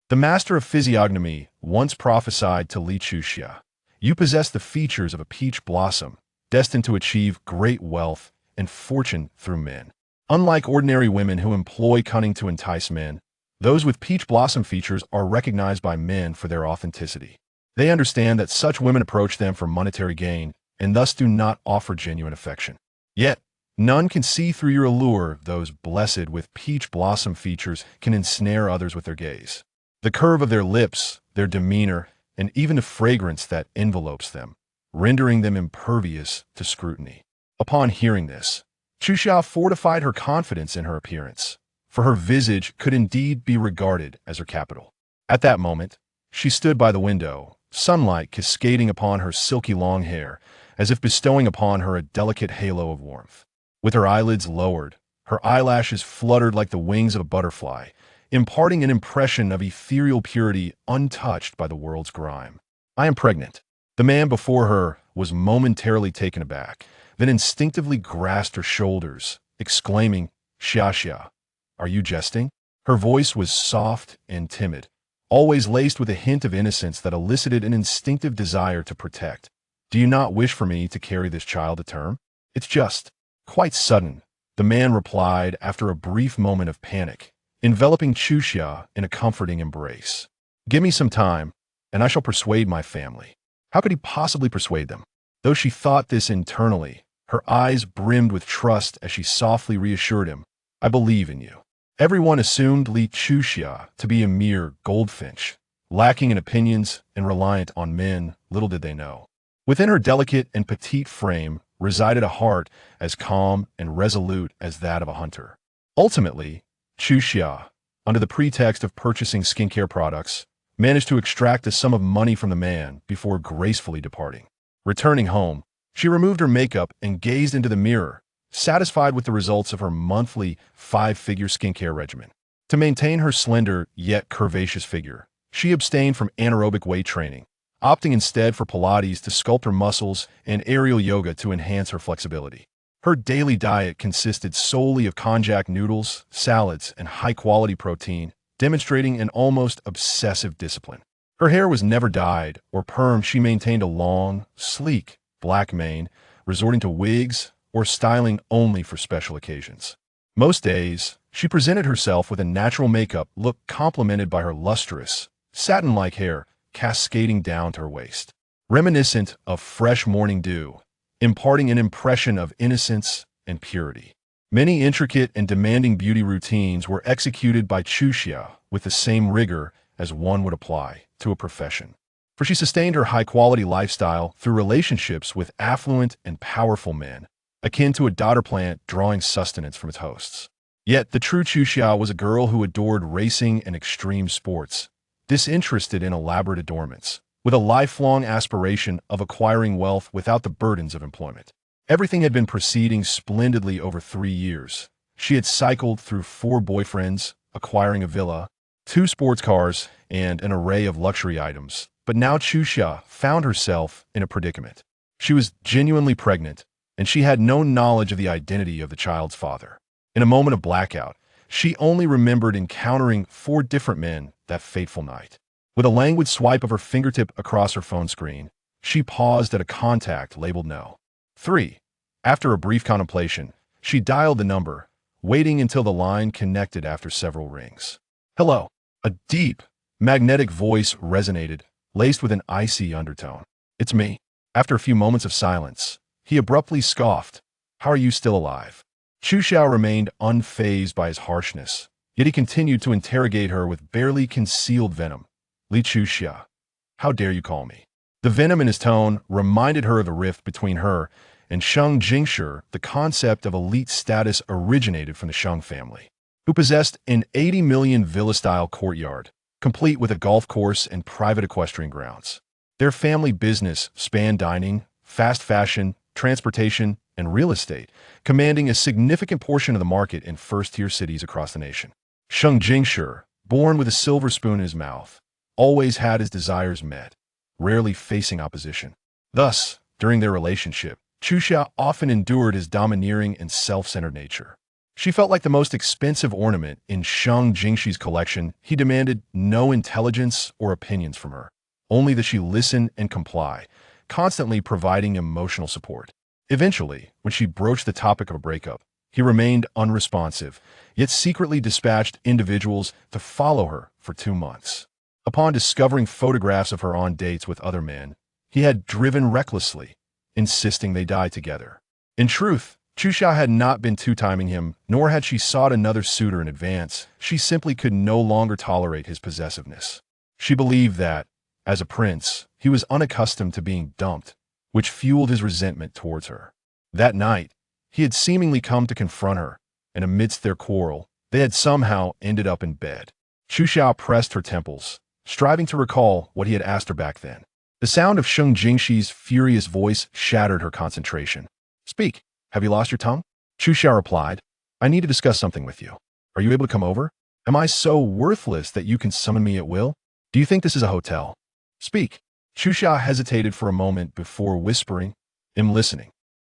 The master of physiognomy once prophesied to Li Chuxia, "You possess the features of a peach blossom, destined to achieve great wealth and fortune through men." Unlike ordinary women who employ cunning to entice men, those with peach blossom features are recognized by men for their authenticity. They understand that such women approach them for monetary gain and thus do not offer genuine affection. Yet, none can see through your allure. Those blessed with peach blossom features can ensnare others with their gaze. The curve of their lips, their demeanor, and even the fragrance that envelopes them, rendering them impervious to scrutiny. Upon hearing this, Chuxia fortified her confidence in her appearance, for her visage could indeed be regarded as her capital. At that moment, she stood by the window, sunlight cascading upon her silky long hair, as if bestowing upon her a delicate halo of warmth. With her eyelids lowered, her eyelashes fluttered like the wings of a butterfly, imparting an impression of ethereal purity untouched by the world's grime. "I am pregnant." The man before her was momentarily taken aback, then instinctively grasped her shoulders, exclaiming, "Xia, are you jesting?" Her voice was soft and timid, always laced with a hint of innocence that elicited an instinctive desire to protect. "Do you not wish for me to carry this child to term? It's just quite sudden," the man replied after a brief moment of panic, enveloping Chuxia in a comforting embrace. "Give me some time, and I shall persuade my family." How could he possibly persuade them? Though she thought this internally, her eyes brimmed with trust as she softly reassured him, "I believe in you." Everyone assumed Li Chuxia to be a mere goldfinch, lacking in opinions and reliant on men. Little did they know, within her delicate and petite frame resided a heart as calm and resolute as that of a hunter. Ultimately, Chuxia, under the pretext of purchasing skincare products, managed to extract a sum of money from the man before gracefully departing. Returning home, she removed her makeup and gazed into the mirror, satisfied with the results of her monthly 5-figure skincare regimen. To maintain her slender yet curvaceous figure, she abstained from anaerobic weight training, opting instead for Pilates to sculpt her muscles and aerial yoga to enhance her flexibility. Her daily diet consisted solely of konjac noodles, salads, and high-quality protein, demonstrating an almost obsessive discipline. Her hair was never dyed or permed. She maintained a long, sleek, black mane, resorting to wigs or styling only for special occasions. Most days, she presented herself with a natural makeup look complemented by her lustrous, satin-like hair cascading down to her waist, reminiscent of fresh morning dew, imparting an impression of innocence and purity. Many intricate and demanding beauty routines were executed by Chuxia with the same rigor as one would apply to a profession, for she sustained her high-quality lifestyle through relationships with affluent and powerful men, akin to a daughter plant drawing sustenance from its hosts. Yet the true Chuxia was a girl who adored racing and extreme sports, disinterested in elaborate adornments, with a lifelong aspiration of acquiring wealth without the burdens of employment. Everything had been proceeding splendidly over 3 years. She had cycled through 4 boyfriends, acquiring a villa, 2 sports cars, and an array of luxury items. But now Chuxia found herself in a predicament. She was genuinely pregnant, and she had no knowledge of the identity of the child's father. In a moment of blackout, she only remembered encountering 4 different men that fateful night. With a languid swipe of her fingertip across her phone screen, she paused at a contact labeled no. 3. After a brief contemplation, she dialed the number, waiting until the line connected after several rings. "Hello." A deep, magnetic voice resonated, laced with an icy undertone. "It's me." After a few moments of silence, he abruptly scoffed, "How are you still alive?" Chuxia remained unfazed by his harshness, yet he continued to interrogate her with barely concealed venom. "Li Chuxia, how dare you call me?" The venom in his tone reminded her of the rift between her and Sheng Jingshi. The concept of elite status originated from the Sheng family, who possessed an 80 million villa-style courtyard, complete with a golf course and private equestrian grounds. Their family business spanned dining, fast fashion, transportation, and real estate, commanding a significant portion of the market in first-tier cities across the nation. Sheng Jingshi, born with a silver spoon in his mouth, always had his desires met, rarely facing opposition. Thus, during their relationship, Chuxia often endured his domineering and self-centered nature. She felt like the most expensive ornament in Shang Jingxi's collection. He demanded no intelligence or opinions from her, only that she listen and comply, constantly providing emotional support. Eventually, when she broached the topic of a breakup, he remained unresponsive, yet secretly dispatched individuals to follow her for 2 months. Upon discovering photographs of her on dates with other men, he had driven recklessly, insisting they die together. In truth, Chu Xia had not been two-timing him, nor had she sought another suitor in advance. She simply could no longer tolerate his possessiveness. She believed that, as a prince, he was unaccustomed to being dumped, which fueled his resentment towards her. That night, he had seemingly come to confront her, and amidst their quarrel, they had somehow ended up in bed. Chu Xia pressed her temples, striving to recall what he had asked her back then. The sound of Shang Jingxi's furious voice shattered her concentration. "Speak. Have you lost your tongue?" Chu Xia replied, "I need to discuss something with you. Are you able to come over? Am I so worthless that you can summon me at will? Do you think this is a hotel? Speak." Chu Xia hesitated for a moment before whispering, "I'm listening."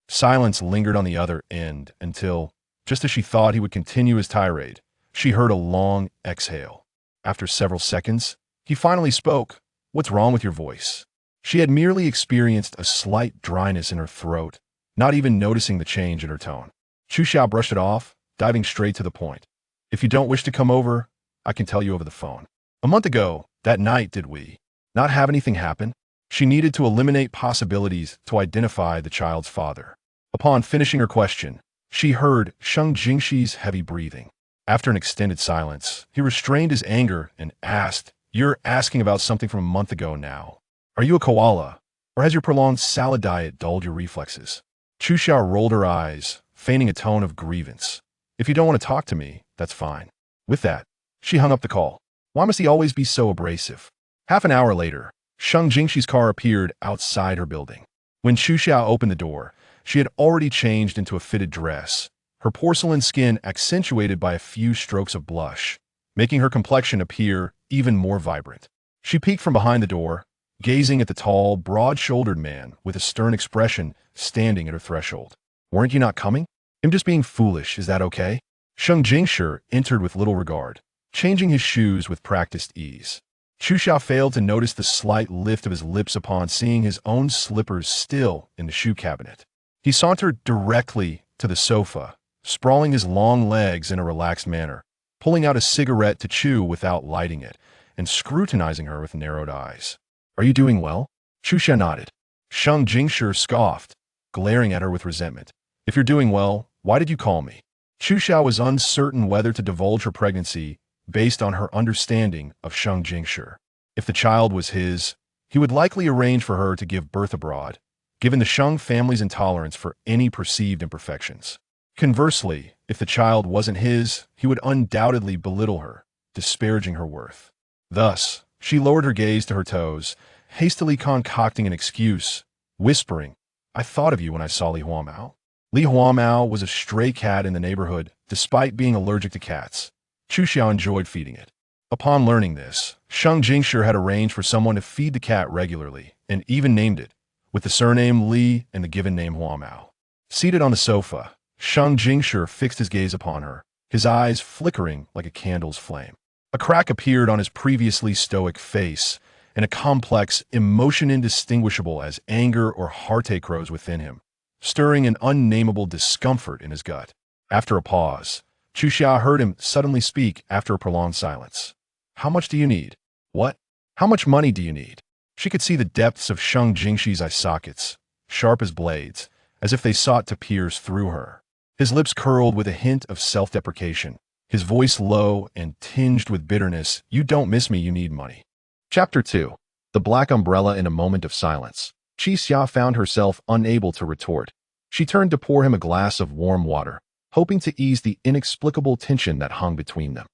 Silence lingered on the other end until, just as she thought he would continue his tirade, she heard a long exhale. After several seconds, he finally spoke. "What's wrong with your voice?" She had merely experienced a slight dryness in her throat, not even noticing the change in her tone. Chu Xia brushed it off, diving straight to the point. "If you don't wish to come over, I can tell you over the phone. A month ago, that night, did we not have anything happen?" She needed to eliminate possibilities to identify the child's father. Upon finishing her question, she heard Shang Jingxi's heavy breathing. After an extended silence, he restrained his anger and asked, "You're asking about something from a month ago now. Are you a koala, or has your prolonged salad diet dulled your reflexes?" Chu Xia rolled her eyes, feigning a tone of grievance. "If you don't want to talk to me, that's fine." With that, she hung up the call. Why must he always be so abrasive? Half an hour later, Shang Jingxi's car appeared outside her building. When Chu Xia opened the door, she had already changed into a fitted dress, her porcelain skin accentuated by a few strokes of blush, making her complexion appear even more vibrant. She peeked from behind the door, gazing at the tall, broad-shouldered man with a stern expression standing at her threshold. "Weren't you not coming? I'm just being foolish, is that okay?" Shang Jingshi entered with little regard, changing his shoes with practiced ease. Chu Xia failed to notice the slight lift of his lips upon seeing his own slippers still in the shoe cabinet. He sauntered directly to the sofa, sprawling his long legs in a relaxed manner, pulling out a cigarette to chew without lighting it, and scrutinizing her with narrowed eyes. "Are you doing well?" Chu Xia nodded. Shang Jingshi scoffed, glaring at her with resentment. "If you're doing well, why did you call me?" Chu Xia was uncertain whether to divulge her pregnancy based on her understanding of Shang Jingshi. If the child was his, he would likely arrange for her to give birth abroad, given the Shang family's intolerance for any perceived imperfections. Conversely, if the child wasn't his, he would undoubtedly belittle her, disparaging her worth. Thus, she lowered her gaze to her toes, hastily concocting an excuse, whispering, "I thought of you when I saw Li Huamao." Li Huamao was a stray cat in the neighborhood, despite being allergic to cats. Chu Xia enjoyed feeding it. Upon learning this, Shang Jingshi had arranged for someone to feed the cat regularly, and even named it, with the surname Li and the given name Huamao. Seated on the sofa, Shang Jingshi fixed his gaze upon her, his eyes flickering like a candle's flame. A crack appeared on his previously stoic face, and a complex emotion indistinguishable as anger or heartache rose within him, stirring an unnameable discomfort in his gut. After a pause, Chu Xia heard him suddenly speak after a prolonged silence. "How much do you need?" "What? How much money do you need?" She could see the depths of Shang Jingxi's eye sockets, sharp as blades, as if they sought to pierce through her. His lips curled with a hint of self-deprecation, his voice low and tinged with bitterness. "You don't miss me, you need money." Chapter 2. The Black Umbrella. In a moment of silence, Chi Xia found herself unable to retort. She turned to pour him a glass of warm water, hoping to ease the inexplicable tension that hung between them.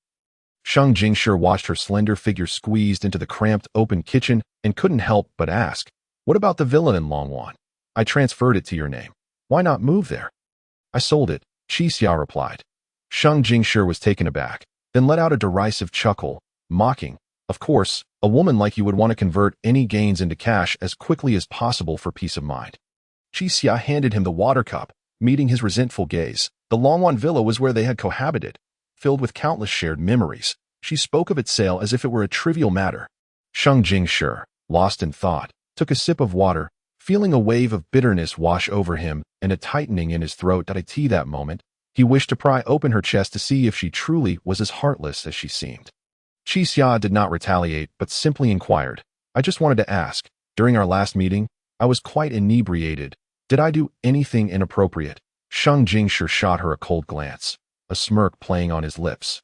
Shang Jingshi watched her slender figure squeezed into the cramped open kitchen and couldn't help but ask, "What about the villa in Longwan? I transferred it to your name. Why not move there?" "I sold it," Chi Xia replied. Shang Jingshi was taken aback, then let out a derisive chuckle, mocking, "Of course, a woman like you would want to convert any gains into cash as quickly as possible for peace of mind." Chi Xia handed him the water cup, meeting his resentful gaze. The Longwan Villa was where they had cohabited, filled with countless shared memories. She spoke of its sale as if it were a trivial matter. Sheng Jingshi, lost in thought, took a sip of water, feeling a wave of bitterness wash over him and a tightening in his throat. At that moment, he wished to pry open her chest to see if she truly was as heartless as she seemed. Qi Xia did not retaliate, but simply inquired, I just wanted to ask, during our last meeting, I was quite inebriated. Did I do anything inappropriate? Sheng Jingshi shot her a cold glance, a smirk playing on his lips.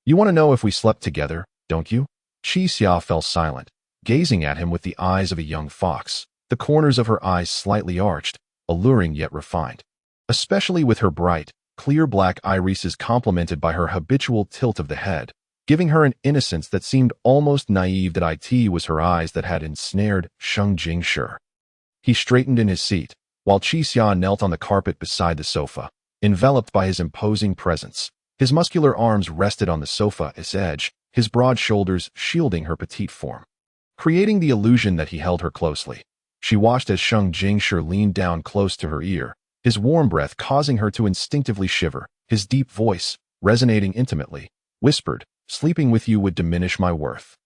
You want to know if we slept together, don't you? Qi Xia fell silent, gazing at him with the eyes of a young fox, the corners of her eyes slightly arched, alluring yet refined. Especially with her bright, clear black irises complemented by her habitual tilt of the head, giving her an innocence that seemed almost naive. That it was her eyes that had ensnared Sheng Jingshi. He straightened in his seat, while Qi Xia knelt on the carpet beside the sofa, enveloped by his imposing presence. His muscular arms rested on the sofa's edge, his broad shoulders shielding her petite form, creating the illusion that he held her closely. She watched as Sheng Jingshi leaned down close to her ear, his warm breath causing her to instinctively shiver. His deep voice, resonating intimately, whispered, "Sleeping with you would diminish my worth."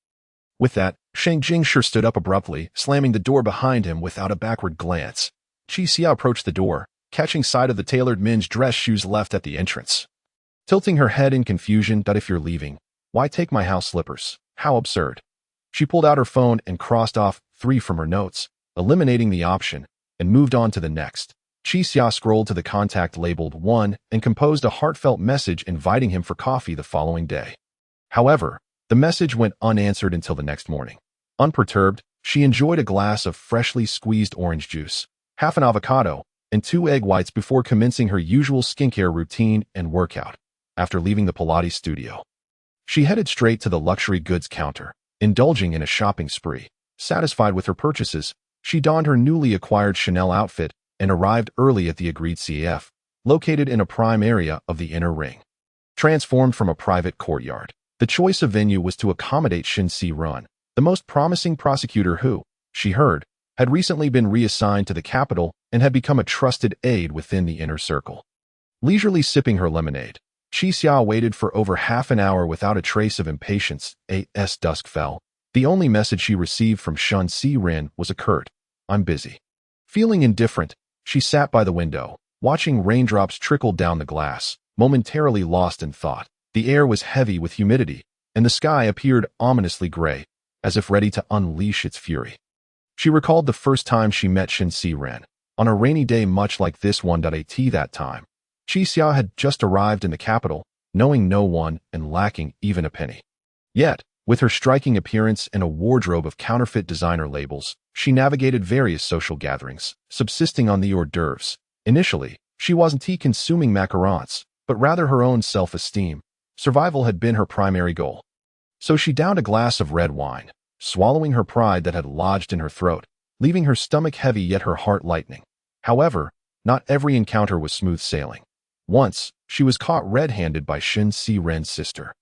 With that, Sheng Jingshi stood up abruptly, slamming the door behind him without a backward glance. Qi Xia approached the door, catching sight of the tailored men's dress shoes left at the entrance. Tilting her head in confusion, "If you're leaving, why take my house slippers? How absurd." She pulled out her phone and crossed off 3 from her notes, eliminating the option, and moved on to the next. Qi Xia scrolled to the contact labeled 1 and composed a heartfelt message inviting him for coffee the following day. However, the message went unanswered until the next morning. Unperturbed, she enjoyed a glass of freshly squeezed orange juice, half an avocado, and 2 egg whites before commencing her usual skincare routine and workout. After leaving the Pilates studio, she headed straight to the luxury goods counter, indulging in a shopping spree. Satisfied with her purchases, she donned her newly acquired Chanel outfit and arrived early at the agreed CF, located in a prime area of the inner ring. Transformed from a private courtyard, the choice of venue was to accommodate Shin Si-run, the most promising prosecutor who, she heard, had recently been reassigned to the capital and had become a trusted aide within the inner circle. Leisurely sipping her lemonade, Qi Xia waited for over half an hour without a trace of impatience. As dusk fell, the only message she received from Shin Si-run was a curt, "I'm busy." Feeling indifferent, she sat by the window, watching raindrops trickle down the glass, momentarily lost in thought. The air was heavy with humidity, and the sky appeared ominously gray, as if ready to unleash its fury. She recalled the first time she met Shin Si-run, on a rainy day much like this one. That time, Qi Xia had just arrived in the capital, knowing no one and lacking even a penny. Yet, with her striking appearance and a wardrobe of counterfeit designer labels, she navigated various social gatherings, subsisting on the hors d'oeuvres. Initially, she wasn't consuming macarons, but rather her own self-esteem. Survival had been her primary goal. So she downed a glass of red wine, swallowing her pride that had lodged in her throat, leaving her stomach heavy yet her heart lightening. However, not every encounter was smooth sailing. Once, she was caught red-handed by Shin Si-run's sister.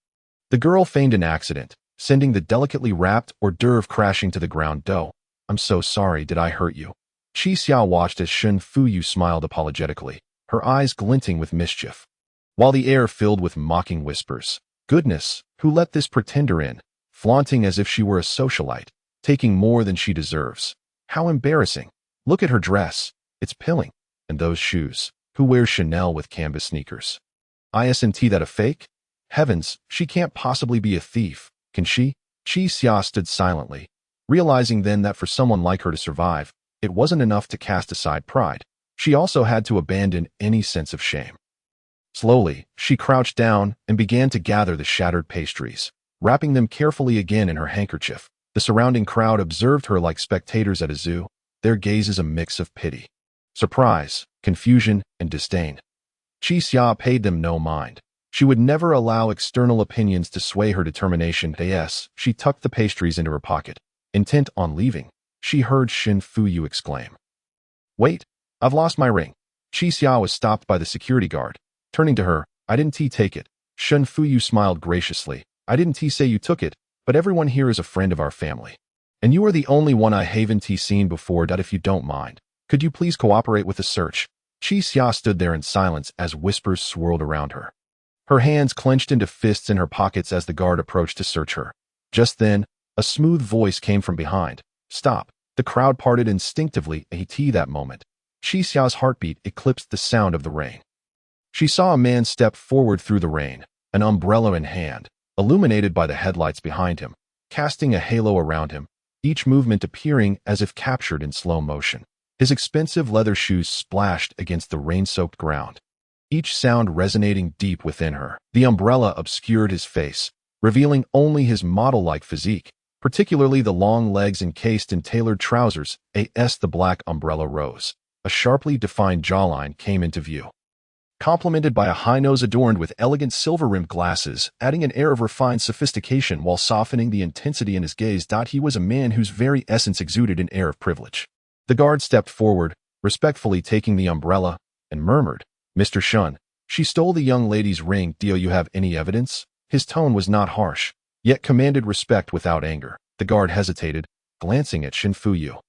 The girl feigned an accident, sending the delicately wrapped hors d'oeuvre crashing to the ground. "I'm so sorry, did I hurt you?" Qi Xia watched as Shin Fuyu smiled apologetically, her eyes glinting with mischief, while the air filled with mocking whispers. "Goodness, who let this pretender in? Flaunting as if she were a socialite, taking more than she deserves. How embarrassing. Look at her dress, it's pilling. And those shoes. Who wears Chanel with canvas sneakers? Isn't that a fake? Heavens, she can't possibly be a thief, can she?" Qi Xia stood silently, realizing then that for someone like her to survive, it wasn't enough to cast aside pride. She also had to abandon any sense of shame. Slowly, she crouched down and began to gather the shattered pastries, wrapping them carefully again in her handkerchief. The surrounding crowd observed her like spectators at a zoo, their gazes a mix of pity, surprise, confusion, and disdain. Qi Xia paid them no mind. She would never allow external opinions to sway her determination. She tucked the pastries into her pocket. Intent on leaving, she heard Shin Fuyu exclaim, "Wait, I've lost my ring." Qi Xia was stopped by the security guard. Turning to her, "I didn't take it." Shin Fuyu smiled graciously. "I didn't say you took it, but everyone here is a friend of our family. And you are the only one I haven't seen before. If you don't mind, could you please cooperate with the search? Qi Xia stood there in silence as whispers swirled around her. Her hands clenched into fists in her pockets as the guard approached to search her. Just then, a smooth voice came from behind. "Stop." The crowd parted instinctively at that moment. Qi Xia's heartbeat eclipsed the sound of the rain. She saw a man step forward through the rain, an umbrella in hand, illuminated by the headlights behind him, casting a halo around him, each movement appearing as if captured in slow motion. His expensive leather shoes splashed against the rain-soaked ground, each sound resonating deep within her. The umbrella obscured his face, revealing only his model-like physique, particularly the long legs encased in tailored trousers. As the black umbrella rose, a sharply defined jawline came into view, complemented by a high nose adorned with elegant silver-rimmed glasses, adding an air of refined sophistication while softening the intensity in his gaze. He was a man whose very essence exuded an air of privilege. The guard stepped forward, respectfully taking the umbrella, and murmured, "Mr. Shun, she stole the young lady's ring. Do you have any evidence?" His tone was not harsh, yet commanded respect without anger. The guard hesitated, glancing at Shin Fuyu,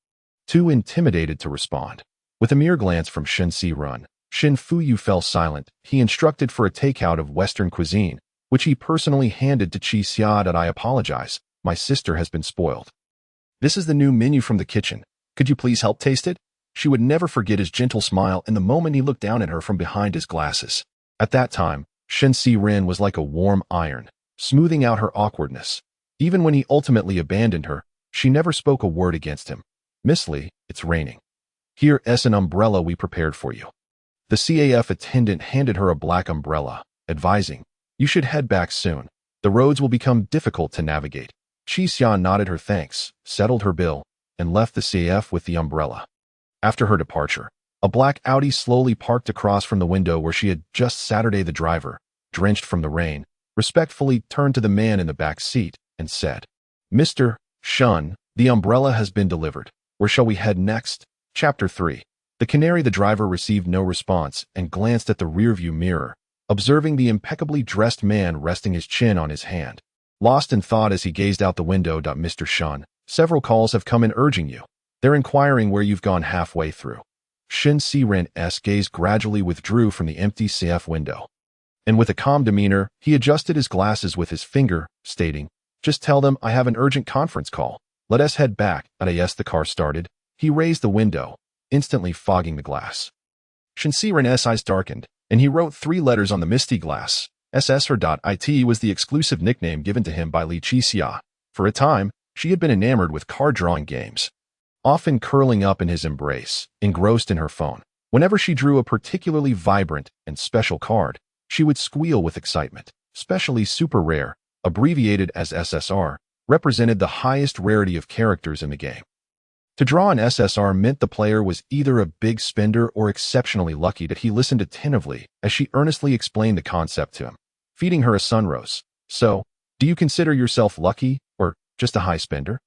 too intimidated to respond. With a mere glance from Shin Si-run, Shin Fuyu fell silent. He instructed for a takeout of Western cuisine, which he personally handed to Qi Xia. "I apologize. My sister has been spoiled. This is the new menu from the kitchen. Could you please help taste it?" She would never forget his gentle smile and the moment he looked down at her from behind his glasses. At that time, Shin Si-rin was like a warm iron, smoothing out her awkwardness. Even when he ultimately abandoned her, she never spoke a word against him. "Miss Lee, it's raining. Here's an umbrella we prepared for you." The CAF attendant handed her a black umbrella, advising, "You should head back soon. The roads will become difficult to navigate." Qi Xia nodded her thanks, settled her bill, and left the CAF with the umbrella. After her departure, a black Audi slowly parked across from the window where she had just sat. The driver, drenched from the rain, respectfully turned to the man in the back seat and said, "Mr. Shun, the umbrella has been delivered. Where shall we head next?" Chapter 3. The canary. The driver received no response and glanced at the rearview mirror, observing the impeccably dressed man resting his chin on his hand. Lost in thought as he gazed out the window. "Mr. Shun, several calls have come in urging you. They're inquiring where you've gone halfway through." Shin Si-ren's gaze gradually withdrew from the empty CF window, and with a calm demeanor, he adjusted his glasses with his finger, stating, "Just tell them I have an urgent conference call. Let us head back." As the car started, he raised the window, instantly fogging the glass. Shin Si-ren's eyes darkened, and he wrote 3 letters on the misty glass. SSR.IT was the exclusive nickname given to him by Li Qixia. For a time, she had been enamored with card drawing games, often curling up in his embrace, engrossed in her phone. Whenever she drew a particularly vibrant and special card, she would squeal with excitement. Especially super rare, abbreviated as SSR, represented the highest rarity of characters in the game. To draw an SSR meant the player was either a big spender or exceptionally lucky. That he listened attentively as she earnestly explained the concept to him, feeding her a sunrose. "So, do you consider yourself lucky, or just a high spender?"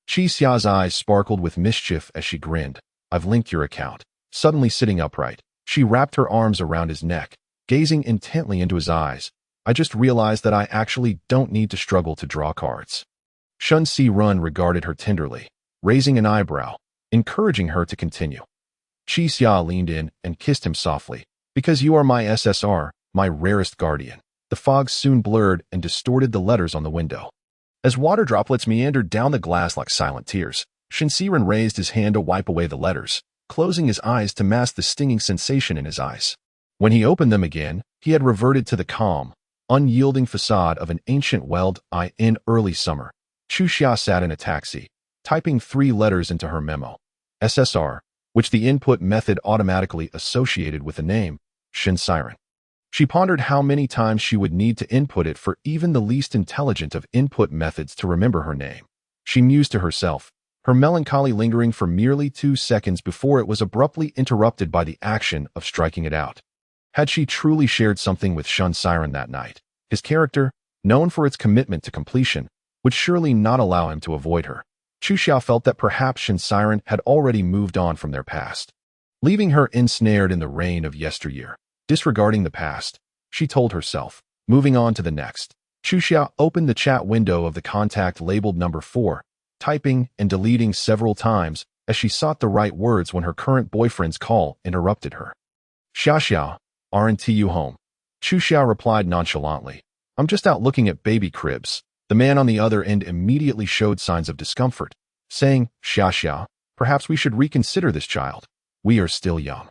Qi Xia's eyes sparkled with mischief as she grinned. "I've linked your account." Suddenly sitting upright, she wrapped her arms around his neck, gazing intently into his eyes. "I just realized that I actually don't need to struggle to draw cards." Shun Si-run regarded her tenderly, raising an eyebrow, encouraging her to continue. Qi Xia leaned in and kissed him softly. "Because you are my SSR, my rarest guardian." The fog soon blurred and distorted the letters on the window. As water droplets meandered down the glass like silent tears, Shin Si-run raised his hand to wipe away the letters, closing his eyes to mask the stinging sensation in his eyes. When he opened them again, he had reverted to the calm, unyielding facade of an ancient weld. In early summer, Qi Xia sat in a taxi, typing 3 letters into her memo. SSR, which the input method automatically associated with the name, Shin Si-run. She pondered how many times she would need to input it for even the least intelligent of input methods to remember her name. She mused to herself, her melancholy lingering for merely 2 seconds before it was abruptly interrupted by the action of striking it out. Had she truly shared something with Shin Si-run that night, his character, known for its commitment to completion, would surely not allow him to avoid her. Qi Xia felt that perhaps Shin Si-run had already moved on from their past, leaving her ensnared in the rain of yesteryear. Disregarding the past, she told herself, moving on to the next. Qi Xia opened the chat window of the contact labeled number 4, typing and deleting several times as she sought the right words when her current boyfriend's call interrupted her. Xiao Xiao, aren't you home? Chu Xiao replied nonchalantly. I'm just out looking at baby cribs. The man on the other end immediately showed signs of discomfort, saying, Xiao Xiao, perhaps we should reconsider this child. We are still young.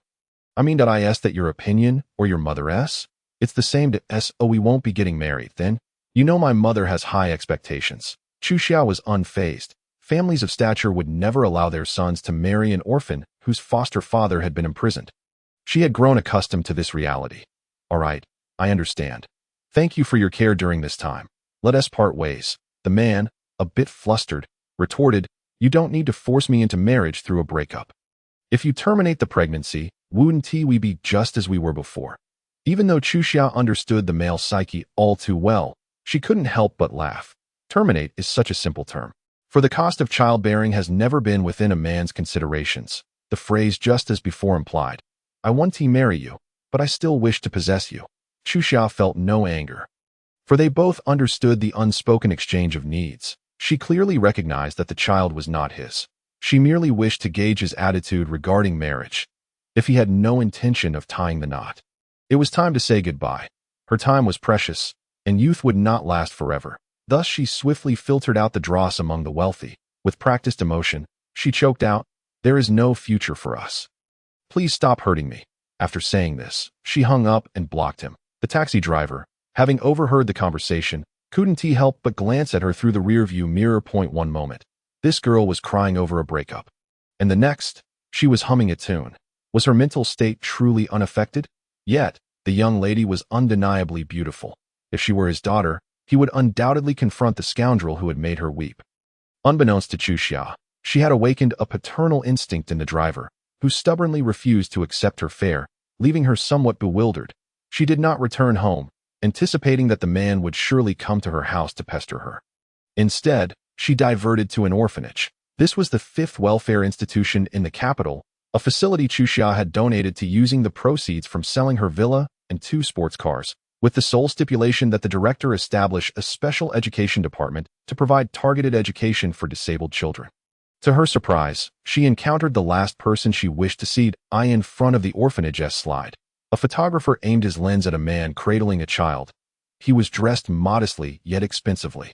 I mean, did I ask that your opinion or your mother's? It's the same to oh, we won't be getting married then. You know my mother has high expectations. Chu Xiao was unfazed. Families of stature would never allow their sons to marry an orphan whose foster father had been imprisoned. She had grown accustomed to this reality. All right, I understand. Thank you for your care during this time. Let us part ways. The man, a bit flustered, retorted, you don't need to force me into marriage through a breakup. If you terminate the pregnancy, wouldn't we be just as we were before? Even though Chu Xiao understood the male psyche all too well, she couldn't help but laugh. Terminate is such a simple term. For the cost of childbearing has never been within a man's considerations. The phrase just as before implied, I want to marry you, but I still wish to possess you. Chu Xiao felt no anger. For they both understood the unspoken exchange of needs. She clearly recognized that the child was not his. She merely wished to gauge his attitude regarding marriage, if he had no intention of tying the knot. It was time to say goodbye. Her time was precious, and youth would not last forever. Thus she swiftly filtered out the dross among the wealthy. With practiced emotion, she choked out, there is no future for us. Please stop hurting me. After saying this, she hung up and blocked him. The taxi driver, having overheard the conversation, couldn't help but glance at her through the rearview mirror. One moment, this girl was crying over a breakup. And the next, she was humming a tune. Was her mental state truly unaffected? Yet, the young lady was undeniably beautiful. If she were his daughter, he would undoubtedly confront the scoundrel who had made her weep. Unbeknownst to Chu Xiao, she had awakened a paternal instinct in the driver, who stubbornly refused to accept her fare, leaving her somewhat bewildered. She did not return home, anticipating that the man would surely come to her house to pester her. Instead, she diverted to an orphanage. This was the 5th welfare institution in the capital, a facility Chu Xiao had donated to using the proceeds from selling her villa and 2 sports cars, with the sole stipulation that the director establish a special education department to provide targeted education for disabled children. To her surprise, she encountered the last person she wished to see in front of the orphanage's slide. A photographer aimed his lens at a man cradling a child. He was dressed modestly yet expensively.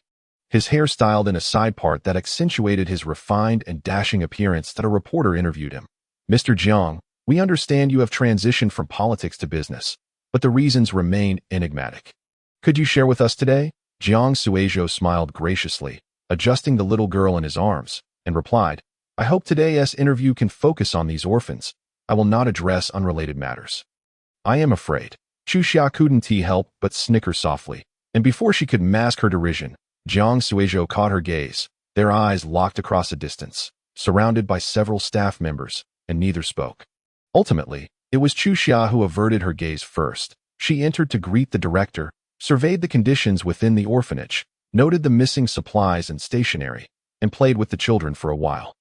His hair styled in a side part that accentuated his refined and dashing appearance. That a reporter interviewed him. Mr. Jiang, we understand you have transitioned from politics to business, but the reasons remain enigmatic. Could you share with us today? Jiang Suizhou smiled graciously, adjusting the little girl in his arms, and replied, I hope today's interview can focus on these orphans. I will not address unrelated matters. I am afraid. Chu Xiao couldn't help but snicker softly, and before she could mask her derision, Jiang Suizhou caught her gaze. Their eyes locked across a distance, surrounded by several staff members, and neither spoke. Ultimately, it was Chu Xiao who averted her gaze first. She entered to greet the director, surveyed the conditions within the orphanage, noted the missing supplies and stationery, and played with the children for a while.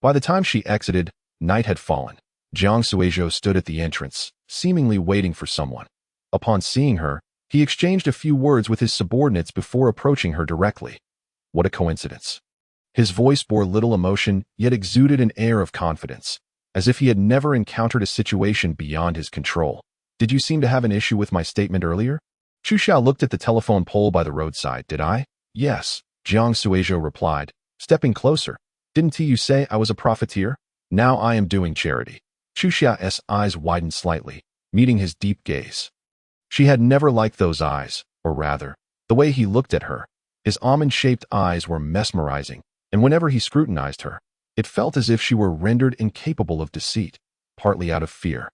By the time she exited, night had fallen. Jiang Suizhou stood at the entrance, seemingly waiting for someone. Upon seeing her, he exchanged a few words with his subordinates before approaching her directly. What a coincidence. His voice bore little emotion, yet exuded an air of confidence, as if he had never encountered a situation beyond his control. Did you seem to have an issue with my statement earlier? Chu Xiao looked at the telephone pole by the roadside. Did I? Yes, Jiang Suizhou replied, stepping closer. Didn't you say I was a profiteer? Now I am doing charity. Chu Xiao's eyes widened slightly, meeting his deep gaze. She had never liked those eyes, or rather, the way he looked at her. His almond-shaped eyes were mesmerizing, and whenever he scrutinized her, it felt as if she were rendered incapable of deceit, partly out of fear.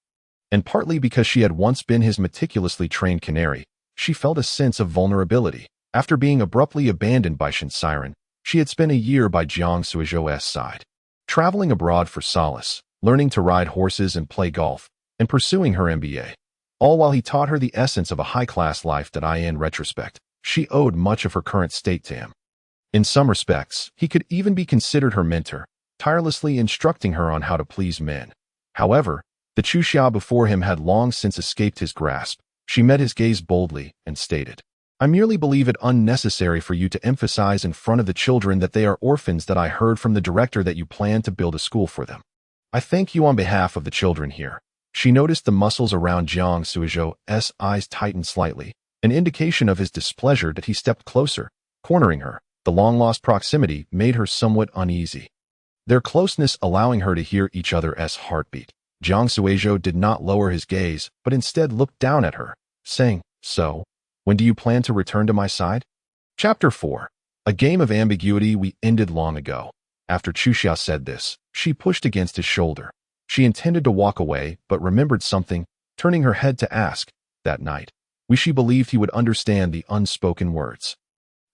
And partly because she had once been his meticulously trained canary, she felt a sense of vulnerability. After being abruptly abandoned by Shen Siren, she had spent a year by Jiang Suizhou's side, traveling abroad for solace, learning to ride horses and play golf, and pursuing her MBA. All while he taught her the essence of a high-class life that in retrospect, she owed much of her current state to him. In some respects, he could even be considered her mentor, tirelessly instructing her on how to please men. However, the Chu Xiao before him had long since escaped his grasp. She met his gaze boldly and stated, I merely believe it unnecessary for you to emphasize in front of the children that they are orphans. That I heard from the director that you plan to build a school for them. I thank you on behalf of the children here. She noticed the muscles around Jiang Suizhou's eyes tighten slightly, an indication of his displeasure that he stepped closer, cornering her. The long-lost proximity made her somewhat uneasy, their closeness allowing her to hear each other's heartbeat. Jiang Suizhou did not lower his gaze, but instead looked down at her, saying, "So, when do you plan to return to my side?" Chapter 4. A game of ambiguity we ended long ago. After Chuxia said this, she pushed against his shoulder. She intended to walk away, but remembered something, turning her head to ask, that night, she believed he would understand the unspoken words.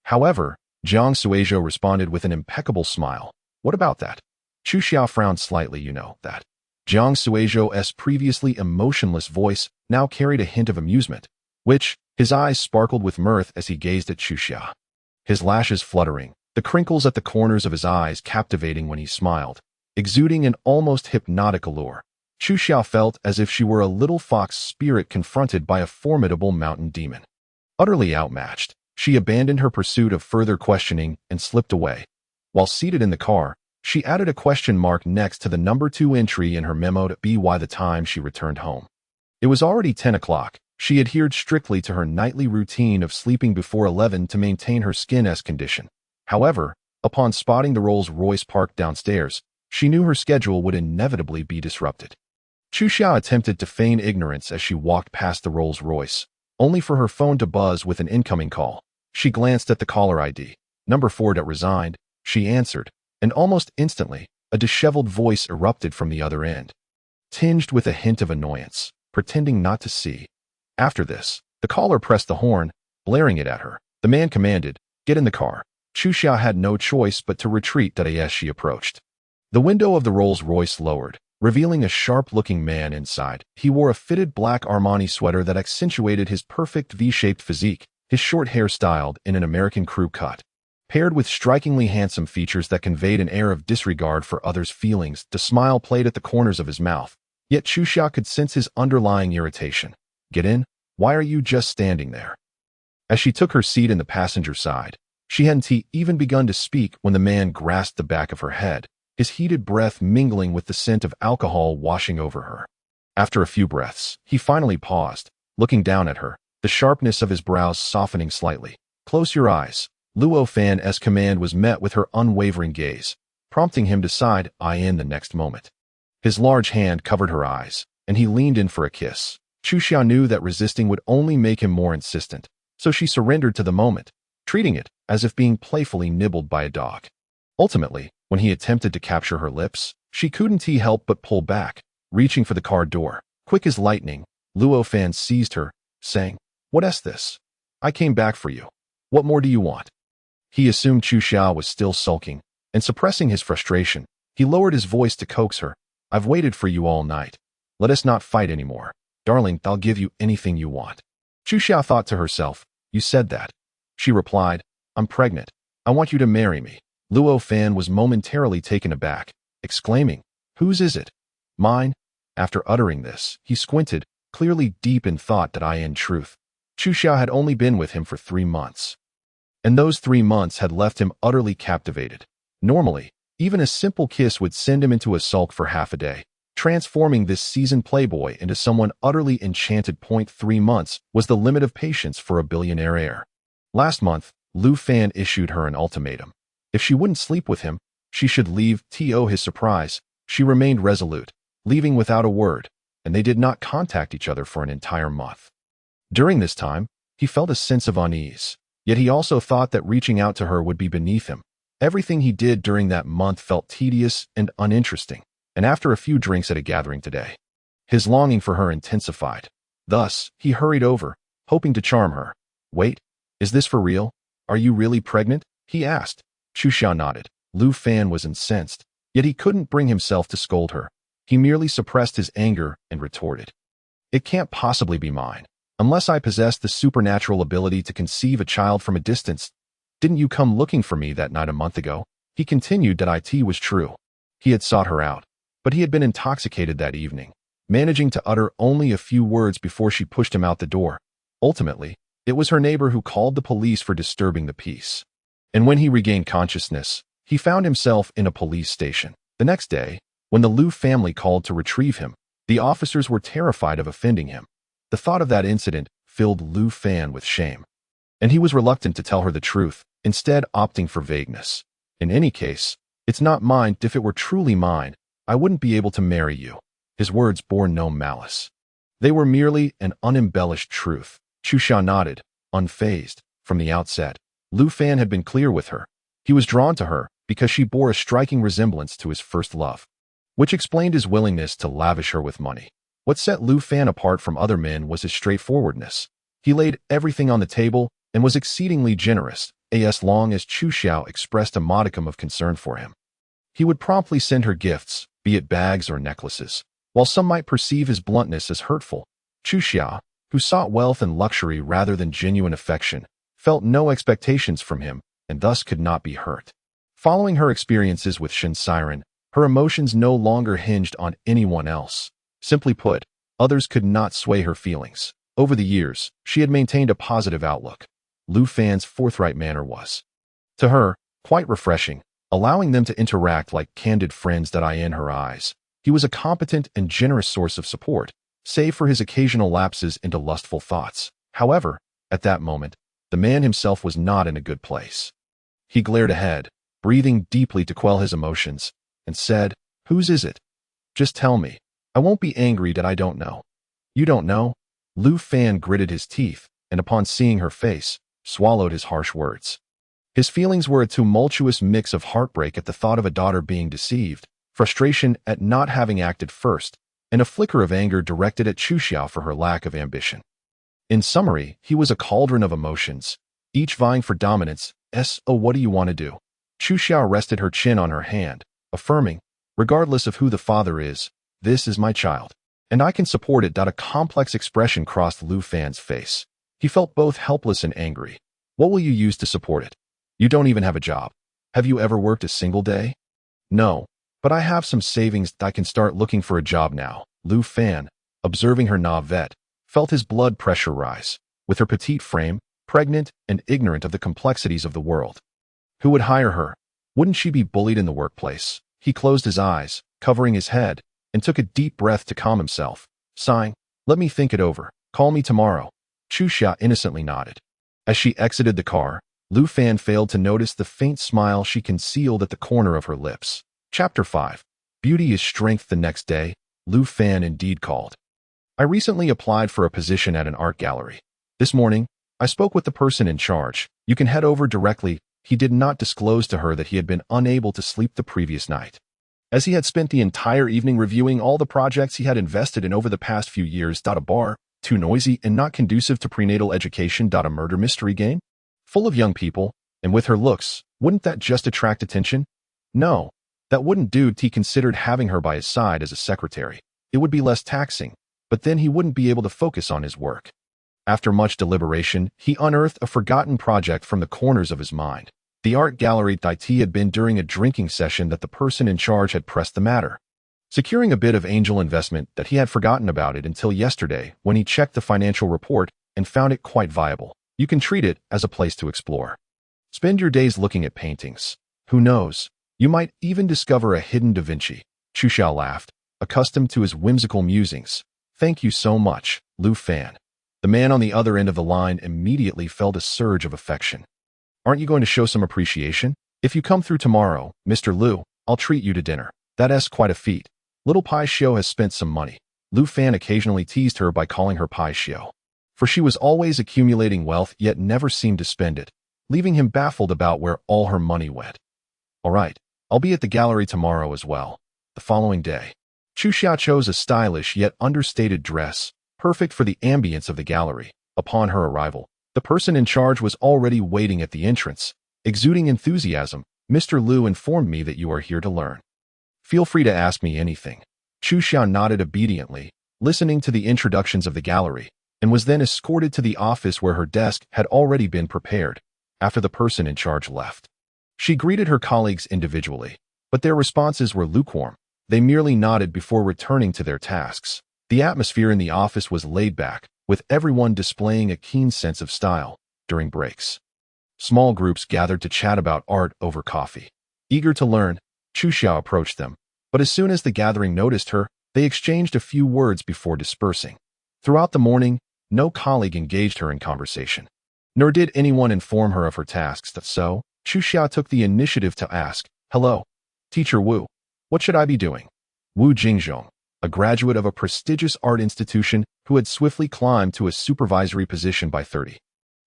However, Jiang Suizhou responded with an impeccable smile. "What about that?" Chuxia frowned slightly, that. Jiang Suizhou's previously emotionless voice now carried a hint of amusement, which, his eyes sparkled with mirth as he gazed at Chuxia. His lashes fluttering, the crinkles at the corners of his eyes captivating when he smiled, exuding an almost hypnotic allure. Chuxia felt as if she were a little fox spirit confronted by a formidable mountain demon. Utterly outmatched, she abandoned her pursuit of further questioning and slipped away. While seated in the car, she added a question mark next to the number 2 entry in her memo to be by the time she returned home. It was already 10 o'clock. She adhered strictly to her nightly routine of sleeping before 11 to maintain her skin's condition. However, upon spotting the Rolls-Royce parked downstairs, she knew her schedule would inevitably be disrupted. Chuxia attempted to feign ignorance as she walked past the Rolls-Royce, only for her phone to buzz with an incoming call. She glanced at the caller ID, number 4 that resigned. She answered, and almost instantly, a disheveled voice erupted from the other end, tinged with a hint of annoyance, pretending not to see. After this, the caller pressed the horn, blaring it at her. The man commanded, "Get in the car." Chuxia had no choice but to retreat as she approached. The window of the Rolls-Royce lowered, revealing a sharp-looking man inside. He wore a fitted black Armani sweater that accentuated his perfect V-shaped physique, his short hair styled in an American crew cut, paired with strikingly handsome features that conveyed an air of disregard for others' feelings. The smile played at the corners of his mouth, yet Chuxia could sense his underlying irritation. "Get in? Why are you just standing there?" As she took her seat in the passenger side, she hadn't even begun to speak when the man grasped the back of her head, his heated breath mingling with the scent of alcohol washing over her. After a few breaths, he finally paused, looking down at her, the sharpness of his brows softening slightly. "Close your eyes." Luo Fan's command was met with her unwavering gaze, prompting him to side eye in the next moment. His large hand covered her eyes, and he leaned in for a kiss. Chuxia knew that resisting would only make him more insistent, so she surrendered to the moment, treating it as if being playfully nibbled by a dog. Ultimately, when he attempted to capture her lips, she couldn't help but pull back, reaching for the car door. Quick as lightning, Luo Fan seized her, saying, "What's this? I came back for you. What more do you want?" He assumed Chuxia was still sulking, and suppressing his frustration, he lowered his voice to coax her. "I've waited for you all night. Let us not fight anymore. Darling, I'll give you anything you want." Chuxia thought to herself, "You said that." She replied, "I'm pregnant. I want you to marry me." Luo Fan was momentarily taken aback, exclaiming, "Whose is it?" "Mine." After uttering this, he squinted, clearly deep in thought that in truth, Chuxia had only been with him for 3 months. And those 3 months had left him utterly captivated. Normally, even a simple kiss would send him into a sulk for half a day, transforming this seasoned playboy into someone utterly enchanted. 3 months was the limit of patience for a billionaire heir. Last month, Lu Fan issued her an ultimatum. If she wouldn't sleep with him, she should leave. To his surprise, she remained resolute, leaving without a word, and they did not contact each other for an entire month. During this time, he felt a sense of unease, yet he also thought that reaching out to her would be beneath him. Everything he did during that month felt tedious and uninteresting, and after a few drinks at a gathering today, his longing for her intensified. Thus, he hurried over, hoping to charm her. "Wait, is this for real? Are you really pregnant?" he asked. Chuxia nodded. Lu Fan was incensed, yet he couldn't bring himself to scold her. He merely suppressed his anger and retorted, "It can't possibly be mine, unless I possess the supernatural ability to conceive a child from a distance. Didn't you come looking for me that night a month ago?" He continued that it was true. He had sought her out, but he had been intoxicated that evening, managing to utter only a few words before she pushed him out the door. Ultimately, it was her neighbor who called the police for disturbing the peace. And when he regained consciousness, he found himself in a police station. The next day, when the Lu family called to retrieve him, The officers were terrified of offending him. The thought of that incident filled Lu Fan with shame, and he was reluctant to tell her the truth, instead opting for vagueness. In any case, it's not mine. If it were truly mine, I wouldn't be able to marry you. His words bore no malice. They were merely an unembellished truth. Chu Xia nodded, unfazed. From the outset, Lu Fan had been clear with her. He was drawn to her because she bore a striking resemblance to his first love, which explained his willingness to lavish her with money. What set Lu Fan apart from other men was his straightforwardness. He laid everything on the table and was exceedingly generous, as long as Chu Xiao expressed a modicum of concern for him. He would promptly send her gifts, be it bags or necklaces. While some might perceive his bluntness as hurtful, Chu Xiao, who sought wealth and luxury rather than genuine affection, felt no expectations from him and thus could not be hurt. Following her experiences with Shen Siren, her emotions no longer hinged on anyone else. Simply put, others could not sway her feelings. Over the years, she had maintained a positive outlook. Lu Fan's forthright manner was, to her, quite refreshing, allowing them to interact like candid friends in her eyes. He was a competent and generous source of support, save for his occasional lapses into lustful thoughts. However, at that moment, the man himself was not in a good place. He glared ahead, breathing deeply to quell his emotions, and said, "Whose is it? Just tell me. I won't be angry that I don't know." "You don't know?" Lu Fan gritted his teeth, and upon seeing her face, swallowed his harsh words. His feelings were a tumultuous mix of heartbreak at the thought of a daughter being deceived, frustration at not having acted first, and a flicker of anger directed at Chu Xiao for her lack of ambition. In summary, he was a cauldron of emotions, each vying for dominance. "Oh, what do you want to do?" Chu Xiao rested her chin on her hand, affirming, "Regardless of who the father is, this is my child, and I can support it." A complex expression crossed Lu Fan's face. He felt both helpless and angry. "What will you use to support it? You don't even have a job. Have you ever worked a single day?" "No, but I have some savings. I can start looking for a job now." Lu Fan, observing her navette, felt his blood pressure rise. With her petite frame, pregnant and ignorant of the complexities of the world, who would hire her? Wouldn't she be bullied in the workplace? He closed his eyes, covering his head, and took a deep breath to calm himself, sighing, "Let me think it over. Call me tomorrow." Chu Xia innocently nodded. As she exited the car, Lu Fan failed to notice the faint smile she concealed at the corner of her lips. Chapter 5. Beauty is Strength. The next day, Lu Fan indeed called. "I recently applied for a position at an art gallery. This morning, I spoke with the person in charge. You can head over directly." He did not disclose to her that he had been unable to sleep the previous night, as he had spent the entire evening reviewing all the projects he had invested in over the past few years. A bar, too noisy and not conducive to prenatal education. A murder mystery game, full of young people, and with her looks, wouldn't that just attract attention? No, that wouldn't do. He considered having her by his side as a secretary. It would be less taxing, but then he wouldn't be able to focus on his work. After much deliberation, he unearthed a forgotten project from the corners of his mind. The art gallery. It had been during a drinking session that the person in charge had pressed the matter, securing a bit of angel investment that he had forgotten about it until yesterday when he checked the financial report and found it quite viable. You can treat it as a place to explore. Spend your days looking at paintings. Who knows? You might even discover a hidden Da Vinci. Chu Xiao laughed, accustomed to his whimsical musings. "Thank you so much, Lu Fan." The man on the other end of the line immediately felt a surge of affection. "Aren't you going to show some appreciation? If you come through tomorrow, Mr. Lu, I'll treat you to dinner." "That's quite a feat. Little Pai Xiu has spent some money." Lu Fan occasionally teased her by calling her Pai Xiu, for she was always accumulating wealth yet never seemed to spend it, leaving him baffled about where all her money went. "All right, I'll be at the gallery tomorrow as well." The following day, Chu Xiao chose a stylish yet understated dress, perfect for the ambience of the gallery. Upon her arrival, the person in charge was already waiting at the entrance. Exuding enthusiasm, "Mr. Lu informed me that you are here to learn. Feel free to ask me anything." Chu Xiao nodded obediently, listening to the introductions of the gallery, and was then escorted to the office where her desk had already been prepared. After the person in charge left, she greeted her colleagues individually, but their responses were lukewarm. They merely nodded before returning to their tasks. The atmosphere in the office was laid back, with everyone displaying a keen sense of style. During breaks, small groups gathered to chat about art over coffee. Eager to learn, Chu Xiao approached them, but as soon as the gathering noticed her, They exchanged a few words before dispersing. Throughout the morning, no colleague engaged her in conversation, nor did anyone inform her of her tasks. So, Chu Xia took the initiative to ask, "Hello, Teacher Wu. What should I be doing?" Wu Jingzhong, a graduate of a prestigious art institution who had swiftly climbed to a supervisory position by 30,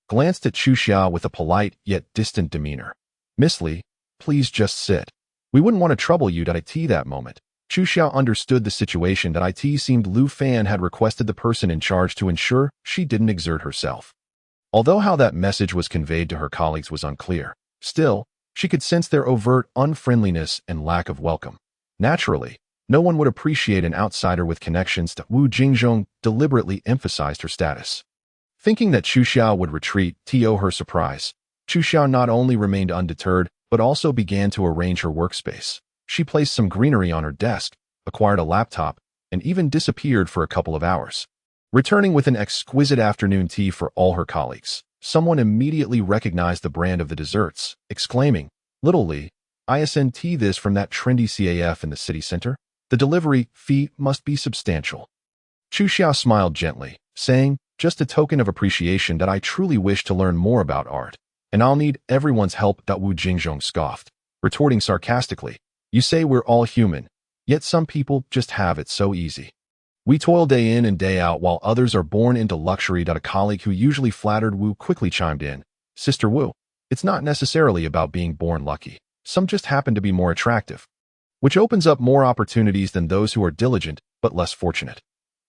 glanced at Chu Xia with a polite yet distant demeanor. "Miss Li, please just sit. We wouldn't want to trouble you." It that moment, Chu Xia understood the situation. It seemed Lu Fan had requested the person in charge to ensure she didn't exert herself. Although how that message was conveyed to her colleagues was unclear, still, she could sense their overt unfriendliness and lack of welcome. Naturally, no one would appreciate an outsider with connections. Wu Jingzhong deliberately emphasized her status. Thinking that Chu Xia would retreat, to her surprise, Chu Xia not only remained undeterred, but also began to arrange her workspace. She placed some greenery on her desk, acquired a laptop, and even disappeared for a couple of hours. Returning with an exquisite afternoon tea for all her colleagues, someone immediately recognized the brand of the desserts, exclaiming, "Little Li, isn't this from that trendy CAF in the city center? The delivery fee must be substantial." Chu Xia smiled gently, saying, "Just a token of appreciation. I truly wish to learn more about art, and I'll need everyone's help." Wu Jingzhong scoffed, retorting sarcastically, "You say we're all human, yet some people just have it so easy. We toil day in and day out while others are born into luxury." A colleague who usually flattered Wu quickly chimed in, "Sister Wu, it's not necessarily about being born lucky. Some just happen to be more attractive, which opens up more opportunities than those who are diligent but less fortunate."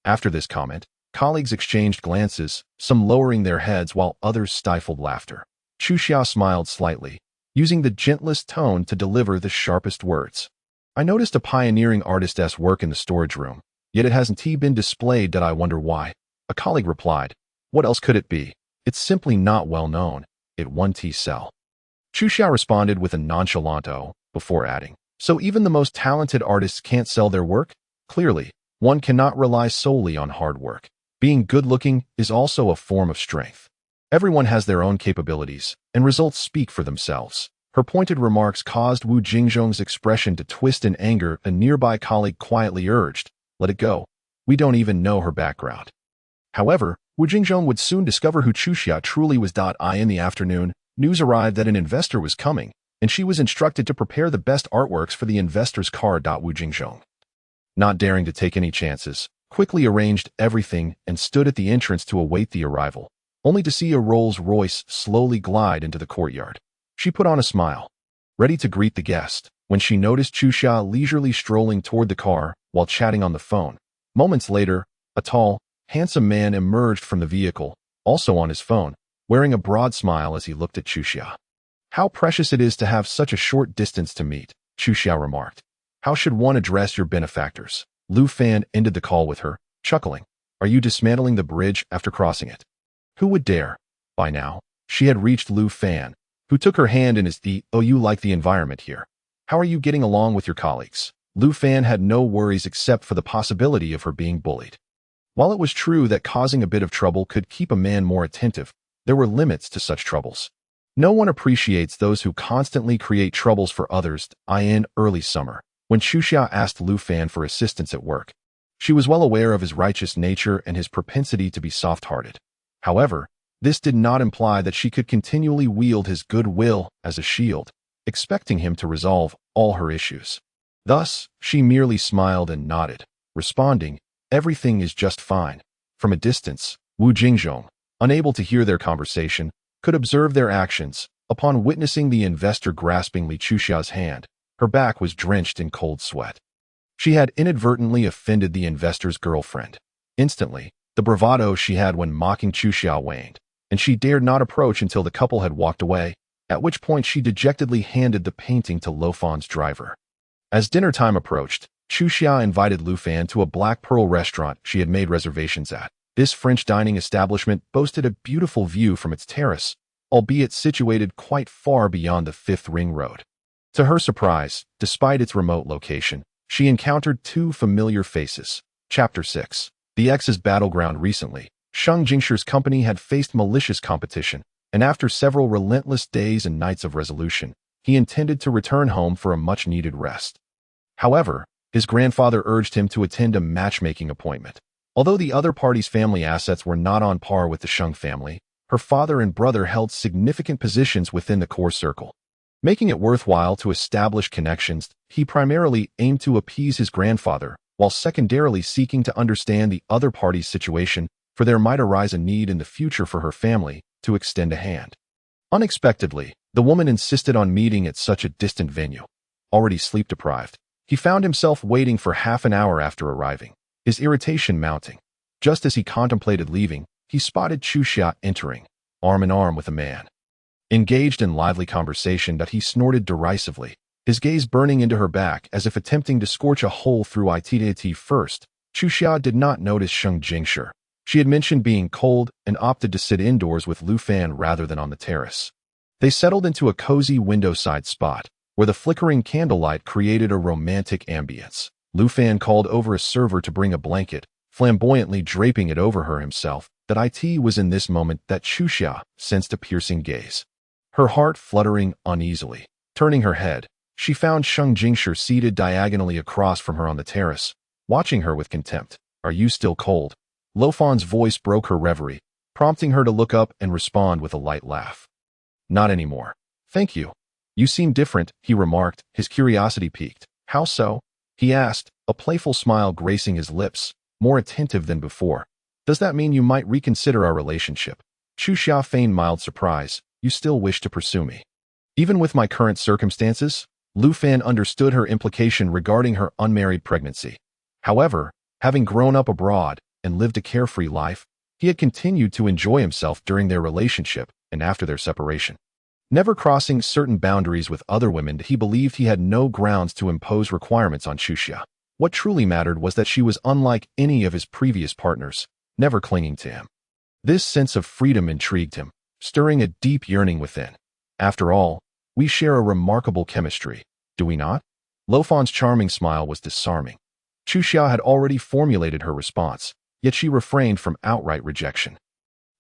After this comment, colleagues exchanged glances, some lowering their heads while others stifled laughter. Chu Xia smiled slightly, using the gentlest tone to deliver the sharpest words. "I noticed a pioneering artist's work in the storage room, yet it hasn't been displayed. I wonder why." A colleague replied, "What else could it be? It's simply not well known. It won't sell." Chu Xia responded with a nonchalant "oh," before adding, "So even the most talented artists can't sell their work? Clearly, one cannot rely solely on hard work. Being good-looking is also a form of strength. Everyone has their own capabilities, and results speak for themselves." Her pointed remarks caused Wu Jingzhong's expression to twist in anger. A nearby colleague quietly urged, "Let it go. We don't even know her background." However, Wu Jingzhong would soon discover who Chu Xia truly was. In the afternoon, news arrived that an investor was coming, and she was instructed to prepare the best artworks for the investor's car. Wu Jingzhong, not daring to take any chances, quickly arranged everything and stood at the entrance to await the arrival, only to see a Rolls-Royce slowly glide into the courtyard. She put on a smile, ready to greet the guest, when she noticed Chu Xia leisurely strolling toward the car while chatting on the phone. Moments later, a tall, handsome man emerged from the vehicle, also on his phone, wearing a broad smile as he looked at Chu Xia. "How precious it is to have such a short distance to meet," Chu Xia remarked. "How should one address your benefactors?" Lu Fan ended the call with her, chuckling. "Are you dismantling the bridge after crossing it?" Who would dare? By now, she had reached Lu Fan, who took her hand in his "Oh, you like the environment here. How are you getting along with your colleagues?" Lu Fan had no worries except for the possibility of her being bullied. While it was true that causing a bit of trouble could keep a man more attentive, there were limits to such troubles. No one appreciates those who constantly create troubles for others. In early summer, when Chu Xia asked Lu Fan for assistance at work, she was well aware of his righteous nature and his propensity to be soft-hearted. However, this did not imply that she could continually wield his goodwill as a shield, expecting him to resolve all her issues. Thus, she merely smiled and nodded, responding, "Everything is just fine." From a distance, Wu Jingzhong, unable to hear their conversation, could observe their actions. Upon witnessing the investor grasping Li Chu Xia's hand, her back was drenched in cold sweat. She had inadvertently offended the investor's girlfriend. Instantly, the bravado she had when mocking Chu Xia waned, and she dared not approach until the couple had walked away, at which point she dejectedly handed the painting to Lo Fan's driver. As dinner time approached, Chu Xia invited Lu Fan to a Black Pearl restaurant she had made reservations at. This French dining establishment boasted a beautiful view from its terrace, albeit situated quite far beyond the Fifth Ring Road. To her surprise, despite its remote location, she encountered two familiar faces. Chapter 6. The X's battleground. Recently, Sheng Jingshi's company had faced malicious competition, and after several relentless days and nights of resolution, he intended to return home for a much-needed rest. However, his grandfather urged him to attend a matchmaking appointment. Although the other party's family assets were not on par with the Sheng family, her father and brother held significant positions within the core circle. Making it worthwhile to establish connections, he primarily aimed to appease his grandfather, while secondarily seeking to understand the other party's situation, for there might arise a need in the future for her family to extend a hand. Unexpectedly, the woman insisted on meeting at such a distant venue. Already sleep-deprived, he found himself waiting for half an hour after arriving, his irritation mounting. Just as he contemplated leaving, he spotted Chuxia entering, arm in arm with a man. Engaged in lively conversation that he snorted derisively, his gaze burning into her back as if attempting to scorch a hole through it. First, Chuxia did not notice Sheng Jingshi. She had mentioned being cold and opted to sit indoors with Lu Fan rather than on the terrace. They settled into a cozy window-side spot, where the flickering candlelight created a romantic ambience. Lu Fan called over a server to bring a blanket, flamboyantly draping it over her himself. That it was in this moment that Chuxia sensed a piercing gaze. Her heart fluttering uneasily. Turning her head, she found Sheng Jingshi seated diagonally across from her on the terrace, watching her with contempt. "Are you still cold?" Lu Fan's voice broke her reverie, prompting her to look up and respond with a light laugh. "Not anymore. Thank you. You seem different," he remarked, his curiosity piqued. "How so?" he asked, a playful smile gracing his lips, more attentive than before. "Does that mean you might reconsider our relationship?" Chuxia feigned mild surprise. "You still wish to pursue me?" Even with my current circumstances, Lu Fan understood her implication regarding her unmarried pregnancy. However, having grown up abroad and lived a carefree life, he had continued to enjoy himself during their relationship and after their separation. Never crossing certain boundaries with other women, he believed he had no grounds to impose requirements on Chuxia. What truly mattered was that she was unlike any of his previous partners, never clinging to him. This sense of freedom intrigued him, stirring a deep yearning within. "After all, we share a remarkable chemistry, do we not?" Lu Fan's charming smile was disarming. Chuxia had already formulated her response, yet she refrained from outright rejection.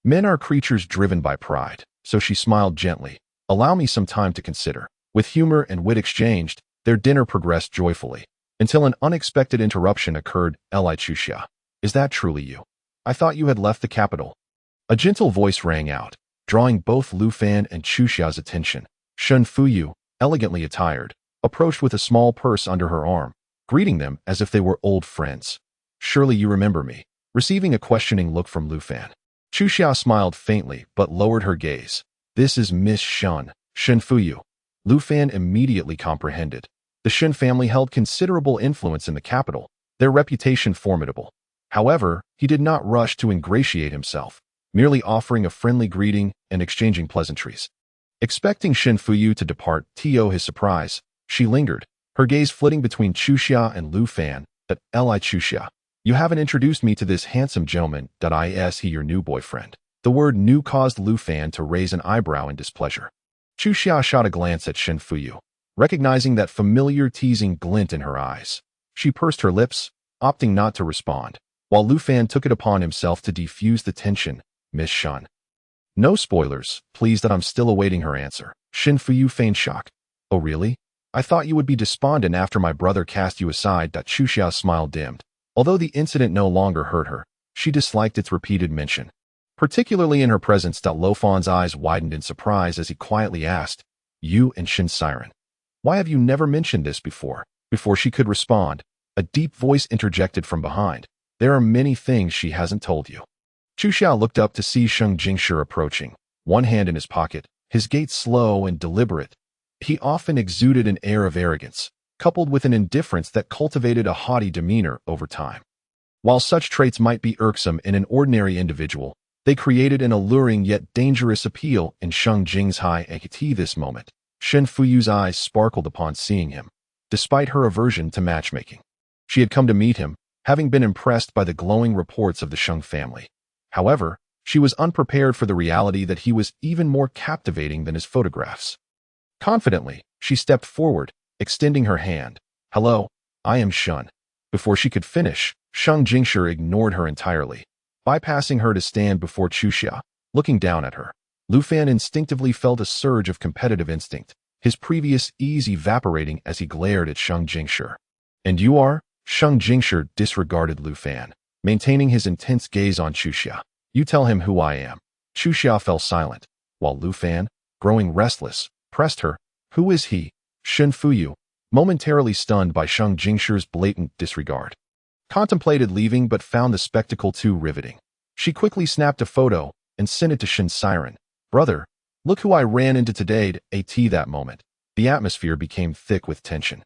Men are creatures driven by pride, so she smiled gently. "Allow me some time to consider." With humor and wit exchanged, their dinner progressed joyfully, until an unexpected interruption occurred. Chuxia, "Is that truly you? I thought you had left the capital." A gentle voice rang out, drawing both Lu Fan and Chuxia's attention. Shen Fuyu, elegantly attired, approached with a small purse under her arm, greeting them as if they were old friends. "Surely you remember me?" Receiving a questioning look from Lu Fan, Chuxia smiled faintly but lowered her gaze. "This is Miss Shen Fuyu." Lu Fan immediately comprehended. The Shen family held considerable influence in the capital, their reputation formidable. However, he did not rush to ingratiate himself, merely offering a friendly greeting and exchanging pleasantries. Expecting Shen Fuyu to depart, to his surprise, she lingered, her gaze flitting between Chuxia and Lu Fan. "That Chuxia, you haven't introduced me to this handsome gentleman. Is he your new boyfriend?" The word "new" caused Lu Fan to raise an eyebrow in displeasure. Chuxia shot a glance at Shen Fuyu, recognizing that familiar teasing glint in her eyes. She pursed her lips, opting not to respond, while Lu Fan took it upon himself to defuse the tension. "Miss Shen." "No spoilers, please." That I'm still awaiting her answer. Shen Fuyu feigned shock. "Oh really? I thought you would be despondent after my brother cast you aside." Chuxia's smile dimmed. Although the incident no longer hurt her, she disliked its repeated mention, particularly in her presence. Lu Fan's eyes widened in surprise as he quietly asked, "You and Shen Siren? Why have you never mentioned this before?" Before she could respond, a deep voice interjected from behind. "There are many things she hasn't told you." Chuxia looked up to see Sheng Jingshi approaching, one hand in his pocket, his gait slow and deliberate. He often exuded an air of arrogance, coupled with an indifference that cultivated a haughty demeanor over time. While such traits might be irksome in an ordinary individual, they created an alluring yet dangerous appeal in Sheng Jing's high at this moment. Shen Fuyu's eyes sparkled upon seeing him, despite her aversion to matchmaking. She had come to meet him, having been impressed by the glowing reports of the Sheng family. However, she was unprepared for the reality that he was even more captivating than his photographs. Confidently, she stepped forward, extending her hand. "Hello, I am Shen." Before she could finish, Sheng Jingshi ignored her entirely, bypassing her to stand before Chuxia, looking down at her. Lu Fan instinctively felt a surge of competitive instinct, his previous ease evaporating as he glared at Sheng Jingshi. And you are? Sheng Jingshi disregarded Lu Fan, maintaining his intense gaze on Chu Xia. You tell him who I am. Chu Xia fell silent, while Lu Fan, growing restless, pressed her. Who is he? Shen Fuyu, momentarily stunned by Sheng Jingshi's blatant disregard, contemplated leaving but found the spectacle too riveting. She quickly snapped a photo and sent it to Shen Siren. Brother, look who I ran into today. At that moment, the atmosphere became thick with tension.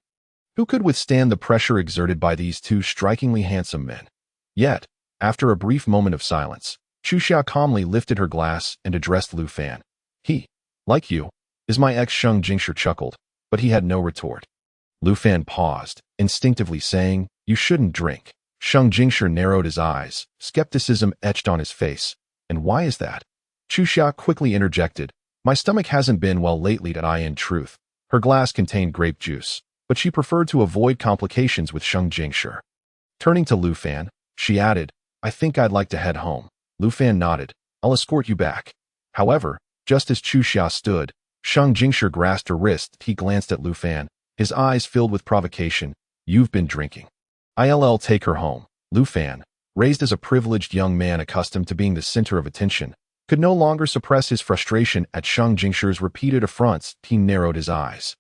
Who could withstand the pressure exerted by these two strikingly handsome men? Yet, after a brief moment of silence, Chu Xia calmly lifted her glass and addressed Lu Fan. He, like you, is my ex. Sheng Jingshi chuckled, but he had no retort. Lu Fan paused, instinctively saying, you shouldn't drink. Sheng Jingshi narrowed his eyes, skepticism etched on his face. And why is that? Chu Xia quickly interjected, my stomach hasn't been well lately. In truth, her glass contained grape juice, but she preferred to avoid complications with Sheng Jingshi. Turning to Lu Fan, she added, I think I'd like to head home. Lu Fan nodded, I'll escort you back. However, just as Chu Xia stood, Sheng Jingshi grasped her wrist. He glanced at Lu Fan, his eyes filled with provocation. You've been drinking. I'll take her home. Lu Fan, raised as a privileged young man accustomed to being the center of attention, could no longer suppress his frustration at Sheng Jingshi's repeated affronts. He narrowed his eyes,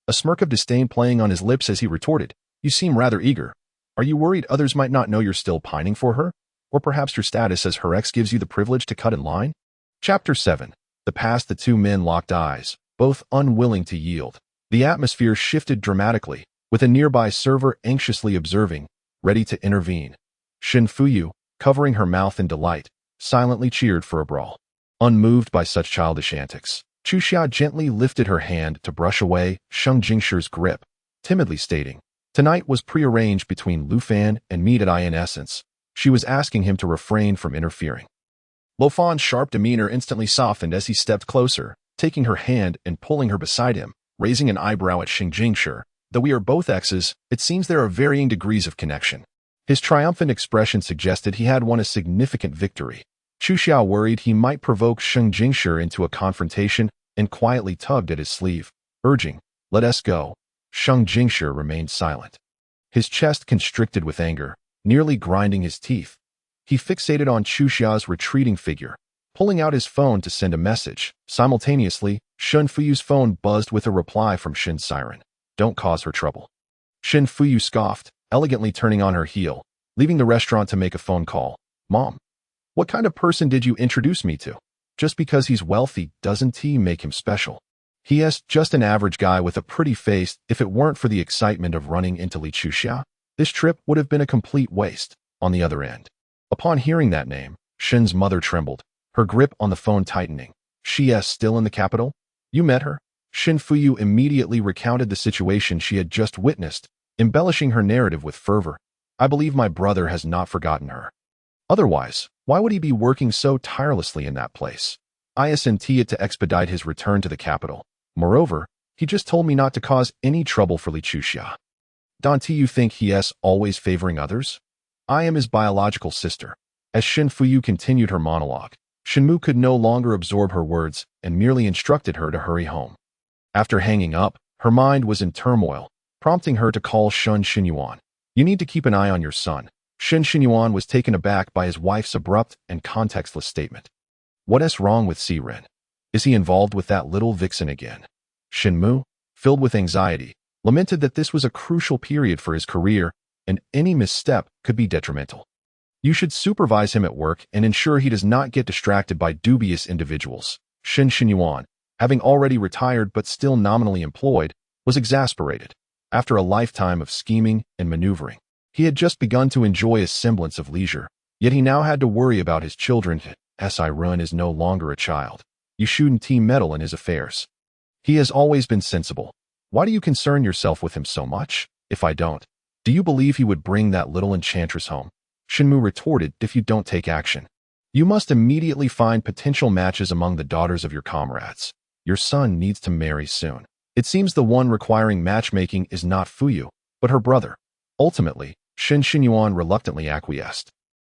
a smirk of disdain playing on his lips as he retorted, you seem rather eager. Are you worried others might not know you're still pining for her? Or perhaps your status as her ex gives you the privilege to cut in line? Chapter 7. The past. The two men locked eyes, both unwilling to yield. The atmosphere shifted dramatically, with a nearby server anxiously observing, ready to intervene. Shen Fuyu, covering her mouth in delight, silently cheered for a brawl. Unmoved by such childish antics, Chu Xia gently lifted her hand to brush away Sheng Jingshi's grip, timidly stating, tonight was prearranged between Lu Fan and me. In essence, she was asking him to refrain from interfering. Lu Fan's sharp demeanor instantly softened as he stepped closer, taking her hand and pulling her beside him, raising an eyebrow at Sheng Jingshi. Though we are both exes, it seems there are varying degrees of connection. His triumphant expression suggested he had won a significant victory. Chu Xia worried he might provoke Sheng Jingshi into a confrontation and quietly tugged at his sleeve, urging, let us go. Sheng Jingshi remained silent. His chest constricted with anger, nearly grinding his teeth. He fixated on Chu Xia's retreating figure, pulling out his phone to send a message. Simultaneously, Shen Fuyu's phone buzzed with a reply from Shen Siren. Don't cause her trouble. Shen Fuyu scoffed, elegantly turning on her heel, leaving the restaurant to make a phone call. Mom, what kind of person did you introduce me to? Just because he's wealthy doesn't make him special. He is just an average guy with a pretty face. If it weren't for the excitement of running into Li Chuxia, this trip would have been a complete waste. On the other end, upon hearing that name, Shen's mother trembled, her grip on the phone tightening. She is still in the capital? You met her? Shen Fuyu immediately recounted the situation she had just witnessed, embellishing her narrative with fervor. I believe my brother has not forgotten her. Otherwise, why would he be working so tirelessly in that place? I sent it to expedite his return to the capital. Moreover, he just told me not to cause any trouble for Li Chuxia. Don't you think he is always favoring others? I am his biological sister. As Shen Fuyu continued her monologue, Shenmu could no longer absorb her words and merely instructed her to hurry home. After hanging up, her mind was in turmoil, prompting her to call Shen Xinyuan. You need to keep an eye on your son. Shen Xinyuan was taken aback by his wife's abrupt and contextless statement. What is wrong with Siren? Is he involved with that little vixen again? Shenmu, filled with anxiety, lamented that this was a crucial period for his career, and any misstep could be detrimental. You should supervise him at work and ensure he does not get distracted by dubious individuals. Shen Xinyuan, having already retired but still nominally employed, was exasperated. After a lifetime of scheming and maneuvering, he had just begun to enjoy a semblance of leisure, yet he now had to worry about his children. Sirun is no longer a child. You shouldn't meddle in his affairs. He has always been sensible. Why do you concern yourself with him so much? If I don't, do you believe he would bring that little enchantress home? Shenmu retorted, if you don't take action, you must immediately find potential matches among the daughters of your comrades. Your son needs to marry soon. It seems the one requiring matchmaking is not Fuyu, but her brother. Ultimately, Shen Xinyuan reluctantly acquiesced.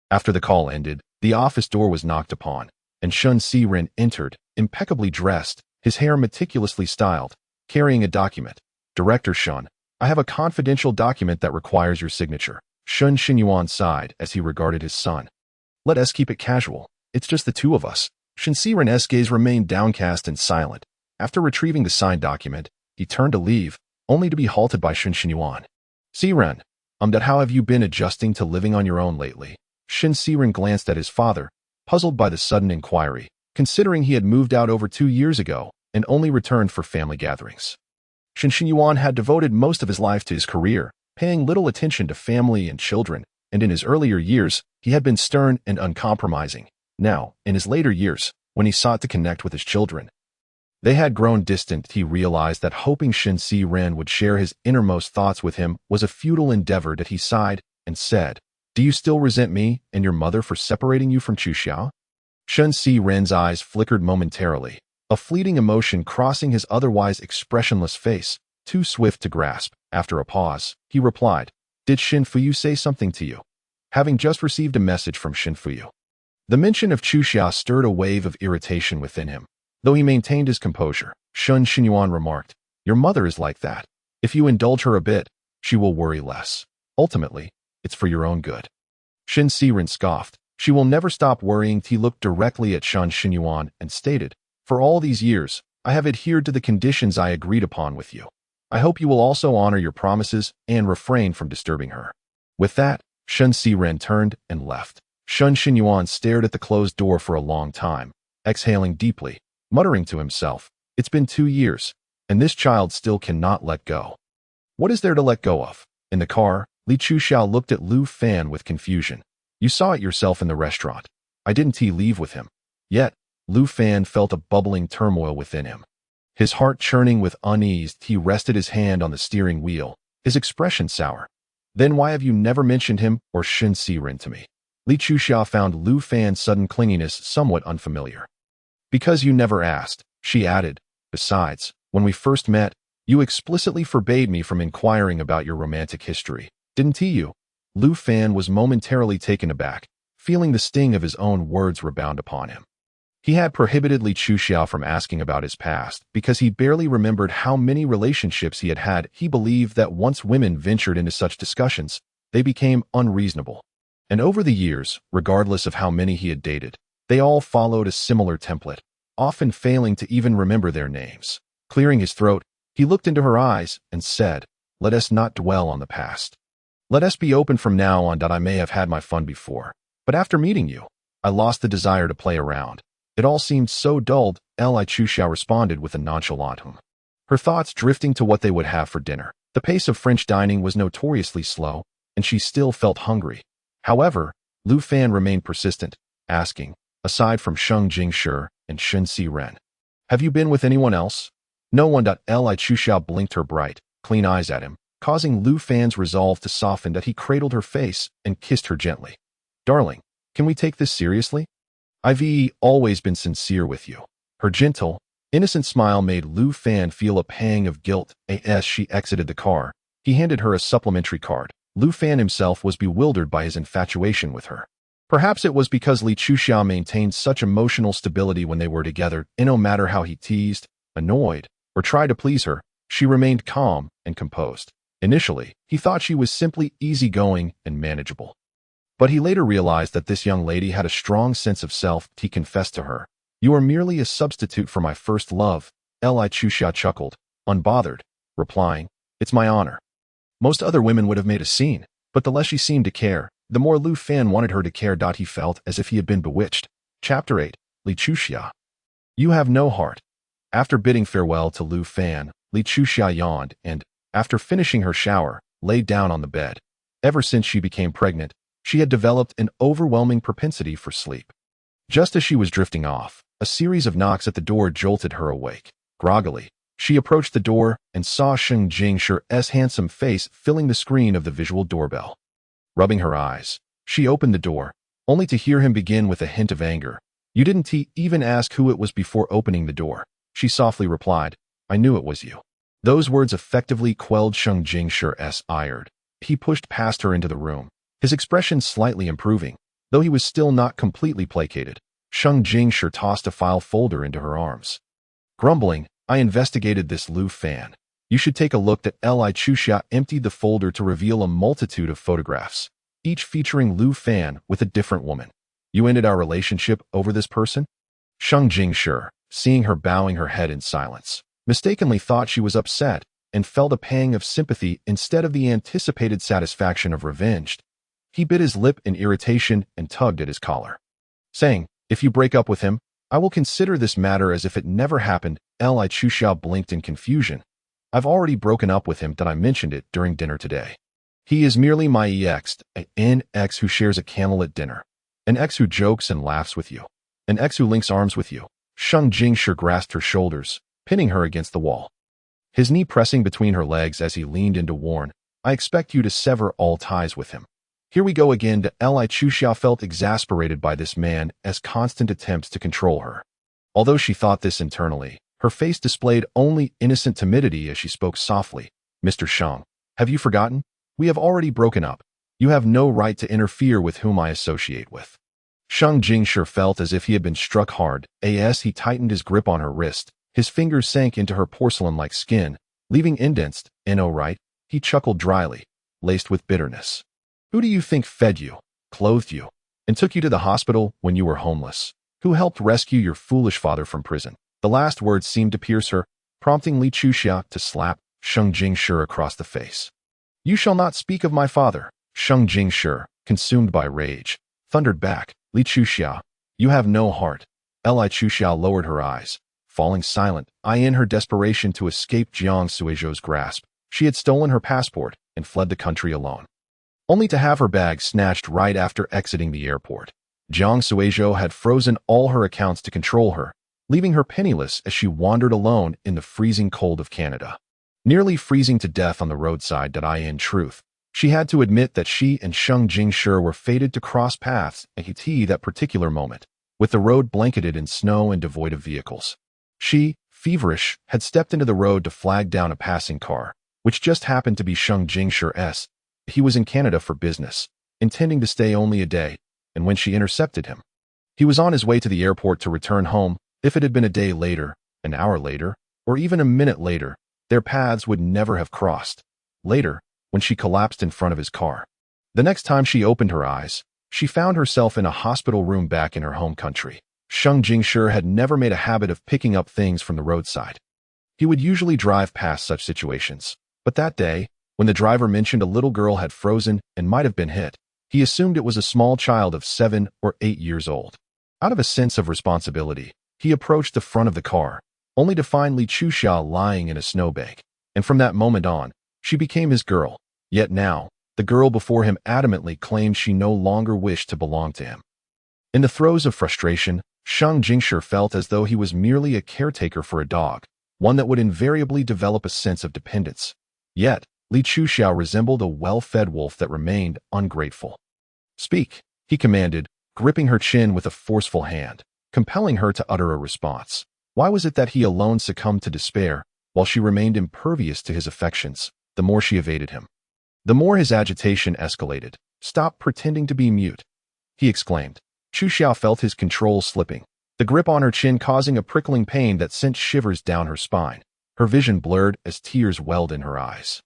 After the call ended, the office door was knocked upon, and Shen Siren entered, impeccably dressed, his hair meticulously styled, carrying a document. Director Shen, I have a confidential document that requires your signature. Shun Xinyuan sighed as he regarded his son. Let us keep it casual. It's just the two of us. Shen Siren's gaze remained downcast and silent. After retrieving the signed document, he turned to leave, only to be halted by Shen Xinyuan. Siren, that how have you been adjusting to living on your own lately? Shen Siren glanced at his father, puzzled by the sudden inquiry, considering he had moved out over 2 years ago and only returned for family gatherings. Shen Xinyuan had devoted most of his life to his career, paying little attention to family and children, and in his earlier years, he had been stern and uncompromising. Now, in his later years, when he sought to connect with his children, they had grown distant. He realized that hoping Shen Siren would share his innermost thoughts with him was a futile endeavor. That he sighed and said, Do you still resent me and your mother for separating you from Chuxiao? Shen Siren's eyes flickered momentarily, a fleeting emotion crossing his otherwise expressionless face, too swift to grasp. After a pause, he replied, Did Shen Fuyu say something to you? Having just received a message from Shen Fuyu. The mention of Chuxiao stirred a wave of irritation within him. Though he maintained his composure, Shen Xinyuan remarked, Your mother is like that. If you indulge her a bit, she will worry less. Ultimately, it's for your own good. Shen Siren scoffed. She will never stop worrying. He looked directly at Shen Xinyuan and stated, For all these years, I have adhered to the conditions I agreed upon with you. I hope you will also honor your promises and refrain from disturbing her. With that, Shen Siren turned and left. Shen Xinyuan stared at the closed door for a long time, exhaling deeply, muttering to himself, It's been 2 years, and this child still cannot let go. What is there to let go of? In the car, Li Chuxiao looked at Lu Fan with confusion. You saw it yourself in the restaurant. I didn't leave with him. Yet, Lu Fan felt a bubbling turmoil within him. His heart churning with unease, he rested his hand on the steering wheel, his expression sour. Then why have you never mentioned him or Shen Siren to me? Li Chuxiao found Lu Fan's sudden clinginess somewhat unfamiliar. Because you never asked, she added. Besides, when we first met, you explicitly forbade me from inquiring about your romantic history, didn't you? Lu Fan was momentarily taken aback, feeling the sting of his own words rebound upon him. He had prohibited Li Chuxiao from asking about his past because he barely remembered how many relationships he had had. He believed that once women ventured into such discussions, they became unreasonable. And over the years, regardless of how many he had dated, they all followed a similar template, often failing to even remember their names. Clearing his throat, he looked into her eyes and said, Let us not dwell on the past. Let us be open from now on. I may have had my fun before, but after meeting you, I lost the desire to play around. It all seemed so dulled. Li Chuxiao responded with a nonchalant hum. Her thoughts drifting to what they would have for dinner. The pace of French dining was notoriously slow, and she still felt hungry. However, Lu Fan remained persistent, asking, Aside from Sheng Jingshi and Shen Siren, have you been with anyone else? No one. Li Chuxiao blinked her bright, clean eyes at him, causing Lu Fan's resolve to soften. That he cradled her face and kissed her gently. Darling, can we take this seriously? I've always been sincere with you. Her gentle, innocent smile made Lu Fan feel a pang of guilt. As she exited the car, he handed her a supplementary card. Lu Fan himself was bewildered by his infatuation with her. Perhaps it was because Li Chuxiao maintained such emotional stability when they were together, and no matter how he teased, annoyed, or tried to please her, she remained calm and composed. Initially, he thought she was simply easygoing and manageable. But he later realized that this young lady had a strong sense of self. He confessed to her, You are merely a substitute for my first love. Li Chuxiao chuckled, unbothered, replying, It's my honor. Most other women would have made a scene, but the less she seemed to care, the more Lu Fan wanted her to care. He felt as if he had been bewitched. Chapter 8. Li Chuxiao. You have no heart. After bidding farewell to Lu Fan, Li Chuxiao yawned and, after finishing her shower, laid down on the bed. Ever since she became pregnant, she had developed an overwhelming propensity for sleep. Just as she was drifting off, a series of knocks at the door jolted her awake. Groggily, she approached the door and saw Sheng Jingshi's handsome face filling the screen of the visual doorbell. Rubbing her eyes, she opened the door, only to hear him begin with a hint of anger. You didn't even ask who it was before opening the door. She softly replied, I knew it was you. Those words effectively quelled Sheng Jingshi's ire. He pushed past her into the room, his expression slightly improving, though he was still not completely placated. Sheng Jingshi tossed a file folder into her arms. Grumbling, I investigated this Lu Fan. You should take a look that Li Chuxia emptied the folder to reveal a multitude of photographs, each featuring Lu Fan with a different woman. You ended our relationship over this person? Sheng Jingshi, seeing her bowing her head in silence, mistakenly thought she was upset and felt a pang of sympathy instead of the anticipated satisfaction of revenge. He bit his lip in irritation and tugged at his collar, saying, "If you break up with him, I will consider this matter as if it never happened." Li Chuxiao blinked in confusion. "I've already broken up with him that I mentioned it during dinner today. He is merely my an ex who shares a candlelit dinner, an ex who jokes and laughs with you, an ex who links arms with you." Sheng Jingshi grasped her shoulders, pinning her against the wall, his knee pressing between her legs as he leaned in to warn, "I expect you to sever all ties with him." Here we go again. Li Chuxiao felt exasperated by this man as constant attempts to control her. Although she thought this internally, her face displayed only innocent timidity as she spoke softly. "Mr. Sheng, have you forgotten? We have already broken up. You have no right to interfere with whom I associate with." Sheng Jingshi felt as if he had been struck hard, as he tightened his grip on her wrist. His fingers sank into her porcelain-like skin, leaving indents. "No right?" He chuckled dryly, laced with bitterness. "Who do you think fed you, clothed you, and took you to the hospital when you were homeless? Who helped rescue your foolish father from prison?" The last words seemed to pierce her, prompting Li Chuxia to slap Sheng Jingshi across the face. "You shall not speak of my father." Sheng Jingshi, consumed by rage, thundered back, "Li Chuxia, you have no heart." Li Chuxia lowered her eyes, falling silent. In her desperation to escape Jiang Suizhou's grasp, she had stolen her passport and fled the country alone, only to have her bag snatched right after exiting the airport. Jiang Suizhou had frozen all her accounts to control her, leaving her penniless as she wandered alone in the freezing cold of Canada. Nearly freezing to death on the roadside. In truth, she had to admit that she and Sheng Jingshi were fated to cross paths at that particular moment, with the road blanketed in snow and devoid of vehicles. She, feverish, had stepped into the road to flag down a passing car, which just happened to be Sheng Jingshi's. He was in Canada for business, intending to stay only a day, and when she intercepted him, he was on his way to the airport to return home. If it had been a day later, an hour later, or even a minute later, their paths would never have crossed. Later, when she collapsed in front of his car, the next time she opened her eyes, she found herself in a hospital room back in her home country. Sheng Jingshi had never made a habit of picking up things from the roadside. He would usually drive past such situations, but that day, when the driver mentioned a little girl had frozen and might have been hit, he assumed it was a small child of 7 or 8 years old. Out of a sense of responsibility, he approached the front of the car, only to find Li Chuxia lying in a snowbank, and from that moment on, she became his girl. Yet now, the girl before him adamantly claimed she no longer wished to belong to him. In the throes of frustration, Sheng Jingshi felt as though he was merely a caretaker for a dog, one that would invariably develop a sense of dependence. Yet, Li Chuxia resembled a well-fed wolf that remained ungrateful. "Speak," he commanded, gripping her chin with a forceful hand, compelling her to utter a response. Why was it that he alone succumbed to despair, while she remained impervious to his affections? The more she evaded him, the more his agitation escalated. "Stop pretending to be mute," he exclaimed. Chuxiao felt his control slipping, the grip on her chin causing a prickling pain that sent shivers down her spine. Her vision blurred as tears welled in her eyes.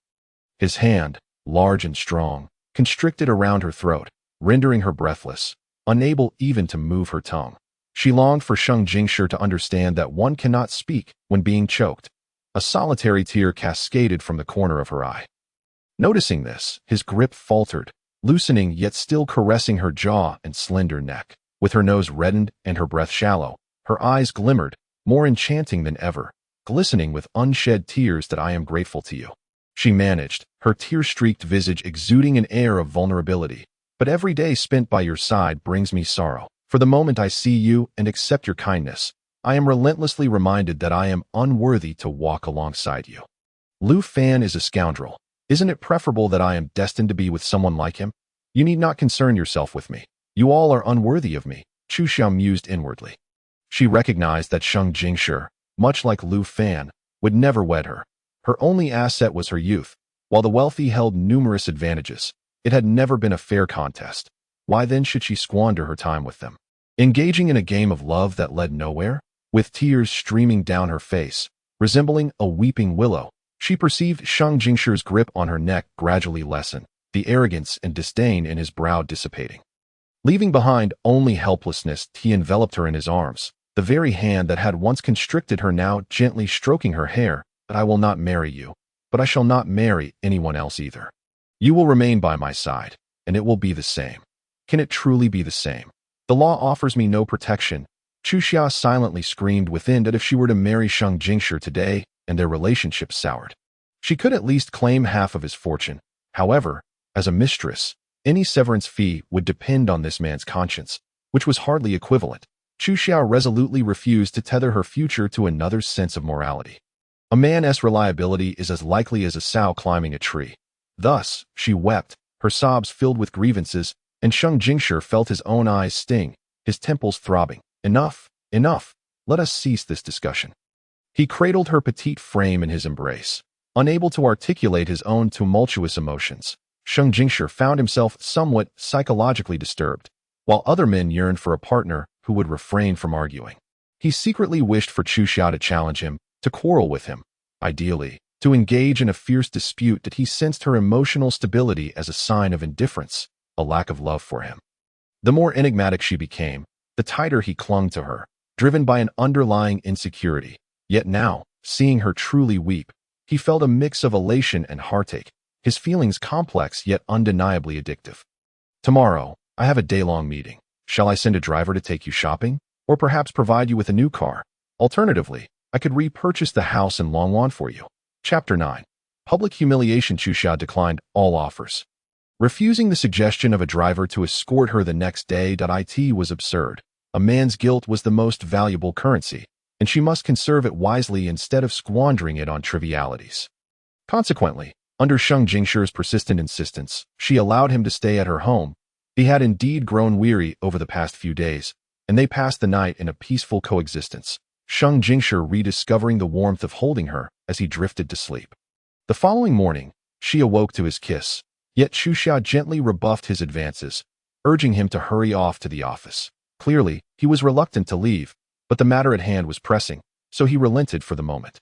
His hand, large and strong, constricted around her throat, rendering her breathless, unable even to move her tongue. She longed for Sheng Jingshi to understand that one cannot speak when being choked. A solitary tear cascaded from the corner of her eye. Noticing this, his grip faltered, loosening yet still caressing her jaw and slender neck. With her nose reddened and her breath shallow, her eyes glimmered, more enchanting than ever, glistening with unshed tears. "That I am grateful to you," she managed, her tear-streaked visage exuding an air of vulnerability. "But every day spent by your side brings me sorrow. For the moment I see you and accept your kindness, I am relentlessly reminded that I am unworthy to walk alongside you. Lu Fan is a scoundrel. Isn't it preferable that I am destined to be with someone like him? You need not concern yourself with me. You all are unworthy of me," Chuxiao mused inwardly. She recognized that Sheng Jingshi, much like Lu Fan, would never wed her. Her only asset was her youth. While the wealthy held numerous advantages, it had never been a fair contest. Why then should she squander her time with them, engaging in a game of love that led nowhere? With tears streaming down her face, resembling a weeping willow, She perceived Shang Jingshi's grip on her neck gradually lessen, the arrogance and disdain in his brow dissipating. Leaving behind only helplessness, he enveloped her in his arms, the very hand that had once constricted her now gently stroking her hair. I will not marry you, but I shall not marry anyone else either. You will remain by my side, and it will be the same. Can it truly be the same? The law offers me no protection. Chu Xia silently screamed within that if she were to marry Shang Jingshi today and their relationship soured, she could at least claim half of his fortune. However, as a mistress, any severance fee would depend on this man's conscience, which was hardly equivalent. Chu Xia resolutely refused to tether her future to another's sense of morality. A man's reliability is as likely as a sow climbing a tree. Thus, she wept, her sobs filled with grievances, and Shang Jingshi felt his own eyes sting, his temples throbbing. Enough, enough, let us cease this discussion. He cradled her petite frame in his embrace. Unable to articulate his own tumultuous emotions, Shang Jingshi found himself somewhat psychologically disturbed, while other men yearned for a partner who would refrain from arguing. He secretly wished for Chu Xia to challenge him, to quarrel with him, ideally, to engage in a fierce dispute that he sensed her emotional stability as a sign of indifference, a lack of love for him. The more enigmatic she became, the tighter he clung to her, driven by an underlying insecurity. Yet now, seeing her truly weep, he felt a mix of elation and heartache, his feelings complex yet undeniably addictive. Tomorrow, I have a day-long meeting. Shall I send a driver to take you shopping? Or perhaps provide you with a new car? Alternatively, I could repurchase the house in Longwan for you. Chapter 9. Public humiliation. Chu Xia declined all offers. Refusing the suggestion of a driver to escort her the next day. It was absurd. A man's guilt was the most valuable currency, and she must conserve it wisely instead of squandering it on trivialities. Consequently, under Shang Jingshi's persistent insistence, she allowed him to stay at her home. He had indeed grown weary over the past few days, and they passed the night in a peaceful coexistence, Shang Jingshi rediscovering the warmth of holding her as he drifted to sleep. The following morning, she awoke to his kiss, yet Chu Xia gently rebuffed his advances, urging him to hurry off to the office. Clearly, he was reluctant to leave, but the matter at hand was pressing, so he relented for the moment.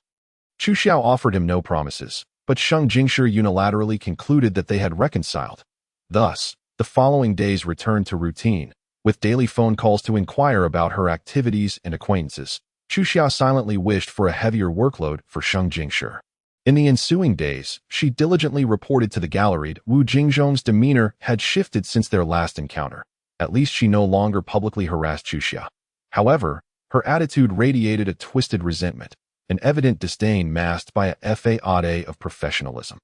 Chu Xia offered him no promises, but Shang Jingshi unilaterally concluded that they had reconciled. Thus, the following days returned to routine, with daily phone calls to inquire about her activities and acquaintances. Chu Xia silently wished for a heavier workload for Shang Jingshi. In the ensuing days, she diligently reported to the gallery that Wu Jingzhong's demeanor had shifted since their last encounter. At least she no longer publicly harassed Chu Xia. However, her attitude radiated a twisted resentment, an evident disdain masked by a facade of professionalism.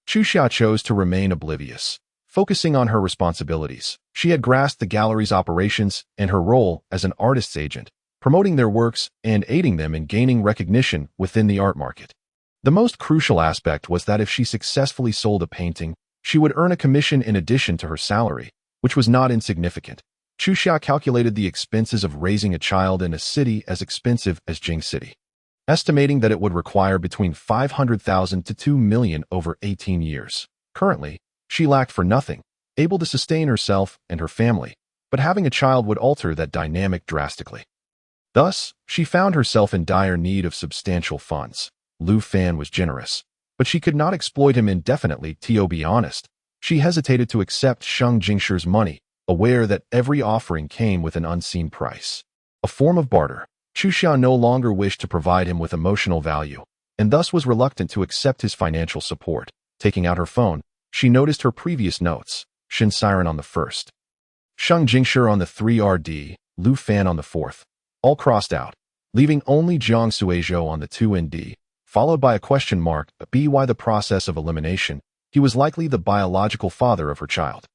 Chu Xia chose to remain oblivious. Focusing on her responsibilities, she had grasped the gallery's operations and her role as an artist's agent, promoting their works and aiding them in gaining recognition within the art market. The most crucial aspect was that if she successfully sold a painting, she would earn a commission in addition to her salary, which was not insignificant. Chu Xia calculated the expenses of raising a child in a city as expensive as Jing City, estimating that it would require between 500,000 to 2 million over 18 years. Currently, she lacked for nothing, able to sustain herself and her family, but having a child would alter that dynamic drastically. Thus, she found herself in dire need of substantial funds. Lu Fan was generous, but she could not exploit him indefinitely. To be honest, she hesitated to accept Shang Jingshi's money, aware that every offering came with an unseen price, a form of barter. Chu Xia no longer wished to provide him with emotional value, and thus was reluctant to accept his financial support. Taking out her phone, she noticed her previous notes, Shin Siren on the 1st, Shang Jingshi on the 3rd, Lu Fan on the 4th, all crossed out, leaving only Jiang Suizhou on the 2nd, followed by a question mark. By the process of elimination, he was likely the biological father of her child.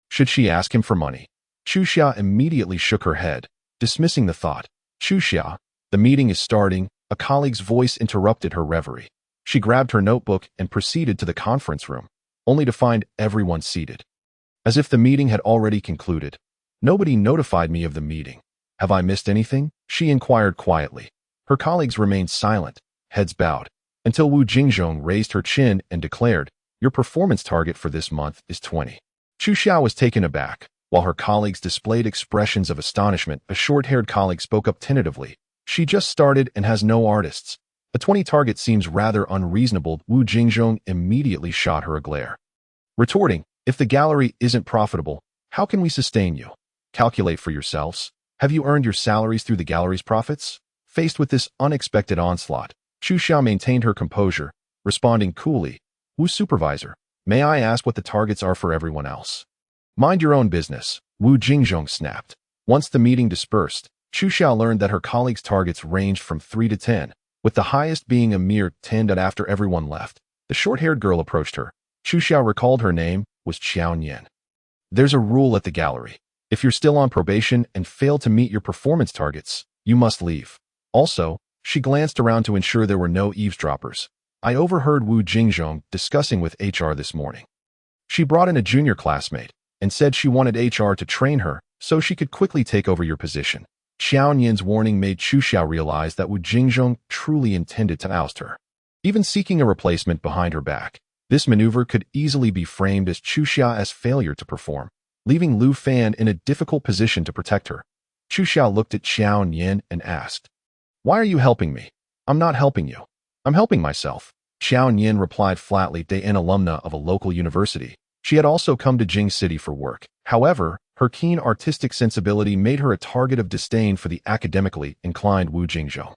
Should she ask him for money? Chu Xia immediately shook her head, dismissing the thought. Chu Xia, the meeting is starting. A colleague's voice interrupted her reverie. She grabbed her notebook and proceeded to the conference room, only to find everyone seated. As if the meeting had already concluded. Nobody notified me of the meeting. Have I missed anything? She inquired quietly. Her colleagues remained silent, heads bowed, until Wu Jingzhong raised her chin and declared, "Your performance target for this month is 20. Chu Xia was taken aback, while her colleagues displayed expressions of astonishment. A short-haired colleague spoke up tentatively. She just started and has no artists. A 20 target seems rather unreasonable. Wu Jingzhong immediately shot her a glare, retorting, if the gallery isn't profitable, how can we sustain you? Calculate for yourselves. Have you earned your salaries through the gallery's profits? Faced with this unexpected onslaught, Xu Xiao maintained her composure, responding coolly, Wu supervisor, may I ask what the targets are for everyone else? Mind your own business, Wu Jingzhong snapped. Once the meeting dispersed, Xu Xiao learned that her colleagues' targets ranged from 3 to 10, with the highest being a mere 10. After everyone left, the short-haired girl approached her. Xu Xiao recalled her name was Qiao Nian. There's a rule at the gallery. If you're still on probation and fail to meet your performance targets, you must leave. Also, she glanced around to ensure there were no eavesdroppers. I overheard Wu Jingzhong discussing with HR this morning. She brought in a junior classmate and said she wanted HR to train her so she could quickly take over your position. Qiao Nian's warning made Xu Xiao realize that Wu Jingzhong truly intended to oust her, even seeking a replacement behind her back. This maneuver could easily be framed as Xu Xiao's failure to perform, leaving Lu Fan in a difficult position to protect her. Xu Xiao looked at Qiao Nian and asked, why are you helping me? I'm not helping you. I'm helping myself. Qiao Nian replied flatly, an alumna of a local university. She had also come to Jing City for work. However, her keen artistic sensibility made her a target of disdain for the academically inclined Wu Jingzhong.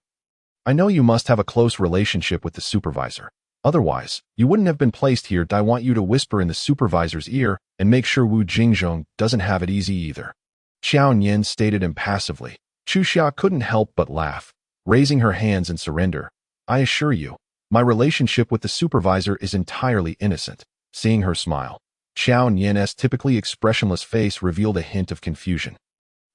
I know you must have a close relationship with the supervisor. Otherwise, you wouldn't have been placed here. I want you to whisper in the supervisor's ear and make sure Wu Jingzhong doesn't have it easy either. Qiao Nian stated impassively. Xu Xiao couldn't help but laugh, raising her hands in surrender. I assure you, my relationship with the supervisor is entirely innocent. Seeing her smile, Qiao Nian's typically expressionless face revealed a hint of confusion.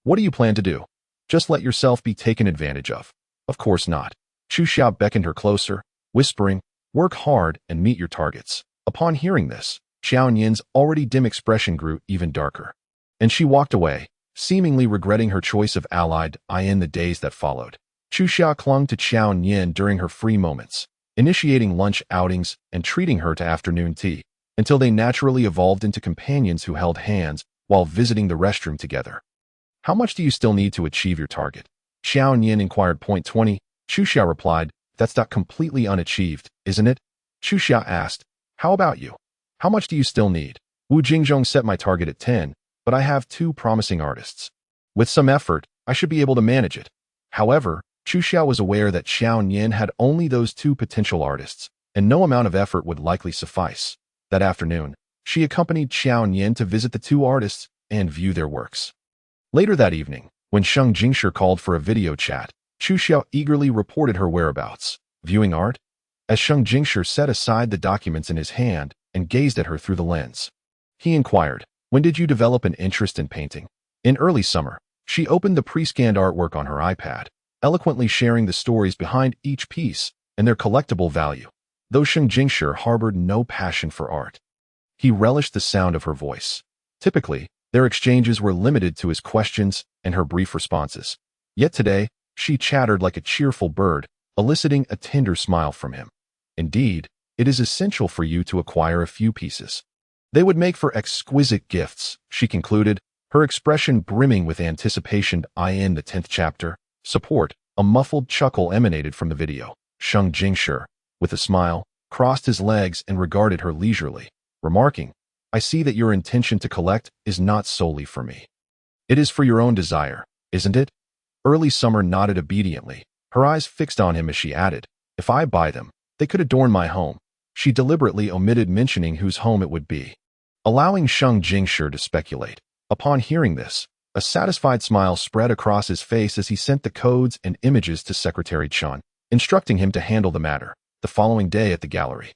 What do you plan to do? Just let yourself be taken advantage of? Of course not. Xu Xiao beckoned her closer, whispering, work hard and meet your targets. Upon hearing this, Qiao Nian's already dim expression grew even darker, and she walked away, seemingly regretting her choice of allied in the days that followed. Xu Xiao clung to Qiao Nian during her free moments, initiating lunch outings and treating her to afternoon tea, until they naturally evolved into companions who held hands while visiting the restroom together. How much do you still need to achieve your target? Qiao Nian inquired. 20. Xu Xiao replied, that's not completely unachieved, isn't it? Xu Xiao asked, how about you? How much do you still need? Wu Jingzhong set my target at 10, but I have 2 promising artists. With some effort, I should be able to manage it. However, Xu Xiao was aware that Qiao Nian had only those 2 potential artists, and no amount of effort would likely suffice. That afternoon, she accompanied Qiao Nian to visit the 2 artists and view their works. Later that evening, when Sheng Jingshi called for a video chat, Xu Xiao eagerly reported her whereabouts. Viewing art? As Sheng Jingshi set aside the documents in his hand and gazed at her through the lens, he inquired, when did you develop an interest in painting? In early summer, she opened the pre-scanned artwork on her iPad, eloquently sharing the stories behind each piece and their collectible value. Though Sheng Jingshi harbored no passion for art, he relished the sound of her voice. Typically, their exchanges were limited to his questions and her brief responses. Yet today, she chattered like a cheerful bird, eliciting a tender smile from him. Indeed, it is essential for you to acquire a few pieces. They would make for exquisite gifts, she concluded, her expression brimming with anticipation. In the 10th chapter, Support, a muffled chuckle emanated from the video. Sheng Jingshi, with a smile, crossed his legs and regarded her leisurely, remarking, I see that your intention to collect is not solely for me. It is for your own desire, isn't it? Early Summer nodded obediently, her eyes fixed on him as she added, if I buy them, they could adorn my home. She deliberately omitted mentioning whose home it would be, allowing Sheng Jingshi to speculate. Upon hearing this, a satisfied smile spread across his face as he sent the codes and images to Secretary Chen, instructing him to handle the matter. The following day at the gallery,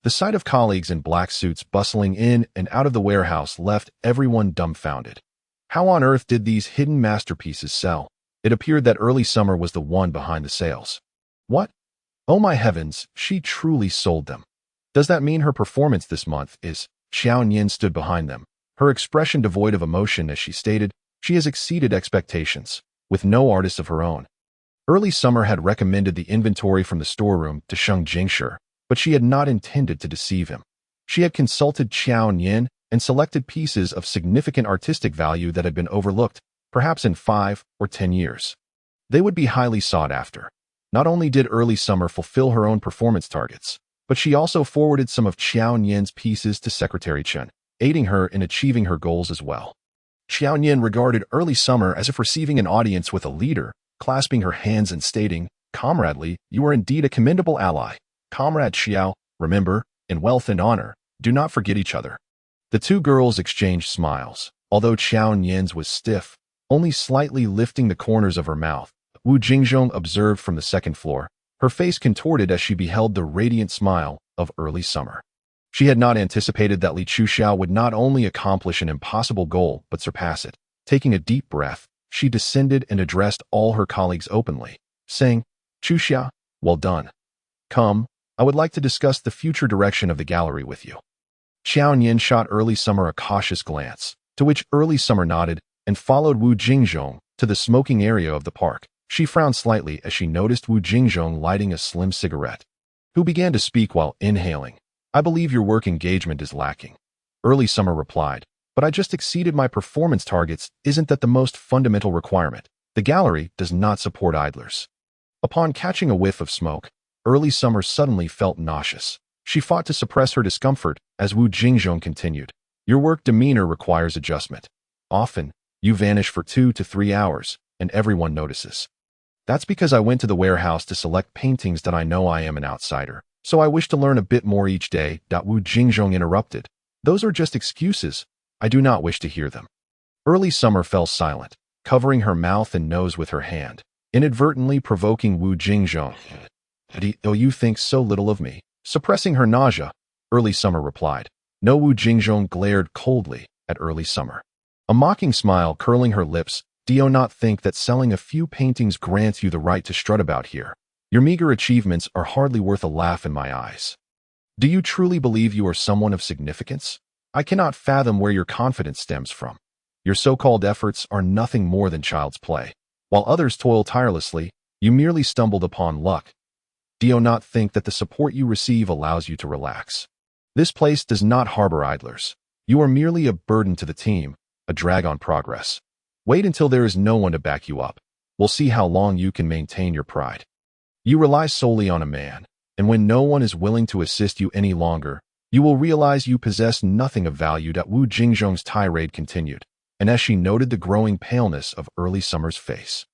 the sight of colleagues in black suits bustling in and out of the warehouse left everyone dumbfounded. How on earth did these hidden masterpieces sell? It appeared that Early Summer was the one behind the sales. What? Oh my heavens, she truly sold them. Does that mean her performance this month is? Qiao Nian stood behind them, her expression devoid of emotion as she stated, she has exceeded expectations, with no artists of her own. Early Summer had recommended the inventory from the storeroom to Sheng Jingshi, but she had not intended to deceive him. She had consulted Qiao Nian and selected pieces of significant artistic value that had been overlooked, perhaps in 5 or 10 years. They would be highly sought after. Not only did early summer fulfill her own performance targets, but she also forwarded some of Qiao Nian's pieces to Secretary Chen, aiding her in achieving her goals as well. Qiao Nian regarded early summer as if receiving an audience with a leader, clasping her hands and stating, "Comradely, you are indeed a commendable ally. Comrade Xiao, remember, in wealth and honor, do not forget each other." The two girls exchanged smiles, although Qiao Nian's was stiff, only slightly lifting the corners of her mouth. Wu Jingzhong observed from the second floor, her face contorted as she beheld the radiant smile of early summer. She had not anticipated that Li Chuxiao would not only accomplish an impossible goal but surpass it. Taking a deep breath, she descended and addressed all her colleagues openly, saying, "Chuxia, well done. Come, I would like to discuss the future direction of the gallery with you." Qiao Nian shot early summer a cautious glance, to which early summer nodded and followed Wu Jingzhong to the smoking area of the park. She frowned slightly as she noticed Wu Jingzhong lighting a slim cigarette, who began to speak while inhaling. "I believe your work engagement is lacking," early summer replied, "but I just exceeded my performance targets. Isn't that the most fundamental requirement? The gallery does not support idlers." Upon catching a whiff of smoke, early summer suddenly felt nauseous. She fought to suppress her discomfort as Wu Jingzhong continued, "Your work demeanor requires adjustment. Often, you vanish for 2 to 3 hours, and everyone notices. That's because I went to the warehouse to select paintings that I know I am an outsider, so I wish to learn a bit more each day." Wu Jingzhong interrupted, "Those are just excuses. I do not wish to hear them." Early summer fell silent, covering her mouth and nose with her hand, inadvertently provoking Wu Jingzhong. "Oh, you think so little of me?" Suppressing her nausea, early summer replied. No. Wu Jingzhong glared coldly at early summer, a mocking smile curling her lips. "Do you not think that selling a few paintings grants you the right to strut about here? Your meager achievements are hardly worth a laugh in my eyes. Do you truly believe you are someone of significance? I cannot fathom where your confidence stems from. Your so-called efforts are nothing more than child's play. While others toil tirelessly, you merely stumbled upon luck. Do you not think that the support you receive allows you to relax? This place does not harbor idlers. You are merely a burden to the team, a drag on progress. Wait until there is no one to back you up. We'll see how long you can maintain your pride. You rely solely on a man, and when no one is willing to assist you any longer, you will realize you possess nothing of value." Wu Jingzhong's tirade continued, and as she noted the growing paleness of early summer's face,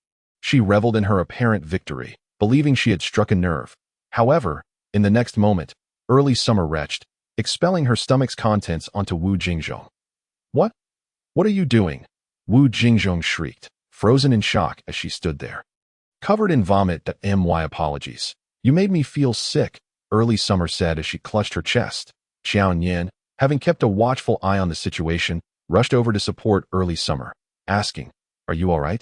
she reveled in her apparent victory, believing she had struck a nerve. However, in the next moment, early summer retched, expelling her stomach's contents onto Wu Jingzhong. What are you doing?" Wu Jingzhong shrieked, frozen in shock as she stood there, covered in vomit. "My apologies. You made me feel sick," early summer said as she clutched her chest. Qiao Nian, having kept a watchful eye on the situation, rushed over to support early summer, asking, "Are you all right?"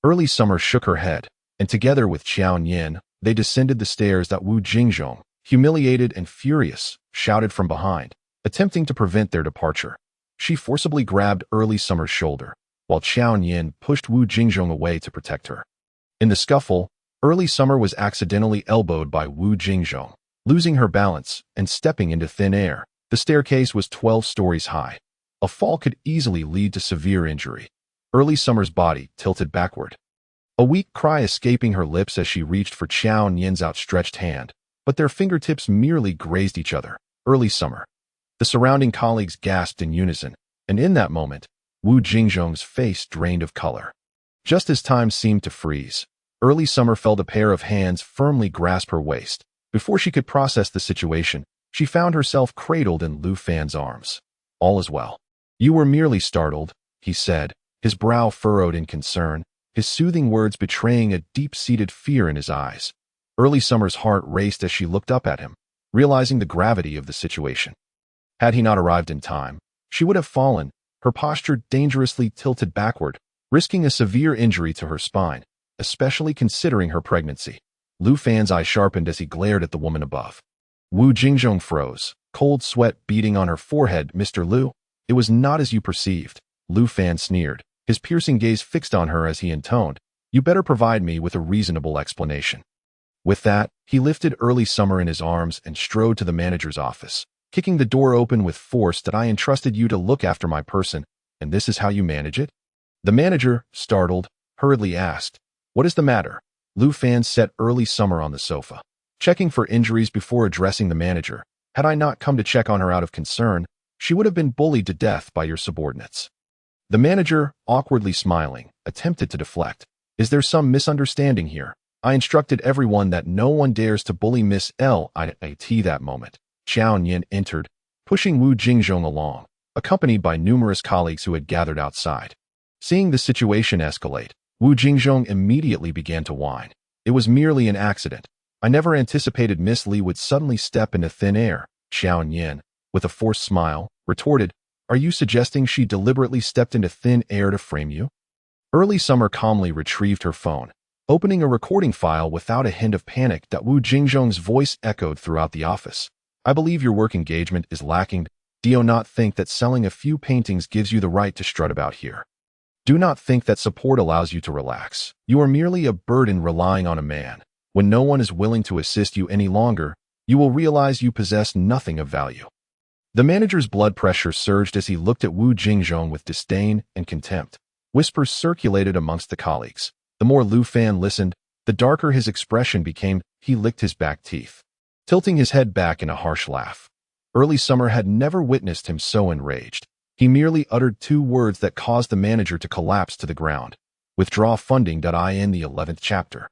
Early summer shook her head, and together with Qiao Nian, they descended the stairs. Wu Jingzhong, humiliated and furious, shouted from behind, attempting to prevent their departure. She forcibly grabbed early summer's shoulder, while Qiao Nian pushed Wu Jingzhong away to protect her. In the scuffle, early summer was accidentally elbowed by Wu Jingzhong, losing her balance and stepping into thin air. The staircase was 12 stories high. A fall could easily lead to severe injury. Early summer's body tilted backward, a weak cry escaping her lips as she reached for Qiao Nian's outstretched hand, but their fingertips merely grazed each other. Early summer. The surrounding colleagues gasped in unison, and in that moment, Wu Jingzhong's face drained of color. Just as time seemed to freeze, early summer felt a pair of hands firmly grasp her waist. Before she could process the situation, she found herself cradled in Lu Fan's arms. "All is well. You were merely startled," he said, his brow furrowed in concern, his soothing words betraying a deep-seated fear in his eyes. Early summer's heart raced as she looked up at him, realizing the gravity of the situation. Had he not arrived in time, she would have fallen, her posture dangerously tilted backward, risking a severe injury to her spine, especially considering her pregnancy. Lu Fan's eye sharpened as he glared at the woman above. Wu Jingzhong froze, cold sweat beading on her forehead. "Mr. Lu, it was not as you perceived," Lu Fan sneered, his piercing gaze fixed on her as he intoned, "You better provide me with a reasonable explanation." With that, he lifted early summer in his arms and strode to the manager's office, kicking the door open with force. "I entrusted you to look after my person, and this is how you manage it?" The manager, startled, hurriedly asked, "What is the matter?" Lu Fan set early summer on the sofa, checking for injuries before addressing the manager. Had I not come to check on her out of concern, she would have been bullied to death by your subordinates. The manager, awkwardly smiling, attempted to deflect. Is there some misunderstanding here? I instructed everyone that no one dares to bully Miss Lit that moment. Xiao Yin entered, pushing Wu Jingzhong along, accompanied by numerous colleagues who had gathered outside. Seeing the situation escalate, Wu Jingzhong immediately began to whine. It was merely an accident. I never anticipated Miss Li would suddenly step into thin air. Xiao Yin, with a forced smile, retorted, Are you suggesting she deliberately stepped into thin air to frame you? Early Summer calmly retrieved her phone, opening a recording file without a hint of panic that Wu Jingzhong's voice echoed throughout the office. I believe your work engagement is lacking. Do you not think that selling a few paintings gives you the right to strut about here? Do not think that support allows you to relax. You are merely a burden relying on a man. When no one is willing to assist you any longer, you will realize you possess nothing of value. The manager's blood pressure surged as he looked at Wu Jingzhong with disdain and contempt. Whispers circulated amongst the colleagues. The more Lu Fan listened, the darker his expression became. He licked his back teeth, tilting his head back in a harsh laugh. Early Summer had never witnessed him so enraged. He merely uttered 2 words that caused the manager to collapse to the ground. Withdraw funding. In the 11th chapter.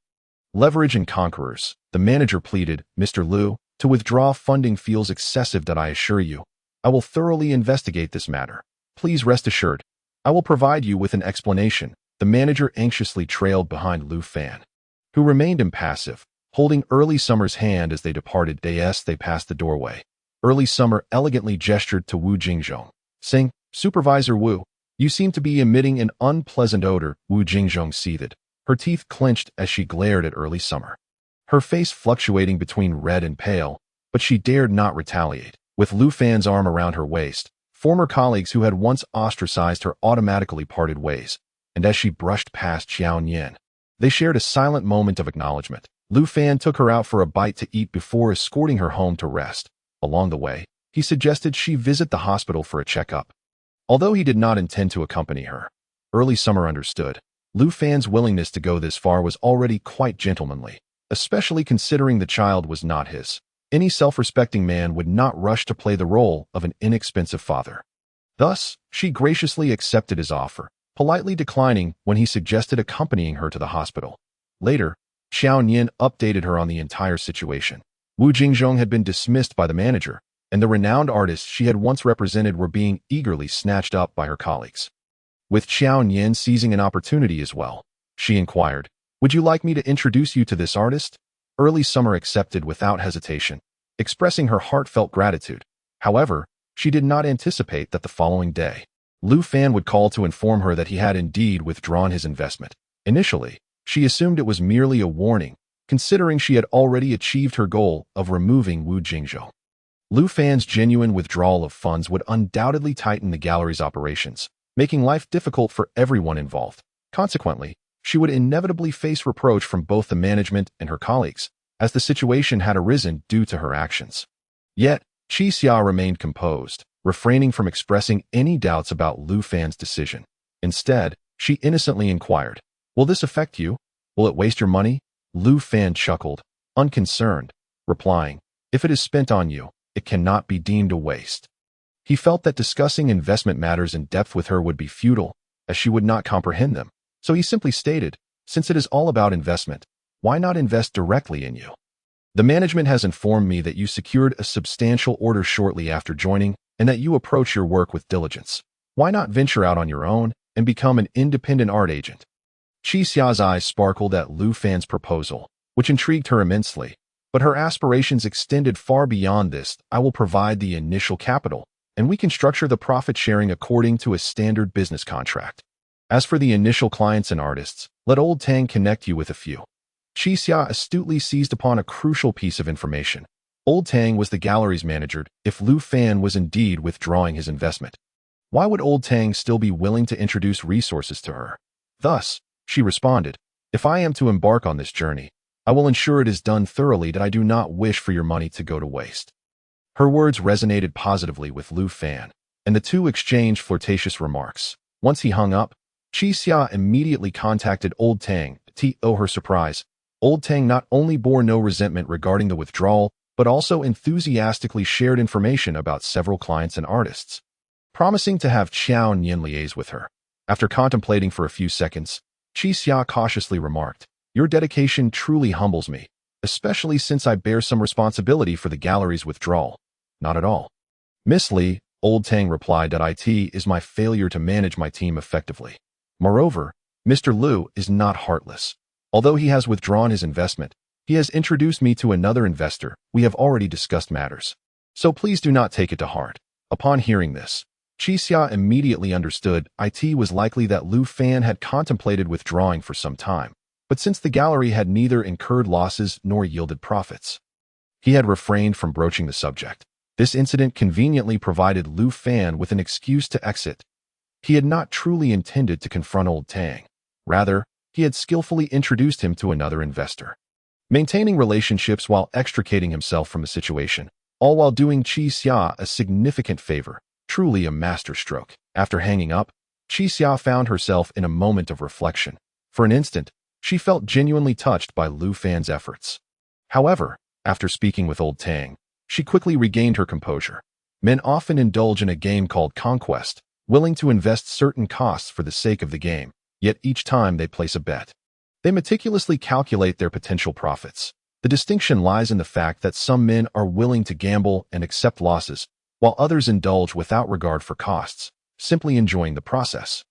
Leverage and Conquerors. The manager pleaded, Mr. Liu, to withdraw funding feels excessive. I assure you, I will thoroughly investigate this matter. Please rest assured, I will provide you with an explanation. The manager anxiously trailed behind Lu Fan, who remained impassive, holding Early Summer's hand as they departed. They passed the doorway. Early Summer elegantly gestured to Wu Jingzhong, saying, Supervisor Wu, you seem to be emitting an unpleasant odor. Wu Jingzhong seethed, her teeth clenched as she glared at Early Summer, her face fluctuating between red and pale, but she dared not retaliate. With Lu Fan's arm around her waist, former colleagues who had once ostracized her automatically parted ways, and as she brushed past Xiao Yin, they shared a silent moment of acknowledgement. Lu Fan took her out for a bite to eat before escorting her home to rest. Along the way, he suggested she visit the hospital for a checkup. Although he did not intend to accompany her, Early Summer understood. Lu Fan's willingness to go this far was already quite gentlemanly, especially considering the child was not his. Any self-respecting man would not rush to play the role of an inexpensive father. Thus, she graciously accepted his offer, politely declining when he suggested accompanying her to the hospital. Later, Xiao Yin updated her on the entire situation. Wu Jingzhong had been dismissed by the manager, and the renowned artists she had once represented were being eagerly snatched up by her colleagues. With Xiao Yin seizing an opportunity as well, she inquired, Would you like me to introduce you to this artist? Early Summer accepted without hesitation, expressing her heartfelt gratitude. However, she did not anticipate that the following day, Lu Fan would call to inform her that he had indeed withdrawn his investment. Initially, she assumed it was merely a warning, considering she had already achieved her goal of removing Wu Jingzhou. Lu Fan's genuine withdrawal of funds would undoubtedly tighten the gallery's operations, making life difficult for everyone involved. Consequently, she would inevitably face reproach from both the management and her colleagues, as the situation had arisen due to her actions. Yet, Qi Xia remained composed, refraining from expressing any doubts about Lu Fan's decision. Instead, she innocently inquired, Will this affect you? Will it waste your money? Lu Fan chuckled, unconcerned, replying, If it is spent on you, it cannot be deemed a waste. He felt that discussing investment matters in depth with her would be futile, as she would not comprehend them. So he simply stated, Since it is all about investment, why not invest directly in you? The management has informed me that you secured a substantial order shortly after joining and that you approach your work with diligence. Why not venture out on your own and become an independent art agent? Qi Xia's eyes sparkled at Lu Fan's proposal, which intrigued her immensely, but her aspirations extended far beyond this. I will provide the initial capital, and we can structure the profit sharing according to a standard business contract. As for the initial clients and artists, let Old Tang connect you with a few. Qi Xia astutely seized upon a crucial piece of information. Old Tang was the gallery's manager if Lu Fan was indeed withdrawing his investment. Why would Old Tang still be willing to introduce resources to her? Thus, she responded, If I am to embark on this journey, I will ensure it is done thoroughly. That I do not wish for your money to go to waste. Her words resonated positively with Lu Fan, and the two exchanged flirtatious remarks. Once he hung up, Qi Xia immediately contacted Old Tang. To her surprise, Old Tang not only bore no resentment regarding the withdrawal, but also enthusiastically shared information about several clients and artists, promising to have Qiao Nian liaise with her. After contemplating for a few seconds, Qi Xia cautiously remarked, "Your dedication truly humbles me, especially since I bear some responsibility for the gallery's withdrawal." "Not at all, Miss Li," Old Tang replied, "It is my failure to manage my team effectively. Moreover, Mr. Liu is not heartless. Although he has withdrawn his investment, he has introduced me to another investor. We have already discussed matters. So please do not take it to heart." Upon hearing this, Qi Xia immediately understood it was likely that Lu Fan had contemplated withdrawing for some time, but since the gallery had neither incurred losses nor yielded profits, he had refrained from broaching the subject. This incident conveniently provided Lu Fan with an excuse to exit. He had not truly intended to confront Old Tang. Rather, he had skillfully introduced him to another investor, maintaining relationships while extricating himself from the situation, all while doing Qi Xia a significant favor. Truly a masterstroke. After hanging up, Qi Xia found herself in a moment of reflection. For an instant, she felt genuinely touched by Lu Fan's efforts. However, after speaking with Old Tang, she quickly regained her composure. Men often indulge in a game called conquest, willing to invest certain costs for the sake of the game, yet each time they place a bet, they meticulously calculate their potential profits. The distinction lies in the fact that some men are willing to gamble and accept losses, while others indulge without regard for costs, simply enjoying the process.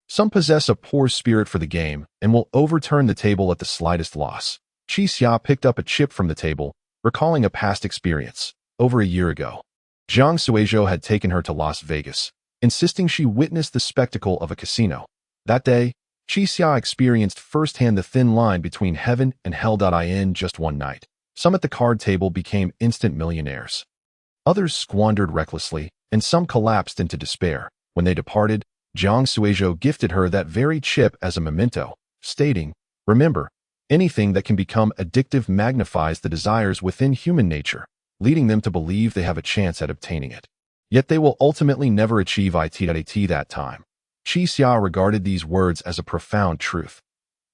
Some possess a poor spirit for the game and will overturn the table at the slightest loss. Qi Xia picked up a chip from the table, recalling a past experience. Over a year ago, Jiang Suizhou had taken her to Las Vegas, insisting she witness the spectacle of a casino. That day, Qi Xia experienced firsthand the thin line between heaven and hell. In just one night, some at the card table became instant millionaires. Others squandered recklessly, and some collapsed into despair. When they departed, Jiang Suizhou gifted her that very chip as a memento, stating, "Remember, anything that can become addictive magnifies the desires within human nature, leading them to believe they have a chance at obtaining it. Yet they will ultimately never achieve it that time." Qi Xia regarded these words as a profound truth.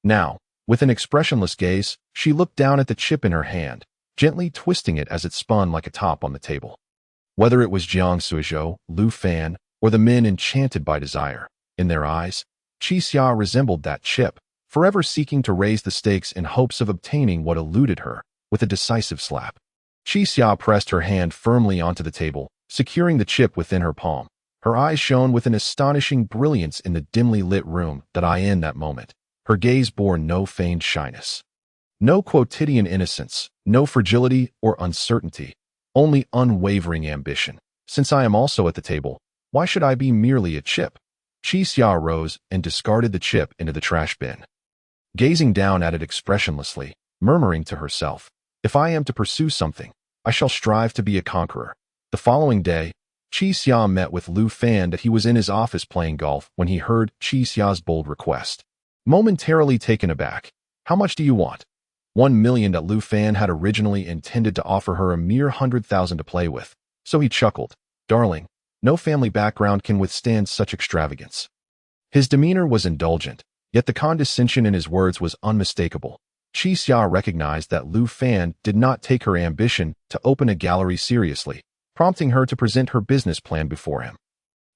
Now, with an expressionless gaze, she looked down at the chip in her hand, gently twisting it as it spun like a top on the table. Whether it was Jiang Suizhou, Lu Fan, or the men enchanted by desire, in their eyes, Qi Xia resembled that chip, forever seeking to raise the stakes in hopes of obtaining what eluded her, with a decisive slap. Qi Xia pressed her hand firmly onto the table, securing the chip within her palm. Her eyes shone with an astonishing brilliance in the dimly lit room. In that moment, her gaze bore no feigned shyness, no quotidian innocence, no fragility or uncertainty, only unwavering ambition. "Since I am also at the table, why should I be merely a chip?" Qi Xia rose and discarded the chip into the trash bin, gazing down at it expressionlessly, murmuring to herself, "If I am to pursue something, I shall strive to be a conqueror." The following day, Qi Xia met with Lu Fan. He was in his office playing golf when he heard Qi Xia's bold request. Momentarily taken aback, "How much do you want?" 1 million. Lu Fan had originally intended to offer her a mere 100,000 to play with, so he chuckled, "Darling, no family background can withstand such extravagance." His demeanor was indulgent, yet the condescension in his words was unmistakable. Qi Xia recognized that Lu Fan did not take her ambition to open a gallery seriously, prompting her to present her business plan before him.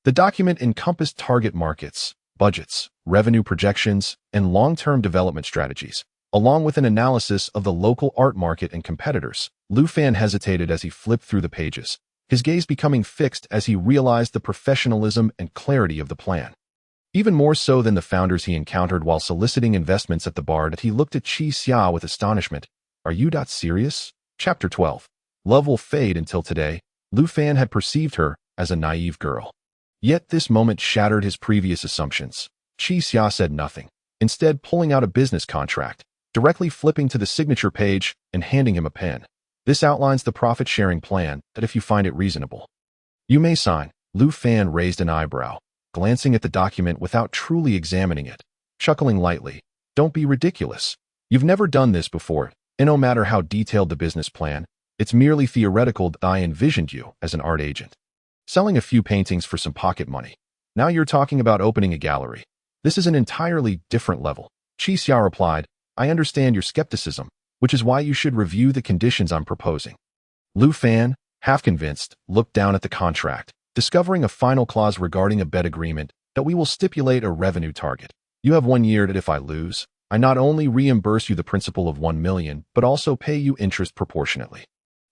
The document encompassed target markets, budgets, revenue projections, and long-term development strategies, along with an analysis of the local art market and competitors. Lu Fan hesitated as he flipped through the pages, his gaze becoming fixed as he realized the professionalism and clarity of the plan. Even more so than the founders he encountered while soliciting investments at the bar, he looked at Qi Xia with astonishment. "Are you serious?" Chapter 12. Love will fade. Until today, Lu Fan had perceived her as a naive girl. Yet this moment shattered his previous assumptions. Qi Xia said nothing, instead pulling out a business contract, directly flipping to the signature page and handing him a pen. "This outlines the profit-sharing plan that if you find it reasonable, you may sign." Lu Fan raised an eyebrow, glancing at the document without truly examining it, chuckling lightly. "Don't be ridiculous. You've never done this before, and no matter how detailed the business plan, it's merely theoretical. I envisioned you as an art agent, selling a few paintings for some pocket money. Now you're talking about opening a gallery. This is an entirely different level." Qi Xia replied, I understand your skepticism, which is why you should review the conditions I'm proposing. Lu Fan, half convinced, looked down at the contract, discovering a final clause regarding a bet agreement that we will stipulate a revenue target. You have 1 year that if I lose, I not only reimburse you the principal of 1 million, but also pay you interest proportionately.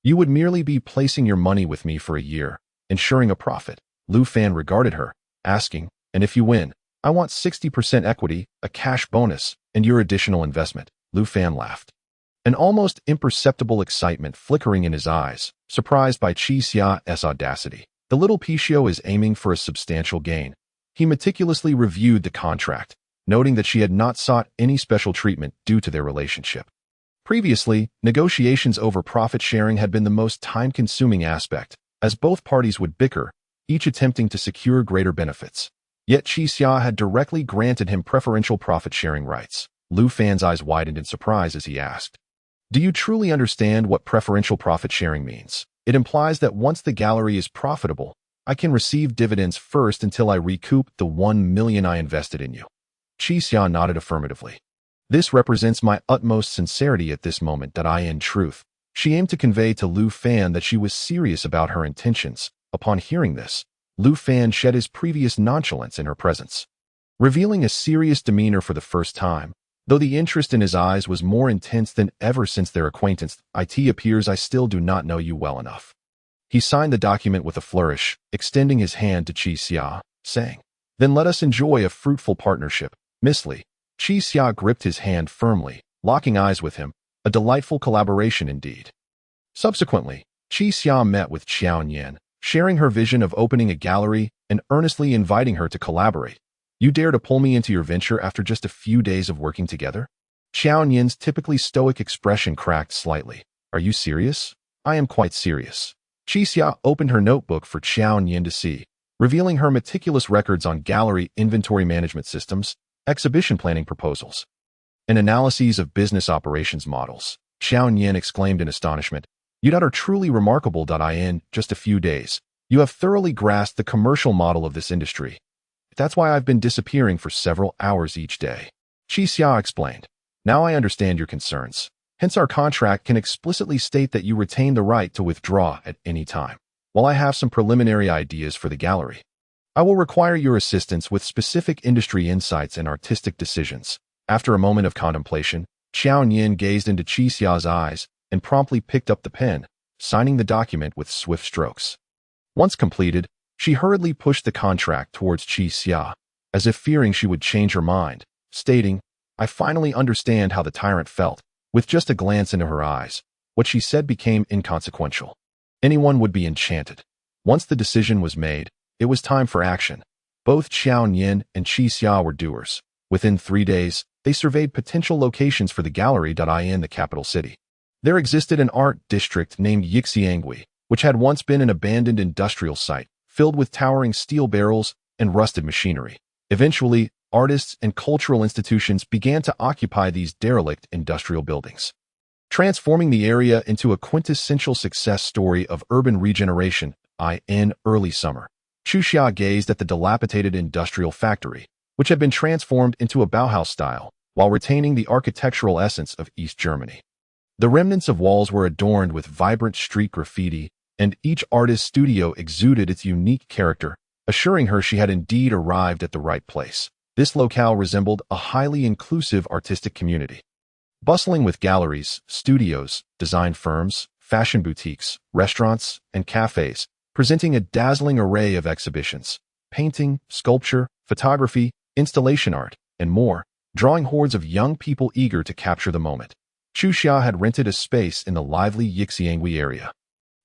You would merely be placing your money with me for a year, ensuring a profit. Lu Fan regarded her, asking, and if you win, I want 60% equity, a cash bonus, and your additional investment. Lu Fan laughed, an almost imperceptible excitement flickering in his eyes, surprised by Qi Xia's audacity. The little Pichio is aiming for a substantial gain. He meticulously reviewed the contract, noting that she had not sought any special treatment due to their relationship. Previously, negotiations over profit sharing had been the most time-consuming aspect, as both parties would bicker, each attempting to secure greater benefits. Yet Qi Xia had directly granted him preferential profit-sharing rights. Lu Fan's eyes widened in surprise as he asked, "Do you truly understand what preferential profit-sharing means? It implies that once the gallery is profitable, I can receive dividends first until I recoup the 1 million I invested in you." Qi Xia nodded affirmatively. "This represents my utmost sincerity at this moment that I, in truth." She aimed to convey to Lu Fan that she was serious about her intentions. Upon hearing this, Lu Fan shed his previous nonchalance in her presence, revealing a serious demeanor for the first time, though the interest in his eyes was more intense than ever since their acquaintance. "It appears I still do not know you well enough." He signed the document with a flourish, extending his hand to Qi Xia, saying, "Then let us enjoy a fruitful partnership." Miss Li. Qi Xia gripped his hand firmly, locking eyes with him, a delightful collaboration indeed. Subsequently, Qi Xia met with Qiao Nian, sharing her vision of opening a gallery and earnestly inviting her to collaborate. "You dare to pull me into your venture after just a few days of working together?" Qiao Nian's typically stoic expression cracked slightly. "Are you serious?" "I am quite serious." Qi Xia opened her notebook for Qiao Nian to see, revealing her meticulous records on gallery inventory management systems, exhibition planning proposals, and analyses of business operations models. Qiao Nian exclaimed in astonishment, "You are truly remarkable. In just a few days, you have thoroughly grasped the commercial model of this industry. That's why I've been disappearing for several hours each day." Qi Xia explained, "Now I understand your concerns. Hence our contract can explicitly state that you retain the right to withdraw at any time. While I have some preliminary ideas for the gallery, I will require your assistance with specific industry insights and artistic decisions." After a moment of contemplation, Qiao Nian gazed into Qi Xia's eyes and promptly picked up the pen, signing the document with swift strokes. Once completed, she hurriedly pushed the contract towards Qi Xia, as if fearing she would change her mind, stating, "I finally understand how the tyrant felt." With just a glance into her eyes, what she said became inconsequential. Anyone would be enchanted. Once the decision was made, it was time for action. Both Qiao Nian and Qi Xia were doers. Within 3 days, they surveyed potential locations for the gallery in the capital city. There existed an art district named Yixiangui, which had once been an abandoned industrial site, filled with towering steel barrels and rusted machinery. Eventually, artists and cultural institutions began to occupy these derelict industrial buildings, transforming the area into a quintessential success story of urban regeneration. In early summer, Qi Xia gazed at the dilapidated industrial factory, which had been transformed into a Bauhaus style, while retaining the architectural essence of East Germany. The remnants of walls were adorned with vibrant street graffiti, and each artist's studio exuded its unique character, assuring her she had indeed arrived at the right place. This locale resembled a highly inclusive artistic community, bustling with galleries, studios, design firms, fashion boutiques, restaurants, and cafes, presenting a dazzling array of exhibitions, painting, sculpture, photography, installation art, and more, drawing hordes of young people eager to capture the moment. Qi Xia had rented a space in the lively Yixiangui area,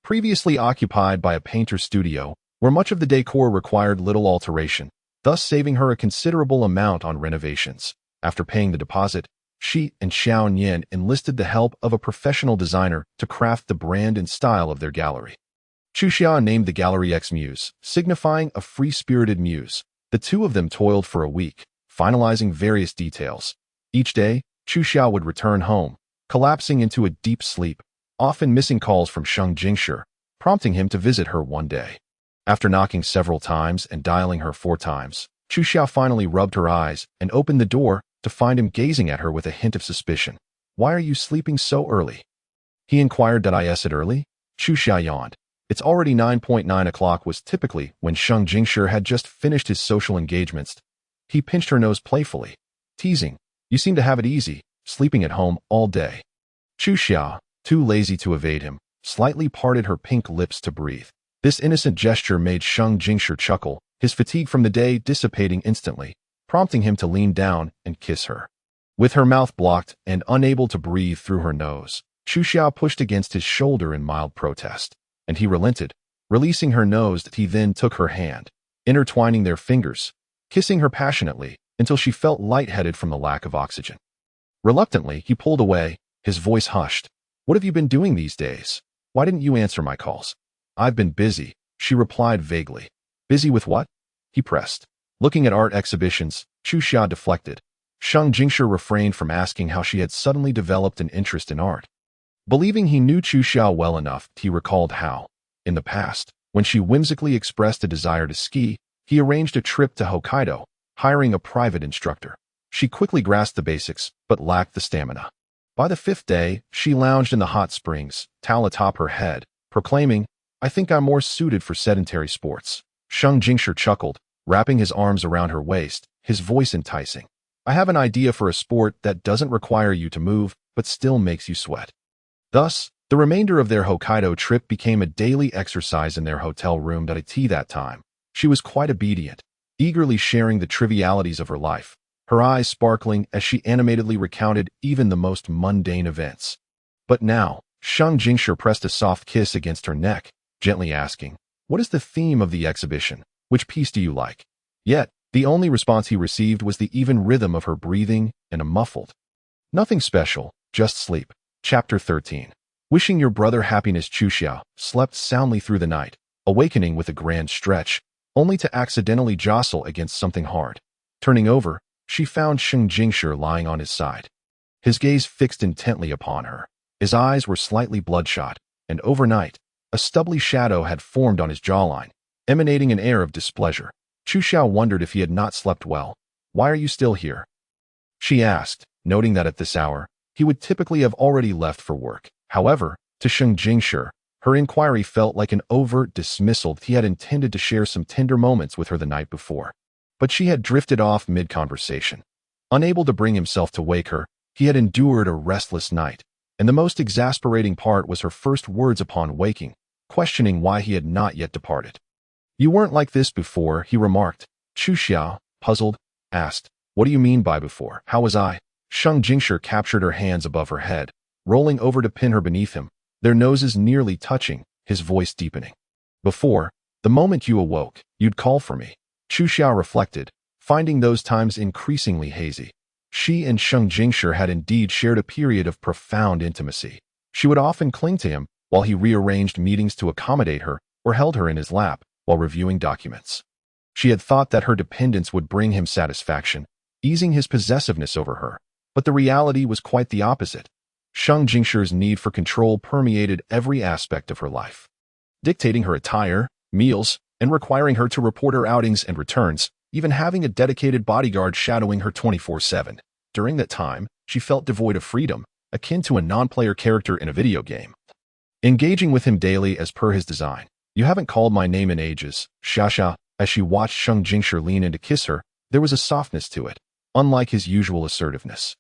previously occupied by a painter's studio, where much of the decor required little alteration, thus saving her a considerable amount on renovations. After paying the deposit, she and Qiao Nian enlisted the help of a professional designer to craft the brand and style of their gallery. Qi Xia named the gallery X-Muse, signifying a free-spirited muse. The two of them toiled for a week, finalizing various details. Each day, Qi Xia would return home, collapsing into a deep sleep, often missing calls from Sheng Jingshi, prompting him to visit her one day. After knocking several times and dialing her 4 times, Qi Xia finally rubbed her eyes and opened the door, to find him gazing at her with a hint of suspicion. "Why are you sleeping so early?" he inquired. "Did I it early?" Chu Xia yawned. It's already 9:09 o'clock was typically when Sheng Jingshi had just finished his social engagements. He pinched her nose playfully, teasing, "You seem to have it easy, sleeping at home all day." Chu Xia, too lazy to evade him, slightly parted her pink lips to breathe. This innocent gesture made Sheng Jingshi chuckle, his fatigue from the day dissipating instantly, prompting him to lean down and kiss her. With her mouth blocked and unable to breathe through her nose, Chu Xia pushed against his shoulder in mild protest, and he relented, releasing her nose. He then took her hand, intertwining their fingers, kissing her passionately until she felt lightheaded from the lack of oxygen. Reluctantly, he pulled away, his voice hushed. "What have you been doing these days? Why didn't you answer my calls?" "I've been busy," she replied vaguely. "Busy with what?" he pressed. Looking at art exhibitions, Chu Xia deflected. Sheng Jingshi refrained from asking how she had suddenly developed an interest in art. Believing he knew Chu Xia well enough, he recalled how, in the past, when she whimsically expressed a desire to ski, he arranged a trip to Hokkaido, hiring a private instructor. She quickly grasped the basics, but lacked the stamina. By the 5th day, she lounged in the hot springs, towel atop her head, proclaiming, "I think I'm more suited for sedentary sports." Sheng Jingshi chuckled, wrapping his arms around her waist, his voice enticing. "I have an idea for a sport that doesn't require you to move, but still makes you sweat." Thus, the remainder of their Hokkaido trip became a daily exercise in their hotel room. At that time, she was quite obedient, eagerly sharing the trivialities of her life, her eyes sparkling as she animatedly recounted even the most mundane events. But now, Sheng Jingshi pressed a soft kiss against her neck, gently asking, "What is the theme of the exhibition? Which piece do you like?" Yet, the only response he received was the even rhythm of her breathing and a muffled, "Nothing special, just sleep." Chapter 13. Wishing your brother happiness. Chu Xia slept soundly through the night, awakening with a grand stretch, only to accidentally jostle against something hard. Turning over, she found Sheng Jingshi lying on his side, his gaze fixed intently upon her. His eyes were slightly bloodshot, and overnight, a stubbly shadow had formed on his jawline, emanating an air of displeasure. Chu Xia wondered if he had not slept well. "Why are you still here?" she asked, noting that at this hour, he would typically have already left for work. However, to Sheng Jingshi, her inquiry felt like an overt dismissal. He had intended to share some tender moments with her the night before, but she had drifted off mid-conversation. Unable to bring himself to wake her, he had endured a restless night, and the most exasperating part was her first words upon waking, questioning why he had not yet departed. "You weren't like this before," he remarked. Chu Xia, puzzled, asked, "What do you mean by before? How was I?" Sheng Jingshi captured her hands above her head, rolling over to pin her beneath him, their noses nearly touching, his voice deepening. "Before, the moment you awoke, you'd call for me." Chu Xia reflected, finding those times increasingly hazy. She and Sheng Jingshi had indeed shared a period of profound intimacy. She would often cling to him while he rearranged meetings to accommodate her or held her in his lap while reviewing documents. She had thought that her dependence would bring him satisfaction, easing his possessiveness over her, but the reality was quite the opposite. Sheng Jingshi's need for control permeated every aspect of her life, dictating her attire, meals, and requiring her to report her outings and returns, even having a dedicated bodyguard shadowing her 24/7. During that time, she felt devoid of freedom, akin to a non-player character in a video game. Engaging with him daily as per his design. "You haven't called my name in ages." Xia. As she watched Sheng Jingshi lean in to kiss her, there was a softness to it, unlike his usual assertiveness.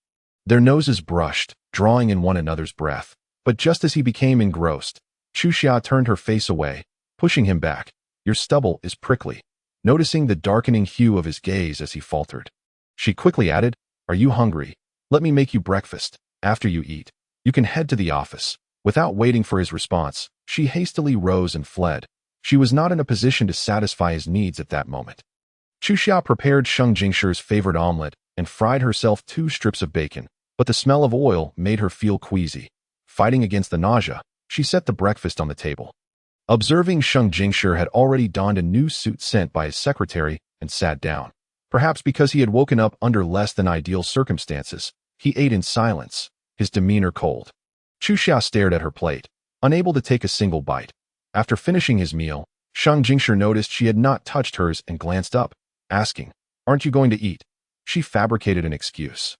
Their noses brushed, drawing in one another's breath, but just as he became engrossed, Chu Xia turned her face away, pushing him back. "Your stubble is prickly." Noticing the darkening hue of his gaze as he faltered, she quickly added, "Are you hungry? Let me make you breakfast. After you eat, you can head to the office." Without waiting for his response, she hastily rose and fled. She was not in a position to satisfy his needs at that moment. Chu Xia prepared Sheng Jingshi's favorite omelet and fried herself 2 strips of bacon, but the smell of oil made her feel queasy. Fighting against the nausea, she set the breakfast on the table. Observing Sheng Jingshi had already donned a new suit sent by his secretary and sat down. Perhaps because he had woken up under less than ideal circumstances, he ate in silence, his demeanor cold. Chu Xia stared at her plate, unable to take a single bite. After finishing his meal, Sheng Jingshi noticed she had not touched hers and glanced up, asking, "Aren't you going to eat?" she fabricated an excuse.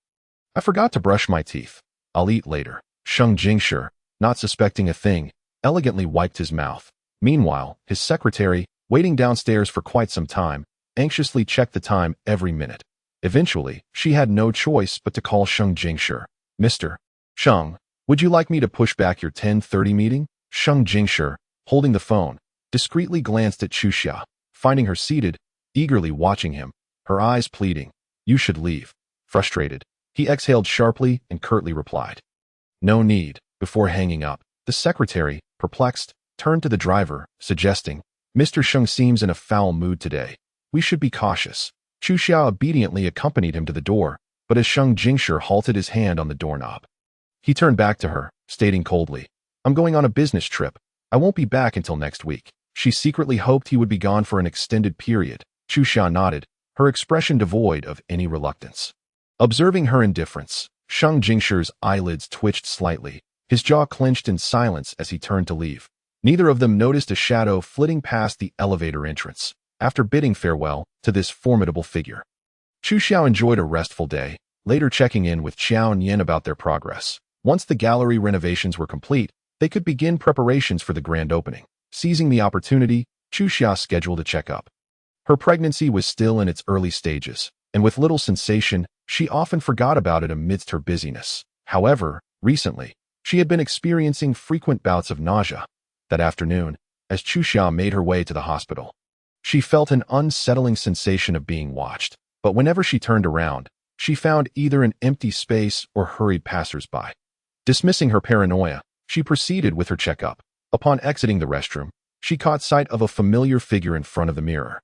I forgot to brush my teeth. I'll eat later. Sheng Jingshi, not suspecting a thing, elegantly wiped his mouth. Meanwhile, his secretary, waiting downstairs for quite some time, anxiously checked the time every minute. Eventually, she had no choice but to call Sheng Jingshi. Mr. Sheng, would you like me to push back your 10:30 meeting? Sheng Jingshi, holding the phone, discreetly glanced at Chu Xia, finding her seated, eagerly watching him, her eyes pleading. You should leave. Frustrated, he exhaled sharply and curtly replied. No need. Before hanging up, the secretary, perplexed, turned to the driver, suggesting, Mr. Sheng seems in a foul mood today. We should be cautious. Chu Xia obediently accompanied him to the door, but as Sheng Jingshi halted his hand on the doorknob, he turned back to her, stating coldly, I'm going on a business trip. I won't be back until next week. She secretly hoped he would be gone for an extended period. Chu Xia nodded, her expression devoid of any reluctance. Observing her indifference, Sheng Jingshi's eyelids twitched slightly, his jaw clenched in silence as he turned to leave. Neither of them noticed a shadow flitting past the elevator entrance, after bidding farewell to this formidable figure. Chu Xiao enjoyed a restful day, later checking in with Xiao and Yin about their progress. Once the gallery renovations were complete, they could begin preparations for the grand opening. Seizing the opportunity, Chu Xia scheduled a checkup. Her pregnancy was still in its early stages, and with little sensation, she often forgot about it amidst her busyness. However, recently, she had been experiencing frequent bouts of nausea. That afternoon, as Chu Xia made her way to the hospital, she felt an unsettling sensation of being watched, but whenever she turned around, she found either an empty space or hurried passers-by. Dismissing her paranoia, she proceeded with her checkup. Upon exiting the restroom, she caught sight of a familiar figure in front of the mirror.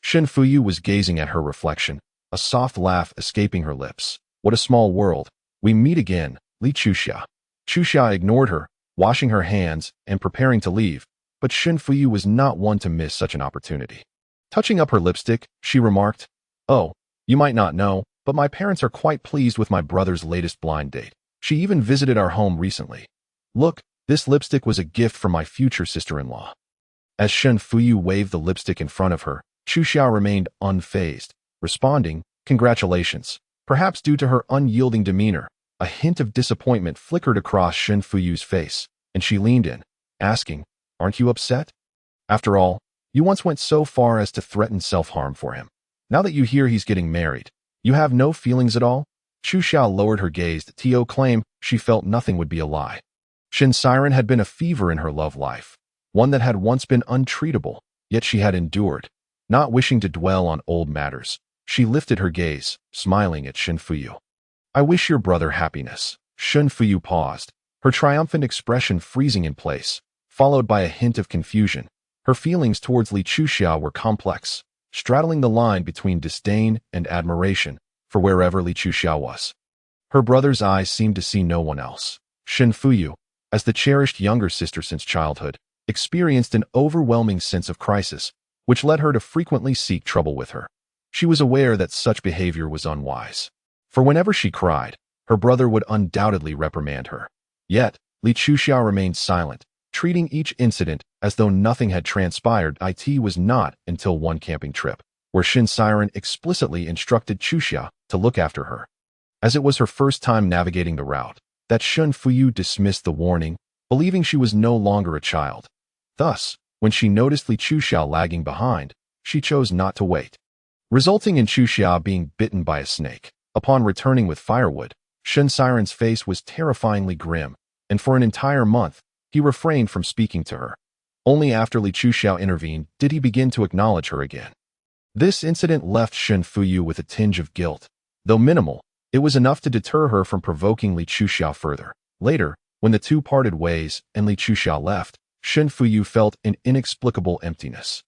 Shen Fuyu was gazing at her reflection, a soft laugh escaping her lips. What a small world. We meet again, Li Chuxia. Chu Xia ignored her, washing her hands and preparing to leave, but Shen Fuyu was not one to miss such an opportunity. Touching up her lipstick, she remarked, Oh, you might not know, but my parents are quite pleased with my brother's latest blind date. She even visited our home recently. Look, this lipstick was a gift from my future sister-in-law. As Shen Fuyu waved the lipstick in front of her, Chu Xia remained unfazed, responding, Congratulations. Perhaps due to her unyielding demeanor, a hint of disappointment flickered across Shen Fuyu's face, and she leaned in, asking, Aren't you upset? After all, you once went so far as to threaten self-harm for him. Now that you hear he's getting married, you have no feelings at all? Chu Xia lowered her gaze to claim she felt nothing would be a lie. Shen Siren had been a fever in her love life, one that had once been untreatable, yet she had endured. Not wishing to dwell on old matters, she lifted her gaze, smiling at Shen Fuyu. I wish your brother happiness. Shen Fuyu paused, her triumphant expression freezing in place, followed by a hint of confusion. Her feelings towards Li Chuxia were complex, straddling the line between disdain and admiration for wherever Li Chuxia was. Her brother's eyes seemed to see no one else. Shen Fuyu, as the cherished younger sister since childhood, experienced an overwhelming sense of crisis, which led her to frequently seek trouble with her. She was aware that such behavior was unwise, for whenever she cried, her brother would undoubtedly reprimand her. Yet, Li Chuxia remained silent, treating each incident as though nothing had transpired. It was not until one camping trip, where Shen Siren explicitly instructed Chuxia to look after her, as it was her first time navigating the route, that Shen Fuyu dismissed the warning, believing she was no longer a child. Thus, when she noticed Li Chuxia lagging behind, she chose not to wait, resulting in Chuxia being bitten by a snake. Upon returning with firewood, Shen Siren's face was terrifyingly grim, and for an entire month, he refrained from speaking to her. Only after Li Chuxia intervened did he begin to acknowledge her again. This incident left Shen Fuyu with a tinge of guilt. Though minimal, it was enough to deter her from provoking Li Chuxia further. Later, when the two parted ways and Li Chuxia left, Shen Fuyu felt an inexplicable emptiness.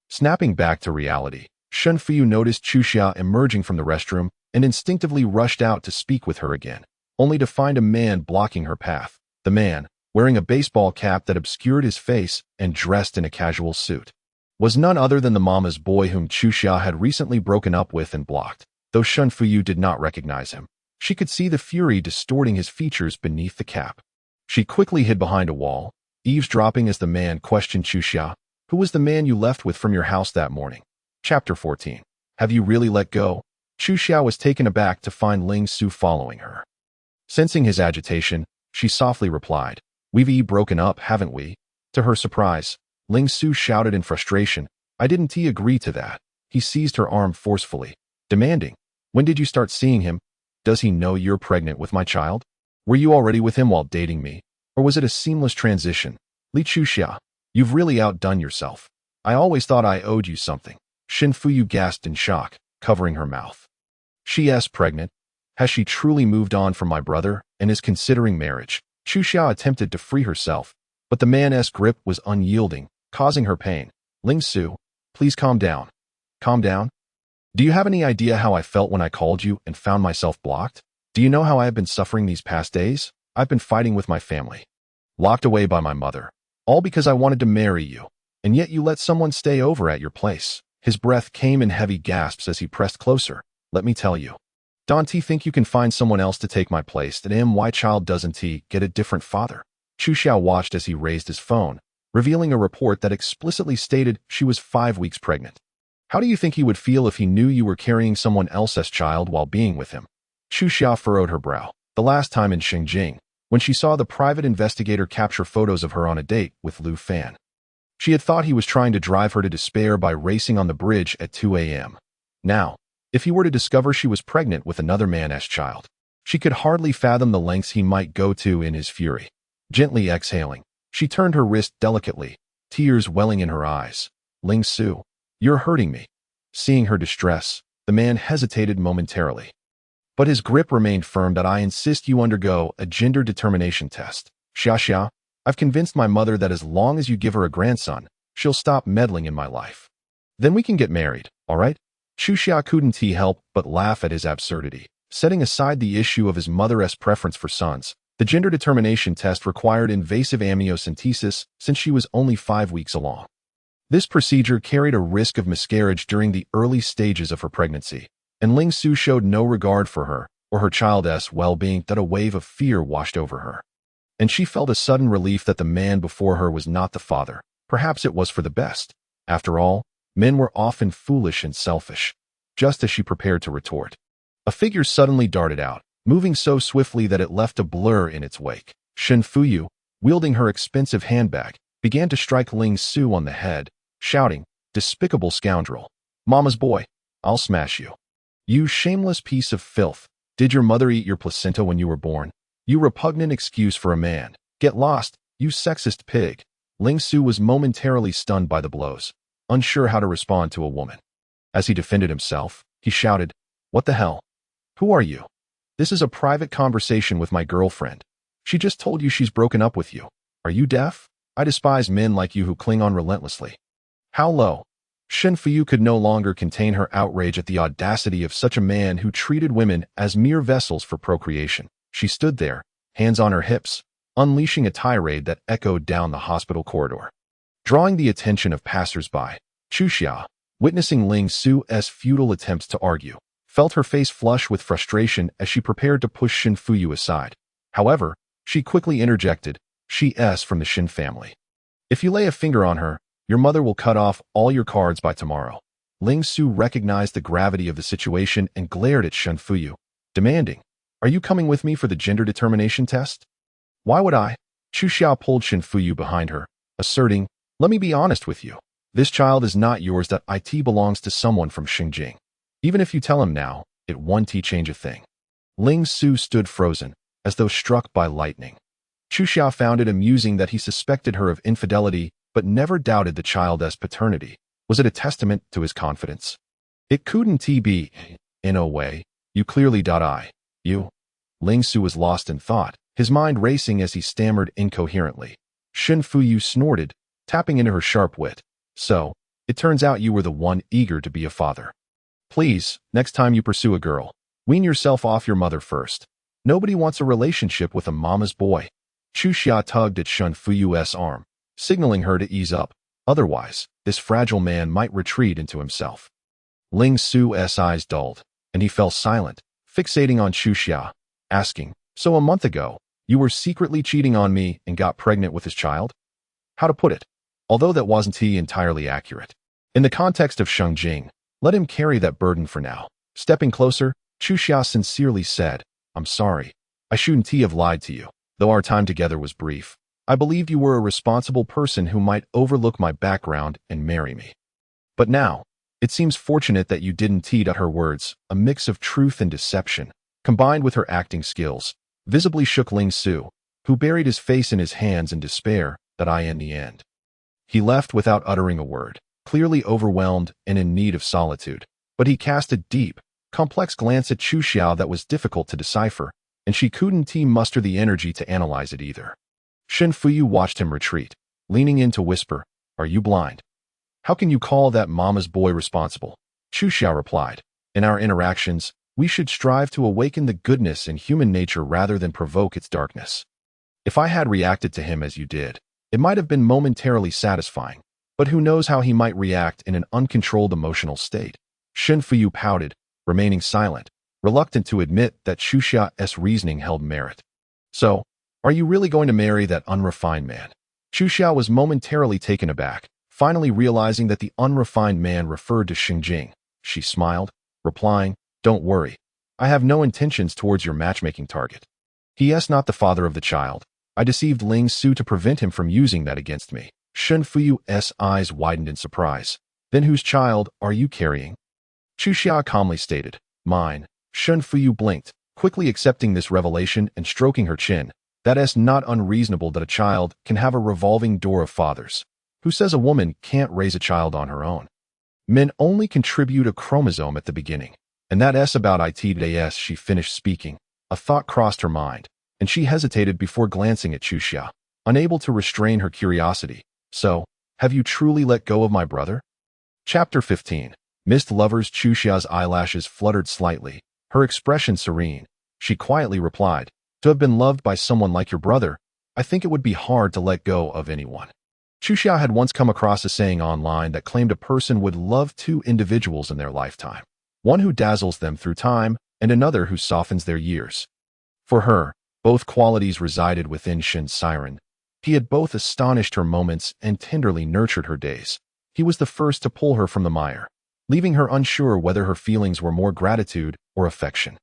Snapping back to reality, Shen Fuyu noticed Chuxia emerging from the restroom and instinctively rushed out to speak with her again, only to find a man blocking her path. The man, wearing a baseball cap that obscured his face and dressed in a casual suit, was none other than the mama's boy whom Chuxia had recently broken up with and blocked. Though Shen Fuyu did not recognize him, she could see the fury distorting his features beneath the cap. She quickly hid behind a wall, eavesdropping as the man questioned Chuxia, Who was the man you left with from your house that morning? Chapter 14. Have you really let go? Chu Xiao was taken aback to find Ling Su following her. Sensing his agitation, she softly replied, "We've broken up, haven't we?" To her surprise, Ling Su shouted in frustration, "I didn't agree to that." He seized her arm forcefully, demanding, "When did you start seeing him? Does he know you're pregnant with my child? Were you already with him while dating me? Or was it a seamless transition? Li Chuxia, you've really outdone yourself. I always thought I owed you something." Shen Fuyu gasped in shock, covering her mouth. She's pregnant. Has she truly moved on from my brother and is considering marriage? Chu Xiao attempted to free herself, but the man's grip was unyielding, causing her pain. Ling Su, please calm down. Calm down? Do you have any idea how I felt when I called you and found myself blocked? Do you know how I have been suffering these past days? I've been fighting with my family, locked away by my mother, all because I wanted to marry you, and yet you let someone stay over at your place. His breath came in heavy gasps as he pressed closer. Let me tell you. Don't you think you can find someone else to take my place? And my child doesn't he get a different father? Chu Xiao watched as he raised his phone, revealing a report that explicitly stated she was 5 weeks pregnant. How do you think he would feel if he knew you were carrying someone else's child while being with him? Chu Xiao furrowed her brow. The last time in Xinjiang, when she saw the private investigator capture photos of her on a date with Lu Fan. She had thought he was trying to drive her to despair by racing on the bridge at 2 a.m. Now, if he were to discover she was pregnant with another man's child, she could hardly fathom the lengths he might go to in his fury. Gently exhaling, she turned her wrist delicately, tears welling in her eyes. Ling Su, you're hurting me. Seeing her distress, the man hesitated momentarily. But his grip remained firm. That I insist you undergo a gender determination test. Xia, I've convinced my mother that as long as you give her a grandson, she'll stop meddling in my life. Then we can get married, all right? Chu Xia couldn't help but laugh at his absurdity. Setting aside the issue of his mother's preference for sons, the gender determination test required invasive amniocentesis since she was only 5 weeks along. This procedure carried a risk of miscarriage during the early stages of her pregnancy, and Ling Su showed no regard for her or her child's well-being. That a wave of fear washed over her, and she felt a sudden relief that the man before her was not the father. Perhaps it was for the best. After all, men were often foolish and selfish. Just as she prepared to retort, a figure suddenly darted out, moving so swiftly that it left a blur in its wake. Shen Fuyu, wielding her expensive handbag, began to strike Ling Su on the head, shouting, "Despicable scoundrel! Mama's boy, I'll smash you. You shameless piece of filth. Did your mother eat your placenta when you were born? You repugnant excuse for a man. Get lost, you sexist pig." Ling Su was momentarily stunned by the blows, unsure how to respond to a woman. As he defended himself, he shouted, "What the hell? Who are you? This is a private conversation with my girlfriend. She just told you she's broken up with you. Are you deaf? I despise men like you who cling on relentlessly." How low? Shen Fuyu could no longer contain her outrage at the audacity of such a man who treated women as mere vessels for procreation. She stood there, hands on her hips, unleashing a tirade that echoed down the hospital corridor. Drawing the attention of passers-by, Chu Xia, witnessing Ling Su's futile attempts to argue, felt her face flush with frustration as she prepared to push Shen Fuyu aside. However, she quickly interjected, "She's from the Shen family. If you lay a finger on her, your mother will cut off all your cards by tomorrow." Ling Su recognized the gravity of the situation and glared at Shen Fuyu, demanding, "Are you coming with me for the gender determination test?" "Why would I?" Chu Xiao pulled Shen Fuyu behind her, asserting, "Let me be honest with you. This child is not yours. That it belongs to someone from Xinjiang. Even if you tell him now, it won't change a thing." Ling Su stood frozen, as though struck by lightning. Chu Xiao found it amusing that he suspected her of infidelity but never doubted the child's paternity. Was it a testament to his confidence? It couldn't be. In a way, you clearly. You. Ling Su was lost in thought, his mind racing as he stammered incoherently. Shen Fuyu snorted, tapping into her sharp wit. "So, it turns out you were the one eager to be a father. Please, next time you pursue a girl, wean yourself off your mother first. Nobody wants a relationship with a mama's boy." Chu Xia tugged at Shen Fuyu's arm, signaling her to ease up. Otherwise, this fragile man might retreat into himself. Ling Su's eyes dulled, and he fell silent, fixating on Chu Xia, asking, "So a month ago, you were secretly cheating on me and got pregnant with his child?" How to put it? Although that wasn't entirely accurate. In the context of Xinjiang, let him carry that burden for now. Stepping closer, Chu Xia sincerely said, I'm sorry. I shouldn't have lied to you. Though our time together was brief, I believed you were a responsible person who might overlook my background and marry me. But now, it seems fortunate that you didn't teed at her words, a mix of truth and deception, combined with her acting skills, visibly shook Ling Su, who buried his face in his hands in despair that in the end. He left without uttering a word, clearly overwhelmed and in need of solitude, but he cast a deep, complex glance at Chu Xiao that was difficult to decipher, and she couldn't muster the energy to analyze it either. Shen Fuyu watched him retreat, leaning in to whisper, Are you blind? How can you call that mama's boy responsible? Chu Xiao replied, In our interactions, we should strive to awaken the goodness in human nature rather than provoke its darkness. If I had reacted to him as you did, it might have been momentarily satisfying, but who knows how he might react in an uncontrolled emotional state. Shen Fuyu pouted, remaining silent, reluctant to admit that Chu Xia's reasoning held merit. So, are you really going to marry that unrefined man? Chu Xia was momentarily taken aback, finally realizing that the unrefined man referred to Xingjing. She smiled, replying, Don't worry. I have no intentions towards your matchmaking target. He is not the father of the child. I deceived Ling Su to prevent him from using that against me. Shen Fuyu's eyes widened in surprise. Then whose child are you carrying? Chu Xia calmly stated, Mine. Shen Fuyu blinked, quickly accepting this revelation and stroking her chin. That is not unreasonable that a child can have a revolving door of fathers. Who says a woman can't raise a child on her own? Men only contribute a chromosome at the beginning. And that is about it. She finished speaking. A thought crossed her mind, and she hesitated before glancing at Chu Xia, unable to restrain her curiosity. So, have you truly let go of my brother? Chapter 15. Missed lovers. Chu Xia's eyelashes fluttered slightly, her expression serene. She quietly replied, To have been loved by someone like your brother, I think it would be hard to let go of anyone. Chu Xia had once come across a saying online that claimed a person would love two individuals in their lifetime, one who dazzles them through time and another who softens their years. For her, both qualities resided within Shen Siren. He had both astonished her moments and tenderly nurtured her days. He was the first to pull her from the mire, leaving her unsure whether her feelings were more gratitude or affection.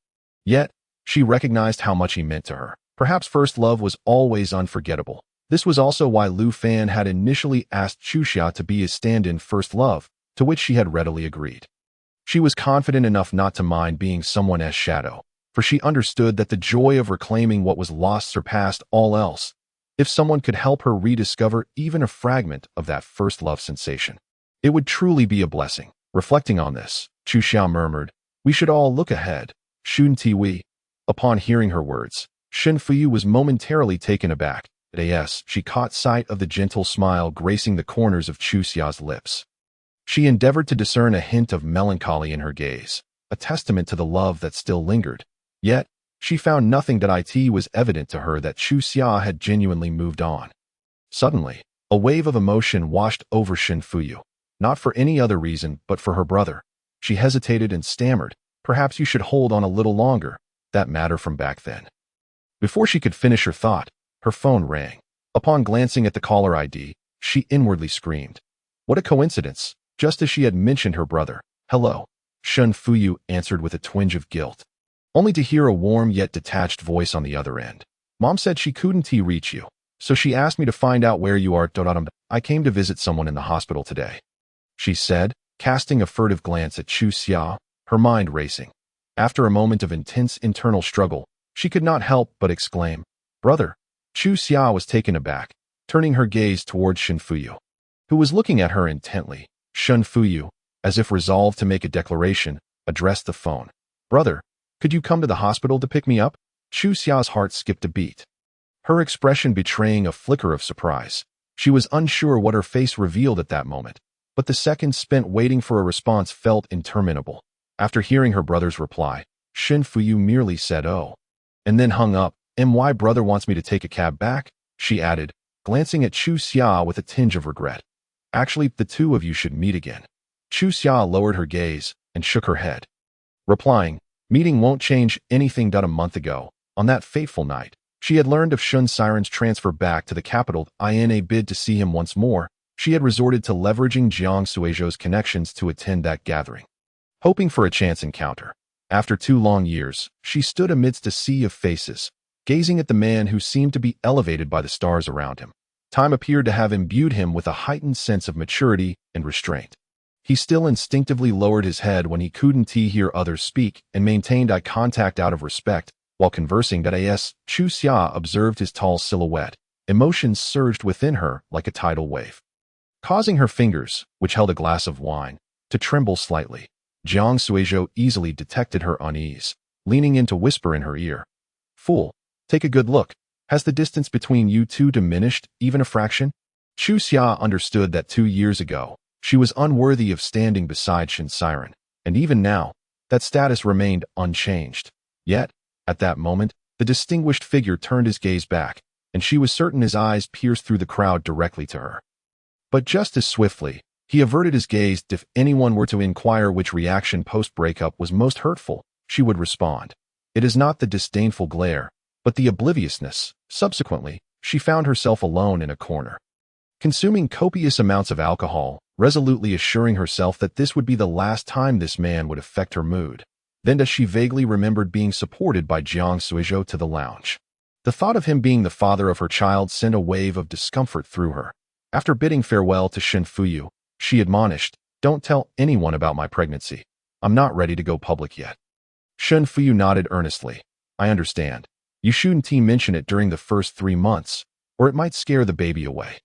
Yet, she recognized how much he meant to her. Perhaps first love was always unforgettable. This was also why Lu Fan had initially asked Chu Xia to be his stand-in first love, to which she had readily agreed. She was confident enough not to mind being someone's shadow, for she understood that the joy of reclaiming what was lost surpassed all else. If someone could help her rediscover even a fragment of that first love sensation, it would truly be a blessing. Reflecting on this, Chu Xia murmured, We should all look ahead, shouldn't we? Upon hearing her words, Shen Fuyu was momentarily taken aback. As she caught sight of the gentle smile gracing the corners of Chu Xia's lips. She endeavored to discern a hint of melancholy in her gaze, a testament to the love that still lingered. Yet, she found nothing that was evident to her that Chu Xia had genuinely moved on. Suddenly, a wave of emotion washed over Shen Fuyu, not for any other reason but for her brother. She hesitated and stammered, Perhaps you should hold on a little longer, that matter from back then. Before she could finish her thought, her phone rang. Upon glancing at the caller ID, she inwardly screamed. What a coincidence, just as she had mentioned her brother. Hello. Shen Fuyu answered with a twinge of guilt, only to hear a warm yet detached voice on the other end. Mom said she couldn't reach you, so she asked me to find out where you are. I came to visit someone in the hospital today, she said, casting a furtive glance at Chu Xia, her mind racing. After a moment of intense internal struggle, she could not help but exclaim, Brother. Chu Xia was taken aback, turning her gaze toward Shen Fuyu, who was looking at her intently. Shen Fuyu, as if resolved to make a declaration, addressed the phone. Brother, could you come to the hospital to pick me up? Chu Xia's heart skipped a beat, her expression betraying a flicker of surprise. She was unsure what her face revealed at that moment, but the seconds spent waiting for a response felt interminable. After hearing her brother's reply, Shen Fuyu merely said, Oh, and then hung up. My brother wants me to take a cab back, she added, glancing at Chu Xia with a tinge of regret. Actually, the two of you should meet again. Chu Xia lowered her gaze and shook her head, replying, Meeting won't change anything. A month ago, on that fateful night, she had learned of Shen Siren's transfer back to the capital. In a bid to see him once more, she had resorted to leveraging Jiang Suizhou's connections to attend that gathering, hoping for a chance encounter. After 2 long years, she stood amidst a sea of faces, gazing at the man who seemed to be elevated by the stars around him. Time appeared to have imbued him with a heightened sense of maturity and restraint. He still instinctively lowered his head when he couldn't hear others speak and maintained eye contact out of respect while conversing. As Chu Xia observed his tall silhouette, emotions surged within her like a tidal wave, causing her fingers, which held a glass of wine, to tremble slightly. Jiang Suizhou easily detected her unease, leaning in to whisper in her ear, "Fool, take a good look. Has the distance between you two diminished even a fraction?" Chu Xia understood that 2 years ago, she was unworthy of standing beside Shen Siren, and even now, that status remained unchanged. Yet, at that moment, the distinguished figure turned his gaze back, and she was certain his eyes pierced through the crowd directly to her. But just as swiftly, he averted his gaze. If anyone were to inquire which reaction post-breakup was most hurtful, she would respond, "It is not the disdainful glare, but the obliviousness." Subsequently, she found herself alone in a corner, consuming copious amounts of alcohol, resolutely assuring herself that this would be the last time this man would affect her mood. Then as she vaguely remembered being supported by Jiang Suizhou to the lounge, the thought of him being the father of her child sent a wave of discomfort through her. After bidding farewell to Shen Fuyu, she admonished, "Don't tell anyone about my pregnancy. I'm not ready to go public yet." Shen Fuyu nodded earnestly. "I understand. You shouldn't mention it during the first 3 months, or it might scare the baby away."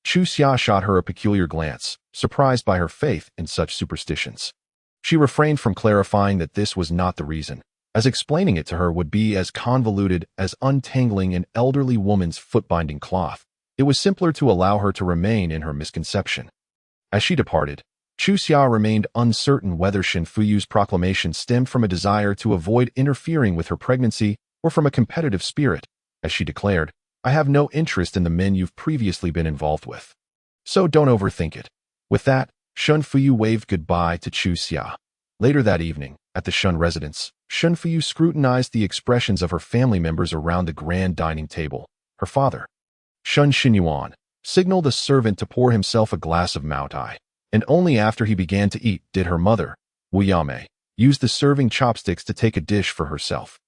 Chu Xia shot her a peculiar glance, surprised by her faith in such superstitions. She refrained from clarifying that this was not the reason, as explaining it to her would be as convoluted as untangling an elderly woman's foot-binding cloth. It was simpler to allow her to remain in her misconception. As she departed, Chu Xia remained uncertain whether Shen Fuyu's proclamation stemmed from a desire to avoid interfering with her pregnancy or from a competitive spirit. As she declared, "I have no interest in the men you've previously been involved with, so don't overthink it." With that, Shen Fuyu waved goodbye to Chu Xia. Later that evening, at the Shen residence, Shen Fuyu scrutinized the expressions of her family members around the grand dining table. Her father, Shen Xinyuan, signaled a servant to pour himself a glass of Maotai, and only after he began to eat did her mother, Wu Yame, use the serving chopsticks to take a dish for herself.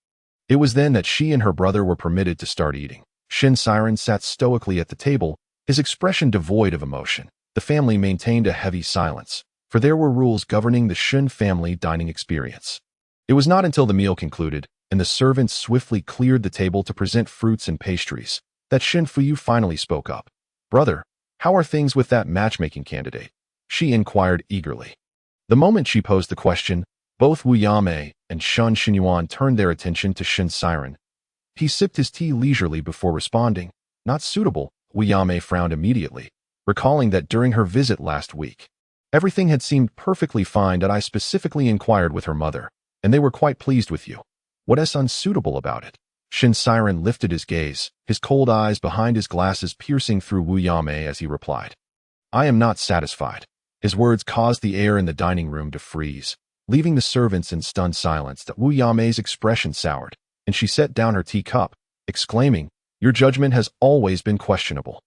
It was then that she and her brother were permitted to start eating. Shen Siren sat stoically at the table, his expression devoid of emotion. The family maintained a heavy silence, for there were rules governing the Shen family dining experience. It was not until the meal concluded, and the servants swiftly cleared the table to present fruits and pastries, that Shen Fuyu finally spoke up. "Brother, how are things with that matchmaking candidate?" she inquired eagerly. The moment she posed the question, both Wu Yame and Shen Xinyuan turned their attention to Shen Siren. He sipped his tea leisurely before responding. "Not suitable." Wu Yame frowned immediately, recalling that during her visit last week, everything had seemed perfectly fine. That I specifically inquired with her mother, and they were quite pleased with you. What is unsuitable about it? Shen Siren lifted his gaze, his cold eyes behind his glasses piercing through Wu Yame as he replied, "I am not satisfied." His words caused the air in the dining room to freeze, leaving the servants in stunned silence. That Wu Yame's expression soured, and she set down her teacup, exclaiming, "Your judgment has always been questionable."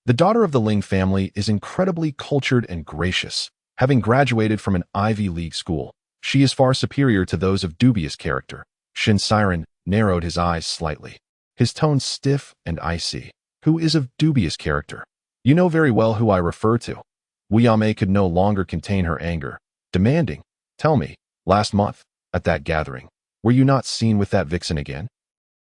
The daughter of the Ling family is incredibly cultured and gracious. Having graduated from an Ivy League school, she is far superior to those of dubious character. Shen Siren narrowed his eyes slightly, his tone stiff and icy. "Who is of dubious character? You know very well who I refer to." Wu Yame could no longer contain her anger, demanding, "Tell me, last month, at that gathering, were you not seen with that vixen again?"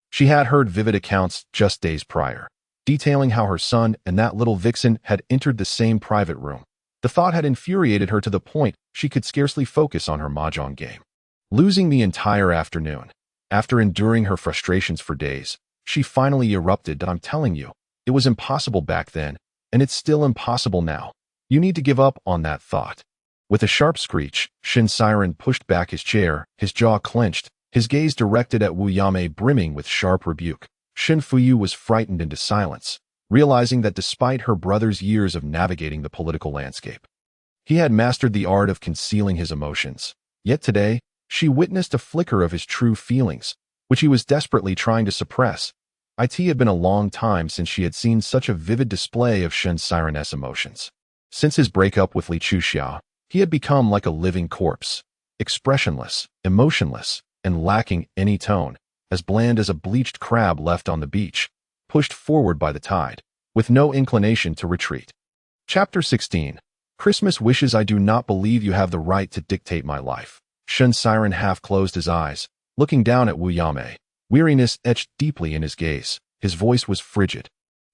She had heard vivid accounts just days prior, detailing how her son and that little vixen had entered the same private room. The thought had infuriated her to the point she could scarcely focus on her mahjong game, losing the entire afternoon. After enduring her frustrations for days, she finally erupted. "I'm telling you, it was impossible back then, and it's still impossible now. You need to give up on that thought." With a sharp screech, Shen Siren pushed back his chair, his jaw clenched, his gaze directed at Wu Yame brimming with sharp rebuke. Shen Fuyu was frightened into silence, realizing that despite her brother's years of navigating the political landscape, he had mastered the art of concealing his emotions. Yet today, she witnessed a flicker of his true feelings, which he was desperately trying to suppress. It had been a long time since she had seen such a vivid display of Shen Siren's emotions. Since his breakup with Li Chuxia, he had become like a living corpse, expressionless, emotionless, and lacking any tone, as bland as a bleached crab left on the beach, pushed forward by the tide, with no inclination to retreat. Chapter 16. Christmas wishes. I do not believe you have the right to dictate my life. Shun Siren half closed his eyes, looking down at Wu Yame. Weariness etched deeply in his gaze. His voice was frigid,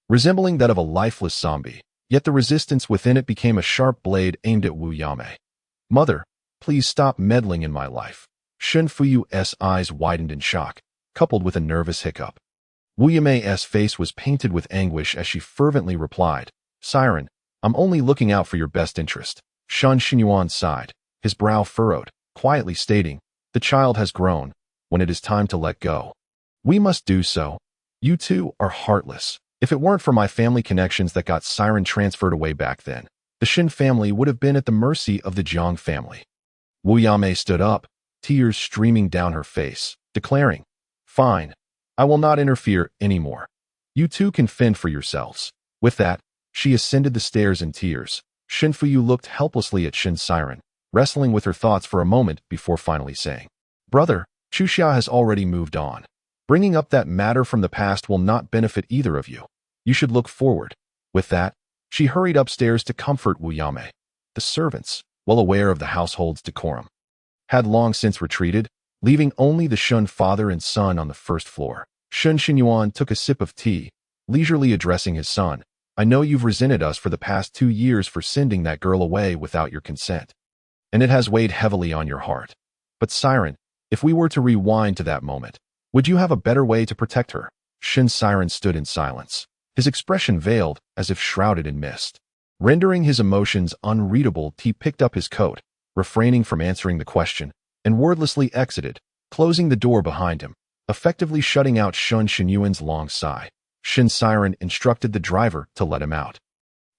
resembling that of a lifeless zombie, yet the resistance within it became a sharp blade aimed at Wu Yame. Mother, please stop meddling in my life. Shun Fuyu's eyes widened in shock, coupled with a nervous hiccup. Wu Yame's face was painted with anguish as she fervently replied, Siren, I'm only looking out for your best interest. Shun Xinyuan sighed, his brow furrowed, quietly stating, the child has grown. When it is time to let go, we must do so. You two are heartless. If it weren't for my family connections that got Siren transferred away back then, the Shin family would have been at the mercy of the Jiang family. Wu Yame stood up, tears streaming down her face, declaring, Fine, I will not interfere anymore. You two can fend for yourselves. With that, she ascended the stairs in tears. Shin Fuyu looked helplessly at Shin Siren, wrestling with her thoughts for a moment before finally saying, Brother, Chuxia has already moved on. Bringing up that matter from the past will not benefit either of you. You should look forward. With that, she hurried upstairs to comfort Wu Yame. The servants, well aware of the household's decorum, had long since retreated, leaving only the Shun father and son on the first floor. Shun Xinyuan took a sip of tea, leisurely addressing his son. I know you've resented us for the past 2 years for sending that girl away without your consent, and it has weighed heavily on your heart. But Siren, if we were to rewind to that moment, would you have a better way to protect her? Shin Siren stood in silence, his expression veiled as if shrouded in mist. Rendering his emotions unreadable, he picked up his coat, refraining from answering the question, and wordlessly exited, closing the door behind him, effectively shutting out Shun Xinyuan's long sigh. Shin Siren instructed the driver to let him out,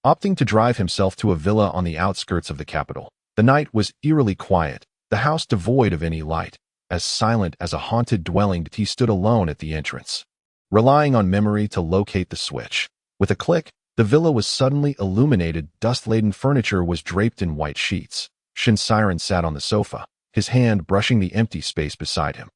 opting to drive himself to a villa on the outskirts of the capital. The night was eerily quiet, the house devoid of any light, as silent as a haunted dwelling. He stood alone at the entrance, relying on memory to locate the switch. With a click, the villa was suddenly illuminated. Dust-laden furniture was draped in white sheets. Shin Siren sat on the sofa, his hand brushing the empty space beside him.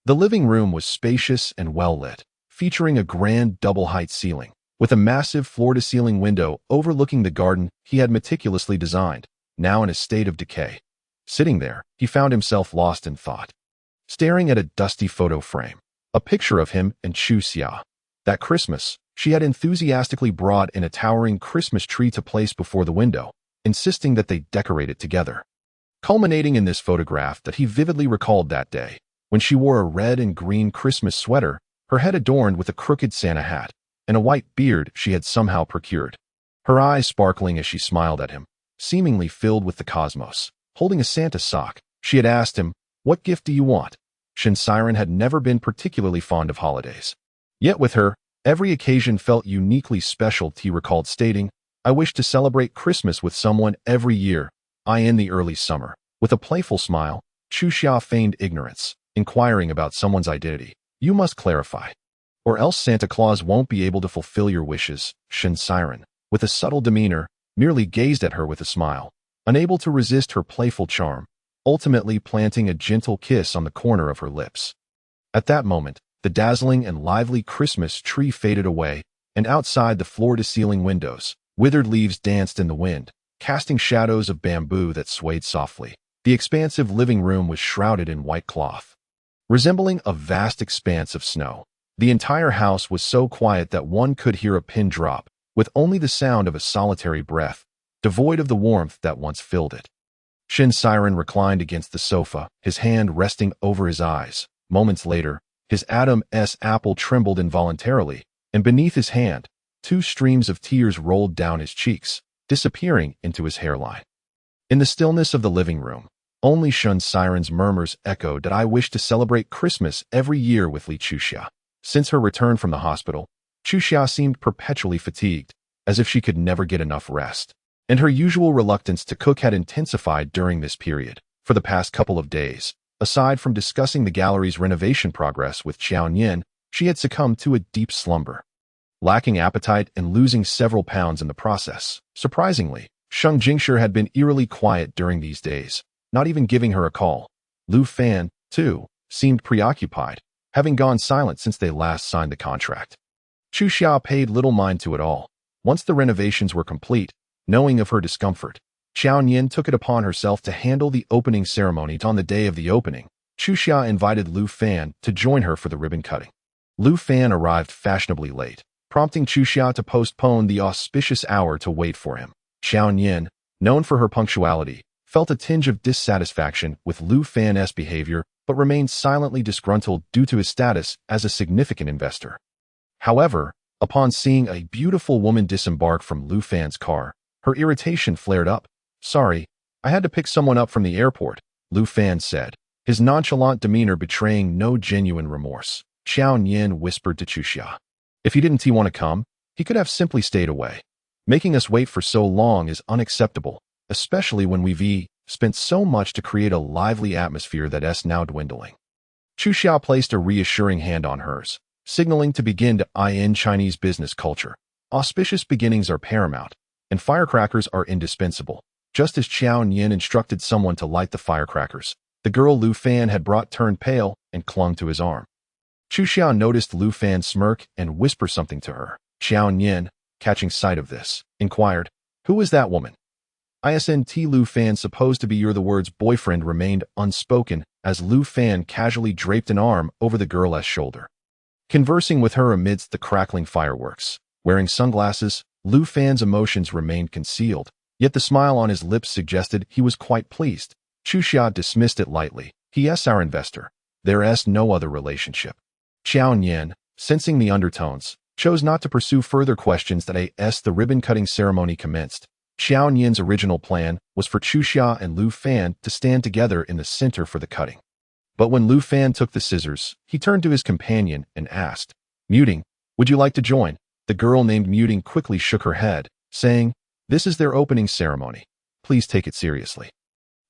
The living room was spacious and well-lit, featuring a grand double-height ceiling, with a massive floor-to-ceiling window overlooking the garden he had meticulously designed, now in a state of decay. Sitting there, he found himself lost in thought, staring at a dusty photo frame, a picture of him and Chu Xia. That Christmas, she had enthusiastically brought in a towering Christmas tree to place before the window, insisting that they decorate it together. Culminating in this photograph that he vividly recalled that day, when she wore a red and green Christmas sweater, her head adorned with a crooked Santa hat, and a white beard she had somehow procured. Her eyes sparkling as she smiled at him, seemingly filled with the cosmos. Holding a Santa sock, she had asked him, What gift do you want? Shin Siren had never been particularly fond of holidays. Yet with her, every occasion felt uniquely special. He recalled stating, I wish to celebrate Christmas with someone every year, in the early summer. With a playful smile, Chu Xia feigned ignorance, inquiring about someone's identity. You must clarify, or else Santa Claus won't be able to fulfill your wishes. Shin Siren, with a subtle demeanor, merely gazed at her with a smile, unable to resist her playful charm, ultimately planting a gentle kiss on the corner of her lips. At that moment, the dazzling and lively Christmas tree faded away, and outside the floor-to-ceiling windows, withered leaves danced in the wind, casting shadows of bamboo that swayed softly. The expansive living room was shrouded in white cloth, resembling a vast expanse of snow. The entire house was so quiet that one could hear a pin drop, with only the sound of a solitary breath, devoid of the warmth that once filled it. Shin Siren reclined against the sofa, his hand resting over his eyes. Moments later, his Adam's apple trembled involuntarily, and beneath his hand, 2 streams of tears rolled down his cheeks, disappearing into his hairline. In the stillness of the living room, only Shun Siren's murmurs echoed that I wish to celebrate Christmas every year with Li Chuxia. Since her return from the hospital, Chuxia seemed perpetually fatigued, as if she could never get enough rest, and her usual reluctance to cook had intensified during this period. For the past couple of days, aside from discussing the gallery's renovation progress with Qiao Nian, she had succumbed to a deep slumber, lacking appetite and losing several pounds in the process. Surprisingly, Sheng Jingshi had been eerily quiet during these days, not even giving her a call. Lu Fan, too, seemed preoccupied, having gone silent since they last signed the contract. Chu Xia paid little mind to it all. Once the renovations were complete, knowing of her discomfort, Xiao Nian took it upon herself to handle the opening ceremony. On the day of the opening, Chu Xia invited Lu Fan to join her for the ribbon cutting. Lu Fan arrived fashionably late, prompting Chu Xia to postpone the auspicious hour to wait for him. Xiao Nian, known for her punctuality, felt a tinge of dissatisfaction with Lu Fan's behavior but remained silently disgruntled due to his status as a significant investor. However, upon seeing a beautiful woman disembark from Lu Fan's car, her irritation flared up. "Sorry, I had to pick someone up from the airport," Lu Fan said, his nonchalant demeanor betraying no genuine remorse. Xiao Nian whispered to Chu Xia, "If he didn't want to come, he could have simply stayed away. Making us wait for so long is unacceptable, especially when we've spent so much to create a lively atmosphere that is now dwindling." Chu Xia placed a reassuring hand on hers, signaling to begin to in Chinese business culture. Auspicious beginnings are paramount, and firecrackers are indispensable. Just as Xiao Nian instructed someone to light the firecrackers, the girl Lu Fan had brought turned pale and clung to his arm. Chu Xia noticed Lu Fan smirk and whisper something to her. Xiao Nian, catching sight of this, inquired, "Who is that woman?" "Isn't Lu Fan supposed to be the words boyfriend?" remained unspoken as Lu Fan casually draped an arm over the girl's shoulder. Conversing with her amidst the crackling fireworks, wearing sunglasses, Lu Fan's emotions remained concealed, yet the smile on his lips suggested he was quite pleased. Chu Xia dismissed it lightly. "He is our investor. There is no other relationship." Xiao Nian, sensing the undertones, chose not to pursue further questions. The ribbon-cutting ceremony commenced. Xiao Nian's original plan was for Chu Xia and Lu Fan to stand together in the center for the cutting. But when Lu Fan took the scissors, he turned to his companion and asked, "Muting, would you like to join?" The girl named Muting quickly shook her head, saying, "This is their opening ceremony. Please take it seriously."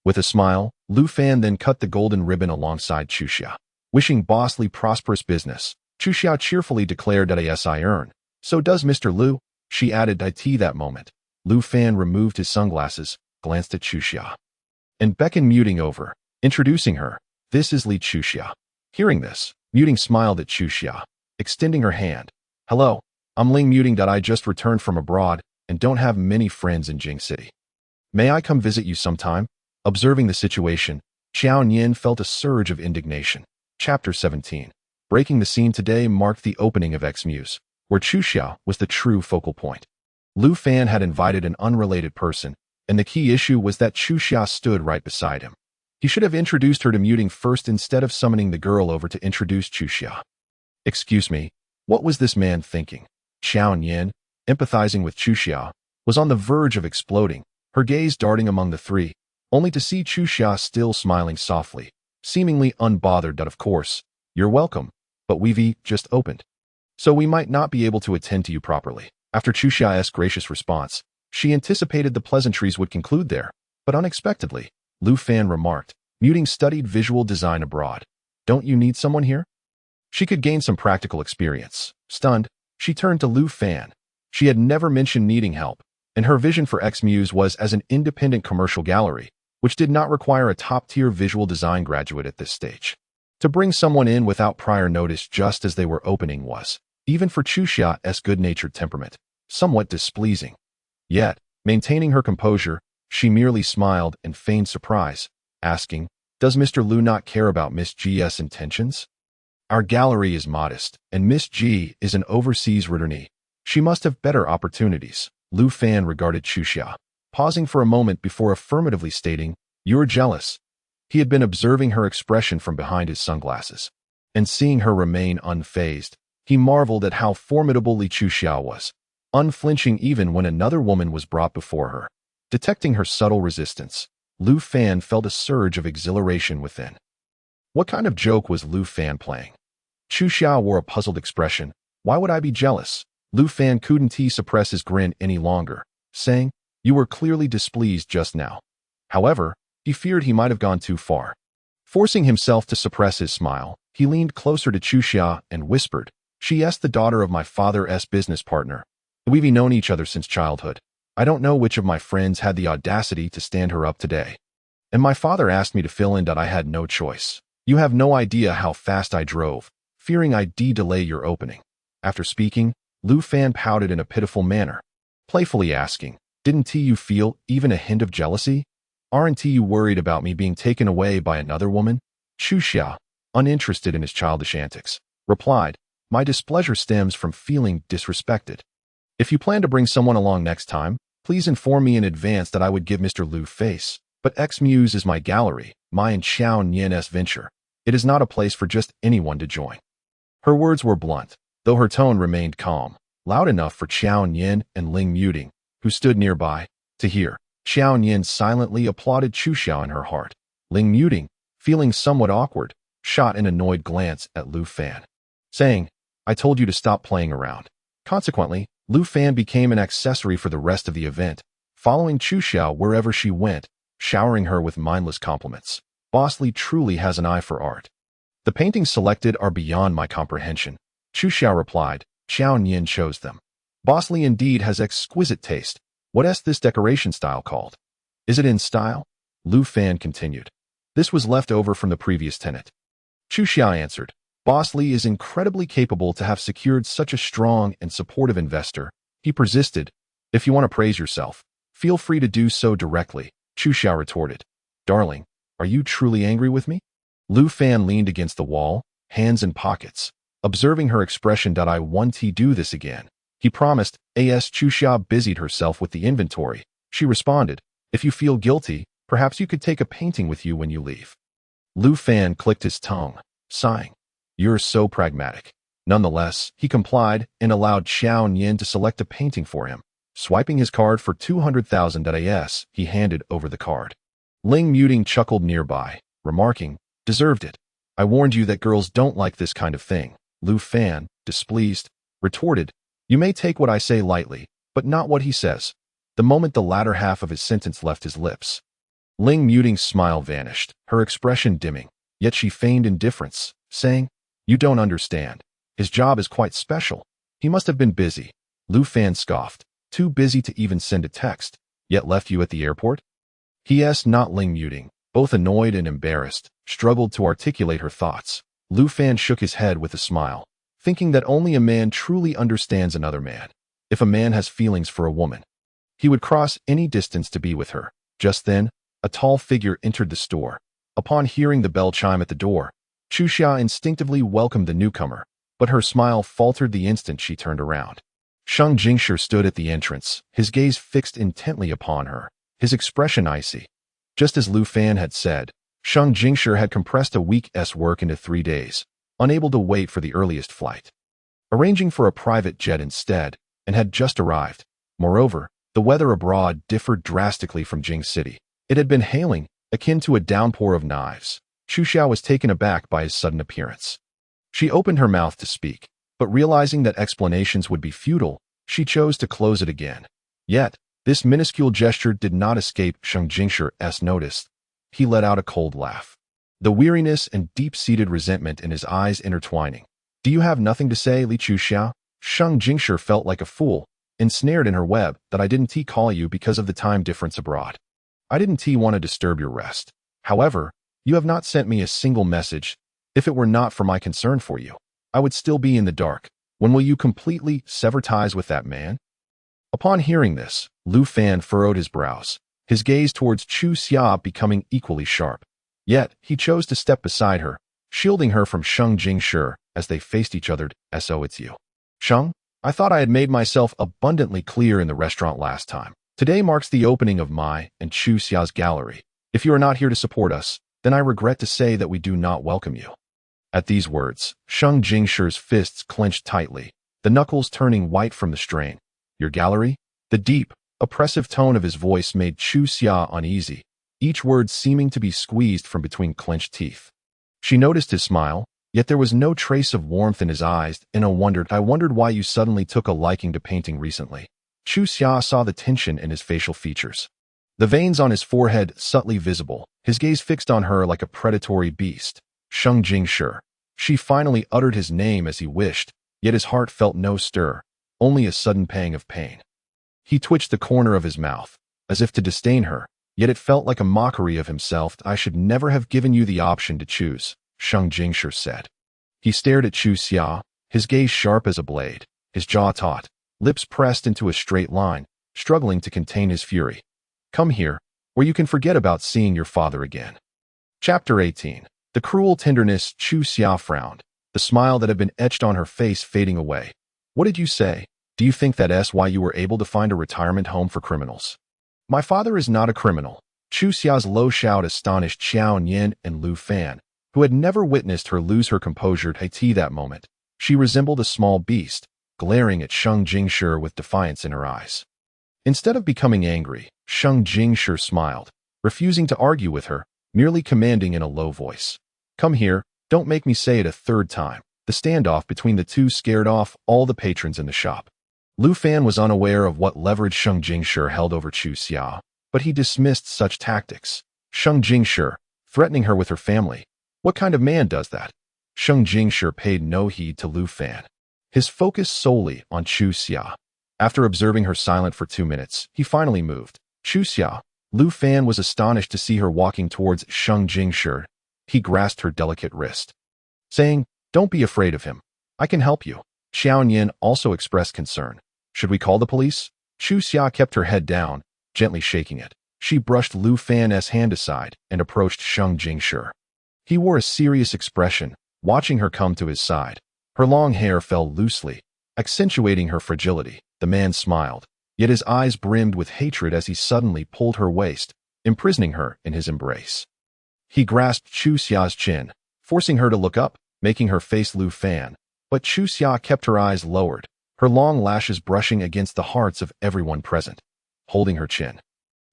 With a smile, Lu Fan then cut the golden ribbon alongside Chu Xia. Wishing Boss Li prosperous business, Chu Xia cheerfully declared that "I earn. So does Mr. Lu," she added "it that moment." Lu Fan removed his sunglasses, glanced at Chu Xia, and beckoned Muting over, introducing her. "This is Li Chu Xia." Hearing this, Muting smiled at Chu Xia, extending her hand. "Hello, I'm Ling Muting. I just returned from abroad and don't have many friends in Jing City. May I come visit you sometime?" Observing the situation, Xiao Nian felt a surge of indignation. Chapter 17. Breaking the scene today marked the opening of X-Muse, where Chu Xia was the true focal point. Lu Fan had invited an unrelated person, and the key issue was that Chu Xia stood right beside him. He should have introduced her to Muting first instead of summoning the girl over to introduce Chu Xia. "Excuse me, what was this man thinking?" Xiao Nian, empathizing with Chu Xia, was on the verge of exploding, her gaze darting among the three, only to see Chu Xia still smiling softly, seemingly unbothered. "Of course, you're welcome, but we've just opened, so we might not be able to attend to you properly." After Chu Xia's gracious response, she anticipated the pleasantries would conclude there, but unexpectedly, Lu Fan remarked, "Muting studied visual design abroad. Don't you need someone here?" She could gain some practical experience. Stunned, she turned to Lu Fan. She had never mentioned needing help, and her vision for X-Muse was as an independent commercial gallery, which did not require a top-tier visual design graduate at this stage. To bring someone in without prior notice just as they were opening was, even for Chu Xia's good-natured temperament, somewhat displeasing. Yet, maintaining her composure, she merely smiled and feigned surprise, asking, "Does Mr. Lu not care about Miss G's intentions? Our gallery is modest, and Miss G is an overseas returnee. She must have better opportunities." Lu Fan regarded Chu Xia, pausing for a moment before affirmatively stating, "You're jealous." He had been observing her expression from behind his sunglasses, and seeing her remain unfazed, he marveled at how formidable Li Chu Xia was, unflinching even when another woman was brought before her. Detecting her subtle resistance, Lu Fan felt a surge of exhilaration within. What kind of joke was Lu Fan playing? Chu Xia wore a puzzled expression. "Why would I be jealous?" Lu Fan couldn't suppress his grin any longer, saying, "You were clearly displeased just now." However, he feared he might have gone too far. Forcing himself to suppress his smile, he leaned closer to Chu Xia and whispered, "She's the daughter of my father's business partner. We've known each other since childhood. I don't know which of my friends had the audacity to stand her up today. And my father asked me to fill in. I had no choice." You have no idea how fast I drove, fearing I'd delay your opening." After speaking, Lu Fan pouted in a pitiful manner, playfully asking, "Didn't you feel even a hint of jealousy? Aren't you worried about me being taken away by another woman?" Chu Xia, uninterested in his childish antics, replied, "My displeasure stems from feeling disrespected. If you plan to bring someone along next time, please inform me in advance that I would give Mr. Lu face. But X-Muse is my gallery, my and Xiao Nian's venture. It is not a place for just anyone to join." Her words were blunt, though her tone remained calm, loud enough for Xiao Nian and Ling Muting, who stood nearby, to hear. Xiao Nian silently applauded Chu Xiao in her heart. Ling Muting, feeling somewhat awkward, shot an annoyed glance at Lu Fan, saying, "I told you to stop playing around." Consequently, Lu Fan became an accessory for the rest of the event, following Chu Xiao wherever she went, showering her with mindless compliments. "Boss Li truly has an eye for art. The paintings selected are beyond my comprehension," Chu Xiao replied. Xiao Nian chose them. "Boss Li indeed has exquisite taste. What is this decoration style called? Is it in style?" Lu Fan continued. "This was left over from the previous tenant." Chu Xiao answered, "Boss Li is incredibly capable to have secured such a strong and supportive investor." He persisted, "If you want to praise yourself, feel free to do so directly." Chu Xiao retorted, "Darling, are you truly angry with me?" Lu Fan leaned against the wall, hands in pockets, observing her expression. "I want to do this again," he promised. As Chu Xiao busied herself with the inventory, she responded, "If you feel guilty, perhaps you could take a painting with you when you leave." Lu Fan clicked his tongue, sighing, "You're so pragmatic." Nonetheless, he complied and allowed Xiao Nian to select a painting for him. Swiping his card for 200,000 as, he handed over the card. Ling Muting chuckled nearby, remarking, "Deserved it. I warned you that girls don't like this kind of thing." Lu Fan, displeased, retorted, "You may take what I say lightly, but not what he says." The moment the latter half of his sentence left his lips, Ling Muting's smile vanished, her expression dimming, yet she feigned indifference, saying, "You don't understand. His job is quite special. He must have been busy." Lu Fan scoffed, "Too busy to even send a text, yet left you at the airport?" He not Ling Muting, both annoyed and embarrassed, struggled to articulate her thoughts. Lu Fan shook his head with a smile, thinking that only a man truly understands another man. If a man has feelings for a woman, he would cross any distance to be with her. Just then, a tall figure entered the store. Upon hearing the bell chime at the door, Chu Xia instinctively welcomed the newcomer, but her smile faltered the instant she turned around. Sheng Jingshi stood at the entrance, his gaze fixed intently upon her, his expression icy. Just as Lu Fan had said, Sheng Jingshi had compressed a week's work into 3 days, unable to wait for the earliest flight, arranging for a private jet instead, and had just arrived. Moreover, the weather abroad differed drastically from Jing City. It had been hailing, akin to a downpour of knives. Chu Xiao was taken aback by his sudden appearance. She opened her mouth to speak, but realizing that explanations would be futile, she chose to close it again. Yet, this minuscule gesture did not escape Sheng Jingshi's notice. He let out a cold laugh, the weariness and deep-seated resentment in his eyes intertwining. "Do you have nothing to say, Li Chu Xia?" Sheng Jingshi felt like a fool, ensnared in her web. "That I didn't call you because of the time difference abroad. I didn't want to disturb your rest. However, you have not sent me a single message. If it were not for my concern for you, I would still be in the dark. When will you completely sever ties with that man?" Upon hearing this, Lu Fan furrowed his brows, his gaze towards Chu Xia becoming equally sharp. Yet, he chose to step beside her, shielding her from Sheng Jingshi as they faced each other. "So it's you, Sheng? I thought I had made myself abundantly clear in the restaurant last time. Today marks the opening of my and Chu Xia's gallery. If you are not here to support us, then I regret to say that we do not welcome you." At these words, Sheng Jingshi's fists clenched tightly, the knuckles turning white from the strain. "Your gallery?" The deep, oppressive tone of his voice made Chu Xia uneasy, each word seeming to be squeezed from between clenched teeth. She noticed his smile, yet there was no trace of warmth in his eyes, and I wondered why you suddenly took a liking to painting recently. Chu Xia saw the tension in his facial features, the veins on his forehead subtly visible, his gaze fixed on her like a predatory beast. Sheng Jingshi. She finally uttered his name as he wished, yet his heart felt no stir, only a sudden pang of pain. He twitched the corner of his mouth, as if to disdain her, yet it felt like a mockery of himself. "I should never have given you the option to choose." Sheng Jingshi said. He stared at Chu Xia, his gaze sharp as a blade, his jaw taut, lips pressed into a straight line, struggling to contain his fury. Come here, where you can forget about seeing your father again. Chapter 18. The cruel tenderness. Chu Xia frowned, the smile that had been etched on her face fading away. What did you say? Do you think that's why you were able to find a retirement home for criminals? My father is not a criminal. Chu Xia's low shout astonished Xiao Yin and Lu Fan, who had never witnessed her lose her composure at that moment. She resembled a small beast, glaring at Sheng Jingshi with defiance in her eyes. Instead of becoming angry, Sheng Jingshi smiled, refusing to argue with her, merely commanding in a low voice. Come here, don't make me say it a third time. The standoff between the two scared off all the patrons in the shop. Lu Fan was unaware of what leverage Sheng Jingshi held over Chu Xia, but he dismissed such tactics. Sheng Jingshi, threatening her with her family. What kind of man does that? Sheng Jingshi paid no heed to Lu Fan, his focus solely on Chu Xia. After observing her silent for 2 minutes, he finally moved. Chu Xia. Lu Fan was astonished to see her walking towards Sheng Jingshi. He grasped her delicate wrist, saying, Don't be afraid of him. I can help you. Xiao Yin also expressed concern. Should we call the police? Chu Xia kept her head down, gently shaking it. She brushed Lu Fan's hand aside and approached Sheng Jingshi. He wore a serious expression, watching her come to his side. Her long hair fell loosely, accentuating her fragility. The man smiled, yet his eyes brimmed with hatred as he suddenly pulled her waist, imprisoning her in his embrace. He grasped Chu Xia's chin, forcing her to look up, making her face Lu Fan. But Chu Xia kept her eyes lowered, her long lashes brushing against the hearts of everyone present, holding her chin.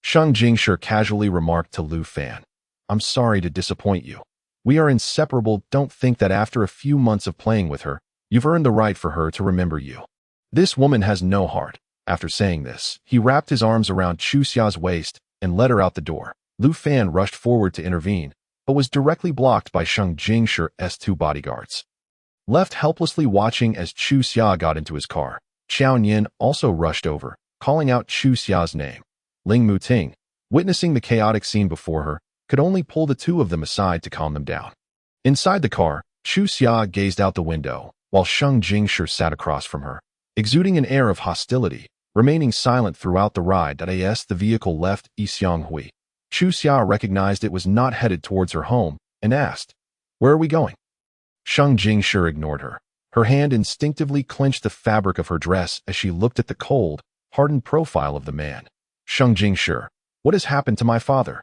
Sheng Jingshi casually remarked to Lu Fan, I'm sorry to disappoint you. We are inseparable. Don't think that after a few months of playing with her, you've earned the right for her to remember you. This woman has no heart. After saying this, he wrapped his arms around Chu Xia's waist and led her out the door. Lu Fan rushed forward to intervene, but was directly blocked by Sheng Jingshi's 2 bodyguards. Left helplessly watching as Chu Xia got into his car, Xiao Yin also rushed over, calling out Chu Xia's name. Ling Muting, witnessing the chaotic scene before her, could only pull the 2 of them aside to calm them down. Inside the car, Chu Xia gazed out the window, while Sheng Jingshi sat across from her, exuding an air of hostility, remaining silent throughout the ride. As the vehicle left Yixianghui, Chu Xia recognized it was not headed towards her home and asked, Where are we going? Sheng Jingshi ignored her. Her hand instinctively clenched the fabric of her dress as she looked at the cold, hardened profile of the man. Sheng Jingshi, what has happened to my father?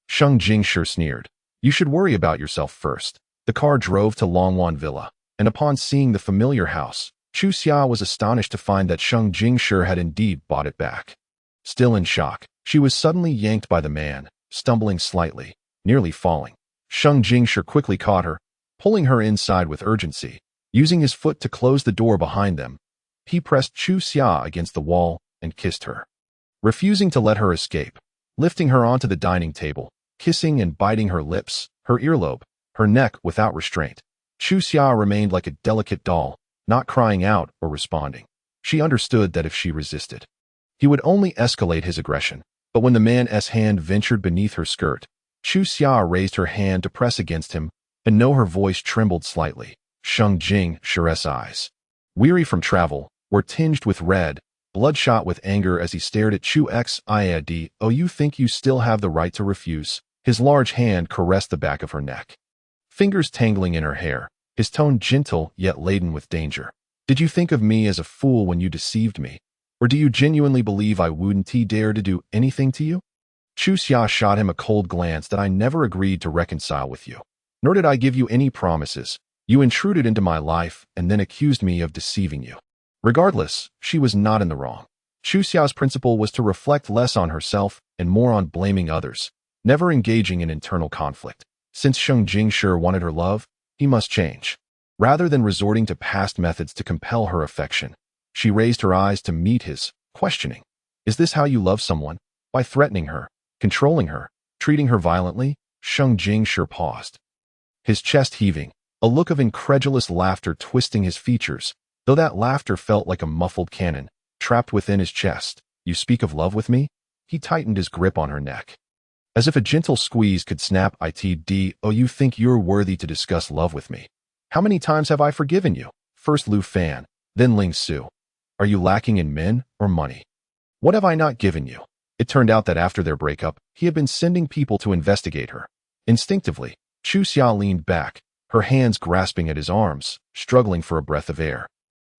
Sheng Jingshi sneered. You should worry about yourself first. The car drove to Longwan Villa, and upon seeing the familiar house, Chu Xia was astonished to find that Sheng Jingshi had indeed bought it back. Still in shock, she was suddenly yanked by the man, stumbling slightly, nearly falling. Sheng Jingshi quickly caught her, pulling her inside with urgency. Using his foot to close the door behind them, he pressed Chu Xia against the wall and kissed her, refusing to let her escape, lifting her onto the dining table, kissing and biting her lips, her earlobe, her neck without restraint. Chu Xia remained like a delicate doll, not crying out or responding. She understood that if she resisted, he would only escalate his aggression. But when the man's hand ventured beneath her skirt, Chu Xia raised her hand to press against him, and her voice trembled slightly. Sheng Jingshi's eyes, weary from travel, were tinged with red, bloodshot with anger as he stared at Chu Xia. Oh, you think you still have the right to refuse? His large hand caressed the back of her neck, fingers tangling in her hair, his tone gentle yet laden with danger. Did you think of me as a fool when you deceived me? Or do you genuinely believe I wouldn't dare to do anything to you? Chu Xia shot him a cold glance. That I never agreed to reconcile with you, nor did I give you any promises. You intruded into my life and then accused me of deceiving you. Regardless, she was not in the wrong. Chu Xia's principle was to reflect less on herself and more on blaming others, never engaging in internal conflict. Since Sheng Jingshi wanted her love, he must change. Rather than resorting to past methods to compel her affection, she raised her eyes to meet his, questioning. Is this how you love someone? By threatening her, controlling her, treating her violently? Sheng Jingshi paused, his chest heaving, a look of incredulous laughter twisting his features, though that laughter felt like a muffled cannon, trapped within his chest. You speak of love with me? He tightened his grip on her neck. as if a gentle squeeze could snap it. Oh, you think you're worthy to discuss love with me? How many times have I forgiven you? First Lu Fan, then Ling Su. Are you lacking in men or money? What have I not given you? It turned out that after their breakup, he had been sending people to investigate her. Instinctively, Chu Xia leaned back, her hands grasping at his arms, struggling for a breath of air.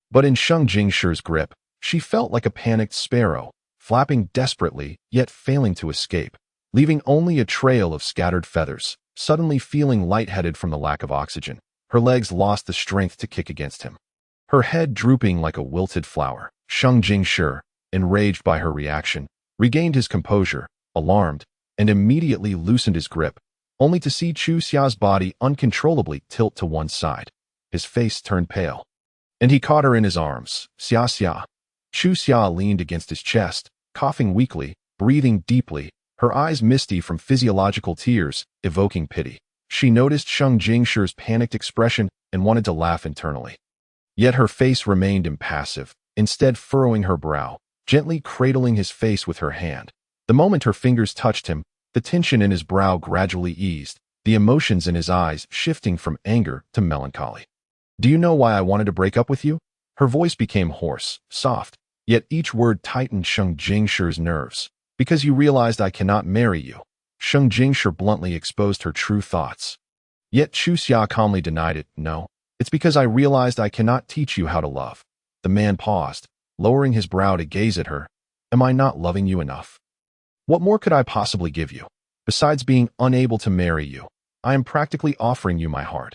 But in Sheng Jingshi's grip, she felt like a panicked sparrow, flapping desperately, yet failing to escape, leaving only a trail of scattered feathers. Suddenly feeling lightheaded from the lack of oxygen, her legs lost the strength to kick against him. Her head drooping like a wilted flower, Sheng Jingshi, enraged by her reaction, regained his composure, alarmed, and immediately loosened his grip, only to see Chu Xia's body uncontrollably tilt to one side. His face turned pale, and he caught her in his arms. Xia Xia. Chu Xia leaned against his chest, coughing weakly, breathing deeply, her eyes misty from physiological tears, evoking pity. She noticed Sheng Jingshi's panicked expression and wanted to laugh internally. Yet her face remained impassive, instead furrowing her brow, gently cradling his face with her hand. The moment her fingers touched him, the tension in his brow gradually eased, the emotions in his eyes shifting from anger to melancholy. Do you know why I wanted to break up with you? Her voice became hoarse, soft, yet each word tightened Sheng Jingshi's nerves. Because you realized I cannot marry you. Sheng Jingshi bluntly exposed her true thoughts. Yet Chu Xia calmly denied it. No, it's because I realized I cannot teach you how to love. The man paused, lowering his brow to gaze at her. Am I not loving you enough? What more could I possibly give you? Besides being unable to marry you, I am practically offering you my heart.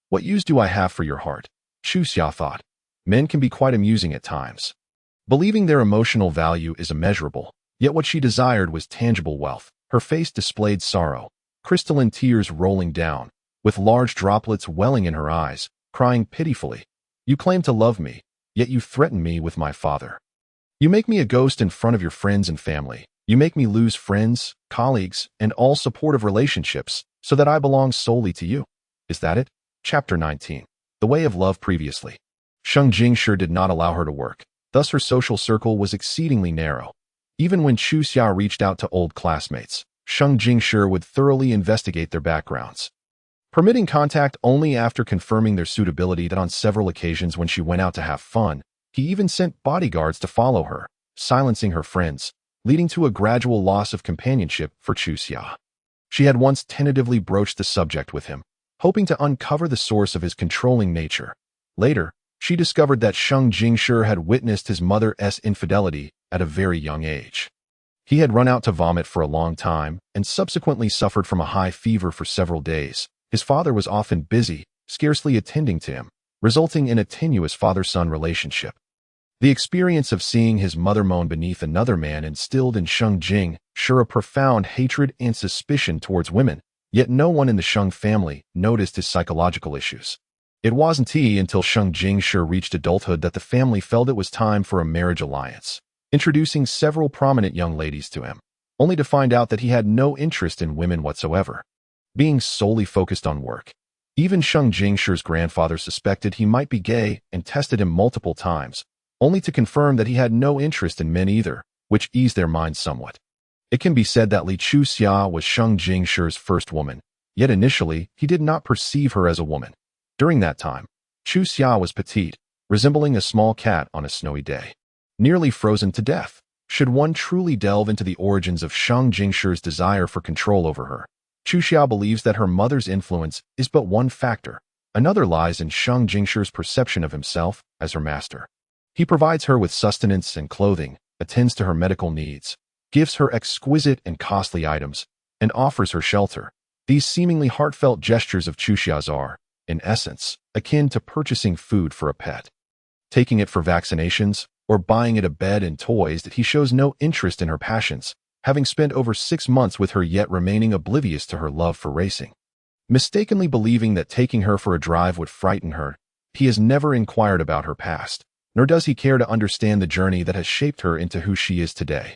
What use do I have for your heart? Chu Xia thought. Men can be quite amusing at times. Believing their emotional value is immeasurable, yet what she desired was tangible wealth. Her face displayed sorrow, crystalline tears rolling down, with large droplets welling in her eyes, crying pitifully. You claim to love me, yet you threaten me with my father. You make me a ghost in front of your friends and family. You make me lose friends, colleagues, and all supportive relationships, so that I belong solely to you. Is that it? Chapter 19. The Way of Love. Previously, Sheng Jingshi did not allow her to work, thus her social circle was exceedingly narrow. Even when Chu Xia reached out to old classmates, Sheng Jingshi would thoroughly investigate their backgrounds, permitting contact only after confirming their suitability. That on several occasions when she went out to have fun, he even sent bodyguards to follow her, silencing her friends, leading to a gradual loss of companionship for Chu Xia. She had once tentatively broached the subject with him, hoping to uncover the source of his controlling nature. Later, she discovered that Sheng Jingshi had witnessed his mother's infidelity at a very young age. He had run out to vomit for a long time and subsequently suffered from a high fever for several days. His father was often busy, scarcely attending to him, resulting in a tenuous father-son relationship. The experience of seeing his mother moan beneath another man instilled in Sheng Jingshi a profound hatred and suspicion towards women, yet no one in the Sheng family noticed his psychological issues. It wasn't until Sheng Jingshi reached adulthood that the family felt it was time for a marriage alliance, introducing several prominent young ladies to him, only to find out that he had no interest in women whatsoever, being solely focused on work. Even Sheng Jingshi's grandfather suspected he might be gay and tested him multiple times, only to confirm that he had no interest in men either, which eased their minds somewhat. It can be said that Li Chu Xia was Sheng Jingshi's first woman, yet initially he did not perceive her as a woman. During that time, Chu Xia was petite, resembling a small cat on a snowy day, nearly frozen to death. Should one truly delve into the origins of Sheng Jingshi's desire for control over her, Chu Xia believes that her mother's influence is but one factor. Another lies in Sheng Jingshi's perception of himself as her master. He provides her with sustenance and clothing, attends to her medical needs, gives her exquisite and costly items, and offers her shelter. These seemingly heartfelt gestures of Chu Xia's are, in essence, akin to purchasing food for a pet, taking it for vaccinations, or buying it a bed and toys. That he shows no interest in her passions, having spent over 6 months with her yet remaining oblivious to her love for racing. Mistakenly believing that taking her for a drive would frighten her, he has never inquired about her past, nor does he care to understand the journey that has shaped her into who she is today.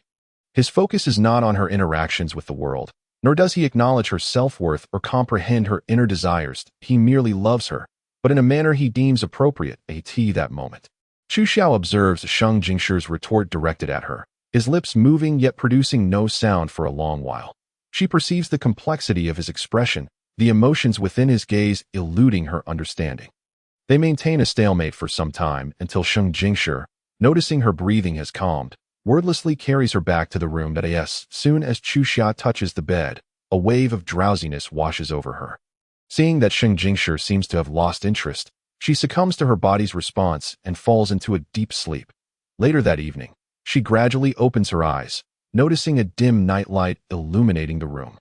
His focus is not on her interactions with the world, nor does he acknowledge her self-worth or comprehend her inner desires. He merely loves her, but in a manner he deems appropriate at that moment. Chu Xiao observes Sheng Jingshi's retort directed at her, his lips moving yet producing no sound for a long while. She perceives the complexity of his expression, the emotions within his gaze eluding her understanding. They maintain a stalemate for some time until Sheng Jingshi, noticing her breathing has calmed, wordlessly carries her back to the room that as soon as Chu Xia touches the bed, a wave of drowsiness washes over her. Seeing that Sheng Jingshi seems to have lost interest, she succumbs to her body's response and falls into a deep sleep. Later that evening, she gradually opens her eyes, noticing a dim nightlight illuminating the room,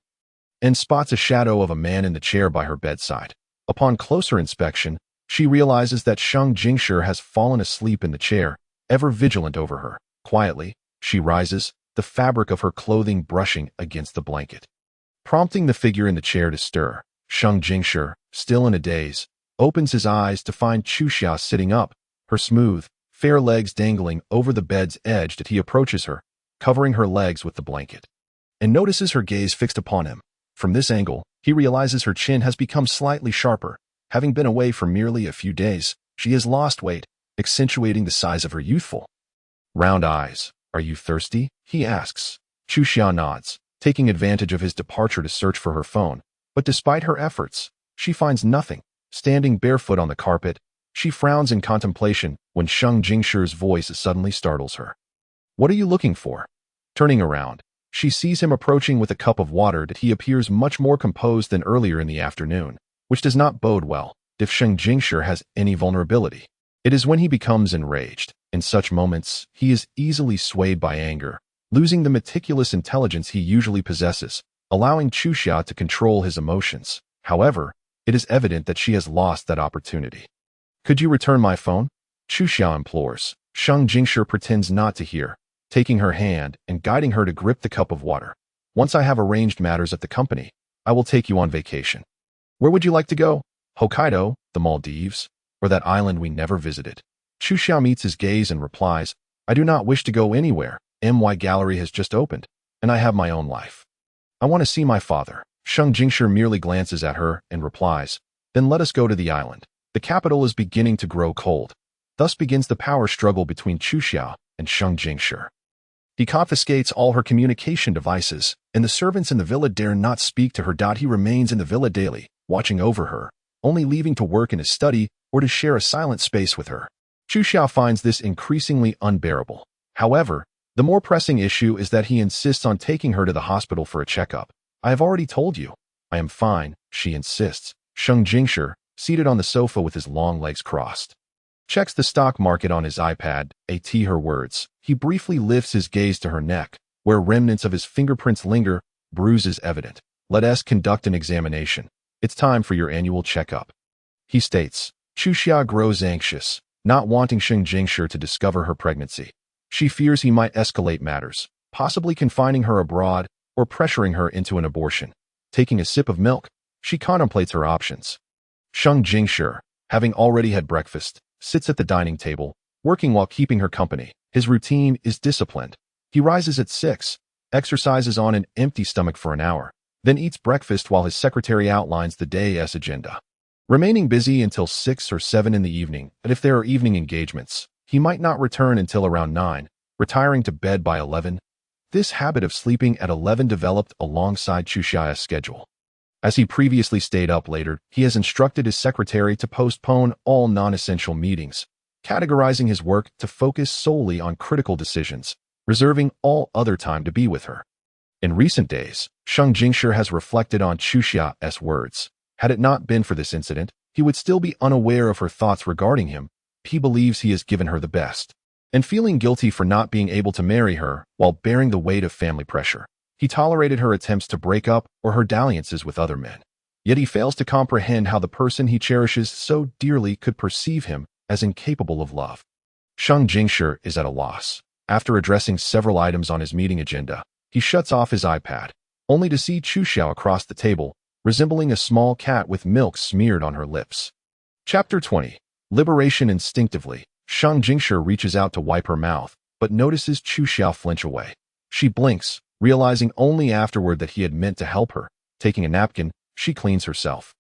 and spots a shadow of a man in the chair by her bedside. Upon closer inspection, she realizes that Sheng Jingshi has fallen asleep in the chair, ever vigilant over her. Quietly, she rises, the fabric of her clothing brushing against the blanket, prompting the figure in the chair to stir. Sheng Jingshi, still in a daze, opens his eyes to find Chu Xia sitting up, her smooth, fair legs dangling over the bed's edge as he approaches her, covering her legs with the blanket, and notices her gaze fixed upon him. From this angle, he realizes her chin has become slightly sharper. Having been away for merely a few days, she has lost weight, accentuating the size of her youthful, round eyes. "Are you thirsty?" he asks. Chu Xia nods, taking advantage of his departure to search for her phone, but despite her efforts, she finds nothing. Standing barefoot on the carpet, she frowns in contemplation when Sheng Jingshi's voice suddenly startles her. "What are you looking for?" Turning around, she sees him approaching with a cup of water. He appears much more composed than earlier in the afternoon, which does not bode well if Sheng Jingshi has any vulnerability. It is when he becomes enraged. In such moments, he is easily swayed by anger, losing the meticulous intelligence he usually possesses, allowing Chu Xia to control his emotions. However, it is evident that she has lost that opportunity. "Could you return my phone?" Chu Xia implores. Sheng Jingshi pretends not to hear, taking her hand and guiding her to grip the cup of water. "Once I have arranged matters at the company, I will take you on vacation." "Where would you like to go? Hokkaido, the Maldives, or that island we never visited?" Chu Xia meets his gaze and replies, "I do not wish to go anywhere. My gallery has just opened, and I have my own life. I want to see my father." Sheng Jingshi merely glances at her and replies, "Then let us go to the island. The capital is beginning to grow cold." Thus begins the power struggle between Chu Xia and Sheng Jingshi. He confiscates all her communication devices, and the servants in the villa dare not speak to her. He remains in the villa daily, watching over her, only leaving to work in his study or to share a silent space with her. Chu Xia finds this increasingly unbearable. However, the more pressing issue is that he insists on taking her to the hospital for a checkup. "I have already told you. I am fine," she insists. Sheng Jingshi, seated on the sofa with his long legs crossed, checks the stock market on his iPad. Her words. He briefly lifts his gaze to her neck, where remnants of his fingerprints linger, bruises evident. "Let us conduct an examination. It's time for your annual checkup," he states. Chu Xia grows anxious, not wanting Sheng Jingshi to discover her pregnancy. She fears he might escalate matters, possibly confining her abroad or pressuring her into an abortion. Taking a sip of milk, she contemplates her options. Sheng Jingshi, having already had breakfast, sits at the dining table, working while keeping her company. His routine is disciplined. He rises at 6, exercises on an empty stomach for an hour, then eats breakfast while his secretary outlines the day's agenda. Remaining busy until 6 or 7 in the evening, and if there are evening engagements, he might not return until around 9, retiring to bed by 11. This habit of sleeping at 11 developed alongside Chu Xia's schedule. As he previously stayed up later, he has instructed his secretary to postpone all non-essential meetings, categorizing his work to focus solely on critical decisions, reserving all other time to be with her. In recent days, Sheng Jingshi has reflected on Chu Xia's words. Had it not been for this incident, he would still be unaware of her thoughts regarding him. He believes he has given her the best, and feeling guilty for not being able to marry her while bearing the weight of family pressure. He tolerated her attempts to break up or her dalliances with other men. Yet he fails to comprehend how the person he cherishes so dearly could perceive him as incapable of love. Sheng Jingshi is at a loss. After addressing several items on his meeting agenda, he shuts off his iPad, only to see Chu Xia across the table, resembling a small cat with milk smeared on her lips. Chapter 20. Liberation. Instinctively, Sheng Jingshi reaches out to wipe her mouth, but notices Chu Xia flinch away. She blinks, realizing only afterward that he had meant to help her. Taking a napkin, she cleans herself.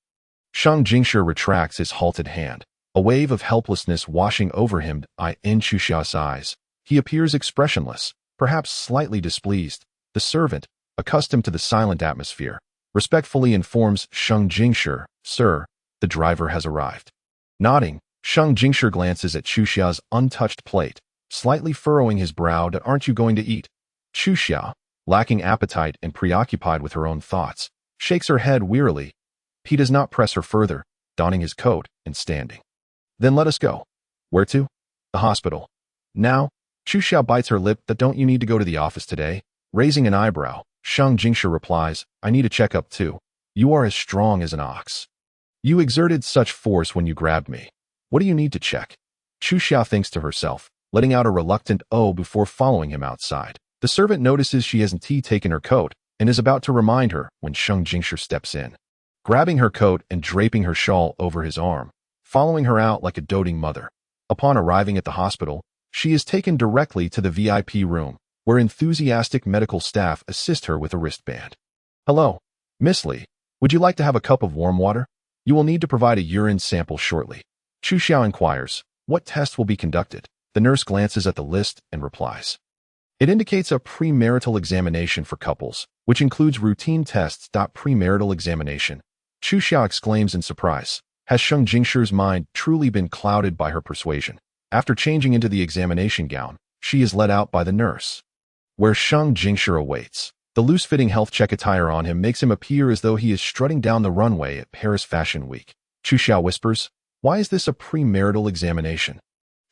Sheng Jingshi retracts his halted hand, a wave of helplessness washing over him. In Chu Xia's eyes, he appears expressionless, perhaps slightly displeased. The servant, accustomed to the silent atmosphere, respectfully informs Sheng Jingshi, "Sir, the driver has arrived." Nodding, Sheng Jingshi glances at Chu Xiao's untouched plate, slightly furrowing his brow. "Aren't you going to eat?" Chu Xiao, lacking appetite and preoccupied with her own thoughts, shakes her head wearily. He does not press her further, donning his coat and standing. "Then let us go." "Where to?" "The hospital." "Now?" Chu Xiao bites her lip. "Don't you need to go to the office today?" Raising an eyebrow, Sheng Jingshi replies, "I need a checkup too. You are as strong as an ox. You exerted such force when you grabbed me. What do you need to check?" Chu Xiao thinks to herself, letting out a reluctant "oh" before following him outside. The servant notices she hasn't taken her coat and is about to remind her when Sheng Jingshi steps in, grabbing her coat and draping her shawl over his arm, following her out like a doting mother. Upon arriving at the hospital, she is taken directly to the VIP room, where enthusiastic medical staff assist her with a wristband. "Hello, Miss Li. Would you like to have a cup of warm water? You will need to provide a urine sample shortly." Chu Xiao inquires, "What test will be conducted?" The nurse glances at the list and replies. It indicates a premarital examination for couples, which includes routine tests. Premarital examination. Chu Xiao exclaims in surprise. Has Sheng Jingshi's mind truly been clouded by her persuasion? After changing into the examination gown, she is led out by the nurse, where Sheng Jingshi awaits. The loose-fitting health check attire on him makes him appear as though he is strutting down the runway at Paris Fashion Week. Chu Xiao whispers, "Why is this a premarital examination?"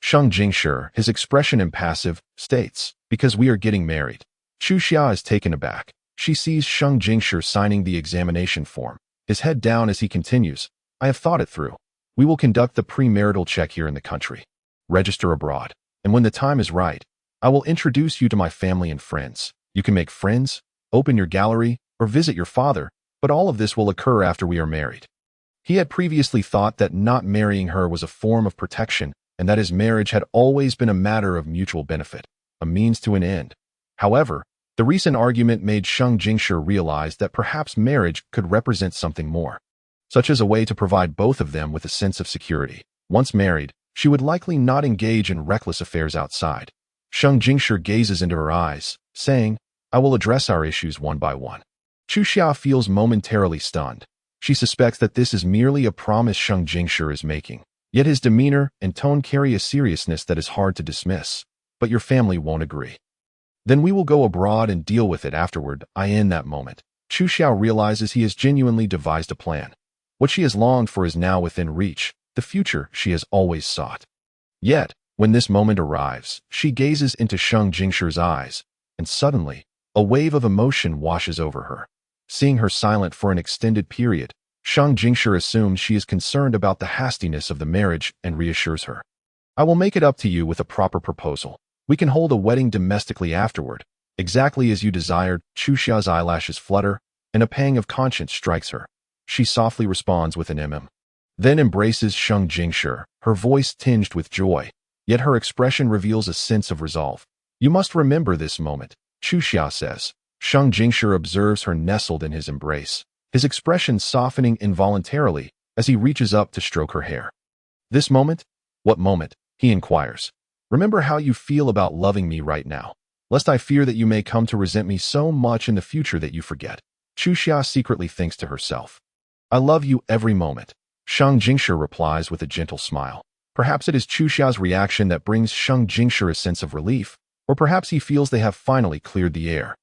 Sheng Jingshi, his expression impassive, states, "Because we are getting married." Chu Xiao is taken aback. She sees Sheng Jingshi signing the examination form, his head down as he continues, "I have thought it through. We will conduct the premarital check here in the country. Register abroad. And when the time is right, I will introduce you to my family and friends. You can make friends, open your gallery, or visit your father, but all of this will occur after we are married." He had previously thought that not marrying her was a form of protection and that his marriage had always been a matter of mutual benefit, a means to an end. However, the recent argument made Sheng Jingshi realize that perhaps marriage could represent something more, such as a way to provide both of them with a sense of security. Once married, she would likely not engage in reckless affairs outside. Sheng Jingshi gazes into her eyes, saying, "I will address our issues one by one." Chu Xiao feels momentarily stunned. She suspects that this is merely a promise Sheng Jingshi is making. Yet his demeanor and tone carry a seriousness that is hard to dismiss. "But your family won't agree." "Then we will go abroad and deal with it afterward." In that moment, Chu Xiao realizes he has genuinely devised a plan. What she has longed for is now within reach, the future she has always sought. Yet, when this moment arrives, she gazes into Sheng Jingshi's eyes, and suddenly, a wave of emotion washes over her. Seeing her silent for an extended period, Sheng Jingshi assumes she is concerned about the hastiness of the marriage and reassures her. "I will make it up to you with a proper proposal. We can hold a wedding domestically afterward, exactly as you desired." Chu Xiao's eyelashes flutter, and a pang of conscience strikes her. She softly responds with an then embraces Sheng Jingshi, her voice tinged with joy, yet her expression reveals a sense of resolve. "You must remember this moment," Chu Xiao says. Sheng Jingshi observes her nestled in his embrace, his expression softening involuntarily as he reaches up to stroke her hair. "This moment?" "What moment?" he inquires. "Remember how you feel about loving me right now, lest I fear that you may come to resent me so much in the future that you forget." Chu Xiao secretly thinks to herself, "I love you every moment." Sheng Jingshi replies with a gentle smile. Perhaps it is Chu Xiao's reaction that brings Sheng Jingshi a sense of relief, or perhaps he feels they have finally cleared the air.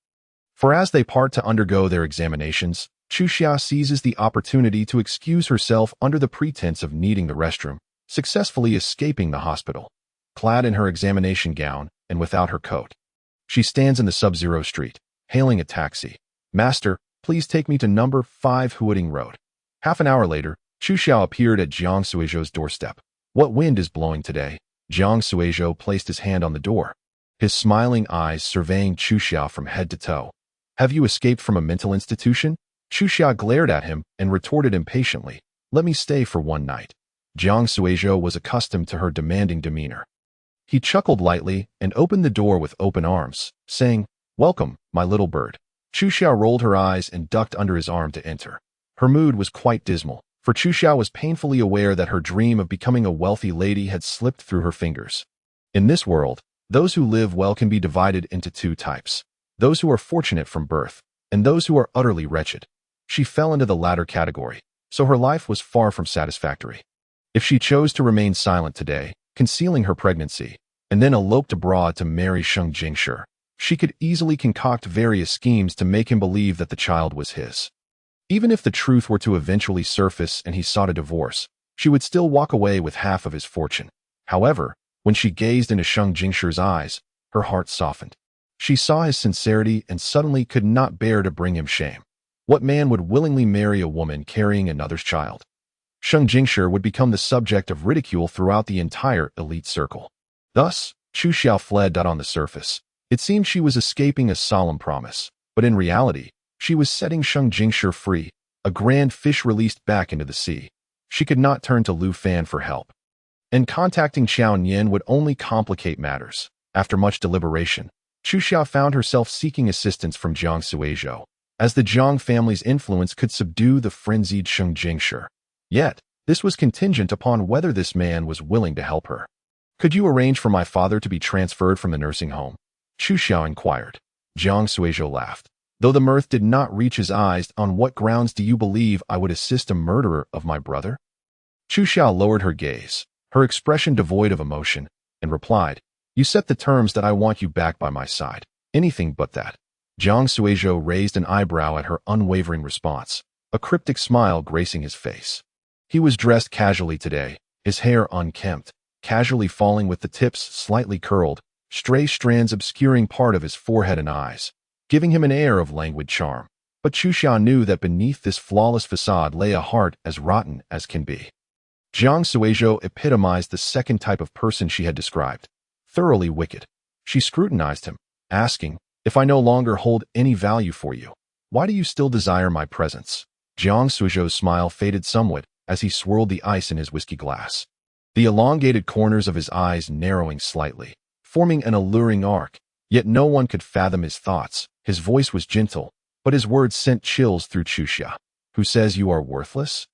For as they part to undergo their examinations, Chu Xiao seizes the opportunity to excuse herself under the pretense of needing the restroom, successfully escaping the hospital. Clad in her examination gown and without her coat, she stands in the Sub-Zero street, hailing a taxi. "Master, please take me to number 5 Huading Road." Half an hour later, Chu Xiao appeared at Jiang Suizhou's doorstep. "What wind is blowing today?" Jiang Suizhou placed his hand on the door, his smiling eyes surveying Chu Xiao from head to toe. "Have you escaped from a mental institution?" Chu Xiao glared at him and retorted impatiently, "Let me stay for one night." Jiang Suizhou was accustomed to her demanding demeanor. He chuckled lightly and opened the door with open arms, saying, "Welcome, my little bird." Chu Xiao rolled her eyes and ducked under his arm to enter. Her mood was quite dismal, for Chu Xiao was painfully aware that her dream of becoming a wealthy lady had slipped through her fingers. In this world, those who live well can be divided into two types: those who are fortunate from birth, and those who are utterly wretched. She fell into the latter category, so her life was far from satisfactory. If she chose to remain silent today, concealing her pregnancy, and then eloped abroad to marry Sheng Jingshi, she could easily concoct various schemes to make him believe that the child was his. Even if the truth were to eventually surface and he sought a divorce, she would still walk away with half of his fortune. However, when she gazed into Sheng Jingshi's eyes, her heart softened. She saw his sincerity and suddenly could not bear to bring him shame. What man would willingly marry a woman carrying another's child? Sheng Jingshi would become the subject of ridicule throughout the entire elite circle. Thus, Chu Xiao fled. On the surface, it seemed she was escaping a solemn promise, but in reality, she was setting Sheng Jingshi free, a grand fish released back into the sea. She could not turn to Lu Fan for help, and contacting Qiao Nian would only complicate matters. After much deliberation, Chu Xiao found herself seeking assistance from Jiang Suizhou, as the Jiang family's influence could subdue the frenzied Sheng Jingshi. Yet, this was contingent upon whether this man was willing to help her. "Could you arrange for my father to be transferred from the nursing home?" Chu Xiao inquired. Jiang Suizhou laughed, though the mirth did not reach his eyes. "On what grounds do you believe I would assist a murderer of my brother?" Chu Xiao lowered her gaze, her expression devoid of emotion, and replied, "You set the terms that I want you back by my side. Anything but that." Jiang Suizhou raised an eyebrow at her unwavering response, a cryptic smile gracing his face. He was dressed casually today, his hair unkempt, casually falling with the tips slightly curled, stray strands obscuring part of his forehead and eyes, giving him an air of languid charm. But Chu Xiao knew that beneath this flawless facade lay a heart as rotten as can be. Jiang Suizhou epitomized the second type of person she had described, thoroughly wicked. She scrutinized him, asking, "If I no longer hold any value for you, why do you still desire my presence?" Jiang Suizhou's smile faded somewhat as he swirled the ice in his whiskey glass, the elongated corners of his eyes narrowing slightly, forming an alluring arc, yet no one could fathom his thoughts. His voice was gentle, but his words sent chills through Chu Xiao. "Who says you are worthless?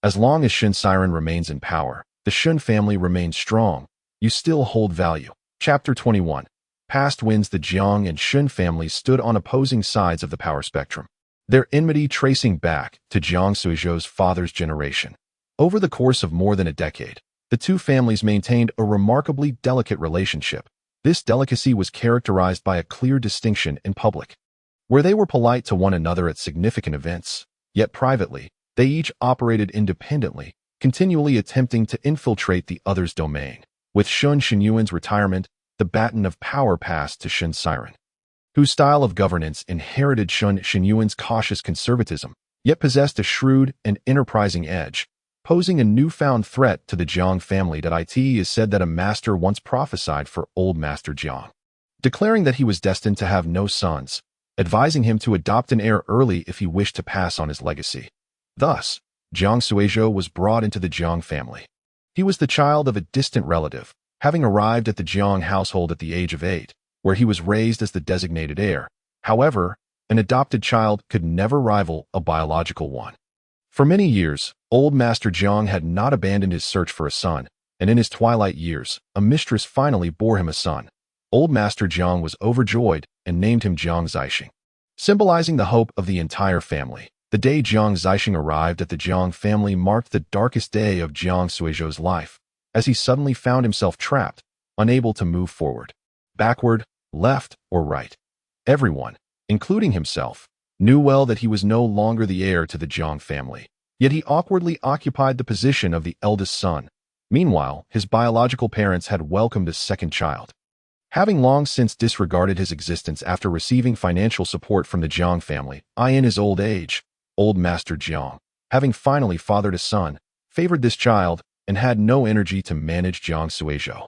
As long as Shun Siren remains in power, the Shun family remains strong. You still hold value." Chapter 21. Past winds. The Jiang and Shun families stood on opposing sides of the power spectrum, their enmity tracing back to Jiang Suizhou's father's generation. Over the course of more than a decade, the two families maintained a remarkably delicate relationship. This delicacy was characterized by a clear distinction in public, where they were polite to one another at significant events, yet privately, they each operated independently, continually attempting to infiltrate the other's domain. With Shun Xinyuan's retirement, the baton of power passed to Shun Siren, whose style of governance inherited Shun Xinyuan's cautious conservatism, yet possessed a shrewd and enterprising edge, posing a newfound threat to the Jiang family. It is said that a master once prophesied for old Master Jiang, declaring that he was destined to have no sons, advising him to adopt an heir early if he wished to pass on his legacy. Thus, Jiang Suizhou was brought into the Jiang family. He was the child of a distant relative, having arrived at the Jiang household at the age of 8, where he was raised as the designated heir. However, an adopted child could never rival a biological one. For many years, old Master Jiang had not abandoned his search for a son, and in his twilight years, a mistress finally bore him a son. Old Master Jiang was overjoyed and named him Jiang Zixing, symbolizing the hope of the entire family. The day Jiang Zixing arrived at the Jiang family marked the darkest day of Jiang Suizhou's life, as he suddenly found himself trapped, unable to move forward, backward, left, or right. Everyone, including himself, knew well that he was no longer the heir to the Jiang family, yet he awkwardly occupied the position of the eldest son. Meanwhile, his biological parents had welcomed a second child. Having long since disregarded his existence after receiving financial support from the Jiang family, in his old age, old Master Jiang, having finally fathered a son, favored this child and had no energy to manage Jiang Suizhou,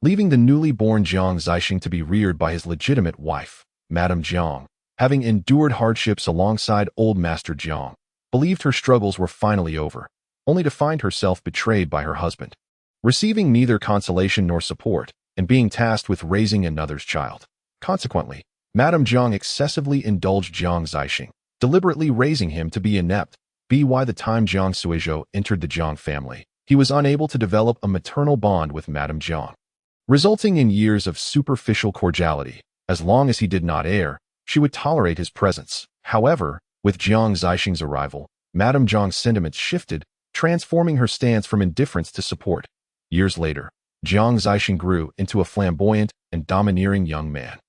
leaving the newly born Jiang Zixing to be reared by his legitimate wife, Madame Jiang. Having endured hardships alongside old Master Jiang, believed her struggles were finally over, only to find herself betrayed by her husband, receiving neither consolation nor support, and being tasked with raising another's child. Consequently, Madame Jiang excessively indulged Jiang Zixing, deliberately raising him to be inept. By the time Jiang Suizhou entered the Jiang family, he was unable to develop a maternal bond with Madame Jiang, resulting in years of superficial cordiality. As long as he did not err, she would tolerate his presence. However, with Jiang Zixing's arrival, Madame Jiang's sentiments shifted, transforming her stance from indifference to support. Years later, Jiang Zixing grew into a flamboyant and domineering young man.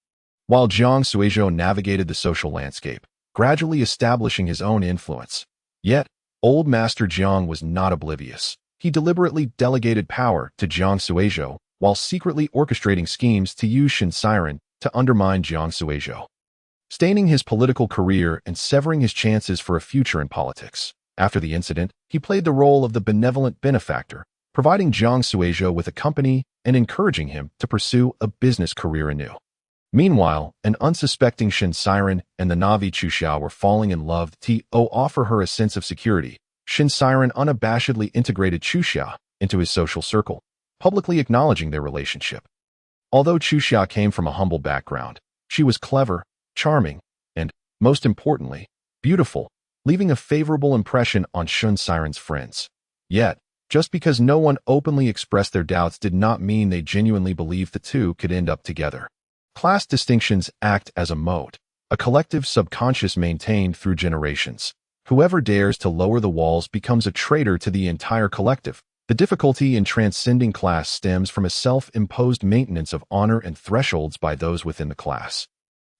While Jiang Suizhou navigated the social landscape, gradually establishing his own influence. Yet, old Master Jiang was not oblivious. He deliberately delegated power to Jiang Suizhou while secretly orchestrating schemes to use Shen Siren to undermine Jiang Suizhou, staining his political career and severing his chances for a future in politics. After the incident, he played the role of the benevolent benefactor, providing Jiang Suizhou with a company and encouraging him to pursue a business career anew. Meanwhile, an unsuspecting Shen Siren and the Navi Chu Xiao were falling in love to offer her a sense of security. Shen Siren unabashedly integrated Chu Xiao into his social circle, publicly acknowledging their relationship. Although Chu Xiao came from a humble background, she was clever, charming, and, most importantly, beautiful, leaving a favorable impression on Shen Siren's friends. Yet, just because no one openly expressed their doubts did not mean they genuinely believed the two could end up together. Class distinctions act as a moat, a collective subconscious maintained through generations. Whoever dares to lower the walls becomes a traitor to the entire collective. The difficulty in transcending class stems from a self-imposed maintenance of honor and thresholds by those within the class.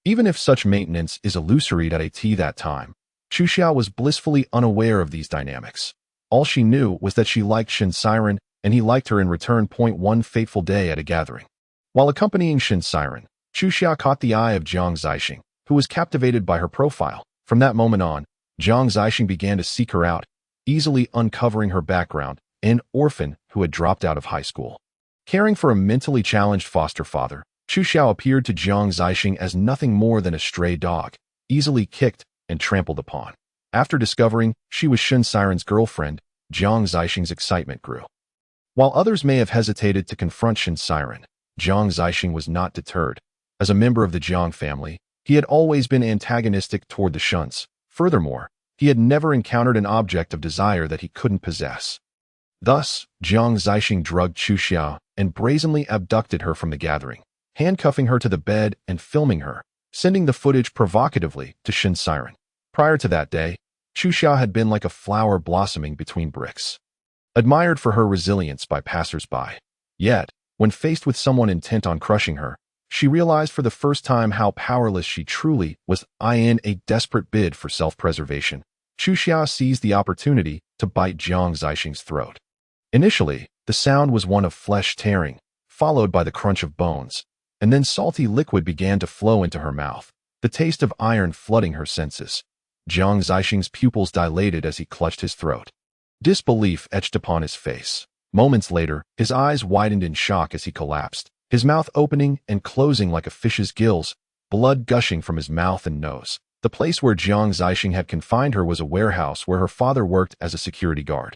Even if such maintenance is illusory at that time, Chu Xiao was blissfully unaware of these dynamics. All she knew was that she liked Shen Siren, and he liked her in return. One fateful day at a gathering. While accompanying Shen Siren, Chu Xiao caught the eye of Jiang Zixing, who was captivated by her profile. From that moment on, Jiang Zixing began to seek her out, easily uncovering her background, an orphan who had dropped out of high school. Caring for a mentally challenged foster father, Chu Xiao appeared to Jiang Zixing as nothing more than a stray dog, easily kicked and trampled upon. After discovering she was Shen Siren's girlfriend, Jiang Zixing's excitement grew. While others may have hesitated to confront Shen Siren, Jiang Zixing was not deterred. As a member of the Jiang family, he had always been antagonistic toward the Shens. Furthermore, he had never encountered an object of desire that he couldn't possess. Thus, Jiang Zixing drugged Chu Xiao and brazenly abducted her from the gathering, handcuffing her to the bed and filming her, sending the footage provocatively to Shen Siren. Prior to that day, Chu Xiao had been like a flower blossoming between bricks, admired for her resilience by passers-by. Yet, when faced with someone intent on crushing her, she realized for the first time how powerless she truly was. In a desperate bid for self-preservation, Chu Xiao seized the opportunity to bite Jiang Zixing's throat. Initially, the sound was one of flesh tearing, followed by the crunch of bones, and then salty liquid began to flow into her mouth, the taste of iron flooding her senses. Jiang Zixing's pupils dilated as he clutched his throat. Disbelief etched upon his face. Moments later, his eyes widened in shock as he collapsed, his mouth opening and closing like a fish's gills, blood gushing from his mouth and nose. The place where Jiang Zixing had confined her was a warehouse where her father worked as a security guard.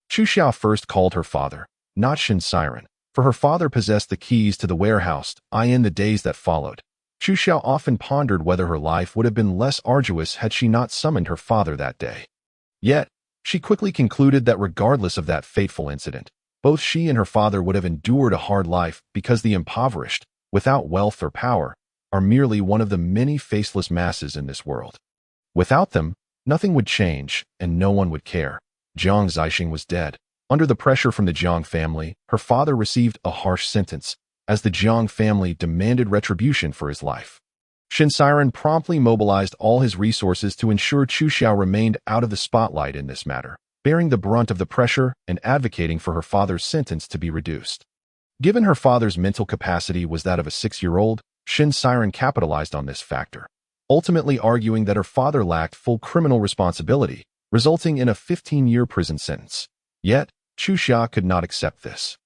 Chu Xiao first called her father, not Shen Siren, for her father possessed the keys to the warehouse. In the days that followed, Chu Xiao often pondered whether her life would have been less arduous had she not summoned her father that day. Yet, she quickly concluded that regardless of that fateful incident, both she and her father would have endured a hard life because the impoverished, without wealth or power, are merely one of the many faceless masses in this world. Without them, nothing would change and no one would care. Jiang Zixing was dead. Under the pressure from the Jiang family, her father received a harsh sentence, as the Jiang family demanded retribution for his life. Shen Siren promptly mobilized all his resources to ensure Chu Xiao remained out of the spotlight in this matter, bearing the brunt of the pressure and advocating for her father's sentence to be reduced. Given her father's mental capacity was that of a 6-year-old, Shen Siren capitalized on this factor, ultimately arguing that her father lacked full criminal responsibility, resulting in a 15-year prison sentence. Yet, Chu Xiao could not accept this.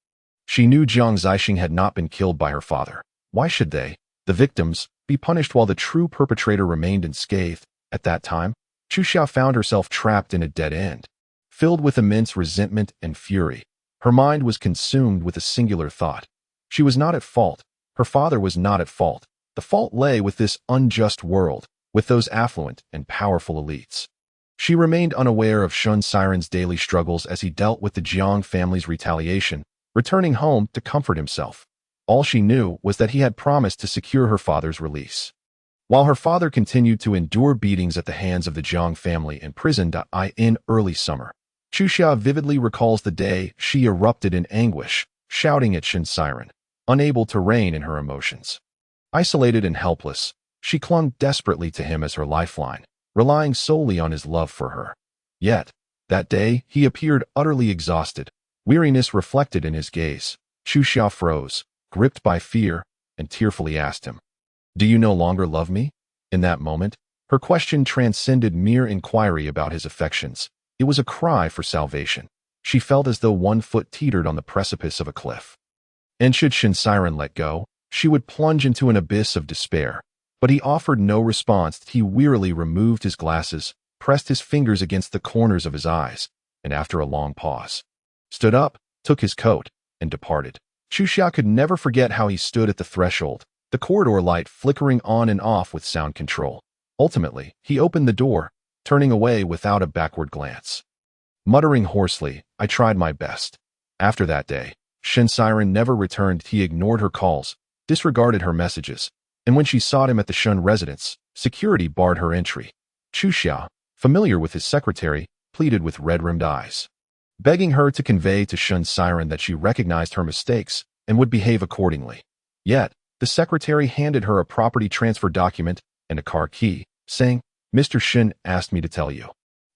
She knew Jiang Zixing had not been killed by her father. Why should they, the victims, be punished while the true perpetrator remained unscathed? At that time, Chu Xiao found herself trapped in a dead end. Filled with immense resentment and fury, her mind was consumed with a singular thought. She was not at fault. Her father was not at fault. The fault lay with this unjust world, with those affluent and powerful elites. She remained unaware of Shen Siren's daily struggles as he dealt with the Jiang family's retaliation, returning home to comfort himself. All she knew was that he had promised to secure her father's release. While her father continued to endure beatings at the hands of the Jiang family imprisoned in early summer, Chuxia vividly recalls the day she erupted in anguish, shouting at Shin Siren, unable to rein in her emotions. Isolated and helpless, she clung desperately to him as her lifeline, relying solely on his love for her. Yet, that day, he appeared utterly exhausted, weariness reflected in his gaze. Chuxia froze, gripped by fear, and tearfully asked him, "Do you no longer love me?" In that moment, her question transcended mere inquiry about his affections. It was a cry for salvation. She felt as though one foot teetered on the precipice of a cliff. And should Shin Siren let go, she would plunge into an abyss of despair. But he offered no response. He wearily removed his glasses, pressed his fingers against the corners of his eyes, and after a long pause, stood up, took his coat, and departed. Chuxia could never forget how he stood at the threshold, the corridor light flickering on and off with sound control. Ultimately, he opened the door, turning away without a backward glance. Muttering hoarsely, "I tried my best." After that day, Shin Siren never returned. He ignored her calls, disregarded her messages, and when she sought him at the Shun residence, security barred her entry. Chuxia, familiar with his secretary, pleaded with red-rimmed eyes, begging her to convey to Shun Siren that she recognized her mistakes and would behave accordingly. Yet, the secretary handed her a property transfer document and a car key, saying, "Mr. Shin asked me to tell you.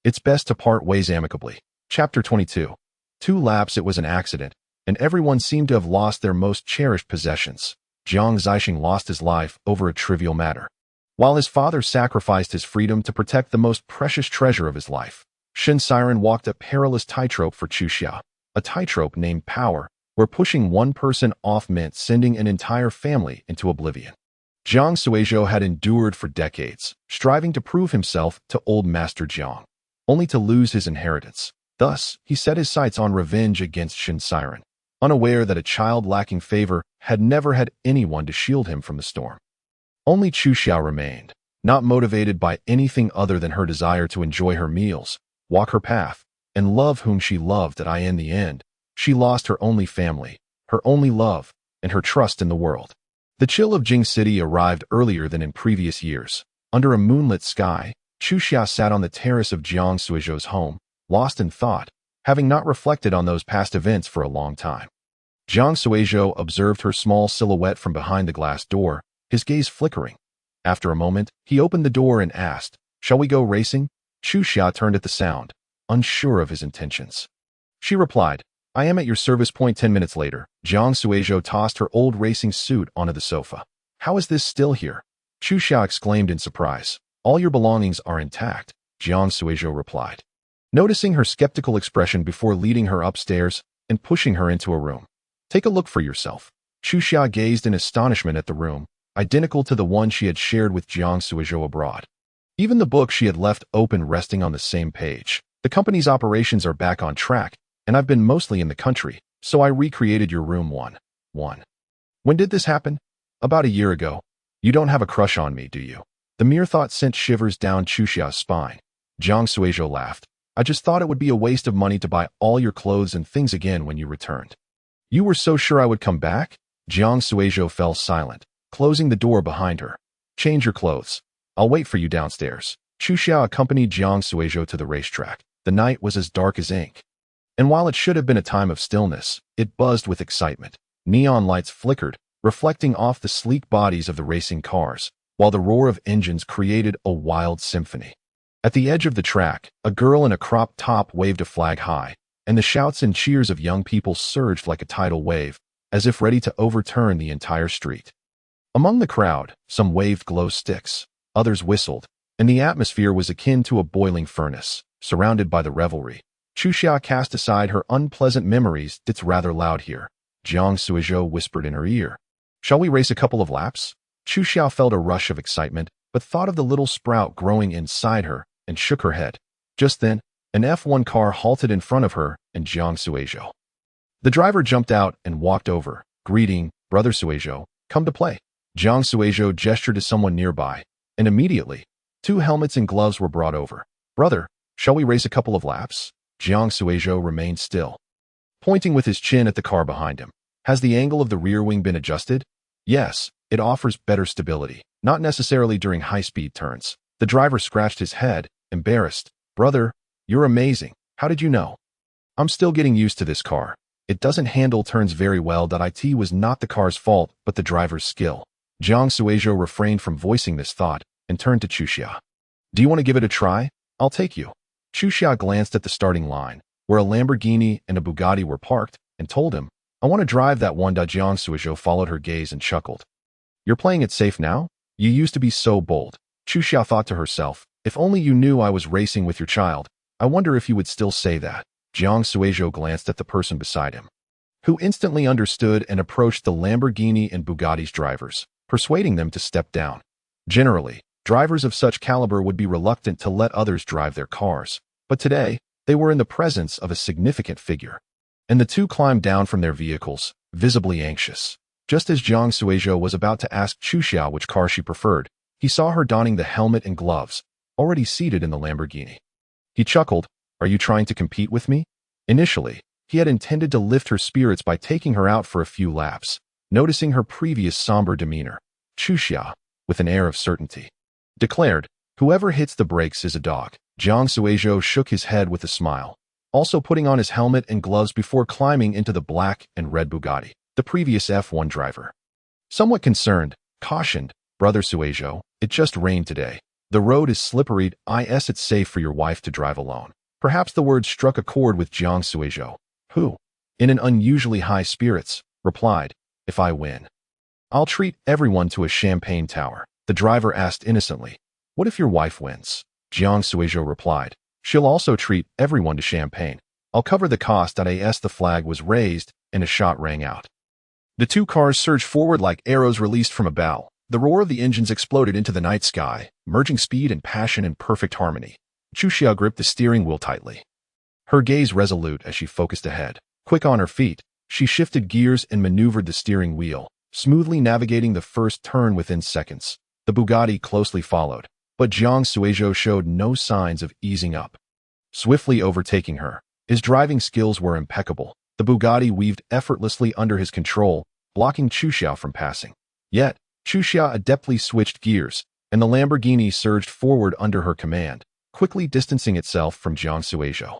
It's best to part ways amicably." Chapter 22. 2 laps. It was an accident, and everyone seemed to have lost their most cherished possessions. Jiang Zixing lost his life over a trivial matter, while his father sacrificed his freedom to protect the most precious treasure of his life. Shin Siren walked a perilous tightrope for Chuxia, a tightrope named power, where pushing one person off meant sending an entire family into oblivion. Jiang Suizhou had endured for decades, striving to prove himself to old Master Jiang, only to lose his inheritance. Thus, he set his sights on revenge against Shin Siren, unaware that a child lacking favor had never had anyone to shield him from the storm. Only Chuxia remained, not motivated by anything other than her desire to enjoy her meals, walk her path, and love whom she loved. In the end, she lost her only family, her only love, and her trust in the world. The chill of Jing City arrived earlier than in previous years. Under a moonlit sky, Chuxia sat on the terrace of Jiang Suizhou's home, lost in thought, having not reflected on those past events for a long time. Jiang Suizhou observed her small silhouette from behind the glass door, his gaze flickering. After a moment, he opened the door and asked, "Shall we go racing?" Chuxia turned at the sound, unsure of his intentions. She replied, "I am at your service." 10 minutes later, Jiang Suizhou tossed her old racing suit onto the sofa. "How is this still here?" Chuxia exclaimed in surprise. "All your belongings are intact," Jiang Suizhou replied, noticing her skeptical expression before leading her upstairs and pushing her into a room. "Take a look for yourself." Chuxia gazed in astonishment at the room, identical to the one she had shared with Jiang Suizhou abroad. Even the book she had left open resting on the same page. "The company's operations are back on track, and I've been mostly in the country, so I recreated your room 1. When did this happen?" "About a year ago." "You don't have a crush on me, do you?" The mere thought sent shivers down Chuxia's spine. Jiang Suizhou laughed. "I just thought it would be a waste of money to buy all your clothes and things again when you returned." "You were so sure I would come back?" Jiang Suizhou fell silent, closing the door behind her. "Change your clothes. I'll wait for you downstairs." Chuxia accompanied Jiang Suizhou to the racetrack. The night was as dark as ink, and while it should have been a time of stillness, it buzzed with excitement. Neon lights flickered, reflecting off the sleek bodies of the racing cars, while the roar of engines created a wild symphony. At the edge of the track, a girl in a cropped top waved a flag high, and the shouts and cheers of young people surged like a tidal wave, as if ready to overturn the entire street. Among the crowd, some waved glow sticks, others whistled, and the atmosphere was akin to a boiling furnace. Surrounded by the revelry, Chuxia cast aside her unpleasant memories. "It's rather loud here," Jiang Suizhou whispered in her ear. "Shall we race a couple of laps?" Chuxia felt a rush of excitement, but thought of the little sprout growing inside her and shook her head. Just then, an F1 car halted in front of her and Jiang Suizhou. The driver jumped out and walked over, greeting, "Brother Suizhou, come to play." Jiang Suizhou gestured to someone nearby, and immediately, 2 helmets and gloves were brought over. "Brother, shall we race a couple of laps?" Jiang Suizhou remained still, pointing with his chin at the car behind him. "Has the angle of the rear wing been adjusted?" "Yes, It offers better stability, not necessarily during high-speed turns. The driver scratched his head, embarrassed. Brother, you're amazing. How did you know? I'm still getting used to this car. It doesn't handle turns very well. It was not the car's fault, but the driver's skill. Jiang Suizhou refrained from voicing this thought and turned to Chuxia. Do you want to give it a try? I'll take you. Chuxia glanced at the starting line, where a Lamborghini and a Bugatti were parked, and told him, I want to drive that one. Jiang Suizhou followed her gaze and chuckled. You're playing it safe now? You used to be so bold. Chuxia thought to herself, if only you knew I was racing with your child, I wonder if you would still say that. Jiang Suizhou glanced at the person beside him, who instantly understood and approached the Lamborghini and Bugatti's drivers, persuading them to step down. Generally, drivers of such caliber would be reluctant to let others drive their cars, but today, they were in the presence of a significant figure. And the two climbed down from their vehicles, visibly anxious. Just as Jiang Suizhou was about to ask Chuxia which car she preferred, he saw her donning the helmet and gloves, already seated in the Lamborghini. He chuckled, Are you trying to compete with me? Initially, he had intended to lift her spirits by taking her out for a few laps. Noticing her previous somber demeanor, Chuxia, with an air of certainty, declared, Whoever hits the brakes is a dog. Jiang Suizhou shook his head with a smile, also putting on his helmet and gloves before climbing into the black and red Bugatti, the previous F1 driver. Somewhat concerned, cautioned, Brother Suizhou, it just rained today. The road is slippery. It's safe for your wife to drive alone. Perhaps the words struck a chord with Jiang Suizhou, who, in an unusually high spirits, replied, If I win, I'll treat everyone to a champagne tower. The driver asked innocently, What if your wife wins? Jiang Suizhou replied, She'll also treat everyone to champagne. I'll cover the cost. As the flag was raised and a shot rang out, the two cars surged forward like arrows released from a bow. The roar of the engines exploded into the night sky, merging speed and passion in perfect harmony. Chuxia gripped the steering wheel tightly, her gaze resolute as she focused ahead. Quick on her feet, she shifted gears and maneuvered the steering wheel, smoothly navigating the first turn within seconds. The Bugatti closely followed, but Jiang Suizhou showed no signs of easing up. Swiftly overtaking her, his driving skills were impeccable. The Bugatti weaved effortlessly under his control, blocking Chuxia from passing. Yet, Chuxia adeptly switched gears, and the Lamborghini surged forward under her command, quickly distancing itself from Jiang Suizhou.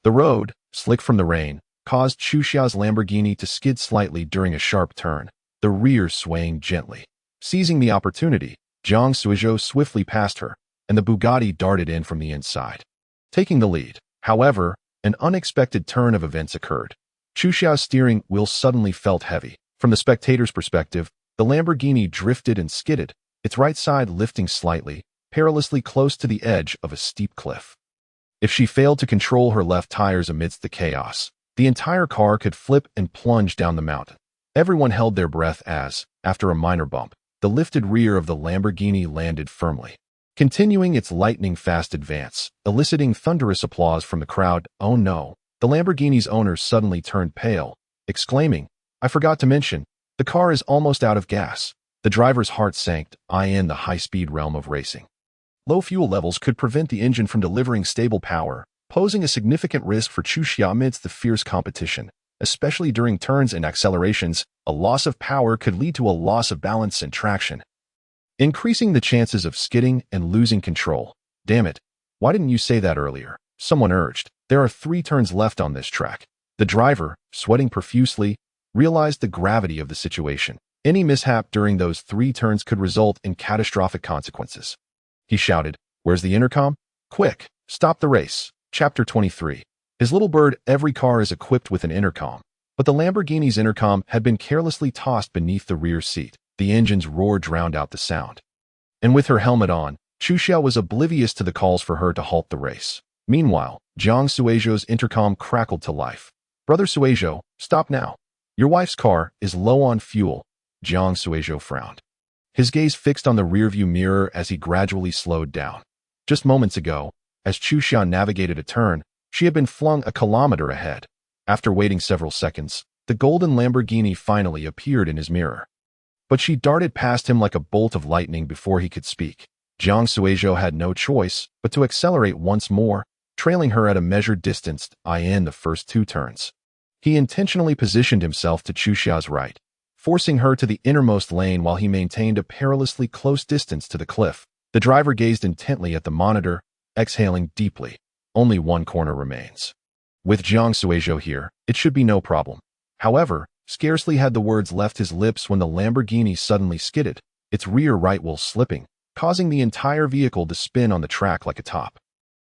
The road, slick from the rain, caused Chuxia's Lamborghini to skid slightly during a sharp turn, the rear swaying gently. Seizing the opportunity, Jiang Suizhou swiftly passed her, and the Bugatti darted in from the inside, taking the lead. However, an unexpected turn of events occurred. Chuxia's steering wheel suddenly felt heavy. From the spectator's perspective, the Lamborghini drifted and skidded, its right side lifting slightly, perilously close to the edge of a steep cliff. If she failed to control her left tires amidst the chaos, the entire car could flip and plunge down the mountain. Everyone held their breath as, after a minor bump, the lifted rear of the Lamborghini landed firmly, continuing its lightning-fast advance, eliciting thunderous applause from the crowd. Oh no! The Lamborghini's owner suddenly turned pale, exclaiming, I forgot to mention, the car is almost out of gas. The driver's heart sank. In the high-speed realm of racing, low fuel levels could prevent the engine from delivering stable power, posing a significant risk for Chuxia amidst the fierce competition. Especially during turns and accelerations, a loss of power could lead to a loss of balance and traction, increasing the chances of skidding and losing control. Damn it, why didn't you say that earlier? Someone urged. There are 3 turns left on this track. The driver, sweating profusely, realized the gravity of the situation. Any mishap during those 3 turns could result in catastrophic consequences. He shouted, Where's the intercom? Quick, stop the race. Chapter 23. His little bird. Every car is equipped with an intercom, but the Lamborghini's intercom had been carelessly tossed beneath the rear seat. The engine's roar drowned out the sound. And with her helmet on, Chuxia was oblivious to the calls for her to halt the race. Meanwhile, Jiang Suizhou's intercom crackled to life. Brother Suizhou, stop now. Your wife's car is low on fuel. Jiang Suizhou frowned, his gaze fixed on the rearview mirror as he gradually slowed down. Just moments ago, as Chuxia navigated a turn, she had been flung a kilometer ahead. After waiting several seconds, the golden Lamborghini finally appeared in his mirror. But she darted past him like a bolt of lightning before he could speak. Jiang Suizhou had no choice but to accelerate once more, trailing her at a measured distance in the first 2 turns. He intentionally positioned himself to Chuxia's right, forcing her to the innermost lane while he maintained a perilously close distance to the cliff. The driver gazed intently at the monitor, exhaling deeply. Only one corner remains. With Jiang Suizhou here, it should be no problem. However, scarcely had the words left his lips when the Lamborghini suddenly skidded, its rear right wheel slipping, causing the entire vehicle to spin on the track like a top.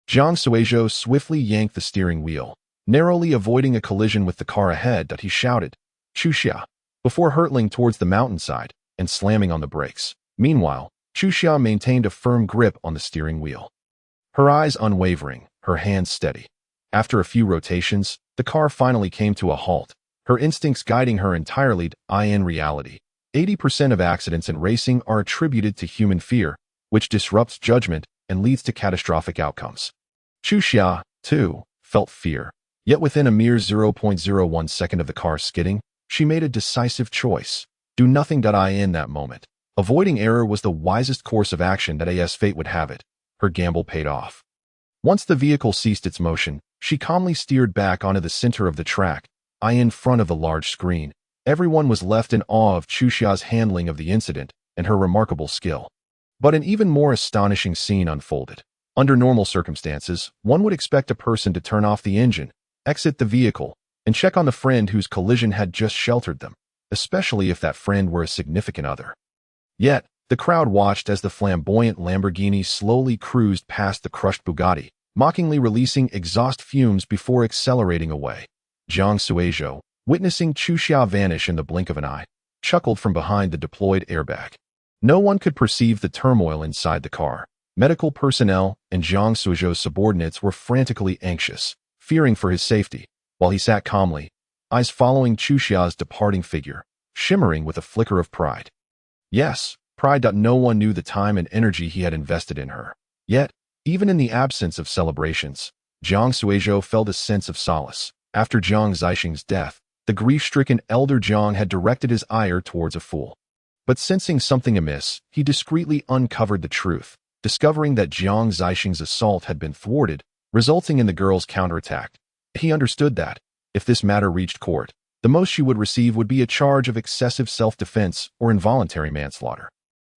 Jiang Suizhou swiftly yanked the steering wheel, narrowly avoiding a collision with the car ahead that he shouted, "Chuxia," before hurtling towards the mountainside and slamming on the brakes. Meanwhile, Chuxia maintained a firm grip on the steering wheel. Her eyes unwavering, her hands steady. After a few rotations, the car finally came to a halt, her instincts guiding her entirely. In reality, 80% of accidents in racing are attributed to human fear, which disrupts judgment and leads to catastrophic outcomes. Chuxia, too, felt fear. Yet within a mere 0.01 second of the car skidding, she made a decisive choice. Do nothing. In that moment, avoiding error was the wisest course of action that as fate would have it. Her gamble paid off. Once the vehicle ceased its motion, she calmly steered back onto the center of the track, in front of the large screen. Everyone was left in awe of Chuxia's handling of the incident and her remarkable skill. But an even more astonishing scene unfolded. Under normal circumstances, one would expect a person to turn off the engine, exit the vehicle, and check on the friend whose collision had just sheltered them, especially if that friend were a significant other. Yet, the crowd watched as the flamboyant Lamborghini slowly cruised past the crushed Bugatti, mockingly releasing exhaust fumes before accelerating away. Jiang Suizhou, witnessing Chuxia vanish in the blink of an eye, chuckled from behind the deployed airbag. No one could perceive the turmoil inside the car. Medical personnel and Jiang Suizhou's subordinates were frantically anxious, fearing for his safety, while he sat calmly, eyes following Chuxia's departing figure, shimmering with a flicker of pride. Yes, pride. No one knew the time and energy he had invested in her. Yet, even in the absence of celebrations, Jiang Suizhou felt a sense of solace. After Jiang Zixing's death, the grief-stricken elder Jiang had directed his ire towards a fool. But sensing something amiss, he discreetly uncovered the truth, discovering that Jiang Zixing's assault had been thwarted, resulting in the girl's counterattack. He understood that, if this matter reached court, the most she would receive would be a charge of excessive self-defense or involuntary manslaughter.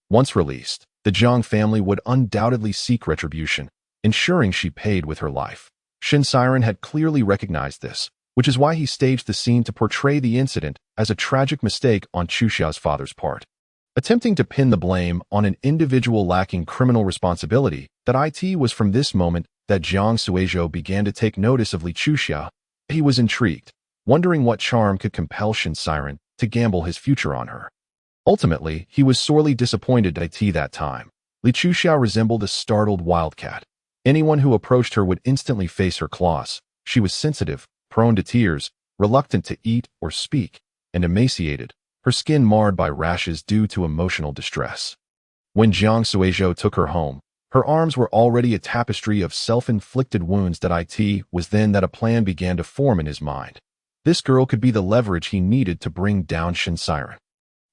Once released, the Jiang family would undoubtedly seek retribution, ensuring she paid with her life. Shen Siren had clearly recognized this, which is why he staged the scene to portray the incident as a tragic mistake on Chuxia's father's part. Attempting to pin the blame on an individual lacking criminal responsibility, it was from this moment that Jiang Suizhou began to take notice of Li Chuxia. He was intrigued, wondering what charm could compel Shen Siren to gamble his future on her. Ultimately, he was sorely disappointed at that time. Li Chuxia resembled a startled wildcat. Anyone who approached her would instantly face her claws. She was sensitive, prone to tears, reluctant to eat or speak, and emaciated, her skin marred by rashes due to emotional distress. When Jiang Suizhou took her home, her arms were already a tapestry of self-inflicted wounds. It was then that a plan began to form in his mind. This girl could be the leverage he needed to bring down Shen Siren.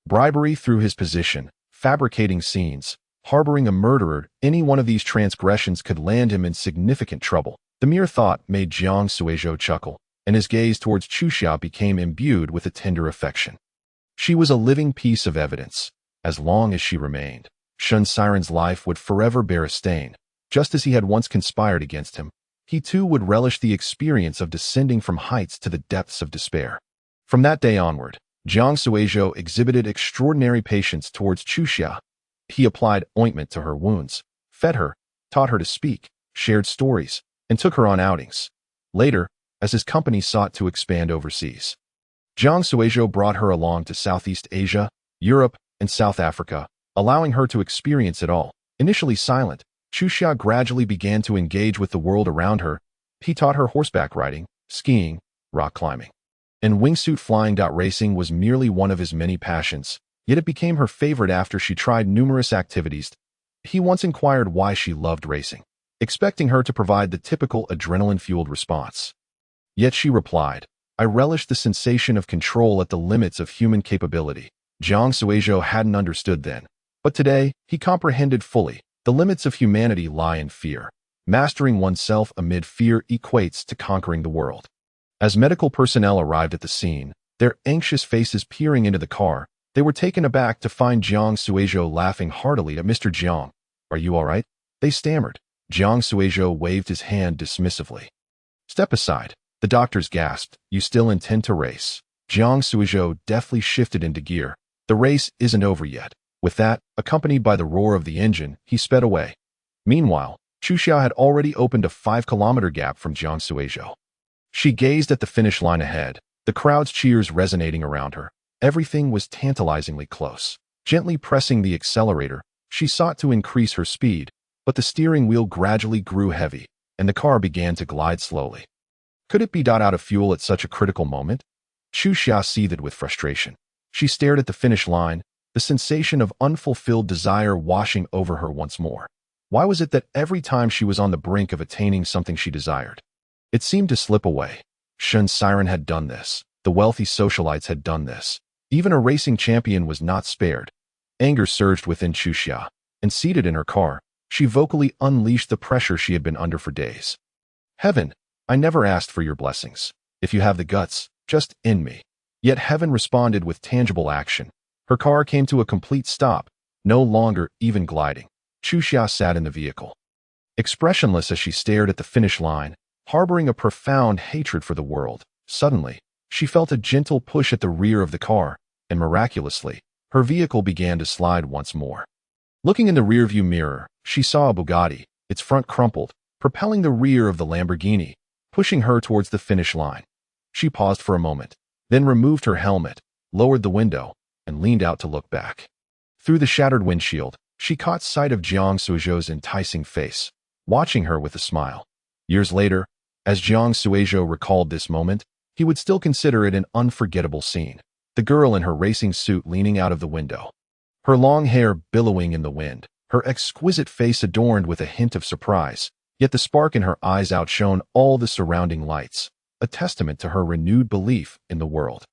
Bribery through his position, fabricating scenes, harboring a murderer, any one of these transgressions could land him in significant trouble. The mere thought made Jiang Suizhou chuckle, and his gaze towards Chuxia became imbued with a tender affection. She was a living piece of evidence. As long as she remained, Shen Siren's life would forever bear a stain. Just as he had once conspired against him, he too would relish the experience of descending from heights to the depths of despair. From that day onward, Jiang Suizhou exhibited extraordinary patience towards Chuxia. He applied ointment to her wounds, fed her, taught her to speak, shared stories, and took her on outings. Later, as his company sought to expand overseas, Jiang Suizhou brought her along to Southeast Asia, Europe, and South Africa, allowing her to experience it all. Initially silent, Chuxia gradually began to engage with the world around her. He taught her horseback riding, skiing, rock climbing, and wingsuit flying. Racing was merely one of his many passions, yet it became her favorite after she tried numerous activities. He once inquired why she loved racing, expecting her to provide the typical adrenaline-fueled response. Yet she replied, "I relish the sensation of control at the limits of human capability." Jiang Suizhou hadn't understood then, but today he comprehended fully. The limits of humanity lie in fear. Mastering oneself amid fear equates to conquering the world. As medical personnel arrived at the scene, their anxious faces peering into the car, They were taken aback to find Jiang Suizhou laughing heartily at Mr. Jiang. "Are you all right?" they stammered. Jiang Suizhou waved his hand dismissively. "Step aside," the doctors gasped. "You still intend to race?" Jiang Suizhou deftly shifted into gear. "The race isn't over yet." With that, accompanied by the roar of the engine, he sped away. Meanwhile, Chu Xiao had already opened a 5-kilometer gap from Jiang Suizhou. She gazed at the finish line ahead, the crowd's cheers resonating around her. Everything was tantalizingly close. Gently pressing the accelerator, she sought to increase her speed, but the steering wheel gradually grew heavy, and the car began to glide slowly. Could it be out of fuel at such a critical moment? Chu Xia seethed with frustration. She stared at the finish line, the sensation of unfulfilled desire washing over her once more. Why was it that every time she was on the brink of attaining something she desired, it seemed to slip away? Shen Siren had done this. The wealthy socialites had done this. Even a racing champion was not spared. Anger surged within Chu Xia, and seated in her car, she vocally unleashed the pressure she had been under for days. "Heaven, I never asked for your blessings. If you have the guts, just end me." Yet heaven responded with tangible action. Her car came to a complete stop, no longer even gliding. Chu Xia sat in the vehicle, expressionless as she stared at the finish line, harboring a profound hatred for the world. Suddenly, she felt a gentle push at the rear of the car, and miraculously, her vehicle began to slide once more. Looking in the rearview mirror, she saw a Bugatti, its front crumpled, propelling the rear of the Lamborghini, pushing her towards the finish line. She paused for a moment, then removed her helmet, lowered the window, and leaned out to look back. Through the shattered windshield, she caught sight of Jiang Suizhou's enticing face, watching her with a smile. Years later, as Jiang Suizhou recalled this moment, he would still consider it an unforgettable scene. The girl in her racing suit leaning out of the window, her long hair billowing in the wind, her exquisite face adorned with a hint of surprise, yet the spark in her eyes outshone all the surrounding lights, a testament to her renewed belief in the world.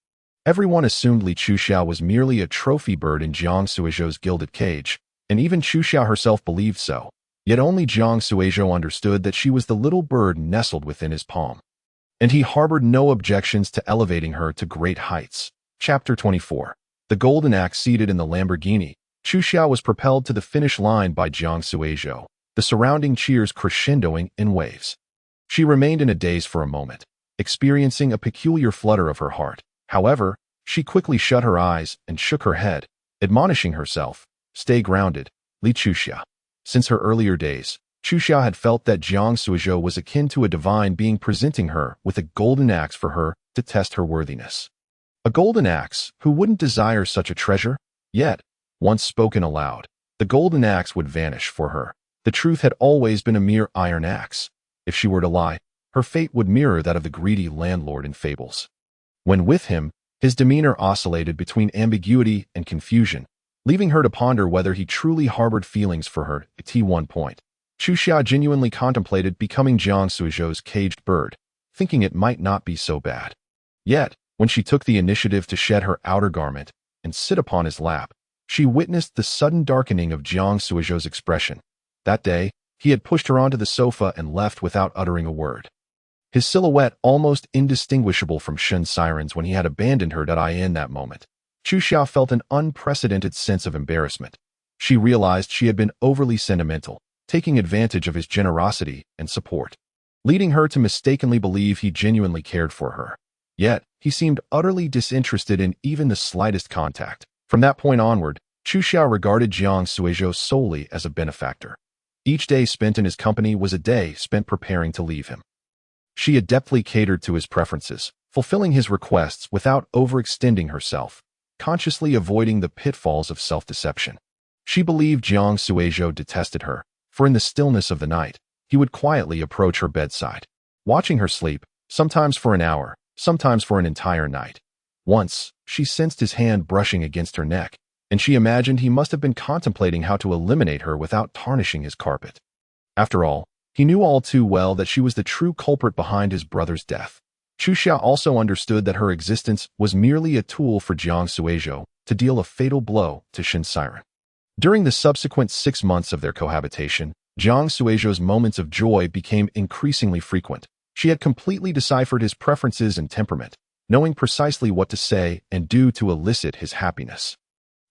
Everyone assumed Li Chuxiao was merely a trophy bird in Jiang Suizhou's gilded cage, and even Chuxiao herself believed so. Yet only Jiang Suizhou understood that she was the little bird nestled within his palm. And he harbored no objections to elevating her to great heights. Chapter 24. The golden axe seated in the Lamborghini, Chu Xiao was propelled to the finish line by Jiang Suizhou, the surrounding cheers crescendoing in waves. She remained in a daze for a moment, experiencing a peculiar flutter of her heart. However, she quickly shut her eyes and shook her head, admonishing herself, "Stay grounded, Li Chuxia." Since her earlier days, Chu Xiao had felt that Jiang Suizhou was akin to a divine being presenting her with a golden axe for her to test her worthiness. A golden axe, who wouldn't desire such a treasure? Yet, once spoken aloud, the golden axe would vanish for her. The truth had always been a mere iron axe. If she were to lie, her fate would mirror that of the greedy landlord in fables. When with him, his demeanor oscillated between ambiguity and confusion, leaving her to ponder whether he truly harbored feelings for her. At one point, Chu Xia genuinely contemplated becoming Jiang Suizhou's caged bird, thinking it might not be so bad. Yet, when she took the initiative to shed her outer garment and sit upon his lap, she witnessed the sudden darkening of Jiang Suizhou's expression. That day, he had pushed her onto the sofa and left without uttering a word. His silhouette almost indistinguishable from Shen Siren's when he had abandoned her. In that moment, Chu Xiao felt an unprecedented sense of embarrassment. She realized she had been overly sentimental, taking advantage of his generosity and support, leading her to mistakenly believe he genuinely cared for her. Yet, he seemed utterly disinterested in even the slightest contact. From that point onward, Chu Xiao regarded Jiang Suizhou solely as a benefactor. Each day spent in his company was a day spent preparing to leave him. She adeptly catered to his preferences, fulfilling his requests without overextending herself, consciously avoiding the pitfalls of self-deception. She believed Jiang Suizhou detested her, for in the stillness of the night, he would quietly approach her bedside, watching her sleep, sometimes for an hour, sometimes for an entire night. Once, she sensed his hand brushing against her neck, and she imagined he must have been contemplating how to eliminate her without tarnishing his carpet. After all, he knew all too well that she was the true culprit behind his brother's death. Chu Xia also understood that her existence was merely a tool for Jiang Suizhou to deal a fatal blow to Shen Siren. During the subsequent 6 months of their cohabitation, Jiang Suizhou's moments of joy became increasingly frequent. She had completely deciphered his preferences and temperament, knowing precisely what to say and do to elicit his happiness.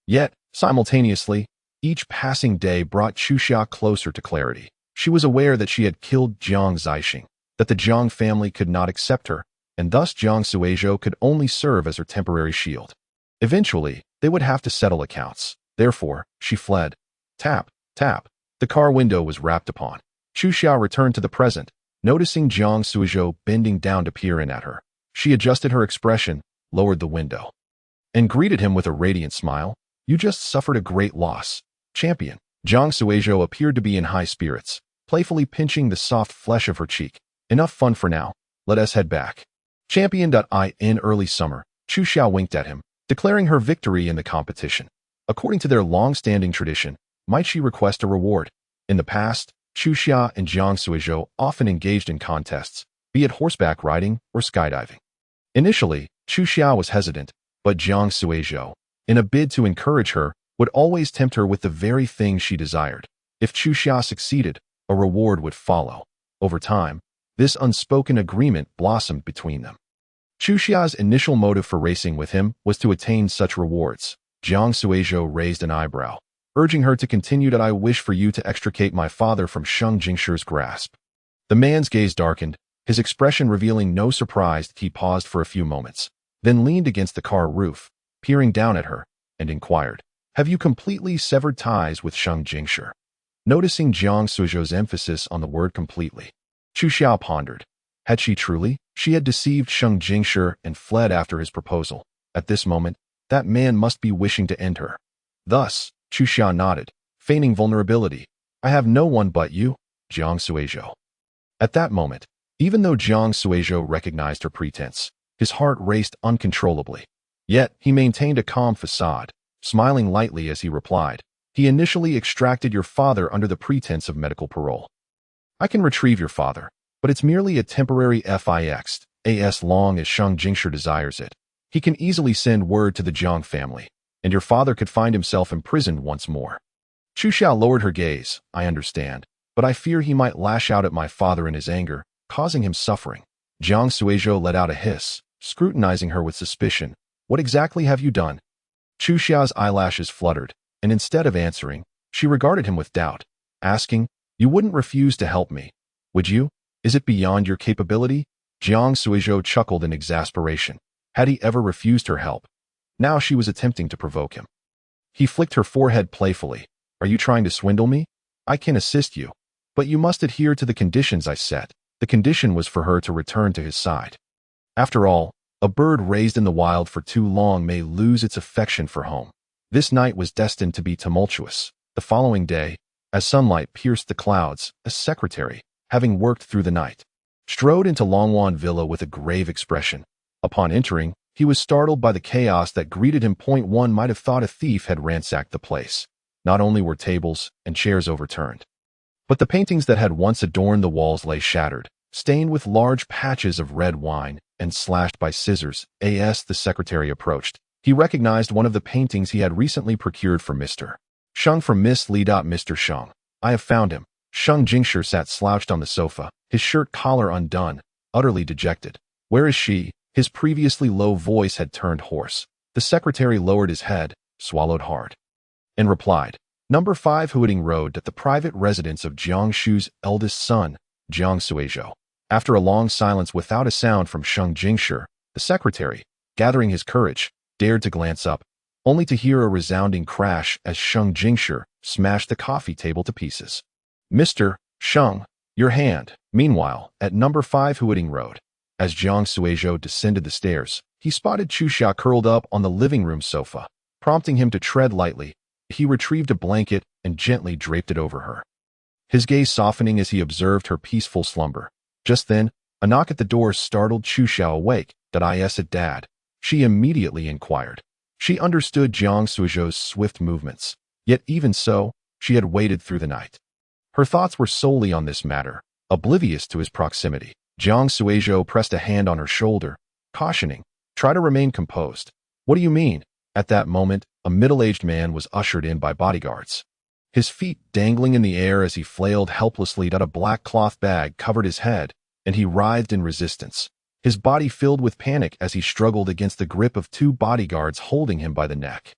Yet, simultaneously, each passing day brought Chuxia closer to clarity. She was aware that she had killed Jiang Zixing, that the Jiang family could not accept her, and thus Jiang Suizhou could only serve as her temporary shield. Eventually, they would have to settle accounts. Therefore, she fled. Tap, tap. The car window was rapped upon. Chuxia returned to the present, noticing Jiang Suizhou bending down to peer in at her. She adjusted her expression, lowered the window, and greeted him with a radiant smile. You just suffered a great loss, champion. Jiang Suizhou appeared to be in high spirits, playfully pinching the soft flesh of her cheek. Enough fun for now. Let us head back. In early summer, Chuxia winked at him, declaring her victory in the competition. According to their long-standing tradition, might she request a reward? In the past, Chuxia and Jiang Suizhou often engaged in contests, be it horseback riding or skydiving. Initially, Chuxia was hesitant, but Jiang Suizhou, in a bid to encourage her, would always tempt her with the very thing she desired. If Chuxia succeeded, a reward would follow. Over time, this unspoken agreement blossomed between them. Chuxia's initial motive for racing with him was to attain such rewards. Jiang Suizhou raised an eyebrow, urging her to continue. I wish for you to extricate my father from Sheng Jingshi's grasp. The man's gaze darkened, his expression revealing no surprise. He paused for a few moments, then leaned against the car roof, peering down at her, and inquired, have you completely severed ties with Sheng Jingshi? Noticing Jiang Suizhou's emphasis on the word completely, Chuxia pondered. Had she truly? She had deceived Sheng Jingshi and fled after his proposal. At this moment, that man must be wishing to end her. Thus, Chuxia nodded, feigning vulnerability. I have no one but you, Jiang Suizhou. At that moment, even though Jiang Suizhou recognized her pretense, his heart raced uncontrollably. Yet, he maintained a calm facade, smiling lightly as he replied, he initially extracted your father under the pretense of medical parole. I can retrieve your father, but it's merely a temporary fix, as long as Sheng Jingshi desires it. He can easily send word to the Jiang family, and your father could find himself imprisoned once more. Chuxia lowered her gaze. I understand, but I fear he might lash out at my father in his anger, causing him suffering. Jiang Suizhou let out a hiss, scrutinizing her with suspicion. What exactly have you done? Chuxia's eyelashes fluttered, and instead of answering, she regarded him with doubt, asking, you wouldn't refuse to help me, would you? Is it beyond your capability? Jiang Suizhou chuckled in exasperation. Had he ever refused her help? Now she was attempting to provoke him. He flicked her forehead playfully. Are you trying to swindle me? I can assist you, but you must adhere to the conditions I set. The condition was for her to return to his side. After all, a bird raised in the wild for too long may lose its affection for home. This night was destined to be tumultuous. The following day, as sunlight pierced the clouds, a secretary, having worked through the night, strode into Longwan Villa with a grave expression. Upon entering, he was startled by the chaos that greeted him. One might have thought a thief had ransacked the place. Not only were tables and chairs overturned, but the paintings that had once adorned the walls lay shattered, stained with large patches of red wine, and slashed by scissors. As the secretary approached, he recognized one of the paintings he had recently procured for Mr. Sheng from Miss Li. Mr. Sheng, I have found him. Sheng Jingshi sat slouched on the sofa, his shirt collar undone, utterly dejected. Where is she? His previously low voice had turned hoarse. The secretary lowered his head, swallowed hard, and replied, Number 5 Huading Road, at the private residence of Jiang Shu's eldest son, Jiang Suizhou. After a long silence without a sound from Sheng Jingshi, the secretary, gathering his courage, dared to glance up, only to hear a resounding crash as Sheng Jingshi smashed the coffee table to pieces. Mr. Sheng, your hand. Meanwhile, at number 5 Huading Road, as Jiang Suizhou descended the stairs, he spotted Chuxia curled up on the living room sofa, prompting him to tread lightly. He retrieved a blanket and gently draped it over her, his gaze softening as he observed her peaceful slumber. Just then, a knock at the door startled Chuxia awake. Is it Dad? She immediately inquired. She understood Jiang Suizhou's swift movements, yet even so, she had waited through the night. Her thoughts were solely on this matter, oblivious to his proximity. Jiang Suizhou pressed a hand on her shoulder, cautioning, try to remain composed. What do you mean? At that moment, a middle-aged man was ushered in by bodyguards. His feet dangling in the air as he flailed helplessly. A black cloth bag covered his head, and he writhed in resistance, his body filled with panic as he struggled against the grip of 2 bodyguards holding him by the neck.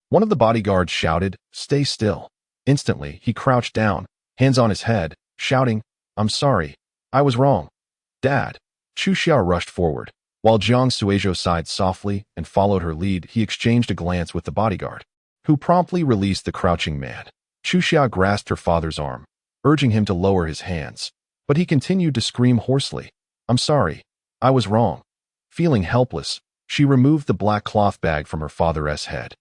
One of the bodyguards shouted, "Stay still." Instantly, he crouched down, hands on his head, shouting, "I'm sorry. I was wrong. Dad." Chu Xia rushed forward. While Jiang Suizhou sighed softly and followed her lead, he exchanged a glance with the bodyguard, who promptly released the crouching man. Chu Xia grasped her father's arm, urging him to lower his hands, but he continued to scream hoarsely, "I'm sorry. I was wrong." Feeling helpless, she removed the black cloth bag from her father's head,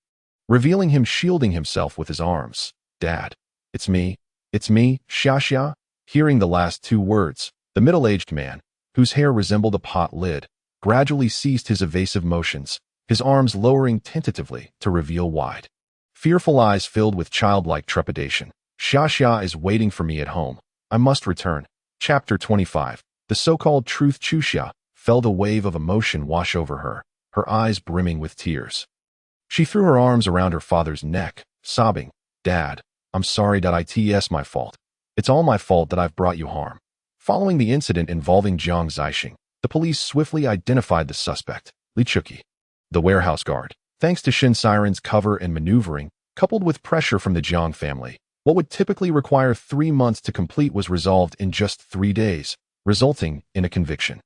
revealing him shielding himself with his arms. "Dad, it's me, Xia Xia." Hearing the last two words, the middle-aged man, whose hair resembled a pot lid, gradually ceased his evasive motions, his arms lowering tentatively to reveal wide, fearful eyes filled with childlike trepidation. "Xia Xia is waiting for me at home. I must return." Chapter 25. The so-called truth. Chu Xia felt a wave of emotion wash over her, her eyes brimming with tears. She threw her arms around her father's neck, sobbing, "Dad, I'm sorry that it's my fault. It's all my fault that I've brought you harm." Following the incident involving Jiang Zixing, the police swiftly identified the suspect, Li Chuqi, the warehouse guard. Thanks to Shin Siren's cover and maneuvering, coupled with pressure from the Jiang family, what would typically require 3 months to complete was resolved in just 3 days, resulting in a conviction.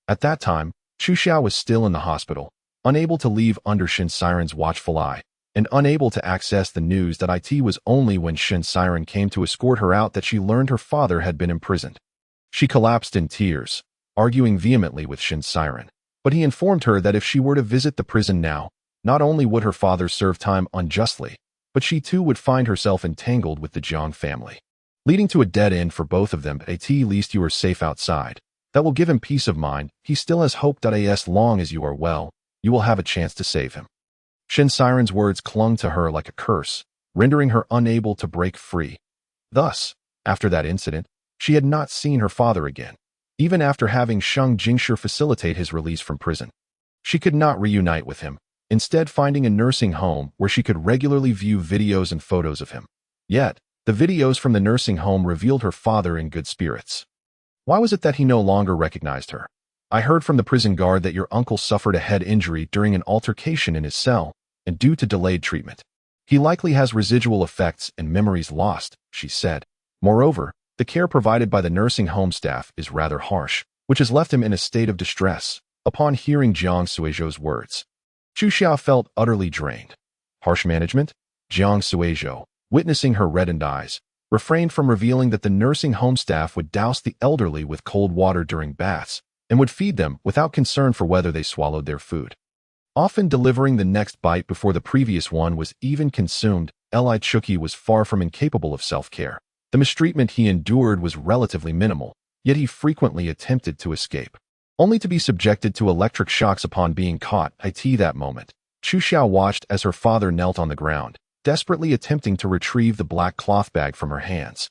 At that time, Chu Xia was still in the hospital, unable to leave under Shin Siren's watchful eye, and unable to access the news that it was only when Shin Siren came to escort her out that she learned her father had been imprisoned. She collapsed in tears, arguing vehemently with Shin Siren, but he informed her that if she were to visit the prison now, not only would her father serve time unjustly, but she too would find herself entangled with the Jiang family, leading to a dead end for both of them. At least you are safe outside. That will give him peace of mind. He still has hope that as long as you are well, you will have a chance to save him. Shin Siren's words clung to her like a curse, rendering her unable to break free. Thus, after that incident, she had not seen her father again. Even after having Sheng Jingshi facilitate his release from prison, she could not reunite with him, instead finding a nursing home where she could regularly view videos and photos of him. Yet, the videos from the nursing home revealed her father in good spirits. Why was it that he no longer recognized her? "I heard from the prison guard that your uncle suffered a head injury during an altercation in his cell, and due to delayed treatment, he likely has residual effects and memories lost," she said. Moreover, the care provided by the nursing home staff is rather harsh, which has left him in a state of distress. Upon hearing Jiang Suizhou's words, Chu Xia felt utterly drained. Harsh management? Jiang Suizhou, witnessing her reddened eyes, refrained from revealing that the nursing home staff would douse the elderly with cold water during baths and would feed them without concern for whether they swallowed their food, often delivering the next bite before the previous one was even consumed. Li Chuqi was far from incapable of self-care. The mistreatment he endured was relatively minimal, yet he frequently attempted to escape, only to be subjected to electric shocks upon being caught. That moment, Chu Xia watched as her father knelt on the ground, desperately attempting to retrieve the black cloth bag from her hands,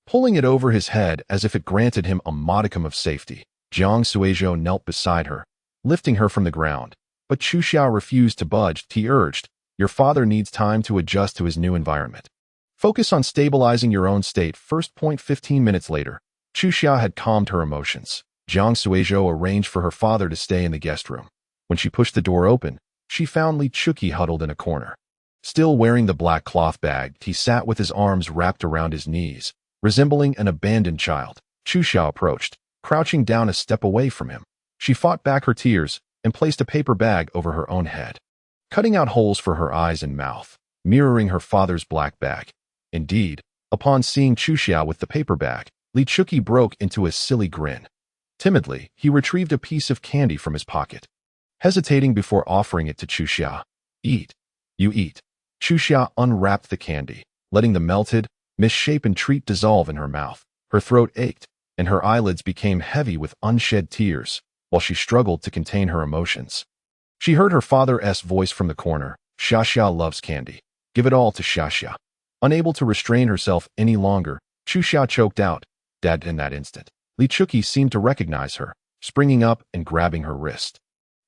pulling it over his head as if it granted him a modicum of safety. Jiang Suizhou knelt beside her, lifting her from the ground, but Chu Xia refused to budge. He urged, "Your father needs time to adjust to his new environment. Focus on stabilizing your own state first." 15 minutes later, Chu Xia had calmed her emotions. Jiang Suizhou arranged for her father to stay in the guest room. When she pushed the door open, she found Li Chuqi huddled in a corner. Still wearing the black cloth bag, he sat with his arms wrapped around his knees, resembling an abandoned child. Chu Xia approached, crouching down a step away from him. She fought back her tears and placed a paper bag over her own head, cutting out holes for her eyes and mouth, mirroring her father's black bag. Indeed, upon seeing Chu Xia with the paper bag, Li Chuqi broke into a silly grin. Timidly, he retrieved a piece of candy from his pocket, hesitating before offering it to Chu Xia. "Eat. You eat." Chu Xia unwrapped the candy, letting the melted, misshapen treat dissolve in her mouth. Her throat ached, and her eyelids became heavy with unshed tears, while she struggled to contain her emotions. She heard her father's voice from the corner, "Xia Xia loves candy. Give it all to Xia Xia." Unable to restrain herself any longer, Chu Xia choked out, "Dad." In that instant, Li Chuqi seemed to recognize her, springing up and grabbing her wrist,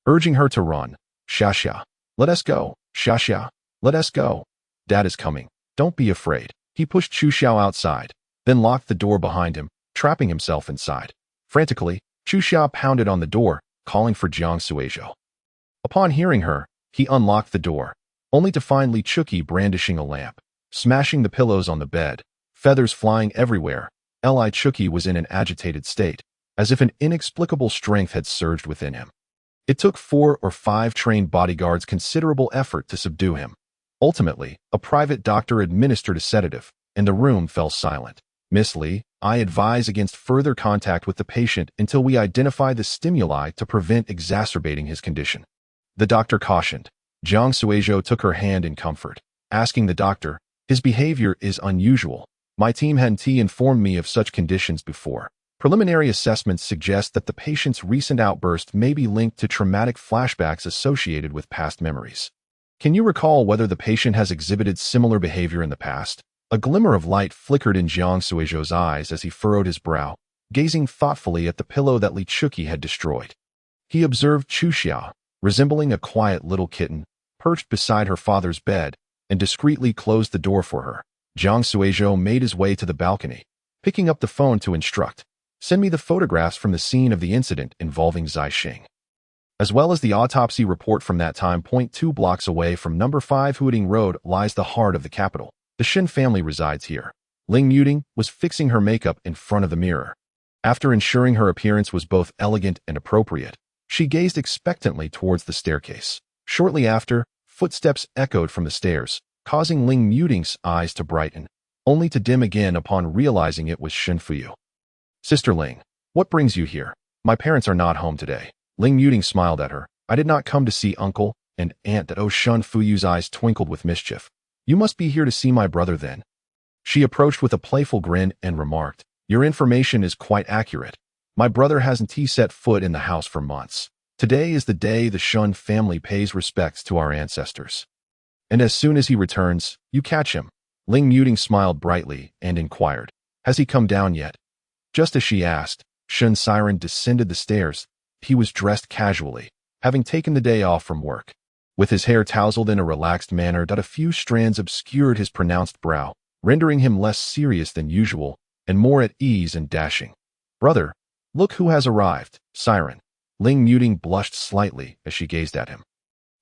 urging her to run. "Xia Xia, let us go. Xia Xia, let us go. Dad is coming. Don't be afraid." He pushed Chu Xia outside, then locked the door behind him, trapping himself inside. Frantically, Chu Xia pounded on the door, calling for Jiang Suizhou. Upon hearing her, he unlocked the door, only to find Li Chuqi brandishing a lamp, smashing the pillows on the bed, feathers flying everywhere. Li Chuqi was in an agitated state, as if an inexplicable strength had surged within him. It took 4 or 5 trained bodyguards considerable effort to subdue him. Ultimately, a private doctor administered a sedative, and the room fell silent. Miss Li, I advise against further contact with the patient until we identify the stimuli to prevent exacerbating his condition. The doctor cautioned. Jiang Suizhou took her hand in comfort, asking the doctor, his behavior is unusual. My team hadn't informed me of such conditions before. Preliminary assessments suggest that the patient's recent outburst may be linked to traumatic flashbacks associated with past memories. Can you recall whether the patient has exhibited similar behavior in the past? A glimmer of light flickered in Jiang Suizhou's eyes as he furrowed his brow, gazing thoughtfully at the pillow that Li Chuqi had destroyed. He observed Chu Xiao, resembling a quiet little kitten, perched beside her father's bed, and discreetly closed the door for her. Jiang Suizhou made his way to the balcony, picking up the phone to instruct, "Send me the photographs from the scene of the incident involving Zai Xing, as well as the autopsy report from that time. 2 blocks away from number 5 Huading Road lies the heart of the capital. The Shen family resides here." Ling Muting was fixing her makeup in front of the mirror. After ensuring her appearance was both elegant and appropriate, she gazed expectantly towards the staircase. Shortly after, footsteps echoed from the stairs, causing Ling Muting's eyes to brighten, only to dim again upon realizing it was Shen Fuyu. "Sister Ling, what brings you here? My parents are not home today." Ling Muting smiled at her. "I did not come to see uncle and aunt." That Shen Fuyu's eyes twinkled with mischief. "You must be here to see my brother then." She approached with a playful grin and remarked, "Your information is quite accurate. My brother hasn't set foot in the house for months. Today is the day the Shen family pays respects to our ancestors. And as soon as he returns, you catch him." Ling Muting smiled brightly and inquired, "Has he come down yet?" Just as she asked, Shen Siren descended the stairs. He was dressed casually, having taken the day off from work. With his hair tousled in a relaxed manner, a few strands obscured his pronounced brow, rendering him less serious than usual and more at ease and dashing. "Brother, look who has arrived, Siren." Ling Muting blushed slightly as she gazed at him.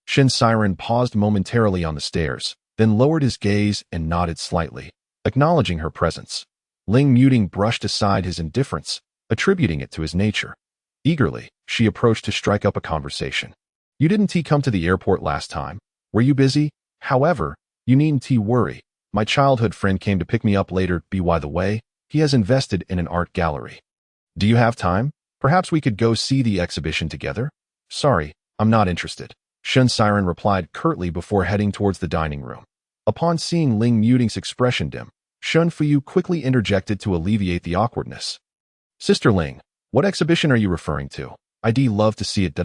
Shen Siren paused momentarily on the stairs, then lowered his gaze and nodded slightly, acknowledging her presence. Ling Muting brushed aside his indifference, attributing it to his nature. Eagerly, she approached to strike up a conversation. "You didn't come to the airport last time. Were you busy? However, you needn't worry. My childhood friend came to pick me up later. By the way, he has invested in an art gallery. Do you have time? Perhaps we could go see the exhibition together?" "Sorry, I'm not interested," Shen Siren replied curtly before heading towards the dining room. Upon seeing Ling Muting's expression dim, Shen Fuyu quickly interjected to alleviate the awkwardness. "Sister Ling, what exhibition are you referring to? I'd love to see it.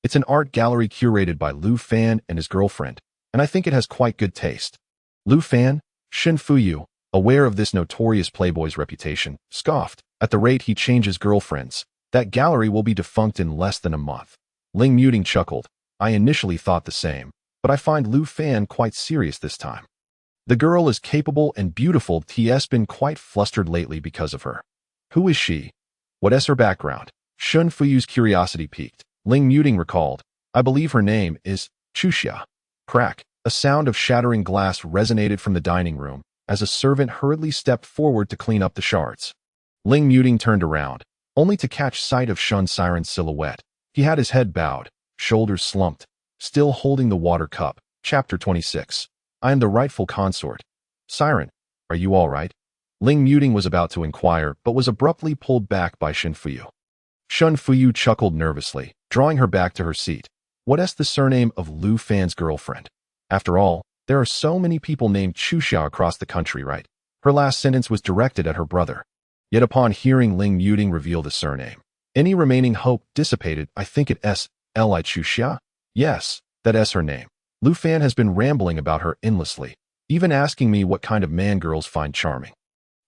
It's an art gallery curated by Lu Fan and his girlfriend, and I think it has quite good taste." Lu Fan? Shen Fuyu, aware of this notorious playboy's reputation, scoffed. "At the rate he changes girlfriends, that gallery will be defunct in less than a month." Ling Muting chuckled. "I initially thought the same, but I find Lu Fan quite serious this time. The girl is capable and beautiful. T.S. been quite flustered lately because of her." "Who is she? What is her background?" Shen Fuyu's curiosity piqued. Ling Muting recalled, "I believe her name is Chu Xia." Crack! A sound of shattering glass resonated from the dining room as a servant hurriedly stepped forward to clean up the shards. Ling Muting turned around, only to catch sight of Shen Siren's silhouette. He had his head bowed, shoulders slumped, still holding the water cup. Chapter 26. "I am the rightful consort." "Siren, are you all right?" Ling Muting was about to inquire, but was abruptly pulled back by Shen Fuyu. Shen Fuyu chuckled nervously, drawing her back to her seat. "What is the surname of Lu Fan's girlfriend? After all, there are so many people named Chu Xiao across the country, right?" Her last sentence was directed at her brother. Yet upon hearing Ling Muting reveal the surname, any remaining hope dissipated. "I think it is Li Chu Xia? Yes, that is her name. Lu Fan has been rambling about her endlessly, even asking me what kind of man girls find charming.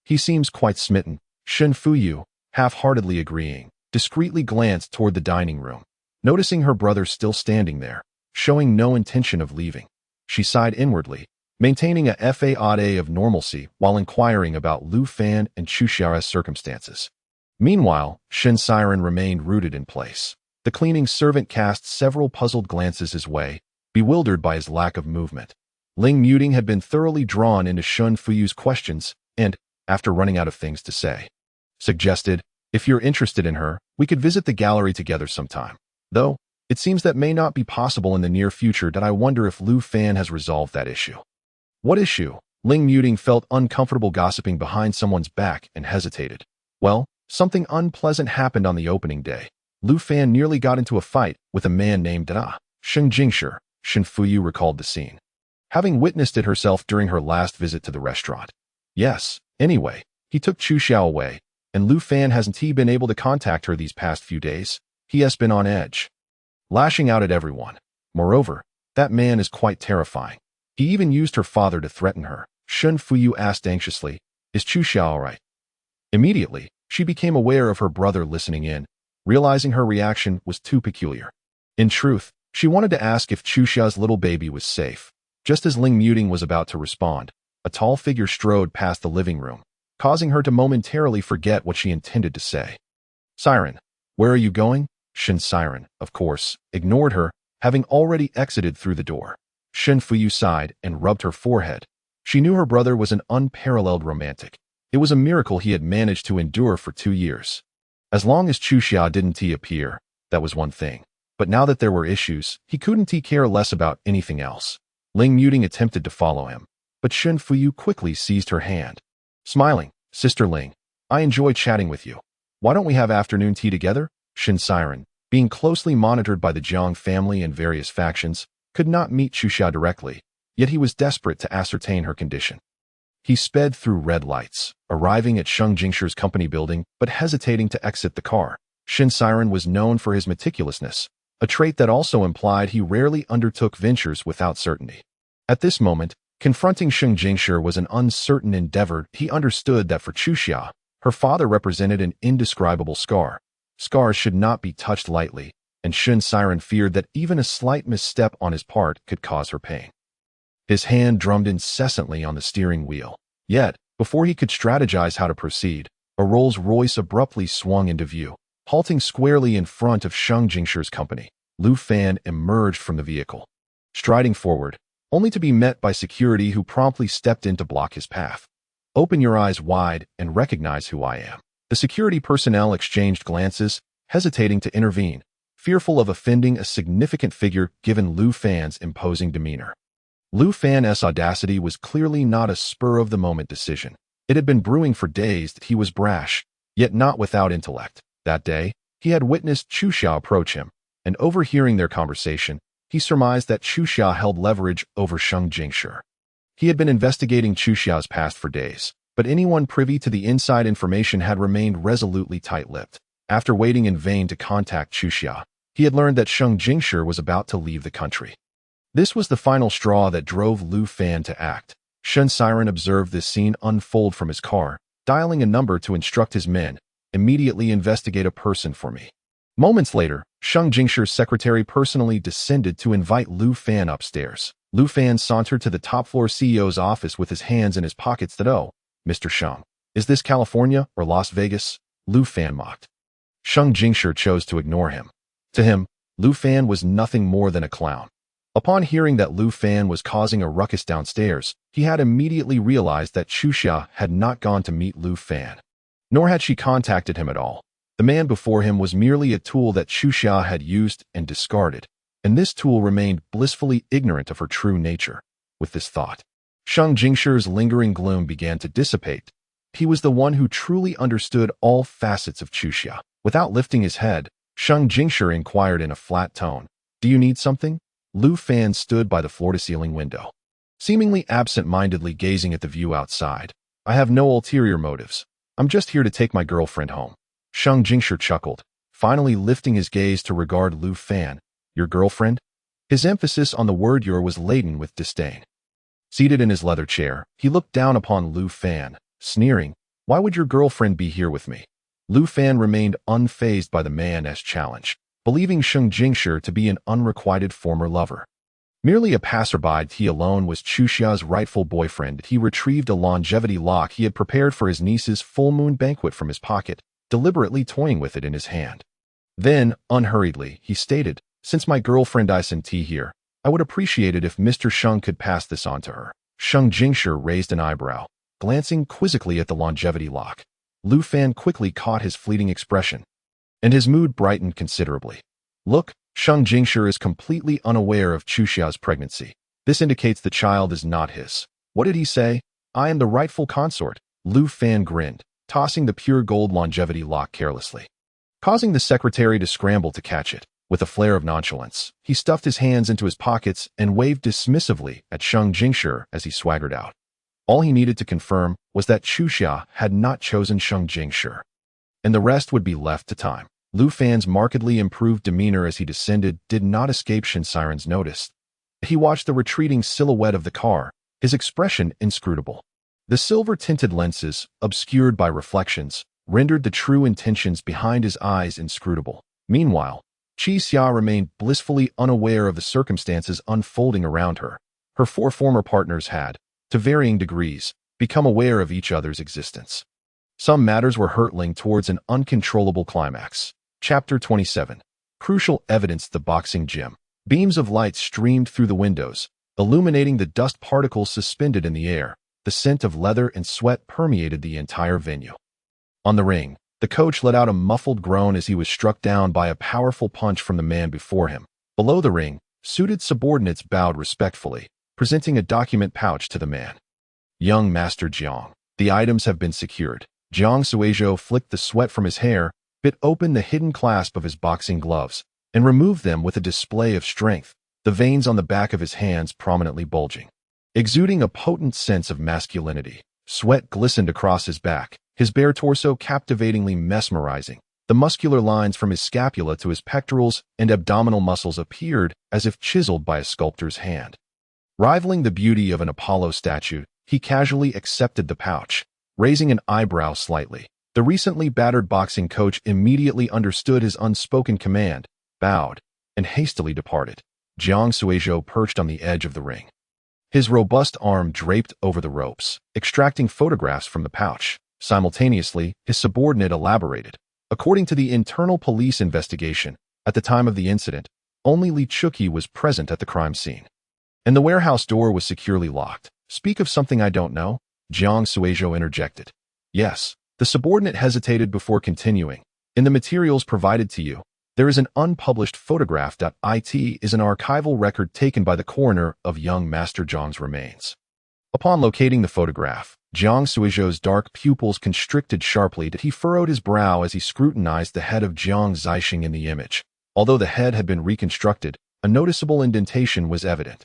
He seems quite smitten." Shen Fuyu, half-heartedly agreeing, discreetly glanced toward the dining room, noticing her brother still standing there, showing no intention of leaving. She sighed inwardly, maintaining a facade of normalcy while inquiring about Lu Fan and Chu Xiao's circumstances. Meanwhile, Shen Siren remained rooted in place. The cleaning servant cast several puzzled glances his way, bewildered by his lack of movement. Ling Muting had been thoroughly drawn into Shun Fuyu's questions and, after running out of things to say, suggested, "If you're interested in her, we could visit the gallery together sometime. Though, it seems that may not be possible in the near future. That I wonder if Lu Fan has resolved that issue." "What issue?" Ling Muting felt uncomfortable gossiping behind someone's back and hesitated. "Well, something unpleasant happened on the opening day. Lu Fan nearly got into a fight with a man named Sheng Jingshi." Shun Fuyu recalled the scene, having witnessed it herself during her last visit to the restaurant. "Yes, anyway, he took Chu Xiao away, and Lu Fan hasn't he been able to contact her these past few days? He has been on edge, lashing out at everyone. Moreover, that man is quite terrifying. He even used her father to threaten her." Shun Fuyu asked anxiously, "Is Chu Xiao all right?" Immediately, she became aware of her brother listening in, realizing her reaction was too peculiar. In truth, she wanted to ask if Chu Xiao's little baby was safe. Just as Ling Muting was about to respond, a tall figure strode past the living room, causing her to momentarily forget what she intended to say. "Siren, where are you going?" Shin Siren, of course, ignored her, having already exited through the door. Shun Fuyu sighed and rubbed her forehead. She knew her brother was an unparalleled romantic. It was a miracle he had managed to endure for 2 years. As long as Chu Xia didn't appear, that was one thing. But now that there were issues, he couldn't care less about anything else. Ling Muting attempted to follow him, but Shun Fuyu quickly seized her hand. Smiling, "Sister Ling, I enjoy chatting with you. Why don't we have afternoon tea together?" Shin Siren, being closely monitored by the Jiang family and various factions, could not meet Chu Xia directly, yet he was desperate to ascertain her condition. He sped through red lights, arriving at Sheng Jingshi's company building but hesitating to exit the car. Shin Siren was known for his meticulousness, a trait that also implied he rarely undertook ventures without certainty. At this moment, confronting Sheng Jingshi was an uncertain endeavor. He understood that for Chu Xia, her father represented an indescribable scar. Scars should not be touched lightly, and Shin Siren feared that even a slight misstep on his part could cause her pain. His hand drummed incessantly on the steering wheel. Yet, before he could strategize how to proceed, a Rolls-Royce abruptly swung into view. Halting squarely in front of Sheng Jingshi's company, Lu Fan emerged from the vehicle, striding forward, only to be met by security who promptly stepped in to block his path. "Open your eyes wide and recognize who I am." The security personnel exchanged glances, hesitating to intervene, fearful of offending a significant figure given Lu Fan's imposing demeanor. Lu Fan's audacity was clearly not a spur-of-the-moment decision. It had been brewing for days that he was brash, yet not without intellect. That day, he had witnessed Chu Xia approach him, and overhearing their conversation, he surmised that Chu Xia held leverage over Sheng Jingshi. He had been investigating Chu Xiao's past for days, but anyone privy to the inside information had remained resolutely tight-lipped. After waiting in vain to contact Chu Xia, he had learned that Sheng Jingshi was about to leave the country. This was the final straw that drove Lu Fan to act. Shun Siren observed this scene unfold from his car, dialing a number to instruct his men, "Immediately investigate a person for me." Moments later, Sheng Jingshi's secretary personally descended to invite Lu Fan upstairs. Lu Fan sauntered to the top-floor CEO's office with his hands in his pockets. "Oh, Mr. Sheng, is this California or Las Vegas?" Lu Fan mocked. Sheng Jingshi chose to ignore him. To him, Lu Fan was nothing more than a clown. Upon hearing that Lu Fan was causing a ruckus downstairs, he had immediately realized that Chu Xia had not gone to meet Lu Fan. Nor had she contacted him at all. The man before him was merely a tool that Chu Xia had used and discarded, and this tool remained blissfully ignorant of her true nature. With this thought, Sheng Jingshi's lingering gloom began to dissipate. He was the one who truly understood all facets of Chu Xia. Without lifting his head, Sheng Jingshi inquired in a flat tone, "Do you need something?" Lu Fan stood by the floor-to-ceiling window, seemingly absent-mindedly gazing at the view outside. "I have no ulterior motives. I'm just here to take my girlfriend home." Sheng Jingshi chuckled, finally lifting his gaze to regard Lu Fan. "Your girlfriend?" His emphasis on the word your was laden with disdain. Seated in his leather chair, he looked down upon Lu Fan, sneering, "Why would your girlfriend be here with me?" Lu Fan remained unfazed by the man's challenge, believing Sheng Jingshi to be an unrequited former lover. Merely a passerby, he alone was Chu Xia's rightful boyfriend. He retrieved a longevity lock he had prepared for his niece's full moon banquet from his pocket, deliberately toying with it in his hand. Then, unhurriedly, he stated, "Since my girlfriend I sent tea here, I would appreciate it if Mr. Sheng could pass this on to her. Sheng Jingshi raised an eyebrow, glancing quizzically at the longevity lock. Lu Fan quickly caught his fleeting expression, and his mood brightened considerably. Look, Sheng Jingshi is completely unaware of Chuxia's pregnancy. This indicates the child is not his. What did he say? I am the rightful consort. Lu Fan grinned, tossing the pure gold longevity lock carelessly, causing the secretary to scramble to catch it. With a flare of nonchalance, he stuffed his hands into his pockets and waved dismissively at Sheng Jingshi as he swaggered out. All he needed to confirm was that Chuxia had not chosen Sheng Jingshi, and the rest would be left to time. Lu Fan's markedly improved demeanor as he descended did not escape Shin Siren's notice. He watched the retreating silhouette of the car, his expression inscrutable. The silver-tinted lenses, obscured by reflections, rendered the true intentions behind his eyes inscrutable. Meanwhile, Qi Xia remained blissfully unaware of the circumstances unfolding around her. Her four former partners had, to varying degrees, become aware of each other's existence. Some matters were hurtling towards an uncontrollable climax. Chapter 27. Crucial evidence. The boxing gym. Beams of light streamed through the windows, illuminating the dust particles suspended in the air. The scent of leather and sweat permeated the entire venue. On the ring, the coach let out a muffled groan as he was struck down by a powerful punch from the man before him. Below the ring, suited subordinates bowed respectfully, presenting a document pouch to the man. Young Master Jiang, the items have been secured. Jiang Suizhou flicked the sweat from his hair, bit open the hidden clasp of his boxing gloves, and removed them with a display of strength, the veins on the back of his hands prominently bulging. Exuding a potent sense of masculinity, sweat glistened across his back, his bare torso captivatingly mesmerizing. The muscular lines from his scapula to his pectorals and abdominal muscles appeared as if chiseled by a sculptor's hand. Rivaling the beauty of an Apollo statue, he casually accepted the pouch, raising an eyebrow slightly. The recently battered boxing coach immediately understood his unspoken command, bowed, and hastily departed. Jiang Suizhou perched on the edge of the ring, his robust arm draped over the ropes, extracting photographs from the pouch. Simultaneously, his subordinate elaborated. According to the internal police investigation, at the time of the incident, only Li Chuqi was present at the crime scene, and the warehouse door was securely locked. Speak of something I don't know? Jiang Suizhou interjected. Yes. The subordinate hesitated before continuing. In the materials provided to you, there is an unpublished photograph. It is an archival record taken by the coroner of young Master Zhang's remains. Upon locating the photograph, Jiang Suizhou's dark pupils constricted sharply. He furrowed his brow as he scrutinized the head of Jiang Zixing in the image. Although the head had been reconstructed, a noticeable indentation was evident.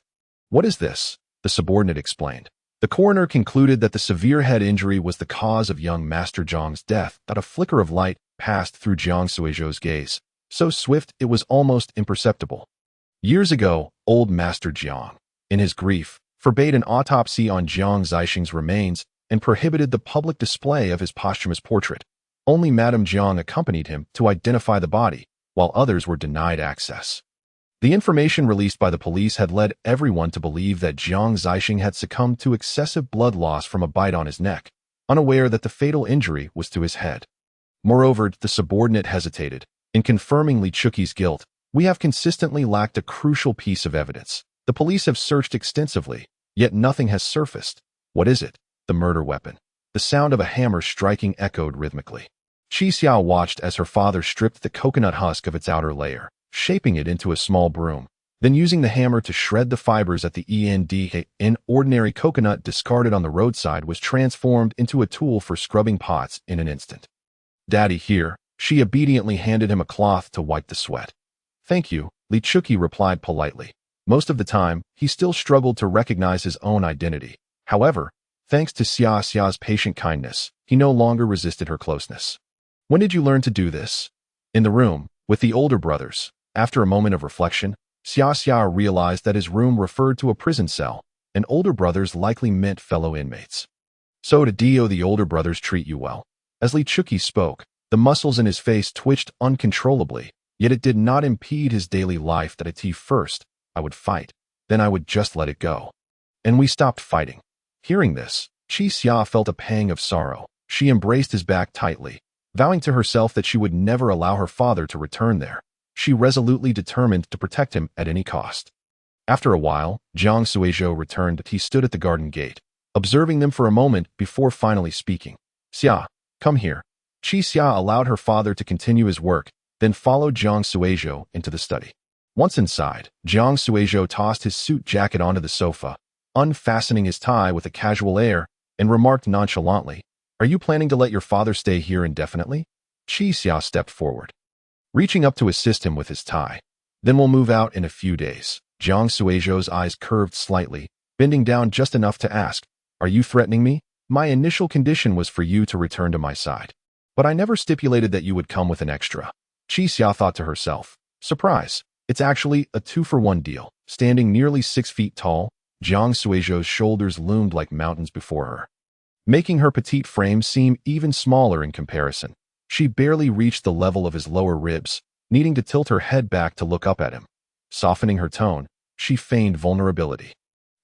What is this? The subordinate explained. The coroner concluded that the severe head injury was the cause of young Master Zhang's death. A flicker of light passed through Jiang Suizhou's gaze, so swift it was almost imperceptible. Years ago, old Master Jiang, in his grief, forbade an autopsy on Jiang Zixing's remains and prohibited the public display of his posthumous portrait. Only Madame Jiang accompanied him to identify the body, while others were denied access. The information released by the police had led everyone to believe that Jiang Zixing had succumbed to excessive blood loss from a bite on his neck, unaware that the fatal injury was to his head. Moreover, the subordinate hesitated. In confirming Li Chuqi's guilt, we have consistently lacked a crucial piece of evidence. The police have searched extensively, yet nothing has surfaced. What is it? The murder weapon. The sound of a hammer striking echoed rhythmically. Qi Xia watched as her father stripped the coconut husk of its outer layer, shaping it into a small broom, then using the hammer to shred the fibers at the end. An ordinary coconut discarded on the roadside was transformed into a tool for scrubbing pots in an instant. Daddy, here. She obediently handed him a cloth to wipe the sweat. Thank you, Li Chuqi replied politely. Most of the time, he still struggled to recognize his own identity. However, thanks to Xia Xia's patient kindness, he no longer resisted her closeness. When did you learn to do this? In the room, with the older brothers. After a moment of reflection, Xia Xia realized that his room referred to a prison cell, and older brothers likely meant fellow inmates. So did the older brothers treat you well? As Li Chuqi spoke, the muscles in his face twitched uncontrollably, yet it did not impede his daily life. First, I would fight, then I would just let it go. And we stopped fighting. Hearing this, Qi Xia felt a pang of sorrow. She embraced his back tightly, vowing to herself that she would never allow her father to return there. She resolutely determined to protect him at any cost. After a while, Jiang Suizhou returned. He stood at the garden gate, observing them for a moment before finally speaking. Xia, come here. Qi Xia allowed her father to continue his work, then followed Jiang Suizhou into the study. Once inside, Jiang Suizhou tossed his suit jacket onto the sofa, unfastening his tie with a casual air, and remarked nonchalantly, "Are you planning to let your father stay here indefinitely?" Qi Xia stepped forward, reaching up to assist him with his tie. "Then we'll move out in a few days." Jiang Suizhou's eyes curved slightly, bending down just enough to ask, "Are you threatening me? My initial condition was for you to return to my side. But I never stipulated that you would come with an extra." Qi Xia thought to herself, "Surprise, it's actually a 2-for-1 deal." Standing nearly 6 feet tall, Jiang Suizhou's shoulders loomed like mountains before her, making her petite frame seem even smaller in comparison. She barely reached the level of his lower ribs, needing to tilt her head back to look up at him. Softening her tone, she feigned vulnerability.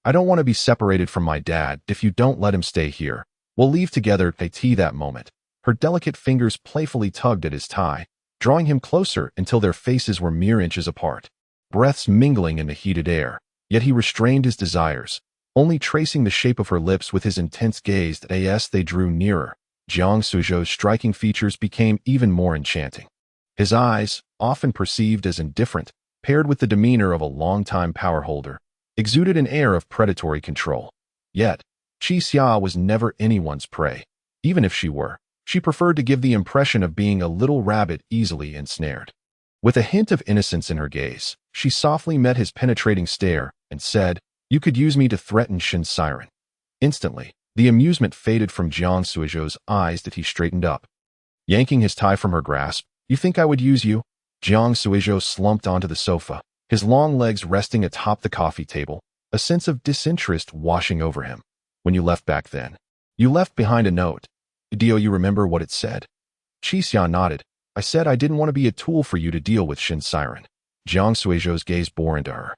"I don't want to be separated from my dad. If you don't let him stay here, we'll leave together." At that moment, her delicate fingers playfully tugged at his tie, drawing him closer until their faces were mere inches apart, breaths mingling in the heated air. Yet he restrained his desires, only tracing the shape of her lips with his intense gaze. As they drew nearer, Jiang Suizhou's striking features became even more enchanting. His eyes, often perceived as indifferent, paired with the demeanor of a longtime power holder, exuded an air of predatory control. Yet, Qi Xia was never anyone's prey. Even if she were, she preferred to give the impression of being a little rabbit easily ensnared. With a hint of innocence in her gaze, she softly met his penetrating stare and said, "You could use me to threaten Shin Siren." Instantly, the amusement faded from Jiang Suizhou's eyes that he straightened up. Yanking his tie from her grasp, "You think I would use you?" Jiang Suizhou slumped onto the sofa, his long legs resting atop the coffee table, a sense of disinterest washing over him. "When you left back then, you left behind a note. Do you remember what it said?" Qi Xia nodded. "I said I didn't want to be a tool for you to deal with Shin Siren." Jiang Suizhou's gaze bore into her,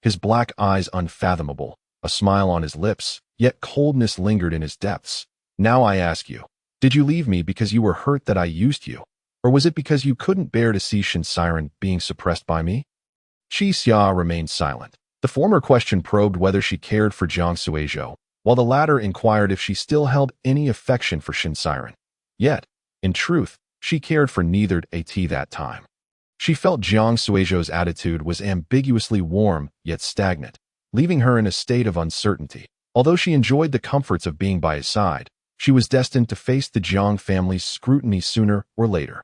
his black eyes unfathomable, a smile on his lips, yet coldness lingered in his depths. "Now I ask you, did you leave me because you were hurt that I used you? Or was it because you couldn't bear to see Shin Siren being suppressed by me?" Qi Xia remained silent. The former question probed whether she cared for Jiang Suizhou, while the latter inquired if she still held any affection for Shin Siren. Yet, in truth, she cared for neither at that time. She felt Jiang Suizhou's attitude was ambiguously warm yet stagnant, leaving her in a state of uncertainty. Although she enjoyed the comforts of being by his side, she was destined to face the Jiang family's scrutiny sooner or later.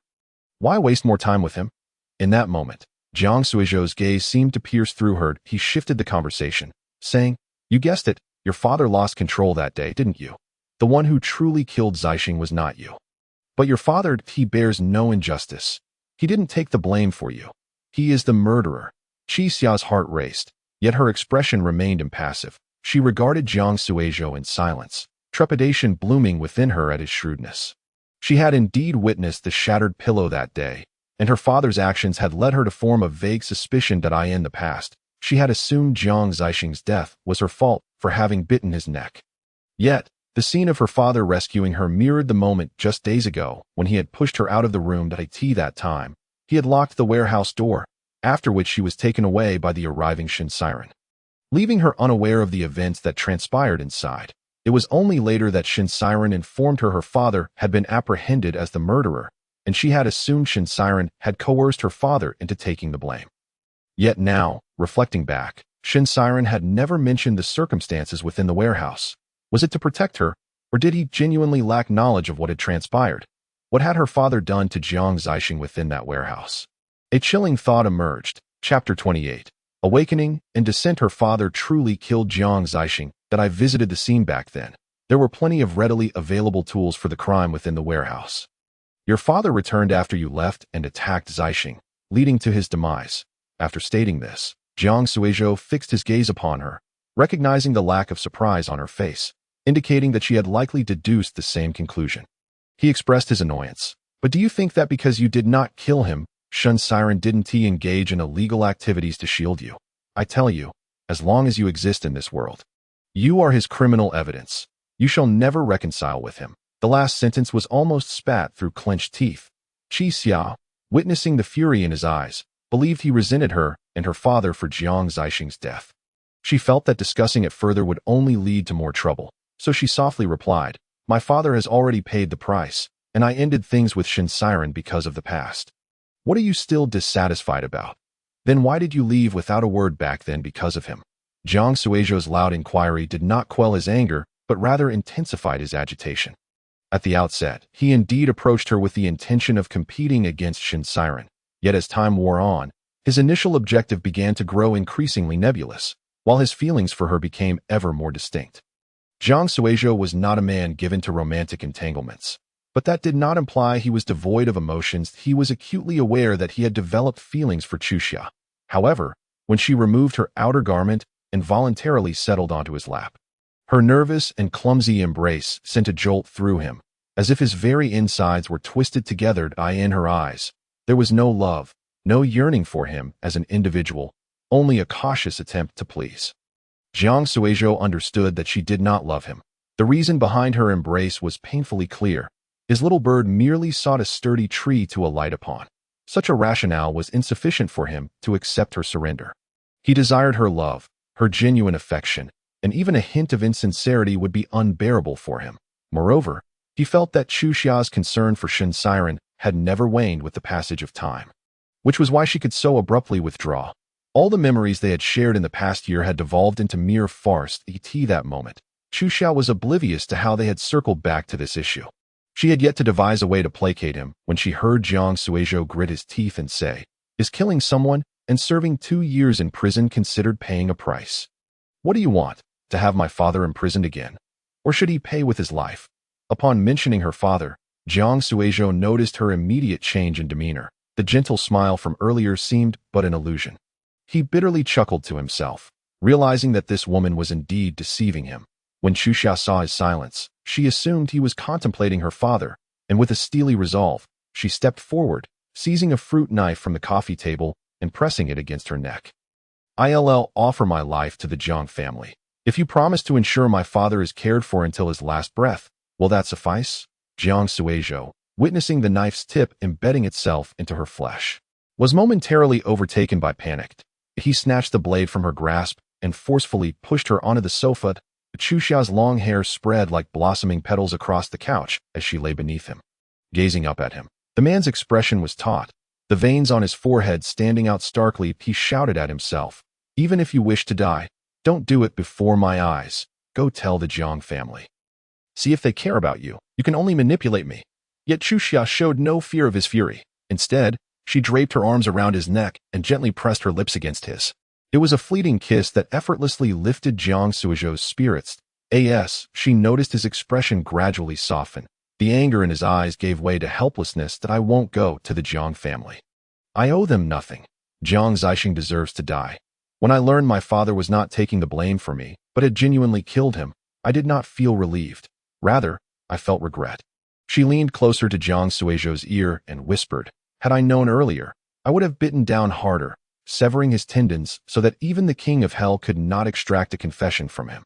Why waste more time with him? In that moment, Jiang Suizhou's gaze seemed to pierce through her. He shifted the conversation, saying, "You guessed it, your father lost control that day, didn't you? The one who truly killed Zixing was not you. But your father, he bears no injustice. He didn't take the blame for you. He is the murderer." Qi Xia's heart raced, yet her expression remained impassive. She regarded Jiang Suizhou in silence, trepidation blooming within her at his shrewdness. She had indeed witnessed the shattered pillow that day, and her father's actions had led her to form a vague suspicion that in the past, she had assumed Jiang Zixing's death was her fault for having bitten his neck. Yet, the scene of her father rescuing her mirrored the moment just days ago when he had pushed her out of the room at that time. He had locked the warehouse door, after which she was taken away by the arriving Shin Siren, leaving her unaware of the events that transpired inside. It was only later that Shin Siren informed her father had been apprehended as the murderer, and she had assumed Shin Siren had coerced her father into taking the blame. Yet now, reflecting back, Shin Siren had never mentioned the circumstances within the warehouse. Was it to protect her, or did he genuinely lack knowledge of what had transpired? What had her father done to Jiang Zixing within that warehouse? A chilling thought emerged. Chapter 28. Awakening and Descent. Her father truly killed Jiang Zixing. That I visited the scene back then. There were plenty of readily available tools for the crime within the warehouse. Your father returned after you left and attacked Zixing, leading to his demise. After stating this, Jiang Suizhou fixed his gaze upon her, recognizing the lack of surprise on her face, indicating that she had likely deduced the same conclusion. He expressed his annoyance. "But do you think that because you did not kill him, Shin Siren didn't engage in illegal activities to shield you? I tell you, as long as you exist in this world, you are his criminal evidence. You shall never reconcile with him." The last sentence was almost spat through clenched teeth. Qi Xia, witnessing the fury in his eyes, believed he resented her and her father for Jiang Zixing's death. She felt that discussing it further would only lead to more trouble, so she softly replied, "My father has already paid the price, and I ended things with Shin Siren because of the past. What are you still dissatisfied about? Then why did you leave without a word back then because of him?" Jiang Suizhou's loud inquiry did not quell his anger, but rather intensified his agitation. At the outset, he indeed approached her with the intention of competing against Shin Siren. Yet as time wore on, his initial objective began to grow increasingly nebulous, while his feelings for her became ever more distinct. Jiang Suizhou was not a man given to romantic entanglements, but that did not imply he was devoid of emotions. He was acutely aware that he had developed feelings for Chuxia. However, when she removed her outer garment and voluntarily settled onto his lap, her nervous and clumsy embrace sent a jolt through him, as if his very insides were twisted together. In her eyes, there was no love, no yearning for him as an individual, only a cautious attempt to please. Jiang Suizhou understood that she did not love him. The reason behind her embrace was painfully clear. His little bird merely sought a sturdy tree to alight upon. Such a rationale was insufficient for him to accept her surrender. He desired her love, her genuine affection, and even a hint of insincerity would be unbearable for him. Moreover, he felt that Chuxia's concern for Shin Siren had never waned with the passage of time, which was why she could so abruptly withdraw. All the memories they had shared in the past year had devolved into mere farce. At that moment, Chuxia was oblivious to how they had circled back to this issue. She had yet to devise a way to placate him when she heard Jiang Suizhou grit his teeth and say, "Is killing someone and serving 2 years in prison considered paying a price? What do you want, to have my father imprisoned again? Or should he pay with his life?" Upon mentioning her father, Jiang Suizhou noticed her immediate change in demeanor. The gentle smile from earlier seemed but an illusion. He bitterly chuckled to himself, realizing that this woman was indeed deceiving him. When Chuxia saw his silence, she assumed he was contemplating her father, and with a steely resolve, she stepped forward, seizing a fruit knife from the coffee table and pressing it against her neck. "I'll offer my life to the Jiang family. If you promise to ensure my father is cared for until his last breath, will that suffice?" Jiang Suizhou, witnessing the knife's tip embedding itself into her flesh, was momentarily overtaken by panic. He snatched the blade from her grasp and forcefully pushed her onto the sofa. Chuxia's long hair spread like blossoming petals across the couch as she lay beneath him, gazing up at him. The man's expression was taut, the veins on his forehead standing out starkly. He shouted at himself, "Even if you wish to die, don't do it before my eyes. Go tell the Jiang family. See if they care about you. You can only manipulate me." Yet Chuxia showed no fear of his fury. Instead, she draped her arms around his neck and gently pressed her lips against his. It was a fleeting kiss that effortlessly lifted Jiang Suizhou's spirits. She noticed his expression gradually soften. The anger in his eyes gave way to helplessness. "I won't go to the Jiang family. I owe them nothing. Jiang Zixing deserves to die. When I learned my father was not taking the blame for me, but had genuinely killed him, I did not feel relieved. Rather, I felt regret." She leaned closer to Jiang Suizhou's ear and whispered, "Had I known earlier, I would have bitten down harder, severing his tendons so that even the king of hell could not extract a confession from him."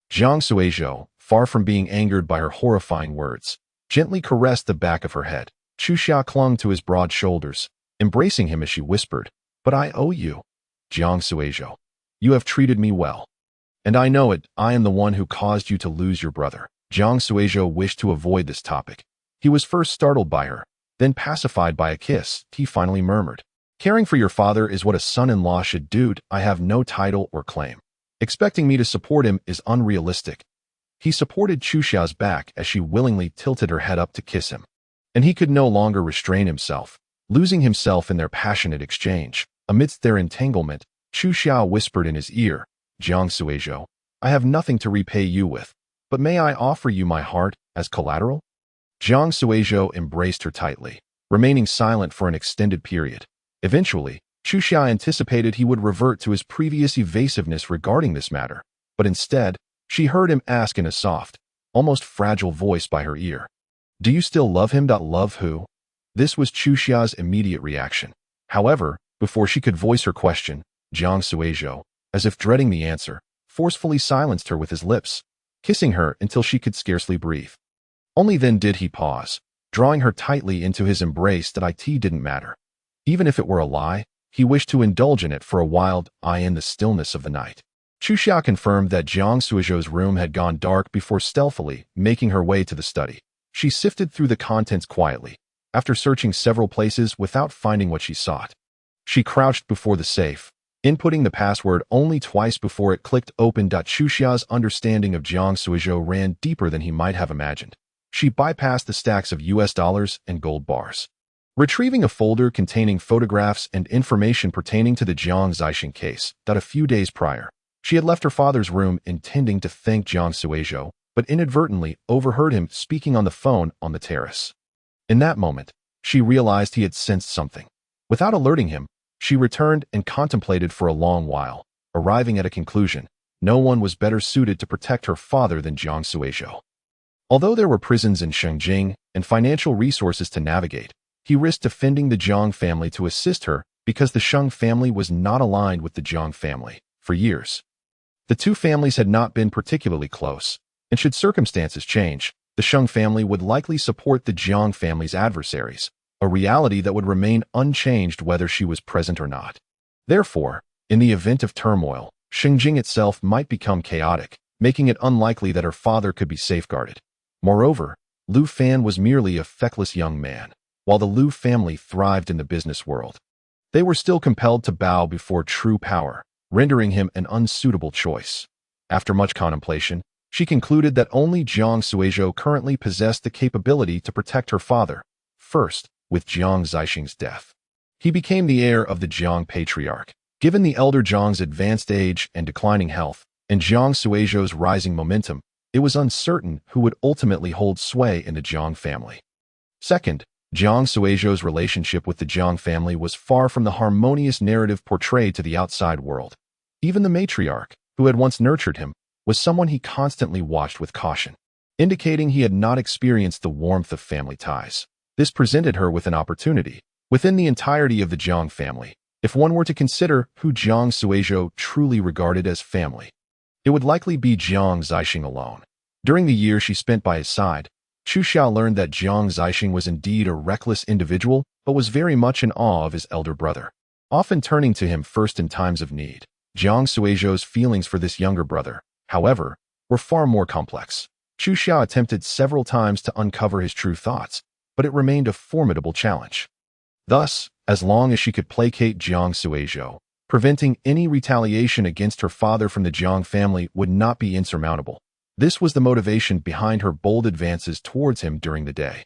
Jiang Suizhou, far from being angered by her horrifying words, gently caressed the back of her head. Chuxia clung to his broad shoulders, embracing him as she whispered, "But I owe you, Jiang Suizhou. You have treated me well. And I know it. I am the one who caused you to lose your brother." Jiang Suizhou wished to avoid this topic. He was first startled by her, then pacified by a kiss. He finally murmured, "Caring for your father is what a son-in-law should do. I have no title or claim. Expecting me to support him is unrealistic." He supported Chuxia's back as she willingly tilted her head up to kiss him, and he could no longer restrain himself, losing himself in their passionate exchange. Amidst their entanglement, Chuxia whispered in his ear, "Jiang Suizhou, I have nothing to repay you with, but may I offer you my heart as collateral?" Jiang Suizhou embraced her tightly, remaining silent for an extended period. Eventually, Chuxia anticipated he would revert to his previous evasiveness regarding this matter, but instead, she heard him ask in a soft, almost fragile voice by her ear, "Do you still love him? Love who?" This was Chuxia's immediate reaction. However, before she could voice her question, Jiang Suizhou, as if dreading the answer, forcefully silenced her with his lips, kissing her until she could scarcely breathe. Only then did he pause, drawing her tightly into his embrace. That it didn't matter. Even if it were a lie, he wished to indulge in it for a while, in the stillness of the night. Chu Xia confirmed that Jiang Suizhou's room had gone dark before stealthily making her way to the study. She sifted through the contents quietly, after searching several places without finding what she sought. She crouched before the safe, inputting the password only twice before it clicked open. Chu Xia's understanding of Jiang Suizhou ran deeper than he might have imagined. She bypassed the stacks of US dollars and gold bars, retrieving a folder containing photographs and information pertaining to the Jiang Zixing case. A few days prior, she had left her father's room intending to thank Jiang Suizhou, but inadvertently overheard him speaking on the phone on the terrace. In that moment, she realized he had sensed something. Without alerting him, she returned and contemplated for a long while, arriving at a conclusion. No one was better suited to protect her father than Jiang Suizhou. Although there were prisons in Beijing and financial resources to navigate, he risked defending the Jiang family to assist her because the Sheng family was not aligned with the Jiang family for years. The two families had not been particularly close, and should circumstances change, the Sheng family would likely support the Jiang family's adversaries, a reality that would remain unchanged whether she was present or not. Therefore, in the event of turmoil, Beijing itself might become chaotic, making it unlikely that her father could be safeguarded. Moreover, Lu Fan was merely a feckless young man, while the Lu family thrived in the business world. They were still compelled to bow before true power, rendering him an unsuitable choice. After much contemplation, she concluded that only Jiang Suizhou currently possessed the capability to protect her father. First, with Jiang Zixing's death, he became the heir of the Jiang patriarch. Given the elder Jiang's advanced age and declining health, and Jiang Suizhou's rising momentum, it was uncertain who would ultimately hold sway in the Jiang family. Second, Jiang Suizhou's relationship with the Jiang family was far from the harmonious narrative portrayed to the outside world. Even the matriarch, who had once nurtured him, was someone he constantly watched with caution, indicating he had not experienced the warmth of family ties. This presented her with an opportunity, within the entirety of the Jiang family, if one were to consider who Jiang Suizhou truly regarded as family. It would likely be Jiang Zixing alone. During the year she spent by his side, Chu Xia learned that Jiang Zixing was indeed a reckless individual, but was very much in awe of his elder brother, often turning to him first in times of need. Jiang Suizhou's feelings for this younger brother, however, were far more complex. Chu Xia attempted several times to uncover his true thoughts, but it remained a formidable challenge. Thus, as long as she could placate Jiang Suizhou, preventing any retaliation against her father from the Jiang family would not be insurmountable. This was the motivation behind her bold advances towards him during the day.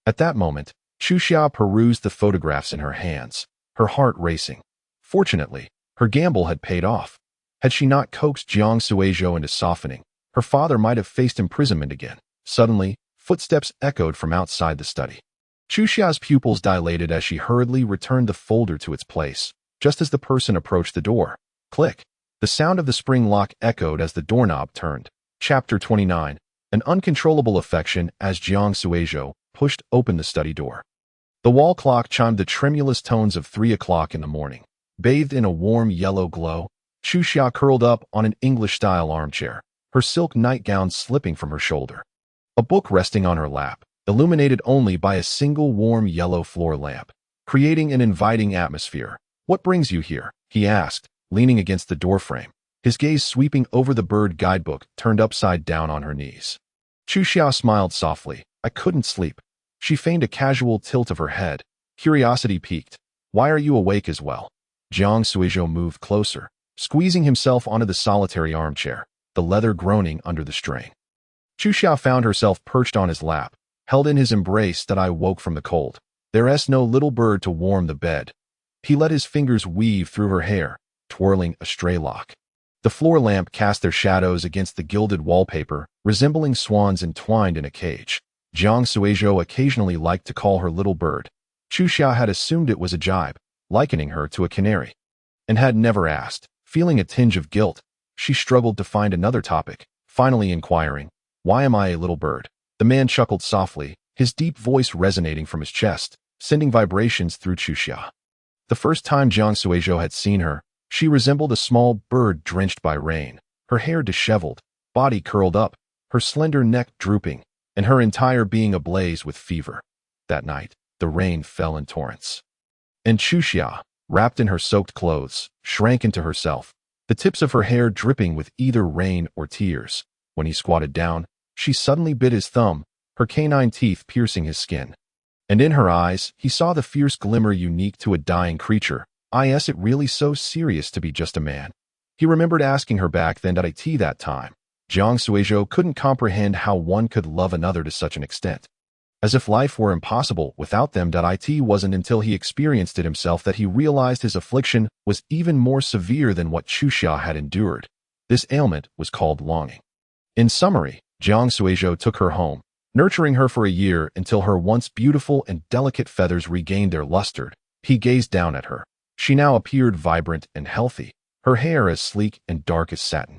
At that moment, Chu Xia perused the photographs in her hands, her heart racing. Fortunately, her gamble had paid off. Had she not coaxed Jiang Suizhou into softening, her father might have faced imprisonment again. Suddenly, footsteps echoed from outside the study. Chu Xia's pupils dilated as she hurriedly returned the folder to its place, just as the person approached the door. Click! The sound of the spring lock echoed as the doorknob turned. Chapter 29. An uncontrollable affection as Jiang Suizhou pushed open the study door. The wall clock chimed the tremulous tones of 3 o'clock in the morning. Bathed in a warm yellow glow, Chu Xia curled up on an English-style armchair, her silk nightgown slipping from her shoulder. A book resting on her lap, illuminated only by a single warm yellow floor lamp, creating an inviting atmosphere. "What brings you here?" he asked, leaning against the doorframe, his gaze sweeping over the bird guidebook turned upside down on her knees. Chu Xia smiled softly. "I couldn't sleep." She feigned a casual tilt of her head. Curiosity piqued. "Why are you awake as well?" Jiang Suizhou moved closer, squeezing himself onto the solitary armchair, the leather groaning under the strain. Chu Xia found herself perched on his lap, held in his embrace. "That I woke from the cold. There's no little bird to warm the bed." He let his fingers weave through her hair, twirling a stray lock. The floor lamp cast their shadows against the gilded wallpaper, resembling swans entwined in a cage. Jiang Suizhou occasionally liked to call her little bird. Chu Xia had assumed it was a jibe, likening her to a canary, and had never asked. Feeling a tinge of guilt, she struggled to find another topic, finally inquiring, "Why am I a little bird?" The man chuckled softly, his deep voice resonating from his chest, sending vibrations through Chu Xia. The first time Jiang Suizhou had seen her, she resembled a small bird drenched by rain, her hair disheveled, body curled up, her slender neck drooping, and her entire being ablaze with fever. That night, the rain fell in torrents, and Chu Xia, wrapped in her soaked clothes, shrank into herself, the tips of her hair dripping with either rain or tears. When he squatted down, she suddenly bit his thumb, her canine teeth piercing his skin. And in her eyes, he saw the fierce glimmer unique to a dying creature. Is it really so serious to be just a man? He remembered asking her back then at IT that time. Jiang Suizhou couldn't comprehend how one could love another to such an extent. As if life were impossible without them. It wasn't until he experienced it himself that he realized his affliction was even more severe than what Chuxia had endured. This ailment was called longing. In summary, Jiang Suizhou took her home, nurturing her for a year until her once beautiful and delicate feathers regained their luster. He gazed down at her. She now appeared vibrant and healthy, her hair as sleek and dark as satin.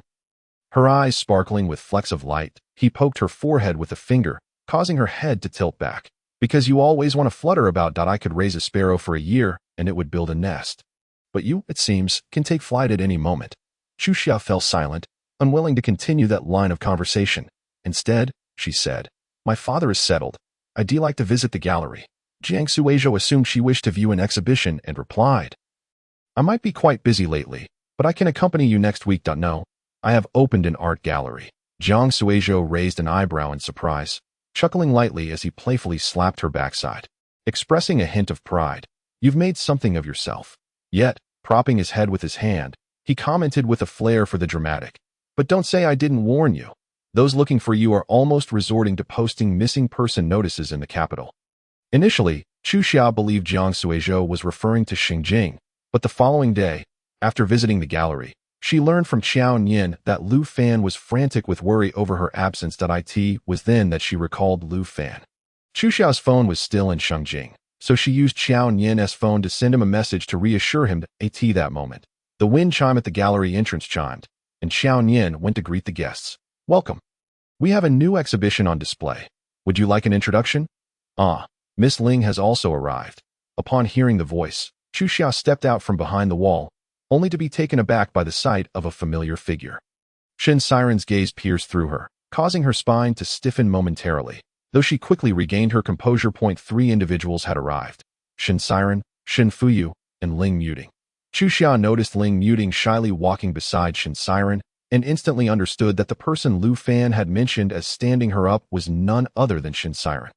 Her eyes sparkling with flecks of light. He poked her forehead with a finger, causing her head to tilt back. Because you always want to flutter about. I could raise a sparrow for a year, and it would build a nest. But you, it seems, can take flight at any moment. Chuxia fell silent, unwilling to continue that line of conversation. Instead, she said, "My father is settled. I'd like to visit the gallery." Jiang Suizhou assumed she wished to view an exhibition and replied, "I might be quite busy lately, but I can accompany you next week. No, I have opened an art gallery." Jiang Suizhou raised an eyebrow in surprise, chuckling lightly as he playfully slapped her backside, expressing a hint of pride. "You've made something of yourself." Yet, propping his head with his hand, he commented with a flair for the dramatic, "But don't say I didn't warn you. Those looking for you are almost resorting to posting missing person notices in the capital." Initially, Chuxia believed Jiang Suizhou was referring to Xingjing, but the following day, after visiting the gallery, she learned from Qiao Nian that Lu Fan was frantic with worry over her absence. It was then that she recalled Lu Fan. Chuxia's phone was still in Xingjing, so she used Qiao Nian's phone to send him a message to reassure him that moment. The wind chime at the gallery entrance chimed, and Qiao Nian went to greet the guests. "Welcome. We have a new exhibition on display. Would you like an introduction?" "Ah, Miss Ling has also arrived." Upon hearing the voice, Chuxia stepped out from behind the wall, only to be taken aback by the sight of a familiar figure. Shen Siren's gaze pierced through her, causing her spine to stiffen momentarily. Though she quickly regained her composure. 3 individuals had arrived: Shen Siren, Shen Fuyu, and Ling Muting. Chuxia noticed Ling Muting shyly walking beside Shen Siren, and instantly understood that the person Lu Fan had mentioned as standing her up was none other than Shen Siren.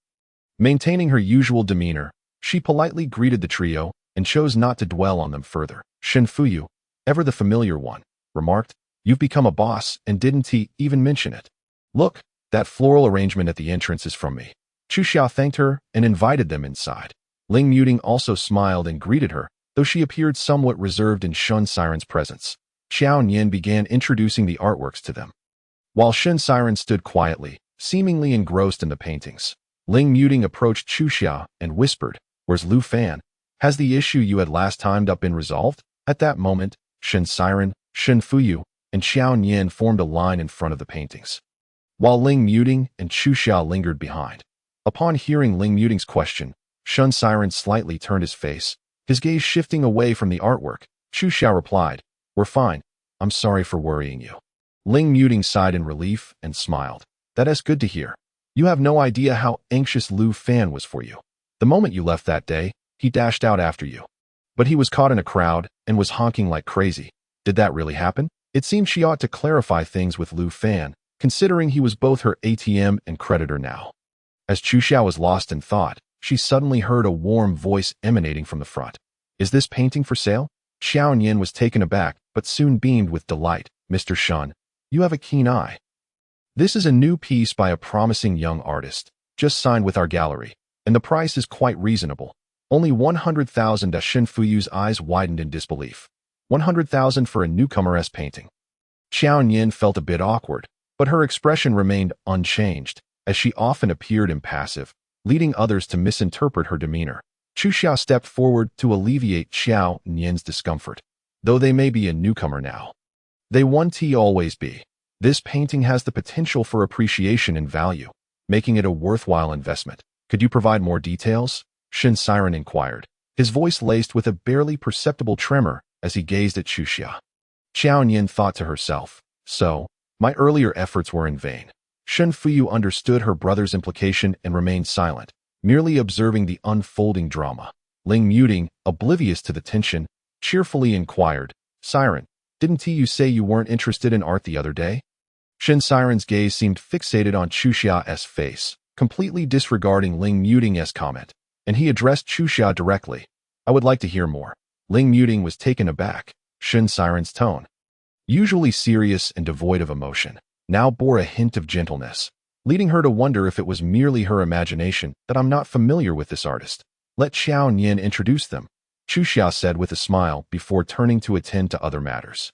Maintaining her usual demeanor, she politely greeted the trio and chose not to dwell on them further. Shen Fuyu, ever the familiar one, remarked, "You've become a boss, and didn't he even mention it? Look, that floral arrangement at the entrance is from me." Chuxia thanked her and invited them inside. Ling Muting also smiled and greeted her, though she appeared somewhat reserved in Shen Siren's presence. Qiao Nian began introducing the artworks to them, while Shen Siren stood quietly, seemingly engrossed in the paintings. Ling Muting approached Chuxia and whispered, "Where's Lu Fan? Has the issue you had last timed up been resolved?" At that moment, Shen Siren, Shen Fuyu, and Qiao Nian formed a line in front of the paintings, while Ling Muting and Chuxia lingered behind. Upon hearing Ling Muting's question, Shen Siren slightly turned his face, his gaze shifting away from the artwork. Chuxia replied, "We're fine. I'm sorry for worrying you." Ling Muting sighed in relief and smiled. "That is good to hear. You have no idea how anxious Lu Fan was for you. The moment you left that day, he dashed out after you. But he was caught in a crowd and was honking like crazy. Did that really happen?" It seemed she ought to clarify things with Lu Fan, considering he was both her ATM and creditor now. As Chuxia was lost in thought, she suddenly heard a warm voice emanating from the front. "Is this painting for sale?" Qiao Nian was taken aback, but soon beamed with delight. "Mr. Shen, you have a keen eye. This is a new piece by a promising young artist, just signed with our gallery, and the price is quite reasonable. Only 100,000. Shen Fuyu's eyes widened in disbelief. 100,000 for a newcomer's painting. Qiao Nian felt a bit awkward, but her expression remained unchanged, as she often appeared impassive, leading others to misinterpret her demeanor. Chuxia stepped forward to alleviate Qiao Nian's discomfort. Though they may be a newcomer now, they won't always be. This painting has the potential for appreciation in value, making it a worthwhile investment. Could you provide more details? Shen Siren inquired, his voice laced with a barely perceptible tremor as he gazed at Chuxia. Qiao Nian thought to herself, "So, my earlier efforts were in vain." Shen Fuyu understood her brother's implication and remained silent, merely observing the unfolding drama. Ling Muting, oblivious to the tension, cheerfully inquired, "Siren, Didn't you say you weren't interested in art the other day? Shin Siren's gaze seemed fixated on Chuxia's face, completely disregarding Ling Muting's comment, and he addressed Chuxia directly. I would like to hear more. Ling Muting was taken aback. Shin Siren's tone, usually serious and devoid of emotion, now bore a hint of gentleness, leading her to wonder if it was merely her imagination that I'm not familiar with this artist. Let Xiao Nian introduce them, Chuxia said with a smile before turning to attend to other matters.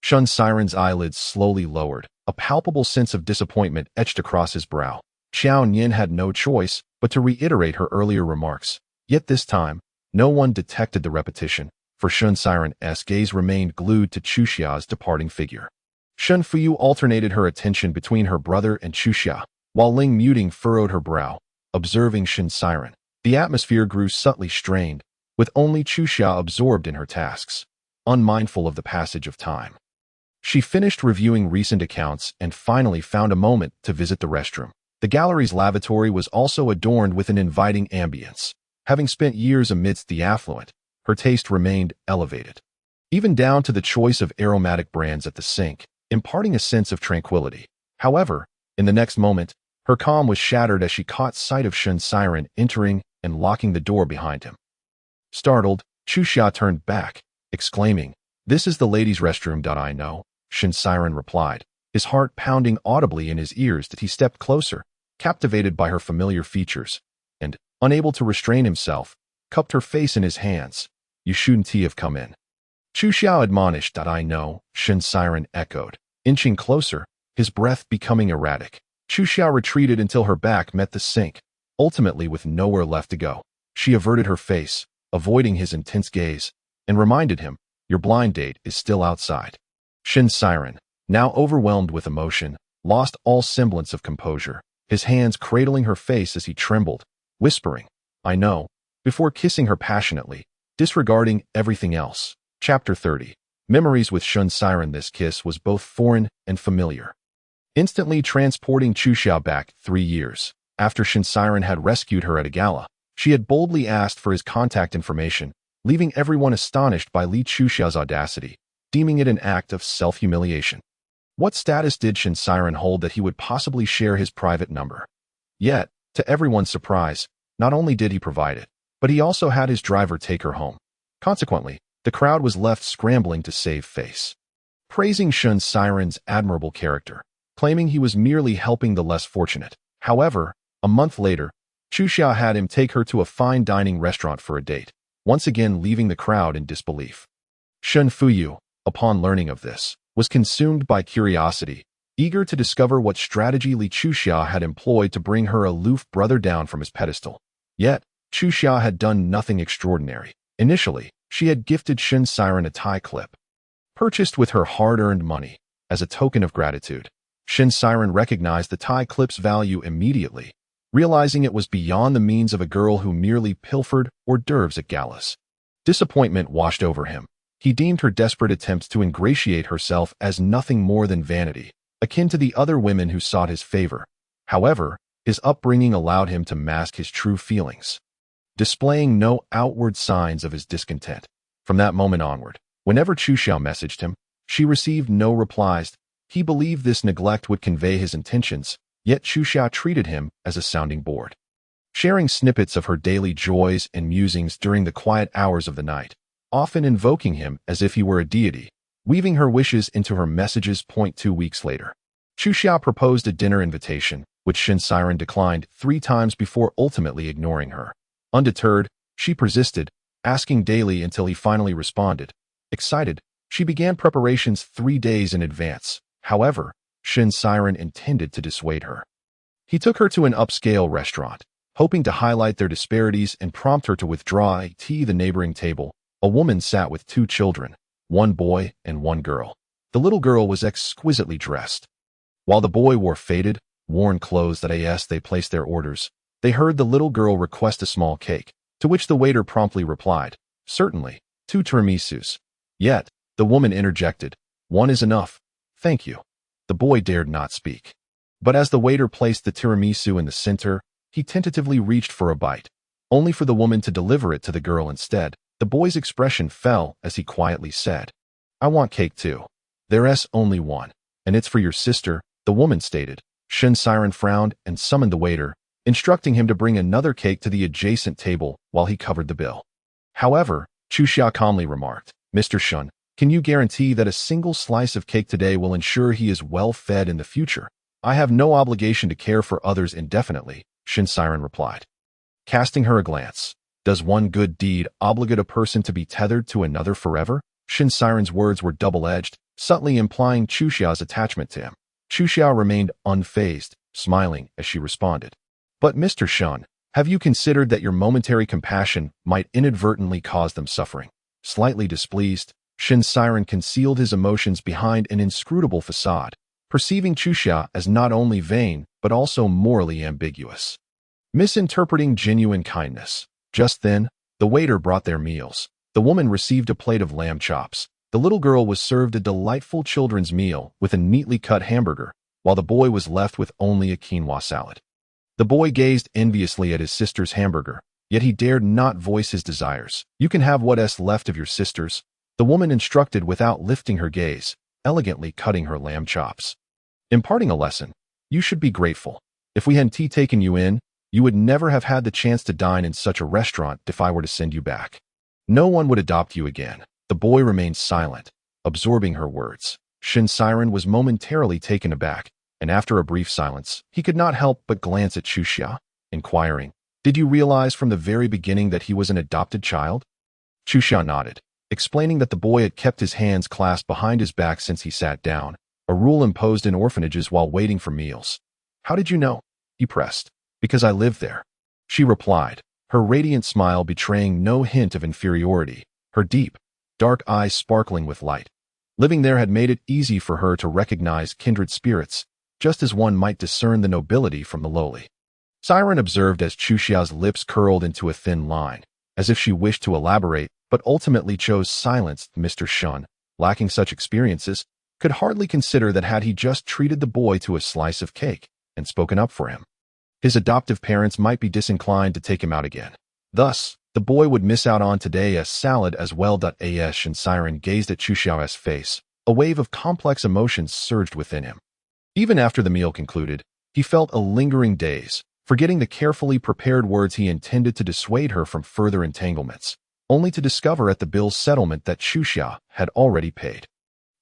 Shin Siren's eyelids slowly lowered, a palpable sense of disappointment etched across his brow. Xiao Nian had no choice but to reiterate her earlier remarks, yet this time, no one detected the repetition, for Shin Siren's gaze remained glued to Chuxia's departing figure. Shen Fuyu alternated her attention between her brother and Chuxia, while Ling Muting furrowed her brow, observing Shin Siren. The atmosphere grew subtly strained, with only Chuxia absorbed in her tasks, unmindful of the passage of time. She finished reviewing recent accounts and finally found a moment to visit the restroom. The gallery's lavatory was also adorned with an inviting ambience. Having spent years amidst the affluent, her taste remained elevated, even down to the choice of aromatic brands at the sink, imparting a sense of tranquility. However, in the next moment, her calm was shattered as she caught sight of Shin Siren entering and locking the door behind him. Startled, Chuxia turned back, exclaiming, "This is the ladies' restroom, I know," Shin Siren replied, his heart pounding audibly in his ears as he stepped closer, captivated by her familiar features, and, unable to restrain himself, cupped her face in his hands. "You shouldn't have come in." Chuxia admonished. "I know," Shin Siren echoed, inching closer, his breath becoming erratic. Chuxia retreated until her back met the sink, ultimately with nowhere left to go. She averted her face, avoiding his intense gaze, and reminded him, "Your blind date is still outside." Shin Siren, now overwhelmed with emotion, lost all semblance of composure, his hands cradling her face as he trembled, whispering, "I know," before kissing her passionately, disregarding everything else. Chapter 30. Memories with Shin Siren. This kiss was both foreign and familiar, instantly transporting Chuxia back 3 years. After Shin Siren had rescued her at a gala, she had boldly asked for his contact information, leaving everyone astonished by Li Chuxia's audacity, deeming it an act of self-humiliation. What status did Shin Siren hold that he would possibly share his private number? Yet, to everyone's surprise, not only did he provide it, but he also had his driver take her home. Consequently, the crowd was left scrambling to save face, praising Shin Siren's admirable character, claiming he was merely helping the less fortunate. However, a month later, Chuxia had him take her to a fine dining restaurant for a date, once again leaving the crowd in disbelief. Shen Fuyu, upon learning of this, was consumed by curiosity, eager to discover what strategy Li Chuxia had employed to bring her aloof brother down from his pedestal. Yet, Chuxia had done nothing extraordinary. Initially, she had gifted Shin Siren a tie clip, purchased with her hard-earned money. As a token of gratitude, Shin Siren recognized the tie clip's value immediately, realizing it was beyond the means of a girl who merely pilfered hors d'oeuvres at galas. Disappointment washed over him. He deemed her desperate attempts to ingratiate herself as nothing more than vanity, akin to the other women who sought his favor. However, his upbringing allowed him to mask his true feelings, displaying no outward signs of his discontent. From that moment onward, whenever Chuxia messaged him, she received no replies. He believed this neglect would convey his intentions, yet Chuxia treated him as a sounding board, sharing snippets of her daily joys and musings during the quiet hours of the night, often invoking him as if he were a deity, weaving her wishes into her messages. 2 weeks later, Chuxia proposed a dinner invitation, which Shin Siren declined 3 times before ultimately ignoring her. Undeterred, she persisted, asking daily until he finally responded. Excited, she began preparations 3 days in advance. However, Shin Siren intended to dissuade her. He took her to an upscale restaurant, hoping to highlight their disparities and prompt her to withdraw. At the neighboring table, a woman sat with 2 children, 1 boy and 1 girl. The little girl was exquisitely dressed, while the boy wore faded, worn clothes. As they placed their orders, they heard the little girl request a small cake, to which the waiter promptly replied, "Certainly, 2 tiramisus." Yet, the woman interjected, "1 is enough, thank you." The boy dared not speak. But as the waiter placed the tiramisu in the center, he tentatively reached for a bite, only for the woman to deliver it to the girl instead. The boy's expression fell as he quietly said, I want cake too. There's only one, and it's for your sister, the woman stated. Shen Siren frowned and summoned the waiter, instructing him to bring another cake to the adjacent table while he covered the bill. However, Chu Xia calmly remarked, Mr. Shun, can you guarantee that a single slice of cake today will ensure he is well fed in the future? I have no obligation to care for others indefinitely, Shen Siren replied. Casting her a glance, does one good deed obligate a person to be tethered to another forever? Shen Siren's words were double-edged, subtly implying Chu Xiao's attachment to him. Chu Xiao remained unfazed, smiling as she responded. But Mr. Shun, have you considered that your momentary compassion might inadvertently cause them suffering? Slightly displeased, Shen Siren concealed his emotions behind an inscrutable facade, perceiving Chu Xia as not only vain but also morally ambiguous. Misinterpreting genuine kindness. Just then, the waiter brought their meals. The woman received a plate of lamb chops. The little girl was served a delightful children's meal with a neatly cut hamburger, while the boy was left with only a quinoa salad. The boy gazed enviously at his sister's hamburger, yet he dared not voice his desires. You can have what's left of your sister's, the woman instructed without lifting her gaze, elegantly cutting her lamb chops. Imparting a lesson, you should be grateful. If we hadn't taken you in, you would never have had the chance to dine in such a restaurant if I were to send you back. No one would adopt you again. The boy remained silent, absorbing her words. Shen Siren was momentarily taken aback, and after a brief silence, he could not help but glance at Chu Xia, inquiring, Did you realize from the very beginning that he was an adopted child? Chu Xia nodded, explaining that the boy had kept his hands clasped behind his back since he sat down, a rule imposed in orphanages while waiting for meals. How did you know? He pressed. Because I lived there, she replied, her radiant smile betraying no hint of inferiority, her deep, dark eyes sparkling with light. Living there had made it easy for her to recognize kindred spirits, just as one might discern the nobility from the lowly. Siren observed as Chu Xiao's lips curled into a thin line, as if she wished to elaborate, but ultimately chose silence. Mr. Shun, lacking such experiences, could hardly consider that had he just treated the boy to a slice of cake and spoken up for him, his adoptive parents might be disinclined to take him out again. Thus, the boy would miss out on today's salad as well. As and Siren gazed at Chu Xiao's face, a wave of complex emotions surged within him. Even after the meal concluded, he felt a lingering daze, forgetting the carefully prepared words he intended to dissuade her from further entanglements, only to discover at the bill's settlement that Chu Xia had already paid.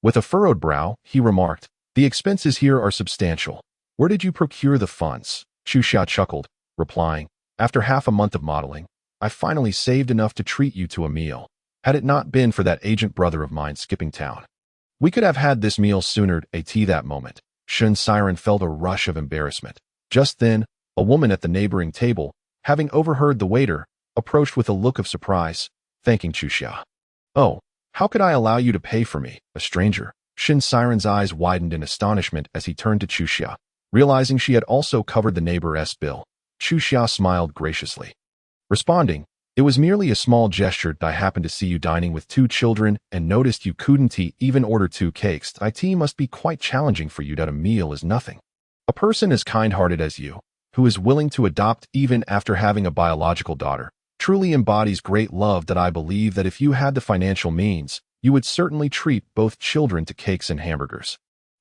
With a furrowed brow, he remarked, The expenses here are substantial. Where did you procure the funds? Chu Xia chuckled, replying, After half a month of modeling, I finally saved enough to treat you to a meal. Had it not been for that agent brother of mine skipping town, we could have had this meal sooner. At that moment, Shen Siren felt a rush of embarrassment. Just then, a woman at the neighboring table, having overheard the waiter, approached with a look of surprise, thanking Chu Xia. Oh, how could I allow you to pay for me, a stranger? Shen Siren's eyes widened in astonishment as he turned to Chu Xia. Realizing she had also covered the neighbor's bill, Chu Xia smiled graciously, responding, It was merely a small gesture. I happened to see you dining with 2 children and noticed you couldn't even order 2 cakes. It must be quite challenging for you. A meal is nothing. A person as kind-hearted as you, who is willing to adopt even after having a biological daughter, truly embodies great love. I believe that if you had the financial means, you would certainly treat both children to cakes and hamburgers.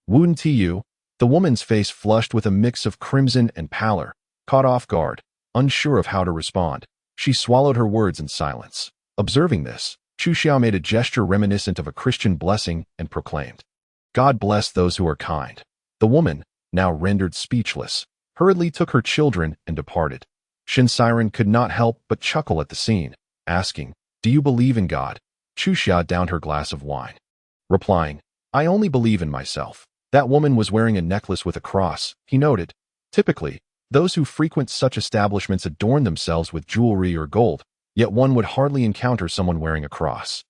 Wouldn't you? The woman's face flushed with a mix of crimson and pallor. Caught off guard, unsure of how to respond, she swallowed her words in silence. Observing this, Chu Xiao made a gesture reminiscent of a Christian blessing and proclaimed, God bless those who are kind. The woman, now rendered speechless, hurriedly took her children and departed. Shen Siren could not help but chuckle at the scene, asking, Do you believe in God? Chu Xia downed her glass of wine, replying, I only believe in myself. That woman was wearing a necklace with a cross, he noted. Typically, those who frequent such establishments adorn themselves with jewelry or gold, yet one would hardly encounter someone wearing a cross.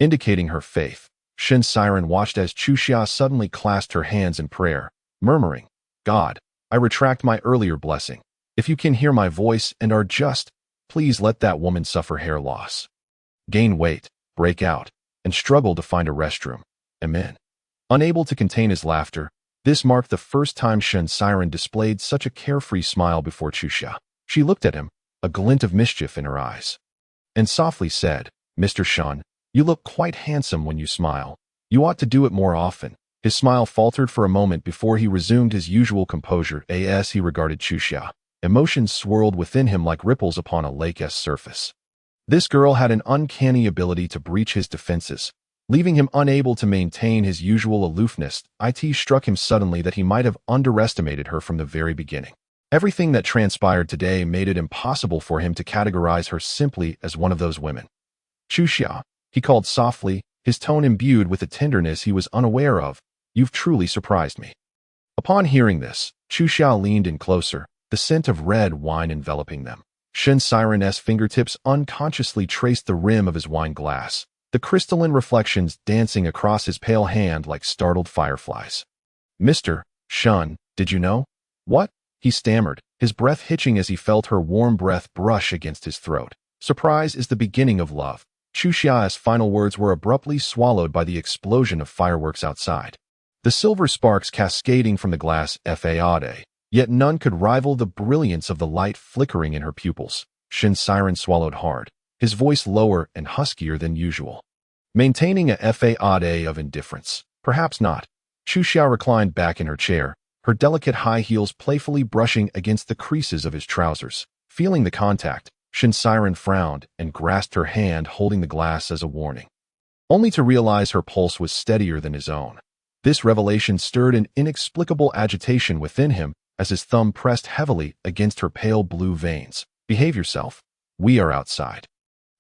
Indicating her faith, Shen Siren watched as Chu Xia suddenly clasped her hands in prayer, murmuring, God, I retract my earlier blessing. If you can hear my voice and are just, please let that woman suffer hair loss, gain weight, break out, and struggle to find a restroom. Amen. Unable to contain his laughter, this marked the first time Shen Siren displayed such a carefree smile before Chu Xia. She looked at him, a glint of mischief in her eyes, and softly said, Mr. Shun, you look quite handsome when you smile. You ought to do it more often. His smile faltered for a moment before he resumed his usual composure as he regarded Chuxia. Emotions swirled within him like ripples upon a lake's surface. This girl had an uncanny ability to breach his defenses, leaving him unable to maintain his usual aloofness. It struck him suddenly that he might have underestimated her from the very beginning. Everything that transpired today made it impossible for him to categorize her simply as one of those women. Chuxia, he called softly, his tone imbued with a tenderness he was unaware of. You've truly surprised me. Upon hearing this, Chuxia leaned in closer, the scent of red wine enveloping them. Shen Siren's fingertips unconsciously traced the rim of his wine glass, the crystalline reflections dancing across his pale hand like startled fireflies. Mr. Shen, did you know? What? He stammered, his breath hitching as he felt her warm breath brush against his throat. Surprise is the beginning of love. Chuxia's final words were abruptly swallowed by the explosion of fireworks outside. The silver sparks cascading from the glass fade, yet none could rival the brilliance of the light flickering in her pupils. Shen Siren swallowed hard, his voice lower and huskier than usual. Maintaining a fade of indifference. Perhaps not. Chuxia reclined back in her chair, her delicate high heels playfully brushing against the creases of his trousers. Feeling the contact, Shen Siren frowned and grasped her hand, holding the glass as a warning. Only to realize her pulse was steadier than his own. This revelation stirred an inexplicable agitation within him as his thumb pressed heavily against her pale blue veins. Behave yourself. We are outside.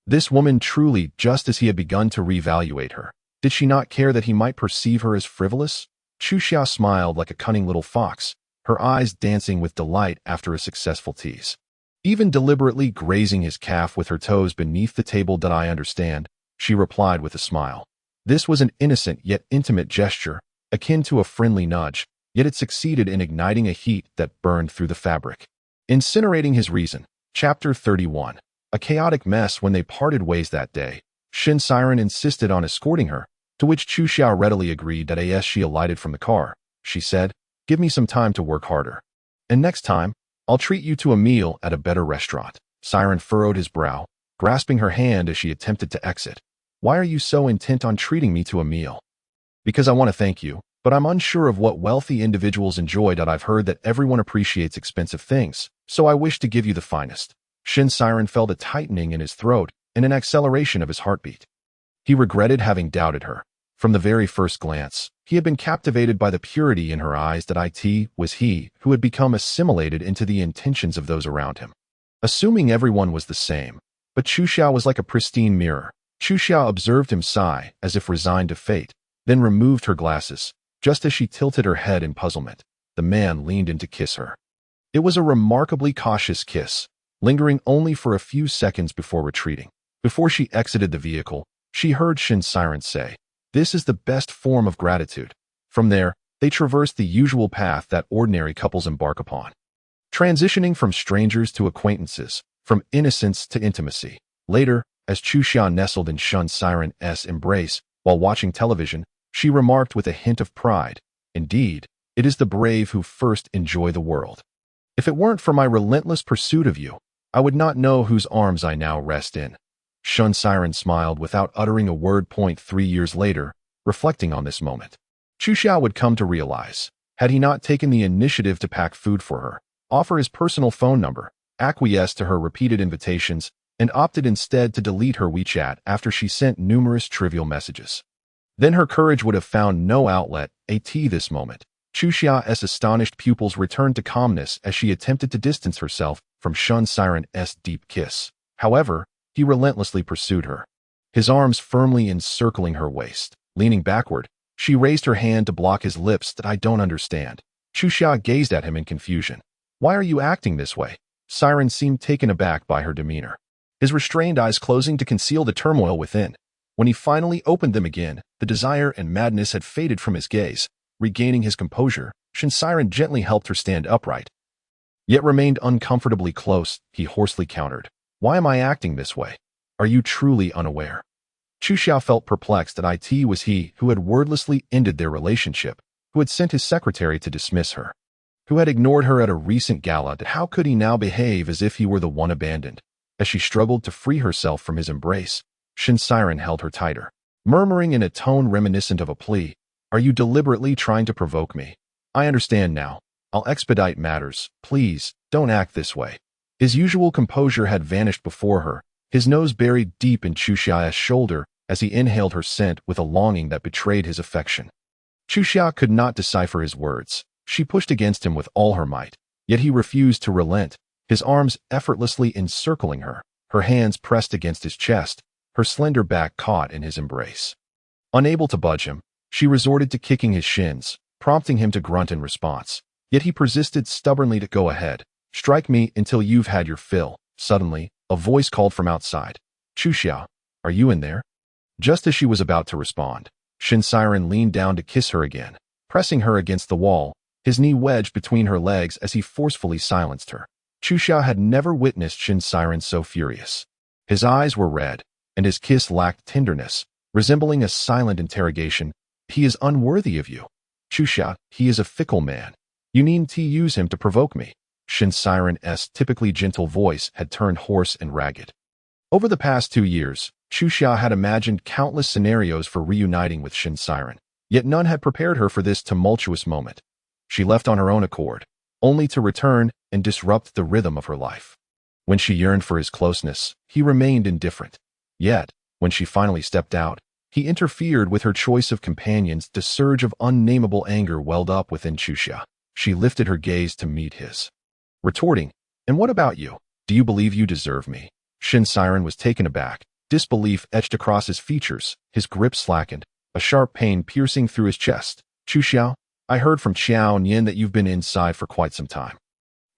This woman truly, just as he had begun to reevaluate her. Did she not care that he might perceive her as frivolous? Chuxia smiled like a cunning little fox, her eyes dancing with delight after a successful tease. Even deliberately grazing his calf with her toes beneath the table. That I understand, she replied with a smile. This was an innocent yet intimate gesture, akin to a friendly nudge, yet it succeeded in igniting a heat that burned through the fabric. Incinerating his reason. Chapter 31. A chaotic mess. When they parted ways that day, Shen Siren insisted on escorting her, to which Chuxia readily agreed. That as she alighted from the car, she said, "Give me some time to work harder. And next time, I'll treat you to a meal at a better restaurant." Siren furrowed his brow, grasping her hand as she attempted to exit. "Why are you so intent on treating me to a meal?" "Because I want to thank you, but I'm unsure of what wealthy individuals enjoy. I've heard that everyone appreciates expensive things, so I wish to give you the finest." Shen Siren felt a tightening in his throat and an acceleration of his heartbeat. He regretted having doubted her. From the very first glance, he had been captivated by the purity in her eyes. That it was he who had become assimilated into the intentions of those around him. Assuming everyone was the same, but Chuxia was like a pristine mirror. Chuxia observed him sigh, as if resigned to fate, then removed her glasses. Just as she tilted her head in puzzlement, the man leaned in to kiss her. It was a remarkably cautious kiss, lingering only for a few seconds before retreating. Before she exited the vehicle, she heard Shen Siren say, "This is the best form of gratitude." From there, they traversed the usual path that ordinary couples embark upon, transitioning from strangers to acquaintances, from innocence to intimacy. Later, as Chuxia nestled in Shen Siren's embrace while watching television, she remarked with a hint of pride, "Indeed, it is the brave who first enjoy the world. If it weren't for my relentless pursuit of you, I would not know whose arms I now rest in." Shen Siren smiled without uttering a word. 3 years later, reflecting on this moment, Chuxia would come to realize, had he not taken the initiative to pack food for her, offer his personal phone number, acquiesce to her repeated invitations, and opted instead to delete her WeChat after she sent numerous trivial messages, then her courage would have found no outlet. This moment, Chuxia's astonished pupils returned to calmness as she attempted to distance herself from Shen Siren's deep kiss. However, he relentlessly pursued her, his arms firmly encircling her waist. Leaning backward, she raised her hand to block his lips. "That I don't understand." Chuxia gazed at him in confusion. "Why are you acting this way?" Siren seemed taken aback by her demeanor, his restrained eyes closing to conceal the turmoil within. When he finally opened them again, the desire and madness had faded from his gaze. Regaining his composure, Shen Siren gently helped her stand upright, yet remained uncomfortably close. He hoarsely countered, "Why am I acting this way? Are you truly unaware?" Chuxia felt perplexed that it was he who had wordlessly ended their relationship, who had sent his secretary to dismiss her, who had ignored her at a recent gala. How could he now behave as if he were the one abandoned? As she struggled to free herself from his embrace, Shen Siren held her tighter. murmuring in a tone reminiscent of a plea. Are you deliberately trying to provoke me? I understand now. I'll expedite matters. Please, don't act this way. His usual composure had vanished before her, his nose buried deep in Chuxia's shoulder as he inhaled her scent with a longing that betrayed his affection. Chuxia could not decipher his words. She pushed against him with all her might, yet he refused to relent, his arms effortlessly encircling her, her hands pressed against his chest, her slender back caught in his embrace. Unable to budge him, she resorted to kicking his shins, prompting him to grunt in response. Yet he persisted stubbornly to go ahead. Strike me until you've had your fill. Suddenly, a voice called from outside. Chuxia, are you in there? Just as she was about to respond, Shin Siren leaned down to kiss her again, pressing her against the wall, his knee wedged between her legs as he forcefully silenced her. Chuxia had never witnessed Shin Siren so furious. His eyes were red, and his kiss lacked tenderness, resembling a silent interrogation. He is unworthy of you. Chuxia, he is a fickle man. You needn't use him to provoke me. Shin Siren's typically gentle voice had turned hoarse and ragged. Over the past 2 years, Chuxia had imagined countless scenarios for reuniting with Shin Siren, yet none had prepared her for this tumultuous moment. She left on her own accord, only to return and disrupt the rhythm of her life. When she yearned for his closeness, he remained indifferent. Yet, when she finally stepped out, he interfered with her choice of companions. The surge of unnamable anger welled up within Chuxia. She lifted her gaze to meet his, retorting, "And what about you? Do you believe you deserve me?" Shin Siren was taken aback. Disbelief etched across his features, his grip slackened, a sharp pain piercing through his chest. "Chuxia, I heard from Xiao Nian that you've been inside for quite some time.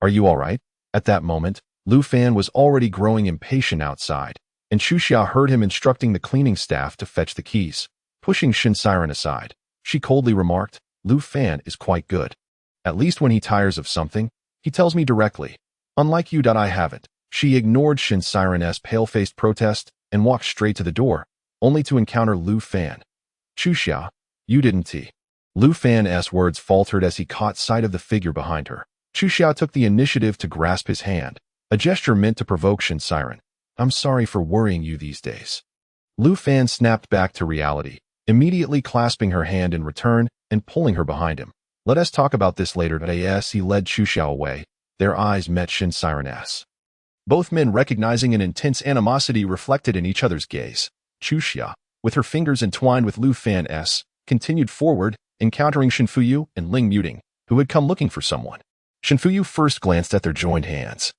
Are you all right?" At that moment, Lu Fan was already growing impatient outside, and Chuxia heard him instructing the cleaning staff to fetch the keys. Pushing Shin Siren aside, she coldly remarked, "Lu Fan is quite good. At least when he tires of something, he tells me directly. Unlike you, I haven't." She ignored Shin Siren's pale-faced protest and walked straight to the door, only to encounter Lu Fan. "Chuxia, you didn't tea." Lu Fan's words faltered as he caught sight of the figure behind her. Chuxia took the initiative to grasp his hand, a gesture meant to provoke Shin Siren. "I'm sorry for worrying you these days." Lu Fan snapped back to reality, immediately clasping her hand in return and pulling her behind him. "Let us talk about this later." As he led Chuxia away, their eyes met Shin Siren's. Both men recognizing an intense animosity reflected in each other's gaze. Chuxia, with her fingers entwined with Lu Fan's, continued forward, encountering Shinfuyu and Ling Muting, who had come looking for someone. Shinfuyu first glanced at their joined hands,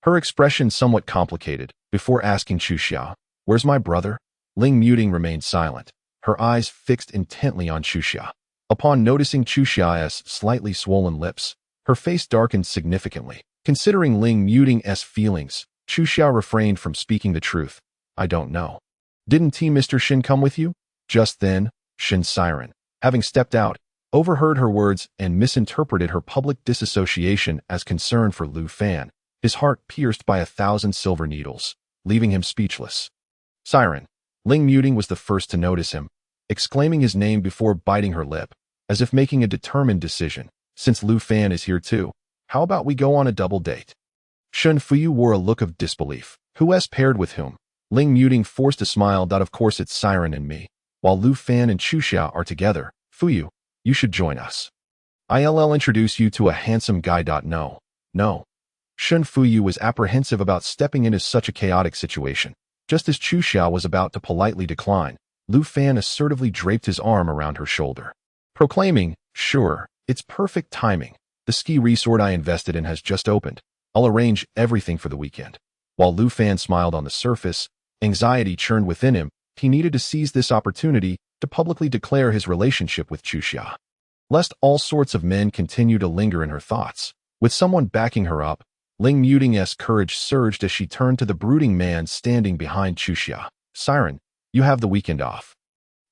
her expression somewhat complicated, before asking Chuxia, "Where's my brother?" Ling Muting remained silent, her eyes fixed intently on Chuxia. Upon noticing Chuxia's slightly swollen lips, her face darkened significantly. Considering Ling Muting's feelings, Chuxia refrained from speaking the truth. "I don't know. Didn't Mr. Shin come with you?" Just then, Shin Siren, having stepped out, overheard her words and misinterpreted her public disassociation as concern for Lu Fan, his heart pierced by 1,000 silver needles, leaving him speechless. "Siren." Ling Muting was the first to notice him, exclaiming his name before biting her lip, as if making a determined decision. "Since Lu Fan is here too, how about we go on a double date?" Shinfuyu wore a look of disbelief. "Who's paired with whom?" Ling Muting forced a smile. "Of course it's Siren and me. While Lu Fan and Chuxia are together, Fuyu, you should join us. I'll introduce you to a handsome guy. No. Shinfuyu was apprehensive about stepping into such a chaotic situation. Just as Chuxia was about to politely decline, Lu Fan assertively draped his arm around her shoulder, proclaiming, "Sure, it's perfect timing. The ski resort I invested in has just opened. I'll arrange everything for the weekend." While Lu Fan smiled on the surface, anxiety churned within him. He needed to seize this opportunity to publicly declare his relationship with Chuxia, lest all sorts of men continue to linger in her thoughts. With someone backing her up, Ling Muting's courage surged as she turned to the brooding man standing behind Chuxia. "Siren, you have the weekend off,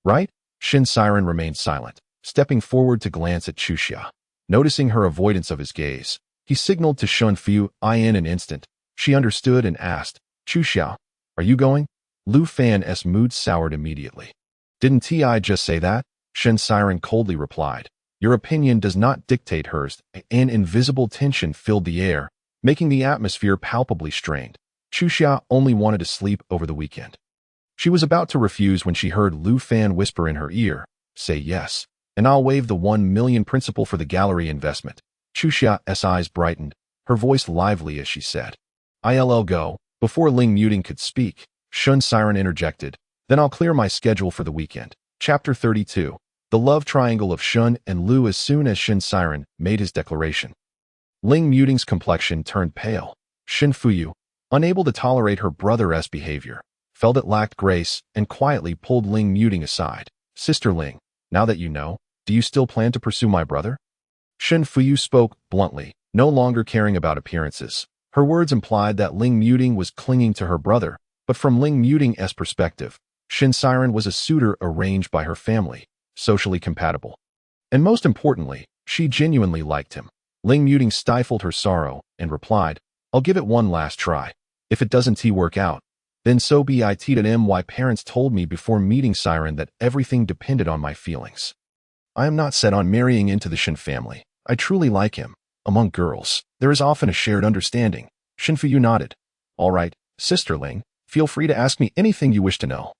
right?" Shin Siren remained silent, stepping forward to glance at Chuxia. Noticing her avoidance of his gaze, he signaled to Shinfuyu. In an instant, she understood and asked, "Chuxia, are you going?" Lu Fan's mood soured immediately. "Didn't I just say that?" Shin Siren coldly replied. "Your opinion does not dictate hers." An invisible tension filled the air, making the atmosphere palpably strained. Chuxia only wanted to sleep over the weekend. She was about to refuse when she heard Lu Fan whisper in her ear, "Say yes, and I'll waive the 1 million principal for the gallery investment." Chu Xia's eyes brightened, her voice lively as she said, "I'll go." Before Ling Muting could speak, Shun Siren interjected, "Then I'll clear my schedule for the weekend." Chapter 32. The Love Triangle of Shun and Lu. As soon as Shun Siren made his declaration, Ling Muting's complexion turned pale. Shin Fuyu, unable to tolerate her brother's behavior, felt it lacked grace and quietly pulled Ling Muting aside. "Sister Ling, now that you know, do you still plan to pursue my brother?" Shin Fuyu spoke bluntly, no longer caring about appearances. Her words implied that Ling Muting was clinging to her brother, but from Ling Muting's perspective, Shin Siren was a suitor arranged by her family, socially compatible. And most importantly, she genuinely liked him. Ling Muting stifled her sorrow and replied, "I'll give it one last try. If it doesn't work out, then so be it. My parents told me before meeting Siren that everything depended on my feelings. I am not set on marrying into the Shin family. I truly like him. Among girls, there is often a shared understanding." Shin Fuyu nodded. "All right, Sister Ling, feel free to ask me anything you wish to know.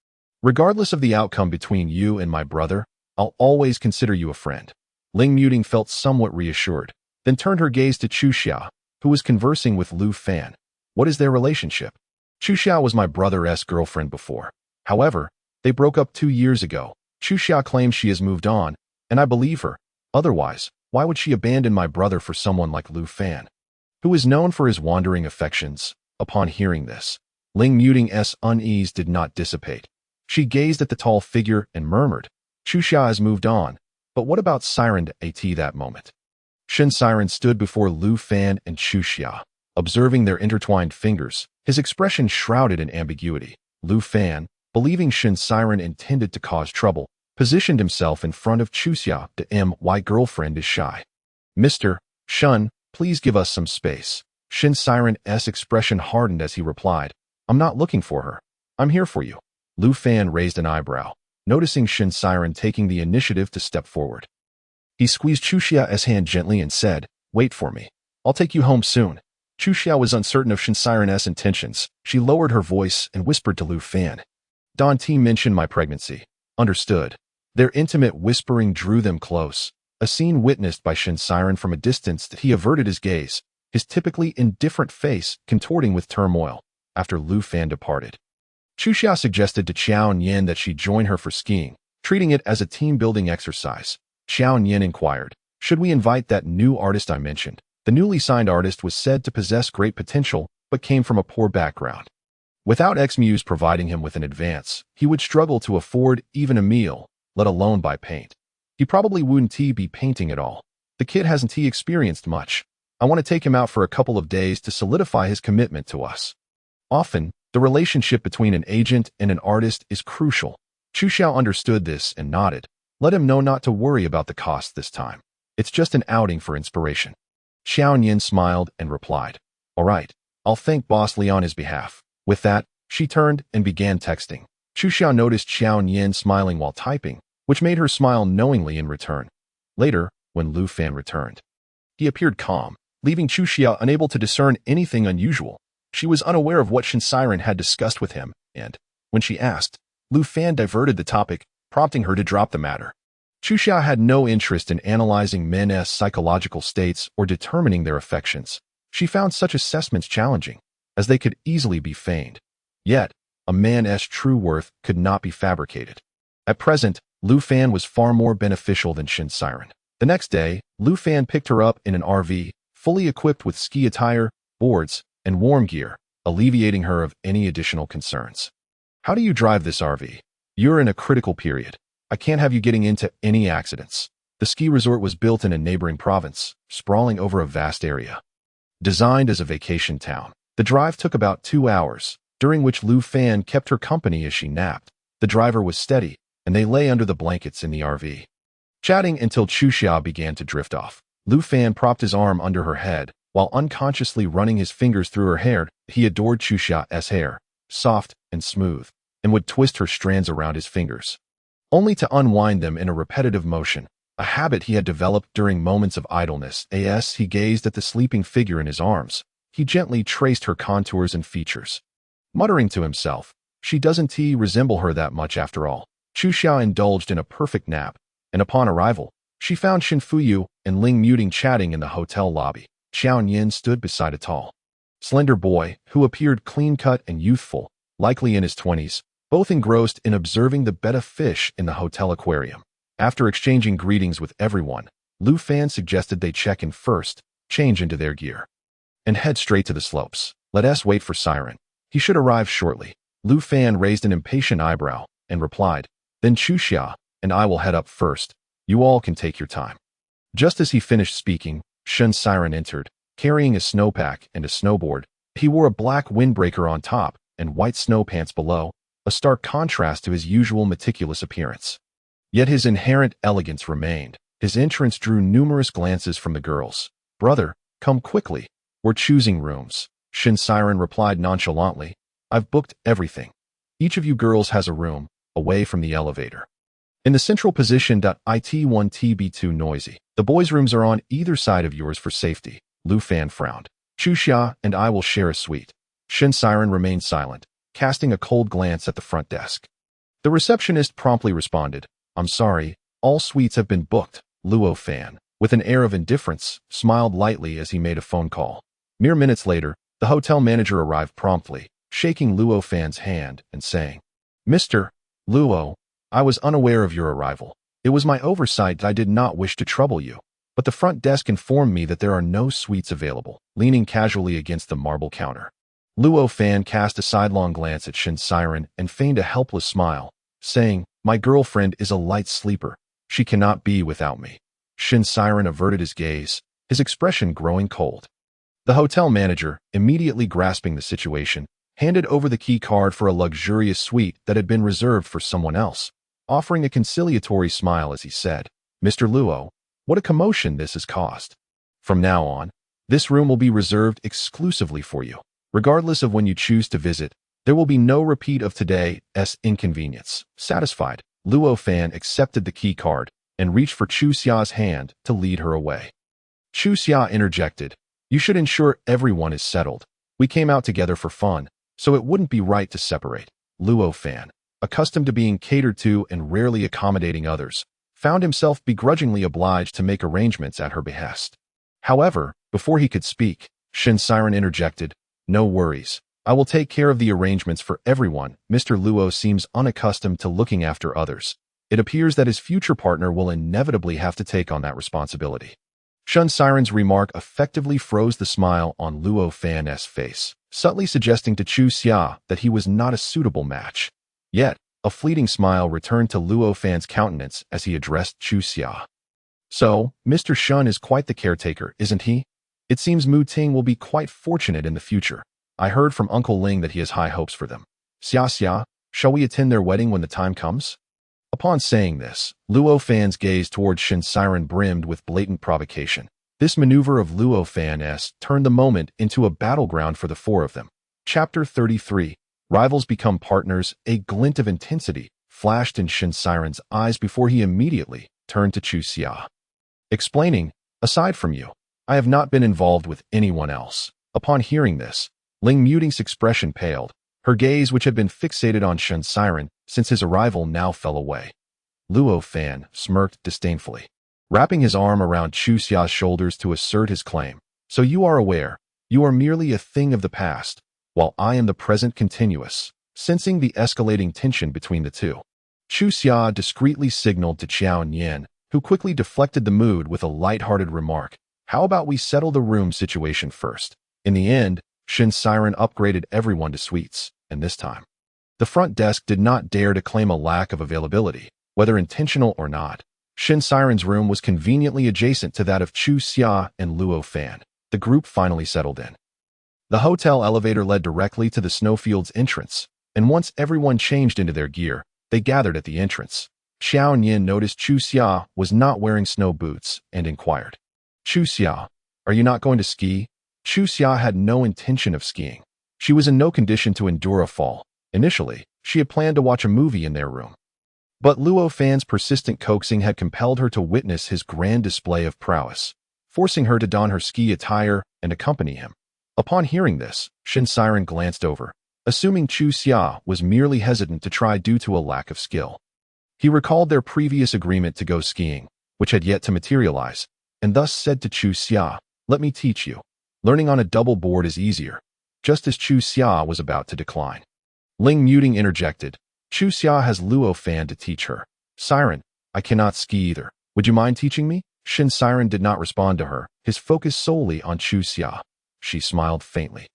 Regardless of the outcome between you and my brother, I'll always consider you a friend." Ling Muting felt somewhat reassured, then turned her gaze to Chu Xia, who was conversing with Lu Fan. "What is their relationship?" "Chu Xia was my brother's girlfriend before. However, they broke up 2 years ago. Chu Xia claims she has moved on, and I believe her. Otherwise, why would she abandon my brother for someone like Lu Fan, who is known for his wandering affections?" Upon hearing this, Ling Muting's unease did not dissipate. She gazed at the tall figure and murmured, "Chu Xia has moved on, but what about Siren at that moment?" Shin Siren stood before Lu Fan and Chu Xia, observing their intertwined fingers, his expression shrouded in ambiguity. Lu Fan, believing Shin Siren intended to cause trouble, positioned himself in front of Chu Xia. "My girlfriend is shy. Mr. Shun, please give us some space." Shin Siren's expression hardened as he replied, "I'm not looking for her. I'm here for you." Lu Fan raised an eyebrow, noticing Shin Siren taking the initiative to step forward. He squeezed Chu Xia's hand gently and said, "Wait for me. I'll take you home soon." Chu Xia was uncertain of Shin Siren's intentions. She lowered her voice and whispered to Lu Fan, "Don T mentioned my pregnancy." "Understood." Their intimate whispering drew them close, a scene witnessed by Shin Siren from a distance that he averted his gaze, his typically indifferent face contorting with turmoil. After Lu Fan departed, Chu Xia suggested to Qiao Nian that she join her for skiing, treating it as a team-building exercise. Qiao Nian inquired, "Should we invite that new artist I mentioned?" The newly signed artist was said to possess great potential, but came from a poor background. Without ex-muse providing him with an advance, he would struggle to afford even a meal, let alone buy paint. He probably wouldn't be painting at all. The kid hasn't experienced much. I want to take him out for a couple of days to solidify his commitment to us. Often, the relationship between an agent and an artist is crucial. Chu Xiao understood this and nodded. Let him know not to worry about the cost this time. It's just an outing for inspiration. Xiao Nian smiled and replied, "All right, I'll thank Boss Li on his behalf." With that, she turned and began texting. Chu Xiao noticed Xiao Nian smiling while typing, which made her smile knowingly in return. Later, when Lu Fan returned, he appeared calm, leaving Chu Xiao unable to discern anything unusual. She was unaware of what Shin Siren had discussed with him, and, when she asked, Lu Fan diverted the topic, prompting her to drop the matter. Chu Xiao had no interest in analyzing men's psychological states or determining their affections. She found such assessments challenging, as they could easily be feigned. Yet, a man's true worth could not be fabricated. At present, Lu Fan was far more beneficial than Shin Siren. The next day, Lu Fan picked her up in an RV, fully equipped with ski attire, boards, and warm gear, alleviating her of any additional concerns. "How do you drive this RV? You're in a critical period. I can't have you getting into any accidents." The ski resort was built in a neighboring province, sprawling over a vast area. Designed as a vacation town, the drive took about 2 hours, during which Lu Fan kept her company as she napped. The driver was steady, and they lay under the blankets in the RV, chatting until Chu Xia began to drift off. Lu Fan propped his arm under her head, while unconsciously running his fingers through her hair. He adored Chu Xia's hair, soft and smooth, and would twist her strands around his fingers, only to unwind them in a repetitive motion, a habit he had developed during moments of idleness. As he gazed at the sleeping figure in his arms, he gently traced her contours and features. Muttering to himself, She doesn't resemble her that much after all. Chu Xia indulged in a perfect nap, and upon arrival, she found Shen Fuyu and Ling Muting chatting in the hotel lobby. Xiao Yin stood beside a tall, slender boy who appeared clean-cut and youthful, likely in his 20s, both engrossed in observing the betta fish in the hotel aquarium. After exchanging greetings with everyone, Lu Fan suggested they check in first, change into their gear, and head straight to the slopes. Let us wait for Siren. He should arrive shortly. Lu Fan raised an impatient eyebrow and replied, then Chu Xia and I will head up first. You all can take your time. Just as he finished speaking, Shen Siren entered, carrying a snowpack and a snowboard. He wore a black windbreaker on top and white snow pants below, a stark contrast to his usual meticulous appearance. Yet his inherent elegance remained. His entrance drew numerous glances from the girls. Brother, come quickly. We're choosing rooms. Shen Siren replied nonchalantly. I've booked everything. Each of you girls has a room, away from the elevator. In the central position. It1TB2 noisy. The boys' rooms are on either side of yours for safety. Lu Fan frowned. Chu Xia and I will share a suite. Shen Siren remained silent, casting a cold glance at the front desk. The receptionist promptly responded, I'm sorry, all suites have been booked. Luo Fan, with an air of indifference, smiled lightly as he made a phone call. Mere minutes later, the hotel manager arrived promptly, shaking Luo Fan's hand and saying, Mr. Luo, I was unaware of your arrival. It was my oversight that I did not wish to trouble you, but the front desk informed me that there are no suites available. Leaning casually against the marble counter, Luo Fan cast a sidelong glance at Shen Siren and feigned a helpless smile, saying, my girlfriend is a light sleeper. She cannot be without me. Shen Siren averted his gaze, his expression growing cold. The hotel manager, immediately grasping the situation, handed over the key card for a luxurious suite that had been reserved for someone else, offering a conciliatory smile as he said, Mr. Luo, what a commotion this has caused. From now on, this room will be reserved exclusively for you. Regardless of when you choose to visit, there will be no repeat of today's inconvenience. Satisfied, Luo Fan accepted the key card and reached for Chu Xia's hand to lead her away. Chu Xia interjected, you should ensure everyone is settled. We came out together for fun, so it wouldn't be right to separate. Luo Fan, accustomed to being catered to and rarely accommodating others, found himself begrudgingly obliged to make arrangements at her behest. However, before he could speak, Shen Siren interjected, no worries. I will take care of the arrangements for everyone. Mr. Luo seems unaccustomed to looking after others. It appears that his future partner will inevitably have to take on that responsibility. Shen Siren's remark effectively froze the smile on Luo Fan's face, subtly suggesting to Chu Xia that he was not a suitable match. Yet, a fleeting smile returned to Luo Fan's countenance as he addressed Chu Xia. So, Mr. Shen is quite the caretaker, isn't he? It seems Mu Ting will be quite fortunate in the future. I heard from Uncle Ling that he has high hopes for them. Xia, shall we attend their wedding when the time comes? Upon saying this, Luo Fan's gaze towards Shen Siren brimmed with blatant provocation. This maneuver of Luo Fan's turned the moment into a battleground for the four of them. Chapter 33. Rivals become partners. A glint of intensity flashed in Shen Siren's eyes before he immediately turned to Chu Xia, explaining, aside from you, I have not been involved with anyone else. Upon hearing this, Ling Muting's expression paled. Her gaze, which had been fixated on Shen Siren since his arrival, now fell away. Luo Fan smirked disdainfully, wrapping his arm around Chu Xia's shoulders to assert his claim. So you are aware, you are merely a thing of the past, while I am the present continuous. Sensing the escalating tension between the two, Chu Xia discreetly signaled to Xiao Nian, who quickly deflected the mood with a light-hearted remark. How about we settle the room situation first? In the end, Shen Siren upgraded everyone to suites, and this time, the front desk did not dare to claim a lack of availability, whether intentional or not. Shen Siren's room was conveniently adjacent to that of Chu Xia and Luo Fan. The group finally settled in. The hotel elevator led directly to the snowfield's entrance, and once everyone changed into their gear, they gathered at the entrance. Xiao Nian noticed Chu Xia was not wearing snow boots and inquired, Chu Xia, are you not going to ski? Chu Xia had no intention of skiing. She was in no condition to endure a fall. Initially, she had planned to watch a movie in their room. But Luo Fan's persistent coaxing had compelled her to witness his grand display of prowess, forcing her to don her ski attire and accompany him. Upon hearing this, Shen Siren glanced over, assuming Chu Xia was merely hesitant to try due to a lack of skill. He recalled their previous agreement to go skiing, which had yet to materialize, and thus said to Chu Xia, "Let me teach you. Learning on a double board is easier," just as Chu Xia was about to decline. Ling Muting interjected, "Chu Xia has Luo Fan to teach her. Siren, I cannot ski either. Would you mind teaching me?" Shin Siren did not respond to her, his focus solely on Chu Xia. She smiled faintly,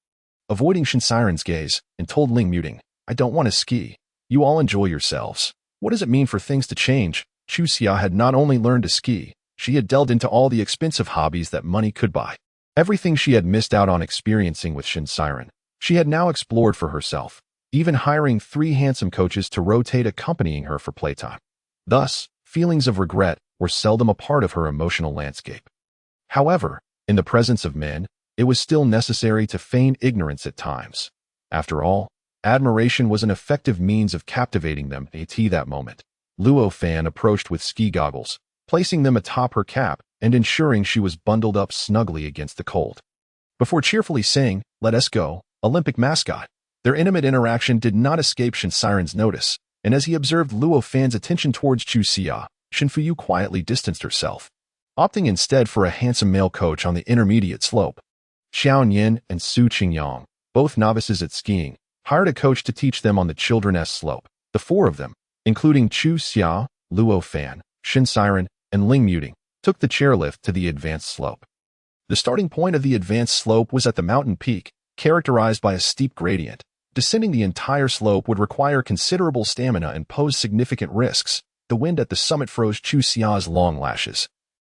avoiding Shin Siren's gaze, and told Ling Muting, "I don't want to ski. You all enjoy yourselves. What does it mean for things to change?" Chu Xia had not only learned to ski, she had delved into all the expensive hobbies that money could buy. Everything she had missed out on experiencing with Shin Siren, she had now explored for herself, even hiring 3 handsome coaches to rotate accompanying her for playtime. Thus, feelings of regret were seldom a part of her emotional landscape. However, in the presence of men, it was still necessary to feign ignorance at times. After all, admiration was an effective means of captivating them at that moment. Luo Fan approached with ski goggles, placing them atop her cap and ensuring she was bundled up snugly against the cold. Before cheerfully saying, "Let us go, Olympic mascot," their intimate interaction did not escape Shin Siren's notice, and as he observed Luo Fan's attention towards Chu Xia, Shin Fuyu quietly distanced herself, opting instead for a handsome male coach on the intermediate slope. Xiao Yin and Su Qingyang, both novices at skiing, hired a coach to teach them on the children's slope. The 4 of them, including Chu Xia, Luo Fan, Shin Siren, and Ling Muting, took the chairlift to the advanced slope. The starting point of the advanced slope was at the mountain peak, characterized by a steep gradient. Descending the entire slope would require considerable stamina and pose significant risks. The wind at the summit froze Chu Xia's long lashes,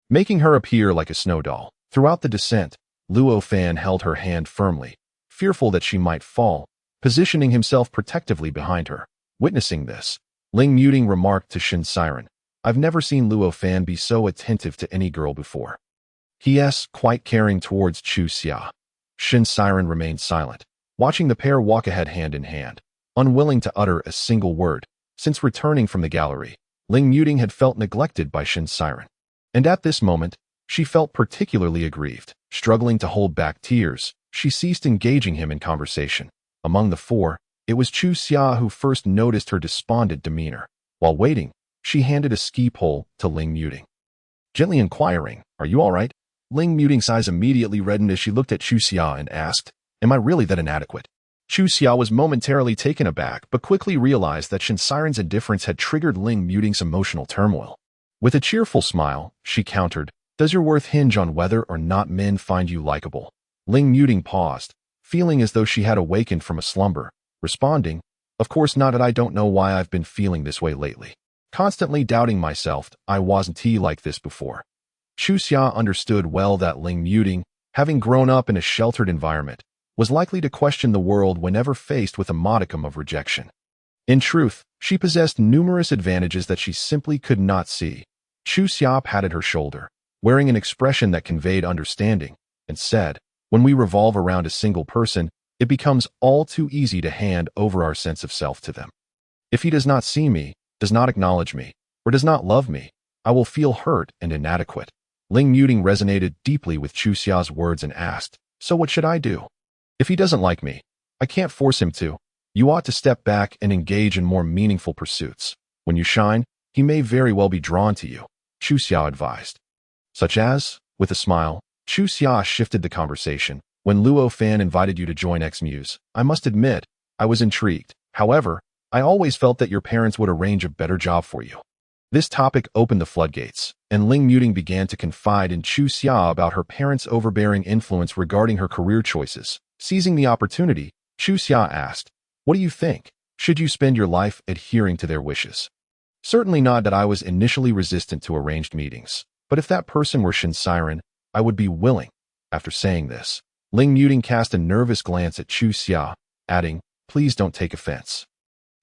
making her appear like a snow doll. Throughout the descent, Luo Fan held her hand firmly, fearful that she might fall, positioning himself protectively behind her. Witnessing this, Ling Muting remarked to Shin Siren, "I've never seen Luo Fan be so attentive to any girl before." He.s. quite caring towards Chu Xia. Shin Siren remained silent, watching the pair walk ahead hand in hand, unwilling to utter a single word. Since returning from the gallery, Ling Muting had felt neglected by Shin Siren, and at this moment, she felt particularly aggrieved. Struggling to hold back tears, she ceased engaging him in conversation. Among the 4, it was Chu Xia who first noticed her despondent demeanor. While waiting, she handed a ski pole to Ling Muting, gently inquiring, "Are you all right?" Ling Muting's eyes immediately reddened as she looked at Chu Xia and asked, "Am I really that inadequate?" Chu Xia was momentarily taken aback but quickly realized that Shin Siren's indifference had triggered Ling Muting's emotional turmoil. With a cheerful smile, she countered, "Does your worth hinge on whether or not men find you likable?" Ling Muting paused, feeling as though she had awakened from a slumber, responding, "Of course not, and I don't know why I've been feeling this way lately. Constantly doubting myself, I wasn't like this before." Chu Xia understood well that Ling Muting, having grown up in a sheltered environment, was likely to question the world whenever faced with a modicum of rejection. In truth, she possessed numerous advantages that she simply could not see. Chu Xia patted her shoulder, wearing an expression that conveyed understanding, and said, "When we revolve around a single person, it becomes all too easy to hand over our sense of self to them. If he does not see me, does not acknowledge me, or does not love me, I will feel hurt and inadequate." Ling Muting resonated deeply with Chu Xia's words and asked, "So what should I do? If he doesn't like me, I can't force him to. You ought to step back and engage in more meaningful pursuits. When you shine, he may very well be drawn to you," Chu Xia advised. "Such as?" With a smile, Chu Xia shifted the conversation. "When Luo Fan invited you to join X-Muse, I must admit, I was intrigued. However, I always felt that your parents would arrange a better job for you." This topic opened the floodgates, and Ling Muting began to confide in Chu Xia about her parents' overbearing influence regarding her career choices. Seizing the opportunity, Chu Xia asked, "What do you think? Should you spend your life adhering to their wishes?" "Certainly not that I was initially resistant to arranged meetings, but if that person were Shin Siren, I would be willing." After saying this, Ling Muting cast a nervous glance at Chu Xia, adding, "Please don't take offense.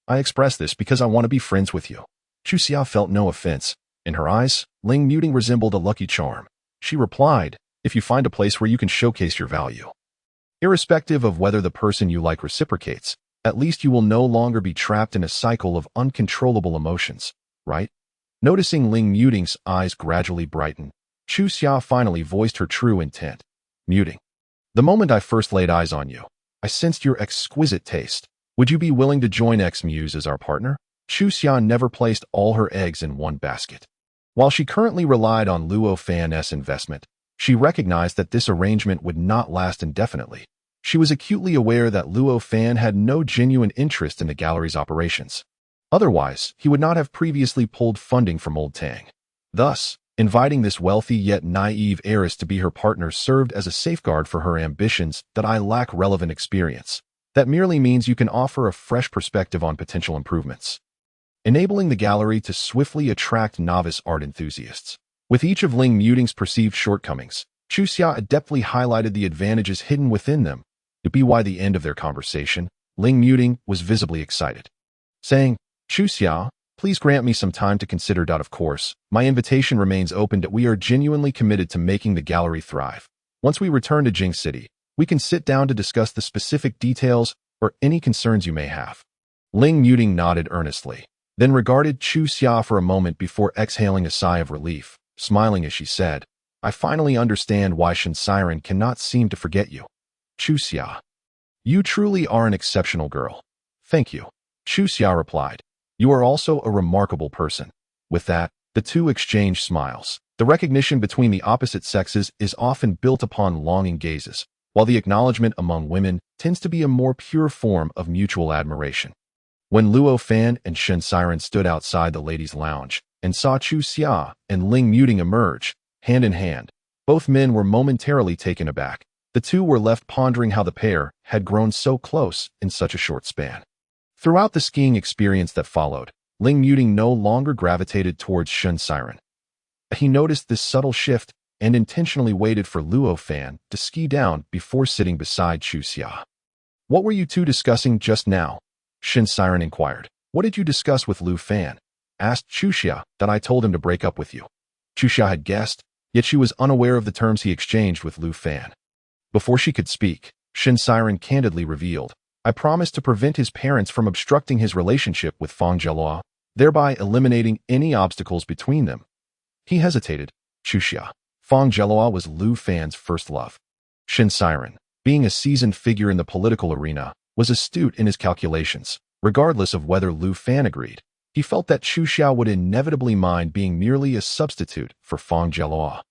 I express this because I want to be friends with you." Chu Xia felt no offense. In her eyes, Ling Muting resembled a lucky charm. She replied, "If you find a place where you can showcase your value, irrespective of whether the person you like reciprocates, at least you will no longer be trapped in a cycle of uncontrollable emotions, right?" Noticing Ling Muting's eyes gradually brighten, Chu Xia finally voiced her true intent. "Muting, the moment I first laid eyes on you, I sensed your exquisite taste. Would you be willing to join X-Muse as our partner? Chu Xian never placed all her eggs in one basket. While she currently relied on Luo Fan's investment, she recognized that this arrangement would not last indefinitely. She was acutely aware that Luo Fan had no genuine interest in the gallery's operations. Otherwise, he would not have previously pulled funding from Old Tang. Thus, inviting this wealthy yet naive heiress to be her partner served as a safeguard for her ambitions that I lack relevant experience. That merely means you can offer a fresh perspective on potential improvements, enabling the gallery to swiftly attract novice art enthusiasts. With each of Ling Muting's perceived shortcomings, Chu Xia adeptly highlighted the advantages hidden within them. To be why the end of their conversation, Ling Muting was visibly excited, saying, Chu Xia, please grant me some time to consider. Of course, my invitation remains open. We are genuinely committed to making the gallery thrive. Once we return to Jing City, we can sit down to discuss the specific details or any concerns you may have. Ling Muting nodded earnestly, then regarded Chu Xia for a moment before exhaling a sigh of relief, smiling as she said, I finally understand why Shen Siren cannot seem to forget you. Chu Xia, you truly are an exceptional girl. Thank you. Chu Xia replied. You are also a remarkable person. With that, the two exchanged smiles. The recognition between the opposite sexes is often built upon longing gazes, while the acknowledgement among women tends to be a more pure form of mutual admiration. When Luo Fan and Shen Siren stood outside the ladies' lounge and saw Chu Xia and Ling Muting emerge, hand in hand, both men were momentarily taken aback. The two were left pondering how the pair had grown so close in such a short span. Throughout the skiing experience that followed, Ling Muting no longer gravitated towards Shen Siren. He noticed this subtle shift and intentionally waited for Luo Fan to ski down before sitting beside Chu Xia. What were you two discussing just now? Shen Siren inquired. What did you discuss with Lu Fan? Asked Chu Xia. That I told him to break up with you. Chu Xia had guessed, yet she was unaware of the terms he exchanged with Lu Fan. Before she could speak, Shen Siren candidly revealed, I promised to prevent his parents from obstructing his relationship with Fang Jialua, thereby eliminating any obstacles between them. He hesitated. Chu Xia. Fang Jialua was Lu Fan's first love. Shen Siren, being a seasoned figure in the political arena, was astute in his calculations. Regardless of whether Lu Fan agreed, he felt that Chu Xia would inevitably mind being merely a substitute for Fang Jialua.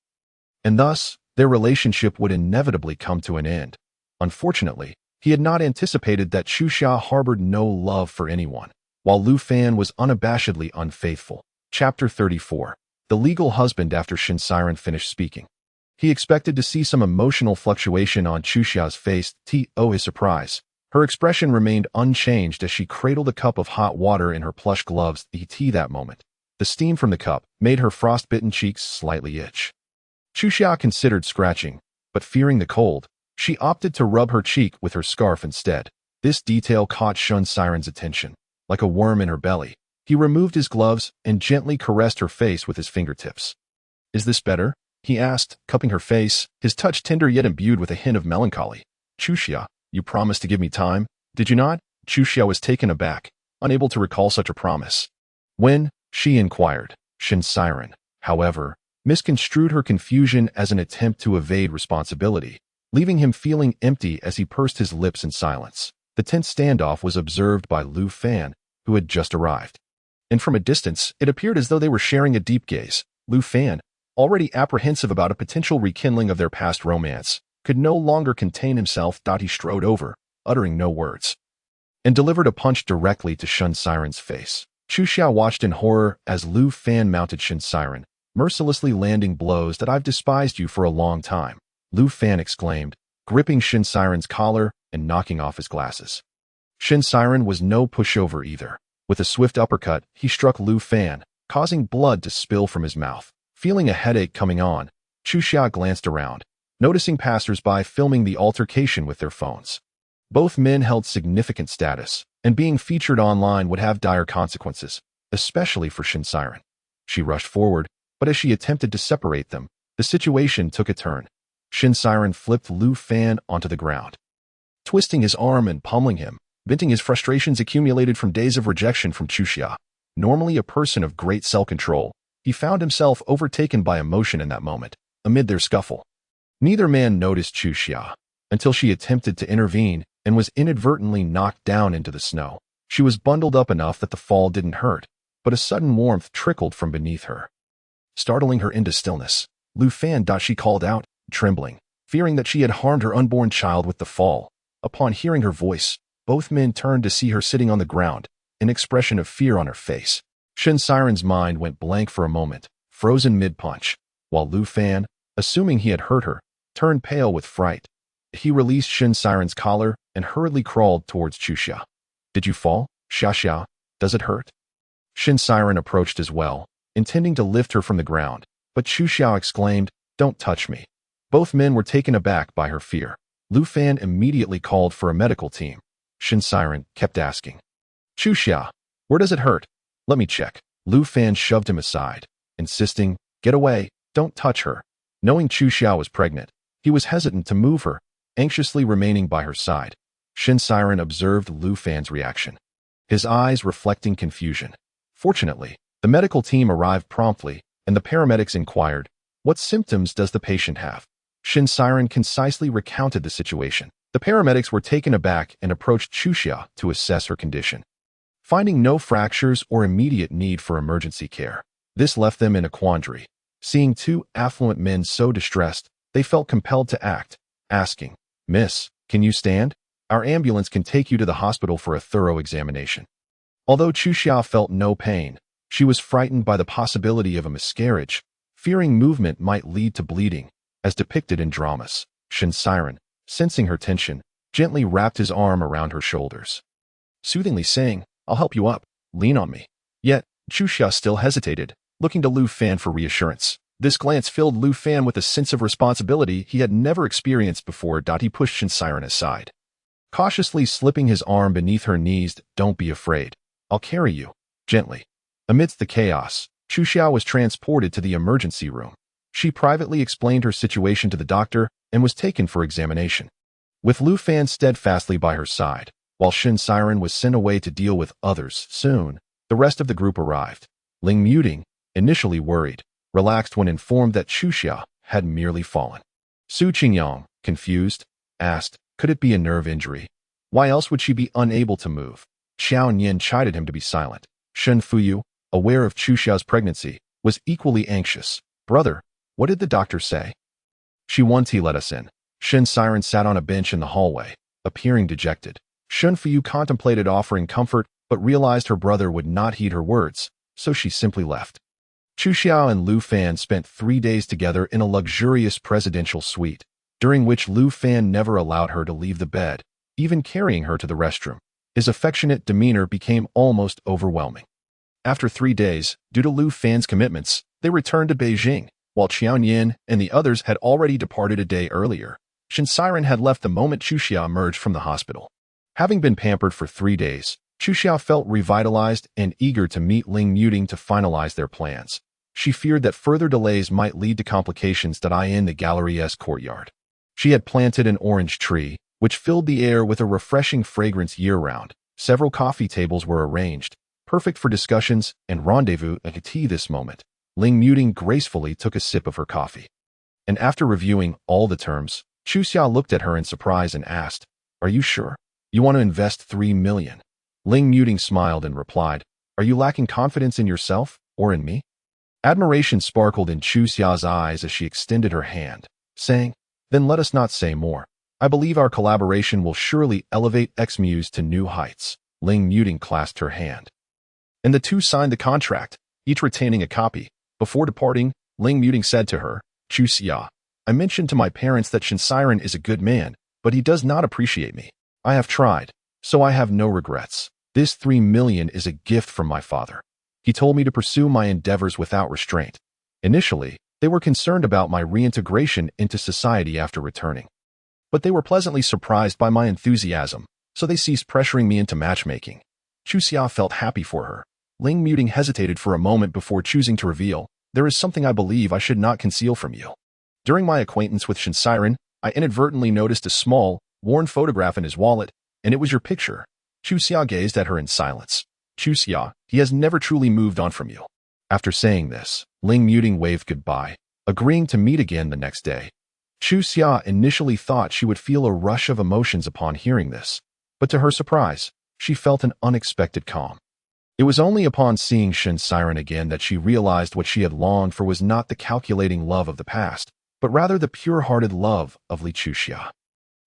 And thus, their relationship would inevitably come to an end. Unfortunately, he had not anticipated that Chu Xia harbored no love for anyone, while Lu Fan was unabashedly unfaithful. Chapter 34. The legal husband. After Shen Siren finished speaking, he expected to see some emotional fluctuation on Chu Xia's face. To his surprise, her expression remained unchanged as she cradled a cup of hot water in her plush gloves. That moment, the steam from the cup made her frostbitten cheeks slightly itch. Chu Xia considered scratching, but fearing the cold, she opted to rub her cheek with her scarf instead. This detail caught Shen Siren's attention. Like a worm in her belly, he removed his gloves and gently caressed her face with his fingertips. Is this better? He asked, cupping her face, his touch tender yet imbued with a hint of melancholy. Chu Xia, you promised to give me time, did you not? Chu Xia was taken aback, unable to recall such a promise. When? She inquired. Shen Siren, however, misconstrued her confusion as an attempt to evade responsibility, leaving him feeling empty as he pursed his lips in silence. The tense standoff was observed by Lu Fan, who had just arrived. And from a distance, it appeared as though they were sharing a deep gaze. Lu Fan, already apprehensive about a potential rekindling of their past romance, could no longer contain himself. He strode over, uttering no words, and delivered a punch directly to Shen Siren's face. Chu Xia watched in horror as Lu Fan mounted Shen Siren, mercilessly landing blows. That I've despised you for a long time, Lu Fan exclaimed, gripping Shen Siren's collar and knocking off his glasses. Shen Siren was no pushover either. With a swift uppercut, he struck Lu Fan, causing blood to spill from his mouth. Feeling a headache coming on, Chu Xia glanced around, noticing passers-by filming the altercation with their phones. Both men held significant status, and being featured online would have dire consequences, especially for Shen Siren. She rushed forward, but as she attempted to separate them, the situation took a turn. Shen Siren flipped Lu Fan onto the ground, twisting his arm and pummeling him, venting his frustrations accumulated from days of rejection from Chu Xia. Normally a person of great self-control, he found himself overtaken by emotion in that moment, amid their scuffle. Neither man noticed Chu Xia, until she attempted to intervene and was inadvertently knocked down into the snow. She was bundled up enough that the fall didn't hurt, but a sudden warmth trickled from beneath her, startling her into stillness. Lu Fan, she called out, trembling, fearing that she had harmed her unborn child with the fall. Upon hearing her voice, both men turned to see her sitting on the ground, an expression of fear on her face. Shin Siren's mind went blank for a moment, frozen mid-punch, while Lu Fan, assuming he had hurt her, turned pale with fright. He released Shin Siren's collar and hurriedly crawled towards Chuxia. Did you fall, Xia? Does it hurt? Shin Siren approached as well, intending to lift her from the ground, but Chuxia exclaimed, don't touch me. Both men were taken aback by her fear. Lu Fan immediately called for a medical team. Shin Siren kept asking, Chuxia, where does it hurt? Let me check. Lu Fan shoved him aside, insisting, get away, don't touch her. Knowing Chuxia was pregnant, he was hesitant to move her, anxiously remaining by her side. Shin Siren observed Lu Fan's reaction, his eyes reflecting confusion. Fortunately, the medical team arrived promptly, and the paramedics inquired, what symptoms does the patient have? Shin Siren concisely recounted the situation. The paramedics were taken aback and approached Chuxia to assess her condition. Finding no fractures or immediate need for emergency care, this left them in a quandary. Seeing two affluent men so distressed, they felt compelled to act, asking, Miss, can you stand? Our ambulance can take you to the hospital for a thorough examination. Although Chuxia felt no pain, she was frightened by the possibility of a miscarriage, fearing movement might lead to bleeding, as depicted in dramas. Shin Siren, sensing her tension, gently wrapped his arm around her shoulders, soothingly saying, I'll help you up, lean on me. Yet, Chuxia still hesitated, looking to Lu Fan for reassurance. This glance filled Lu Fan with a sense of responsibility he had never experienced before. He pushed Shin Siren aside, cautiously slipping his arm beneath her knees. Don't be afraid. I'll carry you, gently. Amidst the chaos, Chuxia was transported to the emergency room. She privately explained her situation to the doctor and was taken for examination, with Lu Fan steadfastly by her side, while Shin Siren was sent away to deal with others. Soon, the rest of the group arrived. Ling Muting, initially worried, relaxed when informed that Chuxia had merely fallen. Su Qingyang, confused, asked, could it be a nerve injury? Why else would she be unable to move? Xiao Nian chided him to be silent. Shen Fuyu, aware of Chuxia's pregnancy, was equally anxious. Brother, what did the doctor say? She once he let us in. Shin Siren sat on a bench in the hallway, appearing dejected. Shen Fuyu contemplated offering comfort, but realized her brother would not heed her words, so she simply left. Chuxia and Lu Fan spent 3 days together in a luxurious presidential suite, during which Lu Fan never allowed her to leave the bed, even carrying her to the restroom. His affectionate demeanor became almost overwhelming. After 3 days, due to Lu Fan's commitments, they returned to Beijing, while Qiao Yin and the others had already departed a day earlier. Shin Siren had left the moment Chuxia emerged from the hospital. Having been pampered for 3 days, Chuxia felt revitalized and eager to meet Ling Muting to finalize their plans. She feared that further delays might lead to complications in the gallery's courtyard. She had planted an orange tree, which filled the air with a refreshing fragrance year-round. Several coffee tables were arranged, perfect for discussions and rendezvous at tea. This moment, Ling Muting gracefully took a sip of her coffee. And after reviewing all the terms, Chuxia looked at her in surprise and asked, are you sure? You want to invest 3 million? Ling Muting smiled and replied, are you lacking confidence in yourself or in me? Admiration sparkled in Chuxia's eyes as she extended her hand, saying, then let us not say more. I believe our collaboration will surely elevate Xmuse to new heights. Ling Muting clasped her hand, and the two signed the contract, each retaining a copy. Before departing, Ling Muting said to her, Chuxia, I mentioned to my parents that Shin Siren is a good man, but he does not appreciate me. I have tried, so I have no regrets. This 3 million is a gift from my father. He told me to pursue my endeavors without restraint. Initially, they were concerned about my reintegration into society after returning, but they were pleasantly surprised by my enthusiasm, so they ceased pressuring me into matchmaking. Chuxia felt happy for her. Ling Muting hesitated for a moment before choosing to reveal, there is something I believe I should not conceal from you. During my acquaintance with Shin Siren, I inadvertently noticed a small, worn photograph in his wallet, and it was your picture. Chuxia gazed at her in silence. Chuxia, he has never truly moved on from you. After saying this, Ling Muting waved goodbye, agreeing to meet again the next day. Chu Xia initially thought she would feel a rush of emotions upon hearing this, but to her surprise, she felt an unexpected calm. It was only upon seeing Shen Siren again that she realized what she had longed for was not the calculating love of the past, but rather the pure-hearted love of Li Chuxia.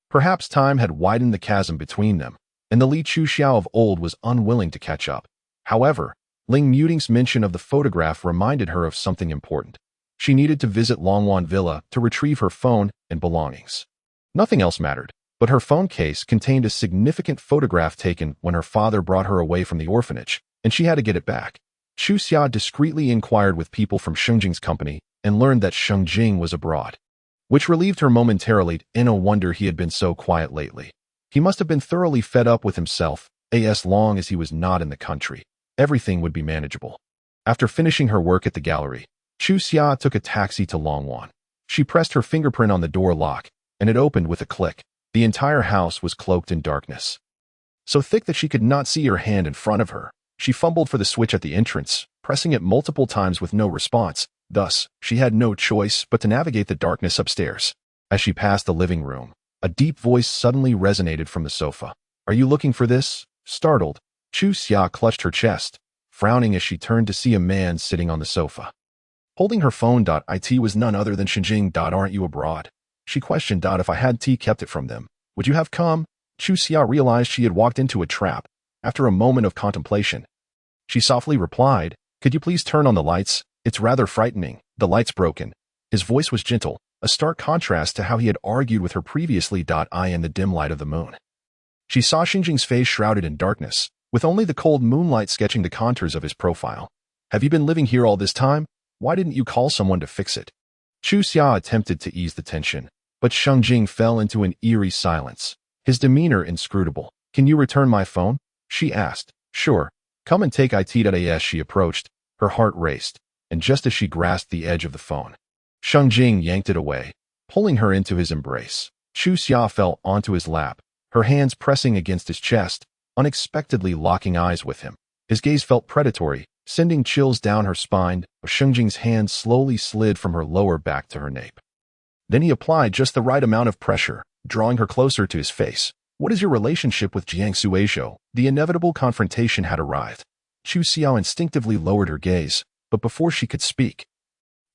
Perhaps time had widened the chasm between them, and the Li Chuxia of old was unwilling to catch up. However, Ling Muting's mention of the photograph reminded her of something important. She needed to visit Longwan Villa to retrieve her phone and belongings. Nothing else mattered, but her phone case contained a significant photograph taken when her father brought her away from the orphanage, and she had to get it back. Chu Xia discreetly inquired with people from Shengjing's company and learned that Shengjing was abroad, which relieved her momentarily. No wonder he had been so quiet lately. He must have been thoroughly fed up with himself, as long as he was not in the country. Everything would be manageable. After finishing her work at the gallery, Chu Xia took a taxi to Longwan. She pressed her fingerprint on the door lock, and it opened with a click. The entire house was cloaked in darkness, so thick that she could not see her hand in front of her. She fumbled for the switch at the entrance, pressing it multiple times with no response. Thus, she had no choice but to navigate the darkness upstairs. As she passed the living room, a deep voice suddenly resonated from the sofa. "Are you looking for this?" Startled, Chu Xia clutched her chest, frowning as she turned to see a man sitting on the sofa. Holding her phone. It was none other than Shengjing. "Aren't you abroad?" She questioned. "If I had kept it from them, would you have come?" Chu Xia realized she had walked into a trap. After a moment of contemplation, she softly replied, "Could you please turn on the lights? It's rather frightening. The light's broken." His voice was gentle, a stark contrast to how he had argued with her previously. In the dim light of the moon, she saw Shengjing's face shrouded in darkness, with only the cold moonlight sketching the contours of his profile. "Have you been living here all this time? Why didn't you call someone to fix it?" Chu Xia attempted to ease the tension, but Shengjing fell into an eerie silence, his demeanor inscrutable. "Can you return my phone?" she asked. "Sure. Come and take it." As she approached, her heart raced, and just as she grasped the edge of the phone, Shengjing yanked it away, pulling her into his embrace. Chu Xia fell onto his lap, her hands pressing against his chest, unexpectedly locking eyes with him. His gaze felt predatory, sending chills down her spine. Shengjing's hand slowly slid from her lower back to her nape. Then he applied just the right amount of pressure, drawing her closer to his face. "What is your relationship with Jiang Suizhou?" The inevitable confrontation had arrived. Chu Xia instinctively lowered her gaze, but before she could speak,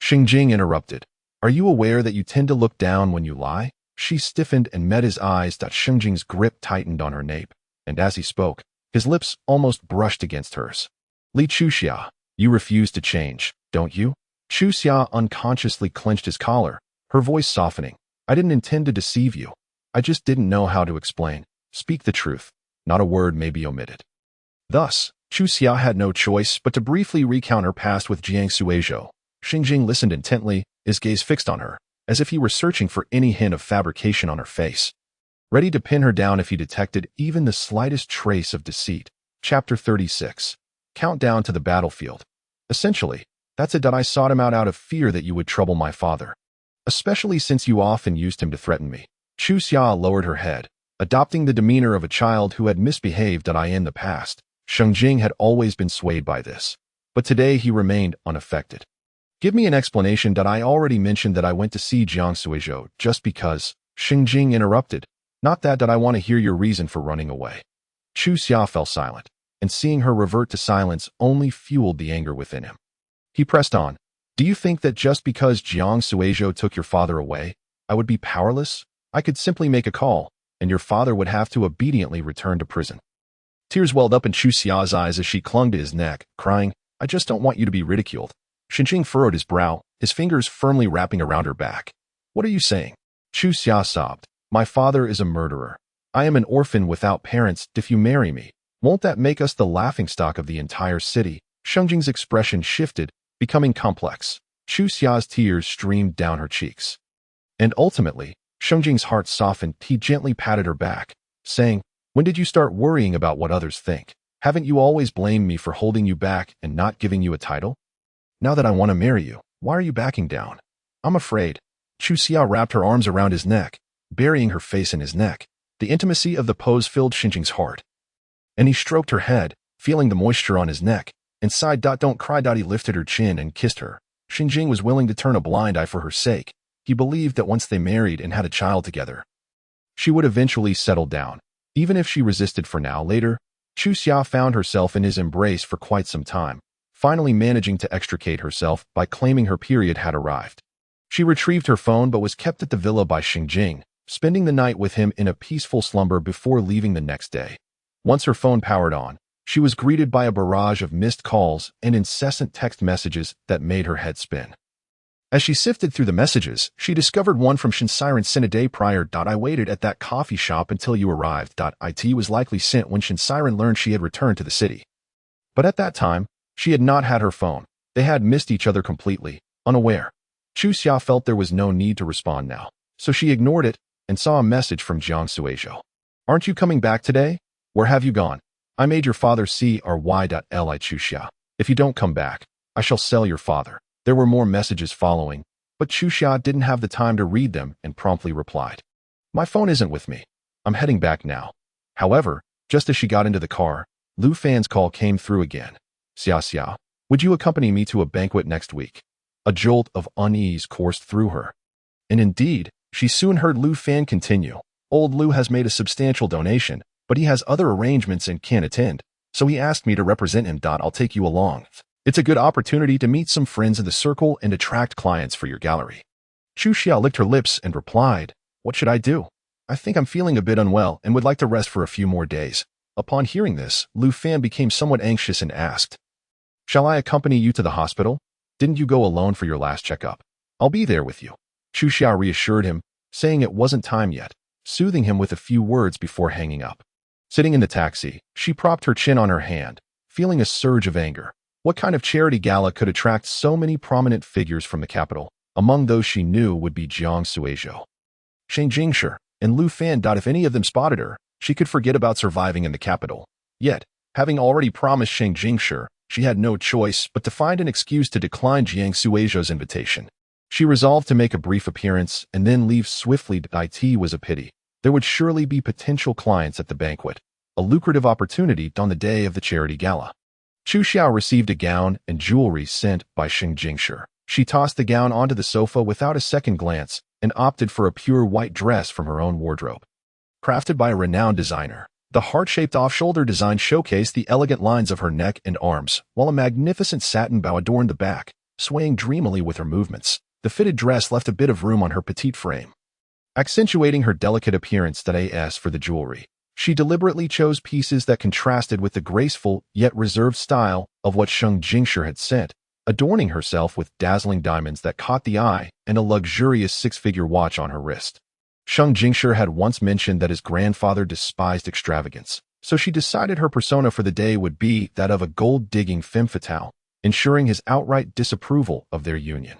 Shengjing interrupted. "Are you aware that you tend to look down when you lie?" She stiffened and met his eyes. Shengjing's grip tightened on her nape, and as he spoke, his lips almost brushed against hers. "Li Chuxia, you refuse to change, don't you?" Chu Xia unconsciously clenched his collar, her voice softening. "I didn't intend to deceive you. I just didn't know how to explain. Speak the truth. Not a word may be omitted." Thus, Chu Xia had no choice but to briefly recount her past with Jiang Suizhou. Shengjing listened intently, his gaze fixed on her, as if he were searching for any hint of fabrication on her face, ready to pin her down if he detected even the slightest trace of deceit. Chapter 36. Countdown to the battlefield. "Essentially, that's it. I sought him out of fear that you would trouble my father, especially since you often used him to threaten me." Chu Xia lowered her head, adopting the demeanor of a child who had misbehaved. In the past, Shengjing had always been swayed by this, but today he remained unaffected. "Give me an explanation." I already mentioned that I went to see Jiang Suizhou just because," Shengjing interrupted. "Not that I want to hear your reason for running away." Chu Xia fell silent, and seeing her revert to silence only fueled the anger within him. He pressed on. "Do you think that just because Jiang Suizhou took your father away, I would be powerless? I could simply make a call, and your father would have to obediently return to prison." Tears welled up in Chu Xia's eyes as she clung to his neck, crying, "I just don't want you to be ridiculed." Shengjing furrowed his brow, his fingers firmly wrapping around her back. "What are you saying?" Chu Xia sobbed. "My father is a murderer. I am an orphan without parents. If you marry me, won't that make us the laughingstock of the entire city?" Shengjing's expression shifted, becoming complex. Chu Xia's tears streamed down her cheeks. And ultimately, Shengjing's heart softened. He gently patted her back, saying, "When did you start worrying about what others think? Haven't you always blamed me for holding you back and not giving you a title? Now that I want to marry you, why are you backing down?" "I'm afraid." Chu Xia wrapped her arms around his neck, burying her face in his neck. The intimacy of the pose filled Shengjing's heart, and he stroked her head, feeling the moisture on his neck, and sighed. "Don't cry." He lifted her chin and kissed her. Shengjing was willing to turn a blind eye for her sake. He believed that once they married and had a child together, she would eventually settle down. Even if she resisted for now, later, Chu Xia found herself in his embrace for quite some time, finally managing to extricate herself by claiming her period had arrived. She retrieved her phone but was kept at the villa by Xingjing, spending the night with him in a peaceful slumber before leaving the next day. Once her phone powered on, she was greeted by a barrage of missed calls and incessant text messages that made her head spin. As she sifted through the messages, she discovered one from Shinsiren sent a day prior. I waited at that coffee shop until you arrived. It was likely sent when Shinsiren learned she had returned to the city. But at that time, she had not had her phone. They had missed each other completely, unaware. Chu Xia felt there was no need to respond now, so she ignored it and saw a message from Jiang Suizhou. Aren't you coming back today? Where have you gone? I made your father CRY. Li Chu Xia. If you don't come back, I shall sell your father. There were more messages following, but Chu Xia didn't have the time to read them and promptly replied, My phone isn't with me. I'm heading back now. However, just as she got into the car, Lu Fan's call came through again. Xia, would you accompany me to a banquet next week? A jolt of unease coursed through her. And indeed, she soon heard Lu Fan continue. Old Lu has made a substantial donation, but he has other arrangements and can't attend, so he asked me to represent him. I'll take you along. It's a good opportunity to meet some friends in the circle and attract clients for your gallery. Chu Xia licked her lips and replied, What should I do? I think I'm feeling a bit unwell and would like to rest for a few more days. Upon hearing this, Lu Fan became somewhat anxious and asked, Shall I accompany you to the hospital? Didn't you go alone for your last checkup? I'll be there with you. Chu Xia reassured him, saying it wasn't time yet, soothing him with a few words before hanging up. Sitting in the taxi, she propped her chin on her hand, feeling a surge of anger. What kind of charity gala could attract so many prominent figures from the capital? Among those she knew would be Jiang Suizhou, Shang Jingshi, and Lu Fan. If any of them spotted her, she could forget about surviving in the capital. Yet, having already promised Shang Jingshi, she had no choice but to find an excuse to decline Jiang Suizhou's invitation. She resolved to make a brief appearance and then leave swiftly. It was a pity. There would surely be potential clients at the banquet, a lucrative opportunity on the day of the charity gala. Chu Xia received a gown and jewelry sent by Shang Jingshi. She tossed the gown onto the sofa without a second glance and opted for a pure white dress from her own wardrobe. Crafted by a renowned designer, the heart-shaped off-shoulder design showcased the elegant lines of her neck and arms, while a magnificent satin bow adorned the back, swaying dreamily with her movements. The fitted dress left a bit of room on her petite frame, accentuating her delicate appearance. As for the jewelry, she deliberately chose pieces that contrasted with the graceful yet reserved style of what Shang Jingshi had sent, adorning herself with dazzling diamonds that caught the eye and a luxurious six-figure watch on her wrist. Shang Jingshi had once mentioned that his grandfather despised extravagance, so she decided her persona for the day would be that of a gold-digging femme fatale, ensuring his outright disapproval of their union.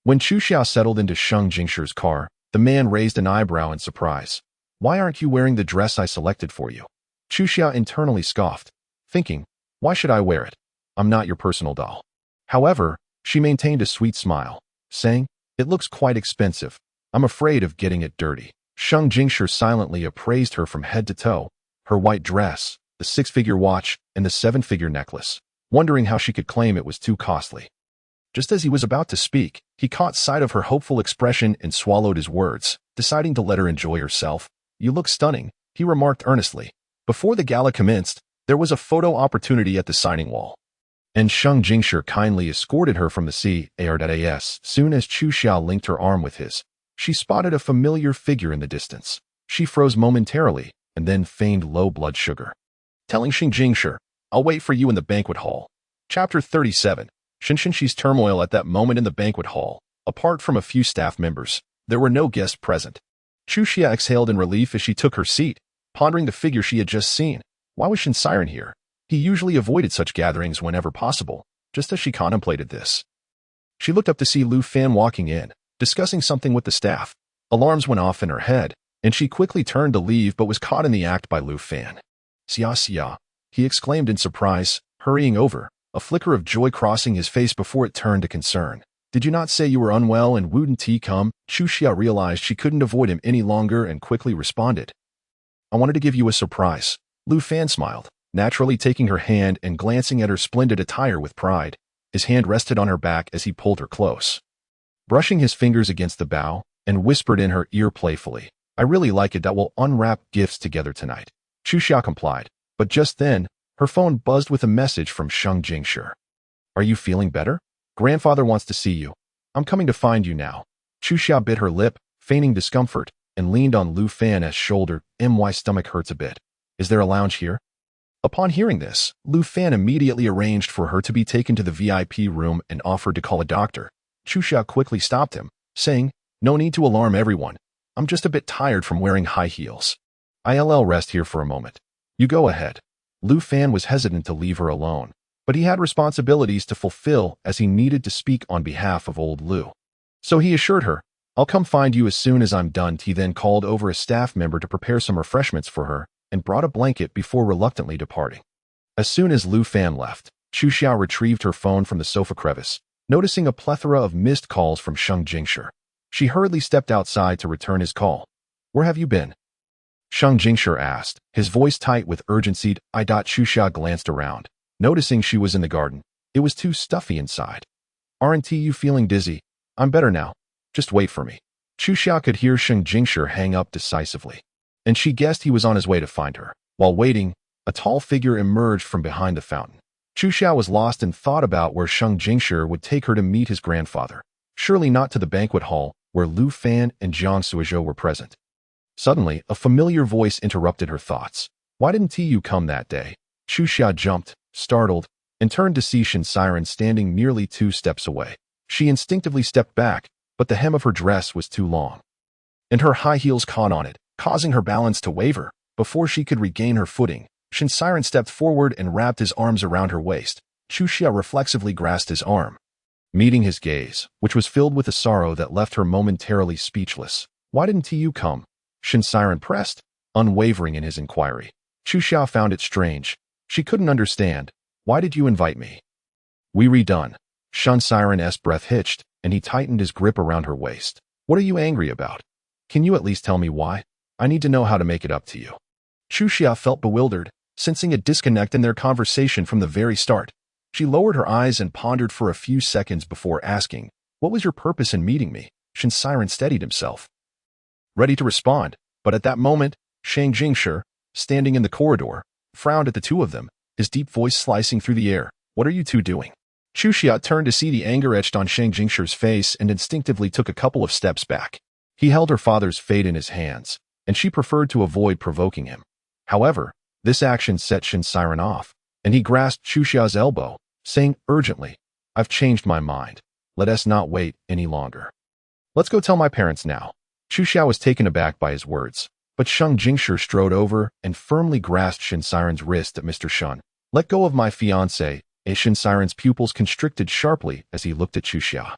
When Chu Xia settled into Shang Jingshi's car, the man raised an eyebrow in surprise. Why aren't you wearing the dress I selected for you? Chu Xia internally scoffed, thinking, Why should I wear it? I'm not your personal doll. However, she maintained a sweet smile, saying, It looks quite expensive. I'm afraid of getting it dirty. Shang Jingshi silently appraised her from head to toe, her white dress, the six-figure watch, and the seven-figure necklace, wondering how she could claim it was too costly. Just as he was about to speak, he caught sight of her hopeful expression and swallowed his words, deciding to let her enjoy herself. You look stunning, he remarked earnestly. Before the gala commenced, there was a photo opportunity at the signing wall, and Shang Jingshi kindly escorted her from the CRAS. Soon as Chu Xia linked her arm with his, she spotted a familiar figure in the distance. She froze momentarily and then feigned low blood sugar, telling Shang Jingshi, I'll wait for you in the banquet hall. Chapter 37. Shinshi's turmoil at that moment in the banquet hall. Apart from a few staff members, there were no guests present. Chu Xia exhaled in relief as she took her seat, pondering the figure she had just seen. Why was Shinsiren here? He usually avoided such gatherings whenever possible. Just as she contemplated this, she looked up to see Lu Fan walking in, discussing something with the staff. Alarms went off in her head, and she quickly turned to leave but was caught in the act by Lu Fan. Xia, he exclaimed in surprise, hurrying over, a flicker of joy crossing his face before it turned to concern. Did you not say you were unwell and wouldn't tea come? Chu Xia realized she couldn't avoid him any longer and quickly responded. I wanted to give you a surprise. Lu Fan smiled, naturally taking her hand and glancing at her splendid attire with pride. His hand rested on her back as he pulled her close. brushing his fingers against the bow, and whispered in her ear playfully, "I really like it that we'll unwrap gifts together tonight." Chu Xia complied, but just then, her phone buzzed with a message from Sheng Jingshi. "Are you feeling better? Grandfather wants to see you. I'm coming to find you now." Chu Xia bit her lip, feigning discomfort, and leaned on Lu Fan's shoulder. "My stomach hurts a bit. Is there a lounge here?" Upon hearing this, Lu Fan immediately arranged for her to be taken to the VIP room and offered to call a doctor. Chu Xia quickly stopped him, saying, "No need to alarm everyone. I'm just a bit tired from wearing high heels. I'll rest here for a moment. You go ahead." Lu Fan was hesitant to leave her alone, but he had responsibilities to fulfill as he needed to speak on behalf of old Lu. So he assured her, "I'll come find you as soon as I'm done." He then called over a staff member to prepare some refreshments for her and brought a blanket before reluctantly departing. As soon as Lu Fan left, Chu Xia retrieved her phone from the sofa crevice, noticing a plethora of missed calls from Sheng Jingshi. She hurriedly stepped outside to return his call. "Where have you been?" Sheng Jingshi asked, his voice tight with urgency. Chu Xia glanced around, noticing she was in the garden. It was too stuffy inside. "Aren't you feeling dizzy? I'm better now. Just wait for me." Chu Xia could hear Sheng Jingshi hang up decisively, and she guessed he was on his way to find her. While waiting, a tall figure emerged from behind the fountain. Chu Xia was lost in thought about where Sheng Jingshi would take her to meet his grandfather. Surely not to the banquet hall where Lu Fan and Jiang Suizhou were present. Suddenly, a familiar voice interrupted her thoughts. "Why didn't you come that day?" Chu Xia jumped, startled, and turned to see Shin Siren standing merely 2 steps away. She instinctively stepped back, but the hem of her dress was too long, and her high heels caught on it, causing her balance to waver. Before she could regain her footing, Shin Siren stepped forward and wrapped his arms around her waist. Chu Xia reflexively grasped his arm, meeting his gaze, which was filled with a sorrow that left her momentarily speechless. "Why didn't you come?" Shin Siren pressed, unwavering in his inquiry. Chu Xia found it strange. She couldn't understand. "Why did you invite me?" "We redone." Shin Siren's breath hitched, and he tightened his grip around her waist. "What are you angry about? Can you at least tell me why? I need to know how to make it up to you." Chu Xia felt bewildered, sensing a disconnect in their conversation from the very start. She lowered her eyes and pondered for a few seconds before asking, "What was your purpose in meeting me?" Shin Siren steadied himself, ready to respond, but at that moment, Sheng Jingshi, standing in the corridor, frowned at the two of them, his deep voice slicing through the air. "What are you two doing?" Chu Xia turned to see the anger etched on Sheng Jingshi's face and instinctively took a couple of steps back. He held her father's fate in his hands, and she preferred to avoid provoking him. However, this action set Shin Siren off, and he grasped Chu Xia's elbow, saying urgently, "I've changed my mind. Let us not wait any longer. Let's go tell my parents now." Chu Xia was taken aback by his words, but Sheng Jingshi strode over and firmly grasped Shin Siren's wrist. "Mr. Shun, let go of my fiancé." Shin Siren's pupils constricted sharply as he looked at Chu Xia,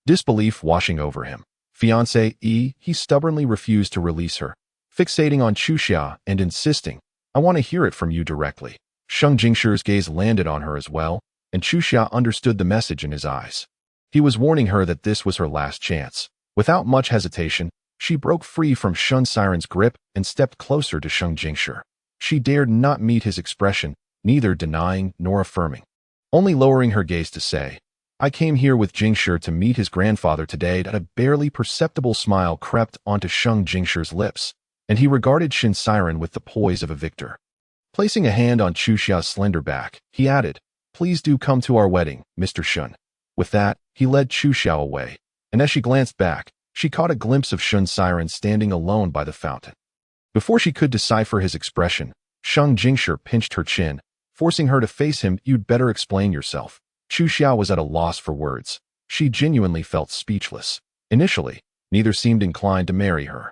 disbelief washing over him. "Fiancé, he stubbornly refused to release her, fixating on Chu Xia and insisting, "I want to hear it from you directly." Sheng Jingshi's gaze landed on her as well, and Chu Xia understood the message in his eyes. He was warning her that this was her last chance. Without much hesitation, she broke free from Shin Siren's grip and stepped closer to Sheng Jingshi. She dared not meet his expression, neither denying nor affirming, only lowering her gaze to say, "I came here with Jingshi to meet his grandfather today." That a barely perceptible smile crept onto Sheng Jingshi's lips, and he regarded Shin Siren with the poise of a victor. Placing a hand on Chu Xia's slender back, he added, "Please do come to our wedding, Mr. Shun." With that, he led Chu Xia away, and as she glanced back, she caught a glimpse of Shin Siren standing alone by the fountain. Before she could decipher his expression, Sheng Jingshi pinched her chin, forcing her to face him. "You'd better explain yourself." Chu Xia was at a loss for words. She genuinely felt speechless. Initially, neither seemed inclined to marry her,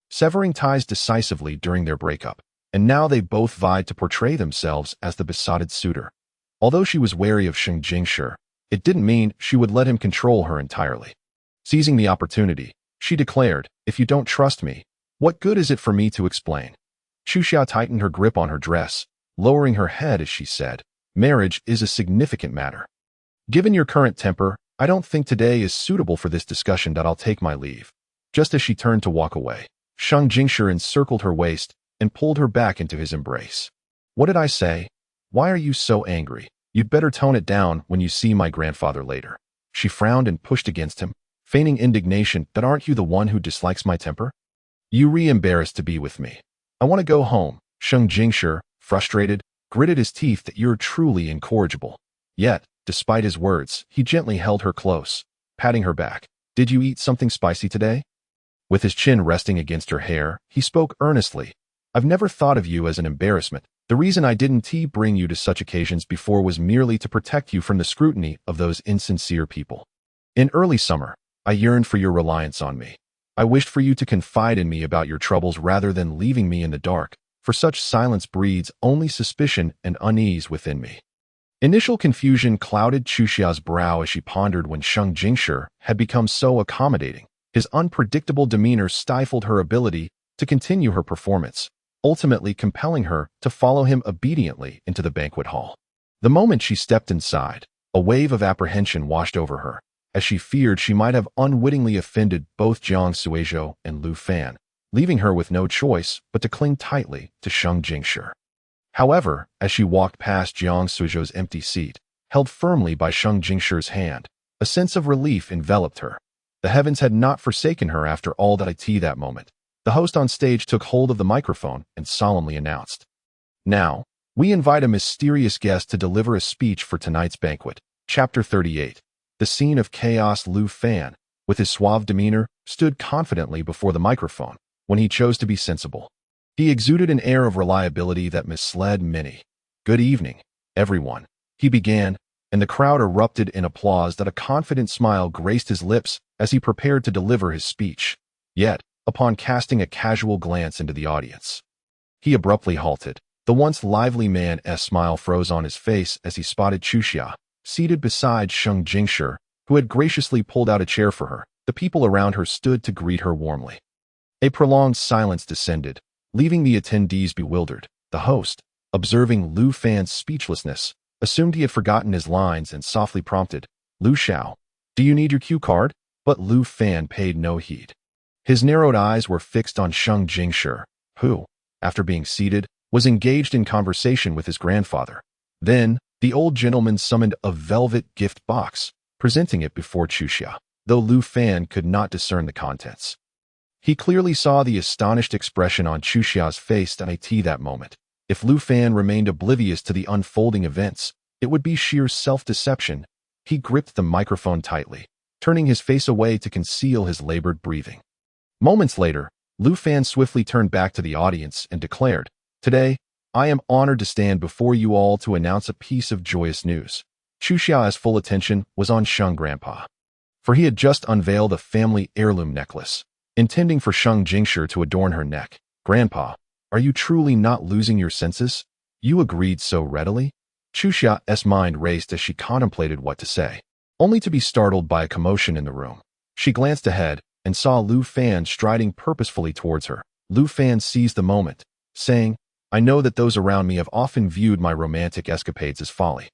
severing ties decisively during their breakup, and now they both vied to portray themselves as the besotted suitor. Although she was wary of Sheng Jingshi, it didn't mean she would let him control her entirely. Seizing the opportunity, she declared, "If you don't trust me, what good is it for me to explain?" Chu Xia tightened her grip on her dress, lowering her head as she said, "Marriage is a significant matter. Given your current temper, I don't think today is suitable for this discussion. I'll take my leave." Just as she turned to walk away, Sheng Jingshi encircled her waist and pulled her back into his embrace. "What did I say? Why are you so angry? You'd better tone it down when you see my grandfather later." She frowned and pushed against him, feigning indignation. But aren't you the one who dislikes my temper? You embarrassed to be with me. I want to go home. Sheng Jingshi, frustrated, gritted his teeth that you're truly incorrigible. Yet, despite his words, he gently held her close, patting her back. Did you eat something spicy today? With his chin resting against her hair, he spoke earnestly. I've never thought of you as an embarrassment. The reason I didn't bring you to such occasions before was merely to protect you from the scrutiny of those insincere people. In early summer, I yearned for your reliance on me. I wished for you to confide in me about your troubles rather than leaving me in the dark, for such silence breeds only suspicion and unease within me. Initial confusion clouded Chuxia's brow as she pondered when Sheng Jingshi had become so accommodating. His unpredictable demeanor stifled her ability to continue her performance, ultimately compelling her to follow him obediently into the banquet hall. The moment she stepped inside, a wave of apprehension washed over her, as she feared she might have unwittingly offended both Jiang Suizhou and Lu Fan, leaving her with no choice but to cling tightly to Sheng Jingshi. However, as she walked past Jiang Suizhou's empty seat, held firmly by Sheng Jingshi's hand, a sense of relief enveloped her. The heavens had not forsaken her after all that moment. The host on stage took hold of the microphone and solemnly announced, "Now, we invite a mysterious guest to deliver a speech for tonight's banquet." Chapter 38. The scene of chaos. Lu Fan, with his suave demeanor, stood confidently before the microphone when he chose to be sensible. He exuded an air of reliability that misled many. "Good evening, everyone," he began, and the crowd erupted in applause that a confident smile graced his lips as he prepared to deliver his speech. Yet, upon casting a casual glance into the audience, he abruptly halted. The once lively man's smile froze on his face as he spotted Chuxia, seated beside Sheng Jingshi, who had graciously pulled out a chair for her. The people around her stood to greet her warmly. A prolonged silence descended, leaving the attendees bewildered. The host, observing Lu Fan's speechlessness, assumed he had forgotten his lines and softly prompted, "Lu Xiao, do you need your cue card?" But Lu Fan paid no heed. His narrowed eyes were fixed on Sheng Jingshi, who, after being seated, was engaged in conversation with his grandfather. Then, the old gentleman summoned a velvet gift box, presenting it before Chuxia, though Lu Fan could not discern the contents. He clearly saw the astonished expression on Chuxia's face at that moment. If Lu Fan remained oblivious to the unfolding events, it would be sheer self-deception. He gripped the microphone tightly, turning his face away to conceal his labored breathing. Moments later, Lu Fan swiftly turned back to the audience and declared, "Today, I am honored to stand before you all to announce a piece of joyous news." Chuxia's full attention was on Sheng Grandpa, for he had just unveiled a family heirloom necklace, intending for Sheng Jingshi to adorn her neck. "Grandpa, are you truly not losing your senses? You agreed so readily?" Chuxia's mind raced as she contemplated what to say, only to be startled by a commotion in the room. She glanced ahead and saw Lu Fan striding purposefully towards her. Lu Fan seized the moment, saying, "I know that those around me have often viewed my romantic escapades as folly.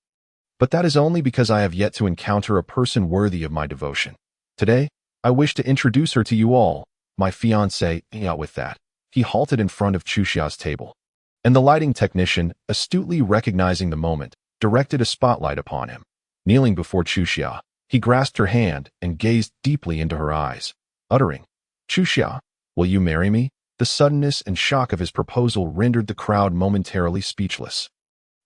But that is only because I have yet to encounter a person worthy of my devotion. Today, I wish to introduce her to you all, my fiancée." Out with that, he halted in front of Chuxia's table, and the lighting technician, astutely recognizing the moment, directed a spotlight upon him. Kneeling before Chuxia, he grasped her hand and gazed deeply into her eyes, uttering, "Chuxia, will you marry me?" The suddenness and shock of his proposal rendered the crowd momentarily speechless.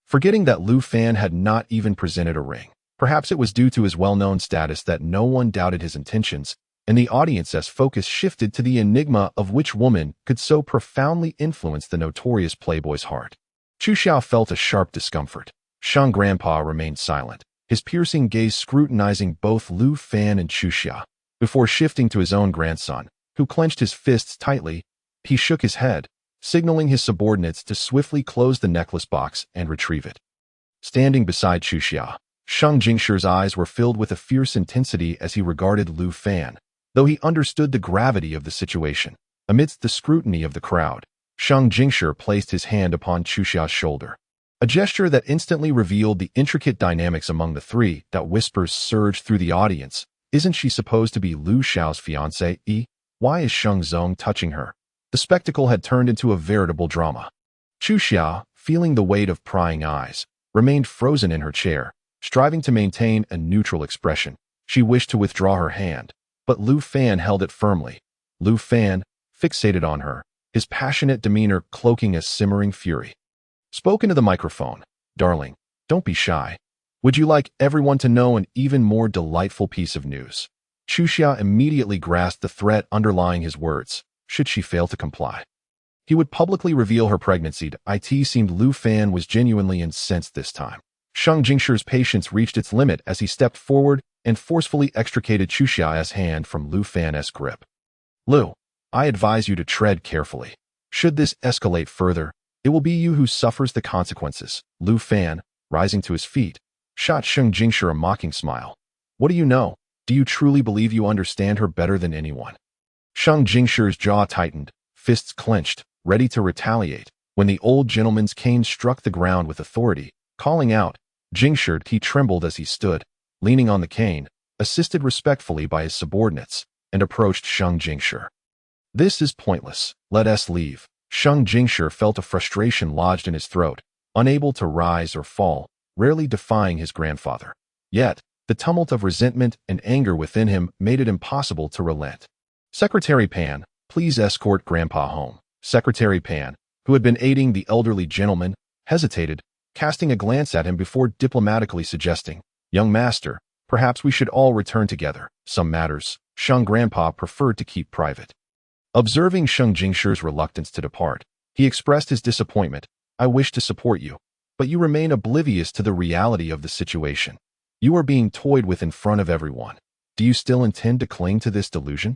Forgetting that Lu Fan had not even presented a ring, perhaps it was due to his well-known status that no one doubted his intentions, and the audience's focus shifted to the enigma of which woman could so profoundly influence the notorious playboy's heart. Chuxia felt a sharp discomfort. Sheng Grandpa remained silent, his piercing gaze scrutinizing both Lu Fan and Chuxia, before shifting to his own grandson, who clenched his fists tightly. He shook his head, signaling his subordinates to swiftly close the necklace box and retrieve it. Standing beside Chuxia, Sheng Jingshi's eyes were filled with a fierce intensity as he regarded Lu Fan, though he understood the gravity of the situation. Amidst the scrutiny of the crowd, Sheng Jingshi placed his hand upon Chuxia's shoulder, a gesture that instantly revealed the intricate dynamics among the three. That whispers surged through the audience. "Isn't she supposed to be Lu Xiao's fiancée? Why is Sheng Zong touching her?" The spectacle had turned into a veritable drama. Chuxia, feeling the weight of prying eyes, remained frozen in her chair, striving to maintain a neutral expression. She wished to withdraw her hand, but Lu Fan held it firmly. Lu Fan, fixated on her, his passionate demeanor cloaking a simmering fury. Spoke into the microphone. "Darling, don't be shy. Would you like everyone to know an even more delightful piece of news?" Chuxia immediately grasped the threat underlying his words. Should she fail to comply, he would publicly reveal her pregnancy. It seemed Lu Fan was genuinely incensed this time. Sheng Jingshi's patience reached its limit as he stepped forward and forcefully extricated Chuxia's hand from Lu Fan's grip. "Lu, I advise you to tread carefully. Should this escalate further, it will be you who suffers the consequences." Lu Fan, rising to his feet, shot Sheng Jingshi a mocking smile. "What do you know? Do you truly believe you understand her better than anyone?" Sheng Jingshi's jaw tightened, fists clenched, ready to retaliate, when the old gentleman's cane struck the ground with authority. Calling out, "Jingshi," he trembled as he stood, leaning on the cane, assisted respectfully by his subordinates, and approached Sheng Jingshi. "This is pointless. Let us leave." Sheng Jingshi felt a frustration lodged in his throat, unable to rise or fall, rarely defying his grandfather. Yet, the tumult of resentment and anger within him made it impossible to relent. "Secretary Pan, please escort Grandpa home." Secretary Pan, who had been aiding the elderly gentleman, hesitated, casting a glance at him before diplomatically suggesting, "Young master, perhaps we should all return together. Some matters, Sheng Grandpa preferred to keep private." Observing Sheng Jingshi's reluctance to depart, he expressed his disappointment. "I wish to support you, but you remain oblivious to the reality of the situation. You are being toyed with in front of everyone. Do you still intend to cling to this delusion?"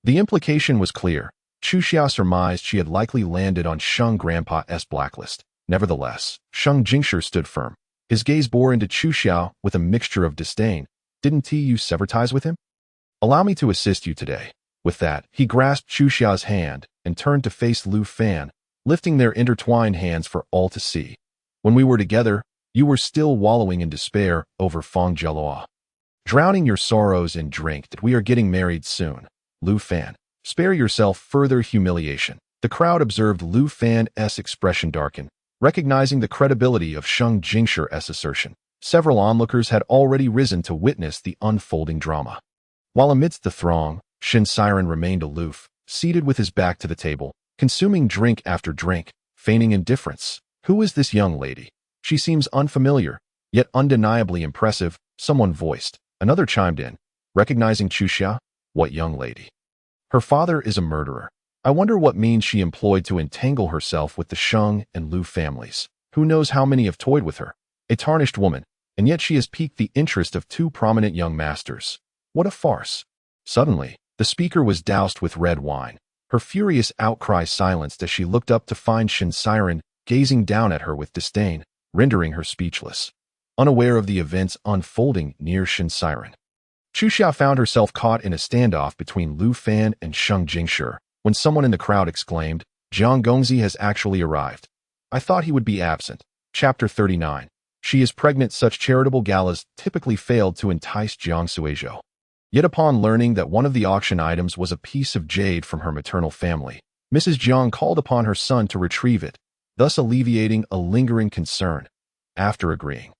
The implication was clear. Chuxia surmised she had likely landed on Sheng Grandpa's blacklist. Nevertheless, Sheng Jingshi stood firm. His gaze bore into Chuxia with a mixture of disdain. "Didn't you sever ties with him? Allow me to assist you today." With that, he grasped Chuxia's hand and turned to face Lu Fan, lifting their intertwined hands for all to see. "When we were together, you were still wallowing in despair over Feng Jialuo. Drowning your sorrows in drink. We are getting married soon. Lu Fan, spare yourself further humiliation." The crowd observed Lu Fan's expression darken, recognizing the credibility of Sheng Jingshi's assertion. Several onlookers had already risen to witness the unfolding drama. While amidst the throng, Shin Siren remained aloof, seated with his back to the table, consuming drink after drink, feigning indifference. "Who is this young lady? She seems unfamiliar, yet undeniably impressive," someone voiced. Another chimed in, recognizing Chuxia. "What young lady? Her father is a murderer. I wonder what means she employed to entangle herself with the Sheng and Lu families. Who knows how many have toyed with her? A tarnished woman, and yet she has piqued the interest of two prominent young masters. What a farce." Suddenly, the speaker was doused with red wine. Her furious outcry silenced as she looked up to find Shin Siren gazing down at her with disdain, rendering her speechless. Unaware of the events unfolding near Shin Siren, Chuxia found herself caught in a standoff between Lu Fan and Sheng Jingshi, when someone in the crowd exclaimed, "Jiang Gongzi has actually arrived. I thought he would be absent." Chapter 39. She is pregnant. Such charitable galas typically failed to entice Jiang Suizhou. Yet upon learning that one of the auction items was a piece of jade from her maternal family, Mrs. Jiang called upon her son to retrieve it, thus alleviating a lingering concern. After agreeing,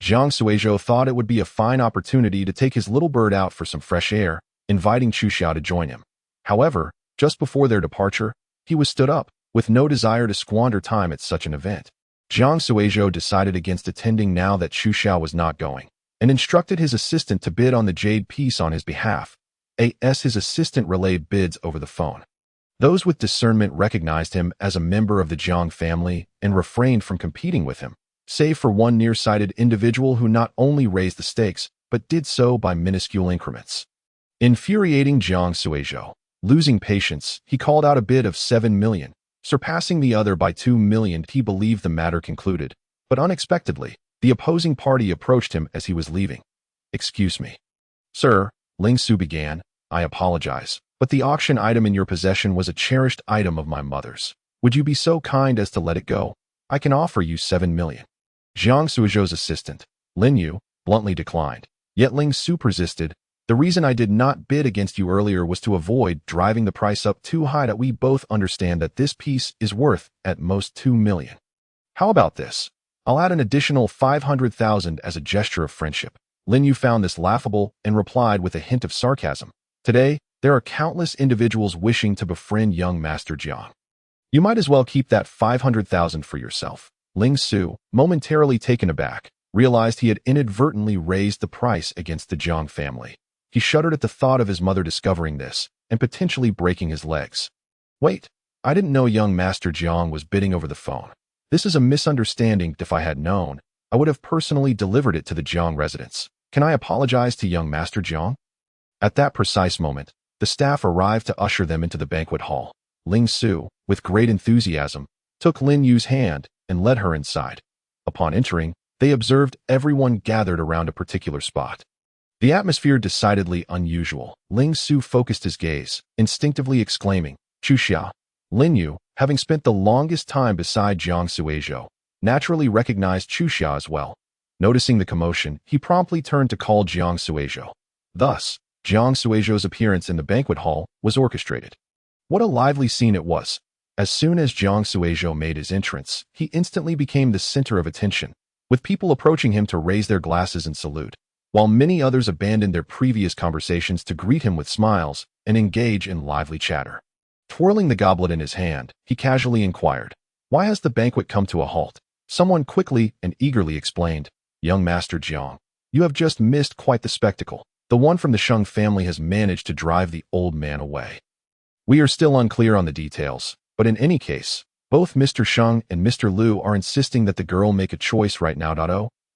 Jiang Suizhou thought it would be a fine opportunity to take his little bird out for some fresh air, inviting Chuxia to join him. However, just before their departure, he was stood up, with no desire to squander time at such an event. Jiang Suizhou decided against attending now that Chuxia was not going, and instructed his assistant to bid on the jade piece on his behalf. His assistant relayed bids over the phone. Those with discernment recognized him as a member of the Jiang family and refrained from competing with him, save for one nearsighted individual who not only raised the stakes, but did so by minuscule increments. Infuriating Jiang Suizhou, losing patience, he called out a bid of 7 million, surpassing the other by 2 million. He believed the matter concluded, but unexpectedly, the opposing party approached him as he was leaving. "Excuse me, sir," Ling Su began, "I apologize, but the auction item in your possession was a cherished item of my mother's. Would you be so kind as to let it go? I can offer you 7 million. Jiang Suizhou's assistant, Lin Yu, bluntly declined. Yet Ling Su persisted. "The reason I did not bid against you earlier was to avoid driving the price up too high. That we both understand that this piece is worth, at most, 2 million. How about this? I'll add an additional 500,000 as a gesture of friendship." Lin Yu found this laughable and replied with a hint of sarcasm. Today, there are countless individuals wishing to befriend young Master Jiang. You might as well keep that 500,000 for yourself. Ling Su, momentarily taken aback, realized he had inadvertently raised the price against the Jiang family. He shuddered at the thought of his mother discovering this and potentially breaking his legs. Wait, I didn't know young Master Jiang was bidding over the phone. This is a misunderstanding. If I had known, I would have personally delivered it to the Jiang residence. Can I apologize to young Master Jiang? At that precise moment, the staff arrived to usher them into the banquet hall. Ling Su, with great enthusiasm, took Lin Yu's hand and led her inside. Upon entering, they observed everyone gathered around a particular spot. The atmosphere decidedly unusual. Ling Su focused his gaze, instinctively exclaiming, "Chuxia." Lin Yu, having spent the longest time beside Jiang Suizhou, naturally recognized Chuxia as well. Noticing the commotion, he promptly turned to call Jiang Suizhou. Thus, Jiang Suizhou's appearance in the banquet hall was orchestrated. What a lively scene it was. As soon as Jiang Suizhou made his entrance, he instantly became the center of attention, with people approaching him to raise their glasses and salute, while many others abandoned their previous conversations to greet him with smiles and engage in lively chatter. Twirling the goblet in his hand, he casually inquired, "Why has the banquet come to a halt?" Someone quickly and eagerly explained, "Young Master Jiang, you have just missed quite the spectacle. The one from the Sheng family has managed to drive the old man away. We are still unclear on the details, but in any case, both Mr. Sheng and Mr. Liu are insisting that the girl make a choice right now.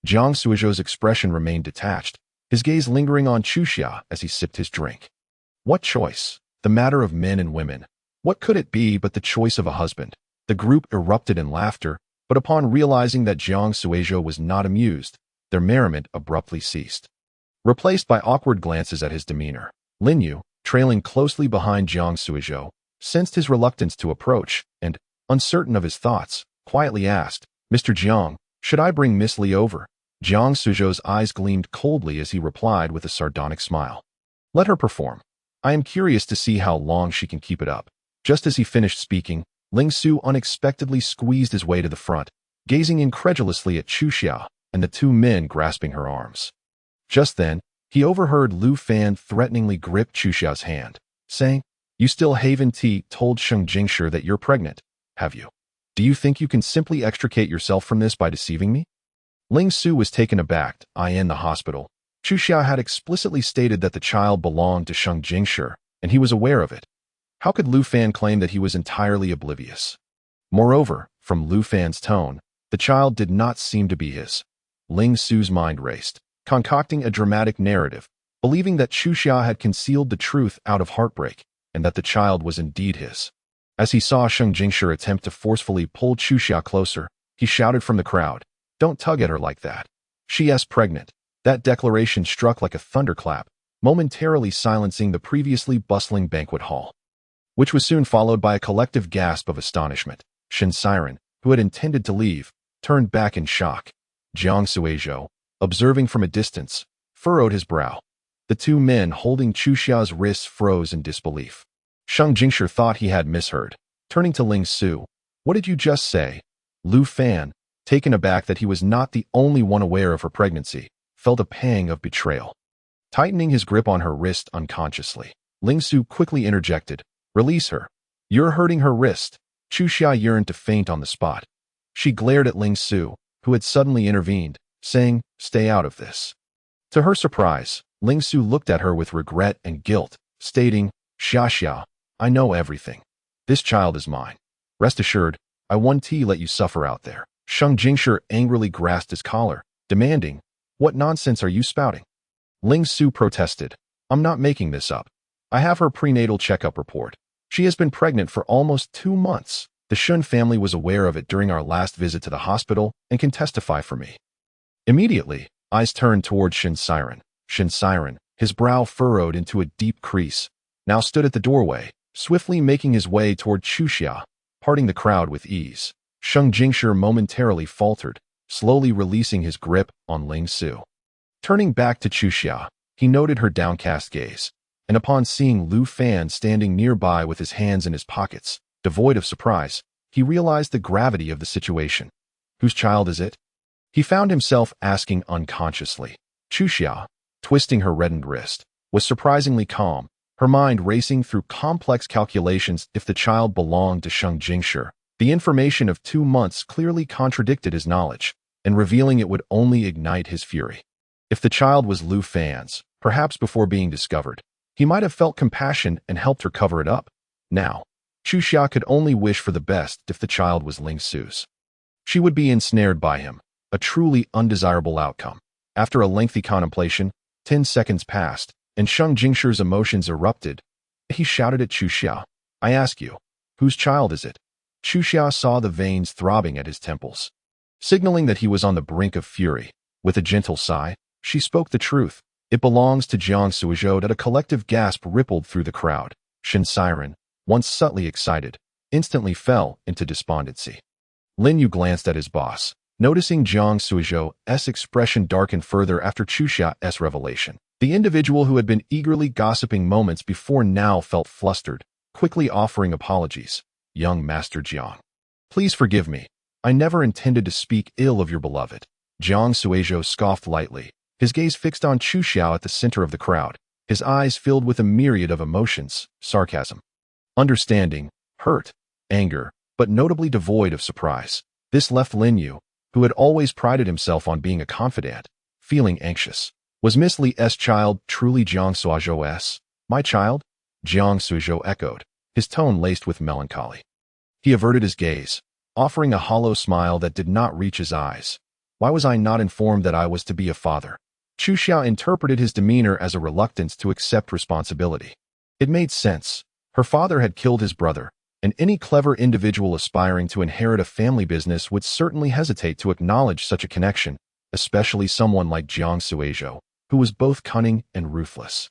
Jiang Suizhou's expression remained detached, his gaze lingering on Chuxia as he sipped his drink. What choice? The matter of men and women. What could it be but the choice of a husband? The group erupted in laughter, but upon realizing that Jiang Suizhou was not amused, their merriment abruptly ceased, replaced by awkward glances at his demeanor. Lin Yu, trailing closely behind Jiang Suizhou, sensed his reluctance to approach and, uncertain of his thoughts, quietly asked, "Mr. Jiang, should I bring Miss Li over?" Jiang Suizhou's eyes gleamed coldly as he replied with a sardonic smile, "Let her perform. I am curious to see how long she can keep it up." Just as he finished speaking, Ling Su unexpectedly squeezed his way to the front, gazing incredulously at Chuxia and the two men grasping her arms. Just then, he overheard Lu Fan threateningly grip Chuxia's hand, saying, "You still haven't told Sheng Jingshi that you're pregnant, have you? Do you think you can simply extricate yourself from this by deceiving me?" Ling Su was taken aback. In the hospital, Chuxia had explicitly stated that the child belonged to Sheng Jingshi, and he was aware of it. How could Lu Fan claim that he was entirely oblivious? Moreover, from Lu Fan's tone, the child did not seem to be his. Ling Su's mind raced, concocting a dramatic narrative, believing that Chuxia had concealed the truth out of heartbreak, and that the child was indeed his. As he saw Sheng Jingshi attempt to forcefully pull Chuxia closer, he shouted from the crowd, "Don't tug at her like that. She's pregnant." That declaration struck like a thunderclap, momentarily silencing the previously bustling banquet hall, which was soon followed by a collective gasp of astonishment. Shen Siren, who had intended to leave, turned back in shock. Jiang Suizhou, observing from a distance, furrowed his brow. The two men holding Chuxia's wrists froze in disbelief. Sheng Jingshi thought he had misheard. Turning to Ling Su, "What did you just say?" Lu Fan, taken aback that he was not the only one aware of her pregnancy, felt a pang of betrayal. Tightening his grip on her wrist unconsciously, Ling Su quickly interjected, "Release her. You're hurting her wrist." Chuxia yearned to faint on the spot. She glared at Ling Su, who had suddenly intervened, saying, "Stay out of this." To her surprise, Ling Su looked at her with regret and guilt, stating, "Xia, I know everything. This child is mine. Rest assured, I won't let you suffer out there." Sheng Jingshi angrily grasped his collar, demanding, "What nonsense are you spouting?" Ling Su protested, "I'm not making this up. I have her prenatal checkup report. She has been pregnant for almost 2 months. The Shun family was aware of it during our last visit to the hospital and can testify for me." Immediately, eyes turned toward Shen Siren. Shen Siren, his brow furrowed into a deep crease, now stood at the doorway, swiftly making his way toward Chuxia, parting the crowd with ease. Sheng Jingshi momentarily faltered, slowly releasing his grip on Ling Su. Turning back to Chuxia, he noted her downcast gaze, and upon seeing Lu Fan standing nearby with his hands in his pockets, devoid of surprise, he realized the gravity of the situation. Whose child is it? He found himself asking unconsciously. Chuxia, twisting her reddened wrist, was surprisingly calm, her mind racing through complex calculations. If the child belonged to Sheng Jingshi, the information of 2 months clearly contradicted his knowledge, and revealing it would only ignite his fury. If the child was Lu Fan's, perhaps before being discovered, he might have felt compassion and helped her cover it up. Now, Chu Xia could only wish for the best. If the child was Ling Su's, she would be ensnared by him, a truly undesirable outcome. After a lengthy contemplation, 10 seconds passed, and Sheng Jingshi's emotions erupted. He shouted at Chu Xia, "I ask you, whose child is it?" Chu Xia saw the veins throbbing at his temples, signaling that he was on the brink of fury. With a gentle sigh, she spoke the truth. "It belongs to Jiang Suizhou." That a collective gasp rippled through the crowd. Shen Siren, once subtly excited, instantly fell into despondency. Lin Yu glanced at his boss, noticing Jiang Suizhou's expression darken further after Chu Xia's revelation. The individual who had been eagerly gossiping moments before now felt flustered, quickly offering apologies. "Young Master Jiang, please forgive me. I never intended to speak ill of your beloved." Jiang Suizhou scoffed lightly, his gaze fixed on Chu Xia at the center of the crowd, his eyes filled with a myriad of emotions: sarcasm, understanding, hurt, anger, but notably devoid of surprise. This left Lin Yu, who had always prided himself on being a confidant, feeling anxious. Was Miss Li's child truly Jiang Suizhou's? "My child?" Jiang Suizhou echoed, his tone laced with melancholy. He averted his gaze, offering a hollow smile that did not reach his eyes. "Why was I not informed that I was to be a father?" Chu Xia interpreted his demeanor as a reluctance to accept responsibility. It made sense. Her father had killed his brother, and any clever individual aspiring to inherit a family business would certainly hesitate to acknowledge such a connection, especially someone like Jiang Suizhou, who was both cunning and ruthless.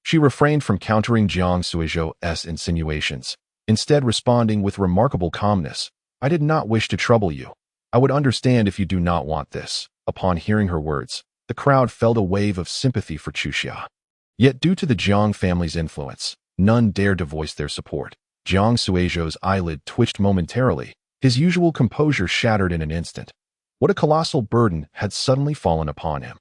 She refrained from countering Jiang Suizhou's insinuations, instead responding with remarkable calmness. "I did not wish to trouble you. I would understand if you do not want this." Upon hearing her words, the crowd felt a wave of sympathy for Chu Xia. Yet due to the Jiang family's influence, none dared to voice their support. Jiang Suizhou's eyelid twitched momentarily, his usual composure shattered in an instant. What a colossal burden had suddenly fallen upon him.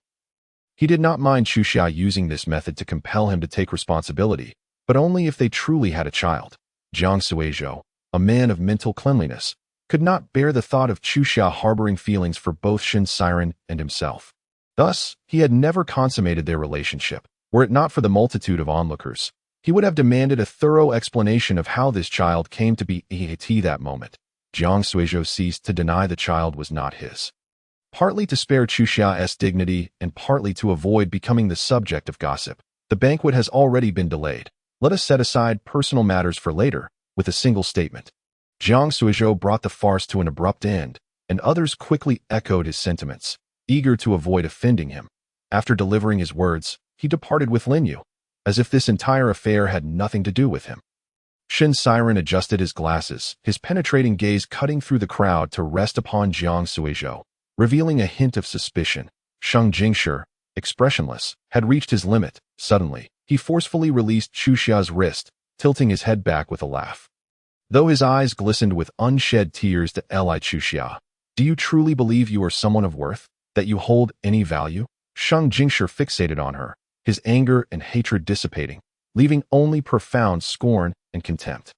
He did not mind Chu Xia using this method to compel him to take responsibility, but only if they truly had a child. Jiang Suizhou, a man of mental cleanliness, could not bear the thought of Chu Xia harboring feelings for both Shen Siren and himself. Thus, he had never consummated their relationship. Were it not for the multitude of onlookers, he would have demanded a thorough explanation of how this child came to be at that moment. Jiang Suizhou ceased to deny the child was not his, partly to spare Chu Xia's dignity and partly to avoid becoming the subject of gossip. "The banquet has already been delayed. Let us set aside personal matters for later," with a single statement. Jiang Suizhou brought the farce to an abrupt end, and others quickly echoed his sentiments, eager to avoid offending him. After delivering his words, he departed with Lin Yu, as if this entire affair had nothing to do with him. Shen Siren adjusted his glasses, his penetrating gaze cutting through the crowd to rest upon Jiang Suizhou, revealing a hint of suspicion. Sheng Jingshi, expressionless, had reached his limit. Suddenly, he forcefully released Chu Xia's wrist, tilting his head back with a laugh. Though his eyes glistened with unshed tears, to Li Chu Xia, "Do you truly believe you are someone of worth? That you hold any value?" Sheng Jingshi fixated on her, his anger and hatred dissipating, leaving only profound scorn and contempt.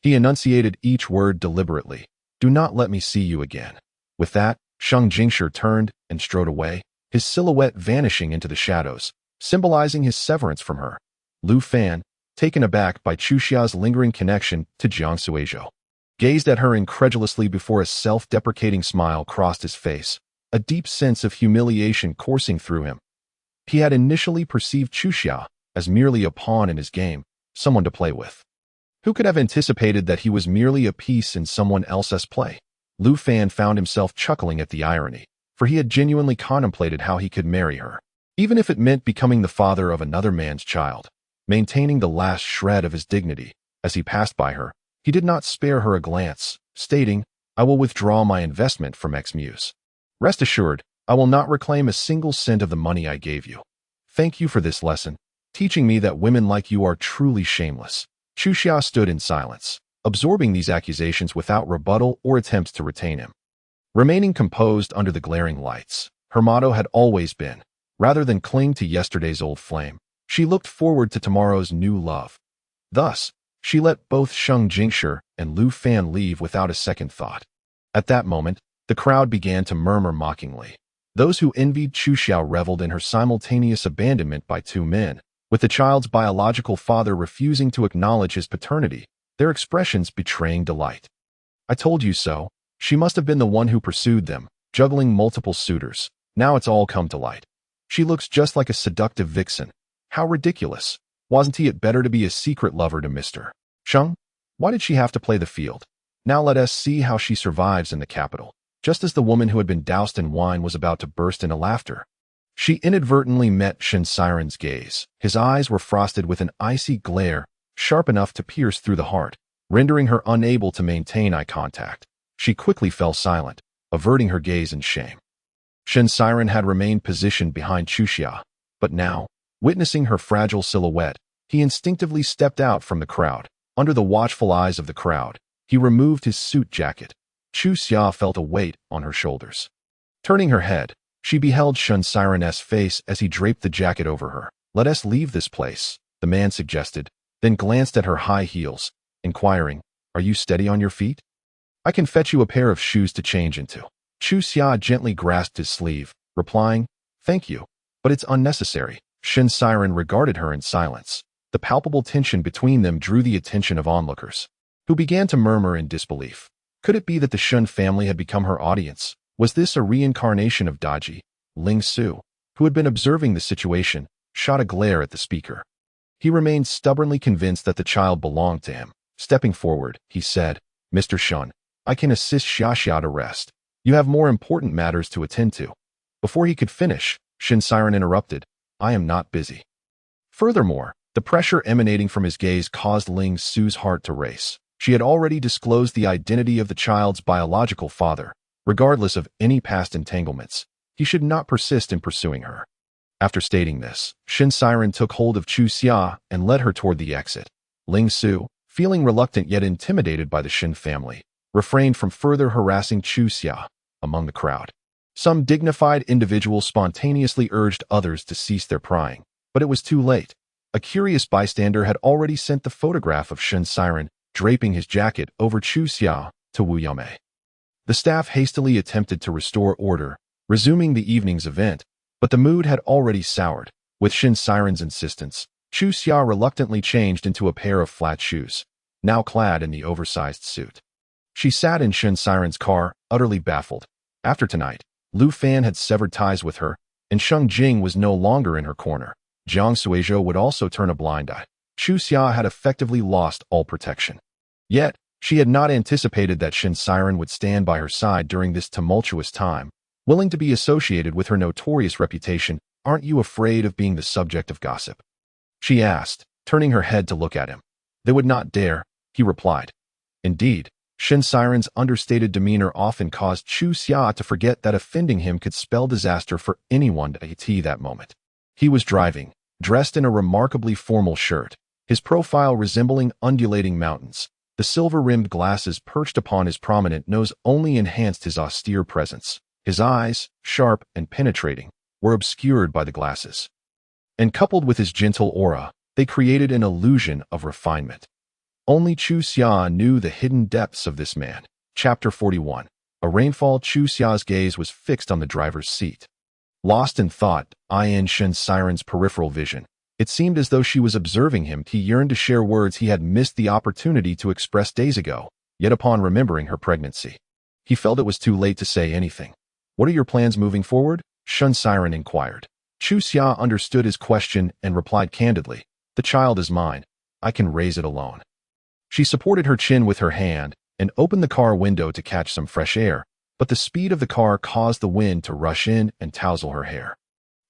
He enunciated each word deliberately. "Do not let me see you again." With that, Sheng Jingshi turned and strode away, his silhouette vanishing into the shadows, symbolizing his severance from her. Lu Fan, taken aback by Chu Xia's lingering connection to Jiang Suizhou, gazed at her incredulously before a self-deprecating smile crossed his face, a deep sense of humiliation coursing through him. He had initially perceived Chu Xia as merely a pawn in his game, someone to play with. Who could have anticipated that he was merely a piece in someone else's play? Lu Fan found himself chuckling at the irony, for he had genuinely contemplated how he could marry her, even if it meant becoming the father of another man's child. Maintaining the last shred of his dignity, as he passed by her, he did not spare her a glance, stating, "I will withdraw my investment from X-Muse. Rest assured, I will not reclaim a single cent of the money I gave you. Thank you for this lesson, teaching me that women like you are truly shameless." Chu Xia stood in silence, absorbing these accusations without rebuttal or attempts to retain him. Remaining composed under the glaring lights, her motto had always been, rather than cling to yesterday's old flame, She looked forward to tomorrow's new love. Thus, she let both Sheng Jingshi and Lu Fan leave without a second thought. At that moment, the crowd began to murmur mockingly. Those who envied Chu Xiao reveled in her simultaneous abandonment by two men, with the child's biological father refusing to acknowledge his paternity, their expressions betraying delight. I told you so. She must have been the one who pursued them, juggling multiple suitors. Now it's all come to light. She looks just like a seductive vixen. How ridiculous. Wasn't it better to be a secret lover to Mr. Sheng? Why did she have to play the field? Now let us see how she survives in the capital. Just as the woman who had been doused in wine was about to burst into laughter, she inadvertently met Shen Siren's gaze. His eyes were frosted with an icy glare, sharp enough to pierce through the heart, rendering her unable to maintain eye contact. She quickly fell silent, averting her gaze in shame. Shen Siren had remained positioned behind Chu Xia, but now, witnessing her fragile silhouette, he instinctively stepped out from the crowd. Under the watchful eyes of the crowd, he removed his suit jacket. Chu Xia felt a weight on her shoulders. Turning her head, she beheld Shen Siren's face as he draped the jacket over her. "Let us leave this place," the man suggested, then glanced at her high heels, inquiring, "Are you steady on your feet? I can fetch you a pair of shoes to change into." Chu Xia gently grasped his sleeve, replying, "Thank you, but it's unnecessary." Shen Siren regarded her in silence. The palpable tension between them drew the attention of onlookers, who began to murmur in disbelief. Could it be that the Shen family had become her audience? Was this a reincarnation of Daji? Ling Su, who had been observing the situation, shot a glare at the speaker. He remained stubbornly convinced that the child belonged to him. Stepping forward, he said, "Mr. Shen, I can assist Xia to rest. You have more important matters to attend to." Before he could finish, Shen Siren interrupted, "I am not busy." Furthermore, the pressure emanating from his gaze caused Ling Su's heart to race. She had already disclosed the identity of the child's biological father. Regardless of any past entanglements, he should not persist in pursuing her. After stating this, Shen Siren took hold of Chu Xia and led her toward the exit. Ling Su, feeling reluctant yet intimidated by the Shen family, refrained from further harassing Chu Xia. Among the crowd, some dignified individuals spontaneously urged others to cease their prying, but it was too late. A curious bystander had already sent the photograph of Shen Siren draping his jacket over Chu Xia to Wu Yamei. The staff hastily attempted to restore order, resuming the evening's event, but the mood had already soured. With Shen Siren's insistence, Chu Xia reluctantly changed into a pair of flat shoes, now clad in the oversized suit. She sat in Shen Siren's car, utterly baffled. After tonight, Lu Fan had severed ties with her, and Sheng Jing was no longer in her corner. Jiang Suizhou would also turn a blind eye. Chu Xia had effectively lost all protection. Yet, she had not anticipated that Shen Siren would stand by her side during this tumultuous time, willing to be associated with her notorious reputation. "Aren't you afraid of being the subject of gossip?" she asked, turning her head to look at him. "They would not dare," he replied. Indeed, Shen Siren's understated demeanor often caused Chu Xia to forget that offending him could spell disaster for anyone at that moment. He was driving, dressed in a remarkably formal shirt, his profile resembling undulating mountains. The silver-rimmed glasses perched upon his prominent nose only enhanced his austere presence. His eyes, sharp and penetrating, were obscured by the glasses. And coupled with his gentle aura, they created an illusion of refinement. Only Chu Xia knew the hidden depths of this man. Chapter 41. A rainfall. Chu Xia's gaze was fixed on the driver's seat. Lost in thought, in Shen Siren's peripheral vision, it seemed as though she was observing him. He yearned to share words he had missed the opportunity to express days ago, yet upon remembering her pregnancy, he felt it was too late to say anything. "What are your plans moving forward?" Shen Siren inquired. Chu Xia understood his question and replied candidly, "The child is mine. I can raise it alone." She supported her chin with her hand and opened the car window to catch some fresh air, but the speed of the car caused the wind to rush in and touzle her hair.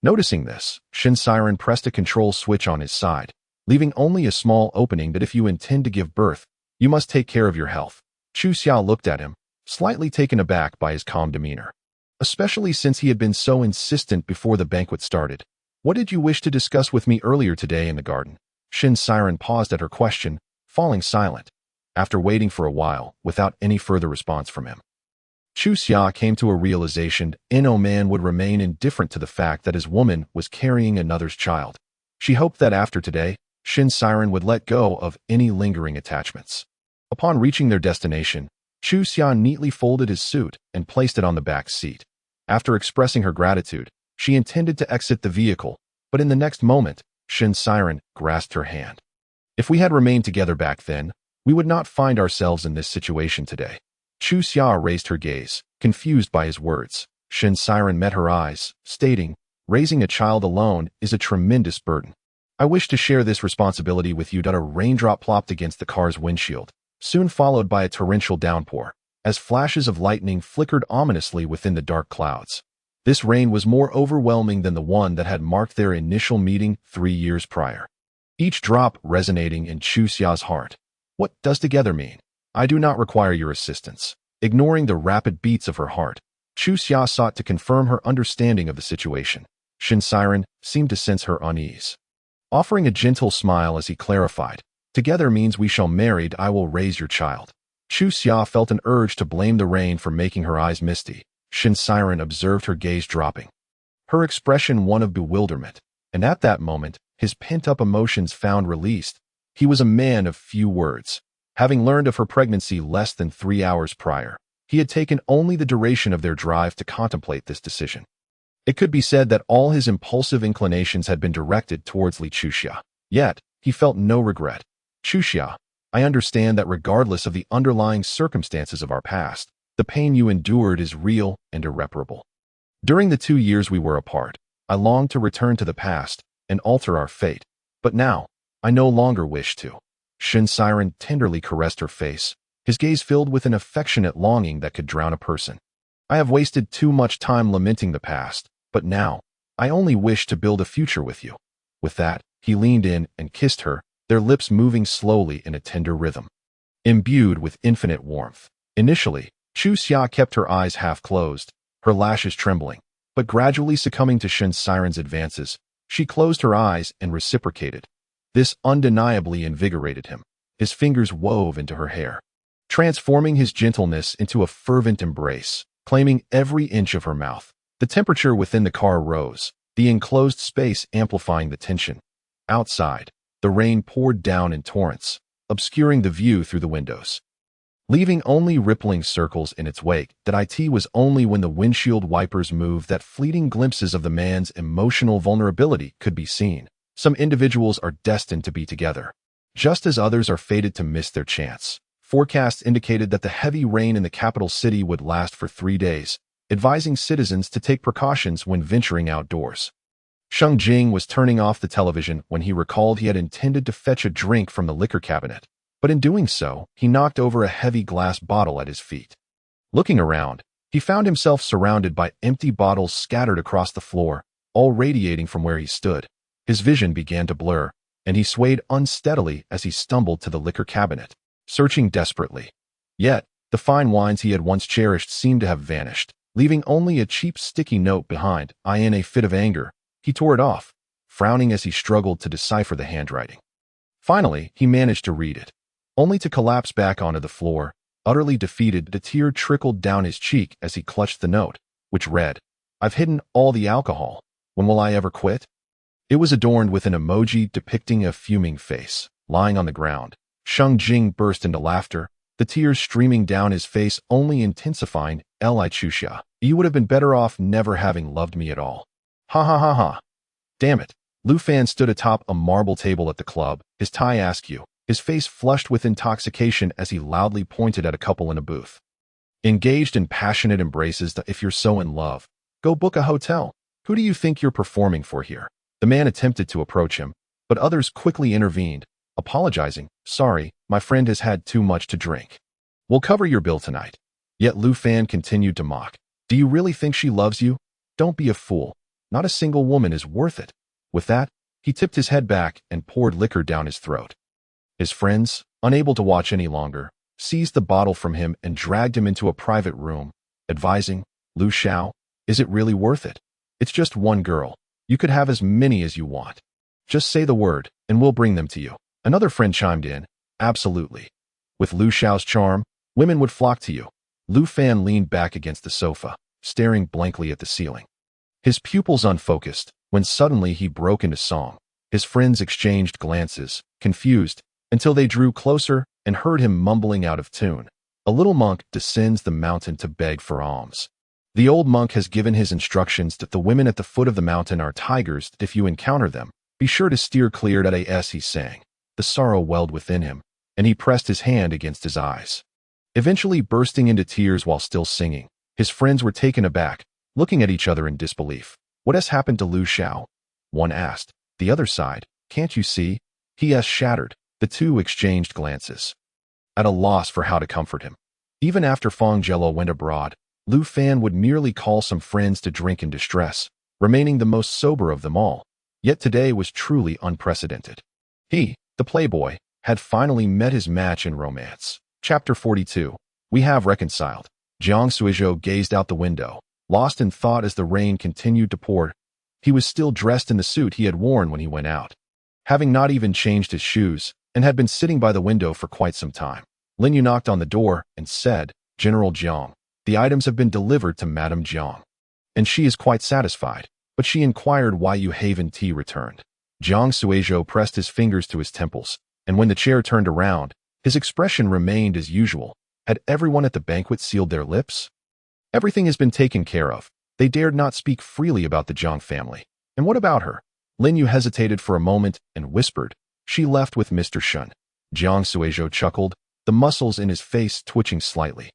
Noticing this, Shen Siren pressed a control switch on his side, leaving only a small opening that if you intend to give birth, you must take care of your health. Chu Xia looked at him, slightly taken aback by his calm demeanor, especially since he had been so insistent before the banquet started. "What did you wish to discuss with me earlier today in the garden?" Shen Siren paused at her question, falling silent, after waiting for a while without any further response from him. Chu Xia came to a realization no man would remain indifferent to the fact that his woman was carrying another's child. She hoped that after today, Shin Siren would let go of any lingering attachments. Upon reaching their destination, Chu Xian neatly folded his suit and placed it on the back seat. After expressing her gratitude, she intended to exit the vehicle, but in the next moment, Shin Siren grasped her hand. If we had remained together back then, we would not find ourselves in this situation today. Chu Xia raised her gaze, confused by his words. Shin Siren met her eyes, stating, "Raising a child alone is a tremendous burden. I wish to share this responsibility with you." A raindrop plopped against the car's windshield, soon followed by a torrential downpour, as flashes of lightning flickered ominously within the dark clouds. This rain was more overwhelming than the one that had marked their initial meeting 3 years prior. Each drop resonating in Chu Xia's heart. What does together mean? I do not require your assistance. Ignoring the rapid beats of her heart, Chu Xia sought to confirm her understanding of the situation. Shin Siren seemed to sense her unease, offering a gentle smile as he clarified, "Together means we shall marry. I will raise your child." Chu Xia felt an urge to blame the rain for making her eyes misty. Shin Siren observed her gaze dropping, her expression one of bewilderment, and at that moment, his pent-up emotions found released. He was a man of few words. Having learned of her pregnancy less than 3 hours prior, he had taken only the duration of their drive to contemplate this decision. It could be said that all his impulsive inclinations had been directed towards Li Chuxia. Yet, he felt no regret. "Chuxia, I understand that regardless of the underlying circumstances of our past, the pain you endured is real and irreparable. During the 2 years we were apart, I longed to return to the past and alter our fate, but now, I no longer wish to." Shin Siren tenderly caressed her face, his gaze filled with an affectionate longing that could drown a person. "I have wasted too much time lamenting the past, but now, I only wish to build a future with you." With that, he leaned in and kissed her, their lips moving slowly in a tender rhythm, imbued with infinite warmth. Initially, Chu Xia kept her eyes half closed, her lashes trembling, but gradually succumbing to Shin Siren's advances, she closed her eyes and reciprocated. This undeniably invigorated him. His fingers wove into her hair, transforming his gentleness into a fervent embrace, claiming every inch of her mouth. The temperature within the car rose, the enclosed space amplifying the tension. Outside, the rain poured down in torrents, obscuring the view through the windows, leaving only rippling circles in its wake. It was only when the windshield wipers moved that fleeting glimpses of the man's emotional vulnerability could be seen. Some individuals are destined to be together, just as others are fated to miss their chance. Forecasts indicated that the heavy rain in the capital city would last for 3 days, advising citizens to take precautions when venturing outdoors. Sheng Jing was turning off the television when he recalled he had intended to fetch a drink from the liquor cabinet, but in doing so, he knocked over a heavy glass bottle at his feet. Looking around, he found himself surrounded by empty bottles scattered across the floor, all radiating from where he stood. His vision began to blur, and he swayed unsteadily as he stumbled to the liquor cabinet, searching desperately. Yet, the fine wines he had once cherished seemed to have vanished, leaving only a cheap sticky note behind. In a fit of anger, he tore it off, frowning as he struggled to decipher the handwriting. Finally, he managed to read it, only to collapse back onto the floor, utterly defeated. A tear trickled down his cheek as he clutched the note, which read, "I've hidden all the alcohol. When will I ever quit?" It was adorned with an emoji depicting a fuming face, lying on the ground. Sheng Jing burst into laughter, the tears streaming down his face only intensifying. "Li Chuxia, you would have been better off never having loved me at all. Ha ha ha ha." Damn it. Lu Fan stood atop a marble table at the club, his tie askew, his face flushed with intoxication as he loudly pointed at a couple in a booth, engaged in passionate embraces. "If you're so in love, go book a hotel. Who do you think you're performing for here?" The man attempted to approach him, but others quickly intervened, apologizing. "Sorry, my friend has had too much to drink. We'll cover your bill tonight." Yet Lu Fan continued to mock. "Do you really think she loves you? Don't be a fool. Not a single woman is worth it." With that, he tipped his head back and poured liquor down his throat. His friends, unable to watch any longer, seized the bottle from him and dragged him into a private room, advising, "Lu Xiao, is it really worth it? It's just one girl. You could have as many as you want. Just say the word, and we'll bring them to you." Another friend chimed in, "Absolutely. With Lu Xiao's charm, women would flock to you." Lu Fan leaned back against the sofa, staring blankly at the ceiling, his pupils unfocused, when suddenly he broke into song. His friends exchanged glances, confused, until they drew closer and heard him mumbling out of tune. A little monk descends the mountain to beg for alms. The old monk has given his instructions that the women at the foot of the mountain are tigers. If you encounter them, be sure to steer clear. As he sang, the sorrow welled within him, and he pressed his hand against his eyes. Eventually bursting into tears while still singing, his friends were taken aback, looking at each other in disbelief. What has happened to Lu Xiao? One asked. The other sighed. Can't you see? He has shattered. The two exchanged glances, at a loss for how to comfort him. Even after Feng Jielo went abroad, Lu Fan would merely call some friends to drink in distress, remaining the most sober of them all. Yet today was truly unprecedented. He, the playboy, had finally met his match in romance. Chapter 42. We have reconciled. Jiang Suizhou gazed out the window, lost in thought as the rain continued to pour. He was still dressed in the suit he had worn when he went out, having not even changed his shoes, and had been sitting by the window for quite some time. Lin Yu knocked on the door and said, General Jiang, the items have been delivered to Madame Jiang, and she is quite satisfied, but she inquired why Yu Haven tea returned. Jiang Suizhou pressed his fingers to his temples, and when the chair turned around, his expression remained as usual. Had everyone at the banquet sealed their lips? Everything has been taken care of. They dared not speak freely about the Jiang family. And what about her? Lin Yu hesitated for a moment and whispered, She left with Mr. Shun. Jiang Suizhou chuckled, the muscles in his face twitching slightly.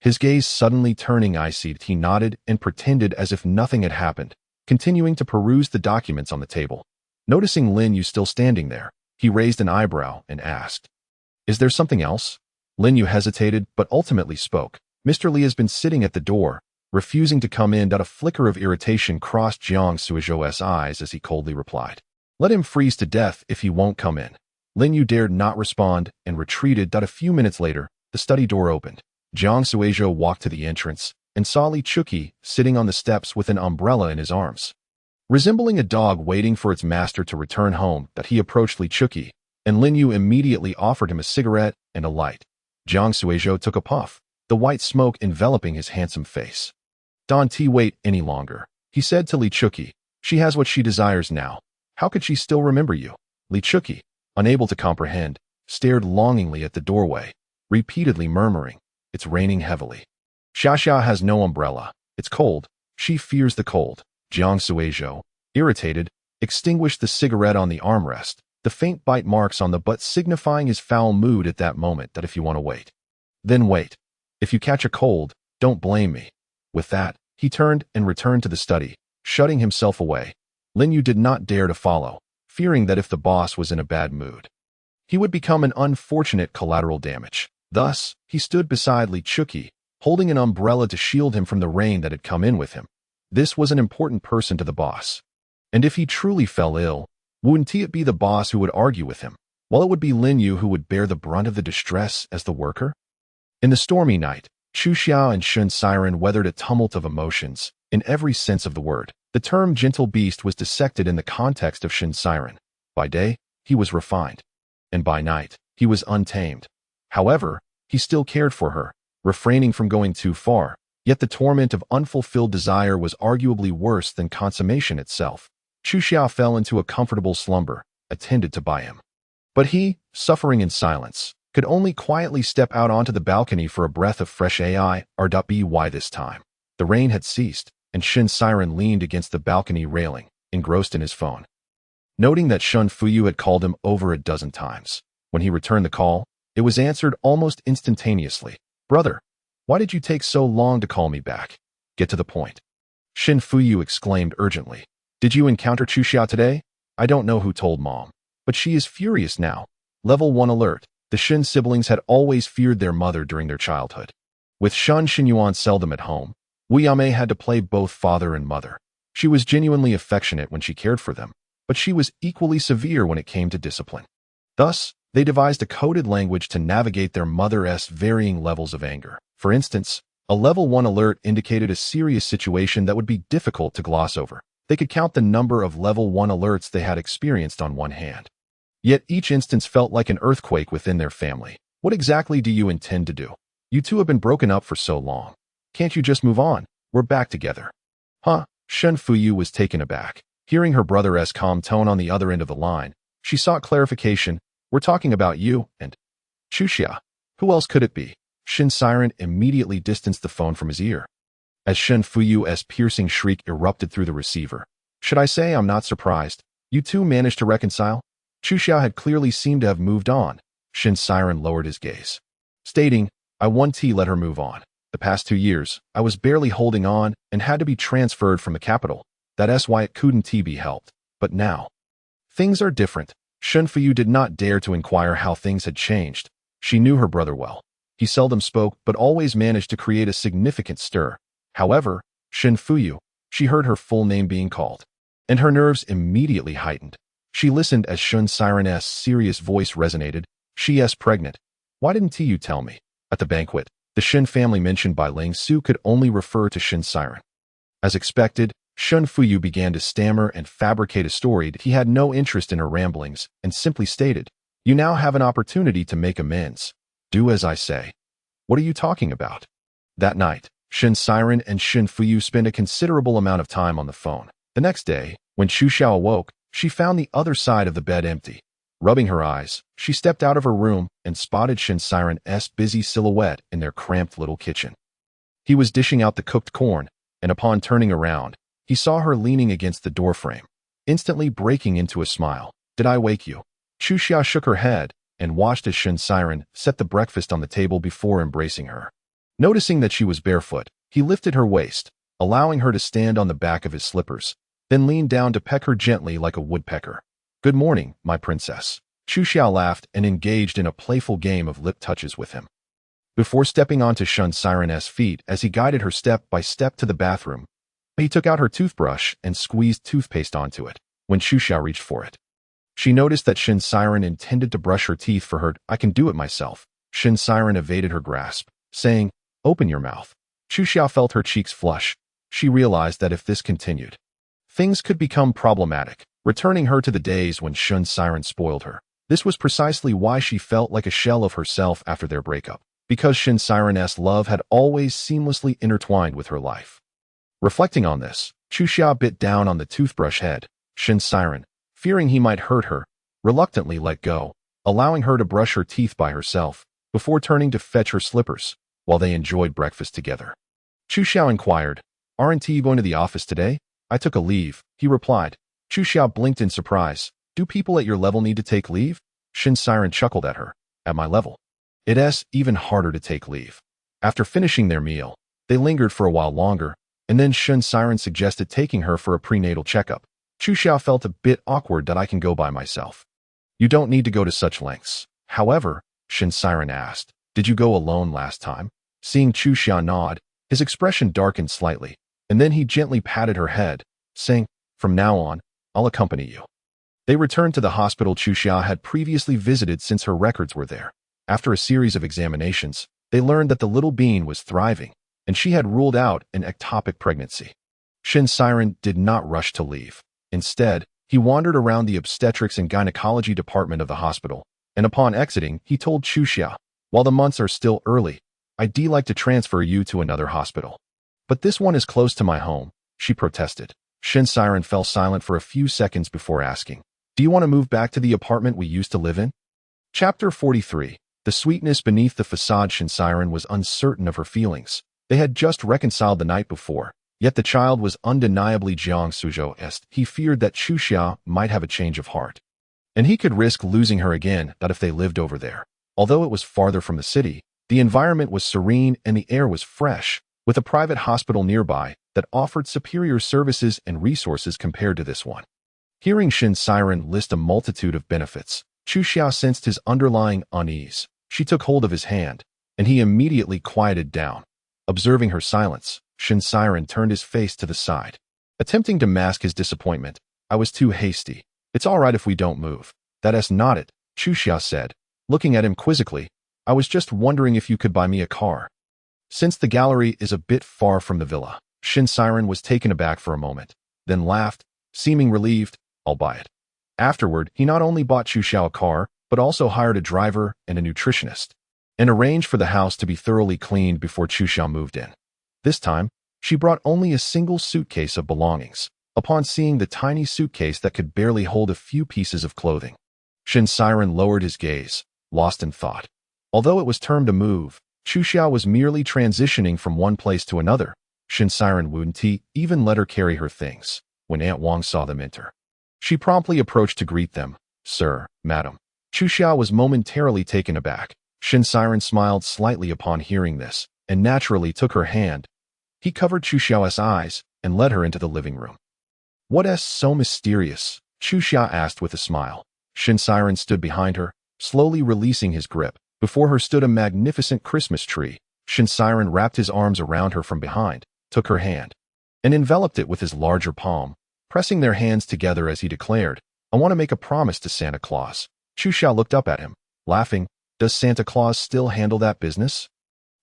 His gaze suddenly turning icy, he nodded and pretended as if nothing had happened, continuing to peruse the documents on the table. Noticing Lin Yu still standing there, he raised an eyebrow and asked, Is there something else? Lin Yu hesitated but ultimately spoke. Mr. Li has been sitting at the door, refusing to come in. A flicker of irritation crossed Jiang Suizhou's eyes as he coldly replied, Let him freeze to death if he won't come in. Lin Yu dared not respond and retreated. A few minutes later, the study door opened. Jiang Suizhou walked to the entrance and saw Li Chuqi sitting on the steps with an umbrella in his arms. Resembling a dog waiting for its master to return home, he approached Li Chuqi, and Lin Yu immediately offered him a cigarette and a light. Jiang Suizhou took a puff, the white smoke enveloping his handsome face. Don't wait any longer, he said to Li Chuqi. She has what she desires now. How could she still remember you? Li Chuqi, unable to comprehend, stared longingly at the doorway, repeatedly murmuring, It's raining heavily. Xia has no umbrella. It's cold. She fears the cold. Jiang Suizhou, irritated, extinguished the cigarette on the armrest, the faint bite marks on the butt signifying his foul mood at that moment. If you want to wait, then wait. If you catch a cold, don't blame me. With that, he turned and returned to the study, shutting himself away. Lin Yu did not dare to follow, fearing that if the boss was in a bad mood, he would become an unfortunate collateral damage. Thus, he stood beside Li Chuqi, holding an umbrella to shield him from the rain that had come in with him. This was an important person to the boss. And if he truly fell ill, wouldn't it be the boss who would argue with him, while it would be Lin Yu who would bear the brunt of the distress as the worker? In the stormy night, Chu Xiao and Shun Siren weathered a tumult of emotions, in every sense of the word. The term gentle beast was dissected in the context of Shun Siren. By day, he was refined, and by night, he was untamed. However, he still cared for her, refraining from going too far, yet the torment of unfulfilled desire was arguably worse than consummation itself. Chu Xiao fell into a comfortable slumber, attended to by him. But he, suffering in silence, could only quietly step out onto the balcony for a breath of fresh air. By this time, the rain had ceased, and Shin Siren leaned against the balcony railing, engrossed in his phone. Noting that Shun Fuyu had called him over a dozen times, when he returned the call, it was answered almost instantaneously. Brother, why did you take so long to call me back? Get to the point. Shin Fuyu exclaimed urgently. Did you encounter Chu Xiao today? I don't know who told Mom, but she is furious now. Level 1 alert. The Shin siblings had always feared their mother during their childhood. With Shun Xinyuan seldom at home, Wu Yamei had to play both father and mother. She was genuinely affectionate when she cared for them, but she was equally severe when it came to discipline. Thus, they devised a coded language to navigate their mother's varying levels of anger. For instance, a level 1 alert indicated a serious situation that would be difficult to gloss over. They could count the number of level 1 alerts they had experienced on one hand. Yet each instance felt like an earthquake within their family. What exactly do you intend to do? You two have been broken up for so long. Can't you just move on? We're back together. Huh? Shen Fuyu was taken aback. Hearing her brother's calm tone on the other end of the line, she sought clarification. We're talking about you and Chuxia. Who else could it be? Shin Siren immediately distanced the phone from his ear. As Shen Fuyu's piercing shriek erupted through the receiver. Should I say I'm not surprised? You two managed to reconcile? Chuxia had clearly seemed to have moved on. Shin Siren lowered his gaze, stating, I want to let her move on. The past 2 years, I was barely holding on and had to be transferred from the capital. That's why it couldn't be helped. But now, things are different. Shen Fuyu did not dare to inquire how things had changed. She knew her brother well. He seldom spoke but always managed to create a significant stir. However, Shen Fuyu, she heard her full name being called, and her nerves immediately heightened. She listened as Shin Siren's serious voice resonated. She's pregnant. Why didn't you tell me? At the banquet, the Shin family mentioned by Ling Su could only refer to Shin Siren. As expected, Shen Fuyu began to stammer and fabricate a story. He had no interest in her ramblings and simply stated, You now have an opportunity to make amends. Do as I say. What are you talking about? That night, Shin Siren and Shen Fuyu spent a considerable amount of time on the phone. The next day, when Chuxiao awoke, she found the other side of the bed empty. Rubbing her eyes, she stepped out of her room and spotted Shin Siren's busy silhouette in their cramped little kitchen. He was dishing out the cooked corn, and upon turning around, he saw her leaning against the doorframe, instantly breaking into a smile. Did I wake you? Chuxia shook her head and watched as Shin Siren set the breakfast on the table before embracing her. Noticing that she was barefoot, he lifted her waist, allowing her to stand on the back of his slippers, then leaned down to peck her gently like a woodpecker. Good morning, my princess. Chuxia laughed and engaged in a playful game of lip touches with him. Before stepping onto Shin Siren's feet as he guided her step by step to the bathroom, he took out her toothbrush and squeezed toothpaste onto it. When Chuxia reached for it, she noticed that Shin Siren intended to brush her teeth for her. I can do it myself. Shin Siren evaded her grasp, saying, Open your mouth. Chuxia felt her cheeks flush. She realized that if this continued, things could become problematic, returning her to the days when Shin Siren spoiled her. This was precisely why she felt like a shell of herself after their breakup, because Shin Siren's love had always seamlessly intertwined with her life. Reflecting on this, Chuxia bit down on the toothbrush head. Shin Siren, fearing he might hurt her, reluctantly let go, allowing her to brush her teeth by herself, before turning to fetch her slippers, while they enjoyed breakfast together. Chuxia inquired, Aren't you going to the office today? I took a leave, he replied. Chuxia blinked in surprise. Do people at your level need to take leave? Shin Siren chuckled at her. At my level, it's even harder to take leave. After finishing their meal, they lingered for a while longer, and then Shin Siren suggested taking her for a prenatal checkup. Chuxia felt a bit awkward. That I can go by myself. You don't need to go to such lengths. However, Shin Siren asked, Did you go alone last time? Seeing Chuxia nod, his expression darkened slightly, and then he gently patted her head, saying, From now on, I'll accompany you. They returned to the hospital Chuxia had previously visited since her records were there. After a series of examinations, they learned that the little being was thriving, and she had ruled out an ectopic pregnancy. Shin Siren did not rush to leave. Instead, he wandered around the obstetrics and gynecology department of the hospital, and upon exiting, he told Chuxia, While the months are still early, I'd like to transfer you to another hospital. But this one is close to my home, she protested. Shin Siren fell silent for a few seconds before asking, Do you want to move back to the apartment we used to live in? Chapter 43. The sweetness beneath the facade. Shin Siren was uncertain of her feelings. They had just reconciled the night before, yet the child was undeniably Jiang Suzhou's. He feared that Chuxia might have a change of heart, and he could risk losing her again if they lived over there. Although it was farther from the city, the environment was serene and the air was fresh, with a private hospital nearby that offered superior services and resources compared to this one. Hearing Shin Siren list a multitude of benefits, Chuxia sensed his underlying unease. She took hold of his hand, and he immediately quieted down. Observing her silence, Shin Siren turned his face to the side, attempting to mask his disappointment. I was too hasty. It's all right if we don't move. That's not it, Chuxia said, looking at him quizzically. I was just wondering if you could buy me a car. Since the gallery is a bit far from the villa, Shin Siren was taken aback for a moment, then laughed, seeming relieved. I'll buy it. Afterward, he not only bought Chuxia a car, but also hired a driver and a nutritionist, and arranged for the house to be thoroughly cleaned before Chuxia moved in. This time, she brought only a single suitcase of belongings, upon seeing the tiny suitcase that could barely hold a few pieces of clothing. Shin Siren lowered his gaze, lost in thought. Although it was termed a move, Chu Xiao was merely transitioning from one place to another. Shin Siren wouldn't even let her carry her things. When Aunt Wang saw them enter, she promptly approached to greet them. Sir, madam. Chu Xiao was momentarily taken aback. Shin Siren smiled slightly upon hearing this, and naturally took her hand. He covered Chu Xiao's eyes and led her into the living room. What's so mysterious? Chu Xiao asked with a smile. Shin Siren stood behind her, slowly releasing his grip. Before her stood a magnificent Christmas tree. Shin Siren wrapped his arms around her from behind, took her hand, and enveloped it with his larger palm, pressing their hands together as he declared, I want to make a promise to Santa Claus. Chu Xiao looked up at him, laughing. Does Santa Claus still handle that business?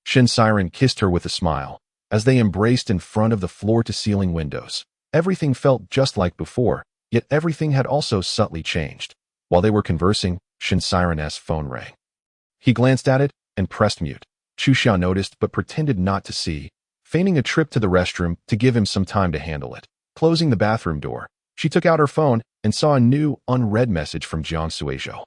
Shin Siren kissed her with a smile. As they embraced in front of the floor-to-ceiling windows, everything felt just like before, yet everything had also subtly changed. While they were conversing, Shin Siren's phone rang. He glanced at it and pressed mute. Chu Xiao noticed but pretended not to see, feigning a trip to the restroom to give him some time to handle it. Closing the bathroom door, she took out her phone and saw a new, unread message from Jiang Suizhou.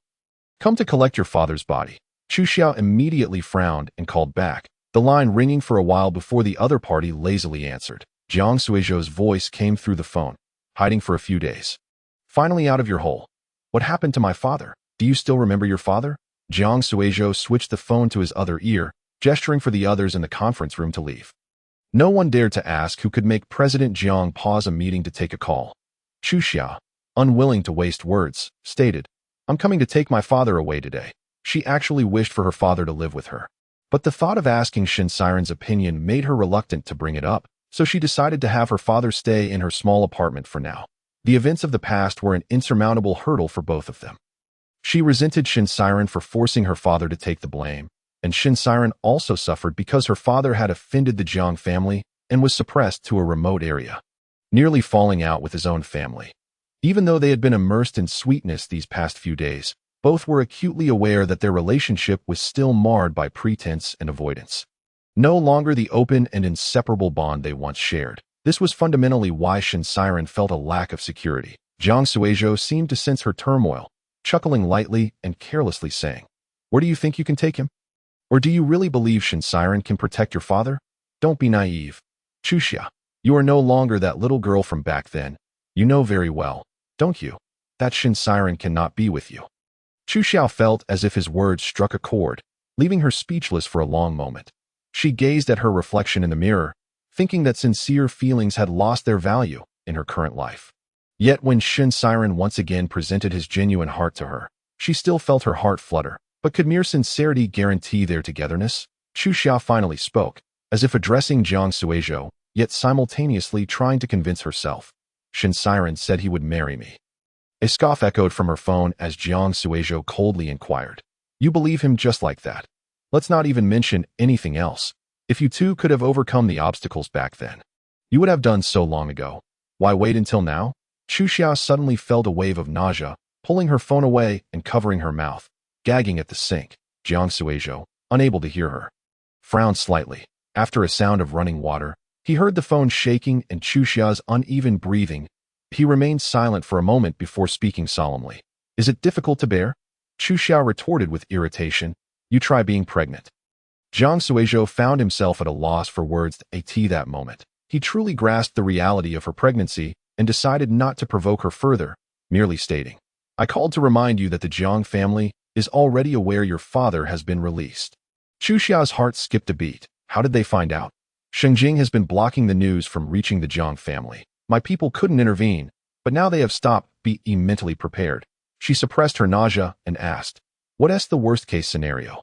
Come to collect your father's body. Chu Xiao immediately frowned and called back, the line ringing for a while before the other party lazily answered. Jiang Suizhou's voice came through the phone. Hiding for a few days. Finally out of your hole. What happened to my father? Do you still remember your father? Jiang Suizhou switched the phone to his other ear, gesturing for the others in the conference room to leave. No one dared to ask who could make President Jiang pause a meeting to take a call. Chu Xiao, unwilling to waste words, stated, I'm coming to take my father away today. She actually wished for her father to live with her. But the thought of asking Shin Siren's opinion made her reluctant to bring it up, so she decided to have her father stay in her small apartment for now. The events of the past were an insurmountable hurdle for both of them. She resented Shin Siren for forcing her father to take the blame, and Shin Siren also suffered because her father had offended the Jiang family and was suppressed to a remote area, nearly falling out with his own family. Even though they had been immersed in sweetness these past few days, both were acutely aware that their relationship was still marred by pretense and avoidance. No longer the open and inseparable bond they once shared. This was fundamentally why Shin Siren felt a lack of security. Jiang Suizhou seemed to sense her turmoil, chuckling lightly and carelessly saying, Where do you think you can take him? Or do you really believe Shin Siren can protect your father? Don't be naive. Chu Xiao, you are no longer that little girl from back then. You know very well, don't you, that Shin Siren cannot be with you. Chu Xiao felt as if his words struck a chord, leaving her speechless for a long moment. She gazed at her reflection in the mirror, thinking that sincere feelings had lost their value in her current life. Yet when Shin Siren once again presented his genuine heart to her, she still felt her heart flutter. But could mere sincerity guarantee their togetherness? Chu Xiao finally spoke, as if addressing Jiang Suizhou, yet simultaneously trying to convince herself. Shin Siren said he would marry me. A scoff echoed from her phone as Jiang Suizhou coldly inquired. You believe him just like that? Let's not even mention anything else. If you two could have overcome the obstacles back then, you would have done so long ago. Why wait until now? Chu Xiao suddenly felt a wave of nausea, pulling her phone away and covering her mouth, gagging at the sink. Jiang Suizhou, unable to hear her, frowned slightly. After a sound of running water, he heard the phone shaking and Chu Xiao's uneven breathing. He remained silent for a moment before speaking solemnly. Is it difficult to bear? Chu Xiao retorted with irritation. You try being pregnant. Jiang Suizhou found himself at a loss for words at that moment. He truly grasped the reality of her pregnancy and decided not to provoke her further, merely stating, I called to remind you that the Jiang family is already aware your father has been released. Chu Xiao's heart skipped a beat. How did they find out? Shengjing has been blocking the news from reaching the Jiang family. My people couldn't intervene, but now they have stopped. Be mentally prepared. She suppressed her nausea and asked, What's the worst-case scenario?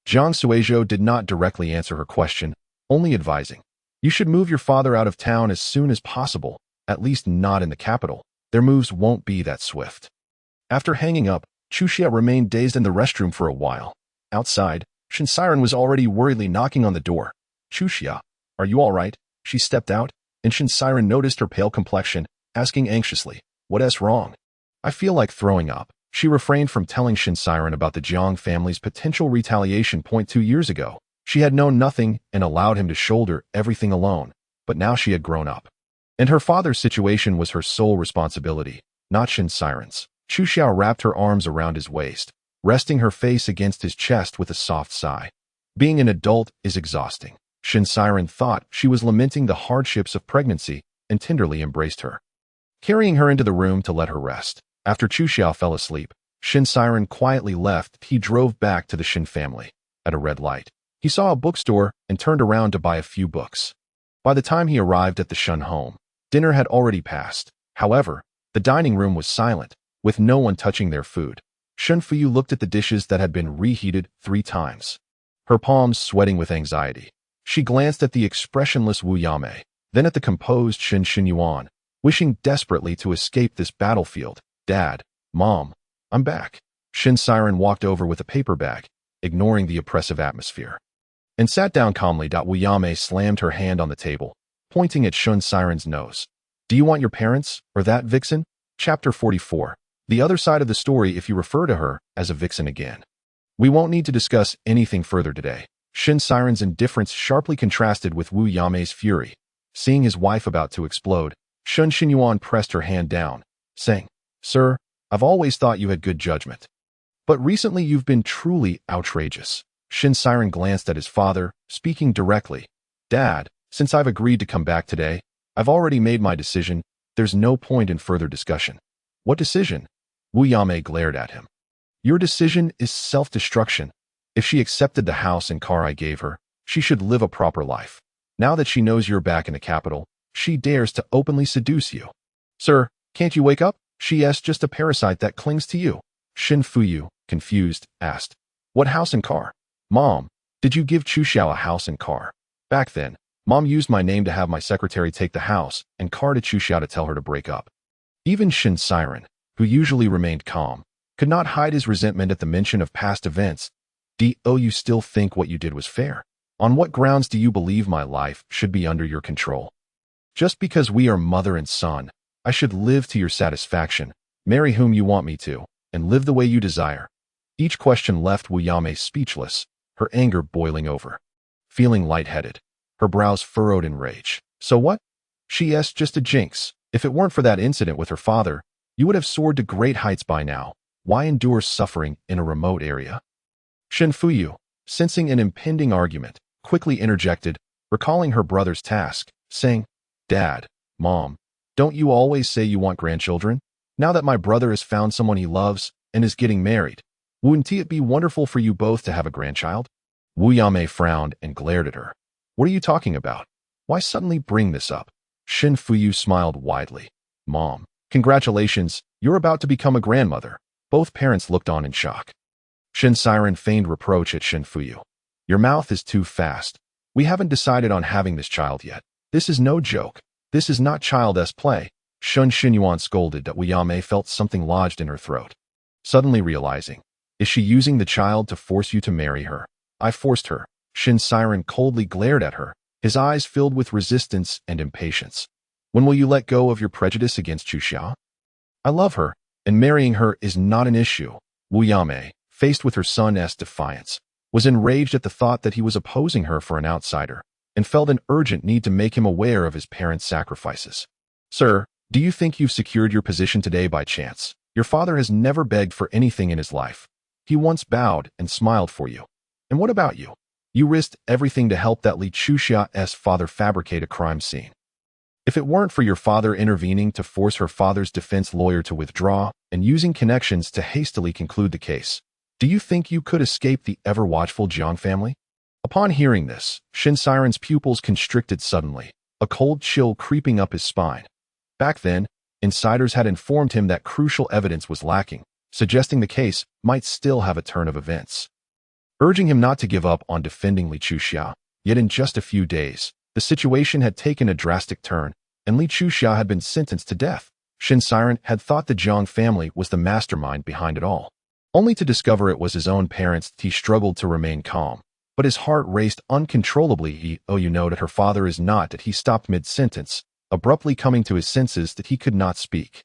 Jiang Suizhou did not directly answer her question, only advising, You should move your father out of town as soon as possible, at least not in the capital. Their moves won't be that swift. After hanging up, Chu Xiao remained dazed in the restroom for a while. Outside, Shin Siren was already worriedly knocking on the door. Chu Xiao, are you all right? She stepped out, and Shin Siren noticed her pale complexion, asking anxiously, What's wrong? I feel like throwing up. She refrained from telling Shin Siren about the Jiang family's potential retaliation 2 years ago. She had known nothing and allowed him to shoulder everything alone, but now she had grown up. And her father's situation was her sole responsibility, not Shin Siren's. Chu Xiao wrapped her arms around his waist, resting her face against his chest with a soft sigh. Being an adult is exhausting. Shin Siren thought she was lamenting the hardships of pregnancy and tenderly embraced her, carrying her into the room to let her rest. After Chu Xiao fell asleep, Shin Siren quietly left. He drove back to the Shin family. At a red light, he saw a bookstore and turned around to buy a few books. By the time he arrived at the Shun home, dinner had already passed. However, the dining room was silent, with no one touching their food. Shun Fuyu looked at the dishes that had been reheated 3 times, her palms sweating with anxiety. She glanced at the expressionless Wu Yame, then at the composed Shin Xinyuan, wishing desperately to escape this battlefield. Dad, Mom, I'm back. Shin Siren walked over with a paper bag, ignoring the oppressive atmosphere, and sat down calmly. Wu Yame slammed her hand on the table, pointing at Shin Siren's nose. Do you want your parents, or that vixen? Chapter 44. The other side of the story if you refer to her as a vixen again. We won't need to discuss anything further today. Shin Siren's indifference sharply contrasted with Wu Yame's fury. Seeing his wife about to explode, Shin Xinyuan pressed her hand down, saying, Sir, I've always thought you had good judgment, but recently you've been truly outrageous. Shin Siren glanced at his father, speaking directly. Dad, since I've agreed to come back today, I've already made my decision. There's no point in further discussion. What decision? Wu Yame glared at him. Your decision is self-destruction. If she accepted the house and car I gave her, she should live a proper life. Now that she knows you're back in the capital, she dares to openly seduce you. Sir, can't you wake up? She is just a parasite that clings to you. Shin Fuyu, confused, asked. What house and car? Mom, did you give Chu Xiao a house and car? Back then, Mom used my name to have my secretary take the house and car to Chu Xiao to tell her to break up. Even Shin Siren, who usually remained calm, could not hide his resentment at the mention of past events. Do you still think what you did was fair? On what grounds do you believe my life should be under your control? Just because we are mother and son, I should live to your satisfaction, marry whom you want me to, and live the way you desire. Each question left Wu Yame speechless, her anger boiling over. Feeling lightheaded, her brows furrowed in rage. So what? She is just a jinx. If it weren't for that incident with her father, you would have soared to great heights by now. Why endure suffering in a remote area? Shin Fuyu, sensing an impending argument, quickly interjected, recalling her brother's task, saying, Dad, Mom, don't you always say you want grandchildren? Now that my brother has found someone he loves and is getting married, wouldn't it be wonderful for you both to have a grandchild? Wu Yame frowned and glared at her. What are you talking about? Why suddenly bring this up? Shin Fuyu smiled widely. Mom, congratulations, you're about to become a grandmother. Both parents looked on in shock. Shin Siren feigned reproach at Shin Fuyu. Your mouth is too fast. We haven't decided on having this child yet. This is no joke. This is not childish play. Shin Xinyuan scolded that Wu Yame felt something lodged in her throat. Suddenly realizing, is she using the child to force you to marry her? I forced her. Shin Siren coldly glared at her, his eyes filled with resistance and impatience. When will you let go of your prejudice against Chu Xiao? I love her, and marrying her is not an issue. Wu Yame, faced with her son's defiance, was enraged at the thought that he was opposing her for an outsider, and felt an urgent need to make him aware of his parents' sacrifices. Sir, do you think you've secured your position today by chance? Your father has never begged for anything in his life. He once bowed and smiled for you. And what about you? You risked everything to help that Li Chuxia's father fabricate a crime scene. If it weren't for your father intervening to force her father's defense lawyer to withdraw and using connections to hastily conclude the case, do you think you could escape the ever-watchful Jiang family? Upon hearing this, Shin Siren's pupils constricted suddenly, a cold chill creeping up his spine. Back then, insiders had informed him that crucial evidence was lacking, suggesting the case might still have a turn of events, urging him not to give up on defending Li Chuxia. Yet in just a few days, the situation had taken a drastic turn, and Li Chuxia had been sentenced to death. Shin Siren had thought the Jiang family was the mastermind behind it all, only to discover it was his own parents. He struggled to remain calm, but his heart raced uncontrollably. You know that her father is not. That he stopped mid-sentence, abruptly coming to his senses that he could not speak.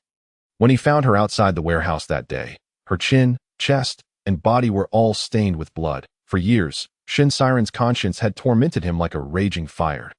When he found her outside the warehouse that day, her chin, chest, and body were all stained with blood. For years, Shin Siren's conscience had tormented him like a raging fire.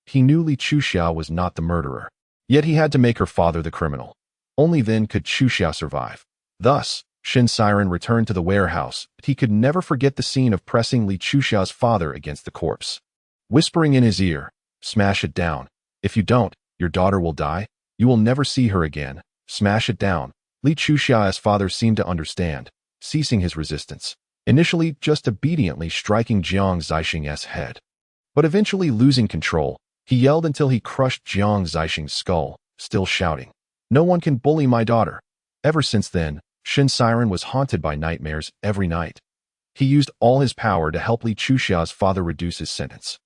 He knew Li Chuxia was not the murderer, Yet he had to make her father the criminal. Only then could Chuxia survive. Thus, Shin Siren returned to the warehouse, but he could never forget the scene of pressing Li Chuxia's father against the corpse. Whispering in his ear, "Smash it down. If you don't, your daughter will die. You will never see her again. Smash it down." Li Chuxia's father seemed to understand, ceasing his resistance, initially just obediently striking Jiang Zixing's head. But eventually losing control, he yelled until he crushed Jiang Zixing's skull, still shouting, "No one can bully my daughter." Ever since then, Shin Siren was haunted by nightmares every night. He used all his power to help Li Chuxia's father reduce his sentence.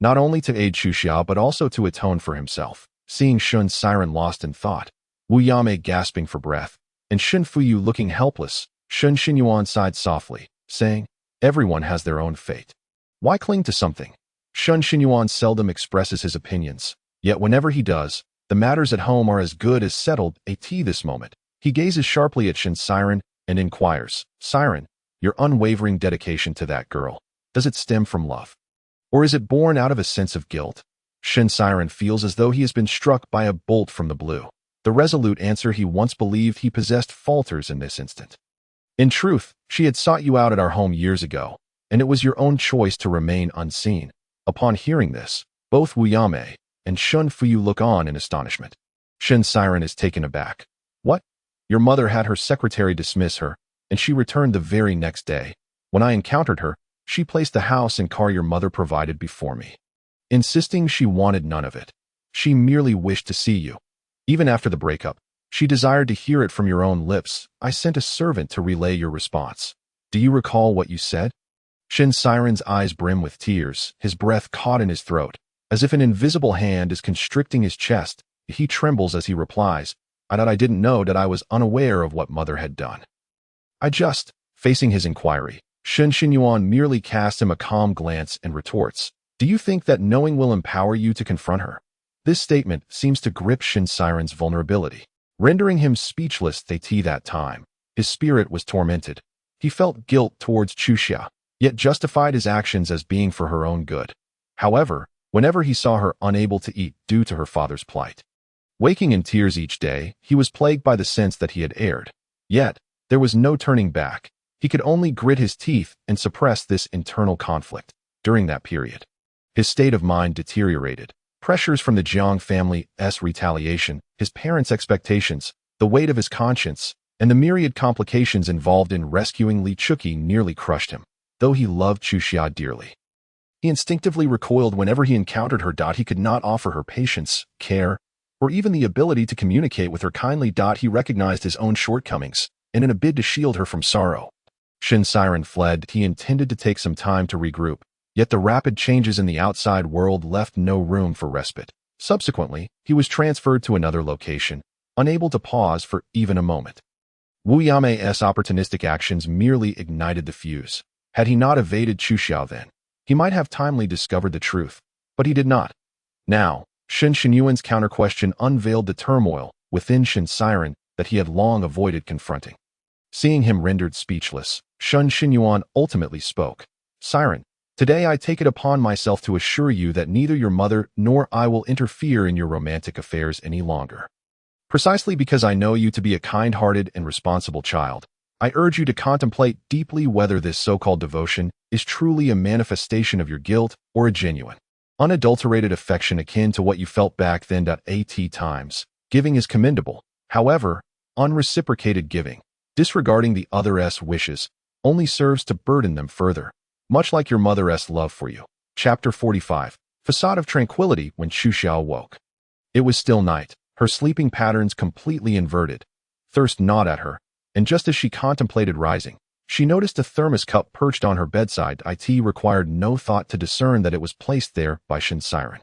Not only to aid Chuxia but also to atone for himself. Seeing Shin Siren lost in thought, Wu Yame gasping for breath, and Shin Fuyu looking helpless, Shen Xinyuan sighed softly, saying, "Everyone has their own fate. Why cling to something?" Shen Xinyuan seldom expresses his opinions, yet whenever he does, the matters at home are as good as settled. This moment, he gazes sharply at Shin Siren and inquires, "Siren, your unwavering dedication to that girl, does it stem from love? Or is it born out of a sense of guilt?" Shin Siren feels as though he has been struck by a bolt from the blue. The resolute answer he once believed he possessed falters in this instant. "In truth, she had sought you out at our home years ago, and it was your own choice to remain unseen." Upon hearing this, both Wu Yame and Shun Fuyu look on in astonishment. Shin Siren is taken aback. "What? Your mother had her secretary dismiss her, and she returned the very next day. When I encountered her, she placed the house and car your mother provided before me, insisting she wanted none of it. She merely wished to see you. Even after the breakup, she desired to hear it from your own lips. I sent a servant to relay your response. Do you recall what you said?" Shin Siren's eyes brim with tears, his breath caught in his throat. As if an invisible hand is constricting his chest, he trembles as he replies, I didn't know that I was unaware of what mother had done. Facing his inquiry, Shen Xinyuan merely casts him a calm glance and retorts, "Do you think that knowing will empower you to confront her?" This statement seems to grip Shin Siren's vulnerability, rendering him speechless. That time, his spirit was tormented. He felt guilt towards Chuxia, yet justified his actions as being for her own good. However, whenever he saw her unable to eat due to her father's plight, waking in tears each day, he was plagued by the sense that he had erred. Yet, there was no turning back. He could only grit his teeth and suppress this internal conflict. During that period, his state of mind deteriorated. Pressures from the Jiang family's retaliation, his parents' expectations, the weight of his conscience, and the myriad complications involved in rescuing Li Chuqi nearly crushed him. Though he loved Chuxia dearly, he instinctively recoiled whenever he encountered her. He could not offer her patience, care, or even the ability to communicate with her kindly. He recognized his own shortcomings, and in a bid to shield her from sorrow, Shin Siren fled. He intended to take some time to regroup, yet the rapid changes in the outside world left no room for respite. Subsequently, he was transferred to another location, unable to pause for even a moment. Wu Yame's opportunistic actions merely ignited the fuse. Had he not evaded Chuxia then, he might have timely discovered the truth, but he did not. Now, Shin Xinyuan's counter-question unveiled the turmoil within Shin Siren that he had long avoided confronting. Seeing him rendered speechless, Shin Xinyuan ultimately spoke. "Siren, today I take it upon myself to assure you that neither your mother nor I will interfere in your romantic affairs any longer. Precisely because I know you to be a kind-hearted and responsible child, I urge you to contemplate deeply whether this so-called devotion is truly a manifestation of your guilt or a genuine, unadulterated affection akin to what you felt back then. Times, giving is commendable. However, unreciprocated giving, disregarding the other's wishes, only serves to burden them further, much like your mother's love for you." Chapter 45. Facade of Tranquility. When Chuxia awoke, it was still night, her sleeping patterns completely inverted. Thirst gnawed at her, and just as she contemplated rising, she noticed a thermos cup perched on her bedside. It required no thought to discern that it was placed there by Shin Siren.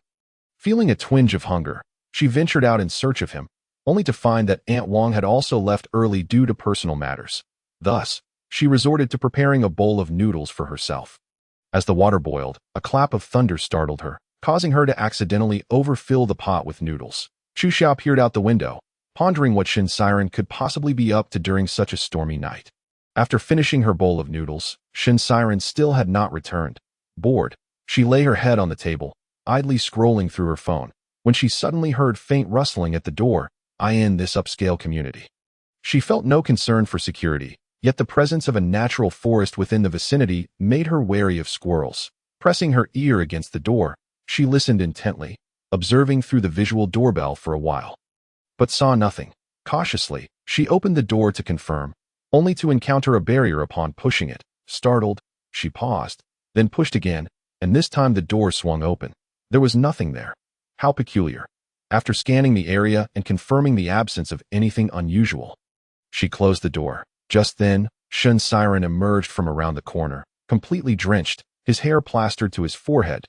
Feeling a twinge of hunger, she ventured out in search of him, only to find that Aunt Wang had also left early due to personal matters. Thus, she resorted to preparing a bowl of noodles for herself. As the water boiled, a clap of thunder startled her, causing her to accidentally overfill the pot with noodles. Chuxia peered out the window, pondering what Shin Siren could possibly be up to during such a stormy night. After finishing her bowl of noodles, Shin Siren still had not returned. Bored, she lay her head on the table, idly scrolling through her phone, when she suddenly heard faint rustling at the door in this upscale community. She felt no concern for security, yet the presence of a natural forest within the vicinity made her wary of squirrels. Pressing her ear against the door, she listened intently, observing through the visual doorbell for a while, but saw nothing. Cautiously, she opened the door to confirm, only to encounter a barrier upon pushing it. Startled, she paused, then pushed again, and this time the door swung open. There was nothing there. How peculiar. After scanning the area and confirming the absence of anything unusual, she closed the door. Just then, Shun Siren emerged from around the corner, completely drenched, his hair plastered to his forehead.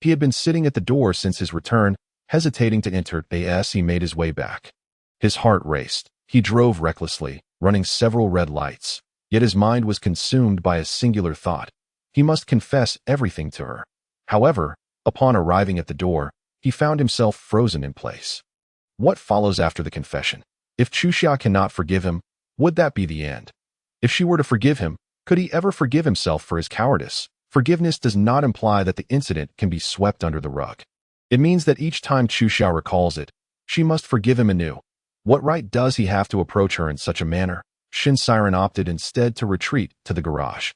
He had been sitting at the door since his return, hesitating to enter as he made his way back. His heart raced. He drove recklessly, running several red lights, yet his mind was consumed by a singular thought. He must confess everything to her. However, upon arriving at the door, he found himself frozen in place. What follows after the confession? If Chuxia cannot forgive him, would that be the end? If she were to forgive him, could he ever forgive himself for his cowardice? Forgiveness does not imply that the incident can be swept under the rug. It means that each time Chuxia recalls it, she must forgive him anew. What right does he have to approach her in such a manner? Shin Siren opted instead to retreat to the garage.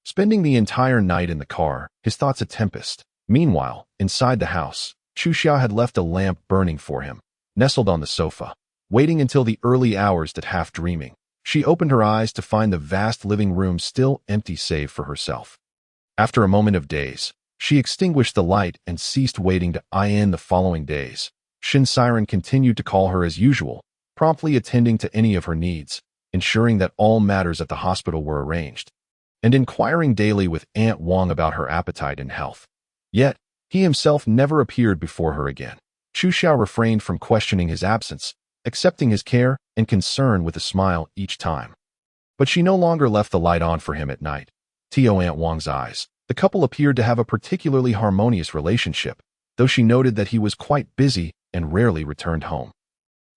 Spending the entire night in the car, his thoughts a tempest. Meanwhile, inside the house, Chuxia had left a lamp burning for him. Nestled on the sofa, waiting until the early hours that half dreaming, she opened her eyes to find the vast living room still empty save for herself. After a moment of daze, she extinguished the light and ceased waiting to in the following days. Shin Siren continued to call her as usual, promptly attending to any of her needs, ensuring that all matters at the hospital were arranged, and inquiring daily with Aunt Wang about her appetite and health. Yet, he himself never appeared before her again. Chuxia refrained from questioning his absence, accepting his care and concern with a smile each time. But she no longer left the light on for him at night. To Aunt Wang's eyes, the couple appeared to have a particularly harmonious relationship, though she noted that he was quite busy and rarely returned home.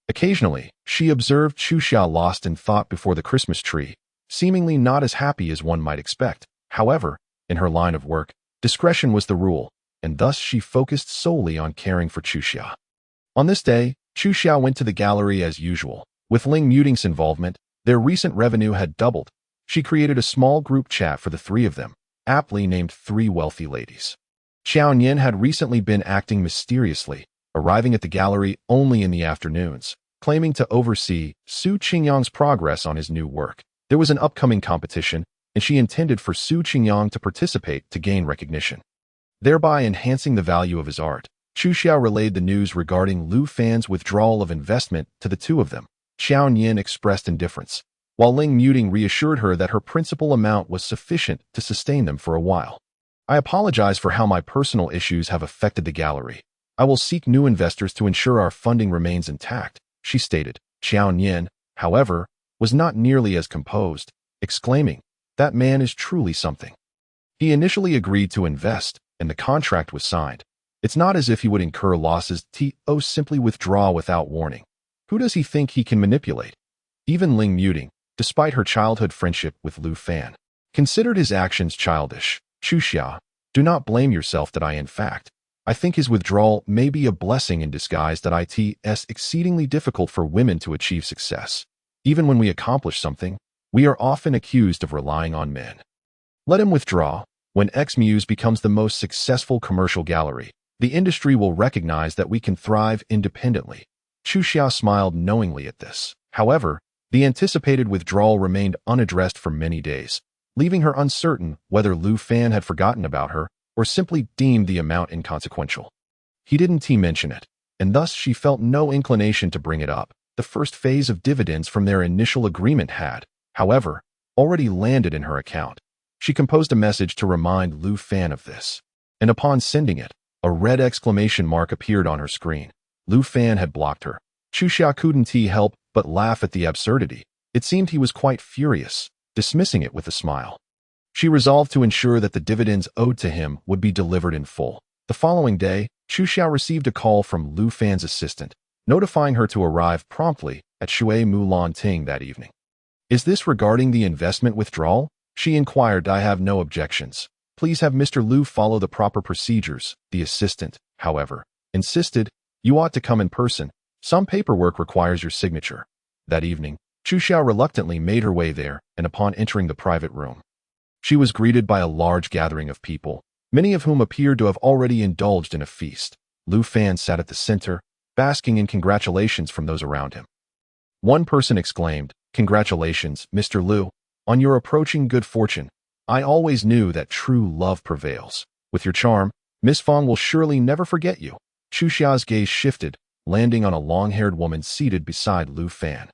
Occasionally, she observed Chuxia lost in thought before the Christmas tree, seemingly not as happy as one might expect. However, in her line of work, discretion was the rule, and thus she focused solely on caring for Chuxia. On this day, Chuxia went to the gallery as usual. With Ling Muting's involvement, their recent revenue had doubled. She created a small group chat for the three of them, aptly named Three Wealthy Ladies. Xiao Nian had recently been acting mysteriously, arriving at the gallery only in the afternoons, claiming to oversee Su Qingyang's progress on his new work. There was an upcoming competition, and she intended for Su Qingyang to participate to gain recognition, thereby enhancing the value of his art. Chuxia relayed the news regarding Lu Fan's withdrawal of investment to the two of them. Xiao Nian expressed indifference, while Ling Muting reassured her that her principal amount was sufficient to sustain them for a while. I apologize for how my personal issues have affected the gallery. I will seek new investors to ensure our funding remains intact, she stated. Xiao Nian, however, was not nearly as composed, exclaiming, "That man is truly something." He initially agreed to invest, and the contract was signed. It's not as if he would incur losses simply withdraw without warning. Who does he think he can manipulate? Even Ling Muting, despite her childhood friendship with Lu Fan, considered his actions childish. Chuxia, do not blame yourself that in fact, I think his withdrawal may be a blessing in disguise that it's exceedingly difficult for women to achieve success. Even when we accomplish something, we are often accused of relying on men. Let him withdraw. When X-Muse becomes the most successful commercial gallery, the industry will recognize that we can thrive independently. Chuxia smiled knowingly at this. However, the anticipated withdrawal remained unaddressed for many days, leaving her uncertain whether Lu Fan had forgotten about her or simply deemed the amount inconsequential. He didn't mention it, and thus she felt no inclination to bring it up. The first phase of dividends from their initial agreement had, however, already landed in her account. She composed a message to remind Lu Fan of this, and upon sending it, a red exclamation mark appeared on her screen. Lu Fan had blocked her. Chuxia couldn't help but laugh at the absurdity. It seemed he was quite furious, dismissing it with a smile. She resolved to ensure that the dividends owed to him would be delivered in full. The following day, Chuxia received a call from Lu Fan's assistant, notifying her to arrive promptly at Shui Mulan Ting that evening. "Is this regarding the investment withdrawal?" she inquired. "I have no objections. Please have Mr. Lu follow the proper procedures." The assistant, however, insisted, You ought to come in person. Some paperwork requires your signature. That evening, Chu Xiao reluctantly made her way there, and upon entering the private room, she was greeted by a large gathering of people, many of whom appeared to have already indulged in a feast. Lu Fan sat at the center, basking in congratulations from those around him. One person exclaimed, "Congratulations, Mr. Lu, on your approaching good fortune. I always knew that true love prevails. With your charm, Miss Fong will surely never forget you." Chu Xiao's gaze shifted, landing on a long-haired woman seated beside Lu Fan.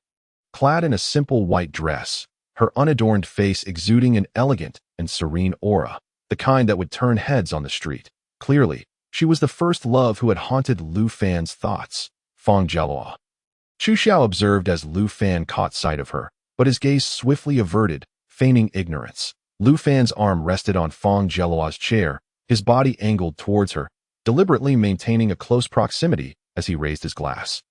Clad in a simple white dress, her unadorned face exuding an elegant and serene aura, the kind that would turn heads on the street. Clearly, she was the first love who had haunted Lu Fan's thoughts, Fong Jialuo. Chu Xiao observed as Lu Fan caught sight of her, but his gaze swiftly averted, feigning ignorance. Lu Fan's arm rested on Fong Jialuo's chair, his body angled towards her, deliberately maintaining a close proximity as he raised his glass.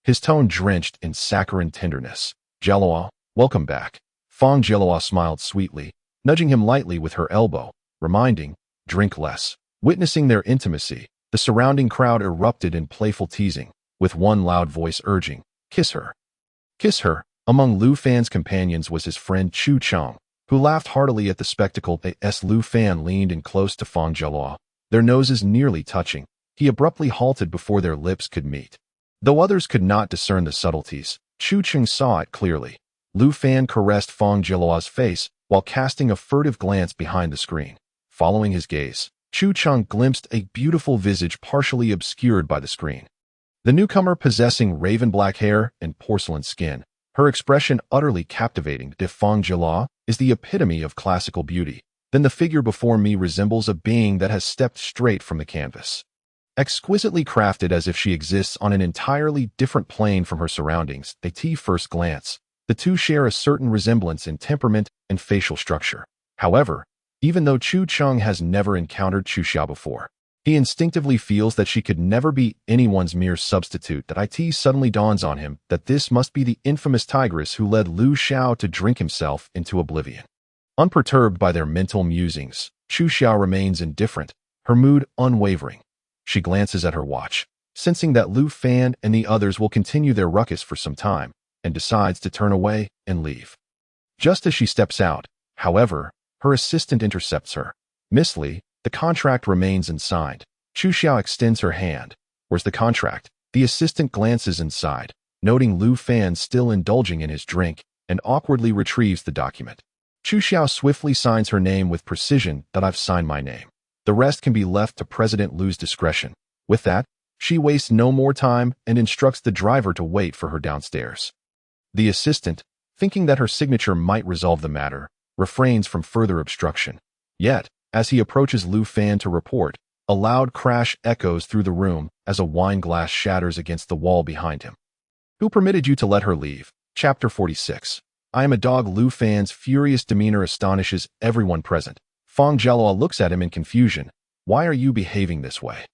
His tone drenched in saccharine tenderness. "Jialuo, welcome back." Fong Jialuo smiled sweetly, nudging him lightly with her elbow, reminding, "Drink less." Witnessing their intimacy, the surrounding crowd erupted in playful teasing, with one loud voice urging, "Kiss her. Kiss her." Among Lu Fan's companions was his friend Chu Chang, who laughed heartily at the spectacle. As Lu Fan leaned in close to Fong Jialuo, their noses nearly touching, he abruptly halted before their lips could meet. Though others could not discern the subtleties, Chu Chang saw it clearly. Lu Fan caressed Fong Jialuo's face while casting a furtive glance behind the screen. Following his gaze, Chu Chang glimpsed a beautiful visage partially obscured by the screen. The newcomer possessing raven-black hair and porcelain skin, her expression utterly captivating. If Fong Jialuo is the epitome of classical beauty, then the figure before me resembles a being that has stepped straight from the canvas. Exquisitely crafted as if she exists on an entirely different plane from her surroundings, at first glance, the two share a certain resemblance in temperament and facial structure. However, even though Chu Chang has never encountered Chu Xiao before, he instinctively feels that she could never be anyone's mere substitute. That it suddenly dawns on him that this must be the infamous tigress who led Lu Xiao to drink himself into oblivion. Unperturbed by their mental musings, Chu Xiao remains indifferent, her mood unwavering. She glances at her watch, sensing that Lu Fan and the others will continue their ruckus for some time, and decides to turn away and leave. Just as she steps out, however, her assistant intercepts her. "Miss Li, the contract remains unsigned." Chu Xiao extends her hand. "Where's the contract?" The assistant glances inside, noting Lu Fan still indulging in his drink, and awkwardly retrieves the document. Chu Xiao swiftly signs her name with precision. "That I've signed my name. The rest can be left to President Lu's discretion." With that, she wastes no more time and instructs the driver to wait for her downstairs. The assistant, thinking that her signature might resolve the matter, refrains from further obstruction. Yet, as he approaches Lu Fan to report, a loud crash echoes through the room as a wine glass shatters against the wall behind him. "Who permitted you to let her leave?" Chapter 46. "I am a dog." Lu Fan's furious demeanor astonishes everyone present. Fong Jialuo looks at him in confusion. "Why are you behaving this way?"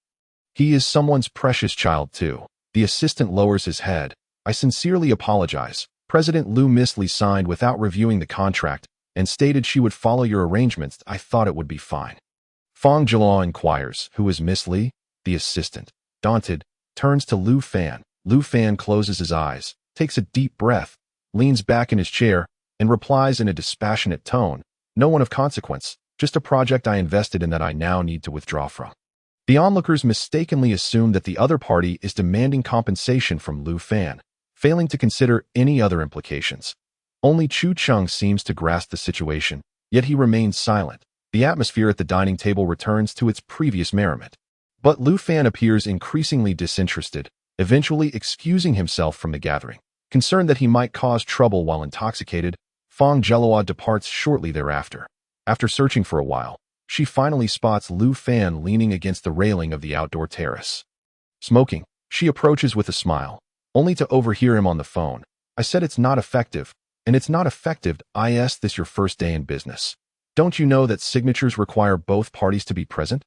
"He is someone's precious child too." The assistant lowers his head. "I sincerely apologize. President Lu." Miss Li signed without reviewing the contract and stated she would follow your arrangements. "I thought it would be fine." Fong Jialuo inquires, "Who is Miss Li?" The assistant, daunted, turns to Lu Fan. Lu Fan closes his eyes, takes a deep breath, leans back in his chair, and replies in a dispassionate tone, "No one of consequence. Just a project I invested in that I now need to withdraw from." The onlookers mistakenly assume that the other party is demanding compensation from Lu Fan, failing to consider any other implications. Only Chu Chang seems to grasp the situation, yet he remains silent. The atmosphere at the dining table returns to its previous merriment. But Lu Fan appears increasingly disinterested, eventually excusing himself from the gathering. Concerned that he might cause trouble while intoxicated, Fong Jialuo departs shortly thereafter. After searching for a while, she finally spots Lu Fan leaning against the railing of the outdoor terrace. Smoking, she approaches with a smile, only to overhear him on the phone. "I said it's not effective, and it's not effective. Is this your first day in business? Don't you know that signatures require both parties to be present?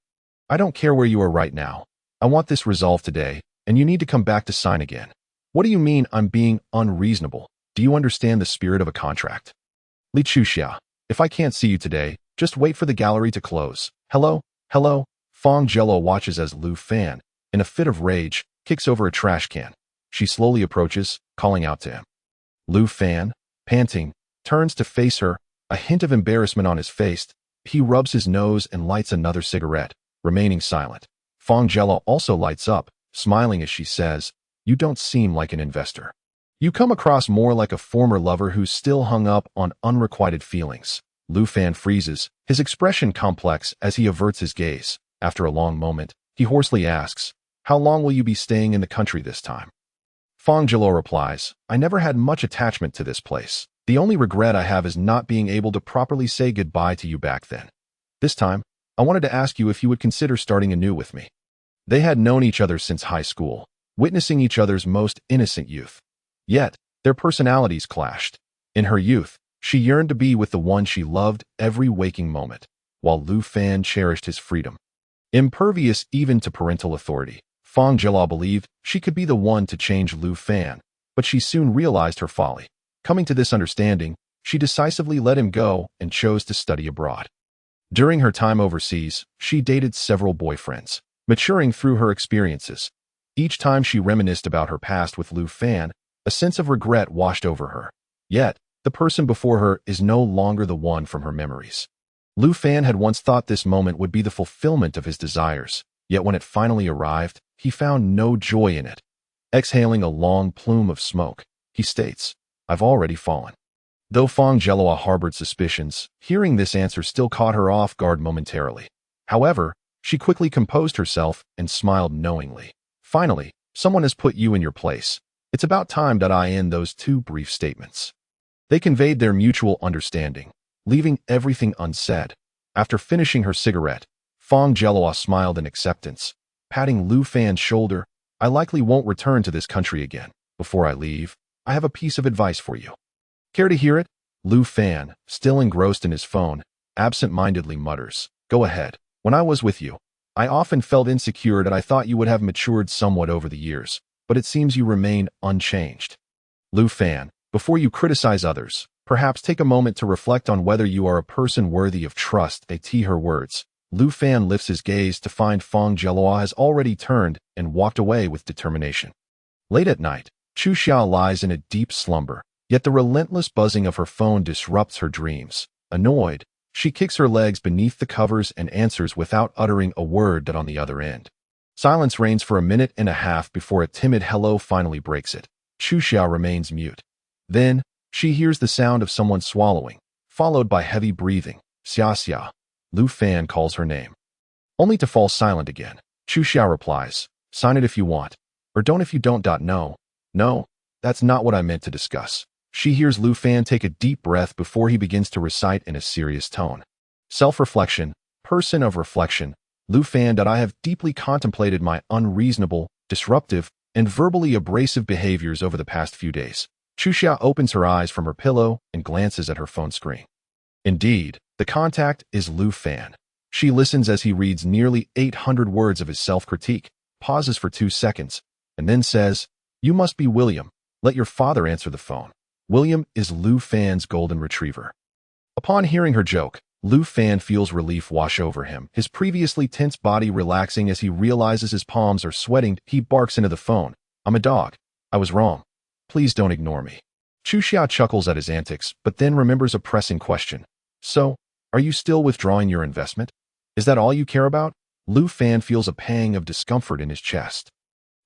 I don't care where you are right now. I want this resolved today, and you need to come back to sign again." "What do you mean I'm being unreasonable? Do you understand the spirit of a contract?" "Li Chuxia, if I can't see you today, just wait for the gallery to close." "Hello, hello." Fong Jialuo watches as Lu Fan, in a fit of rage, kicks over a trash can. She slowly approaches, calling out to him. Lu Fan, panting, turns to face her, a hint of embarrassment on his face. He rubs his nose and lights another cigarette, remaining silent. Fang Jela also lights up, smiling as she says, "You don't seem like an investor. You come across more like a former lover who's still hung up on unrequited feelings." Lu Fan freezes, his expression complex as he averts his gaze. After a long moment, he hoarsely asks, "How long will you be staying in the country this time?" Fang Jelo replies, "I never had much attachment to this place. The only regret I have is not being able to properly say goodbye to you back then. This time, I wanted to ask you if you would consider starting anew with me." They had known each other since high school, witnessing each other's most innocent youth. Yet, their personalities clashed. In her youth, she yearned to be with the one she loved every waking moment, while Lu Fan cherished his freedom. Impervious even to parental authority, Fang Jela believed she could be the one to change Lu Fan, but she soon realized her folly. Coming to this understanding, she decisively let him go and chose to study abroad. During her time overseas, she dated several boyfriends, maturing through her experiences. Each time she reminisced about her past with Lu Fan, a sense of regret washed over her. Yet, the person before her is no longer the one from her memories. Lu Fan had once thought this moment would be the fulfillment of his desires, yet when it finally arrived, he found no joy in it. Exhaling a long plume of smoke, he states, "I've already fallen." Though Fang Jela harbored suspicions, hearing this answer still caught her off guard momentarily. However, she quickly composed herself and smiled knowingly. "Finally, someone has put you in your place. It's about time that I end those two brief statements." They conveyed their mutual understanding, leaving everything unsaid. After finishing her cigarette, Fang Jela smiled in acceptance, patting Lu Fan's shoulder. "I likely won't return to this country again. Before I leave, I have a piece of advice for you." "Care to hear it?" Lu Fan, still engrossed in his phone, absent-mindedly mutters, "Go ahead. When I was with you, I often felt insecure that I thought you would have matured somewhat over the years, but it seems you remain unchanged. Lu Fan, before you criticize others, perhaps take a moment to reflect on whether you are a person worthy of trust." Her words. Lu Fan lifts his gaze to find Fang Jela has already turned and walked away with determination. Late at night, Chu Xiao lies in a deep slumber, yet the relentless buzzing of her phone disrupts her dreams. Annoyed, she kicks her legs beneath the covers and answers without uttering a word on the other end. Silence reigns for a minute and a half before a timid hello finally breaks it. Chu Xiao remains mute. Then, she hears the sound of someone swallowing, followed by heavy breathing. "Xia Xia." Lu Fan calls her name. Only to fall silent again. Chu Xiao replies, "Sign it if you want, or don't if you don't. No. No, that's not what I meant to discuss." She hears Lu Fan take a deep breath before he begins to recite in a serious tone. "Self-reflection, person of reflection, Lu Fan, that I have deeply contemplated my unreasonable, disruptive, and verbally abrasive behaviors over the past few days." Chu Xiao opens her eyes from her pillow and glances at her phone screen. Indeed, the contact is Lu Fan. She listens as he reads nearly 800 words of his self-critique, pauses for 2 seconds, and then says, "You must be William. Let your father answer the phone." William is Lu Fan's golden retriever. Upon hearing her joke, Lu Fan feels relief wash over him, his previously tense body relaxing as he realizes his palms are sweating. He barks into the phone, "I'm a dog. I was wrong. Please don't ignore me." Chu Xiao chuckles at his antics, but then remembers a pressing question. "So, are you still withdrawing your investment? Is that all you care about?" Lu Fan feels a pang of discomfort in his chest.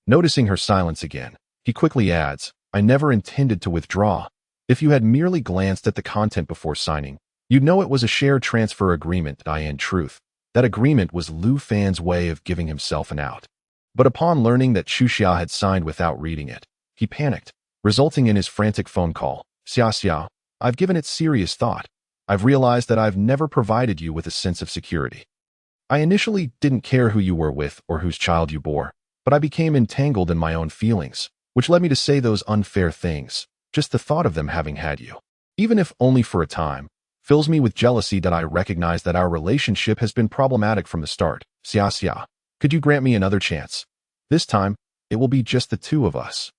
Noticing her silence again, he quickly adds, "I never intended to withdraw. If you had merely glanced at the content before signing, you'd know it was a share transfer agreement. In truth, that agreement was Lu Fan's way of giving himself an out." But upon learning that Chu Xiao had signed without reading it, he panicked, resulting in his frantic phone call. "Xia Xia, I've given it serious thought. I've realized that I've never provided you with a sense of security. I initially didn't care who you were with or whose child you bore, but I became entangled in my own feelings, which led me to say those unfair things. Just the thought of them having had you, even if only for a time, fills me with jealousy that I recognize that our relationship has been problematic from the start. Xia Xia, could you grant me another chance? This time, it will be just the two of us,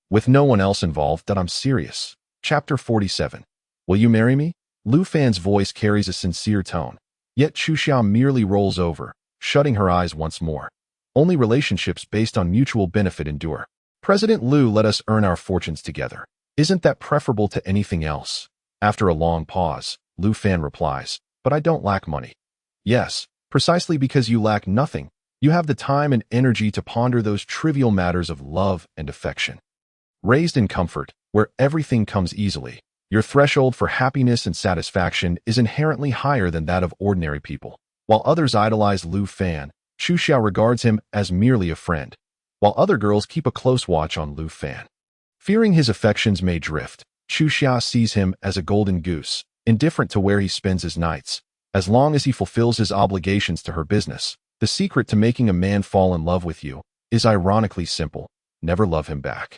with no one else involved. That I'm serious." Chapter 47. Will you marry me? Lu Fan's voice carries a sincere tone, yet Chu Xiao merely rolls over, shutting her eyes once more. Only relationships based on mutual benefit endure. President Liu let us earn our fortunes together. Isn't that preferable to anything else? After a long pause, Liu Fan replies, but I don't lack money. Yes, precisely because you lack nothing, you have the time and energy to ponder those trivial matters of love and affection. Raised in comfort, where everything comes easily, your threshold for happiness and satisfaction is inherently higher than that of ordinary people. While others idolize Liu Fan, Chu Xiao regards him as merely a friend, while other girls keep a close watch on Liu Fan. Fearing his affections may drift, Chu Xiao sees him as a golden goose, indifferent to where he spends his nights, as long as he fulfills his obligations to her business. The secret to making a man fall in love with you is ironically simple: never love him back.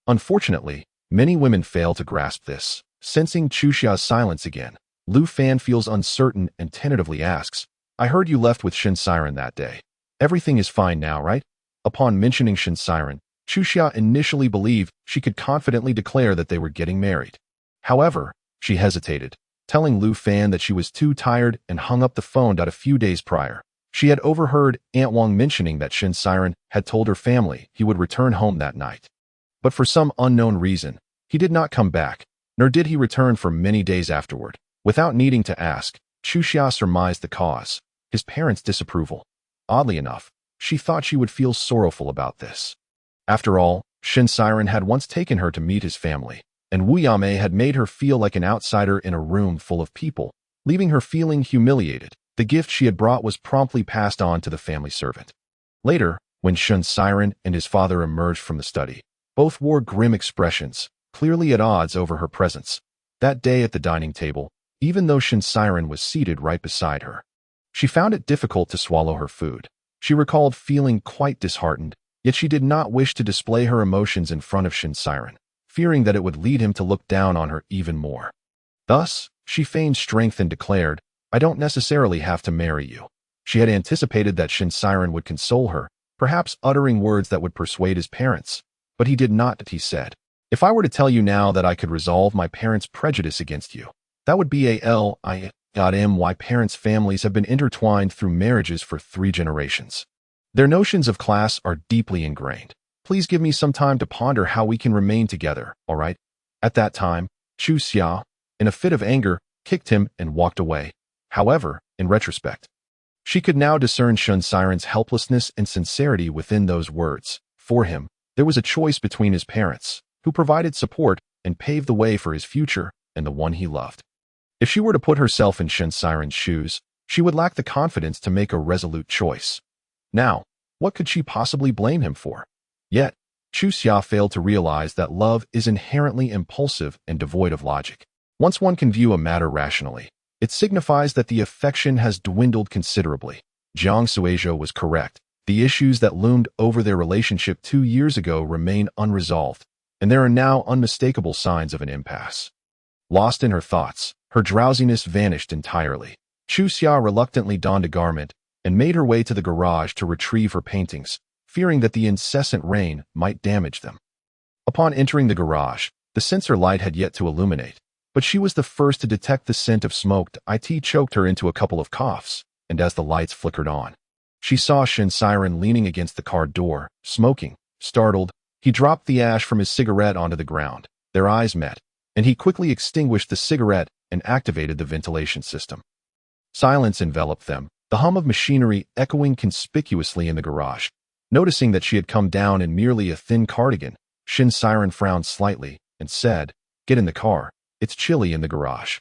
Unfortunately, many women fail to grasp this. Sensing Chu Xiao's silence again, Liu Fan feels uncertain and tentatively asks, I heard you left with Shin Siren that day. Everything is fine now, right? Upon mentioning Shin Siren, Chu Xia initially believed she could confidently declare that they were getting married. However, she hesitated, telling Liu Fan that she was too tired and hung up the phone. A few days prior, she had overheard Aunt Wang mentioning that Shin Siren had told her family he would return home that night. But for some unknown reason, he did not come back, nor did he return for many days afterward. Without needing to ask, Chu Xia surmised the cause: his parents' disapproval. Oddly enough, she thought she would feel sorrowful about this. After all, Shin Siren had once taken her to meet his family, and Wu Yamei had made her feel like an outsider in a room full of people, leaving her feeling humiliated. The gift she had brought was promptly passed on to the family servant. Later, when Shin Siren and his father emerged from the study, both wore grim expressions, clearly at odds over her presence. That day at the dining table, even though Shin Siren was seated right beside her, she found it difficult to swallow her food. She recalled feeling quite disheartened, yet she did not wish to display her emotions in front of Shin Siren, fearing that it would lead him to look down on her even more. Thus, she feigned strength and declared, I don't necessarily have to marry you. She had anticipated that Shin Siren would console her, perhaps uttering words that would persuade his parents. But he did not. He said, if I were to tell you now that I could resolve my parents' prejudice against you, that would be my parents' families have been intertwined through marriages for 3 generations. Their notions of class are deeply ingrained. Please give me some time to ponder how we can remain together, all right? At that time, Chu Xia, in a fit of anger, kicked him and walked away. However, in retrospect, she could now discern Shin Siren's helplessness and sincerity within those words. For him, there was a choice between his parents, who provided support and paved the way for his future, and the one he loved. If she were to put herself in Shin Siren's shoes, she would lack the confidence to make a resolute choice. Now, what could she possibly blame him for? Yet, Chu Xia failed to realize that love is inherently impulsive and devoid of logic. Once one can view a matter rationally, it signifies that the affection has dwindled considerably. Jiang Suizhou was correct. The issues that loomed over their relationship 2 years ago remain unresolved, and there are now unmistakable signs of an impasse. Lost in her thoughts, her drowsiness vanished entirely. Chu Xia reluctantly donned a garment and made her way to the garage to retrieve her paintings, fearing that the incessant rain might damage them. Upon entering the garage, the sensor light had yet to illuminate, but she was the first to detect the scent of smoke. It choked her into a couple of coughs, and as the lights flickered on, she saw Shin Siren leaning against the car door, smoking. Startled, he dropped the ash from his cigarette onto the ground. Their eyes met, and he quickly extinguished the cigarette and activated the ventilation system. Silence enveloped them, the hum of machinery echoing conspicuously in the garage. Noticing that she had come down in merely a thin cardigan, Shin Siren frowned slightly and said, "Get in the car. It's chilly in the garage."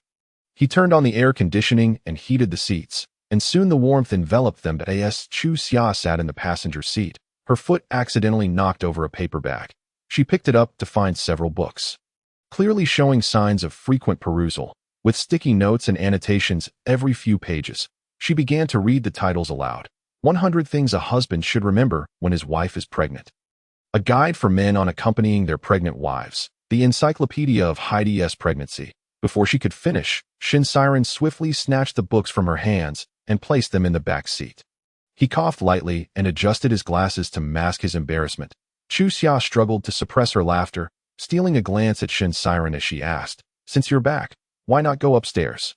He turned on the air conditioning and heated the seats, and soon the warmth enveloped them. As Chu Xia sat in the passenger seat, her foot accidentally knocked over a paper bag. She picked it up to find several books, clearly showing signs of frequent perusal, with sticky notes and annotations every few pages. She began to read the titles aloud. 100 Things a Husband Should Remember When His Wife is Pregnant. A Guide for Men on Accompanying Their Pregnant Wives. The Encyclopedia of Heidi's Pregnancy. Before she could finish, Shin Siren swiftly snatched the books from her hands and placed them in the back seat. He coughed lightly and adjusted his glasses to mask his embarrassment. Chu Xia struggled to suppress her laughter, stealing a glance at Shin Siren as she asked, "Since you're back, why not go upstairs?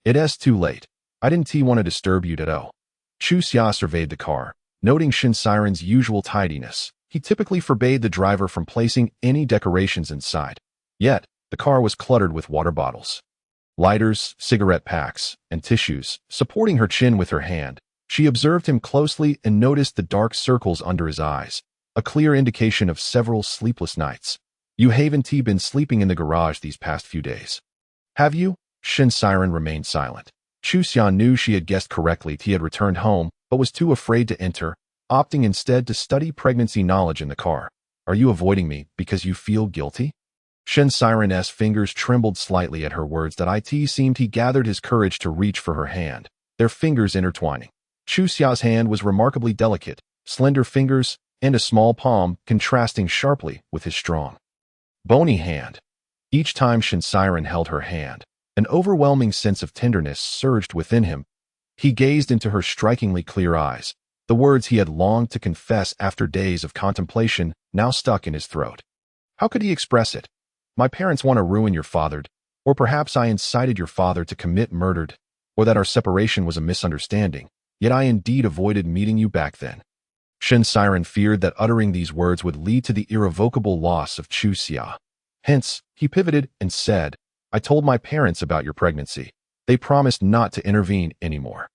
It's too late. I didn't want to disturb you, Chu Xia surveyed the car, Noting Shin Siren's usual tidiness, he typically forbade the driver from placing any decorations inside. Yet, the car was cluttered with water bottles, lighters, cigarette packs, and tissues. Supporting her chin with her hand, she observed him closely and noticed the dark circles under his eyes, a clear indication of several sleepless nights. You haven't been sleeping in the garage these past few days, have you? Shin Siren remained silent. Chu Xian knew she had guessed correctly. He had returned home, but was too afraid to enter, opting instead to study pregnancy knowledge in the car. Are you avoiding me because you feel guilty? Shin Siren's fingers trembled slightly at her words. He gathered his courage to reach for her hand, their fingers intertwining. Chu Xia's hand was remarkably delicate, slender fingers, and a small palm contrasting sharply with his strong, bony hand. Each time Shin Siren held her hand, an overwhelming sense of tenderness surged within him. He gazed into her strikingly clear eyes, the words he had longed to confess after days of contemplation now stuck in his throat. How could he express it? My parents want to ruin your father, or perhaps I incited your father to commit murder, or that our separation was a misunderstanding, yet I indeed avoided meeting you back then. Shin Siren feared that uttering these words would lead to the irrevocable loss of Chu Xia. Hence, he pivoted and said, I told my parents about your pregnancy. They promised not to intervene anymore.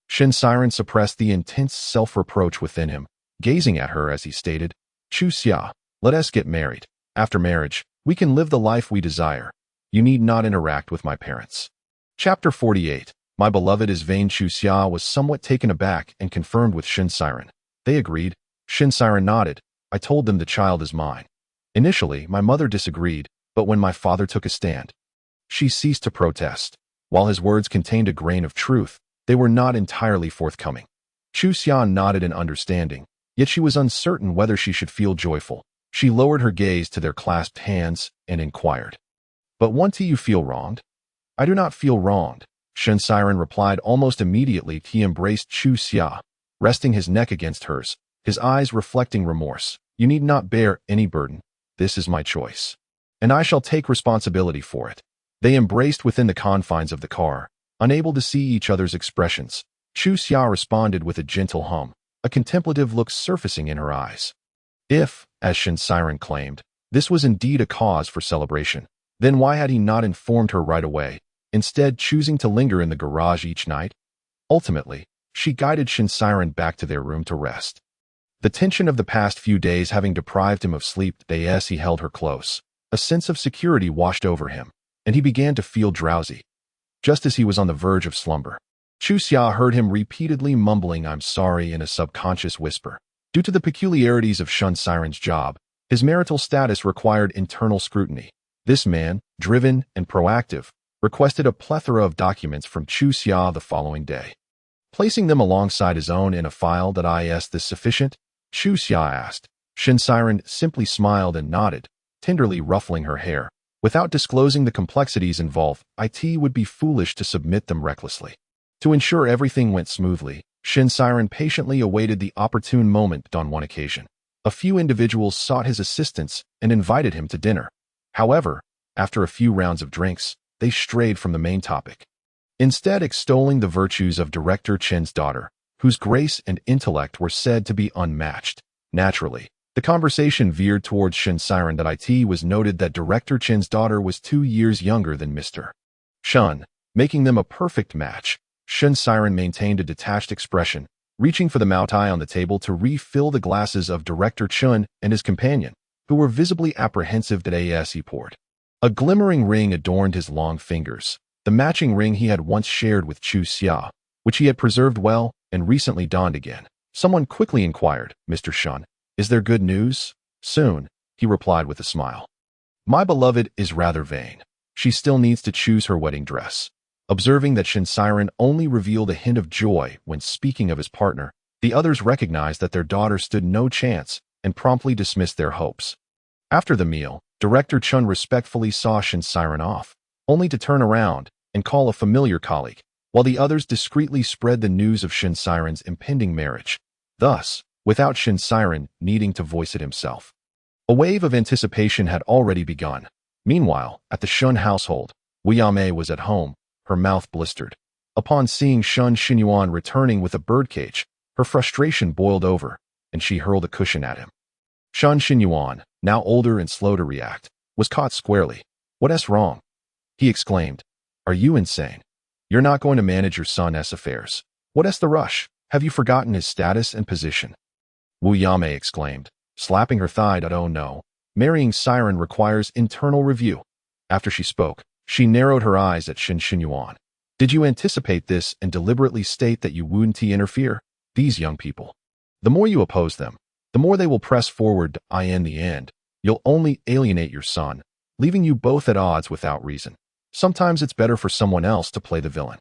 Shin Siren suppressed the intense self-reproach within him, gazing at her as he stated, Chu Xia, let us get married. After marriage, we can live the life we desire. You need not interact with my parents. Chapter 48. My beloved is vain. Chu Xia was somewhat taken aback and confirmed with Shin Siren. They agreed. Shin Siren nodded. I told them the child is mine. Initially, my mother disagreed, but when my father took a stand, she ceased to protest. While his words contained a grain of truth, they were not entirely forthcoming. Chu Xia nodded in understanding, yet she was uncertain whether she should feel joyful. She lowered her gaze to their clasped hands and inquired, But won't you feel wronged? I do not feel wronged, Shin Siren replied almost immediately. He embraced Chu Xia, resting his neck against hers, his eyes reflecting remorse. You need not bear any burden. This is my choice, and I shall take responsibility for it. They embraced within the confines of the car, unable to see each other's expressions. Chu Xia responded with a gentle hum, a contemplative look surfacing in her eyes. If, as Shin Siren claimed, this was indeed a cause for celebration, then why had he not informed her right away, instead choosing to linger in the garage each night? Ultimately, she guided Shin Siren back to their room to rest. The tension of the past few days having deprived him of sleep, he held her close. A sense of security washed over him, and he began to feel drowsy. Just as he was on the verge of slumber, Chu Xia heard him repeatedly mumbling I'm sorry in a subconscious whisper. Due to the peculiarities of Shin Siren's job, his marital status required internal scrutiny. This man, driven and proactive, requested a plethora of documents from Chu Xia the following day. Placing them alongside his own in a file. Is this sufficient? Chu Xia asked. Shin Siren simply smiled and nodded, tenderly ruffling her hair. Without disclosing the complexities involved, it would be foolish to submit them recklessly. To ensure everything went smoothly, Shin Siren patiently awaited the opportune moment. On one occasion, a few individuals sought his assistance and invited him to dinner. However, after a few rounds of drinks, they strayed from the main topic, instead extolling the virtues of Director Chen's daughter, whose grace and intellect were said to be unmatched. Naturally, the conversation veered towards Shin Siren. It was noted that Director Chen's daughter was 2 years younger than Mr. Shun, making them a perfect match. Shin Siren maintained a detached expression, reaching for the Moutai on the table to refill the glasses of Director Chun and his companion, who were visibly apprehensive. He poured. A glimmering ring adorned his long fingers, the matching ring he had once shared with Chu Xia, which he had preserved well and recently donned again. Someone quickly inquired, Mr. Shun, is there good news? Soon, he replied with a smile. My beloved is rather vain. She still needs to choose her wedding dress. Observing that Shin Siren only revealed a hint of joy when speaking of his partner, the others recognized that their daughter stood no chance and promptly dismissed their hopes. After the meal, Director Chun respectfully saw Shin Siren off, only to turn around and call a familiar colleague, while the others discreetly spread the news of Shin Siren's impending marriage, thus, without Shin Siren needing to voice it himself. A wave of anticipation had already begun. Meanwhile, at the Shun household, Wei was at home, her mouth blistered. Upon seeing Shun Xinyuan returning with a birdcage, Her frustration boiled over, and she hurled a cushion at him. Shan Xinyuan, now older and slow to react, was caught squarely. "What's wrong?" he exclaimed. "Are you insane? You're not going to manage your son's affairs. What's the rush? Have you forgotten his status and position?" Wu Yamei exclaimed, slapping her thigh. "Oh no, marrying Siren requires internal review." After she spoke, she narrowed her eyes at Shan Xinyuan. "Did you anticipate this and deliberately state that you wouldn't interfere? These young people. The more you oppose them, the more they will press forward. In the end, you'll only alienate your son, leaving you both at odds without reason. Sometimes it's better for someone else to play the villain.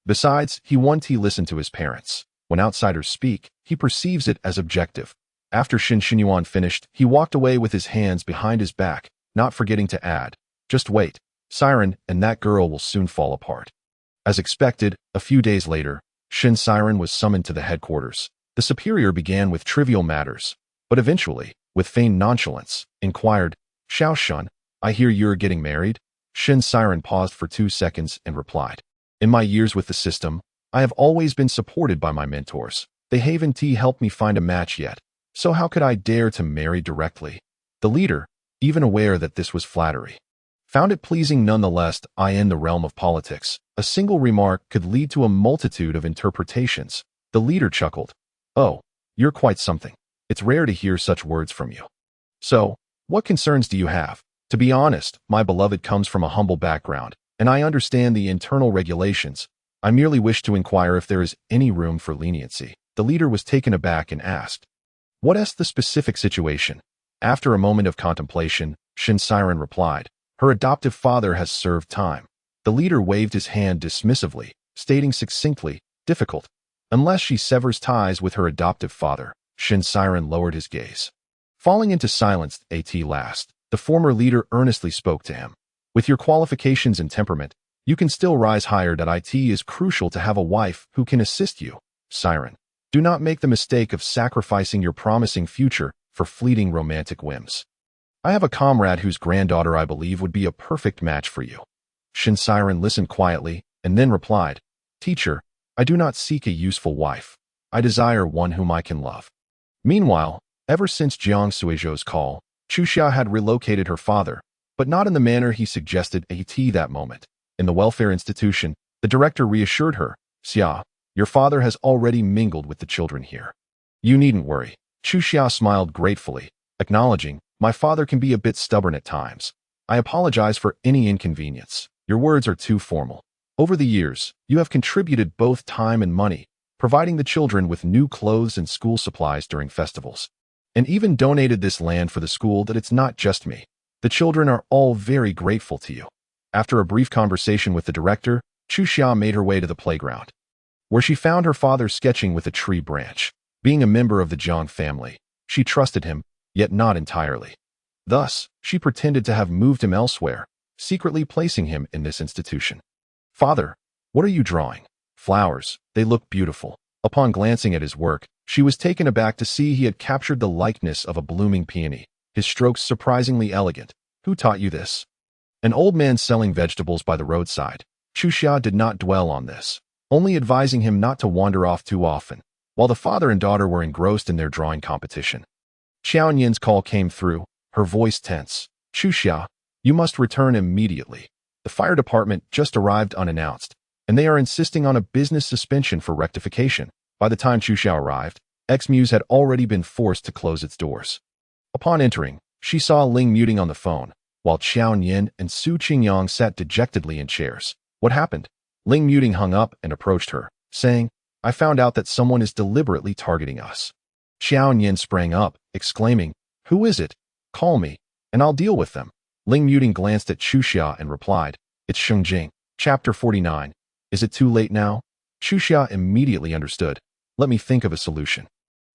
Besides, he listened to his parents. When outsiders speak, he perceives it as objective." After Shan Xinyuan finished, he walked away with his hands behind his back, not forgetting to add, "Just wait. Siren and that girl will soon fall apart." As expected, a few days later, Shin Siren was summoned to the headquarters. The superior began with trivial matters, but eventually, with feigned nonchalance, inquired, "Xiao Shun, I hear you're getting married?" Shin Siren paused for 2 seconds and replied, "In my years with the system, I have always been supported by my mentors. They haven't helped me find a match yet, so how could I dare to marry directly?" The leader, even aware that this was flattery, found it pleasing nonetheless. In the realm of politics, a single remark could lead to a multitude of interpretations. The leader chuckled. "Oh, you're quite something. It's rare to hear such words from you. So, what concerns do you have?" "To be honest, my beloved comes from a humble background, and I understand the internal regulations. I merely wish to inquire if there is any room for leniency." The leader was taken aback and asked, "What's the specific situation?" After a moment of contemplation, Shin Siren replied, "Her adoptive father has served time." The leader waved his hand dismissively, stating succinctly, "Difficult. Unless she severs ties with her adoptive father." Shin Siren lowered his gaze. Falling into silence at last, the former leader earnestly spoke to him. "With your qualifications and temperament, you can still rise higher. It is crucial to have a wife who can assist you. Siren, do not make the mistake of sacrificing your promising future for fleeting romantic whims. I have a comrade whose granddaughter I believe would be a perfect match for you." Shin Siren listened quietly and then replied, "Teacher, I do not seek a useful wife. I desire one whom I can love." Meanwhile, ever since Jiang Suizhou's call, Chuxia had relocated her father, but not in the manner he suggested at that moment. In the welfare institution, the director reassured her, "Xia, your father has already mingled with the children here. You needn't worry." Chuxia smiled gratefully, acknowledging, "My father can be a bit stubborn at times. I apologize for any inconvenience. Your words are too formal. Over the years, you have contributed both time and money, providing the children with new clothes and school supplies during festivals, and even donated this land for the school. That it's not just me. The children are all very grateful to you." After a brief conversation with the director, Chuxia made her way to the playground, where she found her father sketching with a tree branch. Being a member of the Jiang family, she trusted him, yet not entirely. Thus, she pretended to have moved him elsewhere, secretly placing him in this institution. "Father, what are you drawing?" "Flowers. They look beautiful." Upon glancing at his work, she was taken aback to see he had captured the likeness of a blooming peony, his strokes surprisingly elegant. "Who taught you this?" "An old man selling vegetables by the roadside." Chuxia did not dwell on this, only advising him not to wander off too often, while the father and daughter were engrossed in their drawing competition. Xiao Nian's call came through, her voice tense. "Chuxia, you must return immediately. The fire department just arrived unannounced, and they are insisting on a business suspension for rectification." By the time Chuxia arrived, X-Muse had already been forced to close its doors. Upon entering, she saw Ling muting on the phone, while Xiao Nian and Su Qingyang sat dejectedly in chairs. "What happened?" Ling muting hung up and approached her, saying, "I found out that someone is deliberately targeting us." Xiao Nian sprang up, exclaiming, "Who is it? Call me, and I'll deal with them." Ling muting glanced at Chuxia and replied, "It's Shengjing." Chapter 49. Is it too late now? Chuxia immediately understood. "Let me think of a solution."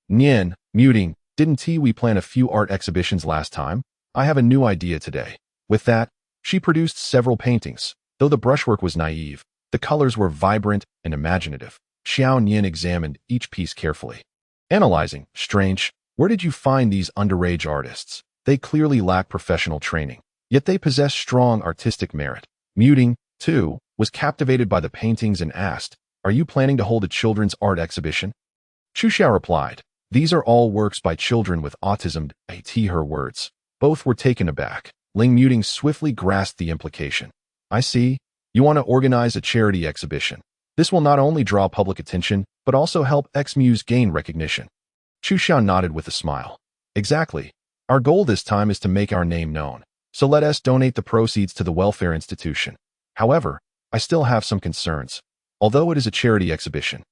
Nian, muting, "Didn't we plan a few art exhibitions last time? I have a new idea today." With that, she produced several paintings. Though the brushwork was naive, the colors were vibrant and imaginative. Xiao Nian examined each piece carefully, analyzing, "Strange, where did you find these underage artists? They clearly lack professional training, yet they possess strong artistic merit." Muting, too, was captivated by the paintings and asked, "Are you planning to hold a children's art exhibition?" Chu Xiao replied, "These are all works by children with autism." Her words. Both were taken aback. Ling Muting swiftly grasped the implication. "I see. You want to organize a charity exhibition. This will not only draw public attention, but also help X-Muse gain recognition." Chu Xiao nodded with a smile. "Exactly. Our goal this time is to make our name known. So let us donate the proceeds to the welfare institution. However, I still have some concerns. Although it is a charity exhibition,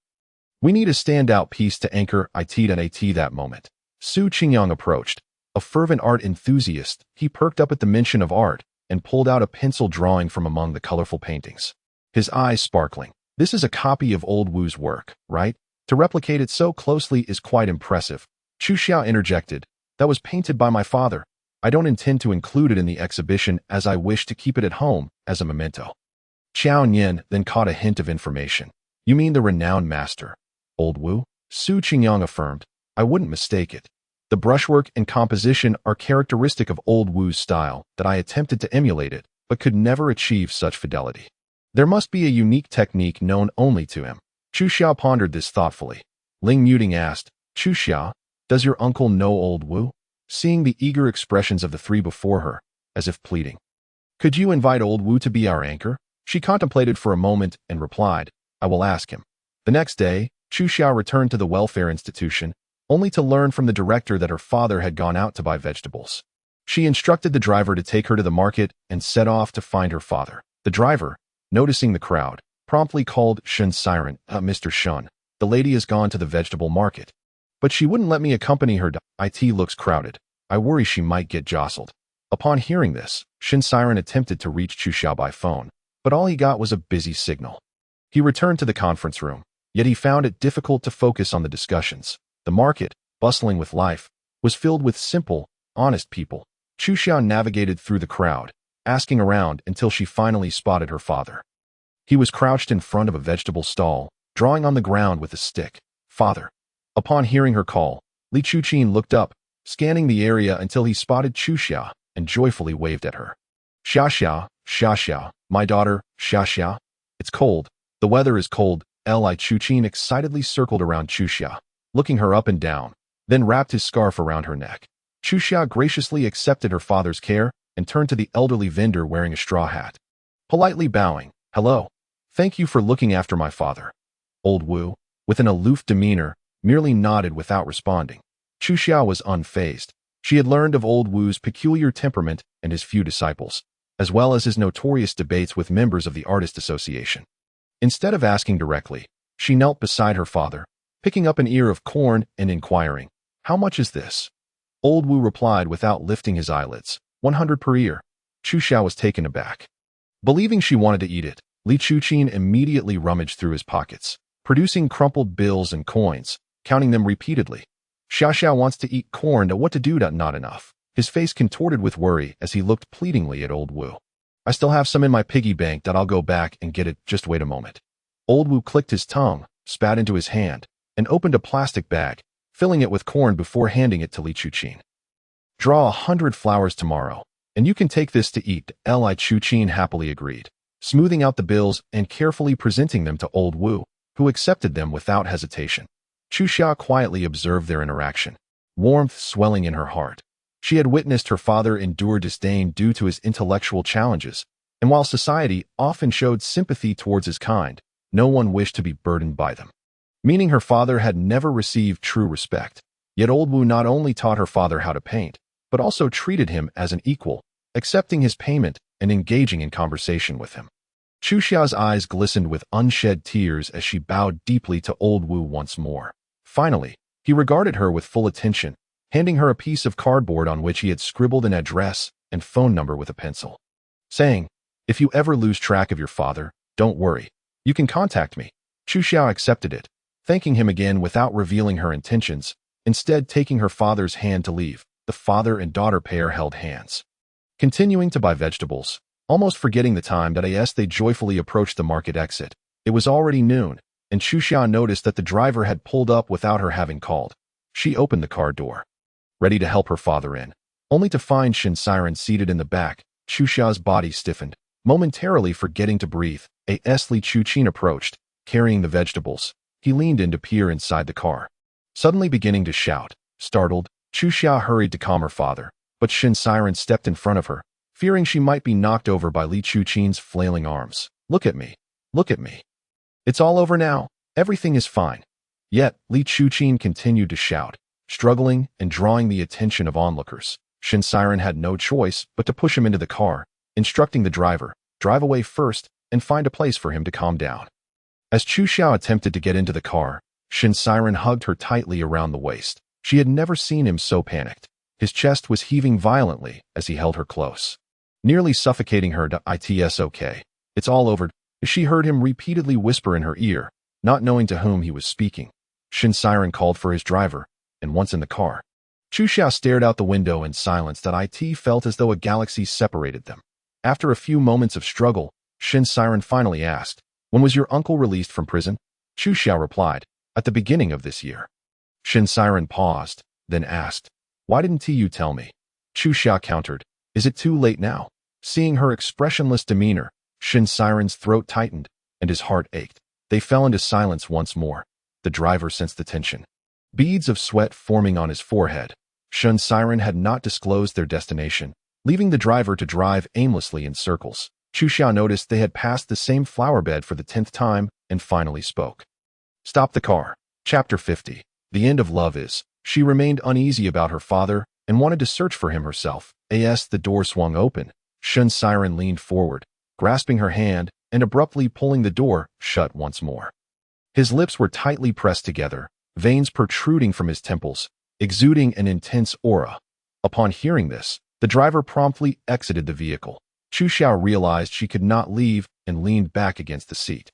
we need a standout piece to anchor it at that moment." Su Qingyang approached. A fervent art enthusiast, he perked up at the mention of art and pulled out a pencil drawing from among the colorful paintings. His eyes sparkling. "This is a copy of Old Wu's work, right? To replicate it so closely is quite impressive." Chu Xiao interjected. "That was painted by my father. I don't intend to include it in the exhibition as I wish to keep it at home as a memento." Qiao Nian then caught a hint of information. "You mean the renowned master, Old Wu?" Su Qingyang affirmed. "I wouldn't mistake it. The brushwork and composition are characteristic of Old Wu's style that I attempted to emulate it, but could never achieve such fidelity. There must be a unique technique known only to him." Chu Xiao pondered this thoughtfully. Ling Muting asked, "Chu Xiao, does your uncle know Old Wu?" Seeing the eager expressions of the three before her, as if pleading. "Could you invite Old Wu to be our anchor?" She contemplated for a moment and replied, "I will ask him." The next day, Chu Xiao returned to the welfare institution, only to learn from the director that her father had gone out to buy vegetables. She instructed the driver to take her to the market and set off to find her father. The driver, noticing the crowd, promptly called Shun Siren. "Mr. Shun, the lady has gone to the vegetable market. But she wouldn't let me accompany her. It looks crowded. I worry she might get jostled." Upon hearing this, Shun Siren attempted to reach Chu Xiao by phone, but all he got was a busy signal. He returned to the conference room, yet he found it difficult to focus on the discussions. The market, bustling with life, was filled with simple, honest people. Chu Xiao navigated through the crowd, asking around until she finally spotted her father. He was crouched in front of a vegetable stall, drawing on the ground with a stick. "Father." Upon hearing her call, Li Chuqin looked up, scanning the area until he spotted Chu Xiao and joyfully waved at her. Xia Xiao, my daughter, Xia Xiao. It's cold. The weather is cold." Li Chuqin excitedly circled around Chu Xiao, looking her up and down, then wrapped his scarf around her neck. Chu Xiao graciously accepted her father's care and turned to the elderly vendor wearing a straw hat. Politely bowing, "Hello. Thank you for looking after my father." Old Wu, with an aloof demeanor, merely nodded without responding. Chu Xiao was unfazed. She had learned of Old Wu's peculiar temperament and his few disciples, as well as his notorious debates with members of the Artist Association. Instead of asking directly, she knelt beside her father, picking up an ear of corn and inquiring, "How much is this?" Old Wu replied without lifting his eyelids, 100 per ear." Chu Xiao was taken aback. Believing she wanted to eat it, Li Chuqin immediately rummaged through his pockets, producing crumpled bills and coins, counting them repeatedly. "Xia Xiao wants to eat corn. What to do? Not enough." His face contorted with worry as he looked pleadingly at Old Wu. "I still have some in my piggy bank. I'll go back and get it. Just wait a moment." Old Wu clicked his tongue, spat into his hand, and opened a plastic bag, filling it with corn before handing it to Li Chuqin. "Draw 100 flowers tomorrow, and you can take this to eat." Li Chuqin happily agreed, smoothing out the bills and carefully presenting them to Old Wu, who accepted them without hesitation. Chu Xiao quietly observed their interaction, warmth swelling in her heart. She had witnessed her father endure disdain due to his intellectual challenges, and while society often showed sympathy towards his kind, no one wished to be burdened by them. Meaning her father had never received true respect. Yet Old Wu not only taught her father how to paint, but also treated him as an equal, accepting his payment and engaging in conversation with him. Chu Xiao's eyes glistened with unshed tears as she bowed deeply to Old Wu once more. Finally, he regarded her with full attention, handing her a piece of cardboard on which he had scribbled an address and phone number with a pencil, saying, "If you ever lose track of your father, don't worry. You can contact me." Chu Xiao accepted it, thanking him again without revealing her intentions, instead taking her father's hand to leave. The father and daughter pair held hands, continuing to buy vegetables, almost forgetting the time that as they joyfully approached the market exit. It was already noon, and Chu Xiao noticed that the driver had pulled up without her having called. She opened the car door, ready to help her father in, only to find Shin Siren seated in the back. Chu Xiao's body stiffened, momentarily forgetting to breathe. Li Chuqin approached, carrying the vegetables. He leaned in to peer inside the car. Suddenly beginning to shout. Startled, Chu Xia hurried to calm her father, but Shin Siren stepped in front of her, fearing she might be knocked over by Li Chuqin's flailing arms. Look at me. Look at me. It's all over now. Everything is fine. Yet, Li Chuqin continued to shout, struggling and drawing the attention of onlookers. Shin Siren had no choice but to push him into the car, instructing the driver, drive away first and find a place for him to calm down. As Chu Xiao attempted to get into the car, Shin Siren hugged her tightly around the waist. She had never seen him so panicked. His chest was heaving violently as he held her close, nearly suffocating her to "It's okay. It's all over." She heard him repeatedly whisper in her ear, not knowing to whom he was speaking. Shin Siren called for his driver, and once in the car, Chu Xiao stared out the window in silence that it felt as though a galaxy separated them. After a few moments of struggle, Shin Siren finally asked, "When was your uncle released from prison?" Chu Xiao replied, "At the beginning of this year." Shin Siren paused, then asked, "Why didn't you tell me?" Chu Xiao countered, "Is it too late now?" Seeing her expressionless demeanor, Shin Siren's throat tightened, and his heart ached. They fell into silence once more. The driver sensed the tension, beads of sweat forming on his forehead. Shin Siren had not disclosed their destination, leaving the driver to drive aimlessly in circles. Chu Xiao noticed they had passed the same flower bed for the 10th time and finally spoke. "Stop the car." Chapter 50. The end of love is. She remained uneasy about her father and wanted to search for him herself. As the door swung open, Shin Siren leaned forward, grasping her hand and abruptly pulling the door shut once more. His lips were tightly pressed together, veins protruding from his temples, exuding an intense aura. Upon hearing this, the driver promptly exited the vehicle. Chu Xiao realized she could not leave and leaned back against the seat.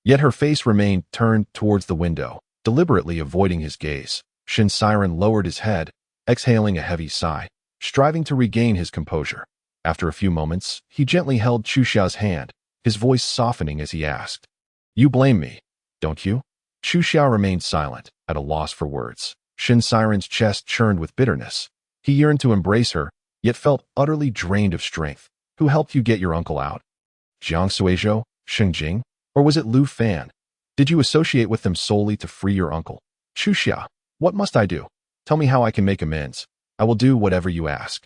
Yet her face remained turned towards the window, deliberately avoiding his gaze. Shin Siren lowered his head, exhaling a heavy sigh, striving to regain his composure. After a few moments, he gently held Chu Xiao's hand, his voice softening as he asked, "You blame me, don't you?" Chu Xiao remained silent, at a loss for words. Shin Siren's chest churned with bitterness. He yearned to embrace her, yet felt utterly drained of strength. "Who helped you get your uncle out? Jiang Suizhou, Sheng Jing, or was it Lu Fan? Did you associate with them solely to free your uncle?" "Chu Xia, what must I do? Tell me how I can make amends. I will do whatever you ask."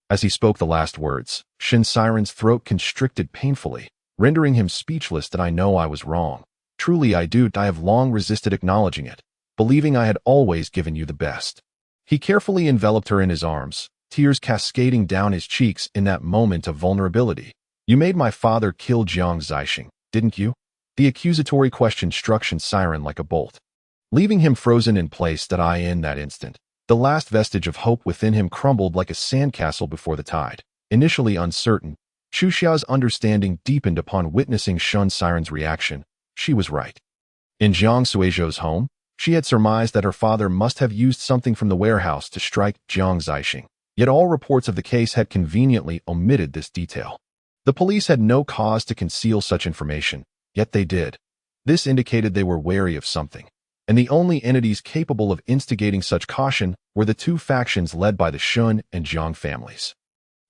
As he spoke the last words, Shin Siren's throat constricted painfully, rendering him speechless. "That I know I was wrong. Truly I do. I have long resisted acknowledging it, believing I had always given you the best." He carefully enveloped her in his arms, tears cascading down his cheeks in that moment of vulnerability. "You made my father kill Jiang Zixing, didn't you?" The accusatory question struck Shin Siren like a bolt, leaving him frozen in place. In that instant, the last vestige of hope within him crumbled like a sandcastle before the tide. Initially uncertain, Chu Xiao's understanding deepened upon witnessing Shin Siren's reaction. She was right. In Jiang Suizhou's home, she had surmised that her father must have used something from the warehouse to strike Jiang Zixing. Yet all reports of the case had conveniently omitted this detail. The police had no cause to conceal such information, yet they did. This indicated they were wary of something, and the only entities capable of instigating such caution were the two factions led by the Shun and Jiang families.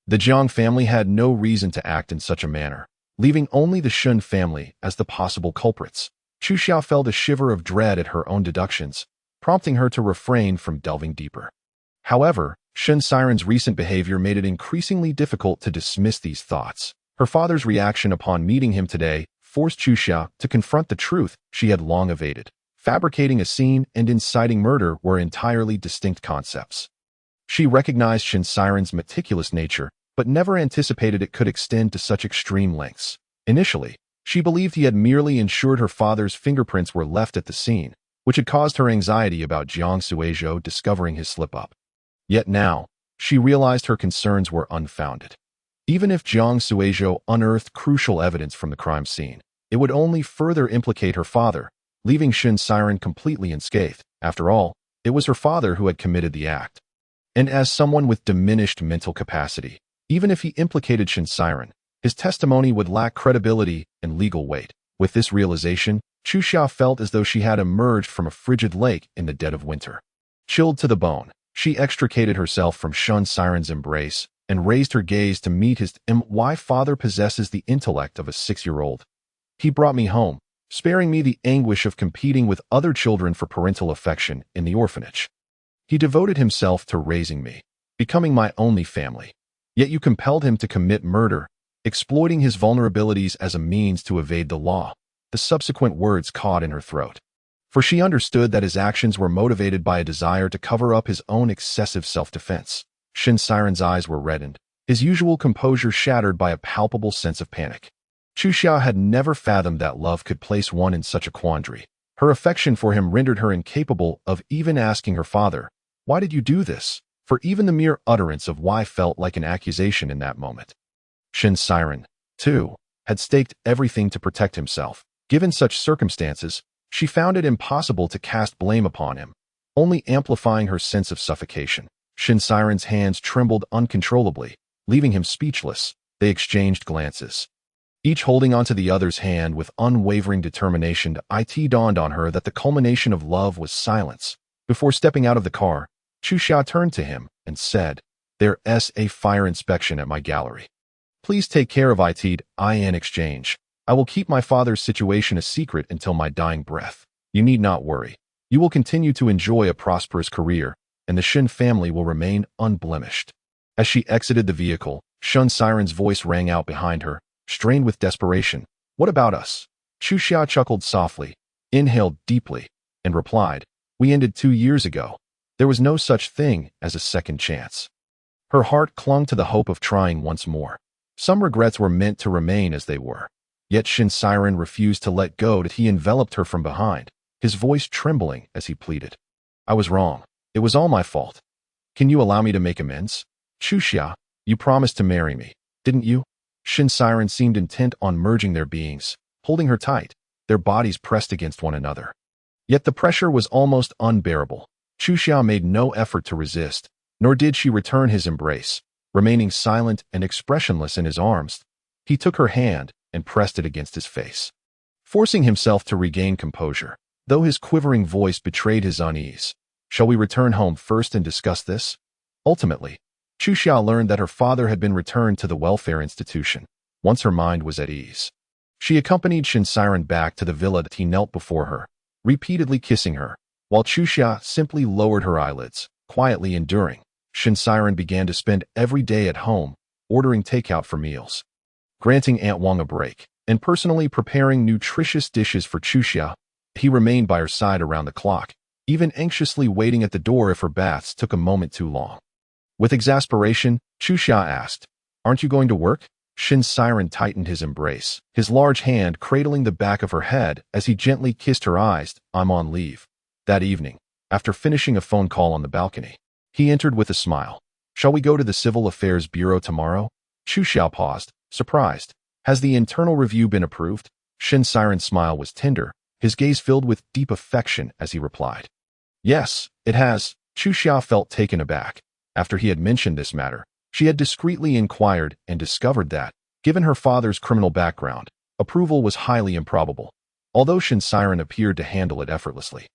The Jiang family had no reason to act in such a manner, leaving only the Shun family as the possible culprits. Chu Xiao felt a shiver of dread at her own deductions, prompting her to refrain from delving deeper. However, Shin Siren's recent behavior made it increasingly difficult to dismiss these thoughts. Her father's reaction upon meeting him today forced Chu Xiao to confront the truth she had long evaded. Fabricating a scene and inciting murder were entirely distinct concepts. She recognized Shin Siren's meticulous nature, but never anticipated it could extend to such extreme lengths. Initially, she believed he had merely ensured her father's fingerprints were left at the scene, which had caused her anxiety about Jiang Suizhou discovering his slip-up. Yet now, she realized her concerns were unfounded. Even if Jiang Suizhou unearthed crucial evidence from the crime scene, it would only further implicate her father, leaving Shin Siren completely unscathed. After all, it was her father who had committed the act. And as someone with diminished mental capacity, even if he implicated Shin Siren, his testimony would lack credibility and legal weight. With this realization, Chu Xiao felt as though she had emerged from a frigid lake in the dead of winter. Chilled to the bone, she extricated herself from Shin Siren's embrace and raised her gaze to meet his. "My father possesses the intellect of a 6-year-old. He brought me home, sparing me the anguish of competing with other children for parental affection in the orphanage. He devoted himself to raising me, becoming my only family. Yet you compelled him to commit murder, exploiting his vulnerabilities as a means to evade the law. The subsequent words caught in her throat, for she understood that his actions were motivated by a desire to cover up his own excessive self-defense. Shin Siren's eyes were reddened, his usual composure shattered by a palpable sense of panic. Chuxia had never fathomed that love could place one in such a quandary. Her affection for him rendered her incapable of even asking her father, "Why did you do this?" For even the mere utterance of why felt like an accusation in that moment. Shin Siren, too, had staked everything to protect himself. Given such circumstances, she found it impossible to cast blame upon him, only amplifying her sense of suffocation. Shin Siren's hands trembled uncontrollably, leaving him speechless. They exchanged glances, each holding onto the other's hand with unwavering determination. It dawned on her that the culmination of love was silence. Before stepping out of the car, Chuxia turned to him and said, "There's a fire inspection at my gallery. Please take care of it in exchange. I will keep my father's situation a secret until my dying breath. You need not worry. You will continue to enjoy a prosperous career, and the Shin family will remain unblemished." As she exited the vehicle, Shin Siren's voice rang out behind her, strained with desperation. "What about us?" Chuxia chuckled softly, inhaled deeply, and replied, "We ended 2 years ago. There was no such thing as a second chance." Her heart clung to the hope of trying once more. Some regrets were meant to remain as they were. Yet Shin Siren refused to let go. That he enveloped her from behind, his voice trembling as he pleaded. "I was wrong. It was all my fault. Can you allow me to make amends? Chuxia, you promised to marry me, didn't you?" Shin Siren seemed intent on merging their beings, holding her tight, their bodies pressed against one another. Yet the pressure was almost unbearable. Chuxia made no effort to resist, nor did she return his embrace. Remaining silent and expressionless in his arms, he took her hand and pressed it against his face, forcing himself to regain composure, though his quivering voice betrayed his unease. "Shall we return home first and discuss this?" Ultimately, Chuxia learned that her father had been returned to the welfare institution. Once her mind was at ease, she accompanied Shin Siren back to the villa. That he knelt before her, repeatedly kissing her, while Chuxia simply lowered her eyelids, quietly enduring. Shin Siren began to spend every day at home, ordering takeout for meals, granting Aunt Wang a break, and personally preparing nutritious dishes for Chuxia. He remained by her side around the clock, even anxiously waiting at the door if her baths took a moment too long. With exasperation, Chuxia asked, "Aren't you going to work?" Shin Siren tightened his embrace, his large hand cradling the back of her head as he gently kissed her eyes. "I'm on leave." That evening, after finishing a phone call on the balcony, he entered with a smile. "Shall we go to the Civil Affairs Bureau tomorrow?" Chuxia paused, surprised. "Has the internal review been approved?" Shin Siren's smile was tender, his gaze filled with deep affection as he replied, "Yes, it has." Chuxia felt taken aback. After he had mentioned this matter, she had discreetly inquired and discovered that, given her father's criminal background, approval was highly improbable, although Shin Siren appeared to handle it effortlessly.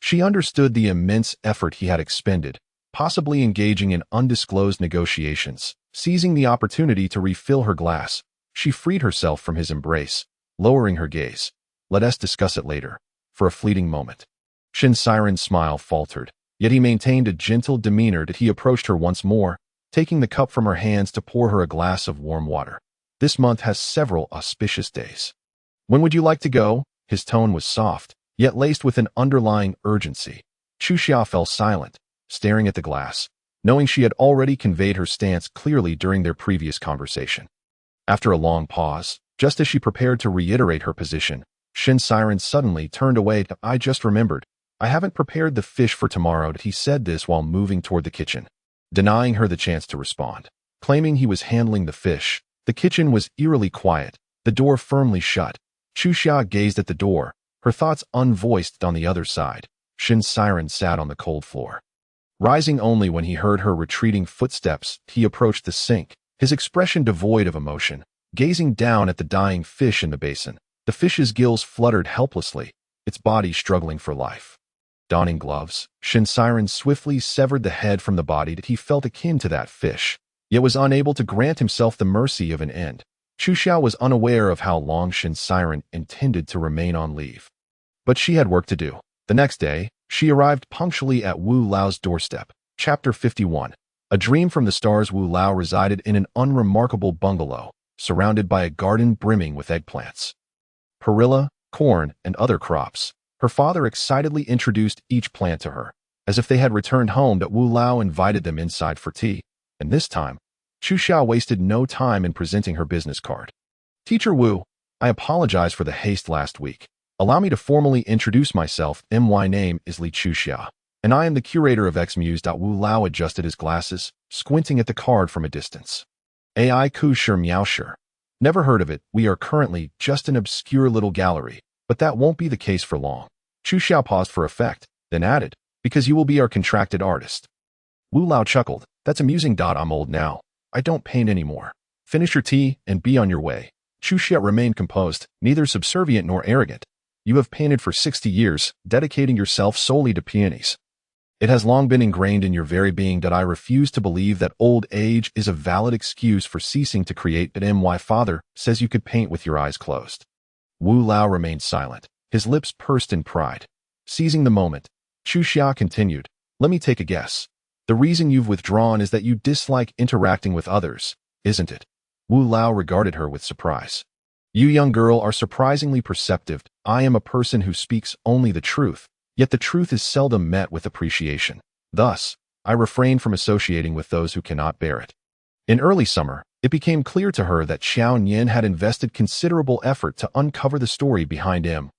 She understood the immense effort he had expended, possibly engaging in undisclosed negotiations. Seizing the opportunity to refill her glass, she freed herself from his embrace, lowering her gaze. "Let us discuss it later." For a fleeting moment, Shin Siren's smile faltered, yet he maintained a gentle demeanor. That he approached her once more, taking the cup from her hands to pour her a glass of warm water. "This month has several auspicious days. When would you like to go?" His tone was soft, yet laced with an underlying urgency. Chuxia fell silent, staring at the glass, knowing she had already conveyed her stance clearly during their previous conversation. After a long pause, just as she prepared to reiterate her position, Shin Siren suddenly turned away. "I just remembered. I haven't prepared the fish for tomorrow." He said this while moving toward the kitchen, denying her the chance to respond. Claiming he was handling the fish, the kitchen was eerily quiet, the door firmly shut. Chuxia gazed at the door, her thoughts unvoiced. On the other side, Shin Siren sat on the cold floor. Rising only when he heard her retreating footsteps, he approached the sink, his expression devoid of emotion, gazing down at the dying fish in the basin. The fish's gills fluttered helplessly, its body struggling for life. Donning gloves, Shin Siren swiftly severed the head from the body. That he felt akin to that fish, yet was unable to grant himself the mercy of an end. Chu Xiao was unaware of how long Shin's siren intended to remain on leave. But she had work to do. The next day, she arrived punctually at Wu Lao's doorstep. Chapter 51. A dream from the stars. Wu Lao resided in an unremarkable bungalow, surrounded by a garden brimming with eggplants, perilla, corn, and other crops. Her father excitedly introduced each plant to her, as if they had returned home. That Wu Lao invited them inside for tea, and this time, Chu Xiao wasted no time in presenting her business card. Teacher Wu, I apologize for the haste last week. Allow me to formally introduce myself. My name is Li Chu Xia, and I am the curator of X Muse. Wu Lao adjusted his glasses, squinting at the card from a distance. Ai Ku Shur Miao Shur. Never heard of it. We are currently just an obscure little gallery, but that won't be the case for long. Chu Xiao paused for effect, then added, because you will be our contracted artist. Wu Lao chuckled. That's amusing. I'm old now. I don't paint anymore. Finish your tea and be on your way. Chu Xiao remained composed, neither subservient nor arrogant. You have painted for 60 years, dedicating yourself solely to peonies. It has long been ingrained in your very being that I refuse to believe that old age is a valid excuse for ceasing to create. But my father says you could paint with your eyes closed. Wu Lao remained silent, his lips pursed in pride. Seizing the moment, Chu Xiao continued, let me take a guess. The reason you've withdrawn is that you dislike interacting with others, isn't it? Wu Lao regarded her with surprise. You young girl are surprisingly perceptive. I am a person who speaks only the truth, yet the truth is seldom met with appreciation. Thus, I refrain from associating with those who cannot bear it. In early summer, it became clear to her that Xiao Nian had invested considerable effort to uncover the story behind it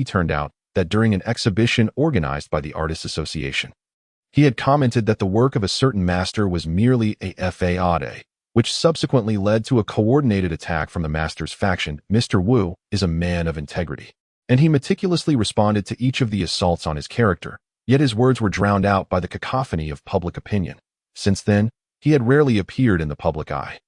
turned out that during an exhibition organized by the Artists Association, he had commented that the work of a certain master was merely a fade, which subsequently led to a coordinated attack from the master's faction. Mr. Wu is a man of integrity, and he meticulously responded to each of the assaults on his character, yet his words were drowned out by the cacophony of public opinion. Since then, he had rarely appeared in the public eye.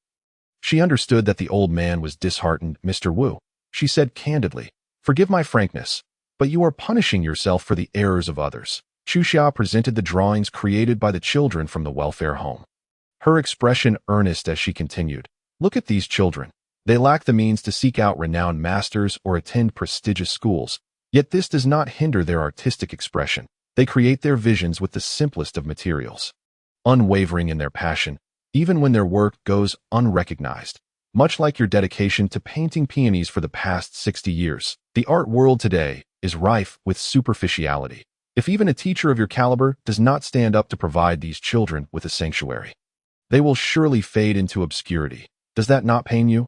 She understood that the old man was disheartened. Mr. Wu, she said candidly, forgive my frankness, but you are punishing yourself for the errors of others. Chu Xiao presented the drawings created by the children from the welfare home, her expression earnest as she continued, look at these children. They lack the means to seek out renowned masters or attend prestigious schools, yet this does not hinder their artistic expression. They create their visions with the simplest of materials, unwavering in their passion, even when their work goes unrecognized. Much like your dedication to painting peonies for the past 60 years, the art world today is rife with superficiality. If even a teacher of your caliber does not stand up to provide these children with a sanctuary, they will surely fade into obscurity. Does that not pain you?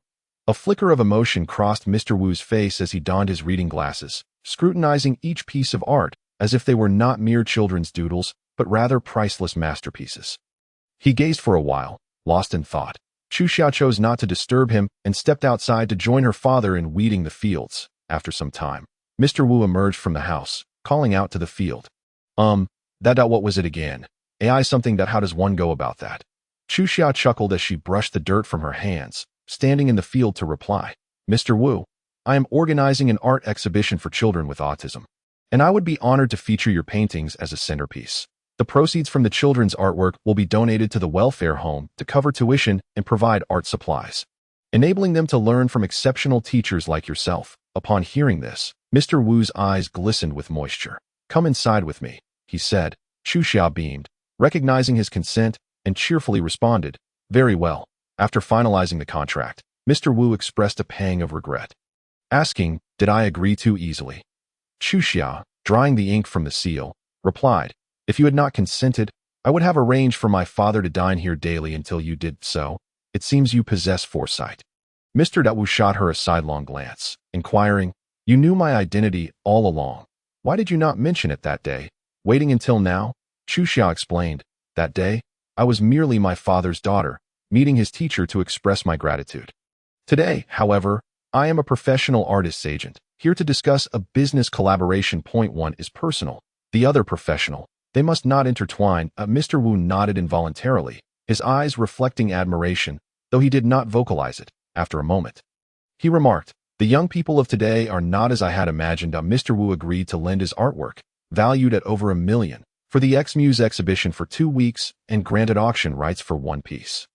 A flicker of emotion crossed Mr. Wu's face as he donned his reading glasses, scrutinizing each piece of art as if they were not mere children's doodles, but rather priceless masterpieces. He gazed for a while, lost in thought. Chu Xiao chose not to disturb him and stepped outside to join her father in weeding the fields. After some time, Mr. Wu emerged from the house, calling out to the field. What was it again? AI something that how does one go about that? Chu Xiao chuckled as she brushed the dirt from her hands, standing in the field to reply. Mr. Wu, I am organizing an art exhibition for children with autism, and I would be honored to feature your paintings as a centerpiece. The proceeds from the children's artwork will be donated to the welfare home to cover tuition and provide art supplies, enabling them to learn from exceptional teachers like yourself. Upon hearing this, Mr. Wu's eyes glistened with moisture. Come inside with me, he said. Chu Xiao beamed, recognizing his consent, and cheerfully responded, very well. After finalizing the contract, Mr. Wu expressed a pang of regret, asking, did I agree too easily? Chu Xiao, drying the ink from the seal, replied, if you had not consented, I would have arranged for my father to dine here daily until you did so. It seems you possess foresight. Mr. Wu shot her a sidelong glance, inquiring, you knew my identity all along. Why did you not mention it that day? Waiting until now? Chu Xiao explained, that day, I was merely my father's daughter, meeting his teacher to express my gratitude. Today, however, I am a professional artist's agent, here to discuss a business collaboration. Point one is personal, the other professional. They must not intertwine. Mr. Wu nodded involuntarily, his eyes reflecting admiration, though he did not vocalize it. After a moment, he remarked, the young people of today are not as I had imagined. Mr. Wu agreed to lend his artwork, valued at over $1 million, for the X Muse exhibition for 2 weeks and granted auction rights for one piece.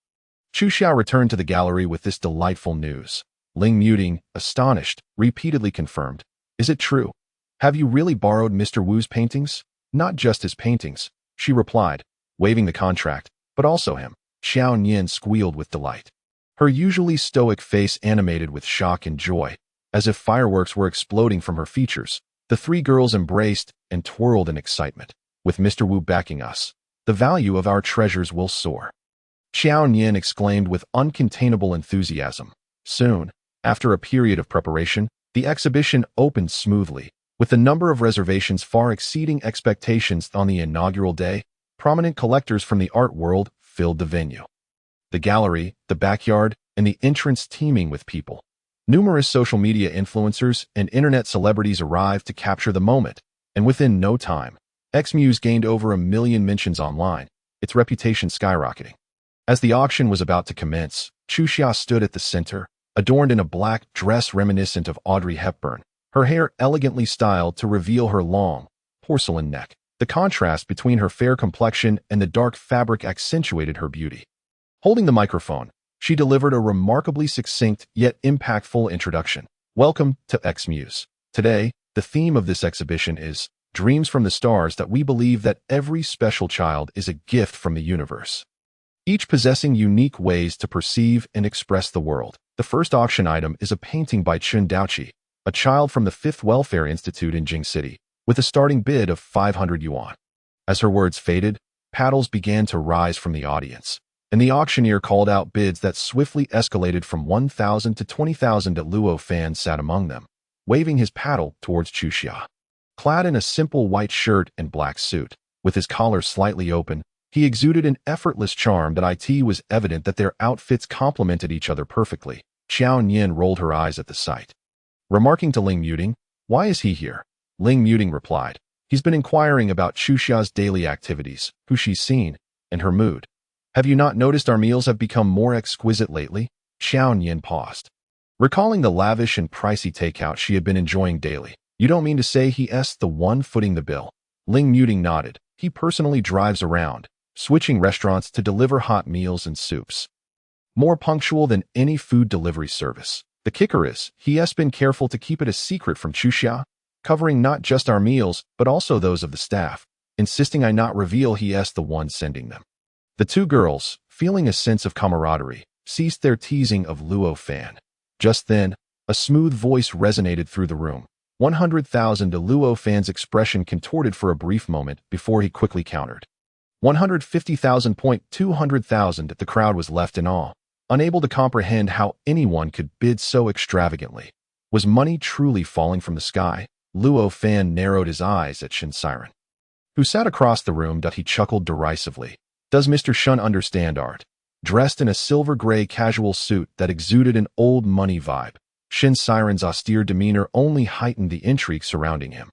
Chu Xiao returned to the gallery with this delightful news. Ling Muting, astonished, repeatedly confirmed. Is it true? Have you really borrowed Mr. Wu's paintings? Not just his paintings, she replied, waving the contract, but also him. Xiao Nian squealed with delight. Her usually stoic face animated with shock and joy, as if fireworks were exploding from her features. The three girls embraced and twirled in excitement. With Mr. Wu backing us, the value of our treasures will soar. Xiao Nian exclaimed with uncontainable enthusiasm. Soon, after a period of preparation, the exhibition opened smoothly, with the number of reservations far exceeding expectations on the inaugural day. Prominent collectors from the art world filled the venue. The gallery, the backyard, and the entrance teeming with people. Numerous social media influencers and internet celebrities arrived to capture the moment, and within no time, Xmuse gained over 1 million mentions online, its reputation skyrocketing. As the auction was about to commence, Chu Xia stood at the center, adorned in a black dress reminiscent of Audrey Hepburn, her hair elegantly styled to reveal her long, porcelain neck. The contrast between her fair complexion and the dark fabric accentuated her beauty. Holding the microphone, she delivered a remarkably succinct yet impactful introduction. Welcome to Xmuse. Today, the theme of this exhibition is Dreams from the Stars, that we believe that every special child is a gift from the universe, each possessing unique ways to perceive and express the world. The first auction item is a painting by Chun Daoqi, a child from the Fifth Welfare Institute in Jing City, with a starting bid of 500 yuan. As her words faded, paddles began to rise from the audience, and the auctioneer called out bids that swiftly escalated from 1,000 to 20,000. Luo Fan sat among them, waving his paddle towards Chu Xia. Clad in a simple white shirt and black suit, with his collar slightly open, he exuded an effortless charm that it was evident that their outfits complemented each other perfectly. Xiao Nian rolled her eyes at the sight. Remarking to Ling Muting, "Why is he here?" Ling Muting replied, "He's been inquiring about Chu Xia's daily activities, who she's seen, and her mood. Have you not noticed our meals have become more exquisite lately?" Xiao Nian paused, recalling the lavish and pricey takeout she had been enjoying daily. "You don't mean to say he's the one footing the bill?" Ling Muting nodded. "He personally drives around, switching restaurants to deliver hot meals and soups. More punctual than any food delivery service. The kicker is, he's been careful to keep it a secret from Chu Xia, covering not just our meals, but also those of the staff, insisting I not reveal he's the one sending them." The two girls, feeling a sense of camaraderie, ceased their teasing of Luo Fan. Just then, a smooth voice resonated through the room. 100,000. Luo Fan's expression contorted for a brief moment before he quickly countered. 150,000. 200,000. The crowd was left in awe, unable to comprehend how anyone could bid so extravagantly. Was money truly falling from the sky? Luo Fan narrowed his eyes at Shin Siren, who sat across the room. He chuckled derisively. Does Mr. Shun understand art? Dressed in a silver-gray casual suit that exuded an old money vibe, Shin Siren's austere demeanor only heightened the intrigue surrounding him.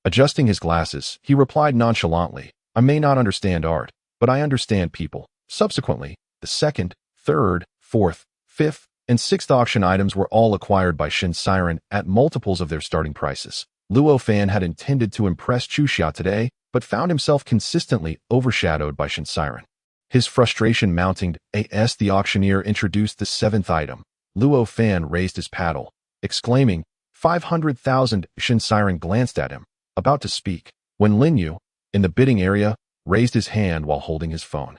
Adjusting his glasses, he replied nonchalantly, "I may not understand art, but I understand people." Subsequently, the second, third, fourth, fifth, and sixth auction items were all acquired by Shin Siren at multiples of their starting prices. Luo Fan had intended to impress Chu Xia today, but found himself consistently overshadowed by Shin Siren. His frustration mounting as the auctioneer introduced the seventh item. Luo Fan raised his paddle, exclaiming, 500,000. Shin Siren glanced at him, about to speak, when Lin Yu, in the bidding area, raised his hand while holding his phone,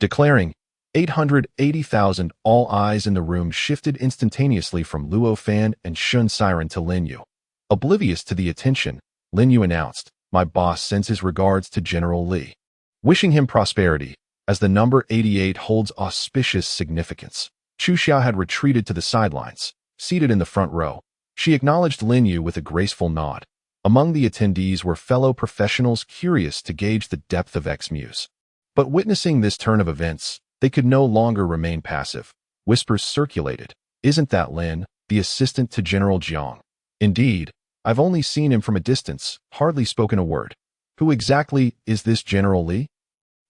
declaring, 880,000. All eyes in the room shifted instantaneously from Luo Fan and Shin Siren to Lin Yu. Oblivious to the attention, Lin Yu announced, "My boss sends his regards to General Li, wishing him prosperity, as the number 88 holds auspicious significance." Chu Xia had retreated to the sidelines, seated in the front row. She acknowledged Lin Yu with a graceful nod. Among the attendees were fellow professionals curious to gauge the depth of Xmuse. But witnessing this turn of events, they could no longer remain passive. Whispers circulated. "Isn't that Lin, the assistant to General Jiang?" "Indeed. I've only seen him from a distance, hardly spoken a word." "Who exactly is this General Li?"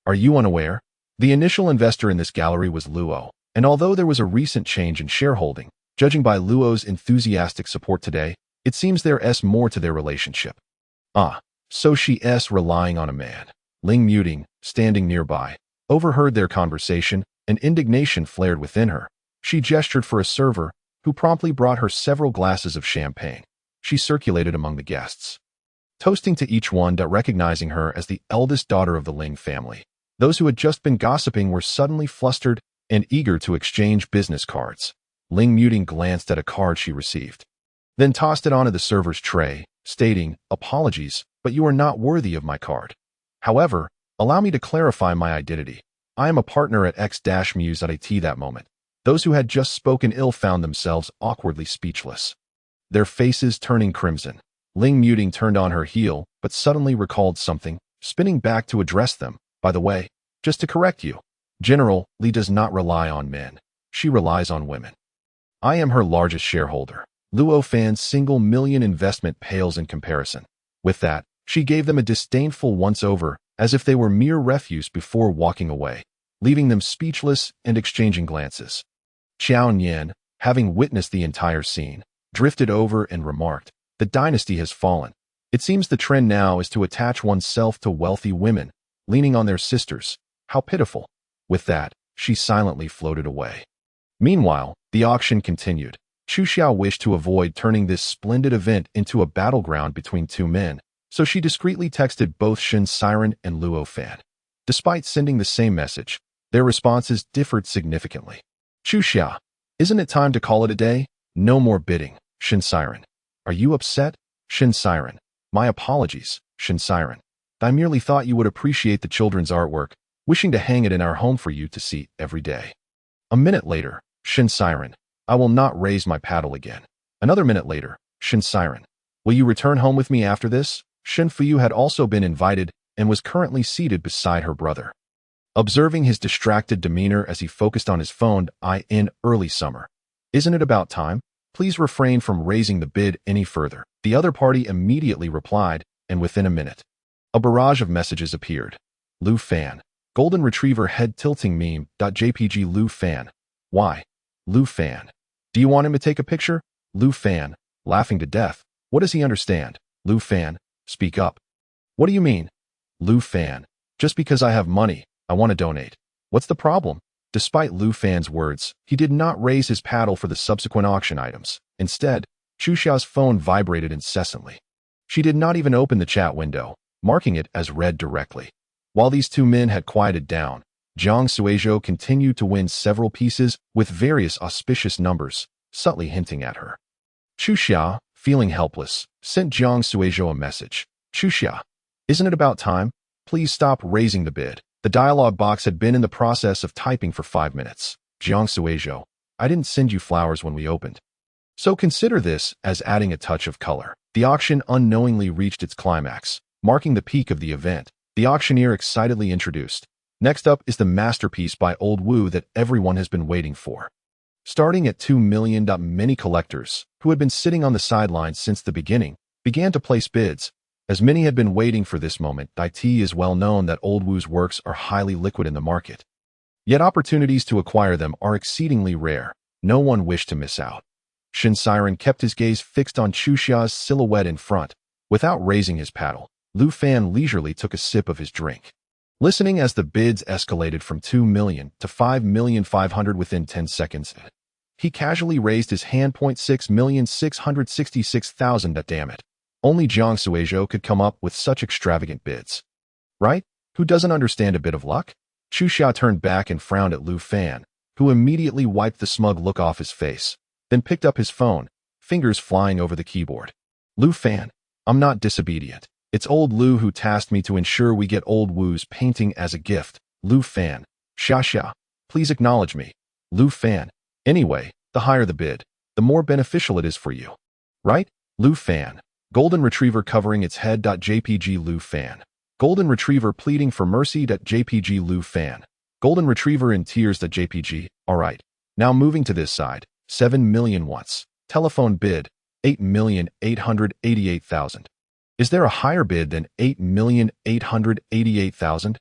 "Are you unaware?" The initial investor in this gallery was Luo, and although there was a recent change in shareholding, judging by Luo's enthusiastic support today, it seems there's more to their relationship. "Ah, so she's relying on a man." Ling Muting, standing nearby, overheard their conversation, and indignation flared within her. She gestured for a server, who promptly brought her several glasses of champagne. She circulated among the guests, toasting to each one, recognizing her as the eldest daughter of the Ling family. Those who had just been gossiping were suddenly flustered and eager to exchange business cards. Ling Muting glanced at a card she received, then tossed it onto the server's tray, stating, "Apologies, but you are not worthy of my card. However, allow me to clarify my identity. I am a partner at X-Muse at that moment." Those who had just spoken ill found themselves awkwardly speechless, their faces turning crimson. Ling Muting turned on her heel, but suddenly recalled something, spinning back to address them. "By the way, just to correct you, General Li does not rely on men. She relies on women. I am her largest shareholder." Luo Fan's single-million investment pales in comparison. With that, she gave them a disdainful once-over, as if they were mere refuse, before walking away, leaving them speechless and exchanging glances. Xiao Nian, having witnessed the entire scene, drifted over and remarked, "The dynasty has fallen. It seems the trend now is to attach oneself to wealthy women, leaning on their sisters. How pitiful." With that, she silently floated away. Meanwhile, the auction continued. Chu Xiao wished to avoid turning this splendid event into a battleground between two men, so she discreetly texted both Shen Siren and Luo Fan. Despite sending the same message, their responses differed significantly. "Chu Xia, isn't it time to call it a day? No more bidding." Shen Siren. "Are you upset?" Shen Siren. "My apologies, Shen Siren. I merely thought you would appreciate the children's artwork, wishing to hang it in our home for you to see every day." A minute later, Shen Siren. "I will not raise my paddle again." Another minute later, Shen Siren. "Will you return home with me after this?" Shen Fuyu had also been invited and was currently seated beside her brother. Observing his distracted demeanor as he focused on his phone, in early summer. "Isn't it about time? Please refrain from raising the bid any further." The other party immediately replied, and within a minute, a barrage of messages appeared. Lu Fan. Golden Retriever head tilting meme. JPG Lu Fan. "Why? Lu Fan. Do you want him to take a picture?" Lu Fan. Laughing to death. "What does he understand?" Lu Fan. "Speak up." "What do you mean?" Lu Fan. "Just because I have money, I want to donate. What's the problem?" Despite Lu Fan's words, he did not raise his paddle for the subsequent auction items. Instead, Chu Xiao's phone vibrated incessantly. She did not even open the chat window, marking it as read directly. While these two men had quieted down, Jiang Suizhou continued to win several pieces with various auspicious numbers, subtly hinting at her. Chu Xia, feeling helpless, sent Jiang Suizhou a message. "Chu Xia, isn't it about time? Please stop raising the bid." The dialogue box had been in the process of typing for 5 minutes. Jiang Suizhou. "I didn't send you flowers when we opened, so consider this as adding a touch of color." The auction unknowingly reached its climax, marking the peak of the event. The auctioneer excitedly introduced, "Next up is the masterpiece by Old Wu that everyone has been waiting for." Starting at 2 million, many collectors, who had been sitting on the sidelines since the beginning, began to place bids. As many had been waiting for this moment, it is well known that Old Wu's works are highly liquid in the market. Yet opportunities to acquire them are exceedingly rare. No one wished to miss out. Shen Siren kept his gaze fixed on Chu Xiao's silhouette in front. Without raising his paddle, Lu Fan leisurely took a sip of his drink, listening as the bids escalated from 2 million to 5,500,000 within 10 seconds. He casually raised his hand. 6,666,000. Damn it. Only Jiang Suizhou could come up with such extravagant bids. Right? Who doesn't understand a bit of luck? Chu Xia turned back and frowned at Lu Fan, who immediately wiped the smug look off his face, then picked up his phone, fingers flying over the keyboard. "Lu Fan, I'm not disobedient. It's old Lu who tasked me to ensure we get Old Wu's painting as a gift." Lu Fan. "Xia, please acknowledge me." Lu Fan. "Anyway, the higher the bid, the more beneficial it is for you. Right?" Lu Fan. Golden Retriever covering its head. JPG Lu Fan. Golden Retriever pleading for mercy. JPG Lu Fan. Golden Retriever in tears. JPG. "Alright. Now moving to this side. 7 million once. Telephone bid. 8,888,000. Is there a higher bid than 8,888,000?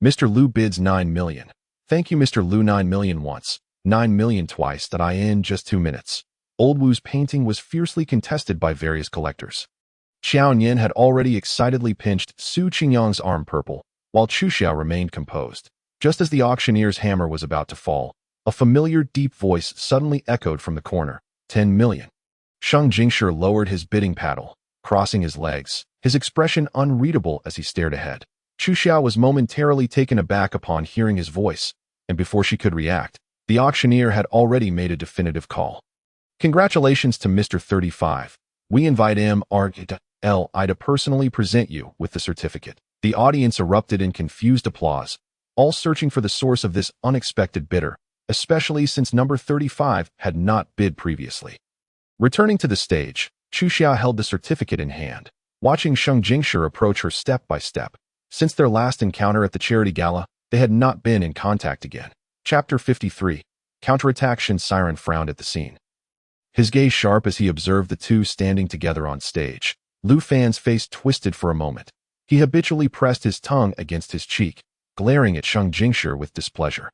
Mr. Lu bids 9 million. Thank you, Mr. Lu. 9 million once. 9 million twice. In just 2 minutes. Old Wu's painting was fiercely contested by various collectors. Xiao Nian had already excitedly pinched Su Qingyang's arm purple, while Chu Xiao remained composed. Just as the auctioneer's hammer was about to fall, a familiar deep voice suddenly echoed from the corner. 10 million. Sheng Jingshi lowered his bidding paddle, crossing his legs, his expression unreadable as he stared ahead. Chu Xiao was momentarily taken aback upon hearing his voice, and before she could react, the auctioneer had already made a definitive call. Congratulations to Mr. 35. We invite MRL to personally present you with the certificate. The audience erupted in confused applause, all searching for the source of this unexpected bidder, especially since number 35 had not bid previously. Returning to the stage, Chu Xiao held the certificate in hand, watching Sheng Jingshi approach her step by step. Since their last encounter at the charity gala, they had not been in contact again. Chapter 53. Counterattack. Shen Siren frowned at the scene, his gaze sharp as he observed the two standing together on stage. Lu Fan's face twisted for a moment. He habitually pressed his tongue against his cheek, glaring at Sheng Jingshi with displeasure.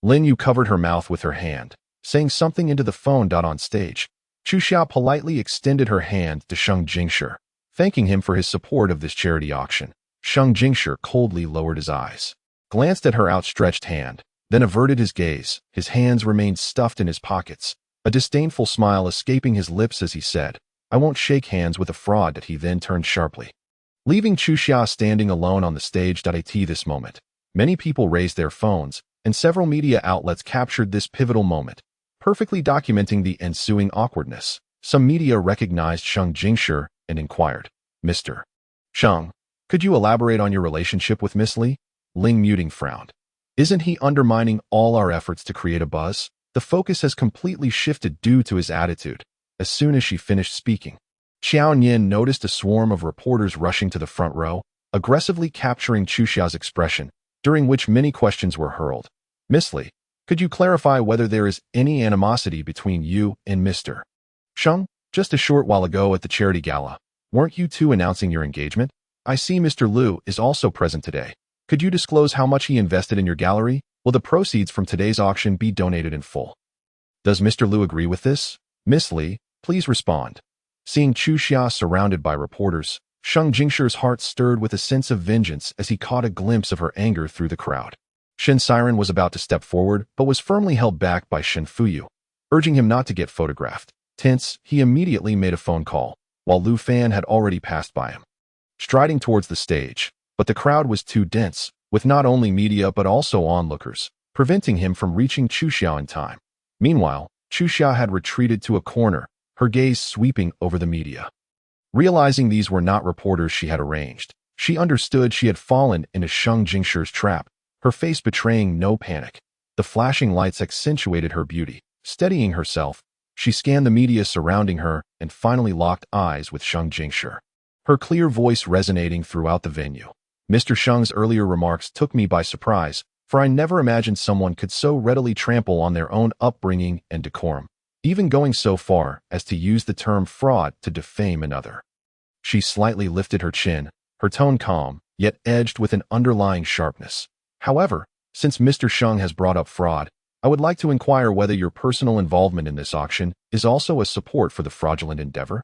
Lin Yu covered her mouth with her hand, saying something into the phone. On stage, Chu Xiao politely extended her hand to Sheng Jingshi, thanking him for his support of this charity auction. Sheng Jingshi coldly lowered his eyes, glanced at her outstretched hand, then averted his gaze. His hands remained stuffed in his pockets, a disdainful smile escaping his lips as he said, "I won't shake hands with a fraud." He then turned sharply, leaving Chu Xiao standing alone on the stage. At this moment, many people raised their phones, and several media outlets captured this pivotal moment, perfectly documenting the ensuing awkwardness. Some media recognized Sheng Jingshi and inquired, "Mr. Sheng, could you elaborate on your relationship with Miss Li?" Ling Muting frowned. "Isn't he undermining all our efforts to create a buzz?" The focus has completely shifted due to his attitude. As soon as she finished speaking, Xiao Nian noticed a swarm of reporters rushing to the front row, aggressively capturing Chu Xiao's expression, during which many questions were hurled. "Miss Li, could you clarify whether there is any animosity between you and Mr. Sheng? Just a short while ago at the charity gala, weren't you two announcing your engagement? I see Mr. Liu is also present today. Could you disclose how much he invested in your gallery? Will the proceeds from today's auction be donated in full? Does Mr. Liu agree with this? Miss Li, please respond." Seeing Chu Xiao surrounded by reporters, Sheng Jingshi's heart stirred with a sense of vengeance as he caught a glimpse of her anger through the crowd. Shen Siren was about to step forward, but was firmly held back by Shen Fuyu, urging him not to get photographed. Tense, he immediately made a phone call, while Lu Fan had already passed by him, striding towards the stage. But the crowd was too dense, with not only media but also onlookers, preventing him from reaching Chu Xiao in time. Meanwhile, Chu Xiao had retreated to a corner, her gaze sweeping over the media. Realizing these were not reporters she had arranged, she understood she had fallen into Sheng Jingshi's trap, her face betraying no panic. The flashing lights accentuated her beauty. Steadying herself, she scanned the media surrounding her and finally locked eyes with Sheng Jingshi, her clear voice resonating throughout the venue. "Mr. Sheng's earlier remarks took me by surprise, for I never imagined someone could so readily trample on their own upbringing and decorum, even going so far as to use the term fraud to defame another." She slightly lifted her chin, her tone calm, yet edged with an underlying sharpness. "However, since Mr. Sheng has brought up fraud, I would like to inquire whether your personal involvement in this auction is also a support for the fraudulent endeavor?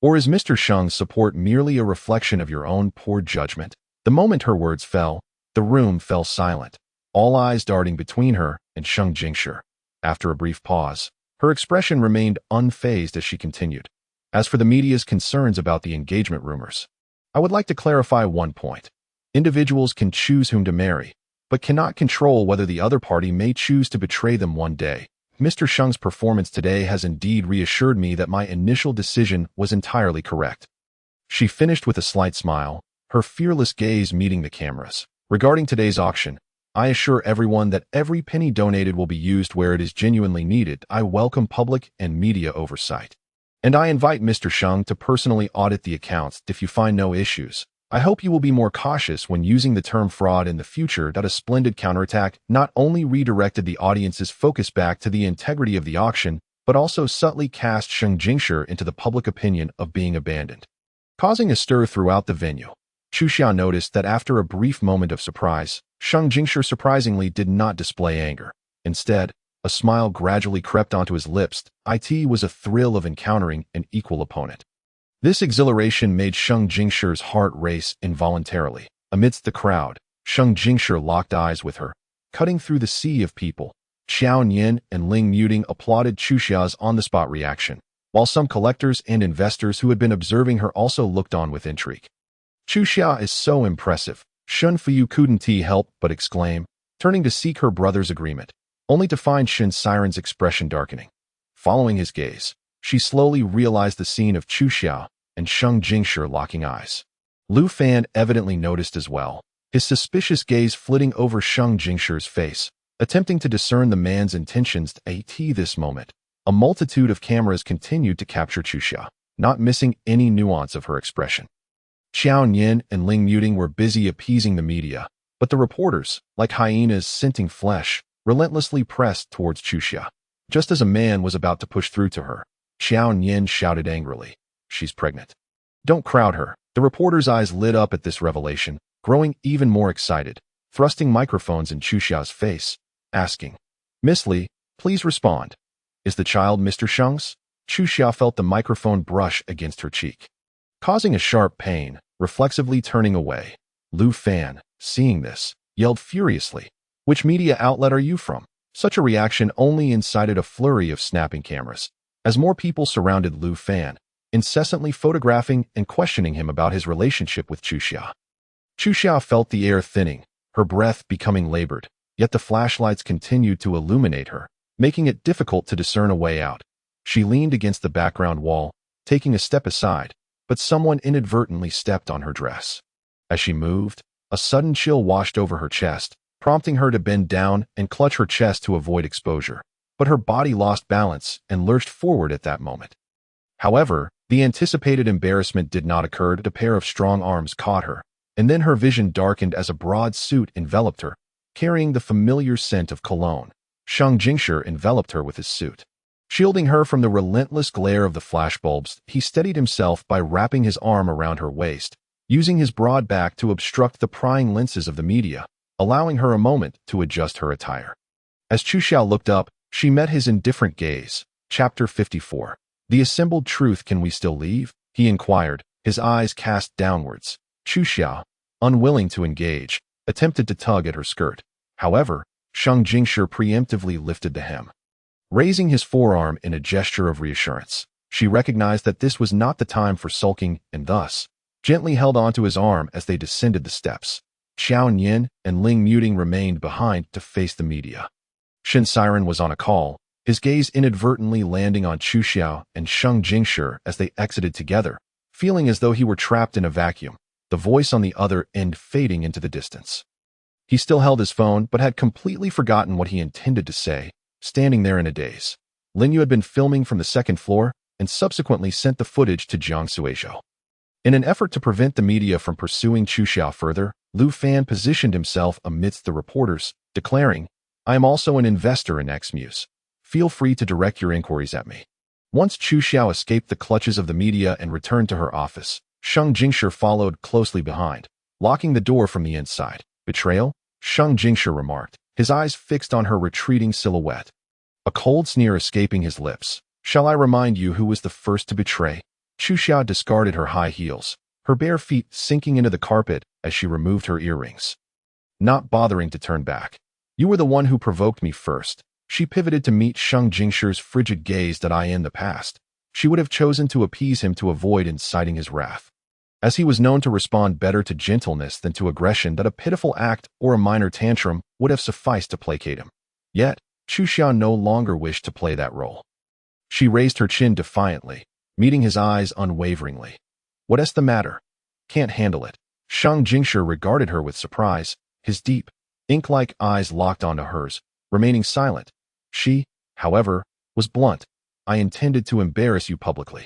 Or is Mr. Sheng's support merely a reflection of your own poor judgment?" The moment her words fell, the room fell silent, all eyes darting between her and Sheng Jingshi. After a brief pause, her expression remained unfazed as she continued. "As for the media's concerns about the engagement rumors, I would like to clarify one point. Individuals can choose whom to marry, but cannot control whether the other party may choose to betray them one day. Mr. Sheng's performance today has indeed reassured me that my initial decision was entirely correct." She finished with a slight smile, her fearless gaze meeting the cameras. "Regarding today's auction, I assure everyone that every penny donated will be used where it is genuinely needed. I welcome public and media oversight, and I invite Mr. Sheng to personally audit the accounts if you find no issues. I hope you will be more cautious when using the term fraud in the future." A splendid counterattack not only redirected the audience's focus back to the integrity of the auction, but also subtly cast Sheng Jingshi into the public opinion of being abandoned, causing a stir throughout the venue. Chu Xiao noticed that after a brief moment of surprise, Sheng Jingshi surprisingly did not display anger. Instead, a smile gradually crept onto his lips. It was a thrill of encountering an equal opponent. This exhilaration made Sheng Jingshi's heart race involuntarily. Amidst the crowd, Sheng Jingshi locked eyes with her, cutting through the sea of people. Xiao Yin and Ling Muting applauded Chuxia's on-the-spot reaction, while some collectors and investors who had been observing her also looked on with intrigue. Chuxia is so impressive, Shun Fuyu couldn't help but exclaim, turning to seek her brother's agreement, only to find Shin Siren's expression darkening. Following his gaze, she slowly realized the scene of Chuxia and Sheng Jingshi locking eyes. Lu Fan evidently noticed as well, his suspicious gaze flitting over Sheng Jingshi's face, attempting to discern the man's intentions at this moment. A multitude of cameras continued to capture Chuxia, not missing any nuance of her expression. Xiao Yin and Ling Muting were busy appeasing the media, but the reporters, like hyenas scenting flesh, relentlessly pressed towards Chuxia. Just as a man was about to push through to her, Xiao Yin shouted angrily, "She's pregnant." "Don't crowd her." The reporters' eyes lit up at this revelation, growing even more excited, thrusting microphones in Chuxia's face, asking, "Miss Li, please respond. Is the child Mr. Sheng's?" Chuxia felt the microphone brush against her cheek, causing a sharp pain, reflexively turning away. Lu Fan, seeing this, yelled furiously, "Which media outlet are you from?" Such a reaction only incited a flurry of snapping cameras, as more people surrounded Lu Fan, incessantly photographing and questioning him about his relationship with Chuxia. Chuxia felt the air thinning, her breath becoming labored, yet the flashlights continued to illuminate her, making it difficult to discern a way out. She leaned against the background wall, taking a step aside, but someone inadvertently stepped on her dress. As she moved, a sudden chill washed over her chest, prompting her to bend down and clutch her chest to avoid exposure. But her body lost balance and lurched forward at that moment. However, the anticipated embarrassment did not occur. A pair of strong arms caught her, and then her vision darkened as a broad suit enveloped her, carrying the familiar scent of cologne. Sheng Jingshi enveloped her with his suit. Shielding her from the relentless glare of the flashbulbs, he steadied himself by wrapping his arm around her waist, using his broad back to obstruct the prying lenses of the media, allowing her a moment to adjust her attire. As Chuxia looked up, she met his indifferent gaze. Chapter 54. The assembled truth. Can we still leave? He inquired, his eyes cast downwards. Chuxia, unwilling to engage, attempted to tug at her skirt. However, Sheng Jingshi preemptively lifted the hem. Raising his forearm in a gesture of reassurance, she recognized that this was not the time for sulking and thus, gently held onto his arm as they descended the steps. Xiao Yin and Ling Muting remained behind to face the media. Shin Siren was on a call, his gaze inadvertently landing on Chuxia and Sheng Jingshi as they exited together, feeling as though he were trapped in a vacuum, the voice on the other end fading into the distance. He still held his phone but had completely forgotten what he intended to say, standing there in a daze. Lin Yu had been filming from the second floor and subsequently sent the footage to Jiangsu Aizhou. In an effort to prevent the media from pursuing Chuxia further, Lu Fan positioned himself amidst the reporters, declaring, "I am also an investor in XMuse. Feel free to direct your inquiries at me." Once Chuxia escaped the clutches of the media and returned to her office, Sheng Jingshi followed closely behind, locking the door from the inside. "Betrayal?" Sheng Jingshi remarked, his eyes fixed on her retreating silhouette. A cold sneer escaping his lips. "Shall I remind you who was the first to betray?" Chuxia discarded her high heels, her bare feet sinking into the carpet as she removed her earrings. Not bothering to turn back. "You were the one who provoked me first." She pivoted to meet Sheng Jingshi's frigid gaze. "That I in the past?" She would have chosen to appease him to avoid inciting his wrath, as he was known to respond better to gentleness than to aggression. That a pitiful act or a minor tantrum would have sufficed to placate him. Yet, Chuxia no longer wished to play that role. She raised her chin defiantly, meeting his eyes unwaveringly. "What's the matter?" "Can't handle it." Sheng Jingshi regarded her with surprise, his deep, ink-like eyes locked onto hers, remaining silent. She, however, was blunt. "I intended to embarrass you publicly.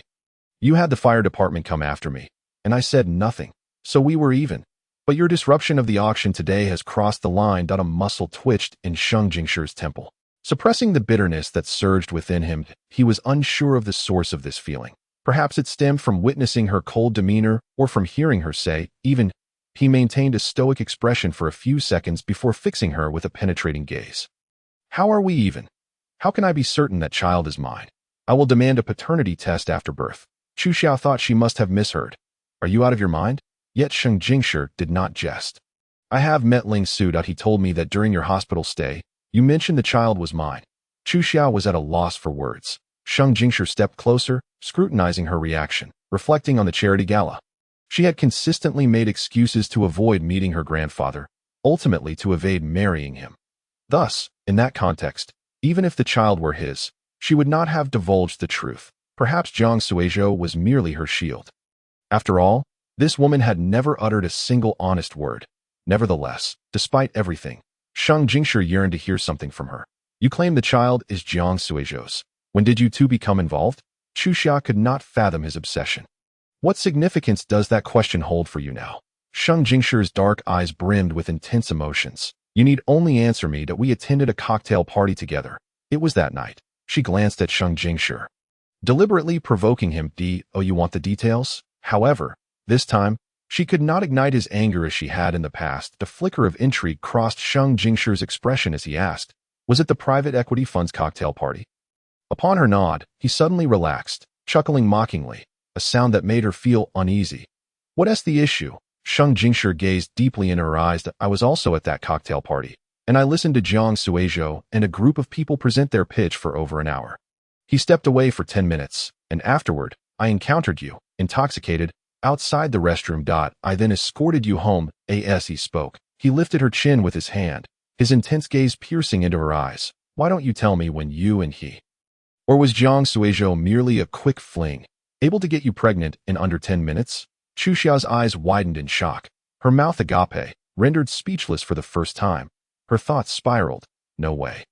You had the fire department come after me, and I said nothing, so we were even. But your disruption of the auction today has crossed the line." A muscle twitched in Sheng Jingshi's temple. Suppressing the bitterness that surged within him, he was unsure of the source of this feeling. Perhaps it stemmed from witnessing her cold demeanor or from hearing her say, even. He maintained a stoic expression for a few seconds before fixing her with a penetrating gaze. "How are we even? How can I be certain that child is mine? I will demand a paternity test after birth." Chuxia thought she must have misheard. "Are you out of your mind?" Yet Sheng Jingshi did not jest. I have met Ling Su. He told me that during your hospital stay, you mentioned the child was mine. Chu Xiao was at a loss for words. Sheng Jingshi stepped closer, scrutinizing her reaction, reflecting on the charity gala. She had consistently made excuses to avoid meeting her grandfather, ultimately to evade marrying him. Thus, in that context, even if the child were his, she would not have divulged the truth. Perhaps Jiang Suizhou was merely her shield. After all, this woman had never uttered a single honest word. Nevertheless, despite everything, Sheng Jingshi yearned to hear something from her. You claim the child is Jiang Suizhou's. When did you two become involved? Chu Xia could not fathom his obsession. What significance does that question hold for you now? Sheng Jingshi's dark eyes brimmed with intense emotions. You need only answer me that we attended a cocktail party together. It was that night. She glanced at Sheng Jingshi, deliberately provoking him. Oh, you want the details? However, this time, she could not ignite his anger as she had in the past. The flicker of intrigue crossed Sheng Jingshi's expression as he asked, was it the private equity fund's cocktail party? Upon her nod, he suddenly relaxed, chuckling mockingly, a sound that made her feel uneasy. What's the issue? Sheng Jingshi gazed deeply in her eyes. I was also at that cocktail party, and I listened to Jiang Suizhou and a group of people present their pitch for over an hour. He stepped away for 10 minutes, and afterward, I encountered you, intoxicated, outside the restroom. I then escorted you home. As he spoke, he lifted her chin with his hand, his intense gaze piercing into her eyes. Why don't you tell me when you and he? Or was Jiang Suizhou merely a quick fling, able to get you pregnant in under 10 minutes? Chu Xiao's eyes widened in shock, her mouth agape, rendered speechless for the first time. Her thoughts spiraled. No way.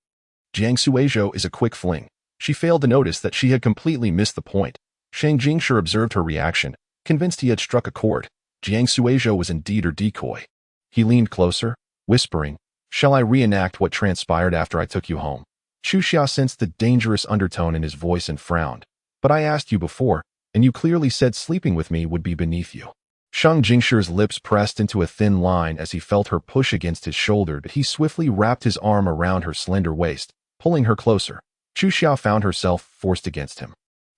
Jiang Suizhou is a quick fling. She failed to notice that she had completely missed the point. Sheng Jingshi observed her reaction, convinced he had struck a chord. Jiang Suizhou was indeed her decoy. He leaned closer, whispering, shall I reenact what transpired after I took you home? Chu Xia sensed the dangerous undertone in his voice and frowned. But I asked you before, and you clearly said sleeping with me would be beneath you. Sheng Jingshi's lips pressed into a thin line as he felt her push against his shoulder, but he swiftly wrapped his arm around her slender waist, pulling her closer. Chu Xia found herself forced against him.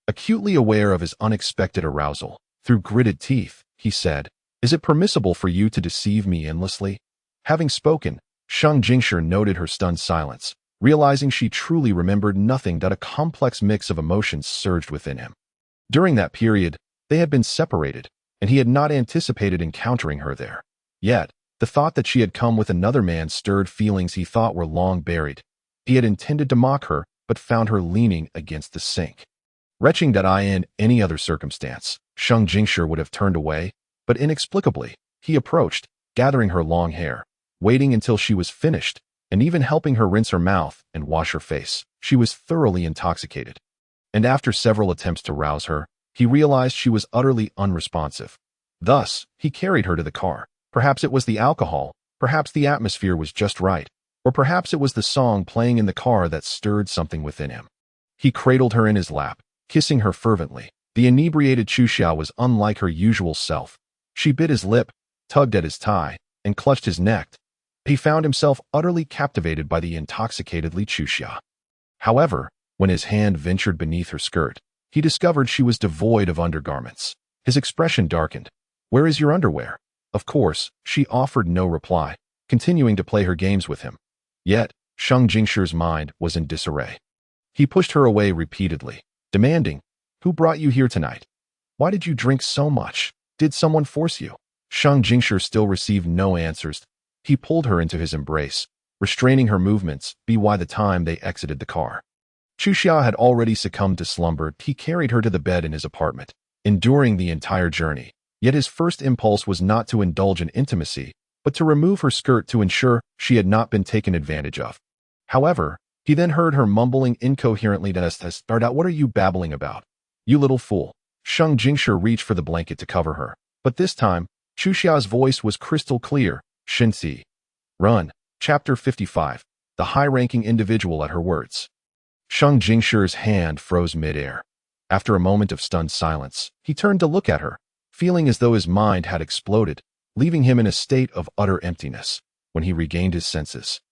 Acutely aware of his unexpected arousal, through gritted teeth, he said, is it permissible for you to deceive me endlessly? Having spoken, Sheng Jingshi noted her stunned silence, realizing she truly remembered nothing. A complex mix of emotions surged within him. During that period, they had been separated, and he had not anticipated encountering her there. Yet, the thought that she had come with another man stirred feelings he thought were long buried. He had intended to mock her, but found her leaning against the sink. Retching that in any other circumstance, Sheng Jingshi would have turned away, but inexplicably, he approached, gathering her long hair, waiting until she was finished, and even helping her rinse her mouth and wash her face. She was thoroughly intoxicated. And after several attempts to rouse her, he realized she was utterly unresponsive. Thus, he carried her to the car. Perhaps it was the alcohol, perhaps the atmosphere was just right, or perhaps it was the song playing in the car that stirred something within him. He cradled her in his lap, kissing her fervently. The inebriated Chu Xia was unlike her usual self. She bit his lip, tugged at his tie, and clutched his neck. He found himself utterly captivated by the intoxicated Chu Xia. However, when his hand ventured beneath her skirt, he discovered she was devoid of undergarments. His expression darkened. Where is your underwear? Of course, she offered no reply, continuing to play her games with him. Yet, Sheng Jingshi's mind was in disarray. He pushed her away repeatedly, demanding, who brought you here tonight? Why did you drink so much? Did someone force you? Sheng Jingshi still received no answers. He pulled her into his embrace, restraining her movements, by the time they exited the car. Chu Xia had already succumbed to slumber. He carried her to the bed in his apartment, enduring the entire journey. Yet his first impulse was not to indulge in intimacy, but to remove her skirt to ensure she had not been taken advantage of. However, he then heard her mumbling incoherently, what are you babbling about? You little fool. Sheng Jingshi reached for the blanket to cover her, but this time, Chu Xia's voice was crystal clear. Shinsi. Run. Chapter 55. The high-ranking individual at her words. Sheng Jingshi's hand froze mid-air. After a moment of stunned silence, he turned to look at her, feeling as though his mind had exploded, leaving him in a state of utter emptiness. When he regained his senses,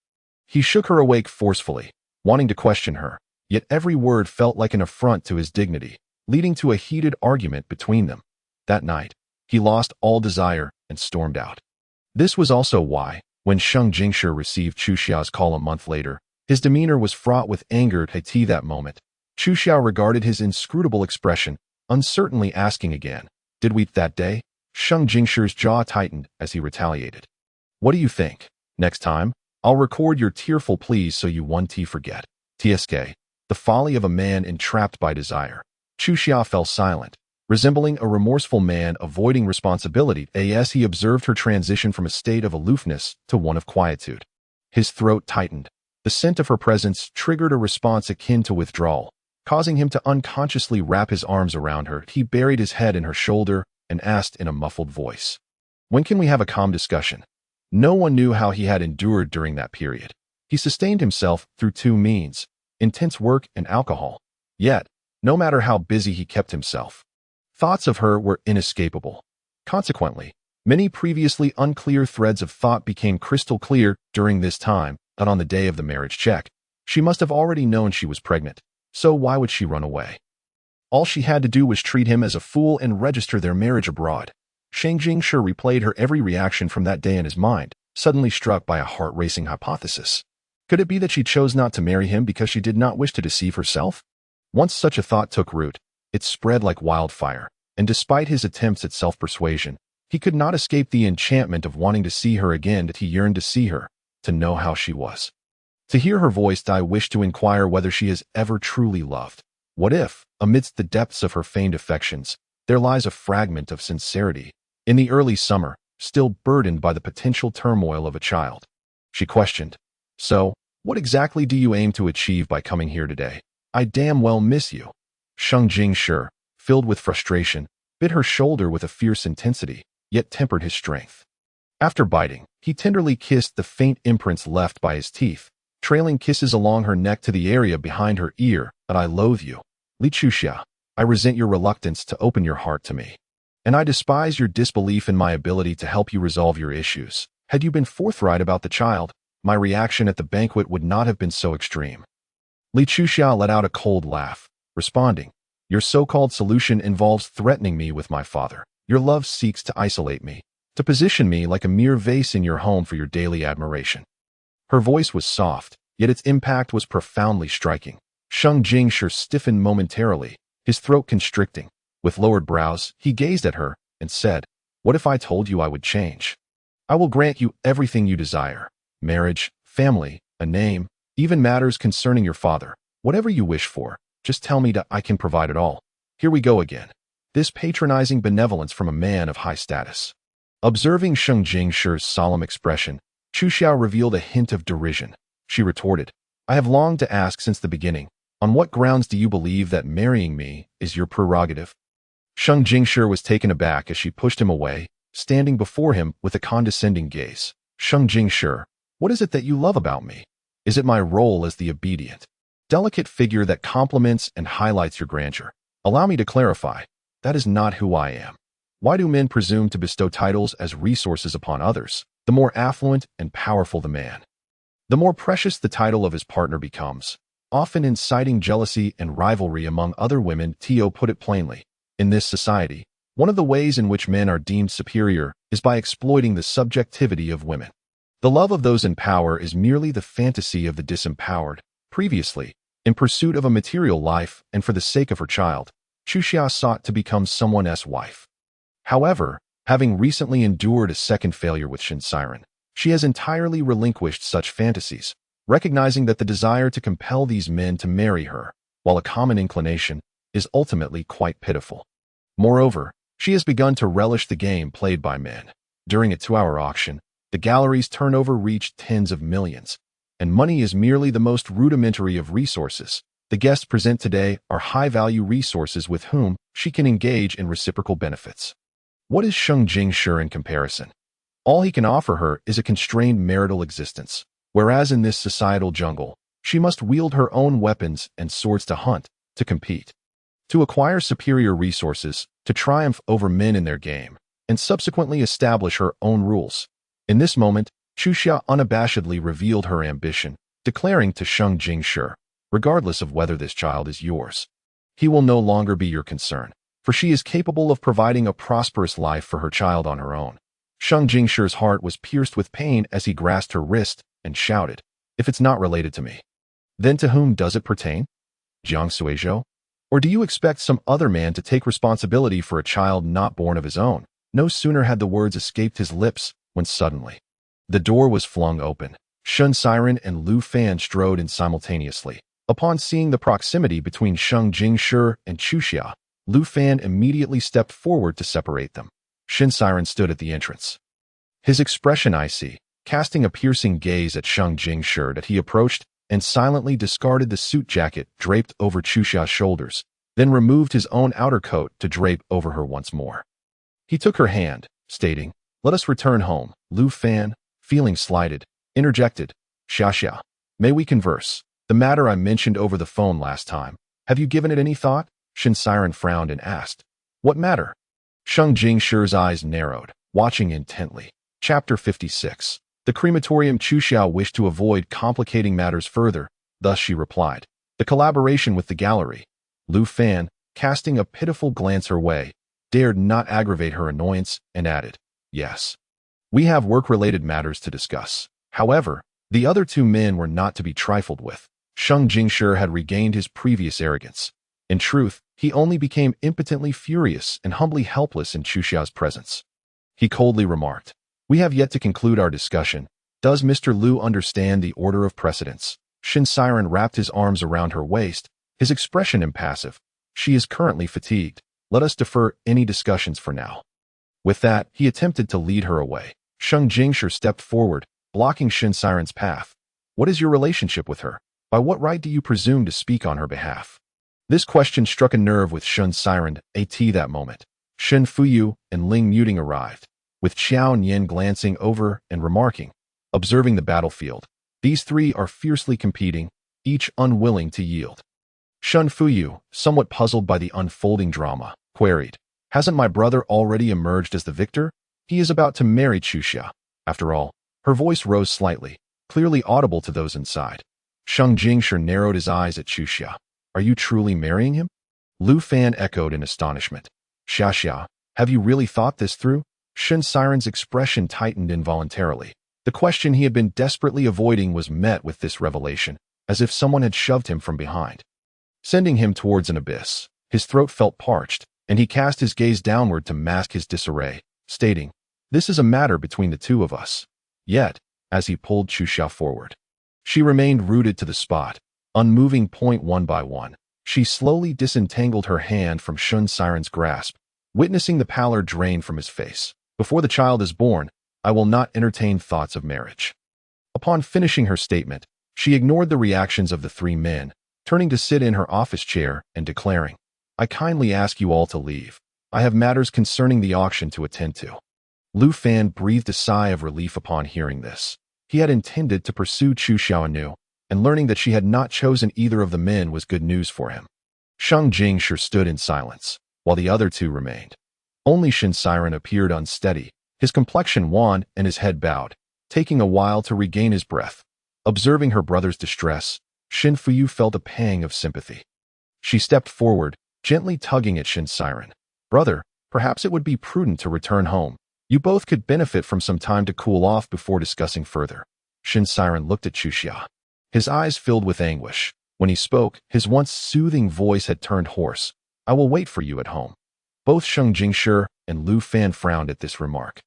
he shook her awake forcefully, wanting to question her, yet every word felt like an affront to his dignity, leading to a heated argument between them. That night, he lost all desire and stormed out. This was also why, when Sheng Jingshi received Chu Xiao's call a month later, his demeanor was fraught with anger at that moment. Chu Xiao regarded his inscrutable expression, uncertainly asking again, "Did we that day?" Sheng Jingshi's jaw tightened as he retaliated. "What do you think? Next time, I'll record your tearful pleas so you won't forget." TSK. The folly of a man entrapped by desire. Chu Xiao fell silent, resembling a remorseful man avoiding responsibility as he observed her transition from a state of aloofness to one of quietude. His throat tightened. The scent of her presence triggered a response akin to withdrawal, causing him to unconsciously wrap his arms around her. He buried his head in her shoulder and asked in a muffled voice, "When can we have a calm discussion?" No one knew how he had endured during that period. He sustained himself through two means: intense work and alcohol. Yet, no matter how busy he kept himself, thoughts of her were inescapable. Consequently, many previously unclear threads of thought became crystal clear during this time, and on the day of the marriage check. She must have already known she was pregnant, so why would she run away? All she had to do was treat him as a fool and register their marriage abroad. Sheng Jingshi replayed her every reaction from that day in his mind, suddenly struck by a heart-racing hypothesis. Could it be that she chose not to marry him because she did not wish to deceive herself? Once such a thought took root, it spread like wildfire, and despite his attempts at self-persuasion, he could not escape the enchantment of wanting to see her again. That he yearned to see her, to know how she was. To hear her voice, I wish to inquire whether she has ever truly loved. What if, amidst the depths of her feigned affections, there lies a fragment of sincerity? In the early summer, still burdened by the potential turmoil of a child, she questioned, "So, what exactly do you aim to achieve by coming here today? I damn well miss you." Sheng Jingshi, filled with frustration, bit her shoulder with a fierce intensity, yet tempered his strength. After biting, he tenderly kissed the faint imprints left by his teeth, trailing kisses along her neck to the area behind her ear. "And I loathe you, Li Chuxia. I resent your reluctance to open your heart to me. And I despise your disbelief in my ability to help you resolve your issues. Had you been forthright about the child, my reaction at the banquet would not have been so extreme." Li Chuxia let out a cold laugh, responding, "Your so-called solution involves threatening me with my father. Your love seeks to isolate me, to position me like a mere vase in your home for your daily admiration." Her voice was soft, yet its impact was profoundly striking. Sheng Jingshi stiffened momentarily, his throat constricting. With lowered brows, he gazed at her and said, "What if I told you I would change? I will grant you everything you desire: marriage, family, a name, even matters concerning your father. Whatever you wish for, just tell me that I can provide it all." Here we go again. This patronizing benevolence from a man of high status. Observing Sheng Jingshi's solemn expression, Chu Xiao revealed a hint of derision. She retorted, "I have longed to ask since the beginning, on what grounds do you believe that marrying me is your prerogative?" Sheng Jingshi was taken aback as she pushed him away, standing before him with a condescending gaze. "Sheng Jingshi, what is it that you love about me? Is it my role as the obedient, delicate figure that compliments and highlights your grandeur? Allow me to clarify, that is not who I am. Why do men presume to bestow titles as resources upon others? The more affluent and powerful the man, the more precious the title of his partner becomes, often inciting jealousy and rivalry among other women." Tio put it plainly. In this society, one of the ways in which men are deemed superior is by exploiting the subjectivity of women. The love of those in power is merely the fantasy of the disempowered. Previously, in pursuit of a material life and for the sake of her child, Chu Xia sought to become someone's wife. However, having recently endured a second failure with Shin Siren, she has entirely relinquished such fantasies, recognizing that the desire to compel these men to marry her, while a common inclination, is ultimately quite pitiful. Moreover, she has begun to relish the game played by men. During a 2-hour auction, the gallery's turnover reached tens of millions, and money is merely the most rudimentary of resources. The guests present today are high-value resources with whom she can engage in reciprocal benefits. What is Sheng Jingshi in comparison? All he can offer her is a constrained marital existence, whereas in this societal jungle, she must wield her own weapons and swords to hunt, to compete, to acquire superior resources, to triumph over men in their game, and subsequently establish her own rules. In this moment, Chu Xia unabashedly revealed her ambition, declaring to Sheng Jingshi, "Regardless of whether this child is yours, he will no longer be your concern, for she is capable of providing a prosperous life for her child on her own." Sheng Jingshi's heart was pierced with pain as he grasped her wrist and shouted, "If it's not related to me, then to whom does it pertain? Jiang Suizhou? Or do you expect some other man to take responsibility for a child not born of his own?" No sooner had the words escaped his lips when suddenly the door was flung open. Shun Siren and Lu Fan strode in simultaneously. Upon seeing the proximity between Sheng Jingshi and Chuxia, Lu Fan immediately stepped forward to separate them. Shin Siren stood at the entrance, his expression icy, casting a piercing gaze at Sheng Jingshi that he approached and silently discarded the suit jacket draped over Chuxia's shoulders, then removed his own outer coat to drape over her once more. He took her hand, stating, "Let us return home." Lu Fan, feeling slighted, interjected, "Xia, may we converse? The matter I mentioned over the phone last time, have you given it any thought?" Shin Siren frowned and asked, "What matter?" Sheng Jingshi's eyes narrowed, watching intently. Chapter 56. The crematorium. Chuxia wished to avoid complicating matters further, thus she replied, "The collaboration with the gallery." Lu Fan, casting a pitiful glance her way, dared not aggravate her annoyance and added, "Yes. We have work-related matters to discuss." However, the other two men were not to be trifled with. Sheng Jingshi had regained his previous arrogance. In truth, he only became impotently furious and humbly helpless in Chuxia's presence. He coldly remarked, "We have yet to conclude our discussion. Does Mr. Lu understand the order of precedence?" Shin Siren wrapped his arms around her waist, his expression impassive. "She is currently fatigued. Let us defer any discussions for now." With that, he attempted to lead her away. Sheng Jingshi stepped forward, blocking Shin Siren's path. "What is your relationship with her? By what right do you presume to speak on her behalf?" This question struck a nerve with Shin Siren. At that moment, Shen Fuyu and Ling Muting arrived, with Qiao Nian glancing over and remarking, "Observing the battlefield, these three are fiercely competing, each unwilling to yield." Shen Fuyu, somewhat puzzled by the unfolding drama, queried, "Hasn't my brother already emerged as the victor? He is about to marry Chuxia. After all." Her voice rose slightly, clearly audible to those inside. Sheng Jingshi narrowed his eyes at Chuxia. "Are you truly marrying him?" Lu Fan echoed in astonishment. "Xia, have you really thought this through?" Shin Siren's expression tightened involuntarily. The question he had been desperately avoiding was met with this revelation, as if someone had shoved him from behind, sending him towards an abyss. His throat felt parched, and he cast his gaze downward to mask his disarray, stating, "This is a matter between the two of us." Yet, as he pulled Chuxia forward, she remained rooted to the spot, unmoving. One by one, she slowly disentangled her hand from Shun Siren's grasp, witnessing the pallor drain from his face. "Before the child is born, I will not entertain thoughts of marriage." Upon finishing her statement, she ignored the reactions of the three men, turning to sit in her office chair and declaring, "I kindly ask you all to leave. I have matters concerning the auction to attend to." Lu Fan breathed a sigh of relief upon hearing this. He had intended to pursue Chuxia anew, and learning that she had not chosen either of the men was good news for him. Sheng Jingshi stood in silence, while the other two remained. Only Shin Siren appeared unsteady, his complexion wan and his head bowed, taking a while to regain his breath. Observing her brother's distress, Shin Fuyu felt a pang of sympathy. She stepped forward, gently tugging at Shin Siren. "Brother, perhaps it would be prudent to return home. You both could benefit from some time to cool off before discussing further." Shin Siren looked at Chuxia. His eyes filled with anguish. When he spoke, his once soothing voice had turned hoarse. "I will wait for you at home." Both Sheng Jingshi and Lu Fan frowned at this remark.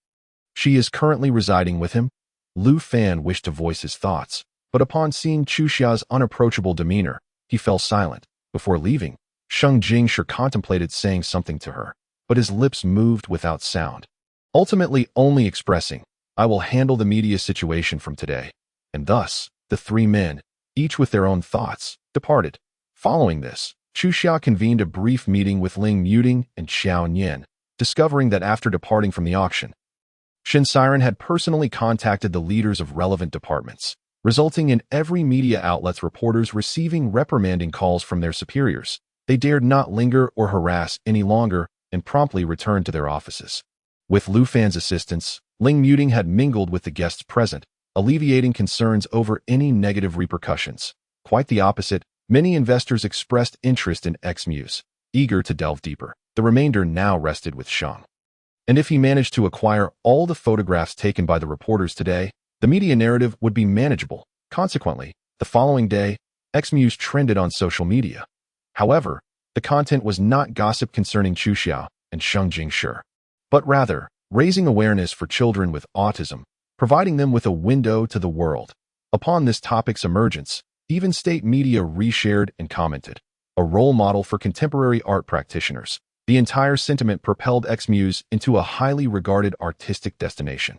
"She is currently residing with him?" Lu Fan wished to voice his thoughts, but upon seeing Chuxia's unapproachable demeanor, he fell silent. Before leaving, Sheng Jingshi contemplated saying something to her, but his lips moved without sound, ultimately only expressing, "I will handle the media situation from today." And thus, the three men, each with their own thoughts, departed. Following this, Chuxia convened a brief meeting with Ling Muting and Qiao Nian, discovering that after departing from the auction, Shin Siren had personally contacted the leaders of relevant departments, resulting in every media outlet's reporters receiving reprimanding calls from their superiors. They dared not linger or harass any longer and promptly returned to their offices. With Lu Fan's assistance, Ling Muting had mingled with the guests present, alleviating concerns over any negative repercussions. Quite the opposite, many investors expressed interest in X-Muse, eager to delve deeper. The remainder now rested with Shang And if he managed to acquire all the photographs taken by the reporters today, the media narrative would be manageable. Consequently, the following day, Xmuse trended on social media. However, the content was not gossip concerning Chu Xia and Sheng Jingshi, but rather raising awareness for children with autism, providing them with a window to the world. Upon this topic's emergence, even state media reshared and commented. A role model for contemporary art practitioners, the entire sentiment propelled Xmuse into a highly regarded artistic destination.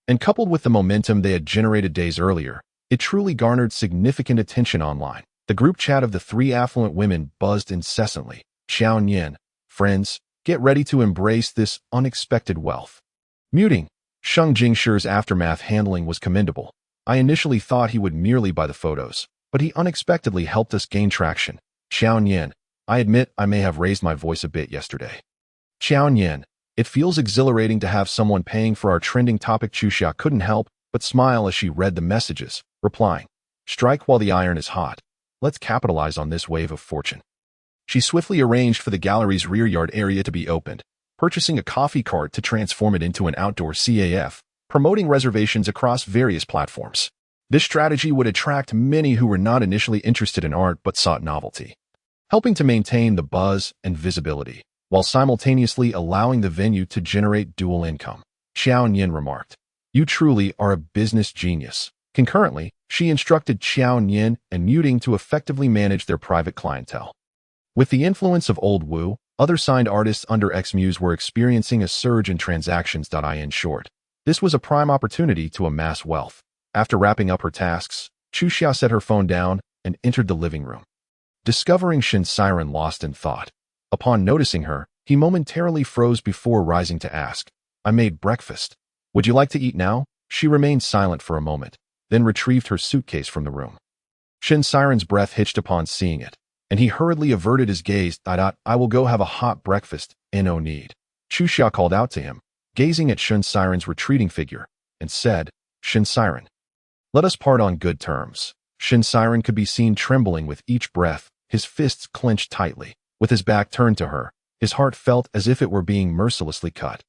And coupled with the momentum they had generated days earlier, it truly garnered significant attention online. The group chat of the three affluent women buzzed incessantly. Xiao Nian, friends, get ready to embrace this unexpected wealth. Muting. Sheng Jingshi's aftermath handling was commendable. I initially thought he would merely buy the photos, but he unexpectedly helped us gain traction. Xiao Nian, I admit I may have raised my voice a bit yesterday. Xiao Nian, it feels exhilarating to have someone paying for our trending topic. Chu Xia couldn't help but smile as she read the messages, replying, strike while the iron is hot. Let's capitalize on this wave of fortune. She swiftly arranged for the gallery's rear yard area to be opened, purchasing a coffee cart to transform it into an outdoor CAF, promoting reservations across various platforms. This strategy would attract many who were not initially interested in art but sought novelty, helping to maintain the buzz and visibility, while simultaneously allowing the venue to generate dual income. Xiao Nian remarked, you truly are a business genius. Concurrently, she instructed Xiao Nian and Muting to effectively manage their private clientele. With the influence of Old Wu, other signed artists under Xmuse were experiencing a surge in transactions. In short, this was a prime opportunity to amass wealth. After wrapping up her tasks, Chu Xia set her phone down and entered the living room. Discovering Shen Siren lost in thought. Upon noticing her, he momentarily froze before rising to ask, I made breakfast. Would you like to eat now? She remained silent for a moment, then retrieved her suitcase from the room. Shen Siren's breath hitched upon seeing it, and he hurriedly averted his gaze. I will go have a hot breakfast, no need. Chu Xia called out to him, gazing at Shen Siren's retreating figure, and said, Shen Siren, let us part on good terms. Shen Siren could be seen trembling with each breath, his fists clenched tightly. With his back turned to her, his heart felt as if it were being mercilessly cut.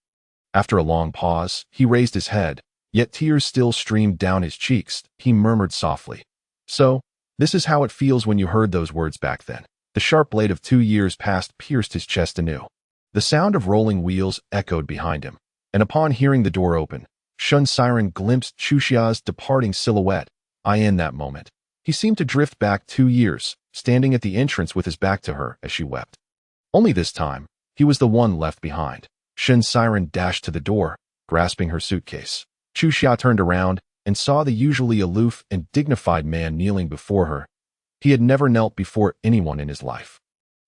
After a long pause, he raised his head, yet tears still streamed down his cheeks. He murmured softly, so, this is how it feels when you heard those words back then. The sharp blade of 2 years past pierced his chest anew. The sound of rolling wheels echoed behind him, and upon hearing the door open, Shen Siren glimpsed Chu Xia's departing silhouette. In that moment, he seemed to drift back 2 years, standing at the entrance with his back to her as she wept. Only this time, he was the one left behind. Shen Siren dashed to the door, grasping her suitcase. Chu Xia turned around and saw the usually aloof and dignified man kneeling before her. He had never knelt before anyone in his life.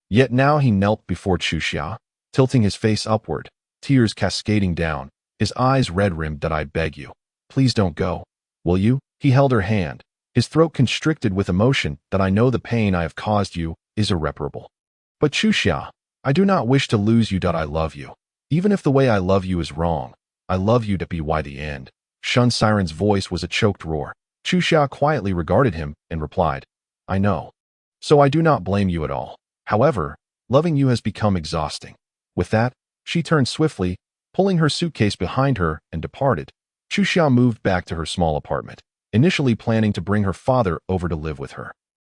Yet now he knelt before Chu Xia, tilting his face upward, tears cascading down, his eyes red-rimmed. I beg you, please don't go. Will you? He held her hand, his throat constricted with emotion. I know the pain I have caused you is irreparable. But Chu Xia, I do not wish to lose you. I love you. Even if the way I love you is wrong, I love you. By the end. Shen Siren's voice was a choked roar. Chu Xia quietly regarded him and replied, I know. So I do not blame you at all. However, loving you has become exhausting. With that, she turned swiftly, pulling her suitcase behind her, and departed. Chu Xia moved back to her small apartment, initially planning to bring her father over to live with her.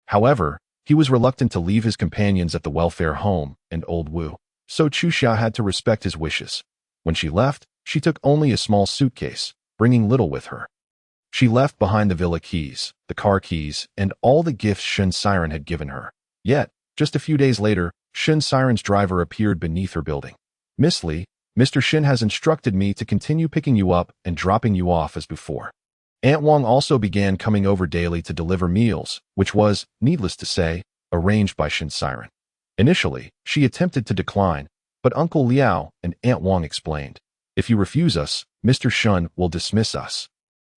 However, he was reluctant to leave his companions at the welfare home and Old Wu, so Chu Xia had to respect his wishes. When she left, she took only a small suitcase, bringing little with her. She left behind the villa keys, the car keys, and all the gifts Shen Siren had given her. Yet, just a few days later, Shen Siren's driver appeared beneath her building. Miss Li, Mr. Shen has instructed me to continue picking you up and dropping you off as before. Aunt Wang also began coming over daily to deliver meals, which was, needless to say, arranged by Shen Siren. Initially, she attempted to decline, but Uncle Liao and Aunt Wang explained, if you refuse us, Mr. Shen will dismiss us.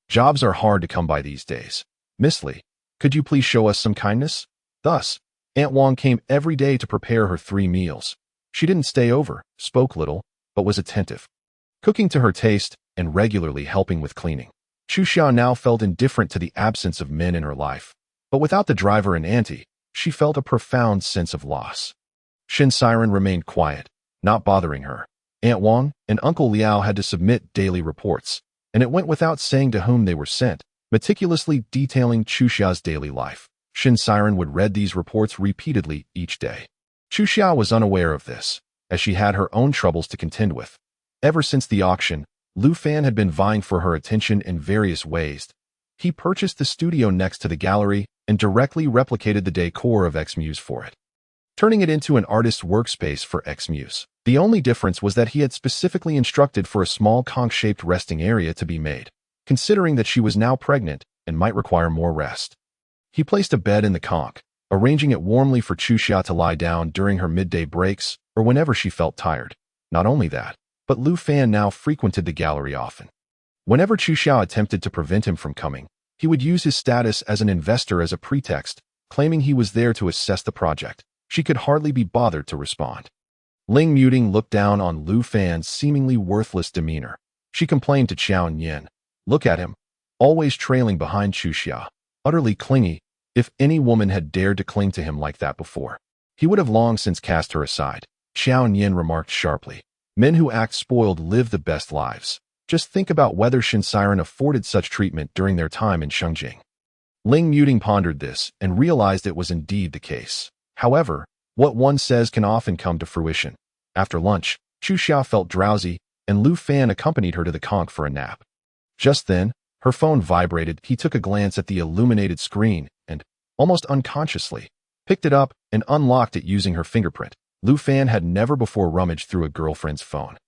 Jobs are hard to come by these days. Miss Li, could you please show us some kindness? Thus, Aunt Wang came every day to prepare her 3 meals. She didn't stay over, spoke little, but was attentive, cooking to her taste and regularly helping with cleaning. Chu Xia now felt indifferent to the absence of men in her life, but without the driver and auntie, she felt a profound sense of loss. Shen Siren remained quiet, not bothering her. Aunt Wang and Uncle Liao had to submit daily reports, and it went without saying to whom they were sent, meticulously detailing Chuxia's daily life. Shin Siren would read these reports repeatedly each day. Chuxia was unaware of this, as she had her own troubles to contend with. Ever since the auction, Lu Fan had been vying for her attention in various ways. He purchased the studio next to the gallery and directly replicated the decor of X-Muse for it, turning it into an artist's workspace for X-Muse. The only difference was that he had specifically instructed for a small conch-shaped resting area to be made, considering that she was now pregnant and might require more rest. He placed a bed in the conch, arranging it warmly for Chuxia to lie down during her midday breaks or whenever she felt tired. Not only that, but Lu Fan now frequented the gallery often. Whenever Chuxia attempted to prevent him from coming, he would use his status as an investor as a pretext, claiming he was there to assess the project. She could hardly be bothered to respond. Ling Muting looked down on Lu Fan's seemingly worthless demeanor. She complained to Qiao Nian. Look at him, always trailing behind Chuxia, utterly clingy. If any woman had dared to cling to him like that before, he would have long since cast her aside. Qiao Nian remarked sharply. Men who act spoiled live the best lives. Just think about whether Shin Siren afforded such treatment during their time in Shengjing. Ling Muting pondered this and realized it was indeed the case. However, what one says can often come to fruition. After lunch, Chuxia felt drowsy, and Lu Fan accompanied her to the conch for a nap. Just then, her phone vibrated. He took a glance at the illuminated screen and, almost unconsciously, picked it up and unlocked it using her fingerprint. Lu Fan had never before rummaged through a girlfriend's phone.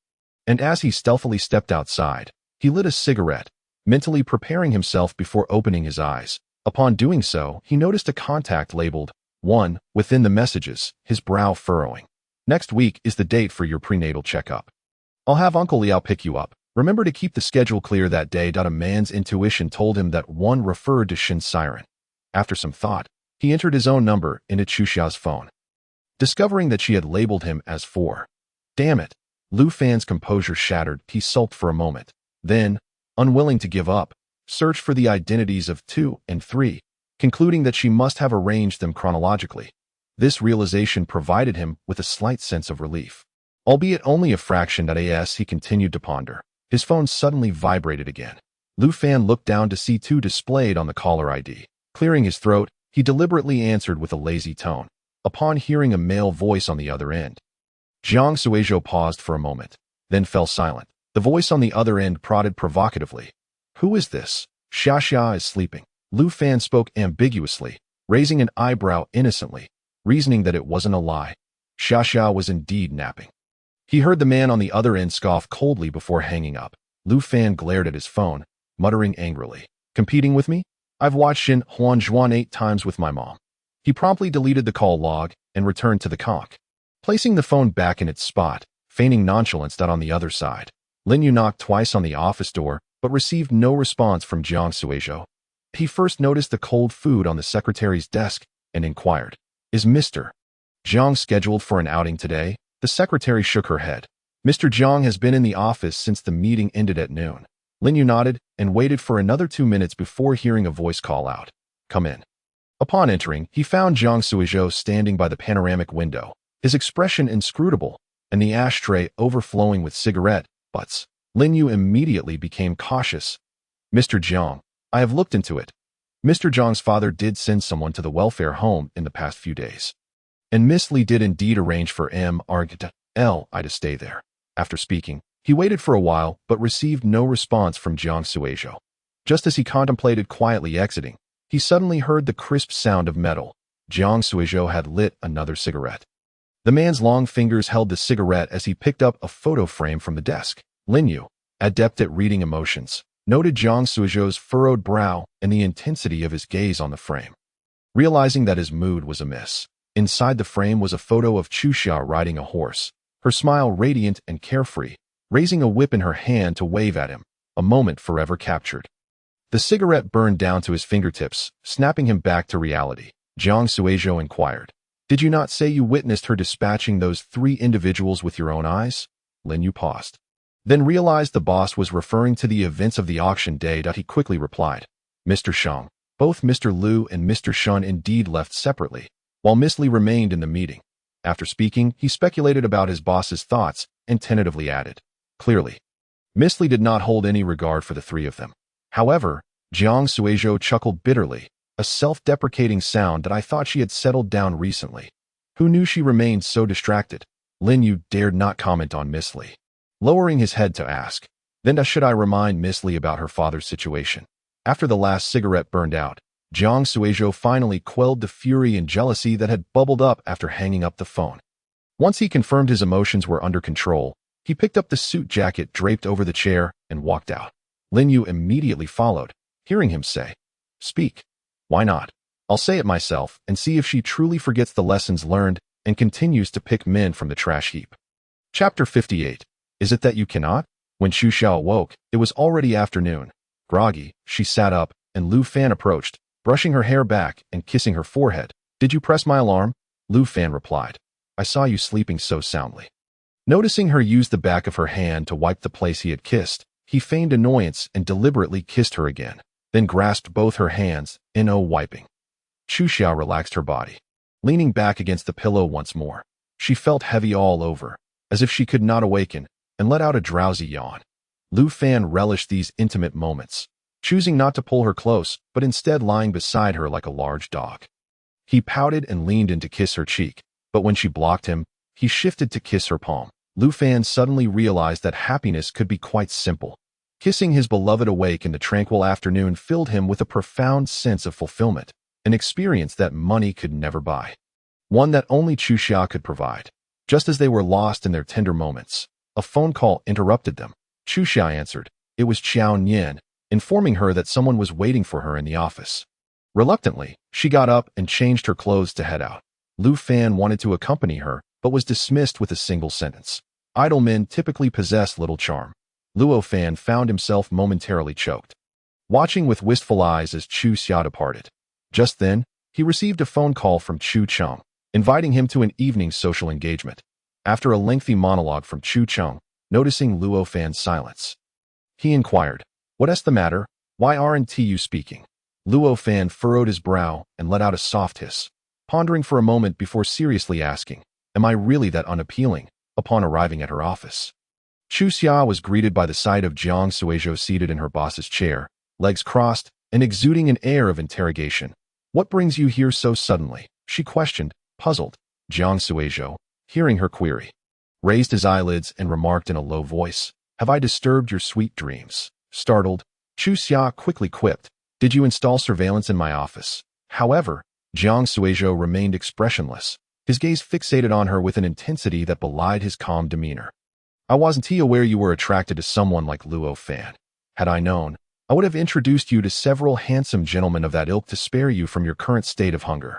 And as he stealthily stepped outside, he lit a cigarette, mentally preparing himself before opening his eyes. Upon doing so, he noticed a contact labeled 1 within the messages, his brow furrowing. Next week is the date for your prenatal checkup. I'll have Uncle Liao pick you up. Remember to keep the schedule clear that day. A man's intuition told him that 1 referred to Shin Siren. After some thought, he entered his own number into Chuxia's phone, discovering that she had labeled him as 4. Damn it. Lu Fan's composure shattered. He sulked for a moment. Then, unwilling to give up, searched for the identities of 2 and 3, concluding that she must have arranged them chronologically. This realization provided him with a slight sense of relief. Albeit only a fraction. As he continued to ponder, his phone suddenly vibrated again. Lu Fan looked down to see 2 displayed on the caller ID. Clearing his throat, he deliberately answered with a lazy tone, upon hearing a male voice on the other end. Jiang Suizhou paused for a moment, then fell silent. The voice on the other end prodded provocatively. Who is this? Xia is sleeping. Lu Fan spoke ambiguously, raising an eyebrow innocently, reasoning that it wasn't a lie. Xia was indeed napping. He heard the man on the other end scoff coldly before hanging up. Lu Fan glared at his phone, muttering angrily. Competing with me? I've watched Shin Huanzhuan 8 times with my mom. He promptly deleted the call log and returned to the conch, placing the phone back in its spot, feigning nonchalance. On the other side, Lin Yu knocked twice on the office door, but received no response from Jiang Suizhou. He first noticed the cold food on the secretary's desk and inquired, Is Mr. Jiang scheduled for an outing today? The secretary shook her head. Mr. Jiang has been in the office since the meeting ended at noon. Lin Yu nodded and waited for another 2 minutes before hearing a voice call out, Come in. Upon entering, he found Jiang Suizhou standing by the panoramic window, his expression inscrutable, and the ashtray overflowing with cigarette butts. Lin Yu immediately became cautious. Mr. Jiang, I have looked into it. Mr. Jiang's father did send someone to the welfare home in the past few days. And Miss Li did indeed arrange for L.I. to stay there. After speaking, he waited for a while but received no response from Jiang Suizhou. Just as he contemplated quietly exiting, he suddenly heard the crisp sound of metal. Jiang Suizhou had lit another cigarette. The man's long fingers held the cigarette as he picked up a photo frame from the desk. Lin Yu, adept at reading emotions, noted Jiang Suizhou's furrowed brow and the intensity of his gaze on the frame. Realizing that his mood was amiss, inside the frame was a photo of Chuxia riding a horse, her smile radiant and carefree, raising a whip in her hand to wave at him, a moment forever captured. The cigarette burned down to his fingertips, snapping him back to reality. Jiang Suizhou inquired, Did you not say you witnessed her dispatching those 3 individuals with your own eyes? Lin Yu paused, then realized the boss was referring to the events of the auction day. He quickly replied, Mr. Shang, both Mr. Liu and Mr. Shun indeed left separately, while Miss Li remained in the meeting. After speaking, he speculated about his boss's thoughts and tentatively added, "Clearly." Miss Li did not hold any regard for the three of them. However, Jiang Suizhou chuckled bitterly, a self-deprecating sound that I thought she had settled down recently. Who knew she remained so distracted? Lin Yu dared not comment on Miss Li, lowering his head to ask, "Then should I remind Miss Li about her father's situation?" After the last cigarette burned out, Jiang Suizhou finally quelled the fury and jealousy that had bubbled up after hanging up the phone. Once he confirmed his emotions were under control, he picked up the suit jacket draped over the chair and walked out. Lin Yu immediately followed, hearing him say, "Speak." "Why not? I'll say it myself and see if she truly forgets the lessons learned and continues to pick men from the trash heap." Chapter 58. Is it that you cannot? When Xu Xiao awoke, it was already afternoon. Groggy, she sat up, and Lu Fan approached, brushing her hair back and kissing her forehead. "Did you press my alarm?" Lu Fan replied. "I saw you sleeping so soundly." Noticing her use the back of her hand to wipe the place he had kissed, he feigned annoyance and deliberately kissed her again, then grasped both her hands, wiping. Xu Xiao relaxed her body. Leaning back against the pillow once more, she felt heavy all over, as if she could not awaken, and let out a drowsy yawn. Lu Fan relished these intimate moments, choosing not to pull her close, but instead lying beside her like a large dog. He pouted and leaned in to kiss her cheek, but when she blocked him, he shifted to kiss her palm. Lu Fan suddenly realized that happiness could be quite simple. Kissing his beloved awake in the tranquil afternoon filled him with a profound sense of fulfillment, an experience that money could never buy. One that only Xu Xia could provide. Just as they were lost in their tender moments, a phone call interrupted them. Xu Xia answered. It was Qiao Nian, informing her that someone was waiting for her in the office. Reluctantly, she got up and changed her clothes to head out. Lu Fan wanted to accompany her, but was dismissed with a single sentence. Idle men typically possess little charm. Luo Fan found himself momentarily choked, watching with wistful eyes as Xu Xia departed. Just then, he received a phone call from Chu Cheng, inviting him to an evening social engagement. After a lengthy monologue from Chu Cheng, noticing Luo Fan's silence, he inquired, "What's the matter? Why aren't you speaking?" Luo Fan furrowed his brow and let out a soft hiss, pondering for a moment before seriously asking, "Am I really that unappealing?" Upon arriving at her office, Xu Xia was greeted by the sight of Jiang Suizhou seated in her boss's chair, legs crossed, and exuding an air of interrogation. "What brings you here so suddenly?" she questioned, puzzled. Jiang Suizhou, hearing her query, raised his eyelids and remarked in a low voice, "Have I disturbed your sweet dreams?" Startled, Xu Xia quickly quipped, "Did you install surveillance in my office?" However, Jiang Suizhou remained expressionless, his gaze fixated on her with an intensity that belied his calm demeanor. "I wasn't aware you were attracted to someone like Luo Fan. Had I known, I would have introduced you to several handsome gentlemen of that ilk to spare you from your current state of hunger."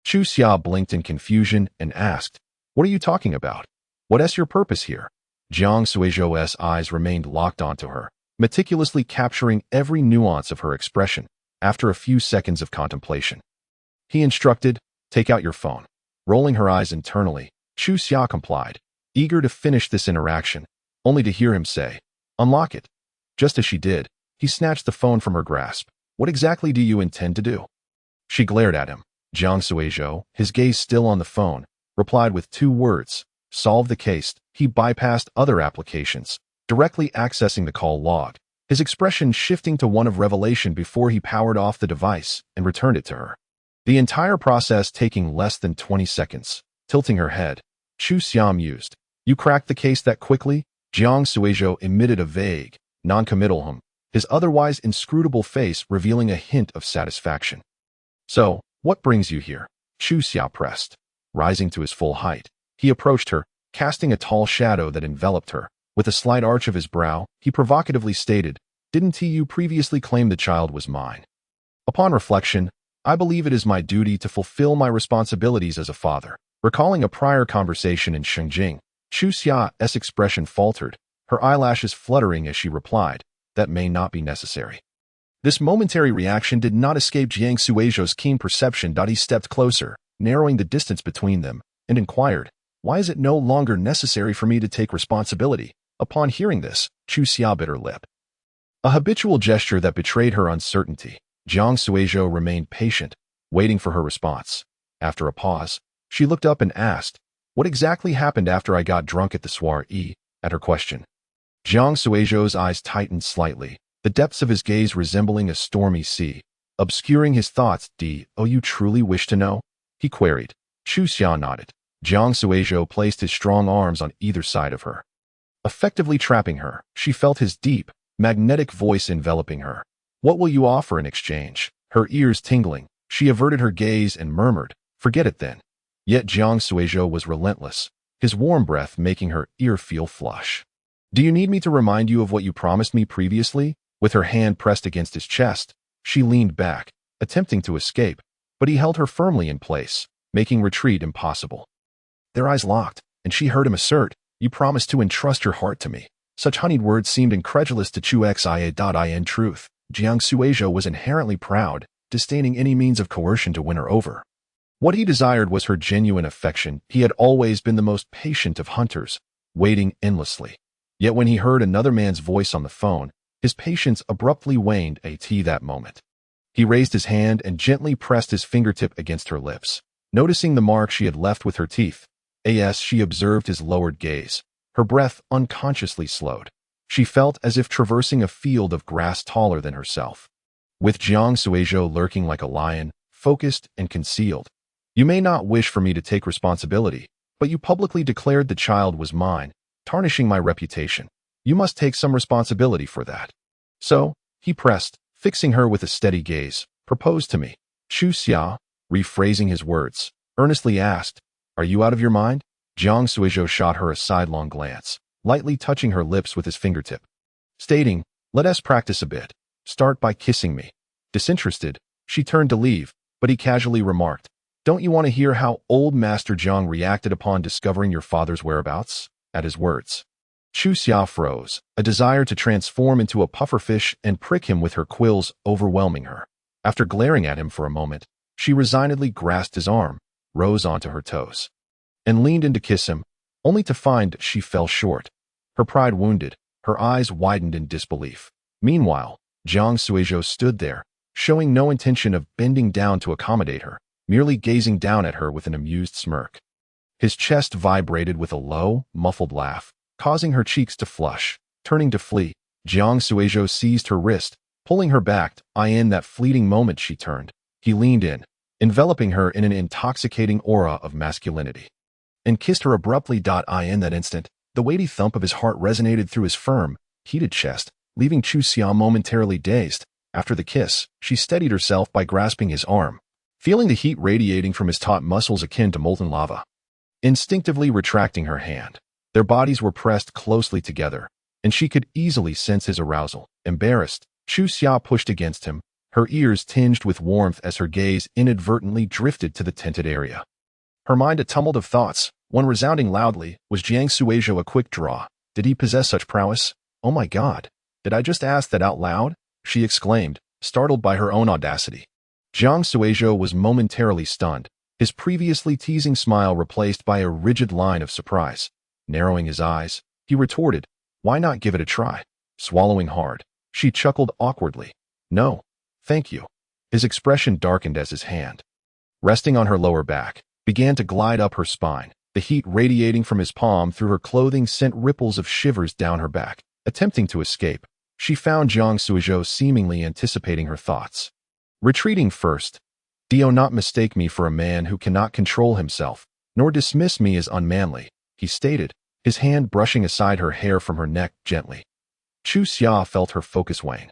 Xu Xia blinked in confusion and asked, "What are you talking about? What's your purpose here?" Jiang Suizhou's eyes remained locked onto her, meticulously capturing every nuance of her expression. After a few seconds of contemplation, he instructed, "Take out your phone." Rolling her eyes internally, Xu Xia complied, eager to finish this interaction, only to hear him say, "Unlock it." Just as she did, he snatched the phone from her grasp. "What exactly do you intend to do?" She glared at him. Jiang Suizhou, his gaze still on the phone, replied with 2 words, "Solve the case." He bypassed other applications, directly accessing the call log, his expression shifting to one of revelation before he powered off the device and returned it to her. The entire process taking less than 20 seconds. Tilting her head, Xu Xia mused, "You cracked the case that quickly?" Jiang Suizhou emitted a vague, non-committal hum, his otherwise inscrutable face revealing a hint of satisfaction. "So, what brings you here?" Xu Xia pressed. Rising to his full height, he approached her, casting a tall shadow that enveloped her. With a slight arch of his brow, he provocatively stated, "Didn't you previously claim the child was mine? Upon reflection, I believe it is my duty to fulfill my responsibilities as a father." Recalling a prior conversation in Shengjing, Xu Xia's expression faltered, her eyelashes fluttering as she replied, "That may not be necessary." This momentary reaction did not escape Jiang Suizhou's keen perception. He stepped closer, narrowing the distance between them, and inquired, "Why is it no longer necessary for me to take responsibility?" Upon hearing this, Xu Xia bit her lip, a habitual gesture that betrayed her uncertainty. Jiang Suizhou remained patient, waiting for her response. After a pause, she looked up and asked, What exactly happened after I got drunk at the soiree? At her question, Jiang Suizhou's eyes tightened slightly, the depths of his gaze resembling a stormy sea, obscuring his thoughts. Oh, you truly wish to know? He queried. Chu Xia nodded. Jiang Suizhou placed his strong arms on either side of her, effectively trapping her. She felt his deep, magnetic voice enveloping her. What will you offer in exchange? Her ears tingling, she averted her gaze and murmured, forget it then. Yet Jiang Suizhou was relentless, his warm breath making her ear feel flush. Do you need me to remind you of what you promised me previously? With her hand pressed against his chest, she leaned back, attempting to escape, but he held her firmly in place, making retreat impossible. Their eyes locked, and she heard him assert, you promised to entrust your heart to me. Such honeyed words seemed incredulous to Chu Xia. In truth, Jiang Suizhou was inherently proud, disdaining any means of coercion to win her over. What he desired was her genuine affection. He had always been the most patient of hunters, waiting endlessly. Yet when he heard another man's voice on the phone, his patience abruptly waned that moment. He raised his hand and gently pressed his fingertip against her lips. Noticing the mark she had left with her teeth, she observed his lowered gaze. Her breath unconsciously slowed. She felt as if traversing a field of grass taller than herself. With Jiang Suizhou lurking like a lion, focused and concealed. You may not wish for me to take responsibility, but you publicly declared the child was mine, tarnishing my reputation. You must take some responsibility for that. So, he pressed, fixing her with a steady gaze, propose to me. Chu Xia, rephrasing his words, earnestly asked, are you out of your mind? Jiang Suizhou shot her a sidelong glance, lightly touching her lips with his fingertip, stating, let us practice a bit. Start by kissing me. Disinterested, she turned to leave, but he casually remarked, don't you want to hear how old Master Jiang reacted upon discovering your father's whereabouts? At his words, Chu Xia froze, a desire to transform into a pufferfish and prick him with her quills overwhelming her. After glaring at him for a moment, she resignedly grasped his arm, rose onto her toes, and leaned in to kiss him, only to find she fell short. Her pride wounded, her eyes widened in disbelief. Meanwhile, Jiang Suizhou stood there, showing no intention of bending down to accommodate her, merely gazing down at her with an amused smirk. His chest vibrated with a low, muffled laugh, causing her cheeks to flush. Turning to flee, Jiang Suizhou seized her wrist, pulling her back. In that fleeting moment she turned. He leaned in, enveloping her in an intoxicating aura of masculinity, and kissed her abruptly. In that instant, the weighty thump of his heart resonated through his firm, heated chest, leaving Chu Xia momentarily dazed. After the kiss, she steadied herself by grasping his arm, feeling the heat radiating from his taut muscles akin to molten lava. Instinctively retracting her hand, their bodies were pressed closely together, and she could easily sense his arousal. Embarrassed, Chu Xia pushed against him, her ears tinged with warmth as her gaze inadvertently drifted to the tented area. Her mind a tumult of thoughts, one resounding loudly, was Jiang Suizhou a quick draw? Did he possess such prowess? Oh my God! Did I just ask that out loud? She exclaimed, startled by her own audacity. Jiang Suizhou was momentarily stunned, his previously teasing smile replaced by a rigid line of surprise. Narrowing his eyes, he retorted, why not give it a try? Swallowing hard, she chuckled awkwardly. No, thank you. His expression darkened as his hand, resting on her lower back, began to glide up her spine. The heat radiating from his palm through her clothing sent ripples of shivers down her back. Attempting to escape, she found Jiang Suizhou seemingly anticipating her thoughts. Retreating first, do not mistake me for a man who cannot control himself, nor dismiss me as unmanly, he stated, his hand brushing aside her hair from her neck gently. Chu Xia felt her focus wane,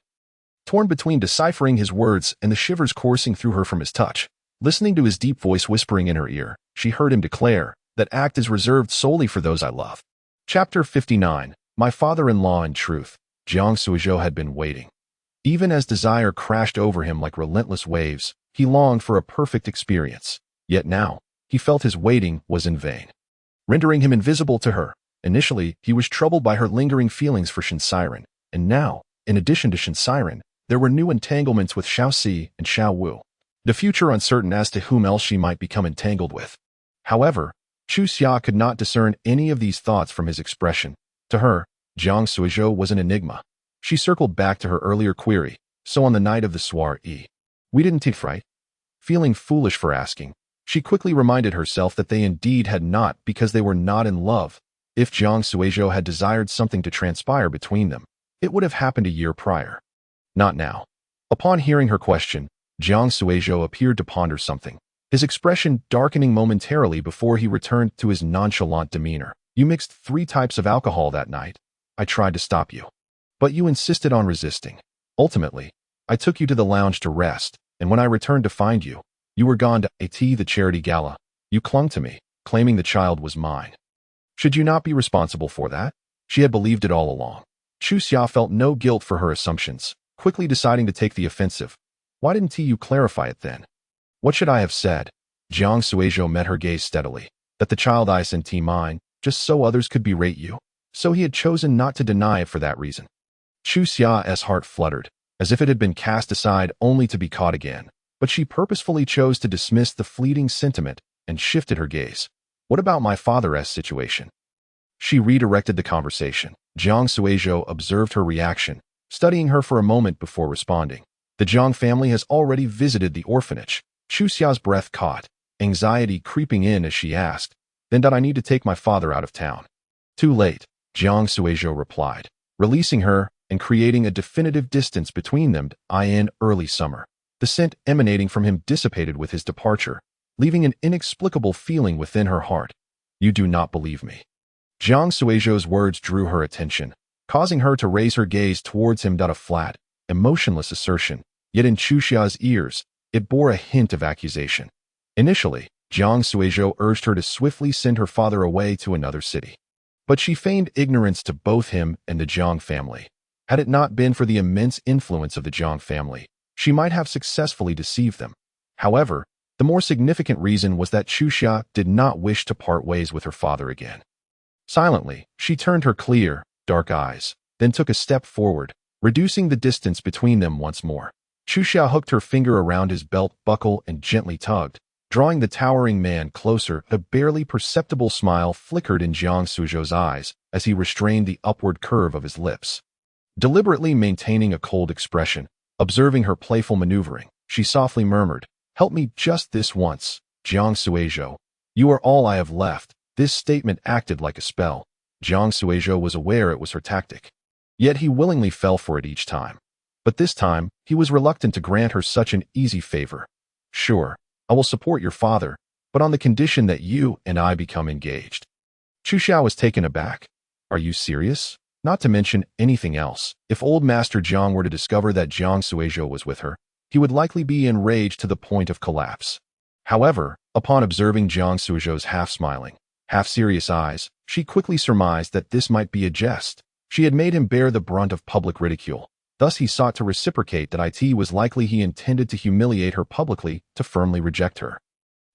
torn between deciphering his words and the shivers coursing through her from his touch. Listening to his deep voice whispering in her ear, she heard him declare, that act is reserved solely for those I love. Chapter 59, My Father-in-Law. In truth, Jiang Suizhou had been waiting. Even as desire crashed over him like relentless waves, he longed for a perfect experience. Yet now, he felt his waiting was in vain, rendering him invisible to her. Initially, he was troubled by her lingering feelings for Shinsiren, and now, in addition to Shinsiren, there were new entanglements with Xiaoxi and Xiao Wu. The future uncertain as to whom else she might become entangled with. However, Chu Xia could not discern any of these thoughts from his expression. To her, Jiang Suizhou was an enigma. She circled back to her earlier query, so on the night of the soiree, we didn't tiff, right? Feeling foolish for asking, She quickly reminded herself that they indeed had not because they were not in love. If Jiang Suizhou had desired something to transpire between them, it would have happened a year prior. Not now. Upon hearing her question, Jiang Suizhou appeared to ponder something, his expression darkening momentarily before he returned to his nonchalant demeanor. You mixed 3 types of alcohol that night. I tried to stop you, but you insisted on resisting. Ultimately, I took you to the lounge to rest, and when I returned to find you, you were gone to the charity gala. You clung to me, claiming the child was mine. Should you not be responsible for that? She had believed it all along. Chu Xia felt no guilt for her assumptions, quickly deciding to take the offensive. Why didn't you clarify it then? What should I have said? Jiang Suizhou met her gaze steadily. That the child I sent mine, just so others could berate you. So he had chosen not to deny it for that reason. Chu Xia's heart fluttered, as if it had been cast aside only to be caught again. But she purposefully chose to dismiss the fleeting sentiment and shifted her gaze. What about my father's situation? She redirected the conversation. Jiang Suizhou observed her reaction, studying her for a moment before responding. The Jiang family has already visited the orphanage. Chu Xia's breath caught, anxiety creeping in as she asked, Then did I need to take my father out of town? Too late, Jiang Suizhou replied, releasing her and creating a definitive distance between them in early summer. The scent emanating from him dissipated with his departure, leaving an inexplicable feeling within her heart. You do not believe me. Jiang Suizhou's words drew her attention, causing her to raise her gaze towards him. A flat, emotionless assertion, yet in Chu Xia's ears, it bore a hint of accusation. Initially, Jiang Suizhou urged her to swiftly send her father away to another city. But she feigned ignorance to both him and the Jiang family. Had it not been for the immense influence of the Jiang family, she might have successfully deceived them. However, the more significant reason was that Chu Xia did not wish to part ways with her father again. Silently, she turned her clear, dark eyes, then took a step forward, reducing the distance between them once more. Chu Xia hooked her finger around his belt buckle and gently tugged, drawing the towering man closer. A barely perceptible smile flickered in Jiang Suizhou's eyes as he restrained the upward curve of his lips. Deliberately maintaining a cold expression, observing her playful maneuvering, she softly murmured, Help me just this once, Jiang Suizhou. You are all I have left. This statement acted like a spell. Jiang Suizhou was aware it was her tactic. Yet he willingly fell for it each time. But this time, he was reluctant to grant her such an easy favor. Sure, I will support your father, but on the condition that you and I become engaged. Chu Xia was taken aback. Are you serious? Not to mention anything else. If old Master Jiang were to discover that Jiang Suizhou was with her, he would likely be enraged to the point of collapse. However, upon observing Jiang Suizhou's half-smiling, half-serious eyes, she quickly surmised that this might be a jest. She had made him bear the brunt of public ridicule. Thus he sought to reciprocate that it was likely he intended to humiliate her publicly to firmly reject her.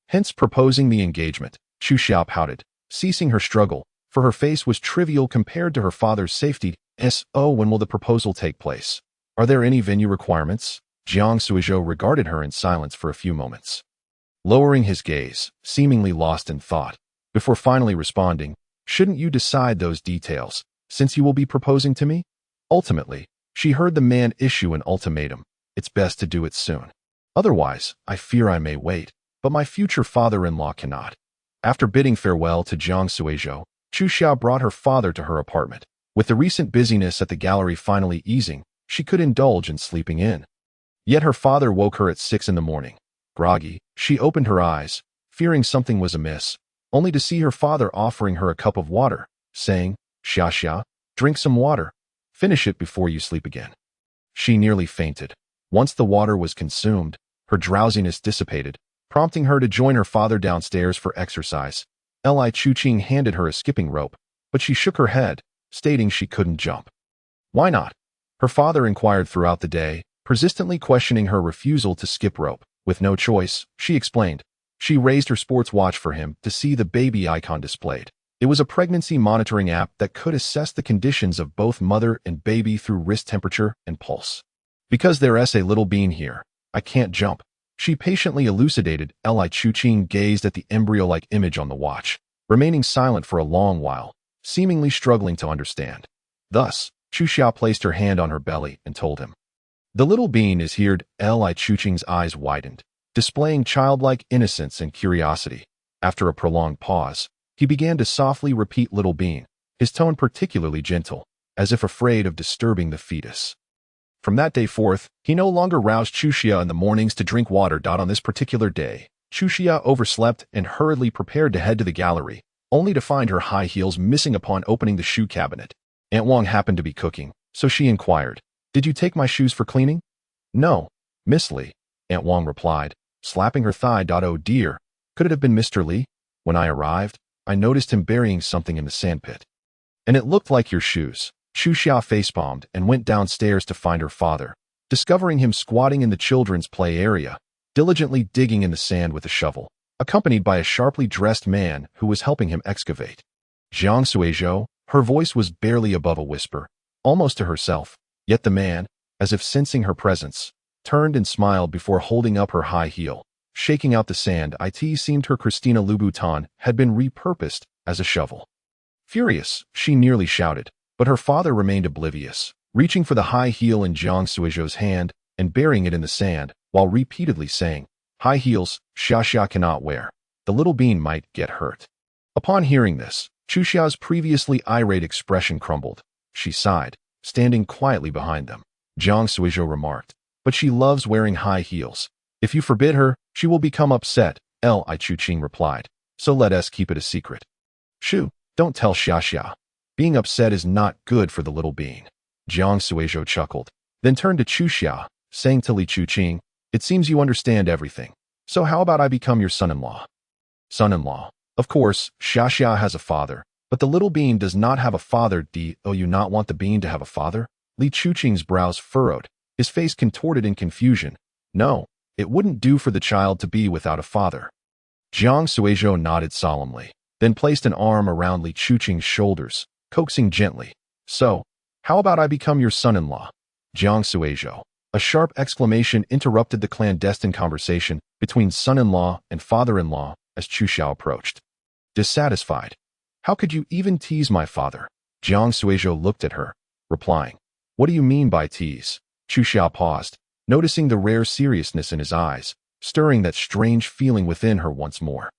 Hence proposing the engagement. Chu Xia pouted, ceasing her struggle, for her face was trivial compared to her father's safety. When will the proposal take place? Are there any venue requirements? Jiang Suizhou regarded her in silence for a few moments, lowering his gaze, seemingly lost in thought, before finally responding, Shouldn't you decide those details, since you will be proposing to me? Ultimately, she heard the man issue an ultimatum. It's best to do it soon. Otherwise, I fear I may wait, but my future father-in-law cannot. After bidding farewell to Jiang Suizhou, Chu Xia brought her father to her apartment. With the recent busyness at the gallery finally easing, she could indulge in sleeping in. Yet her father woke her at 6 in the morning. Groggy, she opened her eyes, fearing something was amiss, only to see her father offering her a cup of water, saying, Xia Xia, drink some water. Finish it before you sleep again. She nearly fainted. Once the water was consumed, her drowsiness dissipated, prompting her to join her father downstairs for exercise. Li Chuqing handed her a skipping rope, but she shook her head, stating she couldn't jump. Why not? Her father inquired throughout the day, persistently questioning her refusal to skip rope. With no choice, she explained. She raised her sports watch for him to see the baby icon displayed. It was a pregnancy monitoring app that could assess the conditions of both mother and baby through wrist temperature and pulse. Because there's a little bean here, I can't jump. She patiently elucidated. Li Chuqing gazed at the embryo-like image on the watch, remaining silent for a long while, seemingly struggling to understand. Thus, Chu Xia placed her hand on her belly and told him, The little bean is here. Li Chuqing's eyes widened. displaying childlike innocence and curiosity. After a prolonged pause, he began to softly repeat Little Bean, his tone particularly gentle, as if afraid of disturbing the fetus. From that day forth, he no longer roused Chuxia in the mornings to drink water. On this particular day, Chuxia overslept and hurriedly prepared to head to the gallery, only to find her high heels missing upon opening the shoe cabinet. Aunt Wang happened to be cooking, so she inquired, "Did you take my shoes for cleaning?" "No, Miss Li," Aunt Wang replied, slapping her thigh. "Oh dear, could it have been Mr. Li? When I arrived, I noticed him burying something in the sandpit. And it looked like your shoes." Chuxia facepalmed and went downstairs to find her father, discovering him squatting in the children's play area, diligently digging in the sand with a shovel, accompanied by a sharply dressed man who was helping him excavate. Jiang Suizhou, her voice was barely above a whisper, almost to herself, yet the man, as if sensing her presence, turned and smiled before holding up her high heel, shaking out the sand. It seemed her Christina Louboutin had been repurposed as a shovel. Furious, she nearly shouted, but her father remained oblivious, reaching for the high heel in Jiang Suizhou's hand and burying it in the sand, while repeatedly saying, "High heels, Xia cannot wear. The little bean might get hurt." Upon hearing this, Chuxia's previously irate expression crumbled. She sighed, standing quietly behind them. Jiang Suizhou remarked, "But she loves wearing high heels. If you forbid her, she will become upset." Li Chuqing replied, "So let us keep it a secret." "Shoo, don't tell Xia. Being upset is not good for the little bean." Jiang Suizhou chuckled, then turned to Chuxia, saying to Li Chuqing, "It seems you understand everything. So how about I become your son-in-law?" Son-in-law. Of course, Xia has a father, but the little bean does not have a father. Do you not want the bean to have a father? Li Chuqing's brows furrowed, his face contorted in confusion. No, it wouldn't do for the child to be without a father. Jiang Suizhou nodded solemnly, then placed an arm around Li Chuqing's shoulders, coaxing gently. "So, how about I become your son-in-law?" Jiang Suizhou. A sharp exclamation interrupted the clandestine conversation between son-in-law and father-in-law as Chuxia approached. Dissatisfied. "How could you even tease my father?" Jiang Suizhou looked at her, replying, "What do you mean by tease?" Chuxia paused, noticing the rare seriousness in his eyes, stirring that strange feeling within her once more.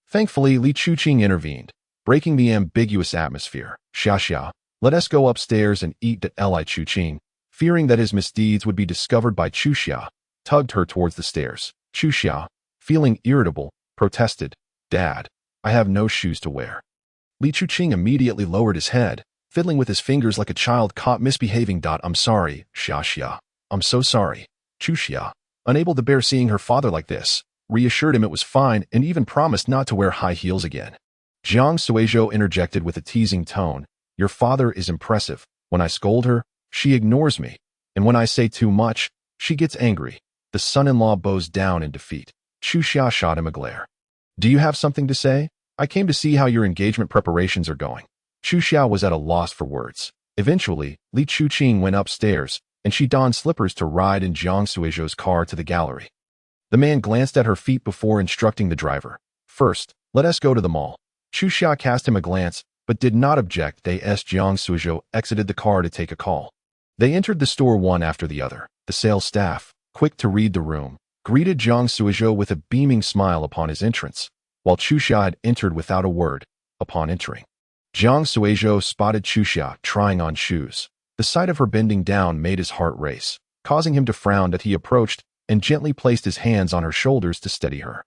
Thankfully, Li Chuqing intervened, breaking the ambiguous atmosphere. "Xia, let us go upstairs and eat." Li Chuqing, fearing that his misdeeds would be discovered by Chuxia, tugged her towards the stairs. Chuxia, feeling irritable, protested, "Dad, I have no shoes to wear." Li Chuqing immediately lowered his head, fiddling with his fingers like a child caught misbehaving. "I'm sorry, Xia. I'm so sorry." Chuxia, unable to bear seeing her father like this, reassured him it was fine and even promised not to wear high heels again. Jiang Suizhou interjected with a teasing tone, "Your father is impressive. When I scold her, she ignores me, and when I say too much, she gets angry." The son-in-law bows down in defeat. Chuxia shot him a glare. "Do you have something to say? I came to see how your engagement preparations are going." Chuxia was at a loss for words. Eventually, Li Chuqing went upstairs, and she donned slippers to ride in Jiang Suizhou's car to the gallery. The man glanced at her feet before instructing the driver. "First, let us go to the mall." Chuxia cast him a glance, but did not object. Jiang Suizhou exited the car to take a call. They entered the store one after the other. The sales staff, quick to read the room, greeted Jiang Suizhou with a beaming smile upon his entrance, while Chuxia had entered without a word. Upon entering, Jiang Suizhou spotted Chuxia trying on shoes. The sight of her bending down made his heart race, causing him to frown as he approached and gently placed his hands on her shoulders to steady her.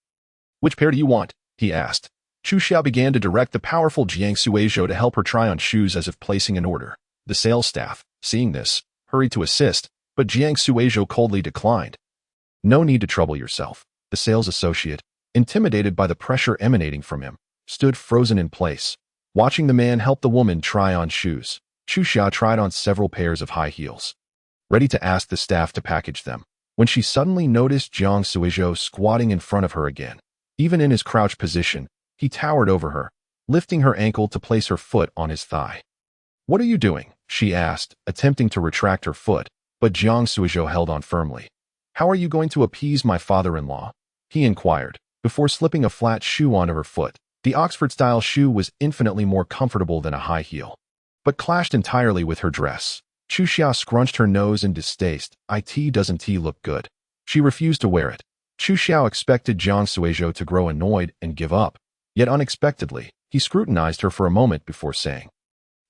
"Which pair do you want?" he asked. Chuxia began to direct the powerful Jiang Suizhou to help her try on shoes as if placing an order. The sales staff, seeing this, hurried to assist, but Jiang Suizhou coldly declined. "No need to trouble yourself." The sales associate, intimidated by the pressure emanating from him, stood frozen in place, watching the man help the woman try on shoes. Chuxia tried on several pairs of high heels, ready to ask the staff to package them, when she suddenly noticed Jiang Suizhou squatting in front of her again. Even in his crouched position, he towered over her, lifting her ankle to place her foot on his thigh. "What are you doing?" she asked, attempting to retract her foot, but Jiang Suizhou held on firmly. "How are you going to appease my father-in-law?" he inquired, before slipping a flat shoe onto her foot. The Oxford-style shoe was infinitely more comfortable than a high heel, but clashed entirely with her dress. Chuxia scrunched her nose in distaste. "It doesn't look good." She refused to wear it. Chu Xiao expected Jiang Suizhou to grow annoyed and give up, yet unexpectedly, he scrutinized her for a moment before saying,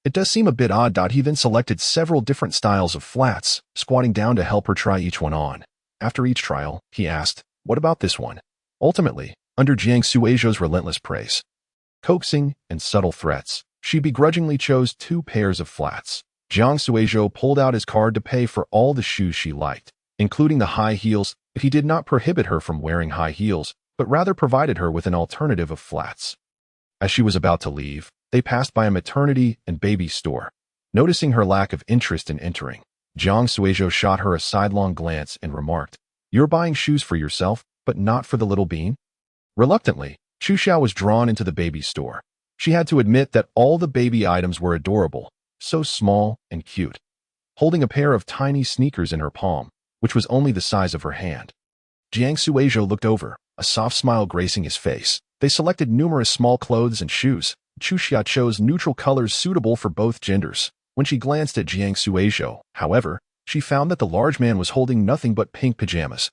"It does seem a bit odd." He then selected several different styles of flats, squatting down to help her try each one on. After each trial, he asked, "What about this one?" Ultimately, under Jiang Suizhou's relentless praise, coaxing, and subtle threats, she begrudgingly chose 2 pairs of flats. Jiang Suizhou pulled out his card to pay for all the shoes she liked, including the high heels. He did not prohibit her from wearing high heels, but rather provided her with an alternative of flats. As she was about to leave, they passed by a maternity and baby store. Noticing her lack of interest in entering, Jiang Suizhou shot her a sidelong glance and remarked, "You're buying shoes for yourself, but not for the little bean?" Reluctantly, Chu Xiao was drawn into the baby store. She had to admit that all the baby items were adorable, so small and cute. Holding a pair of tiny sneakers in her palm, which was only the size of her hand, Jiang Suizhou looked over, a soft smile gracing his face. They selected numerous small clothes and shoes. Chu Xiao chose neutral colors suitable for both genders. When she glanced at Jiang Suizhou, however, she found that the large man was holding nothing but pink pajamas,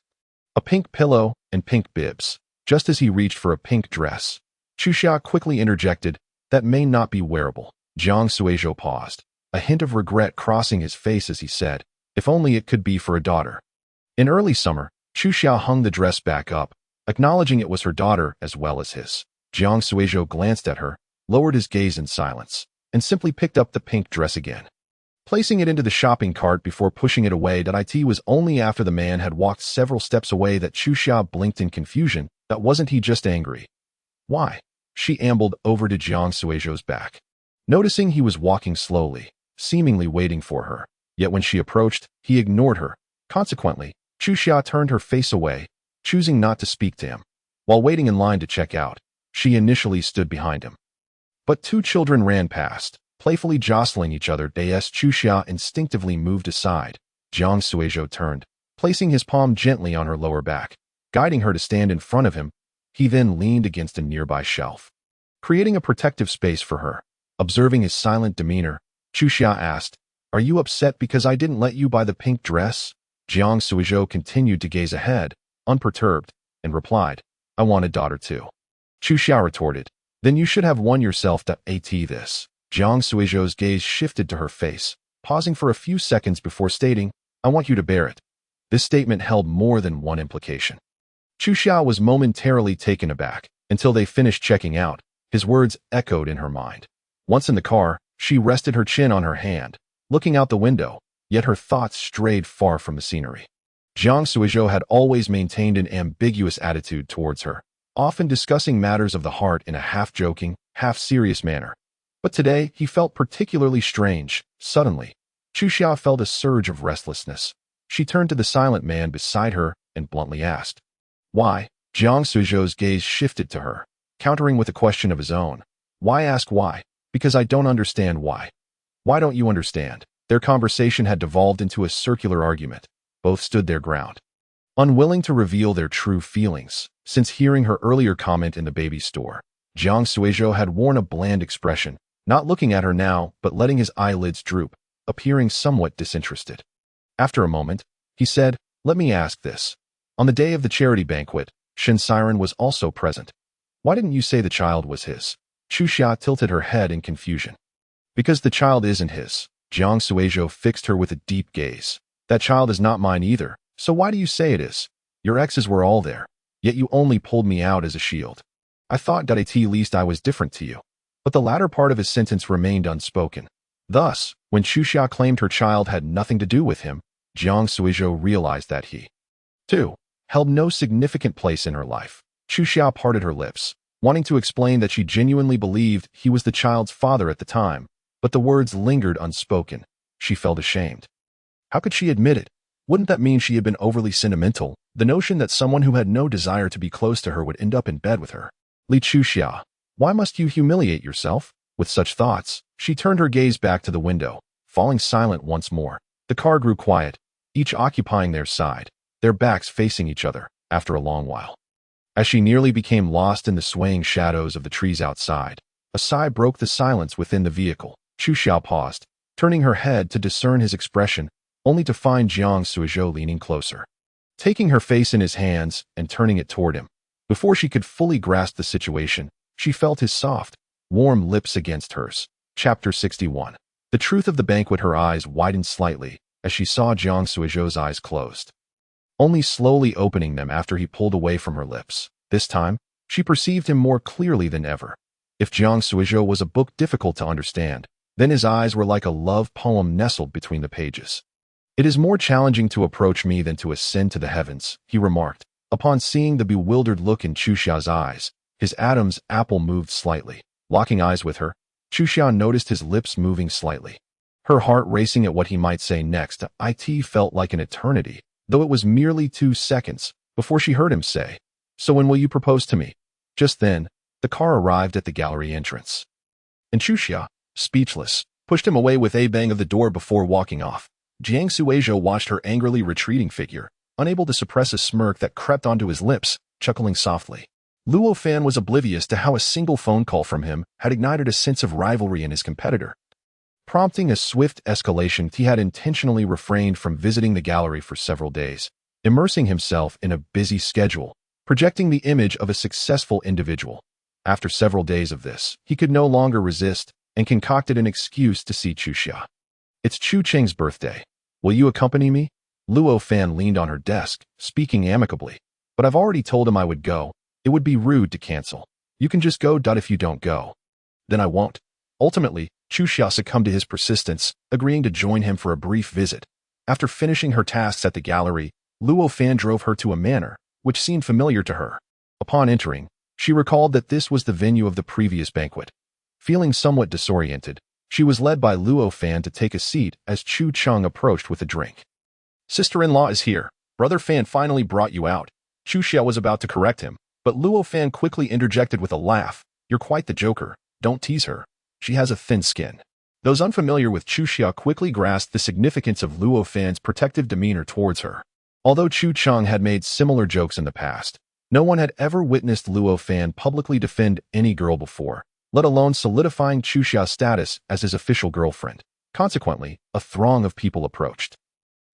a pink pillow, and pink bibs. Just as he reached for a pink dress, Chu Xiao quickly interjected, "That may not be wearable." Jiang Suizhou paused, a hint of regret crossing his face as he said, "If only it could be for a daughter." In early summer, Chu Xiao hung the dress back up, acknowledging it was her daughter as well as his. Jiang Suizhou glanced at her, lowered his gaze in silence, and simply picked up the pink dress again, placing it into the shopping cart before pushing it away. It was only after the man had walked several steps away that Chu Xiao blinked in confusion. That wasn't he just angry? Why? She ambled over to Jiang Suizhou's back, noticing he was walking slowly, seemingly waiting for her. Yet when she approached, he ignored her. Consequently, Chu Xiao turned her face away, choosing not to speak to him. While waiting in line to check out, she initially stood behind him. But 2 children ran past, playfully jostling each other. Chu Xiao instinctively moved aside. Jiang Suizhou turned, placing his palm gently on her lower back, guiding her to stand in front of him. He then leaned against a nearby shelf, creating a protective space for her. Observing his silent demeanor, Chu Xiao asked, "Are you upset because I didn't let you buy the pink dress?" Jiang Suizhou continued to gaze ahead, unperturbed, and replied, "I want a daughter too." Chu Xiao retorted, "Then you should have one yourself. At this." Jiang Suizhou's gaze shifted to her face, pausing for a few seconds before stating, "I want you to bear it." This statement held more than one implication. Chu Xiao was momentarily taken aback. Until they finished checking out, his words echoed in her mind. Once in the car, she rested her chin on her hand, looking out the window, yet her thoughts strayed far from the scenery. Jiang Suizhou had always maintained an ambiguous attitude towards her, often discussing matters of the heart in a half-joking, half-serious manner. But today, he felt particularly strange. Suddenly, Chu Xiao felt a surge of restlessness. She turned to the silent man beside her and bluntly asked, "Why?" Jiang Suizhou's gaze shifted to her, countering with a question of his own. "Why ask why?" "Because I don't understand why." "Why don't you understand?" Their conversation had devolved into a circular argument. Both stood their ground, unwilling to reveal their true feelings. Since hearing her earlier comment in the baby store, Jiang Suizhou had worn a bland expression, not looking at her now but letting his eyelids droop, appearing somewhat disinterested. After a moment, he said, "Let me ask this. On the day of the charity banquet, Shen Siren was also present. Why didn't you say the child was his?" Chu Xia tilted her head in confusion. "Because the child isn't his." Jiang Suizhou fixed her with a deep gaze. "That child is not mine either, so why do you say it is? Your exes were all there, yet you only pulled me out as a shield. I thought at least I was different to you." But the latter part of his sentence remained unspoken. Thus, when Chu Xia claimed her child had nothing to do with him, Jiang Suizhou realized that he, too, held no significant place in her life. Chu Xia parted her lips, wanting to explain that she genuinely believed he was the child's father at the time, but the words lingered unspoken. She felt ashamed. How could she admit it? Wouldn't that mean she had been overly sentimental? The notion that someone who had no desire to be close to her would end up in bed with her. Li Chu Xia, why must you humiliate yourself? With such thoughts, she turned her gaze back to the window, falling silent once more. The car grew quiet, each occupying their side, their backs facing each other, after a long while. As she nearly became lost in the swaying shadows of the trees outside, a sigh broke the silence within the vehicle. Chu Xiao paused, turning her head to discern his expression, only to find Jiang Suizhou leaning closer. taking her face in his hands and turning it toward him. Before she could fully grasp the situation, she felt his soft, warm lips against hers. Chapter 61. The truth of the banquet. Her eyes widened slightly as she saw Jiang Suizhou's eyes closed, only slowly opening them after he pulled away from her lips. This time, she perceived him more clearly than ever. If Jiang Suizhou was a book difficult to understand, then his eyes were like a love poem nestled between the pages. "It is more challenging to approach me than to ascend to the heavens," he remarked. Upon seeing the bewildered look in Chu Xia's eyes, his Adam's apple moved slightly. Locking eyes with her, Chu Xia noticed his lips moving slightly. Her heart racing at what he might say next. It felt like an eternity, though it was merely 2 seconds, before she heard him say, "So when will you propose to me?" Just then, the car arrived at the gallery entrance, and Chu Xia, speechless, pushed him away with a bang of the door before walking off. Jiang Suizhou watched her angrily retreating figure, unable to suppress a smirk that crept onto his lips, chuckling softly. Luo Fan was oblivious to how a single phone call from him had ignited a sense of rivalry in his competitor. Prompting a swift escalation, he had intentionally refrained from visiting the gallery for several days, immersing himself in a busy schedule, projecting the image of a successful individual. After several days of this, he could no longer resist and concocted an excuse to see Chu Xia. "It's Chu Cheng's birthday. Will you accompany me?" Luo Fan leaned on her desk, speaking amicably. "But I've already told him I would go. It would be rude to cancel. You can just go. If you don't go, then I won't." Ultimately, Chu Xia succumbed to his persistence, agreeing to join him for a brief visit. After finishing her tasks at the gallery, Luo Fan drove her to a manor, which seemed familiar to her. Upon entering, she recalled that this was the venue of the previous banquet. Feeling somewhat disoriented, she was led by Luo Fan to take a seat as Chu Cheng approached with a drink. "Sister-in-law is here. Brother Fan finally brought you out." Chu Xia was about to correct him, but Luo Fan quickly interjected with a laugh. "You're quite the joker. Don't tease her. She has a thin skin." Those unfamiliar with Chu Xia quickly grasped the significance of Luo Fan's protective demeanor towards her. Although Chu Cheng had made similar jokes in the past, no one had ever witnessed Luo Fan publicly defend any girl before, let alone solidifying Chu Xia's status as his official girlfriend. Consequently, a throng of people approached,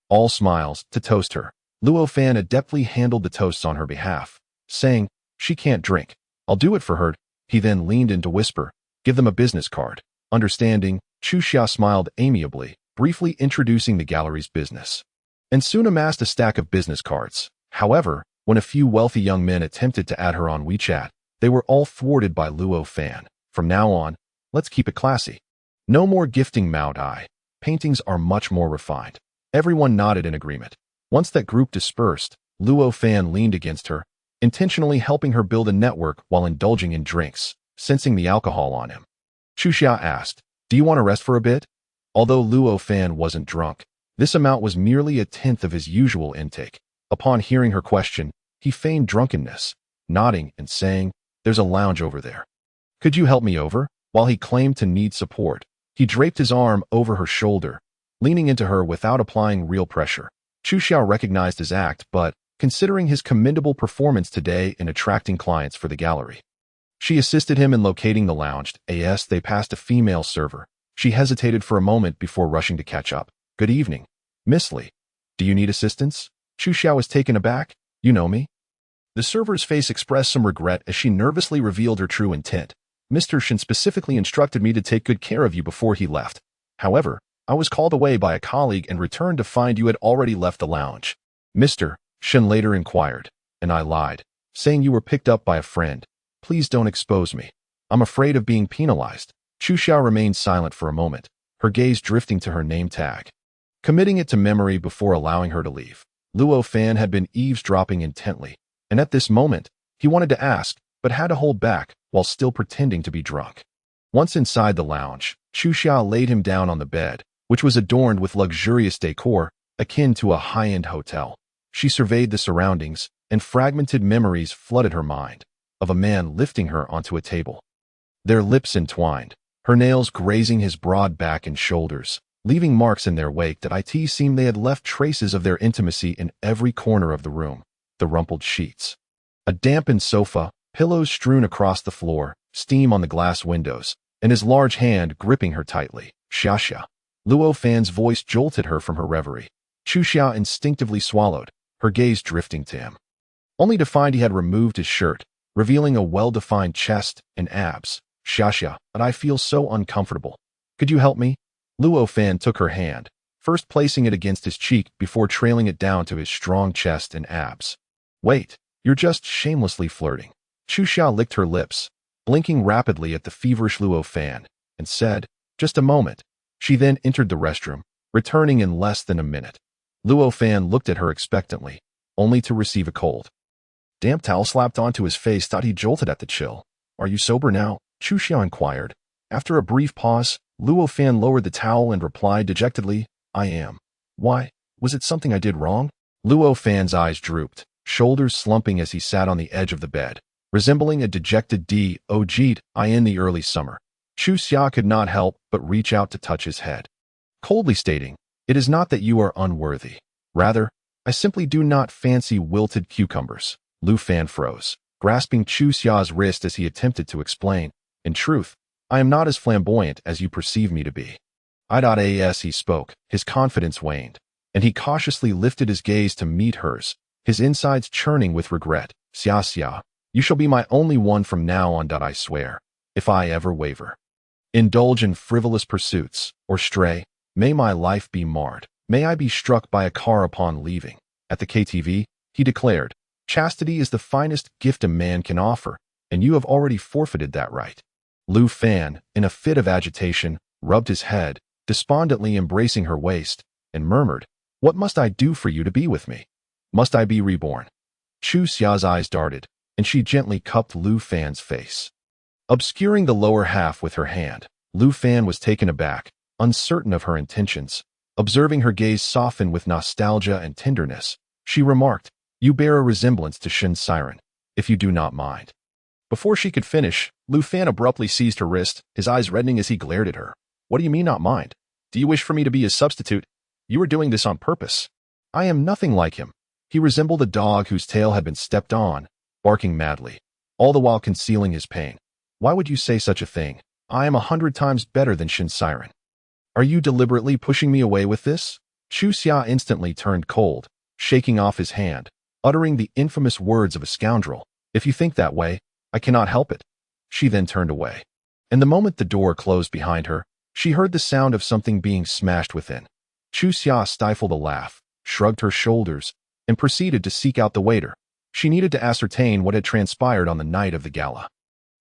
all smiles, to toast her. Luo Fan adeptly handled the toasts on her behalf, saying, "She can't drink. I'll do it for her." He then leaned in to whisper, "Give them a business card." Understanding, Chu Xia smiled amiably, briefly introducing the gallery's business, and soon amassed a stack of business cards. However, when a few wealthy young men attempted to add her on WeChat, they were all thwarted by Luo Fan. "From now on, let's keep it classy. No more gifting Mao Dai. Paintings are much more refined." Everyone nodded in agreement. Once that group dispersed, Luo Fan leaned against her, intentionally helping her build a network while indulging in drinks, sensing the alcohol on him. Chu Xia asked, "Do you want to rest for a bit?" Although Luo Fan wasn't drunk, this amount was merely a tenth of his usual intake. Upon hearing her question, he feigned drunkenness, nodding and saying, "There's a lounge over there. Could you help me over?" While he claimed to need support, he draped his arm over her shoulder, leaning into her without applying real pressure. Chu Xia recognized his act, but, considering his commendable performance today in attracting clients for the gallery, she assisted him in locating the lounge. As they passed a female server, she hesitated for a moment before rushing to catch up. "Good evening, Miss Li. Do you need assistance?" Chu Xia was taken aback. "You know me?" The server's face expressed some regret as she nervously revealed her true intent. "Mr. Shen specifically instructed me to take good care of you before he left. However, I was called away by a colleague and returned to find you had already left the lounge." Mr. Shen later inquired, and I lied, saying you were picked up by a friend. "Please don't expose me. I'm afraid of being penalized." Chu Xia remained silent for a moment, her gaze drifting to her name tag, committing it to memory before allowing her to leave. Luo Fan had been eavesdropping intently, and at this moment, he wanted to ask, but had to hold back while still pretending to be drunk. Once inside the lounge, Chu Xia laid him down on the bed, which was adorned with luxurious decor akin to a high-end hotel. She surveyed the surroundings, and fragmented memories flooded her mind of a man lifting her onto a table, their lips entwined, her nails grazing his broad back and shoulders, leaving marks in their wake that it seemed they had left traces of their intimacy in every corner of the room. The rumpled sheets, a dampened sofa, pillows strewn across the floor, steam on the glass windows, and his large hand gripping her tightly. "Xia." Luo Fan's voice jolted her from her reverie. Chu Xia instinctively swallowed, her gaze drifting to him, only to find he had removed his shirt, revealing a well-defined chest and abs. Xia, but I feel so uncomfortable. Could you help me? Luo Fan took her hand, first placing it against his cheek before trailing it down to his strong chest and abs. Wait, you're just shamelessly flirting. Xia licked her lips, blinking rapidly at the feverish Luo Fan, and said, just a moment. She then entered the restroom, returning in less than a minute. Luo Fan looked at her expectantly, only to receive a cold. Damp towel slapped onto his face thought he jolted at the chill. Are you sober now? Xia inquired. After a brief pause, Luo Fan lowered the towel and replied dejectedly, I am. Why? Was it something I did wrong? Luo Fan's eyes drooped, shoulders slumping as he sat on the edge of the bed, resembling a dejected dog in the early summer. Xia could not help but reach out to touch his head, coldly stating, it is not that you are unworthy. Rather, I simply do not fancy wilted cucumbers. Lu Fan froze, grasping Xia's wrist as he attempted to explain, in truth, I am not as flamboyant as you perceive me to be. As he spoke, his confidence waned, and he cautiously lifted his gaze to meet hers, his insides churning with regret. Xia, you shall be my only one from now on, I swear, if I ever waver. Indulge in frivolous pursuits, or stray, may my life be marred. May I be struck by a car upon leaving. At the KTV, he declared, chastity is the finest gift a man can offer, and you have already forfeited that right. Lu Fan, in a fit of agitation, rubbed his head, despondently embracing her waist, and murmured, what must I do for you to be with me? Must I be reborn? Xia's eyes darted, and she gently cupped Lu Fan's face, obscuring the lower half with her hand. Lu Fan was taken aback, uncertain of her intentions. Observing her gaze soften with nostalgia and tenderness, she remarked, you bear a resemblance to Shin Siren, if you do not mind. Before she could finish, Lu Fan abruptly seized her wrist, his eyes reddening as he glared at her. What do you mean not mind? Do you wish for me to be his substitute? You are doing this on purpose. I am nothing like him. He resembled a dog whose tail had been stepped on, barking madly, all the while concealing his pain. Why would you say such a thing? I am 100 times better than Shin Siren. Are you deliberately pushing me away with this? Xia instantly turned cold, shaking off his hand, uttering the infamous words of a scoundrel. If you think that way, I cannot help it. She then turned away. And the moment the door closed behind her, she heard the sound of something being smashed within. Xia stifled a laugh, shrugged her shoulders, and proceeded to seek out the waiter. She needed to ascertain what had transpired on the night of the gala.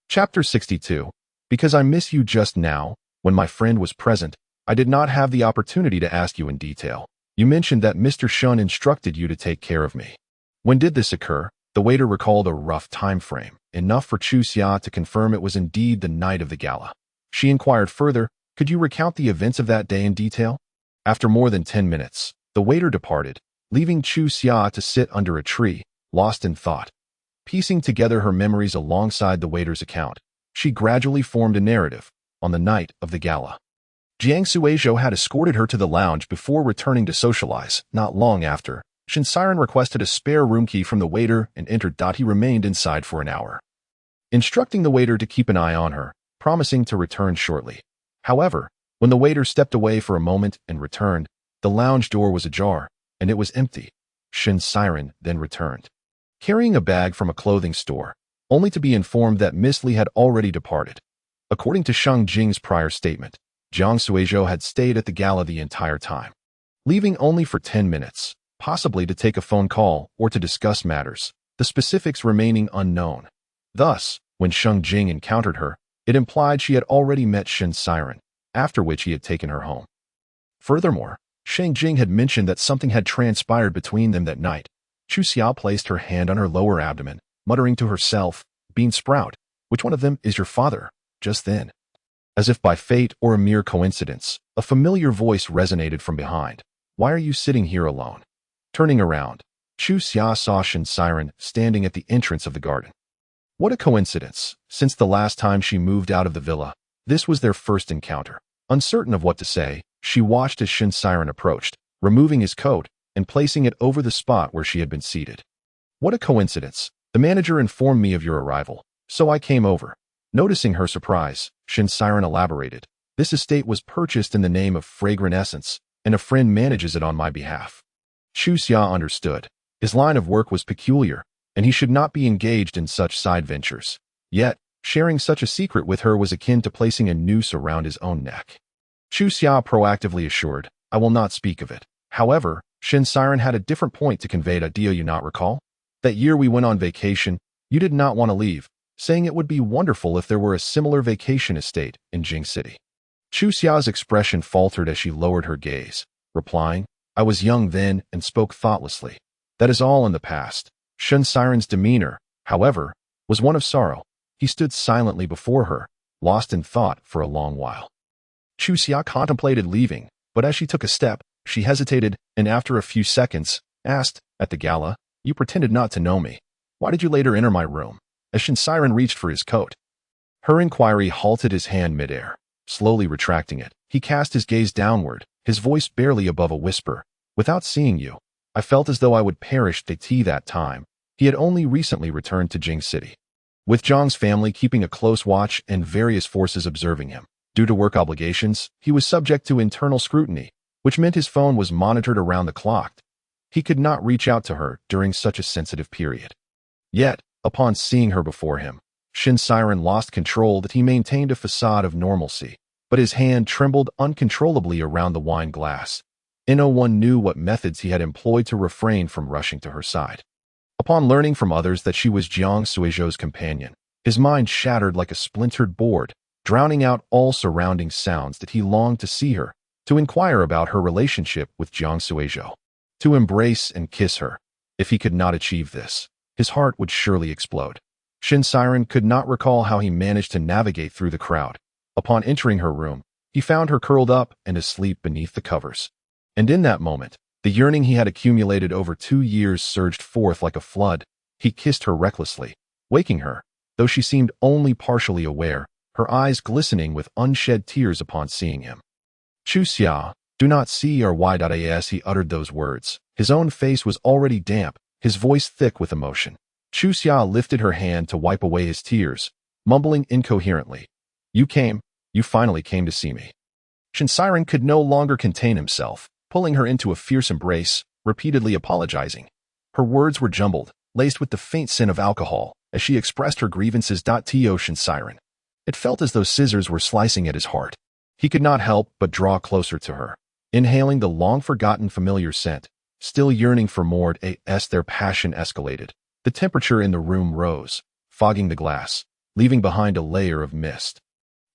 Chapter 62. Because I miss you just now, when my friend was present, I did not have the opportunity to ask you in detail. You mentioned that Mr. Shun instructed you to take care of me. When did this occur? The waiter recalled a rough time frame, enough for Xia to confirm it was indeed the night of the gala. She inquired further, could you recount the events of that day in detail? After more than 10 minutes, the waiter departed, leaving Xia to sit under a tree, lost in thought. Piecing together her memories alongside the waiter's account, she gradually formed a narrative on the night of the gala. Jiang Suizhou had escorted her to the lounge before returning to socialize. Not long after, Shin Siren requested a spare room key from the waiter and entered. He remained inside for an hour, instructing the waiter to keep an eye on her, promising to return shortly. However, when the waiter stepped away for a moment and returned, the lounge door was ajar, and it was empty. Shin Siren then returned, carrying a bag from a clothing store, only to be informed that Miss Li had already departed. According to Shang Jing's prior statement, Jiang Suizhou had stayed at the gala the entire time, leaving only for 10 minutes, possibly to take a phone call or to discuss matters, the specifics remaining unknown. Thus, when Shang Jing encountered her, it implied she had already met Shin Siren, after which he had taken her home. Furthermore, Shang Jing had mentioned that something had transpired between them that night. Xia placed her hand on her lower abdomen, muttering to herself, Bean Sprout, which one of them is your father? Just then, as if by fate or a mere coincidence, a familiar voice resonated from behind. Why are you sitting here alone? Turning around, Xia saw Shin Siren standing at the entrance of the garden. What a coincidence! Since the last time she moved out of the villa, this was their first encounter. Uncertain of what to say, she watched as Shin Siren approached, removing his coat and placing it over the spot where she had been seated. What a coincidence! The manager informed me of your arrival, so I came over. Noticing her surprise, Shin Siren elaborated. This estate was purchased in the name of Fragrant Essence, and a friend manages it on my behalf. Xia understood. His line of work was peculiar, and he should not be engaged in such side ventures. Yet, sharing such a secret with her was akin to placing a noose around his own neck. Chu Xia proactively assured, "I will not speak of it." However, Shin Siren had a different point to convey. Do you not recall? That year we went on vacation, you did not want to leave, saying it would be wonderful if there were a similar vacation estate in Jing City. Chu Xia's expression faltered as she lowered her gaze, replying, "I was young then and spoke thoughtlessly. That is all in the past." Shin Siren's demeanor, however, was one of sorrow. He stood silently before her, lost in thought for a long while. Chu Xia contemplated leaving, but as she took a step, she hesitated and after a few seconds, asked, "At the gala, you pretended not to know me. Why did you later enter my room?" As Shin Siren reached for his coat. Her inquiry halted his hand midair. Slowly retracting it, he cast his gaze downward, his voice barely above a whisper. "Without seeing you, I felt as though I would perish that time." He had only recently returned to Jing City, with Zhang's family keeping a close watch and various forces observing him. Due to work obligations, he was subject to internal scrutiny, which meant his phone was monitored around the clock. He could not reach out to her during such a sensitive period. Yet, upon seeing her before him, Shin Siren lost control. That he maintained a facade of normalcy, but his hand trembled uncontrollably around the wine glass. No one knew what methods he had employed to refrain from rushing to her side. Upon learning from others that she was Jiang Suizhou's companion, his mind shattered like a splintered board, drowning out all surrounding sounds. That he longed to see her, to inquire about her relationship with Jiang Suizhou, to embrace and kiss her. If he could not achieve this, his heart would surely explode. Shin Siren could not recall how he managed to navigate through the crowd. Upon entering her room, he found her curled up and asleep beneath the covers. And in that moment, the yearning he had accumulated over 2 years surged forth like a flood. He kissed her recklessly, waking her, though she seemed only partially aware, her eyes glistening with unshed tears upon seeing him. "Chu Xia, do not see or why?" As he uttered those words, his own face was already damp, his voice thick with emotion. Chu Xia lifted her hand to wipe away his tears, mumbling incoherently, You finally came to see me." Shin Siren could no longer contain himself, pulling her into a fierce embrace, repeatedly apologizing. Her words were jumbled, laced with the faint scent of alcohol, as she expressed her grievances. To Shin Siren, it felt as though scissors were slicing at his heart. He could not help but draw closer to her, inhaling the long-forgotten familiar scent, still yearning for more. As their passion escalated, the temperature in the room rose, fogging the glass, leaving behind a layer of mist,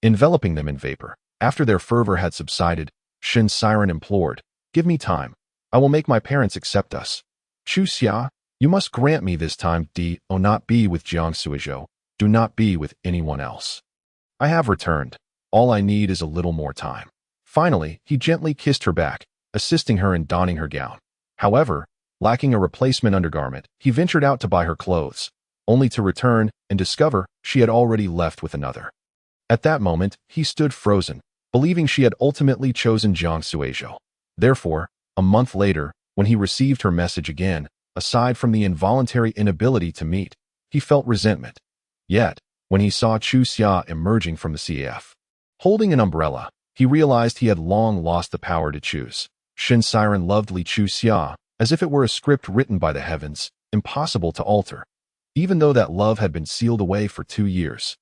enveloping them in vapor. After their fervor had subsided, Shin Siren implored, "Give me time. I will make my parents accept us. Chu Xia, you must grant me this time. Do not be with Jiang Suizhou. Do not be with anyone else. I have returned. All I need is a little more time." Finally, he gently kissed her back, assisting her in donning her gown. However, lacking a replacement undergarment, he ventured out to buy her clothes, only to return and discover she had already left with another. At that moment, he stood frozen, believing she had ultimately chosen Jiang Suizhou. Therefore, a month later, when he received her message again, aside from the involuntary inability to meet, he felt resentment. Yet, when he saw Chu Xia emerging from the CF, holding an umbrella, he realized he had long lost the power to choose. Shin Siren loved Chu Xia as if it were a script written by the heavens, impossible to alter. Even though that love had been sealed away for 2 years,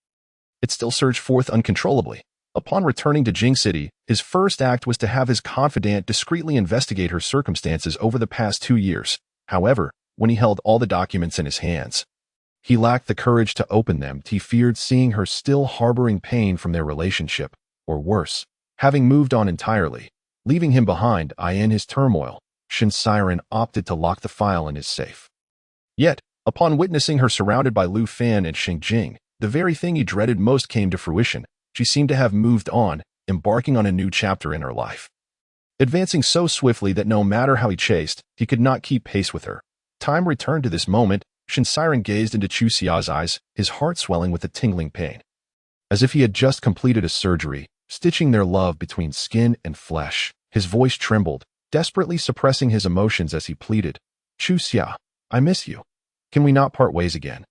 it still surged forth uncontrollably. Upon returning to Jing City, his first act was to have his confidant discreetly investigate her circumstances over the past 2 years. However, when he held all the documents in his hands, he lacked the courage to open them. He feared seeing her still harboring pain from their relationship, or worse, having moved on entirely, leaving him behind. In his turmoil, Shin Siren opted to lock the file in his safe. Yet, upon witnessing her surrounded by Lu Fan and Xing Jing, the very thing he dreaded most came to fruition. She seemed to have moved on, embarking on a new chapter in her life, advancing so swiftly that no matter how he chased, he could not keep pace with her. Time returned to this moment. Shin Siren gazed into Chu Xia's eyes, his heart swelling with a tingling pain, as if he had just completed a surgery, stitching their love between skin and flesh. His voice trembled, desperately suppressing his emotions as he pleaded, "Chu Xia, I miss you. Can we not part ways again?"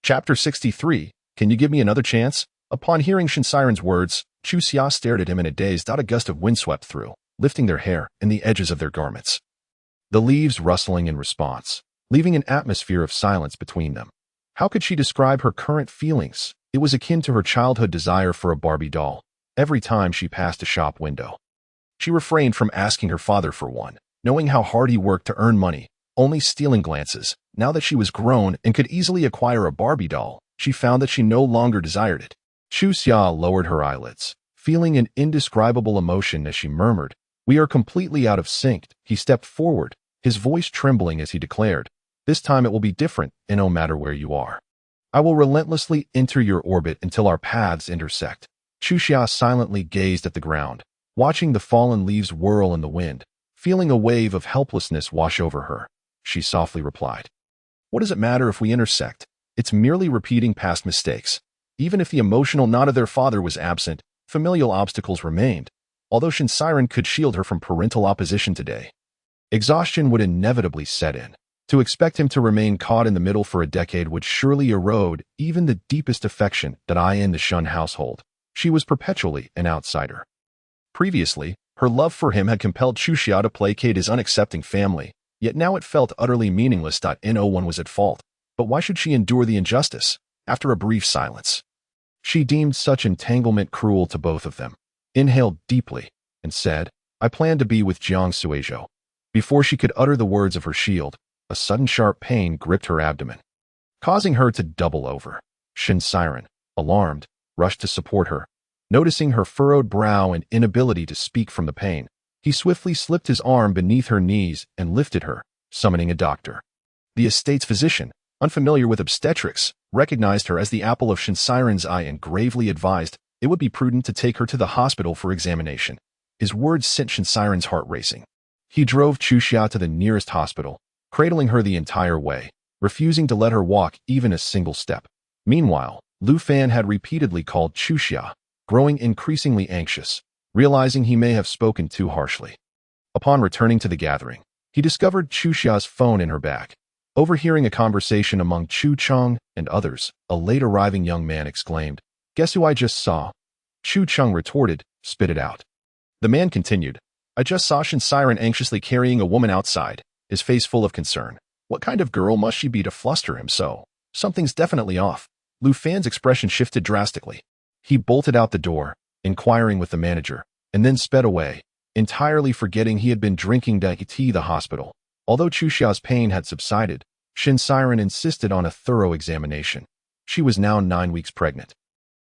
Chapter 63, Can you give me another chance? Upon hearing Shin Siren's words, Chu Xia stared at him in a daze. A gust of wind swept through, lifting their hair and the edges of their garments, the leaves rustling in response. leaving an atmosphere of silence between them. How could she describe her current feelings? It was akin to her childhood desire for a Barbie doll. Every time she passed a shop window, she refrained from asking her father for one, knowing how hard he worked to earn money, only stealing glances. Now that she was grown and could easily acquire a Barbie doll, she found that she no longer desired it. Chu Xia lowered her eyelids, feeling an indescribable emotion as she murmured, "We are completely out of sync." He stepped forward, his voice trembling as he declared, "This time it will be different, and no matter where you are, I will relentlessly enter your orbit until our paths intersect." Chu Xia silently gazed at the ground, watching the fallen leaves whirl in the wind, feeling a wave of helplessness wash over her. She softly replied, "What does it matter if we intersect? It's merely repeating past mistakes." Even if the emotional nod of their father was absent, familial obstacles remained. Although Shinsiren could shield her from parental opposition today, exhaustion would inevitably set in. To expect him to remain caught in the middle for a decade would surely erode even the deepest affection that in the Shun household. She was perpetually an outsider. Previously, her love for him had compelled Chu Xia to placate his unaccepting family, yet now it felt utterly meaningless. No one was at fault. But why should she endure the injustice? After a brief silence, she deemed such entanglement cruel to both of them, inhaled deeply, and said, "I plan to be with Jiang Suizhou." Before she could utter the words of her shield, a sudden sharp pain gripped her abdomen, causing her to double over. Shinsiren, alarmed, rushed to support her. Noticing her furrowed brow and inability to speak from the pain, he swiftly slipped his arm beneath her knees and lifted her, summoning a doctor. The estate's physician, unfamiliar with obstetrics, recognized her as the apple of Shinsiren's eye and gravely advised it would be prudent to take her to the hospital for examination. His words sent Shinsiren's heart racing. He drove Chu Xia to the nearest hospital, cradling her the entire way, refusing to let her walk even a single step. Meanwhile, Lu Fan had repeatedly called Chu Xia, growing increasingly anxious, realizing he may have spoken too harshly. Upon returning to the gathering, he discovered Chu Xia's phone in her bag. Overhearing a conversation among Chu Cheng and others, a late-arriving young man exclaimed, "Guess who I just saw?" Chu Cheng retorted, "Spit it out." The man continued, "I just saw Shinsiren anxiously carrying a woman outside, his face full of concern. What kind of girl must she be to fluster him so? Something's definitely off." Lu Fan's expression shifted drastically. He bolted out the door, inquiring with the manager, and then sped away, entirely forgetting he had been drinking tea at the hospital. Although Chu Xia's pain had subsided, Shinsiren insisted on a thorough examination. She was now 9 weeks pregnant,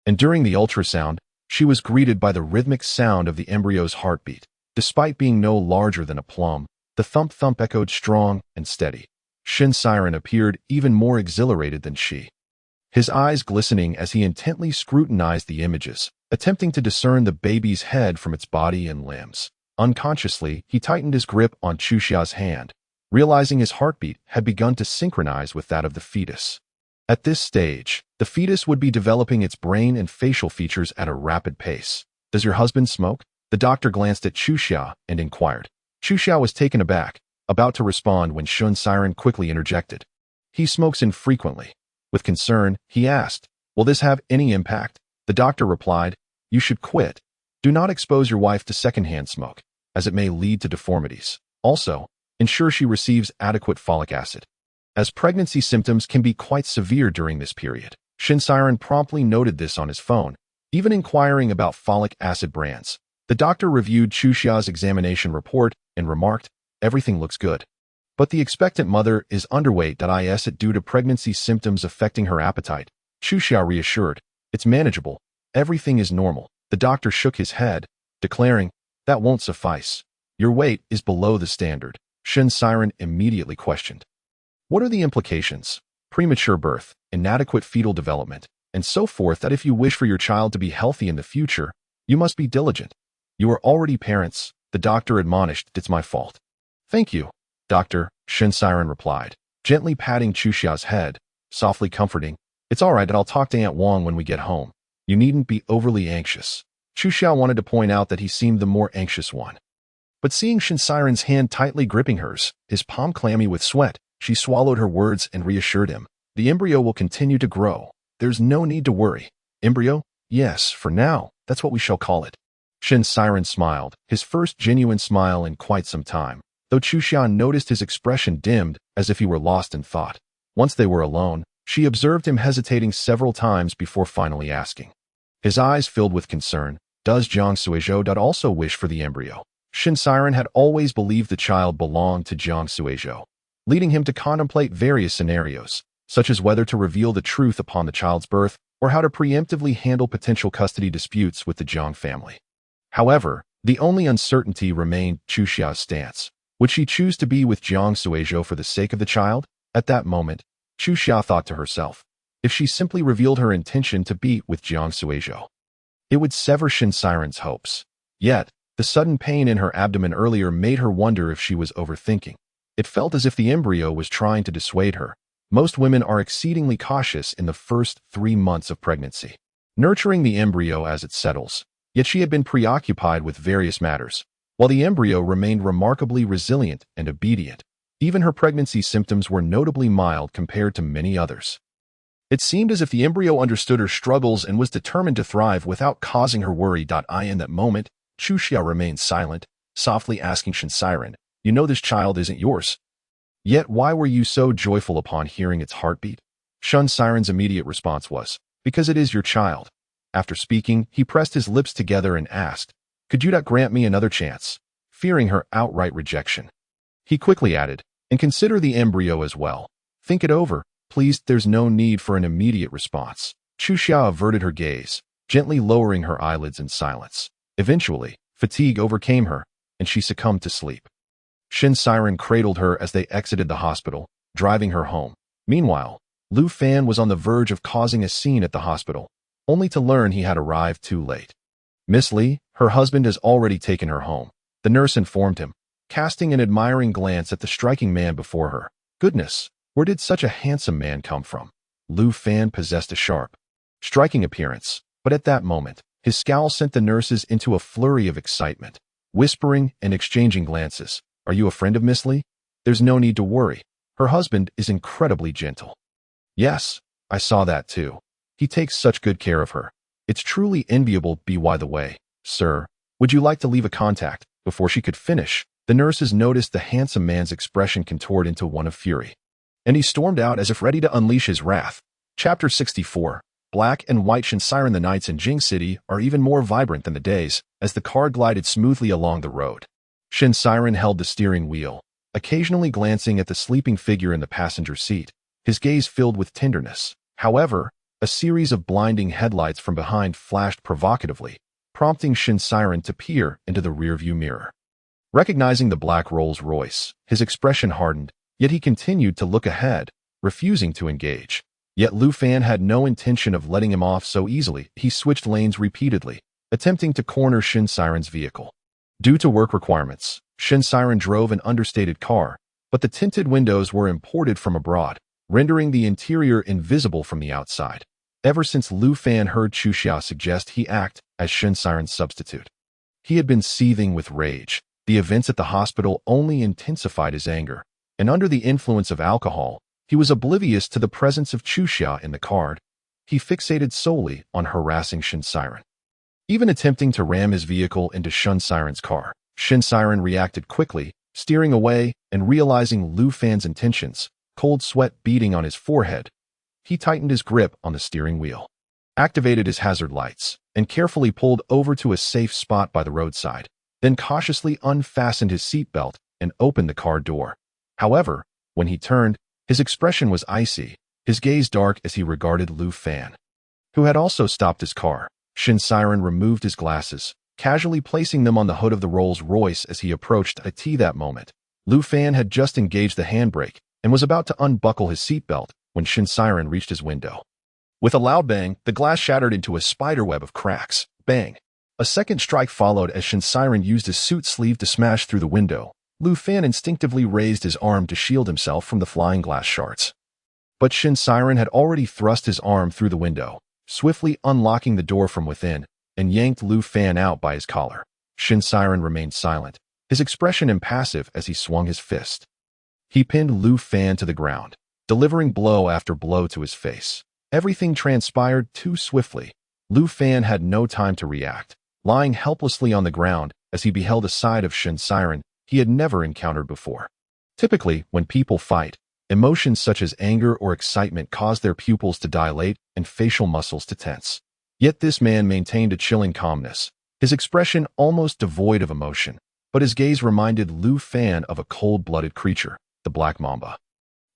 and during the ultrasound, she was greeted by the rhythmic sound of the embryo's heartbeat. Despite being no larger than a plum, the thump-thump echoed strong and steady. Shinsiren appeared even more exhilarated than she, his eyes glistening as he intently scrutinized the images, attempting to discern the baby's head from its body and limbs. Unconsciously, he tightened his grip on Chu Xia's hand, realizing his heartbeat had begun to synchronize with that of the fetus. At this stage, the fetus would be developing its brain and facial features at a rapid pace. "Does your husband smoke?" The doctor glanced at Chu Xia and inquired. Chu Xia was taken aback, about to respond when Shinsiren quickly interjected. "He smokes infrequently." With concern, he asked, "Will this have any impact?" The doctor replied, "You should quit. Do not expose your wife to secondhand smoke, as it may lead to deformities. Also, ensure she receives adequate folic acid, as pregnancy symptoms can be quite severe during this period." Shinsiren promptly noted this on his phone, even inquiring about folic acid brands. The doctor reviewed Chu Xia's examination report and remarked, "Everything looks good. But the expectant mother is underweight. Is it due to pregnancy symptoms affecting her appetite?" Chu Xia reassured, "It's manageable. Everything is normal." The doctor shook his head, declaring, "That won't suffice. Your weight is below the standard." Shinsiren immediately questioned, "What are the implications? Premature birth, inadequate fetal development, and so forth. That if you wish for your child to be healthy in the future, you must be diligent. You are already parents," the doctor admonished. "It's my fault." "Thank you, doctor," Shinsiren replied, gently patting Chu Xia's head, softly comforting, "It's all right, I'll talk to Aunt Wang when we get home. You needn't be overly anxious." Chu Xia wanted to point out that he seemed the more anxious one. But seeing Shinsiren's hand tightly gripping hers, his palm clammy with sweat, she swallowed her words and reassured him. "The embryo will continue to grow. There's no need to worry." "Embryo? Yes, for now, that's what we shall call it." Shinsiren smiled, his first genuine smile in quite some time. though Chu Xian noticed his expression dimmed as if he were lost in thought. Once they were alone, she observed him hesitating several times before finally asking. His eyes filled with concern. Does Jiang Suizhou also wish for the embryo? Shin Siren had always believed the child belonged to Jiang Suizhou, leading him to contemplate various scenarios, such as whether to reveal the truth upon the child's birth or how to preemptively handle potential custody disputes with the Jiang family. However, the only uncertainty remained Chu Xia's stance. Would she choose to be with Jiang Suizhou for the sake of the child? At that moment, Chu Xia thought to herself, if she simply revealed her intention to be with Jiang Suizhou, it would sever Shin Siren's hopes. Yet, the sudden pain in her abdomen earlier made her wonder if she was overthinking. It felt as if the embryo was trying to dissuade her. Most women are exceedingly cautious in the first 3 months of pregnancy, nurturing the embryo as it settles. Yet she had been preoccupied with various matters, while the embryo remained remarkably resilient and obedient. Even her pregnancy symptoms were notably mild compared to many others. It seemed as if the embryo understood her struggles and was determined to thrive without causing her worry. In that moment, Chu Xia remained silent, softly asking Shin Siren, "You know this child isn't yours. Yet why were you so joyful upon hearing its heartbeat?" Shin Siren's immediate response was, "Because it is your child." After speaking, he pressed his lips together and asked, "Could you not grant me another chance?" Fearing her outright rejection, he quickly added, "And consider the embryo as well. Think it over, please." There's no need for an immediate response. Chu Xia averted her gaze, gently lowering her eyelids in silence. Eventually, fatigue overcame her, and she succumbed to sleep. Shin Siren cradled her as they exited the hospital, driving her home. Meanwhile, Lu Fan was on the verge of causing a scene at the hospital, only to learn he had arrived too late. "Miss Li, her husband has already taken her home," the nurse informed him, casting an admiring glance at the striking man before her. Goodness, where did such a handsome man come from? Lu Fan possessed a sharp, striking appearance, but at that moment, his scowl sent the nurses into a flurry of excitement, whispering and exchanging glances. "Are you a friend of Miss Li? There's no need to worry. Her husband is incredibly gentle." "Yes, I saw that too. He takes such good care of her. It's truly enviable." By the way, sir, would you like to leave a contact?" Before she could finish, the nurses noticed the handsome man's expression contoured into one of fury, and he stormed out as if ready to unleash his wrath. Chapter 64. Black and white. Shin Siren. The nights in Jing City are even more vibrant than the days, as the car glided smoothly along the road. Shin Siren held the steering wheel, occasionally glancing at the sleeping figure in the passenger seat, his gaze filled with tenderness. However, a series of blinding headlights from behind flashed provocatively, prompting Shin Siren to peer into the rearview mirror. Recognizing the black Rolls-Royce, his expression hardened, yet he continued to look ahead, refusing to engage. Yet Lu Fan had no intention of letting him off so easily. He switched lanes repeatedly, attempting to corner Shin Siren's vehicle. Due to work requirements, Shin Siren drove an understated car, but the tinted windows were imported from abroad, rendering the interior invisible from the outside. Ever since Lu Fan heard Chu Xia suggest he act as Shin Siren's substitute, he had been seething with rage. The events at the hospital only intensified his anger, and under the influence of alcohol, he was oblivious to the presence of Chu Xia in the car. He fixated solely on harassing Shin Siren, even attempting to ram his vehicle into Shin Siren's car. Shin Siren reacted quickly, steering away, and realizing Lu Fan's intentions, cold sweat beading on his forehead, he tightened his grip on the steering wheel, activated his hazard lights, and carefully pulled over to a safe spot by the roadside, then cautiously unfastened his seatbelt and opened the car door. However, when he turned, his expression was icy, his gaze dark as he regarded Lu Fan, who had also stopped his car. Shin Siren removed his glasses, casually placing them on the hood of the Rolls-Royce as he approached IT. That moment, Lu Fan had just engaged the handbrake and was about to unbuckle his seatbelt when Shin Siren reached his window. With a loud bang, the glass shattered into a spiderweb of cracks. Bang! A second strike followed as Shin Siren used his suit sleeve to smash through the window. Lu Fan instinctively raised his arm to shield himself from the flying glass shards. But Shin Siren had already thrust his arm through the window, swiftly unlocking the door from within, and yanked Lu Fan out by his collar. Shin Siren remained silent, his expression impassive as he swung his fist. He pinned Lu Fan to the ground, delivering blow after blow to his face. Everything transpired too swiftly. Lu Fan had no time to react. Lying helplessly on the ground as he beheld the side of Shin Siren, he had never encountered before. Typically, when people fight, emotions such as anger or excitement cause their pupils to dilate and facial muscles to tense. Yet this man maintained a chilling calmness, his expression almost devoid of emotion, but his gaze reminded Lu Fan of a cold-blooded creature, the Black Mamba.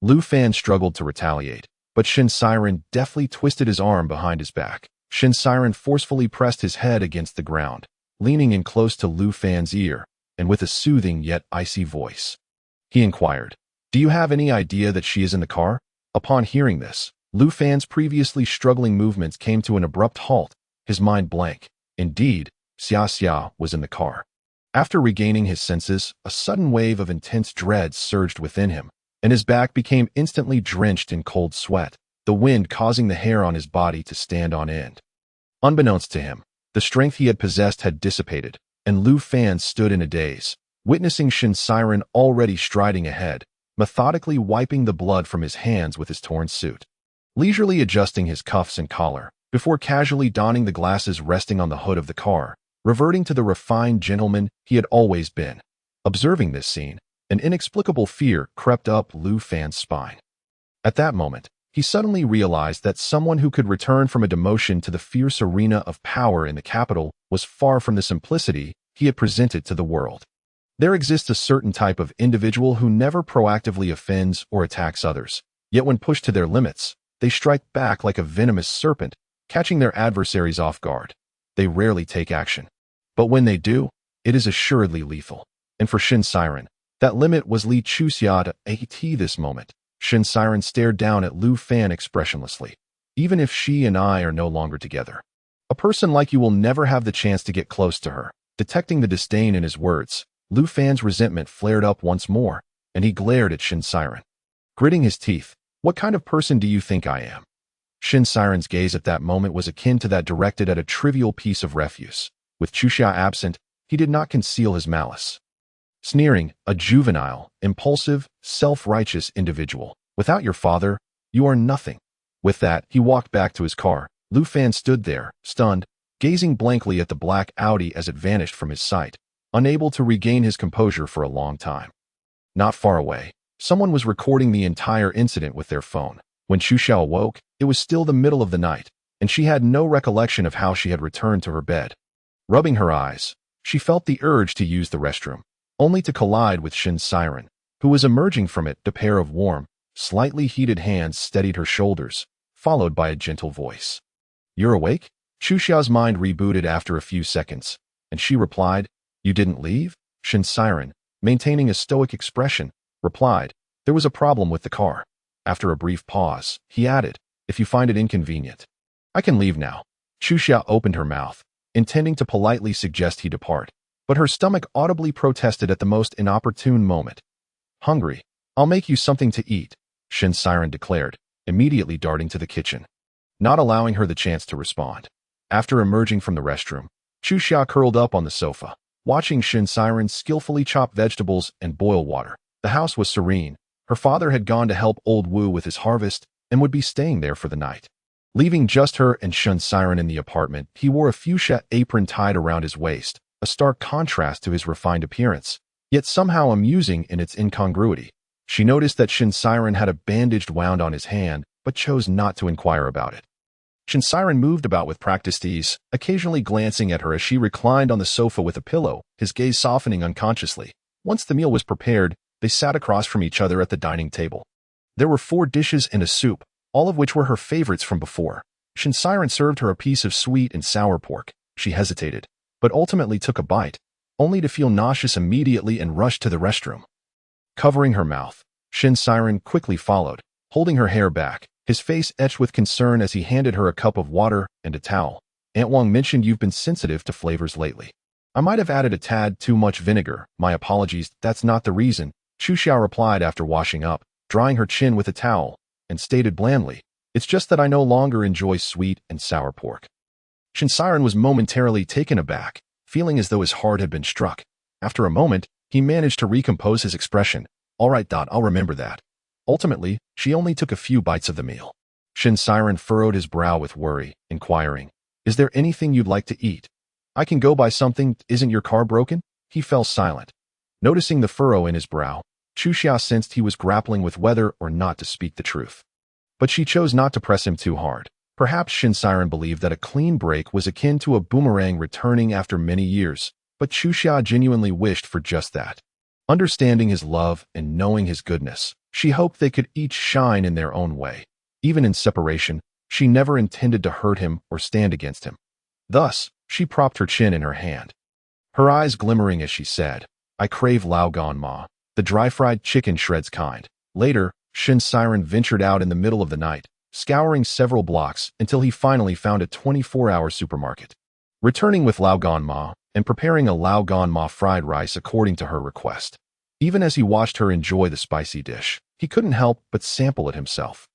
Lu Fan struggled to retaliate, but Shin Siren deftly twisted his arm behind his back. Shin Siren forcefully pressed his head against the ground, leaning in close to Lu Fan's ear, and with a soothing yet icy voice. He inquired, "Do you have any idea that she is in the car?" Upon hearing this, Lu Fan's previously struggling movements came to an abrupt halt, his mind blank. Indeed, Xia Xia was in the car. After regaining his senses, a sudden wave of intense dread surged within him, and his back became instantly drenched in cold sweat, the wind causing the hair on his body to stand on end. Unbeknownst to him, the strength he had possessed had dissipated, and Lu Fan stood in a daze, witnessing Shin Siren already striding ahead, methodically wiping the blood from his hands with his torn suit. Leisurely adjusting his cuffs and collar, before casually donning the glasses resting on the hood of the car, reverting to the refined gentleman he had always been. Observing this scene, an inexplicable fear crept up Lu Fan's spine. At that moment, he suddenly realized that someone who could return from a demotion to the fierce arena of power in the capital was far from the simplicity he had presented to the world. There exists a certain type of individual who never proactively offends or attacks others, yet when pushed to their limits, they strike back like a venomous serpent, catching their adversaries off guard. They rarely take action. But when they do, it is assuredly lethal. And for Shin Siren, that limit was Li Chuxia to AT this moment. Shin Siren stared down at Lu Fan expressionlessly. "Even if she and I are no longer together, a person like you will never have the chance to get close to her." Detecting the disdain in his words, Lu Fan's resentment flared up once more, and he glared at Shin Siren. Gritting his teeth, "What kind of person do you think I am?" Shin Siren's gaze at that moment was akin to that directed at a trivial piece of refuse. With Chuxia absent, he did not conceal his malice. Sneering, a juvenile, impulsive, self-righteous individual. "Without your father, you are nothing." With that, he walked back to his car. Lu Fan stood there, stunned, gazing blankly at the black Audi as it vanished from his sight, unable to regain his composure for a long time. Not far away, someone was recording the entire incident with their phone. When Chuxia awoke, it was still the middle of the night, and she had no recollection of how she had returned to her bed. Rubbing her eyes, she felt the urge to use the restroom, only to collide with Shin Siren, who was emerging from it. A pair of warm, slightly heated hands steadied her shoulders, followed by a gentle voice. "You're awake?" Chuxia's mind rebooted after a few seconds, and she replied, "You didn't leave?" Shin Siren, maintaining a stoic expression, replied, "There was a problem with the car." After a brief pause, he added, "If you find it inconvenient, I can leave now." Chuxia opened her mouth, intending to politely suggest he depart, but her stomach audibly protested at the most inopportune moment. "Hungry? I'll make you something to eat," Shin Siren declared, immediately darting to the kitchen, not allowing her the chance to respond. After emerging from the restroom, Chuxia curled up on the sofa, watching Shin Siren skillfully chop vegetables and boil water. The house was serene. Her father had gone to help old Wu with his harvest and would be staying there for the night. Leaving just her and Shin Siren in the apartment, he wore a fuchsia apron tied around his waist, a stark contrast to his refined appearance, yet somehow amusing in its incongruity. She noticed that Shin Siren had a bandage wound on his hand, but chose not to inquire about it. Shin Siren moved about with practiced ease, occasionally glancing at her as she reclined on the sofa with a pillow, his gaze softening unconsciously. Once the meal was prepared, they sat across from each other at the dining table. There were 4 dishes and a soup, all of which were her favorites from before. Shin Siren served her a piece of sweet and sour pork. She hesitated, but ultimately took a bite, only to feel nauseous immediately and rush to the restroom. Covering her mouth, Shin Siren quickly followed, holding her hair back, his face etched with concern as he handed her a cup of water and a towel. "Aunt Wang mentioned you've been sensitive to flavors lately. I might have added a tad too much vinegar. My apologies, that's not the reason," Chuxia replied after washing up, drying her chin with a towel, and stated blandly, "It's just that I no longer enjoy sweet and sour pork." Shin Siren was momentarily taken aback, feeling as though his heart had been struck. After a moment, he managed to recompose his expression. "All right, I'll remember that." Ultimately, she only took a few bites of the meal. Shin Siren furrowed his brow with worry, inquiring, "Is there anything you'd like to eat? I can go buy something. Isn't your car broken?" He fell silent. Noticing the furrow in his brow, Chu Xia sensed he was grappling with whether or not to speak the truth. But she chose not to press him too hard. Perhaps Shin Siren believed that a clean break was akin to a boomerang returning after many years, but Chu Xia genuinely wished for just that. Understanding his love and knowing his goodness, she hoped they could each shine in their own way. Even in separation, she never intended to hurt him or stand against him. Thus, she propped her chin in her hand, her eyes glimmering as she said, "I crave Lao Gan Ma, the dry-fried chicken shreds kind." Later, Shin Siren ventured out in the middle of the night, scouring several blocks until he finally found a 24-hour supermarket. Returning with Lao Gan Ma and preparing a Lao Gan Ma fried rice according to her request. Even as he watched her enjoy the spicy dish, he couldn't help but sample it himself.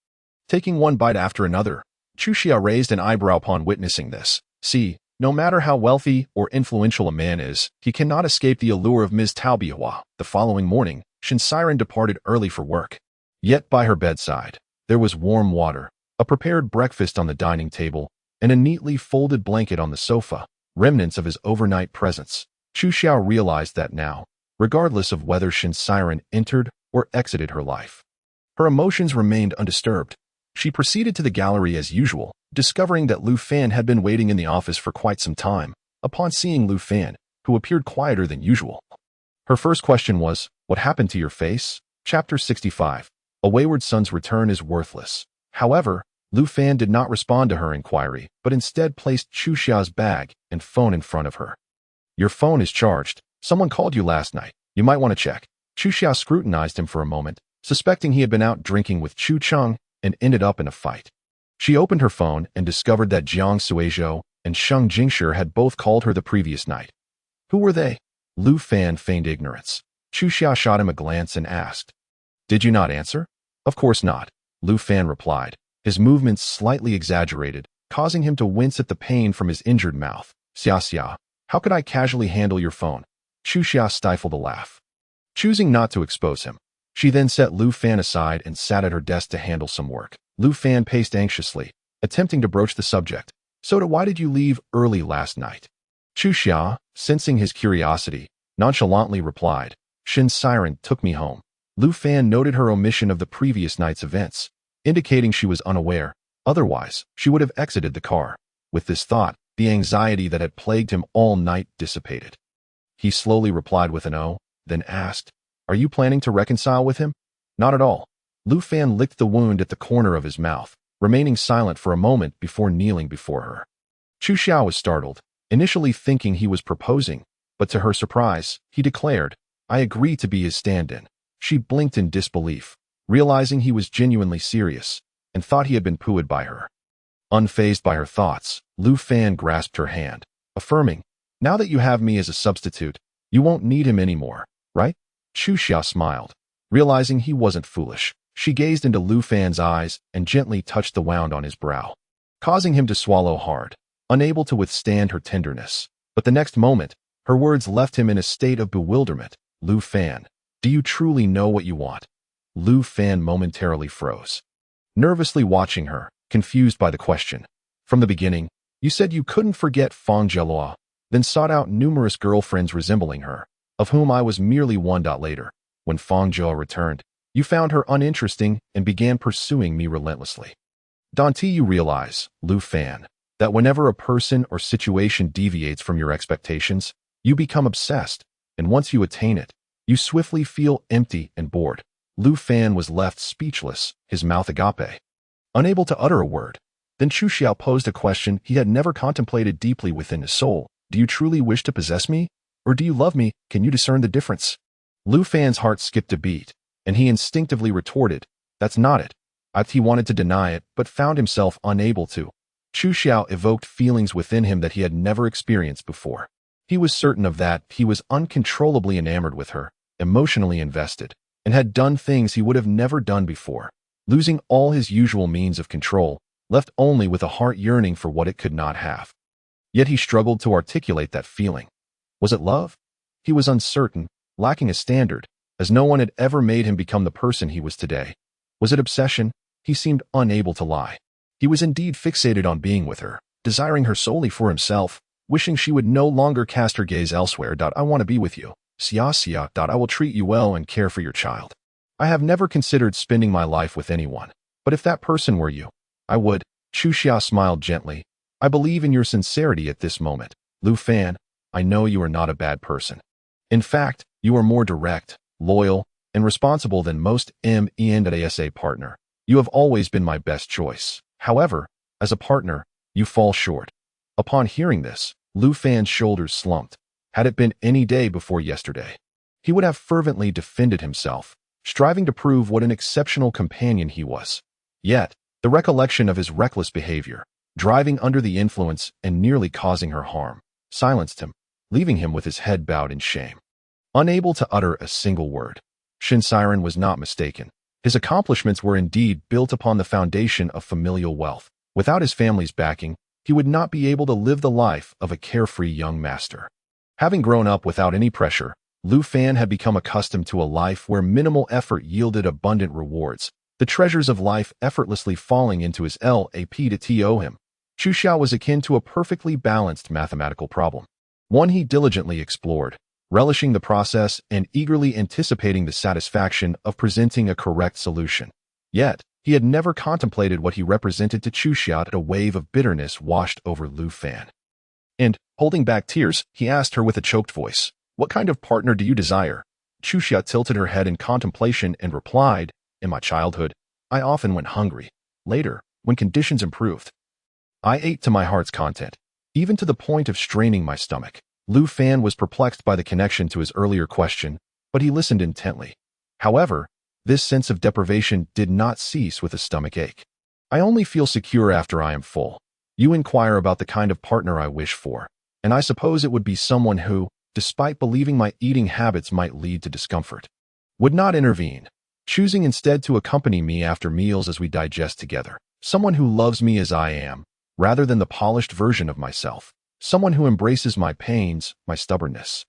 Taking one bite after another, Chu Xia raised an eyebrow upon witnessing this. See, no matter how wealthy or influential a man is, he cannot escape the allure of Ms. Tao Bihua. The following morning, Shin Siren departed early for work. Yet by her bedside, there was warm water, a prepared breakfast on the dining table, and a neatly folded blanket on the sofa, remnants of his overnight presence. Chu Xiao realized that now, regardless of whether Shin Siren entered or exited her life, her emotions remained undisturbed. She proceeded to the gallery as usual, discovering that Lu Fan had been waiting in the office for quite some time. Upon seeing Lu Fan, who appeared quieter than usual, her first question was, "What happened to your face?" Chapter 65. A wayward son's return is worthless. However, Lu Fan did not respond to her inquiry, but instead placed Chu Xiao's bag and phone in front of her. "Your phone is charged. Someone called you last night. You might want to check." Chu Xiao scrutinized him for a moment, suspecting he had been out drinking with Chu Cheng and ended up in a fight. She opened her phone and discovered that Jiang Suizhou and Sheng Jingshi had both called her the previous night. Who were they? Lu Fan feigned ignorance. Chu Xiao shot him a glance and asked, "Did you not answer?" "Of course not," Lu Fan replied, his movements slightly exaggerated, causing him to wince at the pain from his injured mouth. "Xia, how could I casually handle your phone?" Chu Xia stifled a laugh. Choosing not to expose him, she then set Lu Fan aside and sat at her desk to handle some work. Lu Fan paced anxiously, attempting to broach the subject. "So why did you leave early last night?" Chu Xia, sensing his curiosity, nonchalantly replied, "Shin Siren took me home." Lu Fan noted her omission of the previous night's events, indicating she was unaware. Otherwise, she would have exited the car. With this thought, the anxiety that had plagued him all night dissipated. He slowly replied with an "oh," then asked, "Are you planning to reconcile with him?" "Not at all." Lu Fan licked the wound at the corner of his mouth, remaining silent for a moment before kneeling before her. Chu Xiao was startled, initially thinking he was proposing, but to her surprise, he declared, "I agree to be his stand-in." She blinked in disbelief, realizing he was genuinely serious, and thought he had been pooed by her. Unfazed by her thoughts, Lu Fan grasped her hand, affirming, "Now that you have me as a substitute, you won't need him anymore, right?" Chu Xia smiled, realizing he wasn't foolish. She gazed into Lu Fan's eyes and gently touched the wound on his brow, causing him to swallow hard, unable to withstand her tenderness. But the next moment, her words left him in a state of bewilderment. "Lu Fan, do you truly know what you want?" Lu Fan momentarily froze, nervously watching her, confused by the question. "From the beginning, you said you couldn't forget Fang Jielua, then sought out numerous girlfriends resembling her, of whom I was merely one. Later, when Fang Jielua returned, you found her uninteresting and began pursuing me relentlessly. Don't you realize, Lu Fan, that whenever a person or situation deviates from your expectations, you become obsessed, and once you attain it, you swiftly feel empty and bored." Lu Fan was left speechless, his mouth agape, unable to utter a word. Then Chu Xiao posed a question he had never contemplated deeply within his soul. "Do you truly wish to possess me? Or do you love me? Can you discern the difference?" Lu Fan's heart skipped a beat, and he instinctively retorted, "That's not it." He wanted to deny it, but found himself unable to. Chu Xiao evoked feelings within him that he had never experienced before. He was certain of that. He was uncontrollably enamored with her, emotionally invested, and had done things he would have never done before. Losing all his usual means of control, left only with a heart yearning for what it could not have. Yet he struggled to articulate that feeling. Was it love? He was uncertain, lacking a standard, as no one had ever made him become the person he was today. Was it obsession? He seemed unable to lie. He was indeed fixated on being with her, desiring her solely for himself, wishing she would no longer cast her gaze elsewhere. "I want to be with you," Xia. I will treat you well and care for your child. I have never considered spending my life with anyone, but if that person were you, I would. Chu Xia smiled gently. I believe in your sincerity at this moment. Lu Fan, I know you are not a bad person. In fact, you are more direct, loyal, and responsible than most M.E.N.A.S.A. partner. You have always been my best choice. However, as a partner, you fall short. Upon hearing this, Lu Fan's shoulders slumped. Had it been any day before yesterday, he would have fervently defended himself, striving to prove what an exceptional companion he was. Yet, the recollection of his reckless behavior, driving under the influence and nearly causing her harm, silenced him, leaving him with his head bowed in shame. Unable to utter a single word, Shin Siren was not mistaken. His accomplishments were indeed built upon the foundation of familial wealth. Without his family's backing, he would not be able to live the life of a carefree young master. Having grown up without any pressure, Lu Fan had become accustomed to a life where minimal effort yielded abundant rewards, the treasures of life effortlessly falling into his lap to to him. Chu Xiao was akin to a perfectly balanced mathematical problem, one he diligently explored, relishing the process and eagerly anticipating the satisfaction of presenting a correct solution. Yet, he had never contemplated what he represented to Chu Xiao. A wave of bitterness washed over Lu Fan. And, holding back tears, he asked her with a choked voice, "What kind of partner do you desire?" Chu Xiao tilted her head in contemplation and replied, "In my childhood, I often went hungry. Later, when conditions improved, I ate to my heart's content, even to the point of straining my stomach." Lu Fan was perplexed by the connection to his earlier question, but he listened intently. However, this sense of deprivation did not cease with a stomach ache. "I only feel secure after I am full. You inquire about the kind of partner I wish for, and I suppose it would be someone who, despite believing my eating habits might lead to discomfort, would not intervene, choosing instead to accompany me after meals as we digest together. Someone who loves me as I am, rather than the polished version of myself. Someone who embraces my pains, my stubbornness,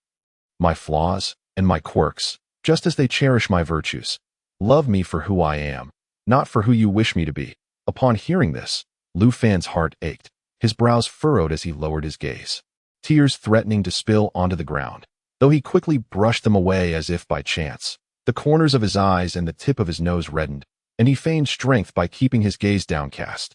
my flaws, and my quirks, just as they cherish my virtues. Love me for who I am, not for who you wish me to be." Upon hearing this, Lu Fan's heart ached, his brows furrowed as he lowered his gaze, tears threatening to spill onto the ground. Though he quickly brushed them away as if by chance, the corners of his eyes and the tip of his nose reddened, and he feigned strength by keeping his gaze downcast.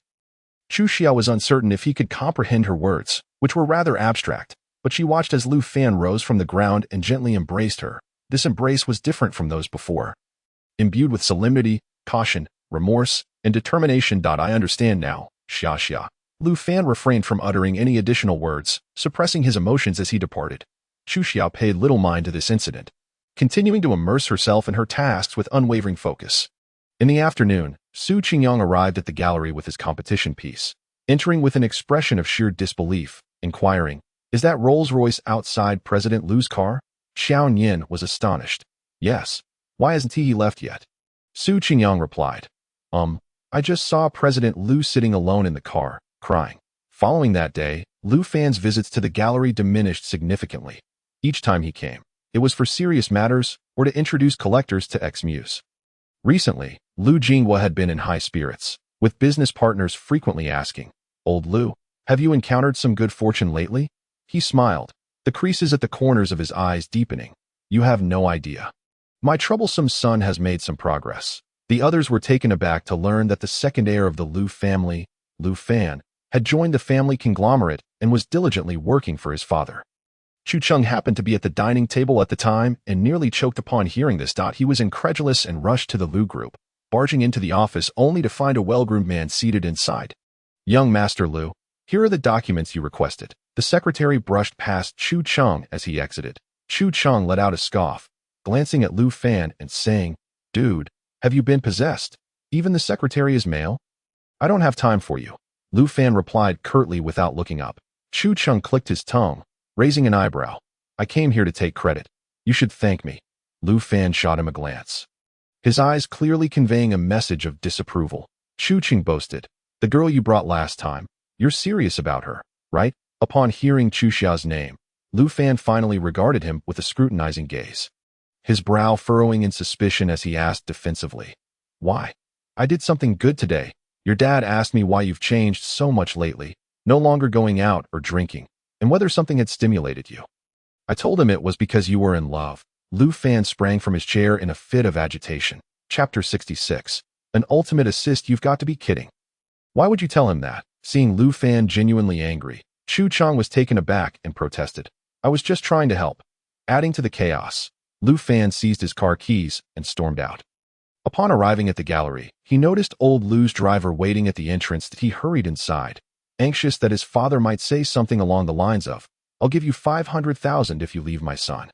Chu Xiao was uncertain if he could comprehend her words, which were rather abstract, but she watched as Lu Fan rose from the ground and gently embraced her. This embrace was different from those before, imbued with solemnity, caution, remorse, and determination. "I understand now, Xia." Lu Fan refrained from uttering any additional words, suppressing his emotions as he departed. Chu Xiao paid little mind to this incident, continuing to immerse herself in her tasks with unwavering focus. In the afternoon, Su Qingyang arrived at the gallery with his competition piece, entering with an expression of sheer disbelief, inquiring, "Is that Rolls-Royce outside President Lu's car?" Xiao Nian was astonished. "Yes. Why hasn't he left yet?" Su Qingyang replied, I just saw President Lu sitting alone in the car, crying." Following that day, Lu Fan's visits to the gallery diminished significantly. Each time he came, it was for serious matters or to introduce collectors to ex-muse. Recently, Lu Jinghua had been in high spirits, with business partners frequently asking, "Old Lu, have you encountered some good fortune lately?" He smiled, the creases at the corners of his eyes deepening. "You have no idea. My troublesome son has made some progress." The others were taken aback to learn that the second heir of the Lu family, Lu Fan, had joined the family conglomerate and was diligently working for his father. Chu Cheng happened to be at the dining table at the time and nearly choked upon hearing this. He was incredulous and rushed to the Lu group, barging into the office only to find a well-groomed man seated inside. "Young Master Lu, here are the documents you requested." The secretary brushed past Chu Cheng as he exited. Chu Cheng let out a scoff, glancing at Lu Fan and saying, "Dude, have you been possessed? Even the secretary is male?" "I don't have time for you," Lu Fan replied curtly without looking up. Chu Cheng clicked his tongue, raising an eyebrow. "I came here to take credit. You should thank me." Lu Fan shot him a glance, his eyes clearly conveying a message of disapproval. Chu Cheng boasted, "The girl you brought last time, you're serious about her, right?" Upon hearing Chu Xiao's name, Lu Fan finally regarded him with a scrutinizing gaze, his brow furrowing in suspicion as he asked defensively, "Why? I did something good today. Your dad asked me why you've changed so much lately, no longer going out or drinking, and whether something had stimulated you." I told him it was because you were in love. Lu Fan sprang from his chair in a fit of agitation. Chapter 66. An ultimate assist? You've got to be kidding. Why would you tell him that? Seeing Lu Fan genuinely angry, Chu Chang was taken aback and protested. I was just trying to help. Adding to the chaos, Lu Fan seized his car keys and stormed out. Upon arriving at the gallery, he noticed old Lu's driver waiting at the entrance. He hurried inside, anxious that his father might say something along the lines of, I'll give you 500,000 if you leave my son.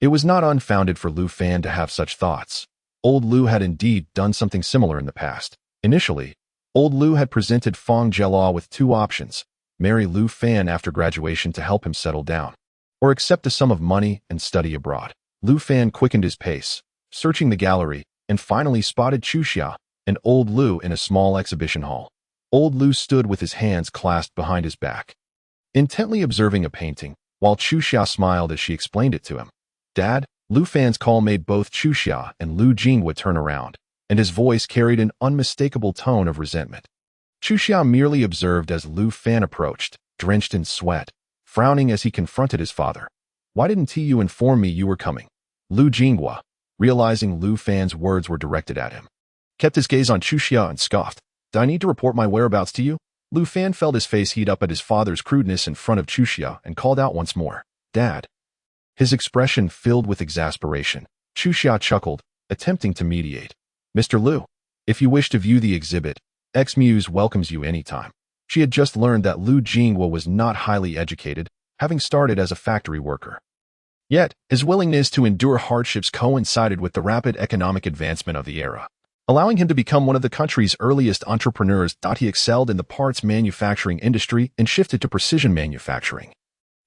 It was not unfounded for Lu Fan to have such thoughts. Old Lu had indeed done something similar in the past. Initially, Old Lu had presented Fong Jielaw with two options: marry Lu Fan after graduation to help him settle down, or accept a sum of money and study abroad. Lu Fan quickened his pace, searching the gallery, and finally spotted Chu Xia and Old Lu in a small exhibition hall. Old Lu stood with his hands clasped behind his back, intently observing a painting, while Chu Xia smiled as she explained it to him. Dad? Lu Fan's call made both Chu Xia and Lu Jinghua turn around, and his voice carried an unmistakable tone of resentment. Chu Xia merely observed as Lu Fan approached, drenched in sweat, frowning as he confronted his father. Why didn't you inform me you were coming? Lu Jinghua, realizing Lu Fan's words were directed at him, kept his gaze on Chu Xia and scoffed. Do I need to report my whereabouts to you? Lu Fan felt his face heat up at his father's crudeness in front of Chu Xia and called out once more, Dad. His expression filled with exasperation. Chu Xia chuckled, attempting to mediate. Mr. Lu, if you wish to view the exhibit, X-Muse welcomes you anytime. She had just learned that Lu Jinghua was not highly educated, having started as a factory worker. Yet, his willingness to endure hardships coincided with the rapid economic advancement of the era, allowing him to become one of the country's earliest entrepreneurs. He excelled in the parts manufacturing industry and shifted to precision manufacturing,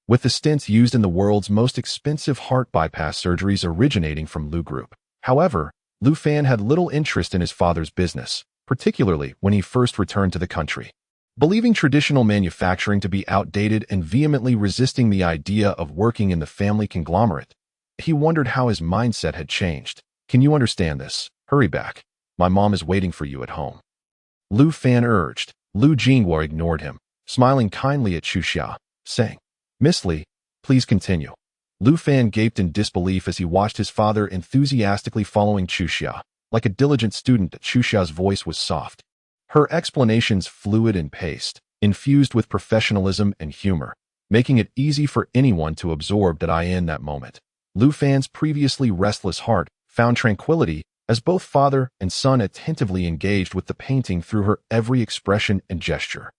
with the stents used in the world's most expensive heart bypass surgeries originating from Lu Group. However, Lu Fan had little interest in his father's business, particularly when he first returned to the country. Believing traditional manufacturing to be outdated and vehemently resisting the idea of working in the family conglomerate, he wondered how his mindset had changed. Can you understand this? Hurry back. My mom is waiting for you at home. Lu Fan urged. Lu Jinghua ignored him, smiling kindly at Chu Xia, saying, Miss Li, please continue. Lu Fan gaped in disbelief as he watched his father enthusiastically following Chu Xia. Like a diligent student, Chu Xia's voice was soft, her explanations fluid and paced, infused with professionalism and humor, making it easy for anyone to absorb that in that moment. Lu Fan's previously restless heart found tranquility as both father and son attentively engaged with the painting through her every expression and gesture.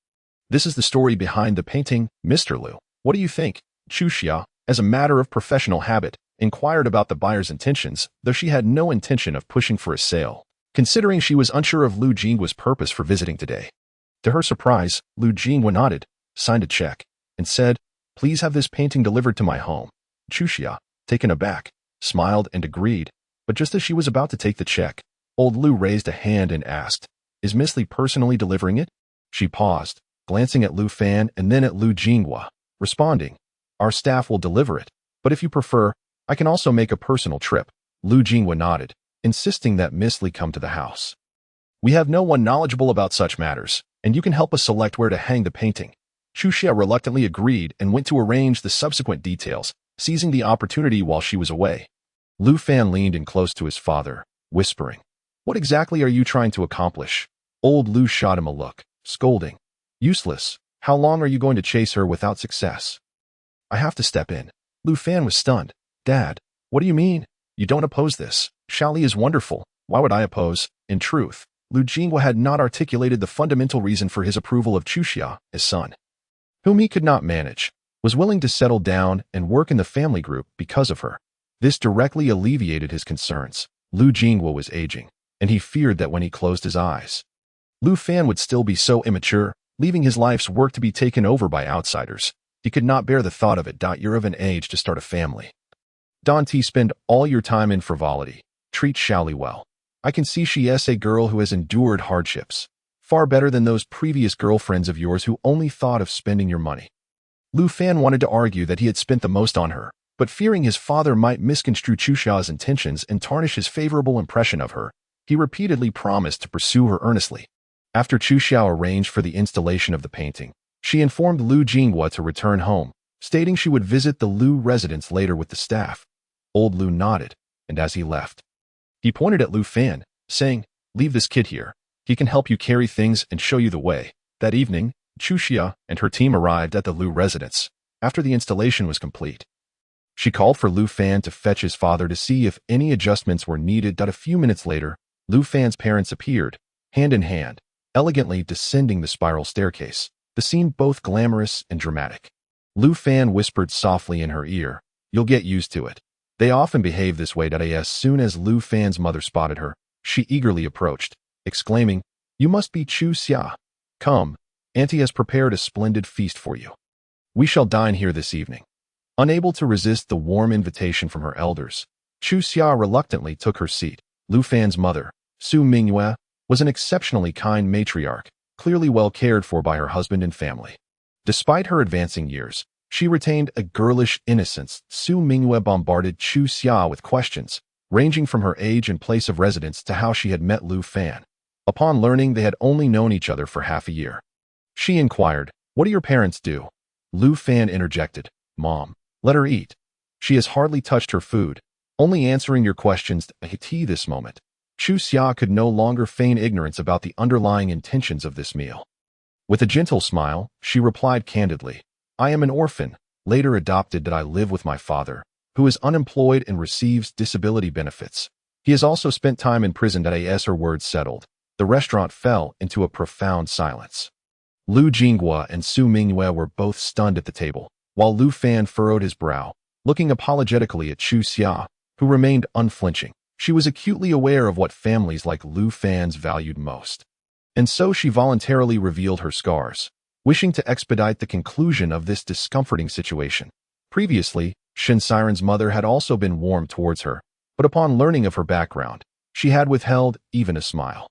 This is the story behind the painting, Mr. Lu. What do you think? Chu Xia, as a matter of professional habit, inquired about the buyer's intentions, though she had no intention of pushing for a sale, considering she was unsure of Lu Jinghua's purpose for visiting today. To her surprise, Lu Jinghua nodded, signed a check, and said, Please have this painting delivered to my home. Chu Xia, taken aback, smiled and agreed, but just as she was about to take the check, old Lu raised a hand and asked, Is Miss Li personally delivering it? She paused, glancing at Lu Fan and then at Lu Jinghua, responding, Our staff will deliver it, but if you prefer, I can also make a personal trip. Lu Jinghua nodded, insisting that Miss Li come to the house. We have no one knowledgeable about such matters, and you can help us select where to hang the painting. Chu Xia reluctantly agreed and went to arrange the subsequent details, seizing the opportunity while she was away. Lu Fan leaned in close to his father, whispering, What exactly are you trying to accomplish? Old Lu shot him a look, scolding, Useless. How long are you going to chase her without success? I have to step in. Lu Fan was stunned. Dad, what do you mean? You don't oppose this. Xiaoli is wonderful. Why would I oppose? In truth, Lu Jinghua had not articulated the fundamental reason for his approval of Chu Xia, his son, whom he could not manage, was willing to settle down and work in the family group because of her. This directly alleviated his concerns. Lu Jinghua was aging, and he feared that when he closed his eyes, Lu Fan would still be so immature, leaving his life's work to be taken over by outsiders. He could not bear the thought of it. You're of an age to start a family. Don't spend all your time in frivolity. Treat Xiaoli well. I can see she is a girl who has endured hardships, far better than those previous girlfriends of yours who only thought of spending your money. Lu Fan wanted to argue that he had spent the most on her, but fearing his father might misconstrue Chu Xia's intentions and tarnish his favorable impression of her, he repeatedly promised to pursue her earnestly. After Chu Xia arranged for the installation of the painting, she informed Lu Jinghua to return home, stating she would visit the Lu residence later with the staff. Old Lu nodded, and as he left, he pointed at Lu Fan, saying, "Leave this kid here. He can help you carry things and show you the way." That evening, Chu Xia and her team arrived at the Lu residence after the installation was complete. She called for Lu Fan to fetch his father to see if any adjustments were needed. A few minutes later, Lu Fan's parents appeared, hand in hand, elegantly descending the spiral staircase, the scene both glamorous and dramatic. Lu Fan whispered softly in her ear, "You'll get used to it." They often behave this way. As soon as Lu Fan's mother spotted her, she eagerly approached, exclaiming, "You must be Chu Xia. Come, Auntie has prepared a splendid feast for you. We shall dine here this evening." Unable to resist the warm invitation from her elders, Chu Xia reluctantly took her seat. Lu Fan's mother, Su Mingyue, was an exceptionally kind matriarch, clearly well cared for by her husband and family. Despite her advancing years, she retained a girlish innocence. Su Mingyue bombarded Chu Xia with questions, ranging from her age and place of residence to how she had met Lu Fan. Upon learning they had only known each other for half a year, she inquired, "What do your parents do?" Lu Fan interjected, "Mom, let her eat. She has hardly touched her food, only answering your questions at this moment." Chu Xia could no longer feign ignorance about the underlying intentions of this meal. With a gentle smile, she replied candidly, "I am an orphan, later adopted. I live with my father, who is unemployed and receives disability benefits. He has also spent time in prison." As her words settled, the restaurant fell into a profound silence. Lu Jinghua and Su Mingyue were both stunned at the table, while Lu Fan furrowed his brow, looking apologetically at Chu Xia, who remained unflinching. She was acutely aware of what families like Lu Fan's valued most. And so she voluntarily revealed her scars, wishing to expedite the conclusion of this discomforting situation. Previously, Shen Siren's mother had also been warm towards her, but upon learning of her background, she had withheld even a smile.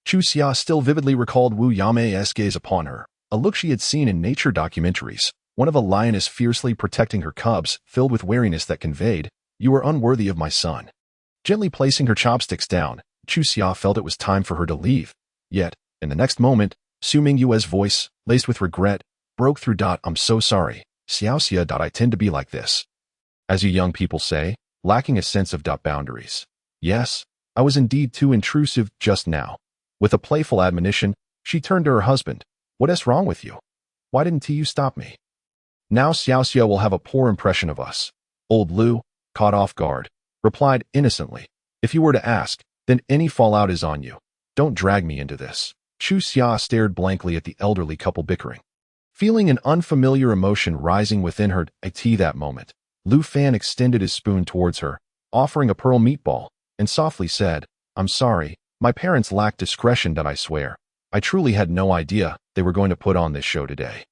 Chu Xia still vividly recalled Wu Yame's gaze upon her, a look she had seen in nature documentaries, one of a lioness fiercely protecting her cubs, filled with wariness that conveyed, "You are unworthy of my son." Gently placing her chopsticks down, Chu Xia felt it was time for her to leave. Yet, in the next moment, Su Mingyue's voice, laced with regret, broke through. "I'm so sorry, Xiao Xia. I tend to be like this. As you young people say, lacking a sense of boundaries. Yes, I was indeed too intrusive just now." With a playful admonition, she turned to her husband. "What is wrong with you? Why didn't you stop me? Now Xiao Xia will have a poor impression of us." Old Lu, caught off guard, replied innocently, "If you were to ask, then any fallout is on you. Don't drag me into this." Chu Xia stared blankly at the elderly couple bickering. Feeling an unfamiliar emotion rising within her at that moment, Lu Fan extended his spoon towards her, offering a pearl meatball, and softly said, "I'm sorry, my parents lacked discretion. I swear. I truly had no idea they were going to put on this show today."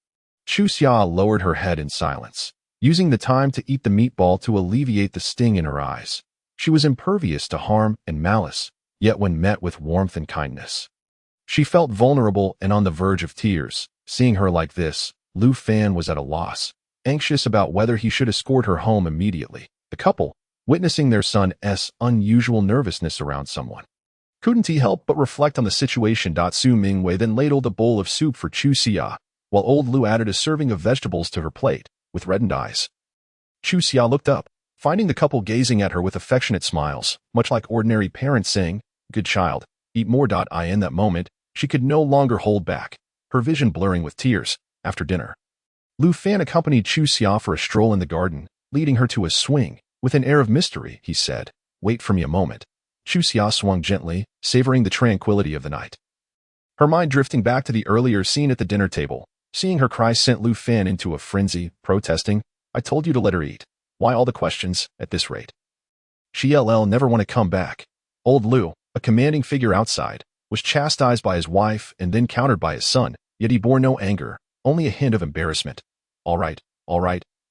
Chu Xia lowered her head in silence, using the time to eat the meatball to alleviate the sting in her eyes. She was impervious to harm and malice, yet when met with warmth and kindness, she felt vulnerable and on the verge of tears. Seeing her like this, Lu Fan was at a loss, anxious about whether he should escort her home immediately. The couple, witnessing their son's unusual nervousness around someone, couldn't help but reflect on the situation. Su Mingyue then ladled a bowl of soup for Chu Xia, while old Lu added a serving of vegetables to her plate, with reddened eyes. Chu Xia looked up, finding the couple gazing at her with affectionate smiles, much like ordinary parents saying, "Good child, eat more." In that moment, she could no longer hold back, her vision blurring with tears. After dinner, Lu Fan accompanied Chu Xia for a stroll in the garden, leading her to a swing. With an air of mystery, he said, "Wait for me a moment." Chu Xia swung gently, savoring the tranquility of the night. Her mind drifting back to the earlier scene at the dinner table. Seeing her cry sent Lu Fan into a frenzy, protesting, "I told you to let her eat. Why all the questions, at this rate? She'll never want to come back." Old Lu, a commanding figure outside, was chastised by his wife and then countered by his son, yet he bore no anger, only a hint of embarrassment. All right,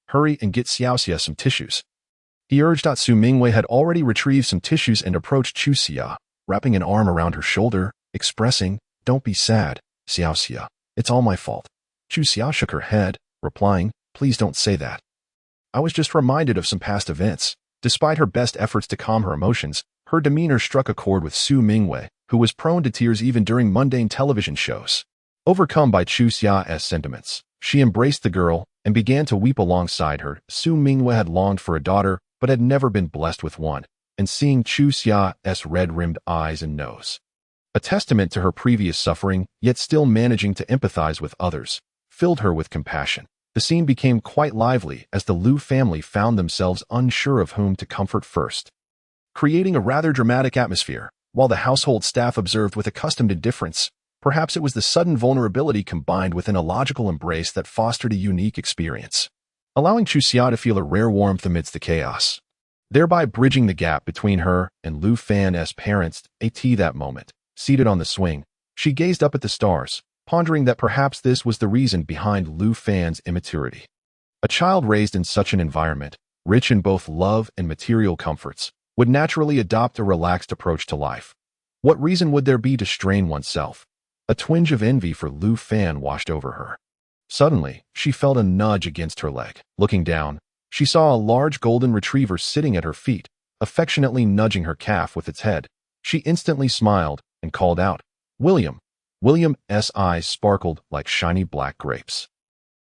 hurry and get Xiao Xia some tissues." He urged. Su Mingyue had already retrieved some tissues and approached Chu Xia, wrapping an arm around her shoulder, expressing, "Don't be sad, Xiao Xia. It's all my fault." Chu Xia shook her head, replying, "Please don't say that. I was just reminded of some past events." Despite her best efforts to calm her emotions, her demeanor struck a chord with Su Mingyue, who was prone to tears even during mundane television shows. Overcome by Chu Xia's sentiments, she embraced the girl, and began to weep alongside her. Su Mingyue had longed for a daughter, but had never been blessed with one, and seeing Chu Xia's red-rimmed eyes and nose, a testament to her previous suffering, yet still managing to empathize with others, filled her with compassion. The scene became quite lively as the Lu family found themselves unsure of whom to comfort first, creating a rather dramatic atmosphere. While the household staff observed with accustomed indifference, perhaps it was the sudden vulnerability combined with an illogical embrace that fostered a unique experience, allowing Chu Xia to feel a rare warmth amidst the chaos, thereby bridging the gap between her and Lu Fan's parents. At that moment, seated on the swing, she gazed up at the stars, pondering that perhaps this was the reason behind Lu Fan's immaturity. A child raised in such an environment, rich in both love and material comforts, would naturally adopt a relaxed approach to life. What reason would there be to strain oneself? A twinge of envy for Lu Fan washed over her. Suddenly, she felt a nudge against her leg. Looking down, she saw a large golden retriever sitting at her feet, affectionately nudging her calf with its head. She instantly smiled and called out, "William." William's eyes sparkled like shiny black grapes.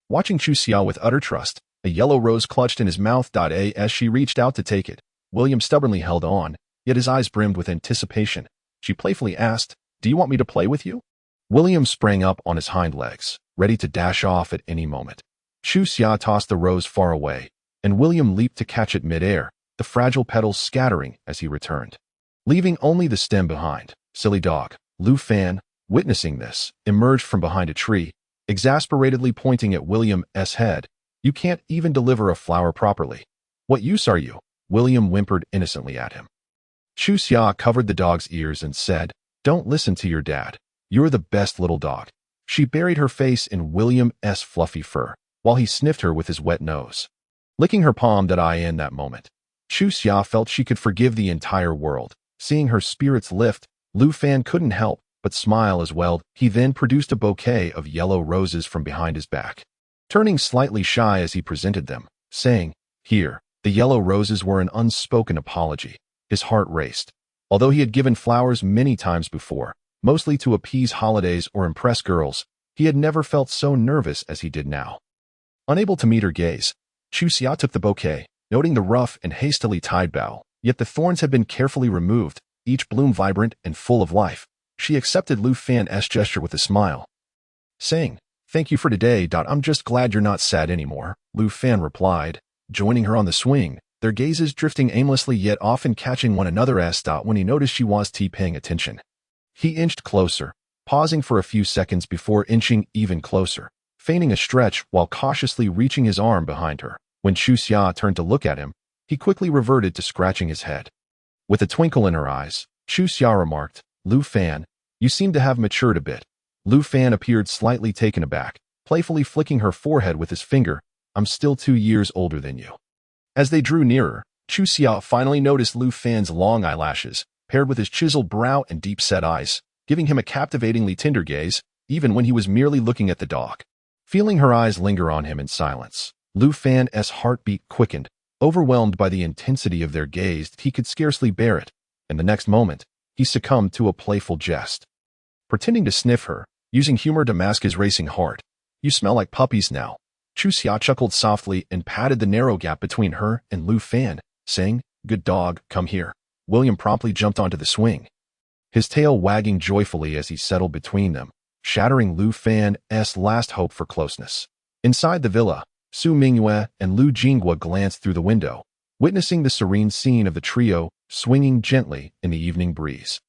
Watching Chu Xia with utter trust, a yellow rose clutched in his mouth. As she reached out to take it, William stubbornly held on, yet his eyes brimmed with anticipation. She playfully asked, "Do you want me to play with you?" William sprang up on his hind legs, ready to dash off at any moment. Chu Xia tossed the rose far away, and William leaped to catch it mid-air, the fragile petals scattering as he returned, leaving only the stem behind. Silly dog. Lu Fan, witnessing this, emerged from behind a tree, exasperatedly pointing at William's head. "You can't even deliver a flower properly. What use are you?" William whimpered innocently at him. Chu Xia covered the dog's ears and said, "Don't listen to your dad. You're the best little dog." She buried her face in William's fluffy fur, while he sniffed her with his wet nose, licking her palm. In that moment, Chu Xia felt she could forgive the entire world. Seeing her spirits lift, Lu Fan couldn't help but smile as well. He then produced a bouquet of yellow roses from behind his back, turning slightly shy as he presented them, saying, "Here." The yellow roses were an unspoken apology. His heart raced. Although he had given flowers many times before, mostly to appease holidays or impress girls, he had never felt so nervous as he did now. Unable to meet her gaze, Chu Xia took the bouquet, noting the rough and hastily tied bough, yet the thorns had been carefully removed, each bloom vibrant and full of life. She accepted Lu Fan's gesture with a smile, saying, "Thank you for today. I'm just glad you're not sad anymore," Lu Fan replied, joining her on the swing, their gazes drifting aimlessly yet often catching one another's. When he noticed she was paying attention, he inched closer, pausing for a few seconds before inching even closer, feigning a stretch while cautiously reaching his arm behind her. When Chu Xia turned to look at him, he quickly reverted to scratching his head. With a twinkle in her eyes, Chu Xia remarked, "Lu Fan, you seem to have matured a bit." Lu Fan appeared slightly taken aback, playfully flicking her forehead with his finger. "I'm still 2 years older than you." As they drew nearer, Chu Xia finally noticed Lu Fan's long eyelashes, paired with his chiseled brow and deep-set eyes, giving him a captivatingly tender gaze, even when he was merely looking at the dog. Feeling her eyes linger on him in silence, Lu Fan's heartbeat quickened, overwhelmed by the intensity of their gaze. He could scarcely bear it, and the next moment, he succumbed to a playful jest. Pretending to sniff her, using humor to mask his racing heart. "You smell like puppies now." Chu Xia chuckled softly and patted the narrow gap between her and Lu Fan, saying, "Good dog, come here." William promptly jumped onto the swing, his tail wagging joyfully as he settled between them, shattering Lu Fan's last hope for closeness. Inside the villa, Su Mingyue and Lu Jinghua glanced through the window, witnessing the serene scene of the trio swinging gently in the evening breeze,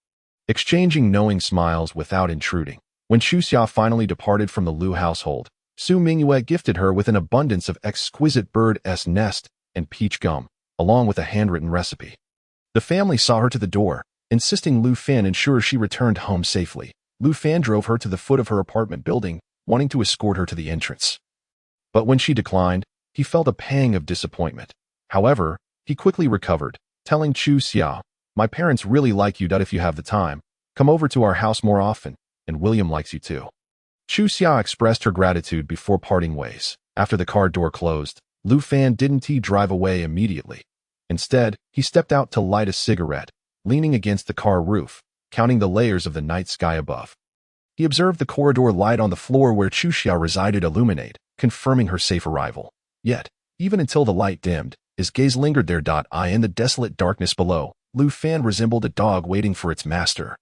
exchanging knowing smiles without intruding. When Chu Xia finally departed from the Lu household, Su Mingyue gifted her with an abundance of exquisite bird's nest and peach gum, along with a handwritten recipe. The family saw her to the door, insisting Lu Fan ensure she returned home safely. Lu Fan drove her to the foot of her apartment building, wanting to escort her to the entrance. But when she declined, he felt a pang of disappointment. However, he quickly recovered, telling Chu Xia, "My parents really like you. If you have the time, come over to our house more often, and William likes you too." Chu Xia expressed her gratitude before parting ways. After the car door closed, Lu Fan didn't drive away immediately. Instead, he stepped out to light a cigarette, leaning against the car roof, counting the layers of the night sky above. He observed the corridor light on the floor where Chu Xia resided illuminate, confirming her safe arrival. Yet, even until the light dimmed, his gaze lingered there. In the desolate darkness below, Lu Fan resembled a dog waiting for its master.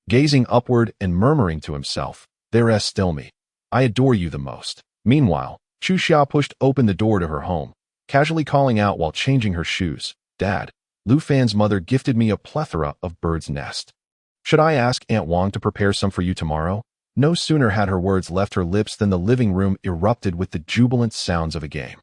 Gazing upward and murmuring to himself, "There is still me. I adore you the most." Meanwhile, Chu Xia pushed open the door to her home, casually calling out while changing her shoes, "Dad, Lu Fan's mother gifted me a plethora of bird's nest. Should I ask Aunt Wang to prepare some for you tomorrow?" No sooner had her words left her lips than the living room erupted with the jubilant sounds of a game.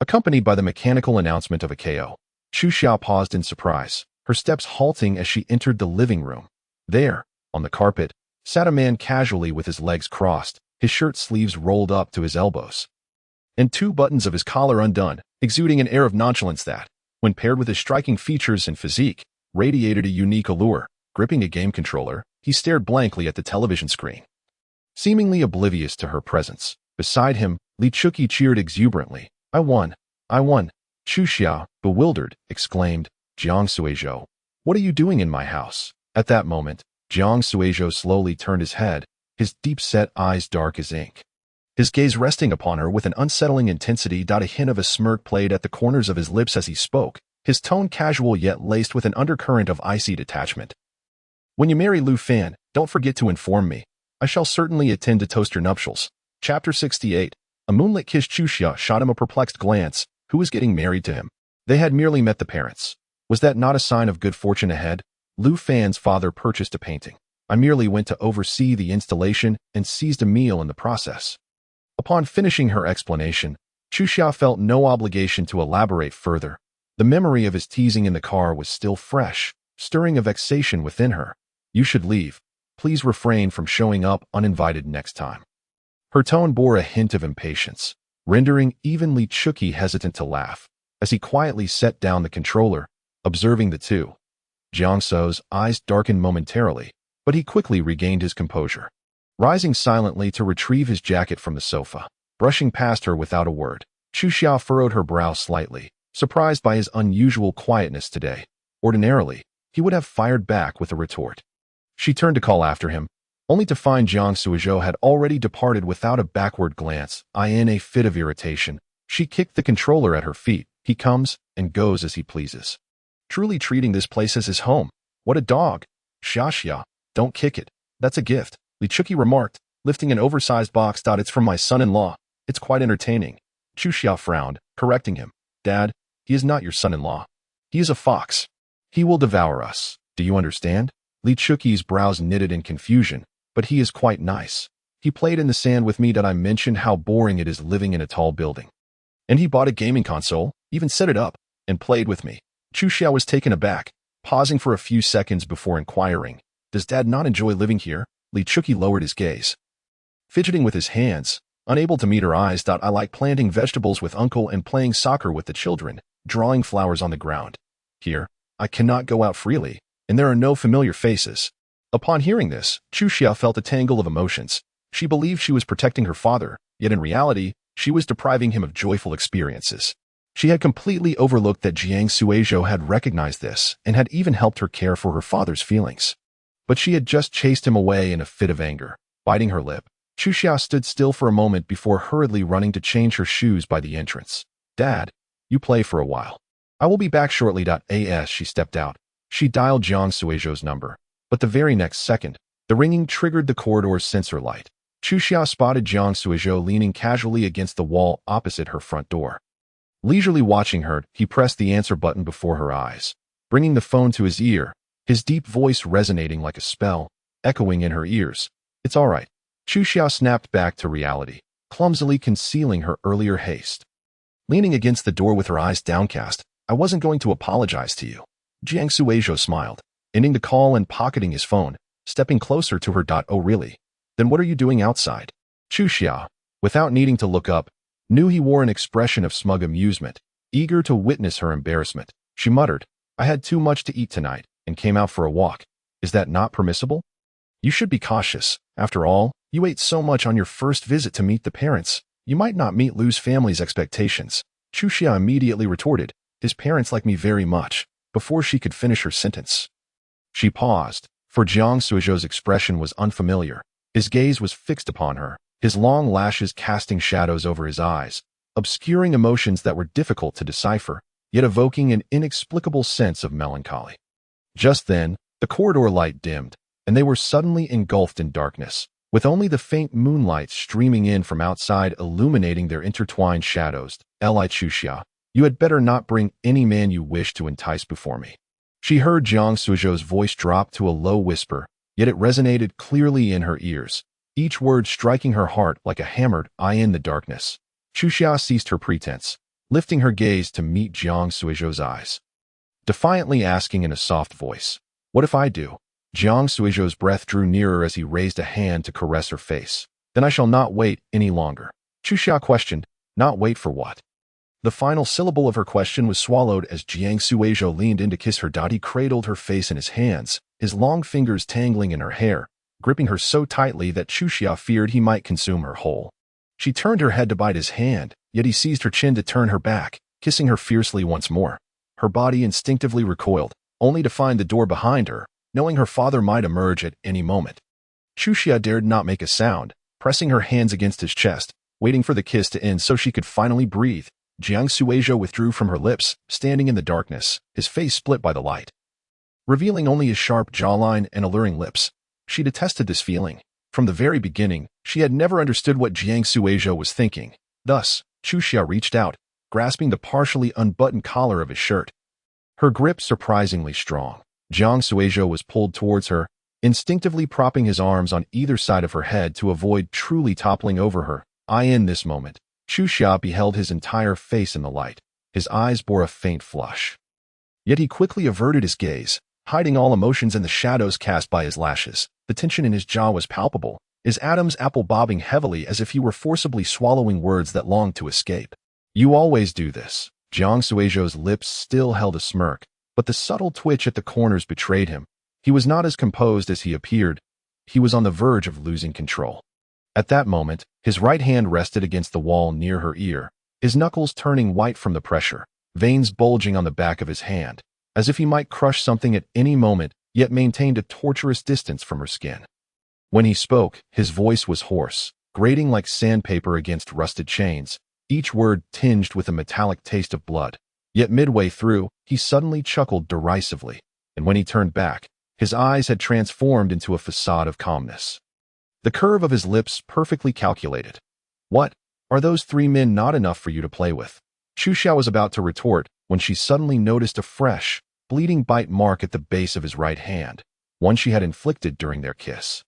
Accompanied by the mechanical announcement of a KO, Chu Xia paused in surprise, her steps halting as she entered the living room. There, on the carpet, sat a man casually with his legs crossed, his shirt sleeves rolled up to his elbows, and 2 buttons of his collar undone, exuding an air of nonchalance that, when paired with his striking features and physique, radiated a unique allure. Gripping a game controller, he stared blankly at the television screen, seemingly oblivious to her presence. Beside him, Li Chuqi cheered exuberantly. I won! I won!" Chu Xia, bewildered, exclaimed, "Jiang Suizhou, what are you doing in my house?" At that moment, Jiang Suizhou slowly turned his head, his deep-set eyes dark as ink, his gaze resting upon her with an unsettling intensity. A hint of a smirk played at the corners of his lips as he spoke, his tone casual yet laced with an undercurrent of icy detachment. "When you marry Lu Fan, don't forget to inform me. I shall certainly attend to toast your nuptials." Chapter 68. A moonlit kiss. Chu Xia shot him a perplexed glance. Who was getting married to him? They had merely met the parents. Was that not a sign of good fortune ahead? Lu Fan's father purchased a painting. I merely went to oversee the installation and seized a meal in the process. Upon finishing her explanation, Chu Xia felt no obligation to elaborate further. The memory of his teasing in the car was still fresh, stirring a vexation within her. "You should leave. Please refrain from showing up uninvited next time." Her tone bore a hint of impatience, rendering even Li Chuqi hesitant to laugh, as he quietly set down the controller, observing the two. Jiang Sou's eyes darkened momentarily, but he quickly regained his composure, rising silently to retrieve his jacket from the sofa. Brushing past her without a word, Chu Xia furrowed her brow slightly, surprised by his unusual quietness today. Ordinarily, he would have fired back with a retort. She turned to call after him, only to find Jiang Suizhou had already departed without a backward glance. In a fit of irritation, she kicked the controller at her feet. He comes and goes as he pleases, truly treating this place as his home. What a dog! Xia, don't kick it. That's a gift, Li Chuqi remarked, lifting an oversized box. It's from my son-in-law. It's quite entertaining. Chu Xia frowned, correcting him. Dad, he is not your son-in-law. He is a fox. He will devour us. Do you understand? Li Chuqi's brows knitted in confusion. But he is quite nice. He played in the sand with me. I mentioned how boring it is living in a tall building. And he bought a gaming console, even set it up, and played with me. Chu Xia was taken aback, pausing for a few seconds before inquiring, "Does Dad not enjoy living here?" Li Chuqi lowered his gaze, fidgeting with his hands, unable to meet her eyes. "I like planting vegetables with Uncle and playing soccer with the children, drawing flowers on the ground. Here, I cannot go out freely, and there are no familiar faces." Upon hearing this, Chu Xia felt a tangle of emotions. She believed she was protecting her father, yet in reality, she was depriving him of joyful experiences. She had completely overlooked that Jiang Suizhou had recognized this and had even helped her care for her father's feelings. But she had just chased him away in a fit of anger. Biting her lip, Chu Xia stood still for a moment before hurriedly running to change her shoes by the entrance. "Dad, you play for a while. I will be back shortly." As she stepped out, she dialed Jiang Suizhou's number. But the very next second, the ringing triggered the corridor's sensor light. Chu Xia spotted Jiang Suizhou leaning casually against the wall opposite her front door. Leisurely watching her, he pressed the answer button before her eyes, bringing the phone to his ear, his deep voice resonating like a spell, echoing in her ears. "It's all right." Chu Xia snapped back to reality, clumsily concealing her earlier haste. Leaning against the door with her eyes downcast, "I wasn't going to apologize to you." Jiang Suizhou smiled, ending the call and pocketing his phone, stepping closer to her. "Oh really? Then what are you doing outside?" Chu Xia, without needing to look up, knew he wore an expression of smug amusement, eager to witness her embarrassment. She muttered, "I had too much to eat tonight and came out for a walk. Is that not permissible? You should be cautious. After all, you ate so much on your first visit to meet the parents. You might not meet Lu's family's expectations." Chu Xia immediately retorted, "His parents like me very much," before she could finish her sentence. She paused, for Jiang Suizhou's expression was unfamiliar. His gaze was fixed upon her, his long lashes casting shadows over his eyes, obscuring emotions that were difficult to decipher, yet evoking an inexplicable sense of melancholy. Just then, the corridor light dimmed, and they were suddenly engulfed in darkness, with only the faint moonlight streaming in from outside illuminating their intertwined shadows. Li Chuxia, you had better not bring any man you wish to entice before me. She heard Jiang Suzhou's voice drop to a low whisper, yet it resonated clearly in her ears, each word striking her heart like a hammered eye in the darkness. Chuxia ceased her pretense, lifting her gaze to meet Jiang Suzhou's eyes, defiantly asking in a soft voice, "What if I do?" Jiang Suzhou's breath drew nearer as he raised a hand to caress her face. "Then I shall not wait any longer." Chuxia questioned, "Not wait for what?" The final syllable of her question was swallowed as Jiang Suzhou leaned in to kiss her. He cradled her face in his hands, his long fingers tangling in her hair, gripping her so tightly that Chuxia feared he might consume her whole. She turned her head to bite his hand, yet he seized her chin to turn her back, kissing her fiercely once more. Her body instinctively recoiled, only to find the door behind her, knowing her father might emerge at any moment. Chuxia dared not make a sound, pressing her hands against his chest, waiting for the kiss to end so she could finally breathe. Jiang Suzhou withdrew from her lips, standing in the darkness, his face split by the light, revealing only his sharp jawline and alluring lips. She detested this feeling. From the very beginning, she had never understood what Jiang Suzhou was thinking. Thus, Chuxia reached out, grasping the partially unbuttoned collar of his shirt. Her grip surprisingly strong. Jiang Suzhou was pulled towards her, instinctively propping his arms on either side of her head to avoid truly toppling over her. In this moment, Chuxia beheld his entire face in the light. His eyes bore a faint flush. Yet he quickly averted his gaze, hiding all emotions in the shadows cast by his lashes. The tension in his jaw was palpable, his Adam's apple bobbing heavily as if he were forcibly swallowing words that longed to escape. "You always do this." Jiang Suzhou's lips still held a smirk, but the subtle twitch at the corners betrayed him. He was not as composed as he appeared. He was on the verge of losing control. At that moment, his right hand rested against the wall near her ear, his knuckles turning white from the pressure, veins bulging on the back of his hand, as if he might crush something at any moment, yet maintained a torturous distance from her skin. When he spoke, his voice was hoarse, grating like sandpaper against rusted chains, each word tinged with a metallic taste of blood. Yet midway through, he suddenly chuckled derisively, and when he turned back, his eyes had transformed into a facade of calmness. The curve of his lips perfectly calculated. "What? Are those 3 men not enough for you to play with?" Chuxia was about to retort when she suddenly noticed a fresh, bleeding bite mark at the base of his right hand, one she had inflicted during their kiss.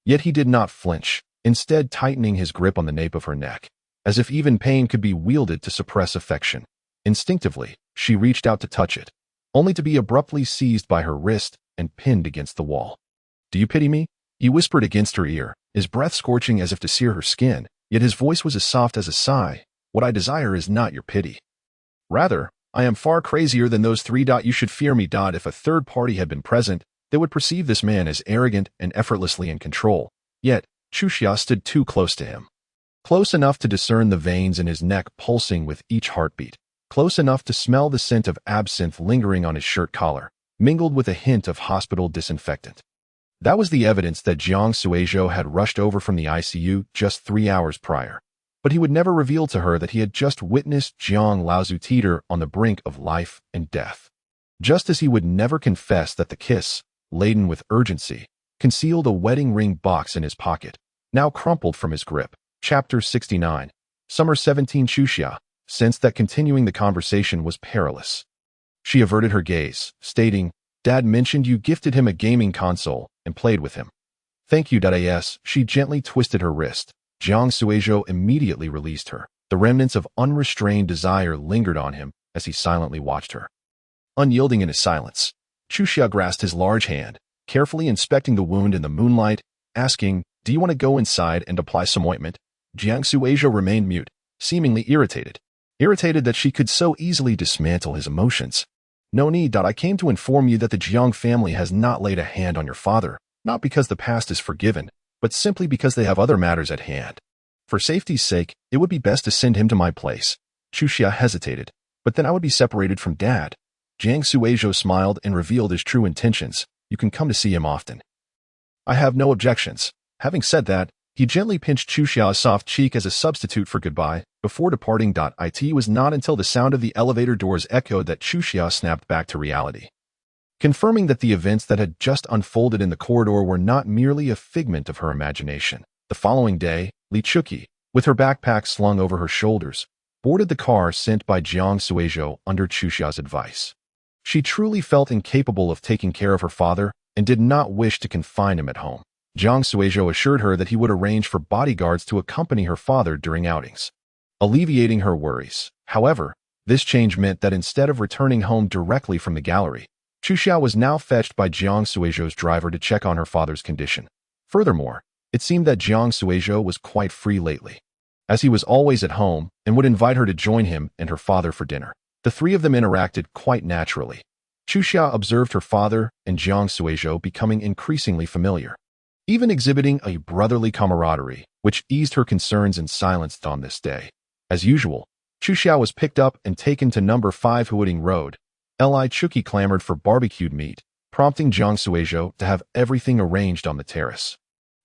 Yet he did not flinch, instead tightening his grip on the nape of her neck, as if even pain could be wielded to suppress affection. Instinctively, she reached out to touch it, only to be abruptly seized by her wrist and pinned against the wall. "Do you pity me?" He whispered against her ear, his breath scorching as if to sear her skin, yet his voice was as soft as a sigh. "What I desire is not your pity. Rather, I am far crazier than those 3. You should fear me. If a third party had been present, they would perceive this man as arrogant and effortlessly in control. Yet, Chuxia stood too close to him. Close enough to discern the veins in his neck pulsing with each heartbeat. Close enough to smell the scent of absinthe lingering on his shirt collar, mingled with a hint of hospital disinfectant. That was the evidence that Jiang Suzhou had rushed over from the ICU just 3 hours prior. But he would never reveal to her that he had just witnessed Jiang Laozu teeter on the brink of life and death. Just as he would never confess that the kiss, laden with urgency, concealed a wedding ring box in his pocket, now crumpled from his grip. Chapter 69. Summer 17. Chuxia sensed that continuing the conversation was perilous. She averted her gaze, stating, "Dad mentioned you gifted him a gaming console and played with him." "Thank you." As she gently twisted her wrist, Jiang Suzhou immediately released her. The remnants of unrestrained desire lingered on him as he silently watched her. Unyielding in his silence, Chuxia grasped his large hand, carefully inspecting the wound in the moonlight, asking, "Do you want to go inside and apply some ointment?" Jiang Suzhou remained mute, seemingly irritated. Irritated that she could so easily dismantle his emotions. "No need. I came to inform you that the Jiang family has not laid a hand on your father, not because the past is forgiven, but simply because they have other matters at hand. For safety's sake, it would be best to send him to my place." Chuxia hesitated, "But then I would be separated from Dad." Jiang Suzhou smiled and revealed his true intentions. "You can come to see him often. I have no objections." Having said that, He gently pinched Chu Xiao's soft cheek as a substitute for goodbye before departing. It was not until the sound of the elevator doors echoed that Chu Xiao snapped back to reality, confirming that the events that had just unfolded in the corridor were not merely a figment of her imagination. The following day, Li Chuqi, with her backpack slung over her shoulders, boarded the car sent by Jiang Suizhou under Chu Xiao's advice. She truly felt incapable of taking care of her father and did not wish to confine him at home. Jiang Suizhou assured her that he would arrange for bodyguards to accompany her father during outings, alleviating her worries. However, this change meant that instead of returning home directly from the gallery, Chu Xiao was now fetched by Jiang Suizhou's driver to check on her father's condition. Furthermore, it seemed that Jiang Suizhou was quite free lately, as he was always at home and would invite her to join him and her father for dinner. The three of them interacted quite naturally. Chu Xiao observed her father and Jiang Suizhou becoming increasingly familiar, even exhibiting a brotherly camaraderie, which eased her concerns and silenced on this day. As usual, Chu Xiao was picked up and taken to number 5 Huading Road. Li Chuqi clamored for barbecued meat, prompting Jiang Suizhou to have everything arranged on the terrace,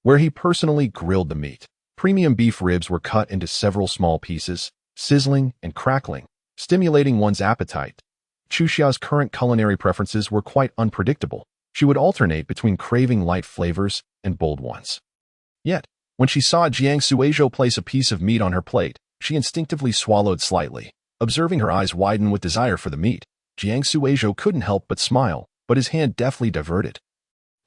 where he personally grilled the meat. Premium beef ribs were cut into several small pieces, sizzling and crackling, stimulating one's appetite. Chu Xiao's current culinary preferences were quite unpredictable. She would alternate between craving light flavors and bold ones. Yet, when she saw Jiang Suizhou place a piece of meat on her plate, she instinctively swallowed slightly. Observing her eyes widen with desire for the meat, Jiang Suizhou couldn't help but smile, but his hand deftly diverted,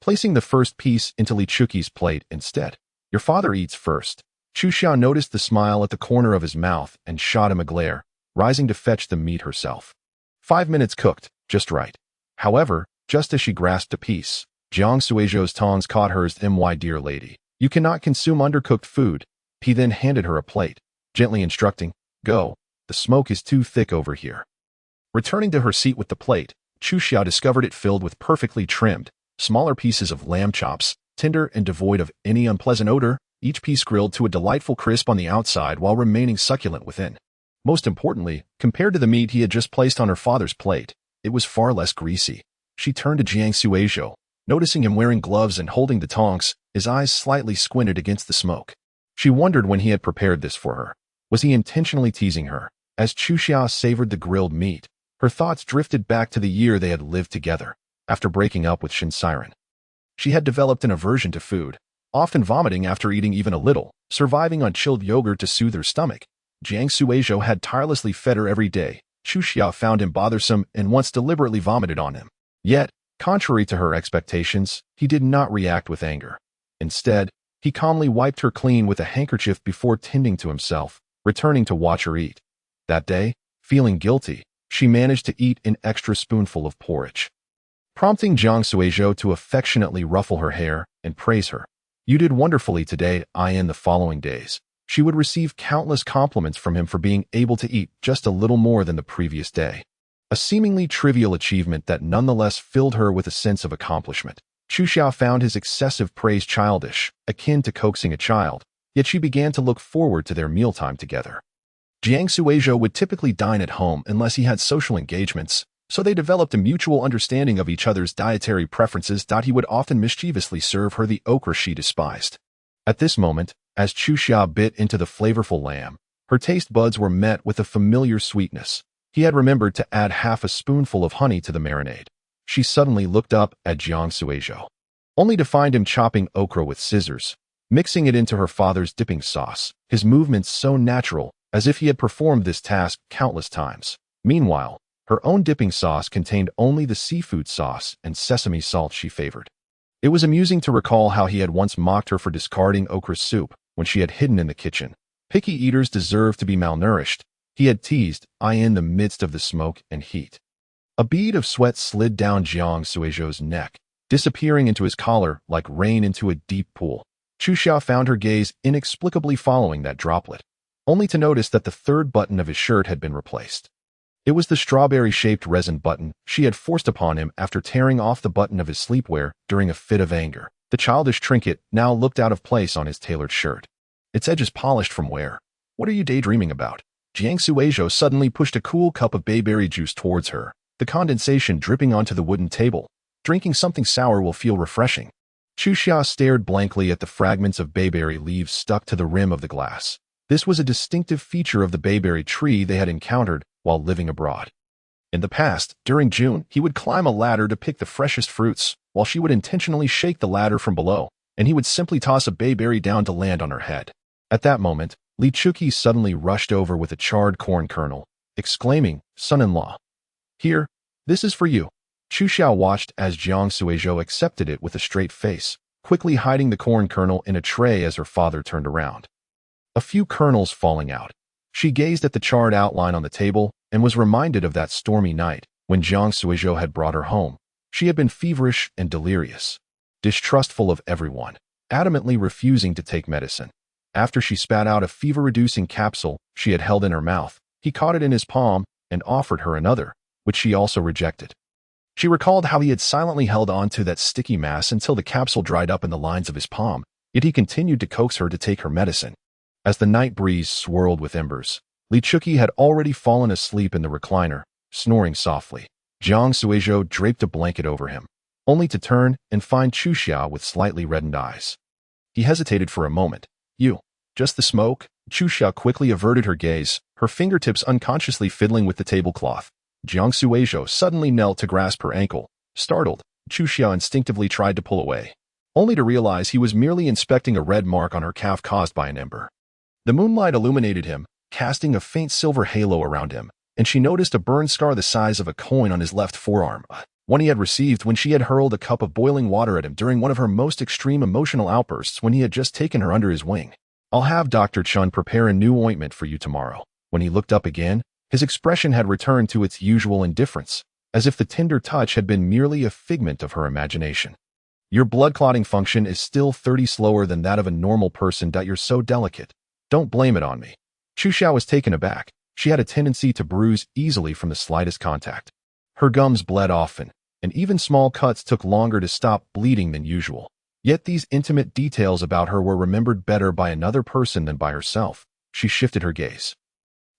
placing the first piece into Li Chuqi's plate instead. Your father eats first. Chu Xiao noticed the smile at the corner of his mouth and shot him a glare, rising to fetch the meat herself. 5 minutes cooked, just right. However, just as she grasped a piece, Jiang Suizhou's tongs caught hers. My dear lady, you cannot consume undercooked food. He then handed her a plate, gently instructing, go, the smoke is too thick over here. Returning to her seat with the plate, Chu Xiao discovered it filled with perfectly trimmed, smaller pieces of lamb chops, tender and devoid of any unpleasant odor, each piece grilled to a delightful crisp on the outside while remaining succulent within. Most importantly, compared to the meat he had just placed on her father's plate, it was far less greasy. She turned to Jiang Suizhou, noticing him wearing gloves and holding the tongs, his eyes slightly squinted against the smoke. She wondered when he had prepared this for her. Was he intentionally teasing her? As Chu Xiao savored the grilled meat, her thoughts drifted back to the year they had lived together. After breaking up with Shin Siren, she had developed an aversion to food, often vomiting after eating even a little, surviving on chilled yogurt to soothe her stomach. Jiang Suizhou had tirelessly fed her every day. Chu Xiao found him bothersome and once deliberately vomited on him. Yet, contrary to her expectations, he did not react with anger. Instead, he calmly wiped her clean with a handkerchief before tending to himself, returning to watch her eat. That day, feeling guilty, she managed to eat an extra spoonful of porridge, prompting Jiang Suizhou to affectionately ruffle her hair and praise her. You did wonderfully today. In the following days, she would receive countless compliments from him for being able to eat just a little more than the previous day. A seemingly trivial achievement that nonetheless filled her with a sense of accomplishment. Chu Xiao found his excessive praise childish, akin to coaxing a child, yet she began to look forward to their mealtime together. Jiang Suizhou would typically dine at home unless he had social engagements, so they developed a mutual understanding of each other's dietary preferences. He would often mischievously serve her the okra she despised. At this moment, as Chu Xiao bit into the flavorful lamb, her taste buds were met with a familiar sweetness. He had remembered to add half a spoonful of honey to the marinade. She suddenly looked up at Jiang Suizhou, only to find him chopping okra with scissors, mixing it into her father's dipping sauce, his movements so natural, as if he had performed this task countless times. Meanwhile, her own dipping sauce contained only the seafood sauce and sesame salt she favored. It was amusing to recall how he had once mocked her for discarding okra soup when she had hidden in the kitchen. Picky eaters deserve to be malnourished, he had teased, in the midst of the smoke and heat. A bead of sweat slid down Jiang Suizhou's neck, disappearing into his collar like rain into a deep pool. Chu Xiao found her gaze inexplicably following that droplet, only to notice that the third button of his shirt had been replaced. It was the strawberry-shaped resin button she had forced upon him after tearing off the button of his sleepwear during a fit of anger. The childish trinket now looked out of place on his tailored shirt, its edges polished from wear. What are you daydreaming about? Jiang Suizhou suddenly pushed a cool cup of bayberry juice towards her, the condensation dripping onto the wooden table. Drinking something sour will feel refreshing. Chu Xia stared blankly at the fragments of bayberry leaves stuck to the rim of the glass. This was a distinctive feature of the bayberry tree they had encountered while living abroad. In the past, during June, he would climb a ladder to pick the freshest fruits, while she would intentionally shake the ladder from below, and he would simply toss a bayberry down to land on her head. At that moment, Li Chuqi suddenly rushed over with a charred corn kernel, exclaiming, "Son-in-law, here, this is for you." Chu Xiao watched as Jiang Suizhou accepted it with a straight face, quickly hiding the corn kernel in a tray as her father turned around. A few kernels falling out. She gazed at the charred outline on the table and was reminded of that stormy night when Jiang Suizhou had brought her home. She had been feverish and delirious, distrustful of everyone, adamantly refusing to take medicine. After she spat out a fever-reducing capsule she had held in her mouth, he caught it in his palm and offered her another, which she also rejected. She recalled how he had silently held on to that sticky mass until the capsule dried up in the lines of his palm, yet he continued to coax her to take her medicine. As the night breeze swirled with embers, Li Chuqi had already fallen asleep in the recliner, snoring softly. Jiang Suizhou draped a blanket over him, only to turn and find Chu Xia with slightly reddened eyes. He hesitated for a moment. "You, just the smoke?" Chu Xia quickly averted her gaze, her fingertips unconsciously fiddling with the tablecloth. Jiang Suizhou suddenly knelt to grasp her ankle. Startled, Chu Xia instinctively tried to pull away, only to realize he was merely inspecting a red mark on her calf caused by an ember. The moonlight illuminated him, casting a faint silver halo around him, and she noticed a burn scar the size of a coin on his left forearm, one he had received when she had hurled a cup of boiling water at him during one of her most extreme emotional outbursts when he had just taken her under his wing. "I'll have Dr. Chun prepare a new ointment for you tomorrow." When he looked up again, his expression had returned to its usual indifference, as if the tender touch had been merely a figment of her imagination. "Your blood clotting function is still 30 slower than that of a normal person. You're so delicate. Don't blame it on me." Chu Xiao was taken aback. She had a tendency to bruise easily from the slightest contact. Her gums bled often, and even small cuts took longer to stop bleeding than usual. Yet these intimate details about her were remembered better by another person than by herself. She shifted her gaze,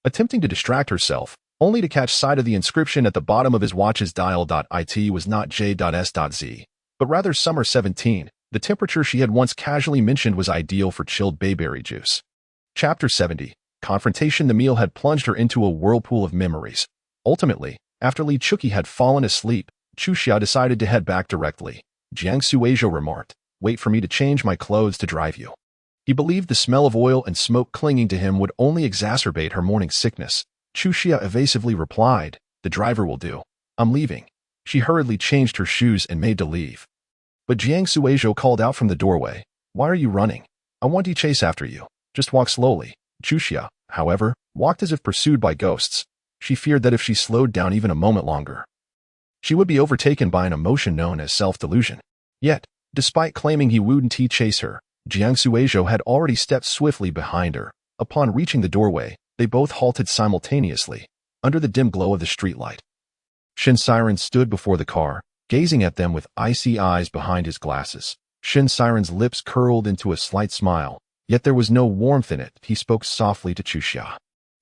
attempting to distract herself, only to catch sight of the inscription at the bottom of his watch's dial. It was not J.S.Z, but rather summer 17. The temperature she had once casually mentioned was ideal for chilled bayberry juice. Chapter 70. Confrontation. The meal had plunged her into a whirlpool of memories. Ultimately, after Li Chuqi had fallen asleep, Chu Xia decided to head back directly. Jiang Suizhou remarked, "Wait for me to change my clothes to drive you." He believed the smell of oil and smoke clinging to him would only exacerbate her morning sickness. Chu Xia evasively replied, "The driver will do. I'm leaving." She hurriedly changed her shoes and made to leave. But Jiang Suizhou called out from the doorway, "Why are you running? I want to chase after you. Just walk slowly." Chu Xia, however, walked as if pursued by ghosts. She feared that if she slowed down even a moment longer, she would be overtaken by an emotion known as self-delusion. Yet, despite claiming he wouldn't chase her, Jiang Suizhou had already stepped swiftly behind her. Upon reaching the doorway, they both halted simultaneously, under the dim glow of the streetlight. Shin Siren stood before the car, gazing at them with icy eyes behind his glasses. Shin Siren's lips curled into a slight smile, yet there was no warmth in it. He spoke softly to Chu Xia.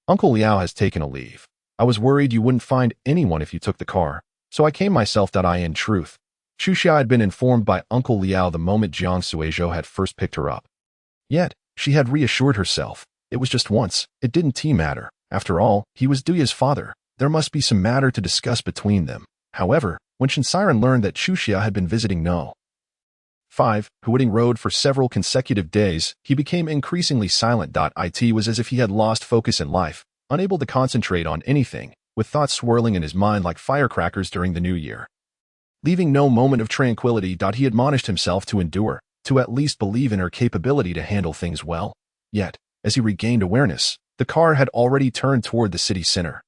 "Uncle Liao has taken a leave. I was worried you wouldn't find anyone if you took the car, so I came myself. In truth, Chu Xia had been informed by Uncle Liao the moment Jiang Suizhou had first picked her up. Yet, she had reassured herself. It was just once. It didn't matter. After all, he was Duya's father. There must be some matter to discuss between them. However, when Shin Siren learned that Chu Xia had been visiting No. 5, Huading Road for several consecutive days, he became increasingly silent. It was as if he had lost focus in life, unable to concentrate on anything, with thoughts swirling in his mind like firecrackers during the new year. Leaving no moment of tranquility. He admonished himself to endure, to at least believe in her capability to handle things well. Yet, as he regained awareness, the car had already turned toward the city center.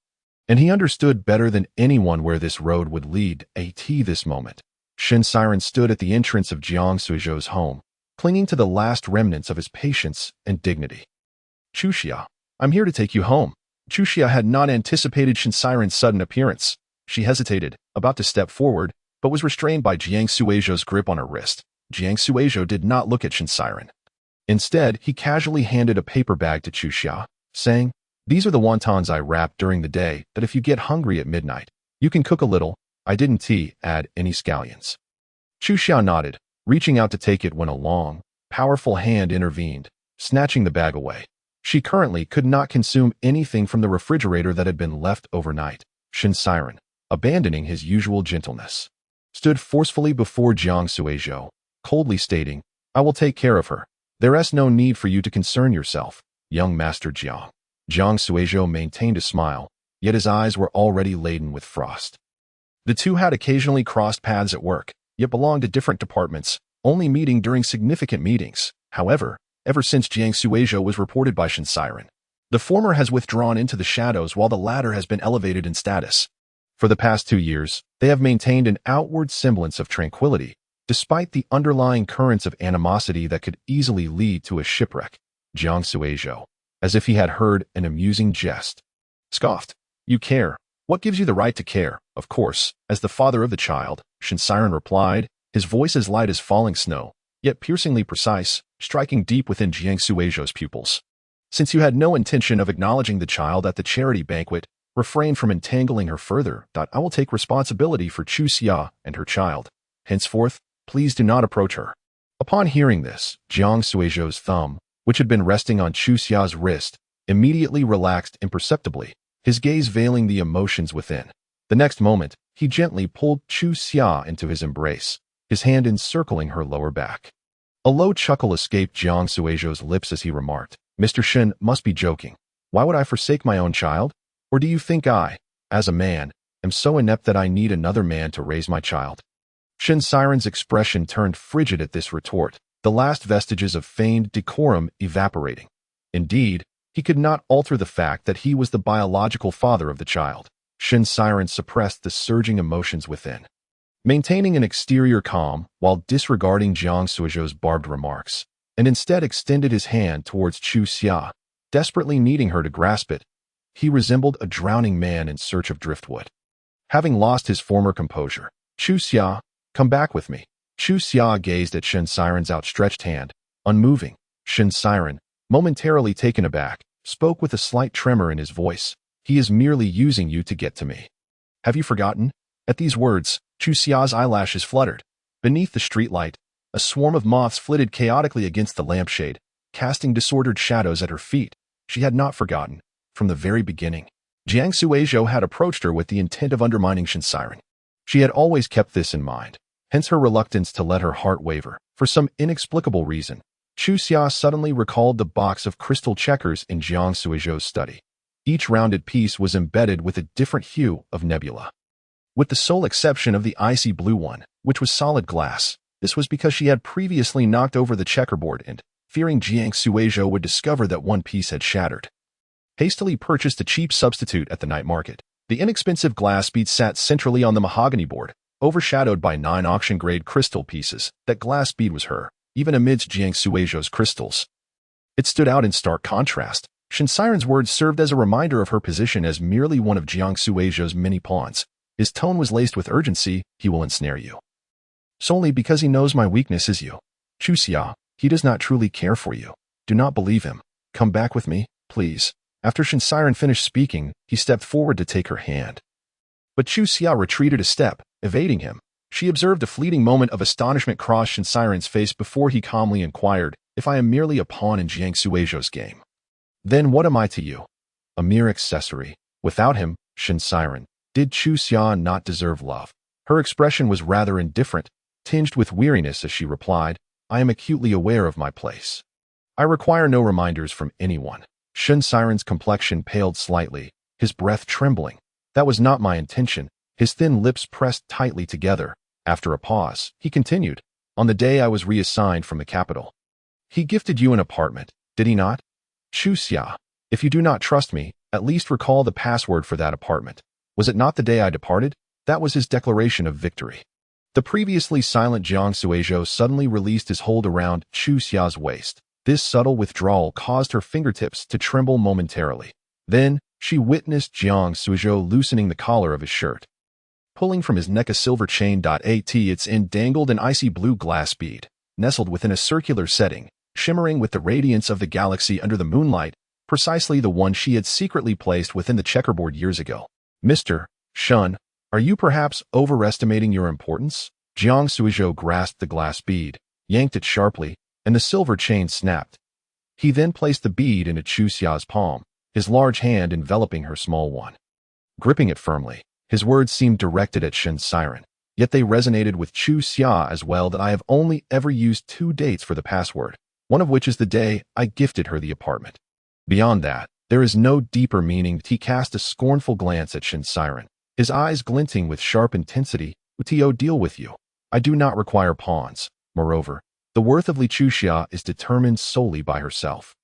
And he understood better than anyone where this road would lead. This moment, Shin Siren stood at the entrance of Jiang Suizhou's home, clinging to the last remnants of his patience and dignity. "Chu Xia, I'm here to take you home." Chu Xia had not anticipated Shin Siren's sudden appearance. She hesitated, about to step forward, but was restrained by Jiang Suizhou's grip on her wrist. Jiang Suizhou did not look at Shin Siren. Instead, he casually handed a paper bag to Chu Xia, saying, "These are the wontons I wrapped during the day that if you get hungry at midnight, you can cook a little. I didn't add any scallions." Chu Xia nodded, reaching out to take it when a long, powerful hand intervened, snatching the bag away. She currently could not consume anything from the refrigerator that had been left overnight. Shin Siren, abandoning his usual gentleness, stood forcefully before Jiang Suizhou, coldly stating, "I will take care of her. There is no need for you to concern yourself, young Master Jiang." Jiang Suizhou maintained a smile, yet his eyes were already laden with frost. The two had occasionally crossed paths at work, yet belonged to different departments, only meeting during significant meetings. However, ever since Jiang Suizhou was reported by Shin Siren, the former has withdrawn into the shadows while the latter has been elevated in status. For the past 2 years, they have maintained an outward semblance of tranquility, despite the underlying currents of animosity that could easily lead to a shipwreck. Jiang Suizhou, as if he had heard an amusing jest, scoffed. "You care? What gives you the right to care?" "Of course, as the father of the child," Shin Siren replied, his voice as light as falling snow, yet piercingly precise, striking deep within Jiang Suizhou's pupils. "Since you had no intention of acknowledging the child at the charity banquet, refrain from entangling her further. I will take responsibility for Chu Xia and her child. Henceforth, please do not approach her." Upon hearing this, Jiang Suizhou's thumb, which had been resting on Chu Xia's wrist, immediately relaxed imperceptibly, his gaze veiling the emotions within. The next moment, he gently pulled Chu Xia into his embrace, his hand encircling her lower back. A low chuckle escaped Jiang Suizhou's lips as he remarked, "Mr. Shin must be joking. Why would I forsake my own child? Or do you think I, as a man, am so inept that I need another man to raise my child?" Shin Siren's expression turned frigid at this retort, the last vestiges of feigned decorum evaporating. Indeed, he could not alter the fact that he was the biological father of the child. Shin Siren suppressed the surging emotions within, maintaining an exterior calm while disregarding Jiang Suizhou's barbed remarks, and instead extended his hand towards Chu Xia, desperately needing her to grasp it. He resembled a drowning man in search of driftwood. Having lost his former composure, "Chu Xia, come back with me." Chu Xia gazed at Shin Siren's outstretched hand, unmoving. Shin Siren, momentarily taken aback, spoke with a slight tremor in his voice. "He is merely using you to get to me. Have you forgotten?" At these words, Chu Xia's eyelashes fluttered. Beneath the streetlight, a swarm of moths flitted chaotically against the lampshade, casting disordered shadows at her feet. She had not forgotten. From the very beginning, Jiang Suizhou had approached her with the intent of undermining Shin Siren. She had always kept this in mind, hence her reluctance to let her heart waver. For some inexplicable reason, Chu Xia suddenly recalled the box of crystal checkers in Jiang Suizhou's study. Each rounded piece was embedded with a different hue of nebula, with the sole exception of the icy blue one, which was solid glass. This was because she had previously knocked over the checkerboard and, fearing Jiang Suizhou would discover that one piece had shattered, hastily purchased a cheap substitute at the night market. The inexpensive glass bead sat centrally on the mahogany board, overshadowed by 9 auction-grade crystal pieces. That glass bead was her, even amidst Jiang Suizhou's crystals. It stood out in stark contrast. Shin Siren's words served as a reminder of her position as merely one of Jiang Suizhou's many pawns. His tone was laced with urgency. "He will ensnare you, solely because he knows my weakness is you. Chu Xia, he does not truly care for you. Do not believe him. Come back with me, please." After Shin Siren finished speaking, he stepped forward to take her hand. But Chu Xia retreated a step, evading him. She observed a fleeting moment of astonishment cross Shin Siren's face before he calmly inquired, "If I am merely a pawn in Jiang Suizhou's game, then what am I to you?" "A mere accessory. Without him, Shin Siren, did Chu Xia not deserve love?" Her expression was rather indifferent, tinged with weariness as she replied, "I am acutely aware of my place. I require no reminders from anyone." Shin Siren's complexion paled slightly, his breath trembling. "That was not my intention." His thin lips pressed tightly together. After a pause, he continued, "On the day I was reassigned from the capital, he gifted you an apartment, did he not? Chu Xia, if you do not trust me, at least recall the password for that apartment. Was it not the day I departed?" That was his declaration of victory. The previously silent Jiang Suizhou suddenly released his hold around Chu Xia's waist. This subtle withdrawal caused her fingertips to tremble momentarily. Then, she witnessed Jiang Suizhou loosening the collar of his shirt, pulling from his neck a silver chain. At its end dangled an icy blue glass bead, nestled within a circular setting, shimmering with the radiance of the galaxy under the moonlight, precisely the one she had secretly placed within the checkerboard years ago. "Mr. Shun, are you perhaps overestimating your importance?" Jiang Suizhou grasped the glass bead, yanked it sharply, and the silver chain snapped. He then placed the bead into Chu Xia's palm, his large hand enveloping her small one. Gripping it firmly, his words seemed directed at Shen Siren, yet they resonated with Chu Xia as well. That I have only ever used 2 dates for the password, one of which is the day I gifted her the apartment. Beyond that, there is no deeper meaning. He cast a scornful glance at Shen Siren, his eyes glinting with sharp intensity. "To deal with you. I do not require pawns. Moreover, the worth of Li Chuxia is determined solely by herself.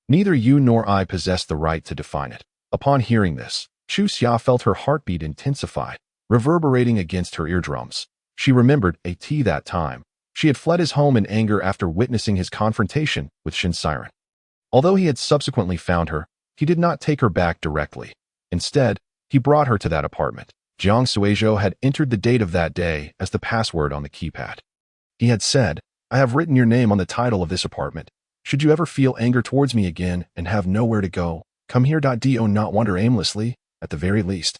Neither you nor I possess the right to define it." Upon hearing this, Chu Xia felt her heartbeat intensify, reverberating against her eardrums. She remembered that time. She had fled his home in anger after witnessing his confrontation with Shen Siren. Although he had subsequently found her, he did not take her back directly. Instead, he brought her to that apartment. Jiang Suizhou had entered the date of that day as the password on the keypad. He had said, "I have written your name on the title of this apartment. Should you ever feel anger towards me again and have nowhere to go, come here. Do not wander aimlessly, at the very least.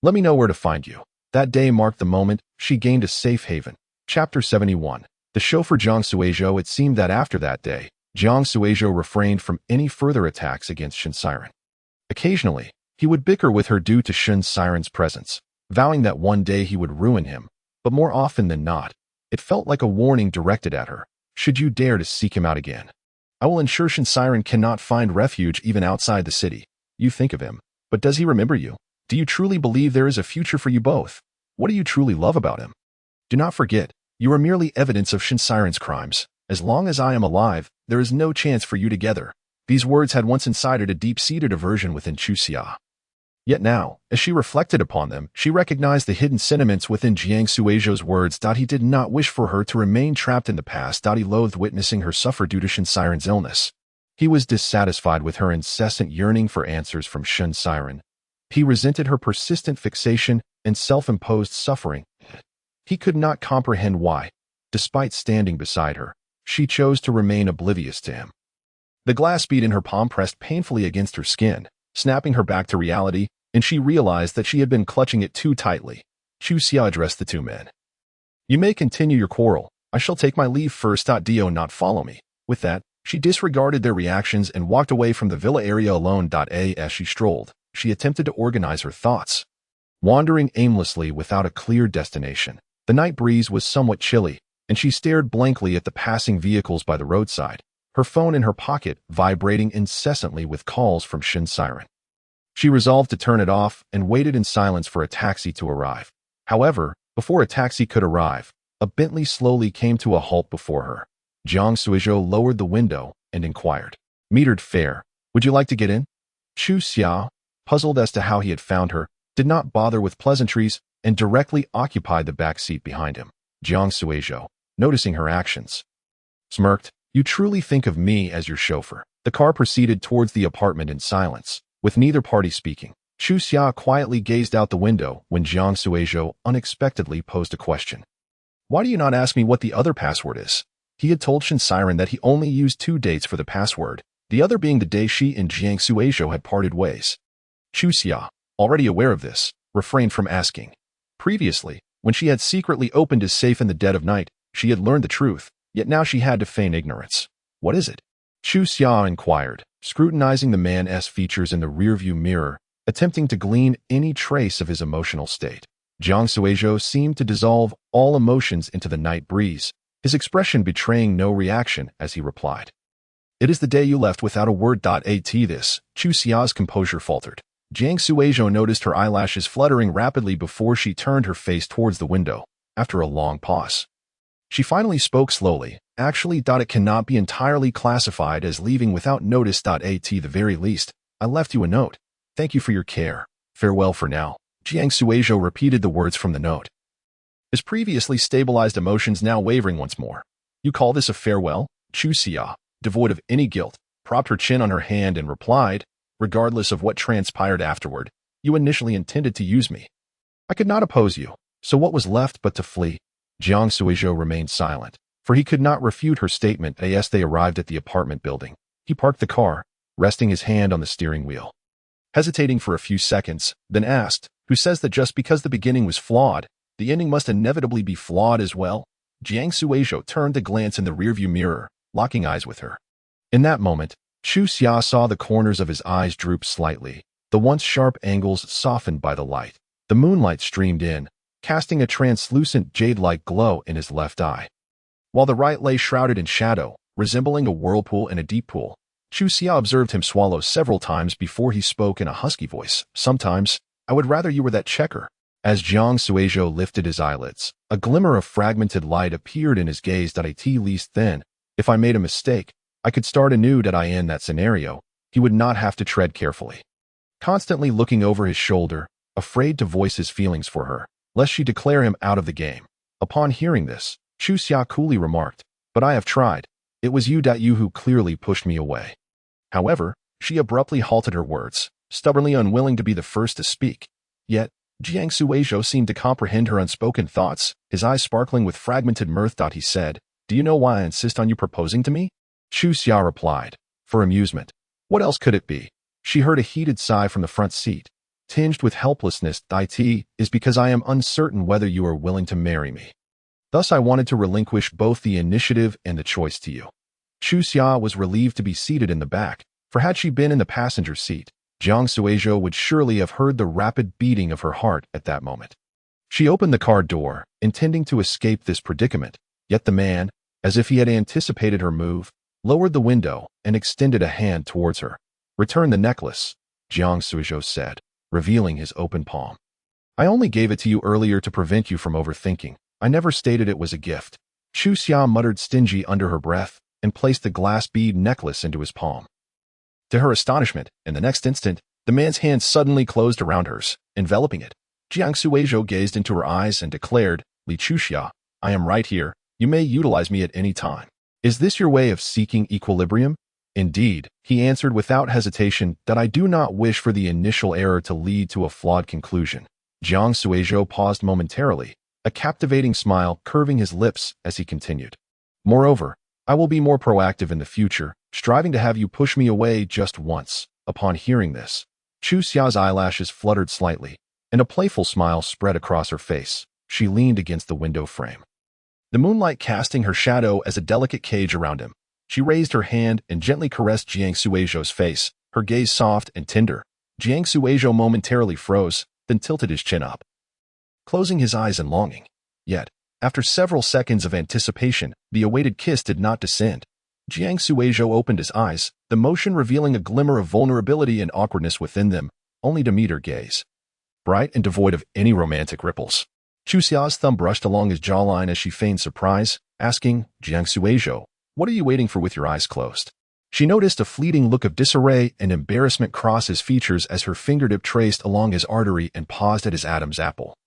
Let me know where to find you." That day marked the moment she gained a safe haven. Chapter 71. The chauffeur Jiang Suizhou. It seemed that after that day, Jiang Suizhou refrained from any further attacks against Shen Siren. Occasionally, he would bicker with her due to Shen Siren's presence, vowing that one day he would ruin him, but more often than not, it felt like a warning directed at her. "Should you dare to seek him out again, I will ensure Shen Siren cannot find refuge even outside the city. You think of him, but does he remember you? Do you truly believe there is a future for you both? What do you truly love about him? Do not forget, you are merely evidence of Shen Siren's crimes. As long as I am alive, there is no chance for you together." These words had once incited a deep-seated aversion within Chu Xia. Yet now, as she reflected upon them, she recognized the hidden sentiments within Jiang Suizhou's words. He did not wish for her to remain trapped in the past. He loathed witnessing her suffer due to Shen Siren's illness. He was dissatisfied with her incessant yearning for answers from Shen Siren. He resented her persistent fixation and self-imposed suffering. He could not comprehend why, despite standing beside her, she chose to remain oblivious to him. The glass bead in her palm pressed painfully against her skin, snapping her back to reality, and she realized that she had been clutching it too tightly. Chu Xia addressed the 2 men. "You may continue your quarrel. I shall take my leave first. Do not follow me." With that, she disregarded their reactions and walked away from the villa area alone. As she strolled, she attempted to organize her thoughts. Wandering aimlessly without a clear destination, the night breeze was somewhat chilly, and she stared blankly at the passing vehicles by the roadside, her phone in her pocket vibrating incessantly with calls from Shen Siren. She resolved to turn it off and waited in silence for a taxi to arrive. However, before a taxi could arrive, a Bentley slowly came to a halt before her. Jiang Suizhou lowered the window and inquired, "Metered fare. Would you like to get in?" Chu Xia, puzzled as to how he had found her, did not bother with pleasantries and directly occupied the back seat behind him. Jiang Suizhou, noticing her actions, smirked. "You truly think of me as your chauffeur." The car proceeded towards the apartment in silence, with neither party speaking. Chu Xia quietly gazed out the window when Jiang Suizhou unexpectedly posed a question. "Why do you not ask me what the other password is?" He had told Shen Siren that he only used 2 dates for the password, the other being the day she and Jiang Suizhou had parted ways. Chu Xia, already aware of this, refrained from asking. Previously, when she had secretly opened his safe in the dead of night, she had learned the truth, yet now she had to feign ignorance. "What is it?" Chu Xia inquired, scrutinizing the man's features in the rearview mirror, attempting to glean any trace of his emotional state. Jiang Suizhou seemed to dissolve all emotions into the night breeze, his expression betraying no reaction as he replied, "It is the day you left without a word. This." Chu Xia's composure faltered. Jiang Suizhou noticed her eyelashes fluttering rapidly before she turned her face towards the window, after a long pause. She finally spoke slowly. "Actually, it cannot be entirely classified as leaving without notice. At the very least, I left you a note. Thank you for your care. Farewell for now." Jiang Suizhou repeated the words from the note, his previously stabilized emotions now wavering once more. "You call this a farewell?" Chu Xia, devoid of any guilt, propped her chin on her hand and replied, "Regardless of what transpired afterward, you initially intended to use me. I could not oppose you, so what was left but to flee?" Jiang Suizhou remained silent, for he could not refute her statement. As they arrived at the apartment building, he parked the car, resting his hand on the steering wheel. Hesitating for a few seconds, then asked, "Who says that just because the beginning was flawed, the ending must inevitably be flawed as well. Jiang Suizhou turned to glance in the rearview mirror, locking eyes with her. In that moment, Chu Xia saw the corners of his eyes droop slightly, the once sharp angles softened by the light. The moonlight streamed in, casting a translucent jade-like glow in his left eye. While the right lay shrouded in shadow, resembling a whirlpool in a deep pool, Chu Xia observed him swallow several times before he spoke in a husky voice. Sometimes, I would rather you were that checker. As Jiang Suizhou lifted his eyelids, a glimmer of fragmented light appeared in his gaze. At least then, if I made a mistake, I could start anew. In that scenario, he would not have to tread carefully. Constantly looking over his shoulder, afraid to voice his feelings for her, lest she declare him out of the game. Upon hearing this, Chu Xia coolly remarked, "But I have tried. It was you who clearly pushed me away." However, she abruptly halted her words, stubbornly unwilling to be the first to speak. Yet, Jiang Suizhou seemed to comprehend her unspoken thoughts, his eyes sparkling with fragmented mirth. He said, "Do you know why I insist on you proposing to me?" Chu Xia replied, "For amusement. What else could it be?" She heard a heated sigh from the front seat, tinged with helplessness. "It is because I am uncertain whether you are willing to marry me. Thus I wanted to relinquish both the initiative and the choice to you." Chu Xia was relieved to be seated in the back, for had she been in the passenger seat, Jiang Suizhou would surely have heard the rapid beating of her heart at that moment. She opened the car door, intending to escape this predicament, yet the man, as if he had anticipated her move, lowered the window and extended a hand towards her. "Return the necklace," Jiang Suizhou said, revealing his open palm. "I only gave it to you earlier to prevent you from overthinking. I never stated it was a gift." Chu Xia muttered stingy under her breath and placed the glass bead necklace into his palm. To her astonishment, in the next instant, the man's hand suddenly closed around hers, enveloping it. Jiang Suizhou gazed into her eyes and declared, "Li Chu Xia, I am right here. You may utilize me at any time. Is this your way of seeking equilibrium?" "Indeed," he answered without hesitation, "that I do not wish for the initial error to lead to a flawed conclusion." Jiang Suizhou paused momentarily, a captivating smile curving his lips as he continued. "Moreover, I will be more proactive in the future, striving to have you push me away just once." Upon hearing this, Chu Xia's eyelashes fluttered slightly, and a playful smile spread across her face. She leaned against the window frame, the moonlight casting her shadow as a delicate cage around him. She raised her hand and gently caressed Jiang Suizhou's face, her gaze soft and tender. Jiang Suizhou momentarily froze, then tilted his chin up, closing his eyes in longing. Yet, after several seconds of anticipation, the awaited kiss did not descend. Jiang Suizhou opened his eyes, the motion revealing a glimmer of vulnerability and awkwardness within them, only to meet her gaze, bright and devoid of any romantic ripples. Chu Xia's thumb brushed along his jawline as she feigned surprise, asking, "Jiang Suizhou, what are you waiting for with your eyes closed?" She noticed a fleeting look of disarray and embarrassment cross his features as her fingertip traced along his artery and paused at his Adam's apple,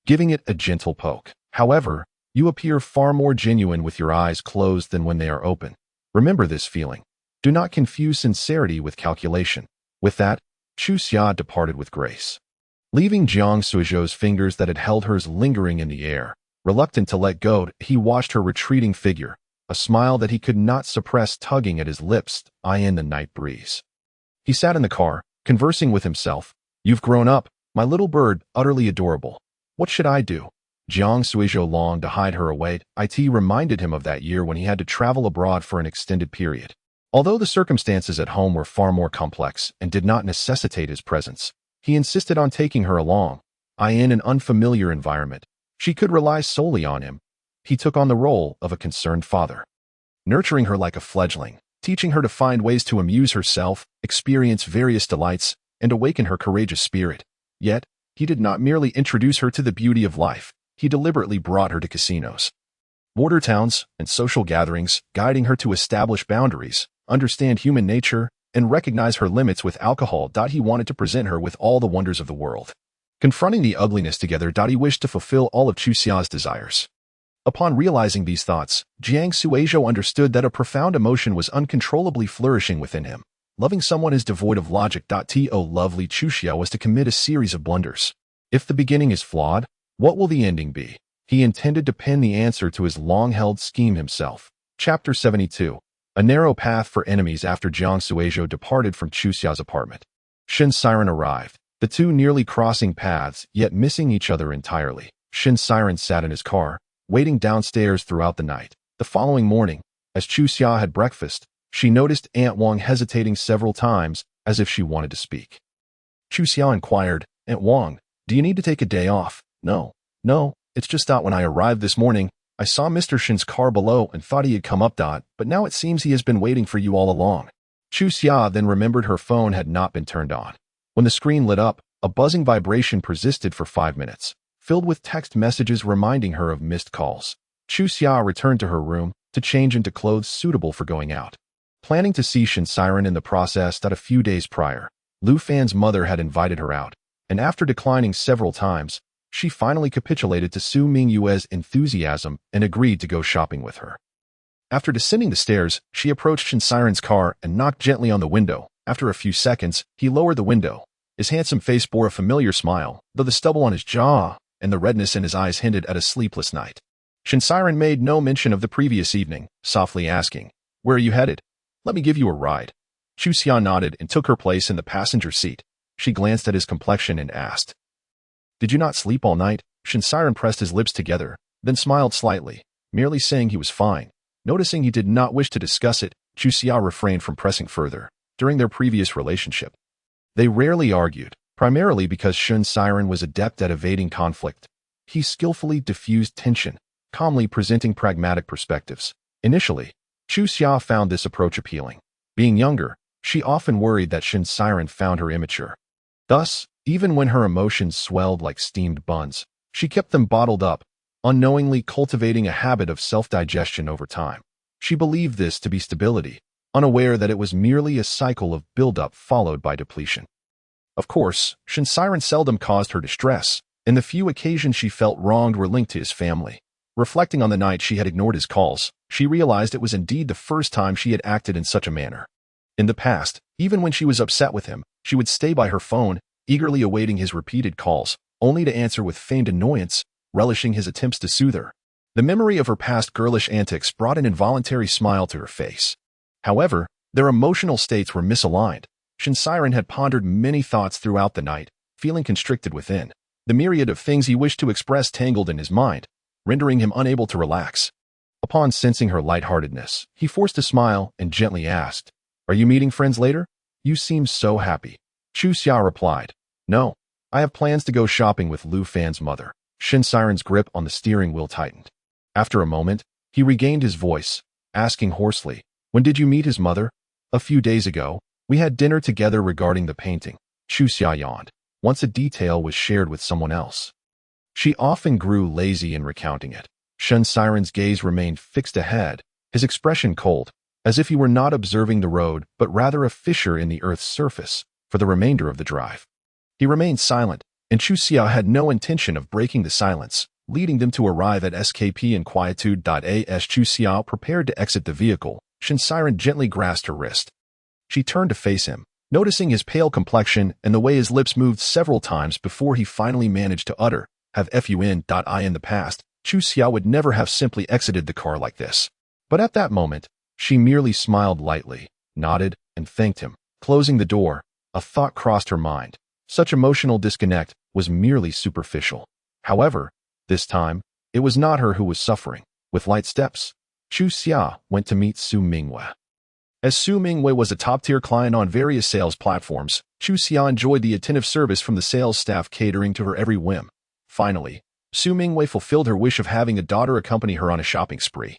giving it a gentle poke. "However, you appear far more genuine with your eyes closed than when they are open. Remember this feeling. Do not confuse sincerity with calculation." With that, Chu Xia departed with grace, leaving Jiang Suizhou's fingers that had held hers lingering in the air. Reluctant to let go, he watched her retreating figure, a smile that he could not suppress tugging at his lips, in the night breeze. He sat in the car, conversing with himself. "You've grown up, my little bird, utterly adorable. What should I do?" Jiang Suizhou longed to hide her away. It reminded him of that year when he had to travel abroad for an extended period. Although the circumstances at home were far more complex and did not necessitate his presence, he insisted on taking her along. In an unfamiliar environment, she could rely solely on him. He took on the role of a concerned father, nurturing her like a fledgling, teaching her to find ways to amuse herself, experience various delights, and awaken her courageous spirit. Yet, he did not merely introduce her to the beauty of life. He deliberately brought her to casinos, border towns, and social gatherings, guiding her to establish boundaries, understand human nature, and recognize her limits with alcohol. He wanted to present her with all the wonders of the world. Confronting the ugliness together, he wished to fulfill all of Chu Xia's desires. Upon realizing these thoughts, Jiang Suizhou understood that a profound emotion was uncontrollably flourishing within him. Loving someone is devoid of logic. To lovely Chu Xia was to commit a series of blunders. If the beginning is flawed, what will the ending be? He intended to pen the answer to his long-held scheme himself. Chapter 72. A narrow path for enemies. After Jiang Suizhou departed from Chu Xia's apartment, Shen's siren arrived, the two nearly crossing paths, yet missing each other entirely. Shin Siren sat in his car, waiting downstairs throughout the night. The following morning, as Chu Xia had breakfast, she noticed Aunt Wang hesitating several times as if she wanted to speak. Chu Xia inquired, "Aunt Wang, do you need to take a day off?" No, it's just that when I arrived this morning, I saw Mr. Shin's car below and thought he had come up. But now it seems he has been waiting for you all along." Chu Xia then remembered her phone had not been turned on. When the screen lit up, a buzzing vibration persisted for 5 minutes, filled with text messages reminding her of missed calls. Chu Xia returned to her room to change into clothes suitable for going out. Planning to see Shin Siren in the process that a few days prior, Lu Fan's mother had invited her out, and after declining several times, she finally capitulated to Su Mingyue's enthusiasm and agreed to go shopping with her. After descending the stairs, she approached Shin Siren's car and knocked gently on the window. After a few seconds, he lowered the window. His handsome face bore a familiar smile, though the stubble on his jaw and the redness in his eyes hinted at a sleepless night. Shin Siren made no mention of the previous evening, softly asking, "Where are you headed? Let me give you a ride." Chu Xia nodded and took her place in the passenger seat. She glanced at his complexion and asked, "Did you not sleep all night?" Shin Siren pressed his lips together, then smiled slightly, merely saying he was fine. Noticing he did not wish to discuss it, Chu Xia refrained from pressing further. During their previous relationship, they rarely argued, primarily because Shin Siren was adept at evading conflict. He skillfully diffused tension, calmly presenting pragmatic perspectives. Initially, Chu Xia found this approach appealing. Being younger, she often worried that Shin Siren found her immature. Thus, even when her emotions swelled like steamed buns, she kept them bottled up, unknowingly cultivating a habit of self-digestion over time. She believed this to be stability, unaware that it was merely a cycle of buildup followed by depletion. Of course, Shin Siren seldom caused her distress, and the few occasions she felt wronged were linked to his family. Reflecting on the night she had ignored his calls, she realized it was indeed the first time she had acted in such a manner. In the past, even when she was upset with him, she would stay by her phone, eagerly awaiting his repeated calls, only to answer with feigned annoyance, relishing his attempts to soothe her. The memory of her past girlish antics brought an involuntary smile to her face. However, their emotional states were misaligned. Shin Siren had pondered many thoughts throughout the night, feeling constricted within. The myriad of things he wished to express tangled in his mind, rendering him unable to relax. Upon sensing her lightheartedness, he forced a smile and gently asked, "Are you meeting friends later? You seem so happy." Chu Xia replied, "No, I have plans to go shopping with Lu Fan's mother." Shin Siren's grip on the steering wheel tightened. After a moment, he regained his voice, asking hoarsely, "When did you meet his mother?" "A few days ago. We had dinner together regarding the painting." Chu Xia yawned. Once a detail was shared with someone else, she often grew lazy in recounting it. Shin Siren's gaze remained fixed ahead, his expression cold, as if he were not observing the road but rather a fissure in the earth's surface, for the remainder of the drive. He remained silent, and Chu Xia had no intention of breaking the silence, leading them to arrive at SKP in quietude. As Chu Xia prepared to exit the vehicle, Shin Siren gently grasped her wrist. She turned to face him, noticing his pale complexion and the way his lips moved several times before he finally managed to utter, "Have fun. In the past, Chu Xia would never have simply exited the car like this. But at that moment, she merely smiled lightly, nodded, and thanked him. Closing the door, a thought crossed her mind. Such emotional disconnect was merely superficial. However, this time, it was not her who was suffering. With light steps, Chu Xia went to meet Su Mingwei. As Su Mingwei was a top-tier client on various sales platforms, Chu Xia enjoyed the attentive service from the sales staff catering to her every whim. Finally, Su Mingwei fulfilled her wish of having a daughter accompany her on a shopping spree.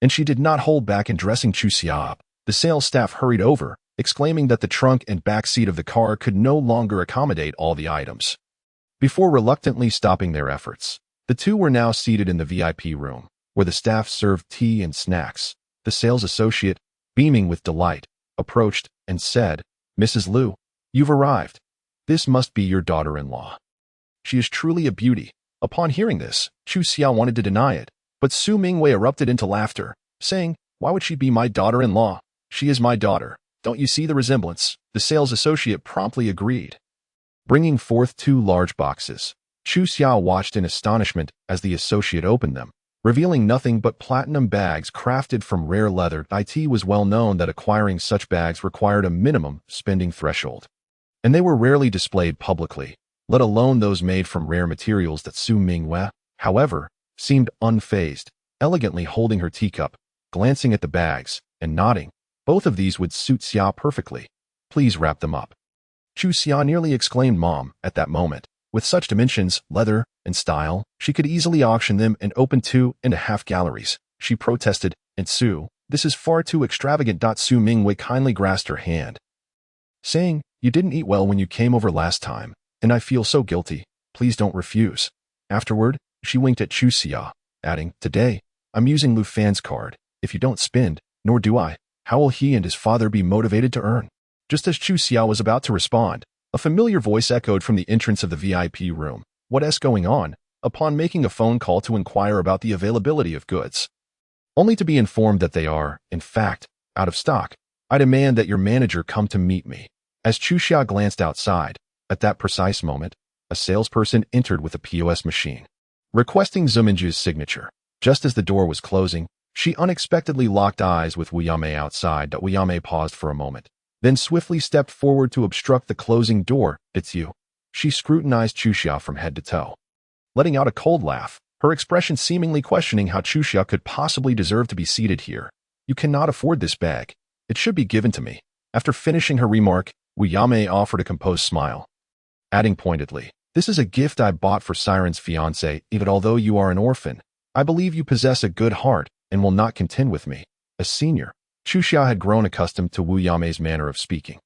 And she did not hold back in dressing Chu Xia up. The sales staff hurried over, exclaiming that the trunk and back seat of the car could no longer accommodate all the items. Before reluctantly stopping their efforts, the two were now seated in the VIP room, where the staff served tea and snacks. The sales associate, beaming with delight, approached and said, "Mrs. Liu, you've arrived. This must be your daughter-in-law. She is truly a beauty." Upon hearing this, Chu Xia wanted to deny it, but Su Mingwei erupted into laughter, saying, "Why would she be my daughter-in-law? She is my daughter. Don't you see the resemblance?" The sales associate promptly agreed. Bringing forth 2 large boxes, Chu Xia watched in astonishment as the associate opened them, revealing nothing but platinum bags crafted from rare leather. It was well known that acquiring such bags required a minimum spending threshold, and they were rarely displayed publicly, let alone those made from rare materials that Su Mingwei however, seemed unfazed, elegantly holding her teacup, glancing at the bags, and nodding. Both of these would suit Xia perfectly. Please wrap them up. Chu Xia nearly exclaimed Mom at that moment. With such dimensions, leather, and style, she could easily auction them and open 2.5 galleries. She protested, and Su, this is far too extravagant. Su Mingwei kindly grasped her hand, saying, you didn't eat well when you came over last time, and I feel so guilty. Please don't refuse. Afterward, she winked at Chu Xia, adding, today, I'm using Lu Fan's card. If you don't spend, nor do I, how will he and his father be motivated to earn? Just as Chu Xia was about to respond, a familiar voice echoed from the entrance of the VIP room. What's going on? Upon making a phone call to inquire about the availability of goods, only to be informed that they are, in fact, out of stock. I demand that your manager come to meet me. As Chu Xia glanced outside, at that precise moment, a salesperson entered with a POS machine, requesting Zuminju's signature. Just as the door was closing, she unexpectedly locked eyes with Wu Yamei outside. Wu Yamei paused for a moment, then swiftly stepped forward to obstruct the closing door. It's you. She scrutinized Chu Xia from head to toe, letting out a cold laugh, her expression seemingly questioning how Chu Xia could possibly deserve to be seated here. You cannot afford this bag. It should be given to me. After finishing her remark, Wu Yamei offered a composed smile, adding pointedly, this is a gift I bought for Siren's fiancé. Even although you are an orphan, I believe you possess a good heart and will not contend with me. As senior, Chu Xia had grown accustomed to Wu Yamei's manner of speaking.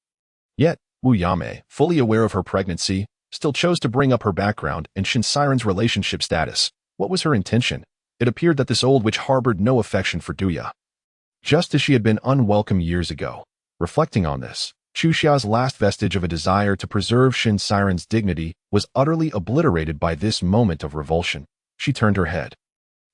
Yet, Wu Yamei, fully aware of her pregnancy, still chose to bring up her background and Shin Siren's relationship status. What was her intention? It appeared that this old witch harbored no affection for Duya, just as she had been unwelcome years ago. Reflecting on this, Chu Xia's last vestige of a desire to preserve Shin Siren's dignity was utterly obliterated by this moment of revulsion. She turned her head,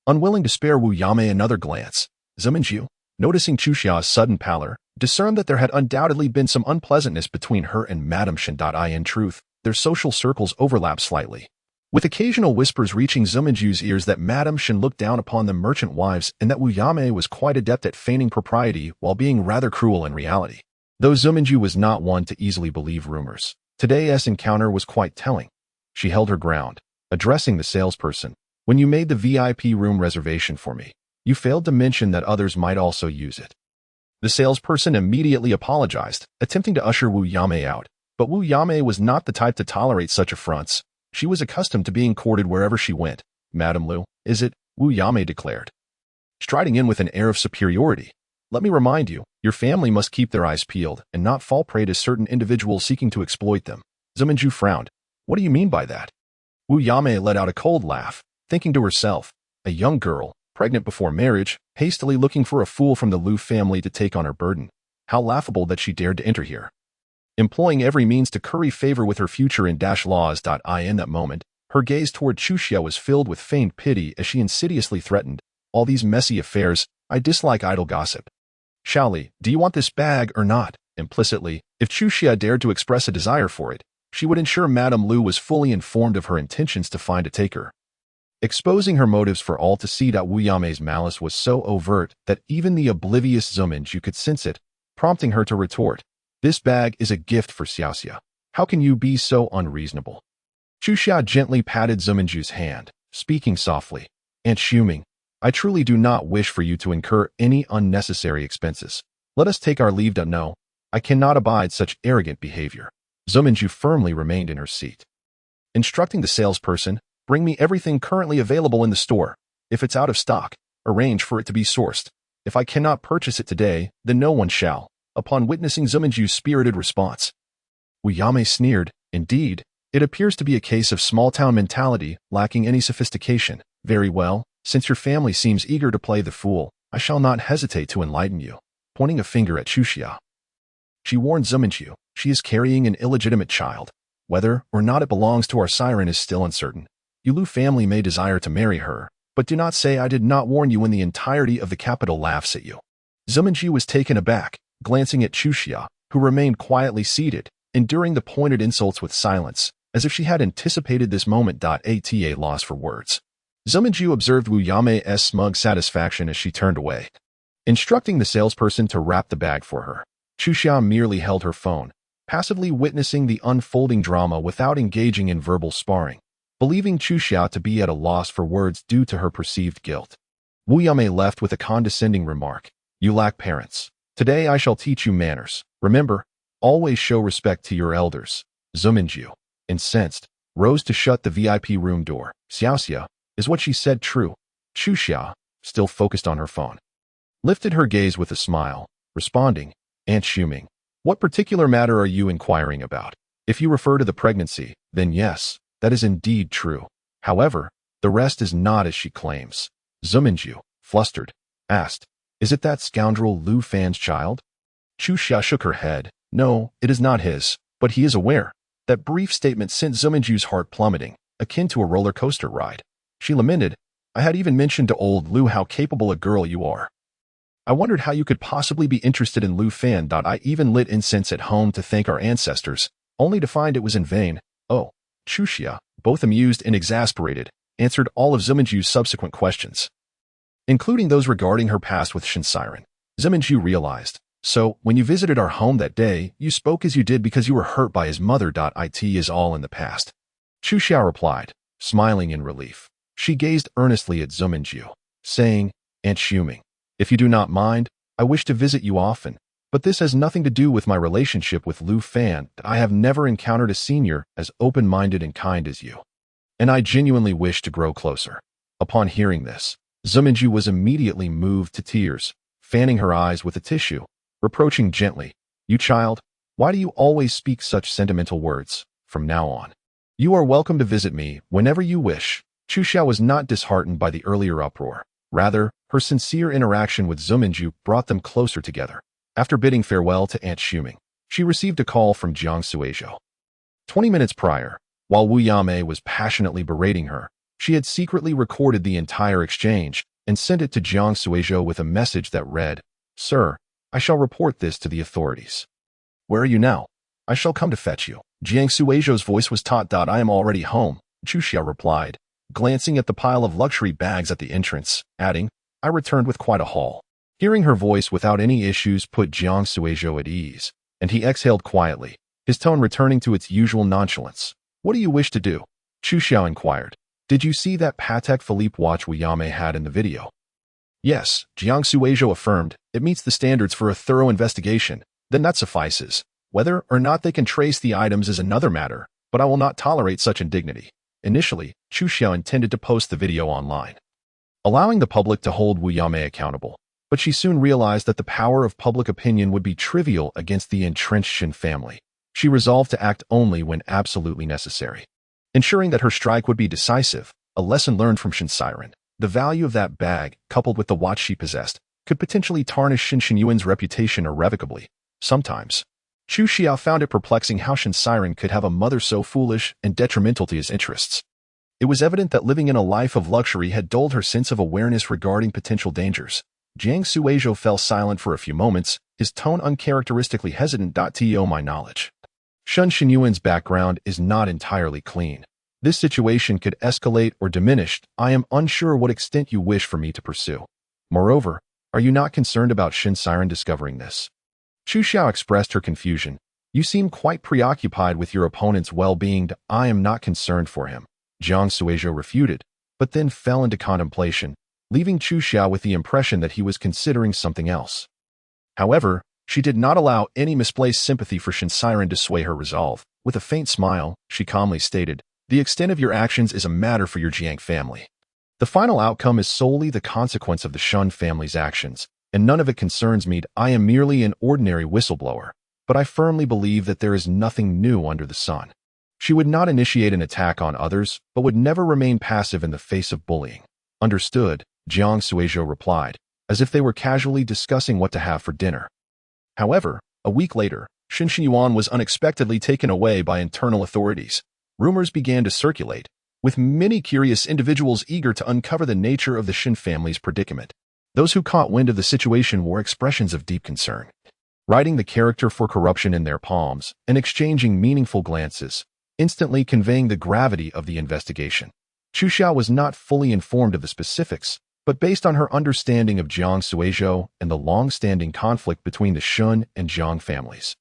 unwilling to spare Wu Yamei another glance. Zuminju, noticing Chu Xia's sudden pallor, discerned that there had undoubtedly been some unpleasantness between her and Madame Shin. In truth, their social circles overlapped slightly, with occasional whispers reaching Zuminju's ears that Madame Shin looked down upon the merchant wives and that Wu Yamei was quite adept at feigning propriety while being rather cruel in reality. Though Zuminju was not one to easily believe rumors, today's encounter was quite telling. She held her ground, addressing the salesperson. When you made the VIP room reservation for me, you failed to mention that others might also use it. The salesperson immediately apologized, attempting to usher Wu Yamei out, but Wu Yamei was not the type to tolerate such affronts. She was accustomed to being courted wherever she went. Madame Lu, is it? Wu Yamei declared, striding in with an air of superiority. Let me remind you, your family must keep their eyes peeled and not fall prey to certain individuals seeking to exploit them. Zuminju frowned. What do you mean by that? Wu Yamei let out a cold laugh, thinking to herself, a young girl, pregnant before marriage, hastily looking for a fool from the Lu family to take on her burden. How laughable that she dared to enter here, employing every means to curry favor with her future in laws. In that moment, her gaze toward Chu Xia was filled with feigned pity as she insidiously threatened, all these messy affairs, I dislike idle gossip. Shaoli, do you want this bag or not? Implicitly, if Chu Xia dared to express a desire for it, she would ensure Madame Lu was fully informed of her intentions to find a taker, exposing her motives for all to see. Wu Yamei's malice was so overt that even the oblivious Zuminju could sense it, prompting her to retort, this bag is a gift for Xiaoxia. How can you be so unreasonable? Chu Xia gently patted Zuminju's hand, speaking softly, Aunt Shuming, I truly do not wish for you to incur any unnecessary expenses. Let us take our leave. No, I cannot abide such arrogant behavior. Zuminju firmly remained in her seat, instructing the salesperson, bring me everything currently available in the store. If it's out of stock, arrange for it to be sourced. If I cannot purchase it today, then no one shall. Upon witnessing Zuminju's spirited response, Wu Yamei sneered, indeed, it appears to be a case of small-town mentality, lacking any sophistication. Very well, since your family seems eager to play the fool, I shall not hesitate to enlighten you. Pointing a finger at Chu Xia, she warned Zuminju, she is carrying an illegitimate child. Whether or not it belongs to our siren is still uncertain. You Lu family may desire to marry her, but do not say I did not warn you when the entirety of the capital laughs at you. Zuminju was taken aback, glancing at Chu Xia, who remained quietly seated, enduring the pointed insults with silence, as if she had anticipated this moment. At a loss for words, Zuminju observed Wu Yamei's smug satisfaction as she turned away, instructing the salesperson to wrap the bag for her. Chu Xia merely held her phone, passively witnessing the unfolding drama without engaging in verbal sparring. believing Chu Xia to be at a loss for words due to her perceived guilt. Wu Yamei left with a condescending remark. You lack parents. Today I shall teach you manners. Remember, always show respect to your elders. Zuminju, incensed, rose to shut the VIP room door. Xiaoxia, is what she said true? Chu Xia, still focused on her phone, lifted her gaze with a smile, responding, Aunt Shuming, what particular matter are you inquiring about? If you refer to the pregnancy, then yes, that is indeed true. However, the rest is not as she claims. Zuminju, flustered, asked, is it that scoundrel Lu Fan's child? Chu Xia shook her head. No, it is not his, but he is aware. That brief statement sent Zuminju's heart plummeting, akin to a roller coaster ride. She lamented, I had even mentioned to old Lu how capable a girl you are. I wondered how you could possibly be interested in Lu Fan. I even lit incense at home to thank our ancestors, only to find it was in vain. Oh, Chu Xia, both amused and exasperated, answered all of Zuminju's subsequent questions, including those regarding her past with Shin Siren. Zuminju realized, so, when you visited our home that day, you spoke as you did because you were hurt by his mother. It is all in the past. Chu Xia replied, smiling in relief. She gazed earnestly at Zuminju, saying, Aunt Shuming, if you do not mind, I wish to visit you often, but this has nothing to do with my relationship with Lu Fan. I have never encountered a senior as open-minded and kind as you, and I genuinely wish to grow closer. Upon hearing this, Zuminju was immediately moved to tears, fanning her eyes with a tissue, reproaching gently, You child, why do you always speak such sentimental words? From now on, you are welcome to visit me whenever you wish. Chu Xia was not disheartened by the earlier uproar. Rather, her sincere interaction with Zuminju brought them closer together. After bidding farewell to Aunt Shuming, she received a call from Jiang Suizhou. 20 minutes prior, while Wu Yamei was passionately berating her, she had secretly recorded the entire exchange and sent it to Jiang Suizhou with a message that read, Sir, I shall report this to the authorities. Where are you now? I shall come to fetch you. Jiang Suizhou's voice was taut. I am already home, Chu Xia replied, glancing at the pile of luxury bags at the entrance, adding, I returned with quite a haul. Hearing her voice without any issues put Jiang Suizhou at ease, and he exhaled quietly, his tone returning to its usual nonchalance. What do you wish to do? Chu Xia inquired. Did you see that Patek Philippe watch Wu Yamei had in the video? Yes, Jiang Suizhou affirmed. It meets the standards for a thorough investigation. Then that suffices. Whether or not they can trace the items is another matter, but I will not tolerate such indignity. Initially, Chu Xia intended to post the video online, allowing the public to hold Wu Yamei accountable. But she soon realized that the power of public opinion would be trivial against the entrenched Shin family. She resolved to act only when absolutely necessary, ensuring that her strike would be decisive, a lesson learned from Shin Siren. The value of that bag, coupled with the watch she possessed, could potentially tarnish Shin Xinyuan's reputation irrevocably. Sometimes, Chu Xia found it perplexing how Shin Siren could have a mother so foolish and detrimental to his interests. It was evident that living in a life of luxury had dulled her sense of awareness regarding potential dangers. Jiang Suizhou fell silent for a few moments, his tone uncharacteristically hesitant. To my knowledge, Shin Xinyuan's background is not entirely clean. This situation could escalate or diminish. I am unsure what extent you wish for me to pursue. Moreover, are you not concerned about Shin Siren discovering this? Chu Xia expressed her confusion. You seem quite preoccupied with your opponent's well-being. I am not concerned for him. Jiang Suizhou refuted, but then fell into contemplation, leaving Chu Xia with the impression that he was considering something else. However, she did not allow any misplaced sympathy for Shin Siren to sway her resolve. With a faint smile, she calmly stated, The extent of your actions is a matter for your Jiang family. The final outcome is solely the consequence of the Shun family's actions, and none of it concerns me. I am merely an ordinary whistleblower, but I firmly believe that there is nothing new under the sun. She would not initiate an attack on others, but would never remain passive in the face of bullying. Understood, Jiang Suizhou replied, as if they were casually discussing what to have for dinner. However, a week later, Shin Xinyuan was unexpectedly taken away by internal authorities. Rumors began to circulate, with many curious individuals eager to uncover the nature of the Shin family's predicament. Those who caught wind of the situation wore expressions of deep concern, writing the character for corruption in their palms and exchanging meaningful glances, instantly conveying the gravity of the investigation. Chu Xia was not fully informed of the specifics, but based on her understanding of Jiang Suizhou and the long-standing conflict between the Shun and Jiang families,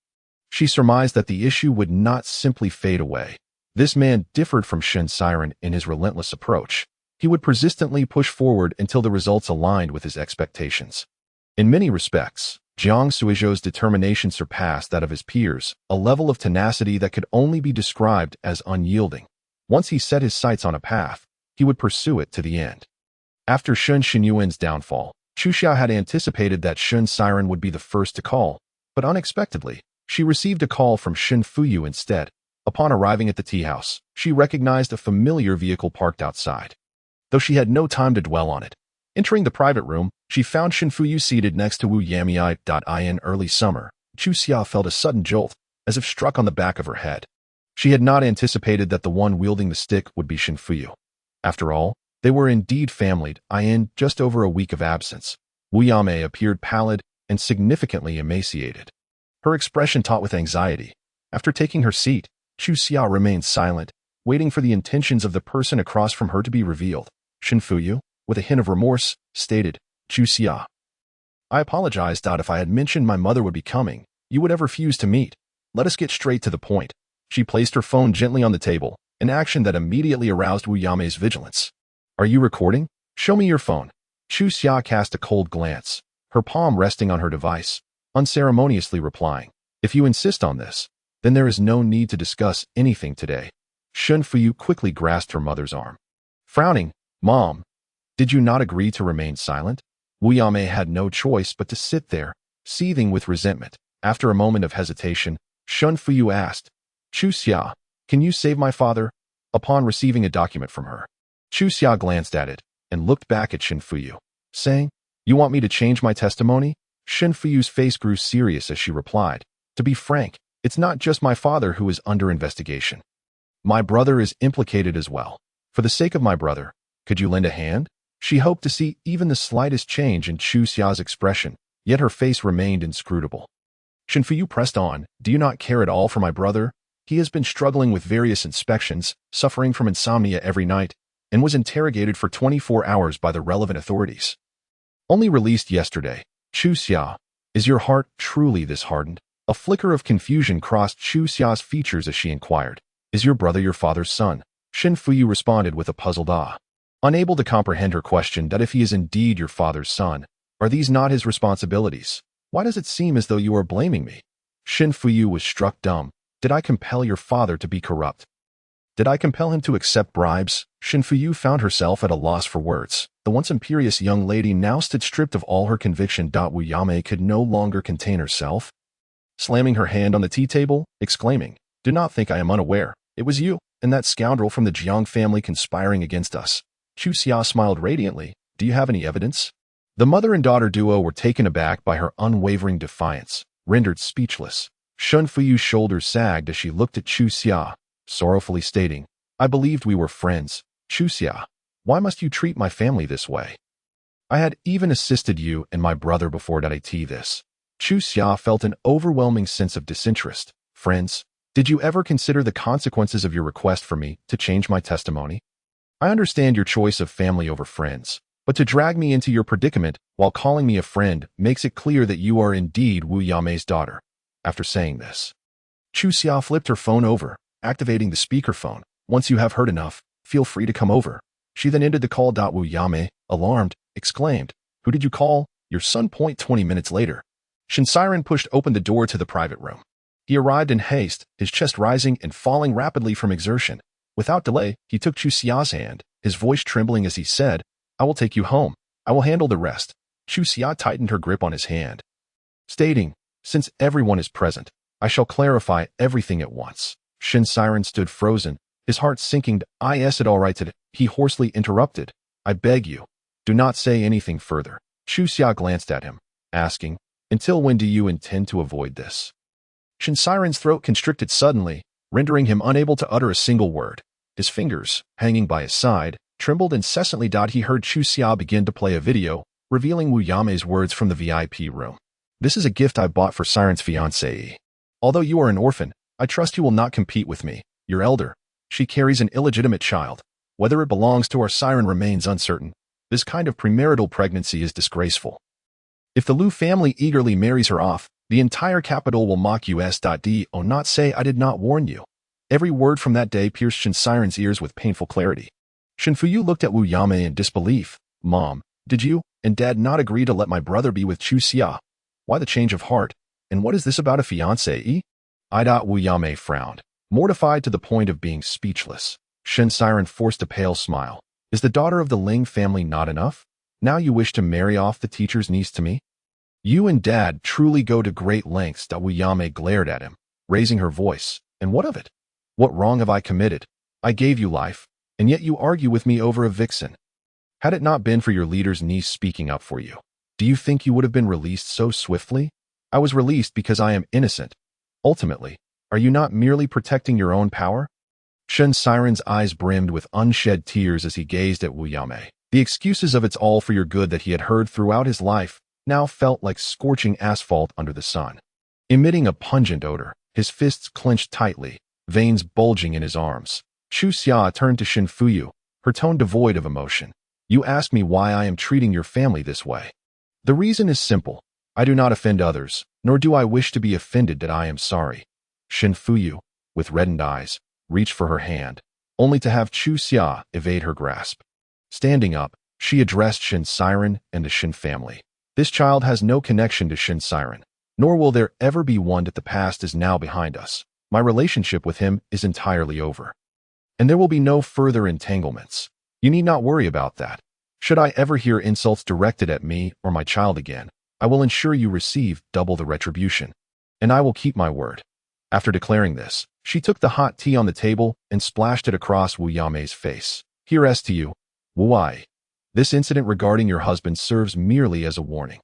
she surmised that the issue would not simply fade away. This man differed from Shen Siren in his relentless approach. He would persistently push forward until the results aligned with his expectations. In many respects, Jiang Suizhou's determination surpassed that of his peers, a level of tenacity that could only be described as unyielding. Once he set his sights on a path, he would pursue it to the end. After Shen Xinyuan's downfall, Chu Xia had anticipated that Shen Siren would be the first to call, but unexpectedly, she received a call from Shen Fuyu instead. Upon arriving at the tea house, she recognized a familiar vehicle parked outside. Though she had no time to dwell on it, entering the private room, she found Shen Fuyu seated next to Wu Yamei. Early summer, Chu Xia felt a sudden jolt, as if struck on the back of her head. She had not anticipated that the one wielding the stick would be Shen Fuyu. After all, they were indeed family. In just over a week of absence, Wu Yamei appeared pallid and significantly emaciated. Her expression taut with anxiety. After taking her seat, Chu Xia remained silent, waiting for the intentions of the person across from her to be revealed. Shen Fuyu, with a hint of remorse, stated, "Chu Xia, I apologize. If I had mentioned my mother would be coming, you would have refused to meet. Let us get straight to the point." She placed her phone gently on the table, an action that immediately aroused Wu Yamei's vigilance. "Are you recording? Show me your phone." Chu Xia cast a cold glance, her palm resting on her device, unceremoniously replying, "If you insist on this, then there is no need to discuss anything today." Shen Fuyu quickly grasped her mother's arm. Frowning, "Mom, did you not agree to remain silent?" Wu Yamei had no choice but to sit there, seething with resentment. After a moment of hesitation, Shen Fuyu asked, "Chu Xia, can you save my father?" Upon receiving a document from her, Chu Xia glanced at it and looked back at Shen Fuyu, saying, "You want me to change my testimony?" Shen Fuyu's face grew serious as she replied, "To be frank, it's not just my father who is under investigation. My brother is implicated as well. For the sake of my brother, could you lend a hand?" She hoped to see even the slightest change in Chu Xia's expression, yet her face remained inscrutable. Shen Fuyu pressed on, "Do you not care at all for my brother? He has been struggling with various inspections, suffering from insomnia every night, and was interrogated for 24 hours by the relevant authorities. Only released yesterday. Chu Xia, is your heart truly this hardened?" A flicker of confusion crossed Chu Xia's features as she inquired, "Is your brother your father's son?" Shen Fuyu responded with a puzzled ah. Unable to comprehend her question, "That if he is indeed your father's son, are these not his responsibilities? Why does it seem as though you are blaming me?" Shen Fuyu was struck dumb. "Did I compel your father to be corrupt? Did I compel him to accept bribes?" Shen Fuyu found herself at a loss for words. The once imperious young lady now stood stripped of all her conviction. Wu Yamei could no longer contain herself, slamming her hand on the tea table, exclaiming, "Do not think I am unaware. It was you and that scoundrel from the Jiang family conspiring against us." Chu Xia smiled radiantly. "Do you have any evidence?" The mother and daughter duo were taken aback by her unwavering defiance, rendered speechless. Shen Fuyu's shoulders sagged as she looked at Chu Xia, sorrowfully stating, "I believed we were friends. Chu Xia, why must you treat my family this way? I had even assisted you and my brother before this." Chu Xia felt an overwhelming sense of disinterest. "Friends? Did you ever consider the consequences of your request for me to change my testimony? I understand your choice of family over friends, but to drag me into your predicament while calling me a friend makes it clear that you are indeed Wu Yamei's daughter." After saying this, Chu Xia flipped her phone over, activating the speakerphone. "Once you have heard enough, feel free to come over." She then ended the call. Wu Yamei, alarmed, exclaimed, "Who did you call?" "Your son." 20 minutes later, Shen Siren pushed open the door to the private room. He arrived in haste, his chest rising and falling rapidly from exertion. Without delay, he took Chu Xia's hand, his voice trembling as he said, "I will take you home. I will handle the rest." Chu Xia tightened her grip on his hand, stating, "Since everyone is present, I shall clarify everything at once." Shen Siren stood frozen, his heart sinking. "Is it all right today?" He hoarsely interrupted, "I beg you, do not say anything further." Chu Xia glanced at him, asking, "Until when do you intend to avoid this?" Shen Siren's throat constricted suddenly, rendering him unable to utter a single word. His fingers, hanging by his side, trembled incessantly. He heard Chu Xia begin to play a video, revealing Wu Yamei's words from the VIP room. "This is a gift I bought for Siren's fiancée. Although you are an orphan, I trust you will not compete with me, your elder. She carries an illegitimate child. Whether it belongs to our Siren remains uncertain. This kind of premarital pregnancy is disgraceful. If the Lu family eagerly marries her off, the entire capital will mock us. Do not say I did not warn you." Every word from that day pierced Shin Siren's ears with painful clarity. Shin Fuyu looked at Wu Yame in disbelief. Mom, did you and Dad not agree to let my brother be with Chu Xia? Why the change of heart? And what is this about a fiancé? Wu Yame frowned, mortified to the point of being speechless. Shin Siren forced a pale smile. Is the daughter of the Ling family not enough? Now you wish to marry off the teacher's niece to me? You and Dad truly go to great lengths. Wu Yame glared at him, raising her voice. And what of it? What wrong have I committed? I gave you life, and yet you argue with me over a vixen. Had it not been for your leader's niece speaking up for you, do you think you would have been released so swiftly? I was released because I am innocent. Ultimately, are you not merely protecting your own power? Shin Siren's eyes brimmed with unshed tears as he gazed at Wu Yame. The excuses of it's all for your good that he had heard throughout his life now felt like scorching asphalt under the sun. Emitting a pungent odor, his fists clenched tightly, veins bulging in his arms. Chu Xia turned to Shin Fuyu, her tone devoid of emotion. You ask me why I am treating your family this way. The reason is simple. I do not offend others, nor do I wish to be offended. That I am sorry. Shin Fuyu, with reddened eyes, reached for her hand, only to have Chu Xia evade her grasp. Standing up, she addressed Shin Siren and the Shin family. This child has no connection to Shin Siren, nor will there ever be one. That the past is now behind us. My relationship with him is entirely over. And there will be no further entanglements. You need not worry about that. Should I ever hear insults directed at me or my child again, I will ensure you receive double the retribution. And I will keep my word. After declaring this, she took the hot tea on the table and splashed it across Wu Yame's face. Here's to you, Wu Ai. This incident regarding your husband serves merely as a warning.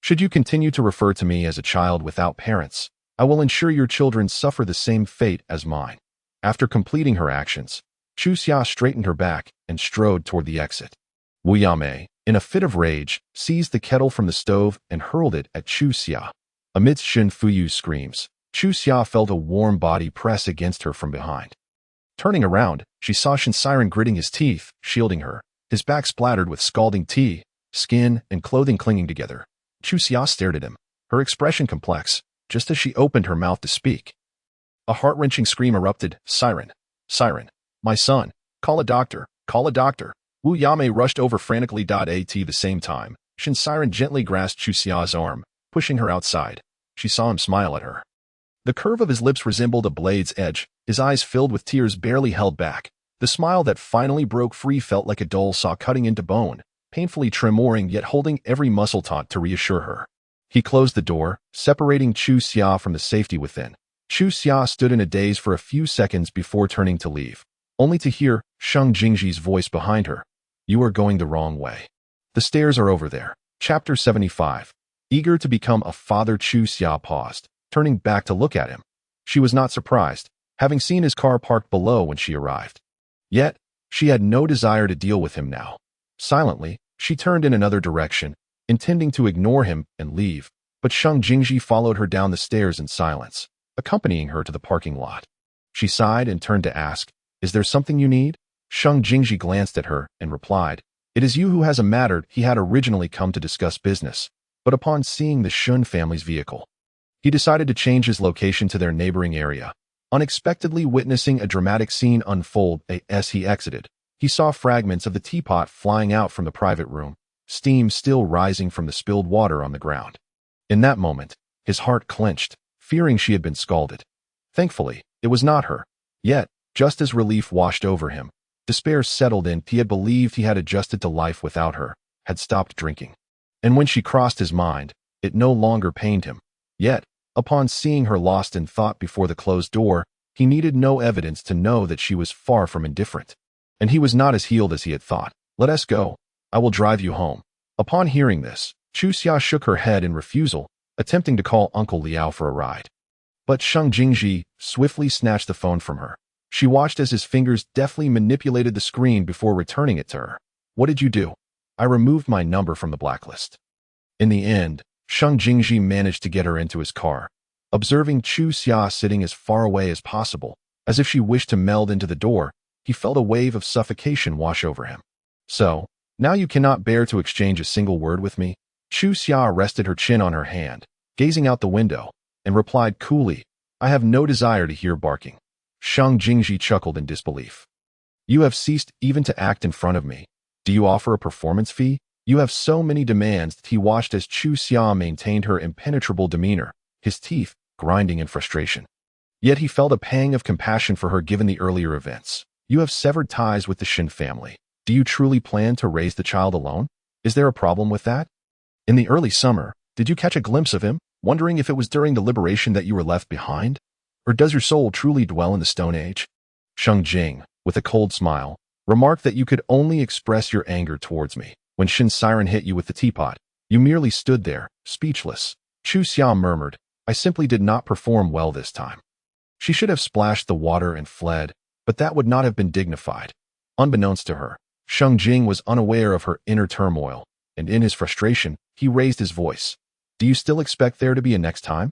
Should you continue to refer to me as a child without parents, I will ensure your children suffer the same fate as mine. After completing her actions, Chu Xia straightened her back and strode toward the exit. Wu Yame, in a fit of rage, seized the kettle from the stove and hurled it at Chu Xia. Amidst Shin Fuyu's screams, Chu Xia felt a warm body press against her from behind. Turning around, she saw Shin Siren gritting his teeth, shielding her, his back splattered with scalding tea, skin and clothing clinging together. Chu Xia stared at him, her expression complex, just as she opened her mouth to speak. A heart-wrenching scream erupted. Siren! Siren! My son! Call a doctor! Call a doctor! Wu Yame rushed over frantically. At the same time, Shin Siren gently grasped Chu Xia's arm, pushing her outside. She saw him smile at her. The curve of his lips resembled a blade's edge, his eyes filled with tears barely held back. The smile that finally broke free felt like a dull saw cutting into bone, painfully tremoring yet holding every muscle taut to reassure her. He closed the door, separating Chu Xia from the safety within. Chu Xia stood in a daze for a few seconds before turning to leave, only to hear Sheng Jingji's voice behind her. You are going the wrong way. The stairs are over there. Chapter 75. Eager to become a father, Chu Xia paused, turning back to look at him. She was not surprised, having seen his car parked below when she arrived. Yet, she had no desire to deal with him now. Silently, she turned in another direction, intending to ignore him and leave, but Sheng Jingji followed her down the stairs in silence, accompanying her to the parking lot. She sighed and turned to ask, Is there something you need? Sheng Jingji glanced at her and replied, It is you who has a matter. He had originally come to discuss business, but upon seeing the Shun family's vehicle, he decided to change his location to their neighboring area. Unexpectedly witnessing a dramatic scene unfold as he exited, he saw fragments of the teapot flying out from the private room, steam still rising from the spilled water on the ground. In that moment, his heart clenched, fearing she had been scalded. Thankfully, it was not her. Yet, just as relief washed over him, despair settled in. He had believed he had adjusted to life without her, had stopped drinking. And when she crossed his mind, it no longer pained him. Yet, upon seeing her lost in thought before the closed door, he needed no evidence to know that she was far from indifferent. And he was not as healed as he had thought. Let us go. I will drive you home. Upon hearing this, Chu Xia shook her head in refusal, attempting to call Uncle Liao for a ride. But Sheng Jingji swiftly snatched the phone from her. She watched as his fingers deftly manipulated the screen before returning it to her. What did you do? I removed my number from the blacklist. In the end, Sheng Jingji managed to get her into his car. Observing Chu Xia sitting as far away as possible, as if she wished to meld into the door, he felt a wave of suffocation wash over him. So, now you cannot bear to exchange a single word with me? Chu Xia rested her chin on her hand, gazing out the window, and replied coolly, I have no desire to hear barking. Shang Jingji chuckled in disbelief. You have ceased even to act in front of me. Do you offer a performance fee? You have so many demands. He watched as Chu Xia maintained her impenetrable demeanor, his teeth grinding in frustration. Yet he felt a pang of compassion for her given the earlier events. You have severed ties with the Shin family. Do you truly plan to raise the child alone? Is there a problem with that? In the early summer, did you catch a glimpse of him, wondering if it was during the liberation that you were left behind? Or does your soul truly dwell in the Stone Age? Shang Jing, with a cold smile, remarked that you could only express your anger towards me. When Shin Siren hit you with the teapot, you merely stood there, speechless. Chu Xia murmured, I simply did not perform well this time. She should have splashed the water and fled, but that would not have been dignified. Unbeknownst to her, Shang Jing was unaware of her inner turmoil, and in his frustration, he raised his voice. Do you still expect there to be a next time?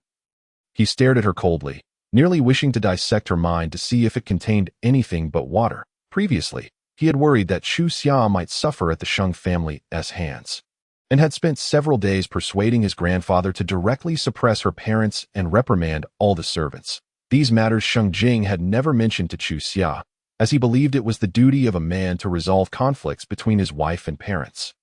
He stared at her coldly, nearly wishing to dissect her mind to see if it contained anything but water. Previously, he had worried that Chu Xia might suffer at the Shang family's hands, and had spent several days persuading his grandfather to directly suppress her parents and reprimand all the servants. These matters Shang Jing had never mentioned to Chu Xia, as he believed it was the duty of a man to resolve conflicts between his wife and parents.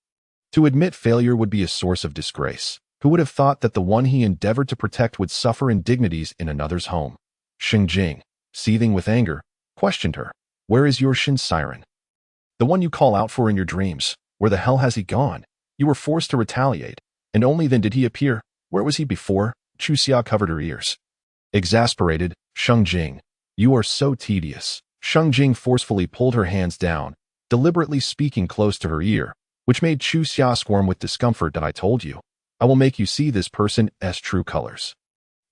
To admit failure would be a source of disgrace. Who would have thought that the one he endeavored to protect would suffer indignities in another's home? Shang Jing, seething with anger, questioned her. Where is your Shin Siren? The one you call out for in your dreams. Where the hell has he gone? You were forced to retaliate, and only then did he appear. Where was he before? Chu Xia covered her ears. Exasperated, Shang Jing, you are so tedious. Shang Jing forcefully pulled her hands down, deliberately speaking close to her ear, which made Chu Xia squirm with discomfort. That I told you. I will make you see this person's true colors.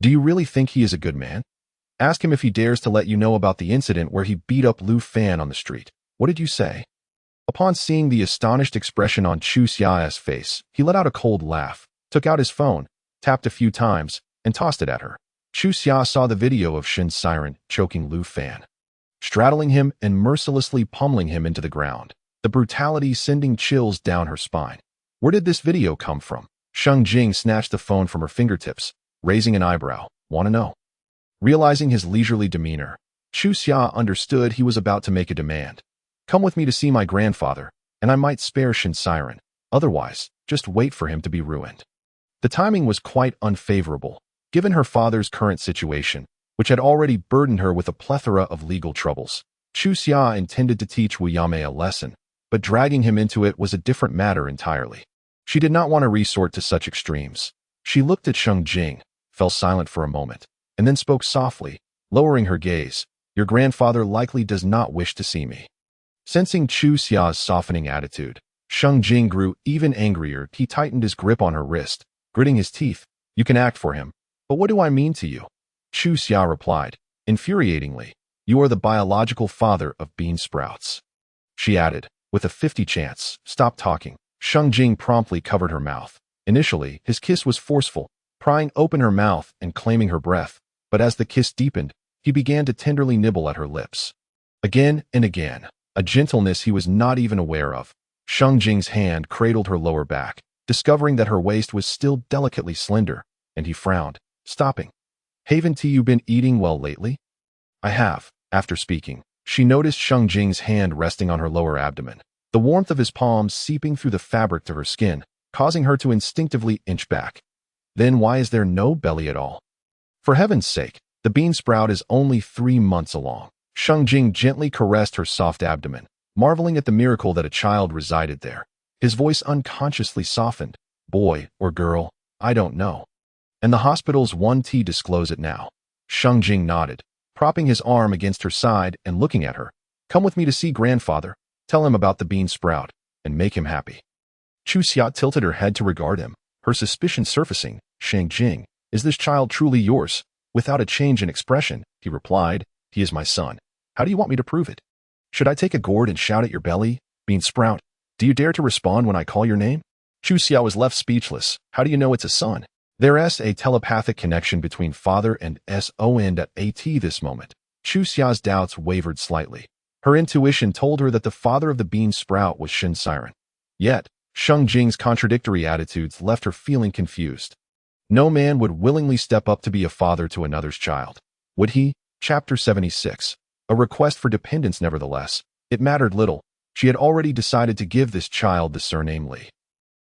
Do you really think he is a good man? Ask him if he dares to let you know about the incident where he beat up Lu Fan on the street. What did you say? Upon seeing the astonished expression on Chu Xia's face, he let out a cold laugh, took out his phone, tapped a few times, and tossed it at her. Chu Xia saw the video of Shin Siren choking Lu Fan, straddling him and mercilessly pummeling him into the ground, the brutality sending chills down her spine. Where did this video come from? Shang Jing snatched the phone from her fingertips, raising an eyebrow. Want to know? Realizing his leisurely demeanor, Chu Xia understood he was about to make a demand. Come with me to see my grandfather, and I might spare Shin Siren. Otherwise, just wait for him to be ruined. The timing was quite unfavorable, given her father's current situation, which had already burdened her with a plethora of legal troubles. Chu Xia intended to teach Wu Yamei a lesson, but dragging him into it was a different matter entirely. She did not want to resort to such extremes. She looked at Shang Jing, fell silent for a moment, and then spoke softly, lowering her gaze. Your grandfather likely does not wish to see me. Sensing Chu Xia's softening attitude, Shang Jing grew even angrier. He tightened his grip on her wrist, gritting his teeth. You can act for him, but what do I mean to you? Chu Xia replied, infuriatingly. You are the biological father of bean sprouts. She added, with a 50 chance, stop talking. Shang Jing promptly covered her mouth. Initially, his kiss was forceful, prying open her mouth and claiming her breath, but as the kiss deepened, he began to tenderly nibble at her lips. Again and again, a gentleness he was not even aware of. Shang Jing's hand cradled her lower back, discovering that her waist was still delicately slender, and he frowned, stopping. Haven't you been eating well lately? I have. After speaking, she noticed Shang Jing's hand resting on her lower abdomen, the warmth of his palms seeping through the fabric to her skin, causing her to instinctively inch back. Then why is there no belly at all? For heaven's sake, the bean sprout is only 3 months along. Shang Jing gently caressed her soft abdomen, marveling at the miracle that a child resided there. His voice unconsciously softened. Boy or girl, I don't know. And the hospital's 1T disclose it now. Shang Jing nodded, propping his arm against her side and looking at her. Come with me to see grandfather. Tell him about the bean sprout, and make him happy. Chu Xia tilted her head to regard him, her suspicion surfacing. Shang Jing, is this child truly yours? Without a change in expression, he replied, he is my son. How do you want me to prove it? Should I take a gourd and shout at your belly? Bean sprout, do you dare to respond when I call your name? Chu Xia was left speechless. How do you know it's a son? There's a telepathic connection between father and son at this moment. Chu Xia's doubts wavered slightly. Her intuition told her that the father of the bean sprout was Shin Siren. Yet, Shang Jing's contradictory attitudes left her feeling confused. No man would willingly step up to be a father to another's child. Would he? Chapter 76. A request for dependence nevertheless. It mattered little. She had already decided to give this child the surname Li.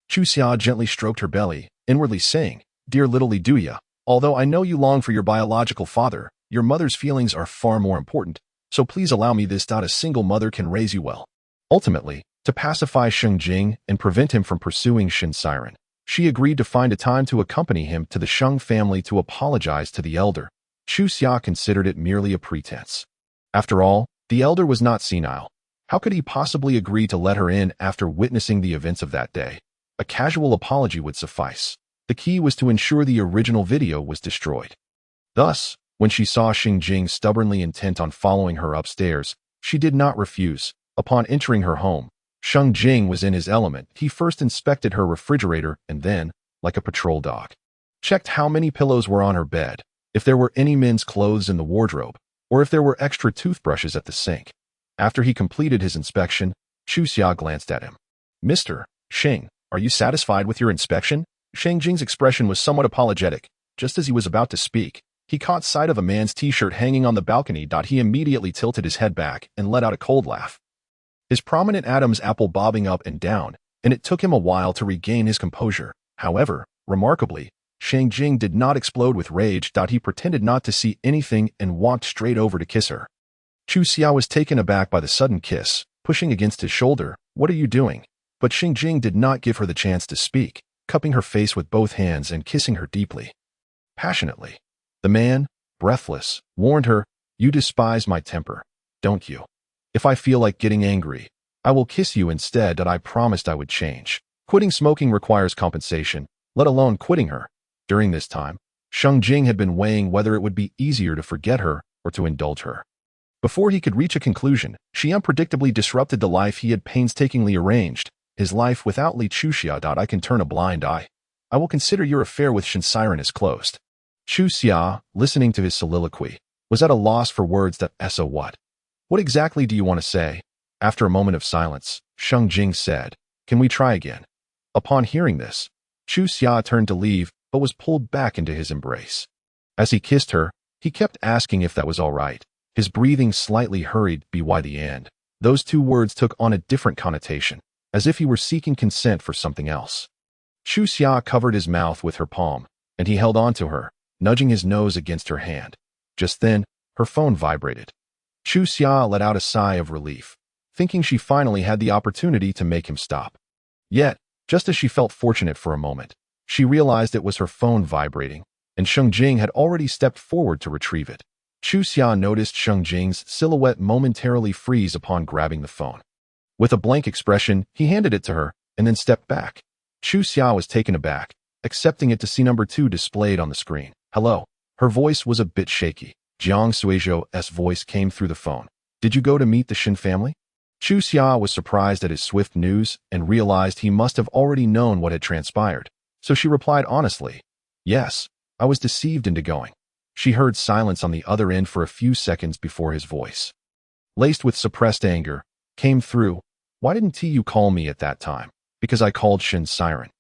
Chu Xia gently stroked her belly, inwardly saying, "Dear little Li Duya, although I know you long for your biological father, your mother's feelings are far more important, so please allow me this. A single mother can raise you well." Ultimately, to pacify Sheng Jing and prevent him from pursuing Shen Siren, she agreed to find a time to accompany him to the Sheng family to apologize to the elder. Chu Xia considered it merely a pretense. After all, the elder was not senile. How could he possibly agree to let her in after witnessing the events of that day? A casual apology would suffice. The key was to ensure the original video was destroyed. Thus, when she saw Sheng Jing stubbornly intent on following her upstairs, she did not refuse. Upon entering her home, Sheng Jing was in his element. He first inspected her refrigerator and then, like a patrol dog, checked how many pillows were on her bed, if there were any men's clothes in the wardrobe, or if there were extra toothbrushes at the sink. After he completed his inspection, Chu Xia glanced at him. "Mr. Sheng, are you satisfied with your inspection?" Sheng Jing's expression was somewhat apologetic. Just as he was about to speak, he caught sight of a man's t-shirt hanging on the balcony. He immediately tilted his head back and let out a cold laugh, his prominent Adam's apple bobbing up and down, and it took him a while to regain his composure. However, remarkably, Sheng Jing did not explode with rage. He pretended not to see anything and walked straight over to kiss her. Chu Xia was taken aback by the sudden kiss, pushing against his shoulder. "What are you doing?" But Sheng Jing did not give her the chance to speak, cupping her face with both hands and kissing her deeply, passionately. The man, breathless, warned her, "You despise my temper, don't you? If I feel like getting angry, I will kiss you instead." I promised I would change. Quitting smoking requires compensation, let alone quitting her. During this time, Sheng Jing had been weighing whether it would be easier to forget her or to indulge her. Before he could reach a conclusion, she unpredictably disrupted the life he had painstakingly arranged, his life without Li Chuxia. "I can turn a blind eye. I will consider your affair with Shen Siren as closed." Chu Xia, listening to his soliloquy, was at a loss for words. So what? What exactly do you want to say? After a moment of silence, Sheng Jing said, "Can we try again?" Upon hearing this, Chu Xia turned to leave, but was pulled back into his embrace. As he kissed her, he kept asking if that was all right. His breathing slightly hurried. By the end, those two words took on a different connotation, as if he were seeking consent for something else. Chu Xia covered his mouth with her palm, and he held on to her, nudging his nose against her hand. Just then, her phone vibrated. Chu Xia let out a sigh of relief, thinking she finally had the opportunity to make him stop. Yet, just as she felt fortunate for a moment, she realized it was her phone vibrating, and Sheng Jing had already stepped forward to retrieve it. Chu Xia noticed Sheng Jing's silhouette momentarily freeze upon grabbing the phone. With a blank expression, he handed it to her, and then stepped back. Chu Xia was taken aback, accepting it to see number 2 displayed on the screen. "Hello." Her voice was a bit shaky. Jiang Suizhou's voice came through the phone. "Did you go to meet the Shen family?" Chu Xia was surprised at his swift news and realized he must have already known what had transpired, so she replied honestly, "Yes, I was deceived into going." She heard silence on the other end for a few seconds before his voice, laced with suppressed anger, came through. "Why didn't you call me at that time?" "Because I called Shen Siren."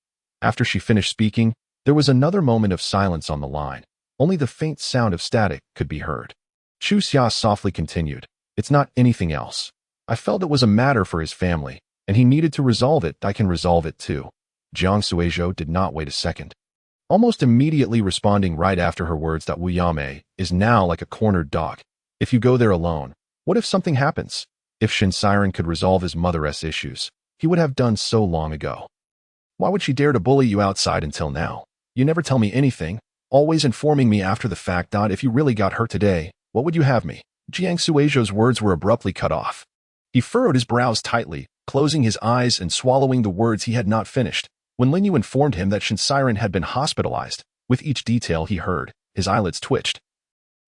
After she finished speaking, there was another moment of silence on the line. Only the faint sound of static could be heard. Chu Xia softly continued, "It's not anything else. I felt it was a matter for his family, and he needed to resolve it. I can resolve it too." Jiang Suizhou did not wait a second. Almost immediately responding right after her words, "Wu Yame is now like a cornered dog. If you go there alone, what if something happens?" If Shen Siren could resolve his mother's issues, he would have done so long ago. "Why would she dare to bully you outside until now? You never tell me anything, always informing me after the fact. If you really got hurt today, what would you have me?" Jiang Suizhou's words were abruptly cut off. He furrowed his brows tightly, closing his eyes and swallowing the words he had not finished. When Lin Yu informed him that Shen Siren had been hospitalized, with each detail he heard, his eyelids twitched,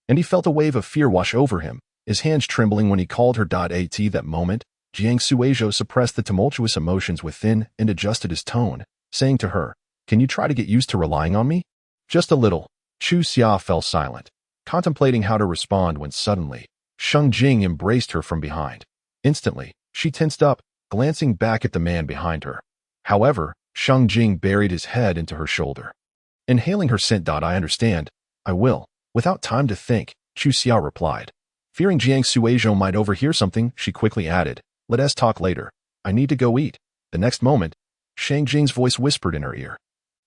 and he felt a wave of fear wash over him, his hands trembling when he called her. At that moment, Jiang Suizhou suppressed the tumultuous emotions within and adjusted his tone, saying to her, "Can you try to get used to relying on me?" "Just a little." Chu Xia fell silent, contemplating how to respond when suddenly, Sheng Jing embraced her from behind. Instantly, she tensed up, glancing back at the man behind her. However, Sheng Jing buried his head into her shoulder. Inhaling her scent. "I understand. I will." Without time to think, Chu Xia replied, Fearing Jiang Suizhou might overhear something, she quickly added, "Let us talk later. I need to go eat." The next moment, Shang Jing's voice whispered in her ear,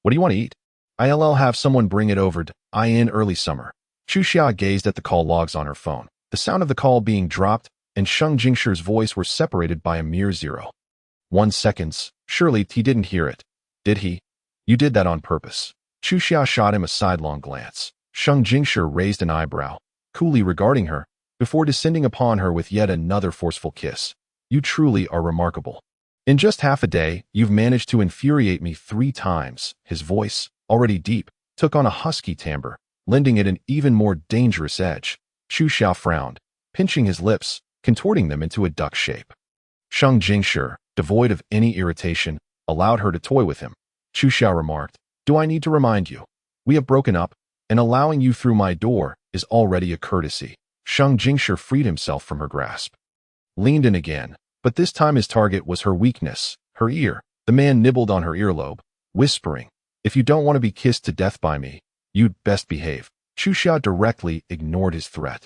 "What do you want to eat?" "I'll have someone bring it over to in early summer." Chu Xia gazed at the call logs on her phone. The sound of the call being dropped and Shang Jingshi's voice were separated by a mere 0.1 seconds. Surely he didn't hear it. Did he? You did that on purpose. Chu Xia shot him a sidelong glance. Shang Jingshi raised an eyebrow, coolly regarding her, before descending upon her with yet another forceful kiss. You truly are remarkable. In just half a day, you've managed to infuriate me 3 times. His voice, already deep, took on a husky timbre, lending it an even more dangerous edge. Chu Xia frowned, pinching his lips, contorting them into a duck shape. Shang Jingshi, devoid of any irritation, allowed her to toy with him. Chu Xia remarked, "Do I need to remind you? We have broken up, and allowing you through my door is already a courtesy." Shang Jingshi freed himself from her grasp. Leaned in again, but this time his target was her weakness, her ear. The man nibbled on her earlobe, whispering, "If you don't want to be kissed to death by me, you'd best behave." Chu Xia directly ignored his threat.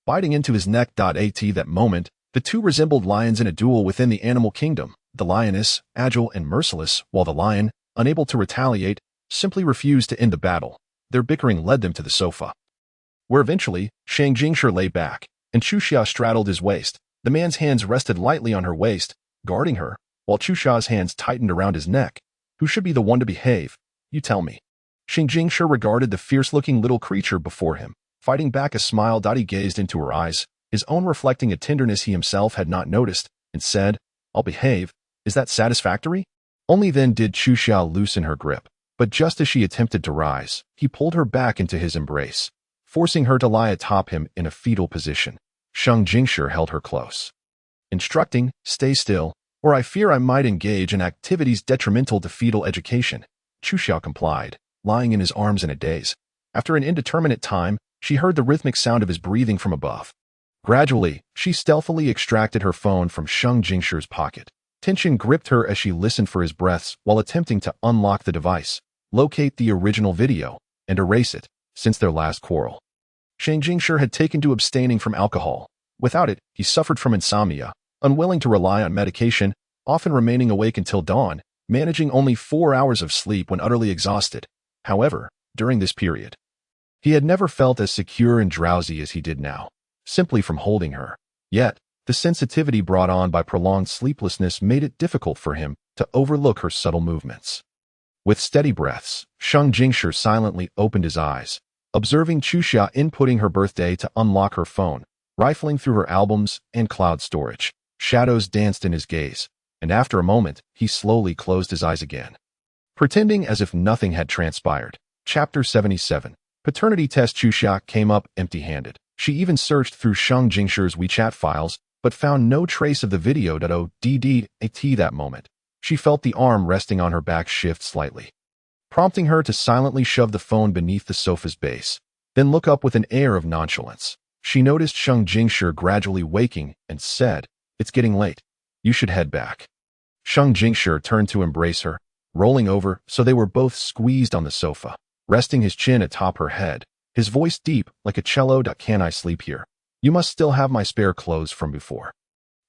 Biting into his neck. At that moment, the two resembled lions in a duel within the animal kingdom. The lioness, agile and merciless, while the lion, unable to retaliate, simply refused to end the battle. Their bickering led them to the sofa, where eventually, Shang Jingshi lay back, and Chu Xia straddled his waist. The man's hands rested lightly on her waist, guarding her, while Chu Xia's hands tightened around his neck. Who should be the one to behave? You tell me. Shang Jingshi regarded the fierce-looking little creature before him, fighting back a smile. He gazed into her eyes, his own reflecting a tenderness he himself had not noticed, and said, "I'll behave. Is that satisfactory?" Only then did Chu Xia loosen her grip, but just as she attempted to rise, he pulled her back into his embrace, forcing her to lie atop him in a fetal position. Shang Jingshi held her close, instructing, "Stay still, or I fear I might engage in activities detrimental to fetal education." Chu Xia complied, lying in his arms in a daze. After an indeterminate time, she heard the rhythmic sound of his breathing from above. Gradually, she stealthily extracted her phone from Shang Jingshi's pocket. Tension gripped her as she listened for his breaths while attempting to unlock the device, locate the original video, and erase it. Since their last quarrel, Shang Jingshi had taken to abstaining from alcohol. Without it, he suffered from insomnia, unwilling to rely on medication, often remaining awake until dawn, managing only 4 hours of sleep when utterly exhausted. However, during this period, he had never felt as secure and drowsy as he did now, simply from holding her. Yet, the sensitivity brought on by prolonged sleeplessness made it difficult for him to overlook her subtle movements. With steady breaths, Shang Jingshi silently opened his eyes, observing Chu Xia inputting her birthday to unlock her phone, rifling through her albums and cloud storage. Shadows danced in his gaze, and after a moment, he slowly closed his eyes again, pretending as if nothing had transpired. Chapter 77. Paternity test. Chu Xia came up empty-handed. She even searched through Shang Jingshi's WeChat files, but found no trace of the video. At that moment, she felt the arm resting on her back shift slightly, prompting her to silently shove the phone beneath the sofa's base, then look up with an air of nonchalance. She noticed Shang Jingshi gradually waking and said, "It's getting late. You should head back." Shang Jingshi turned to embrace her, rolling over so they were both squeezed on the sofa, resting his chin atop her head, his voice deep like a cello. "Can I sleep here? You must still have my spare clothes from before."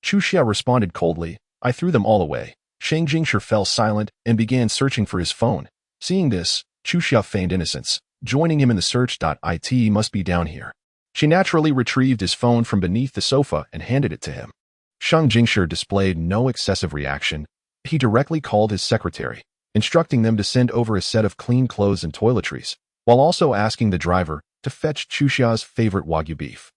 Chu Xia responded coldly, "I threw them all away." Shang Jingshi fell silent and began searching for his phone. Seeing this, Chu Xia feigned innocence, joining him in the search. "It must be down here." She naturally retrieved his phone from beneath the sofa and handed it to him. Shang Jingshi displayed no excessive reaction. He directly called his secretary, instructing them to send over a set of clean clothes and toiletries, while also asking the driver to fetch Chu Xia's favorite Wagyu beef.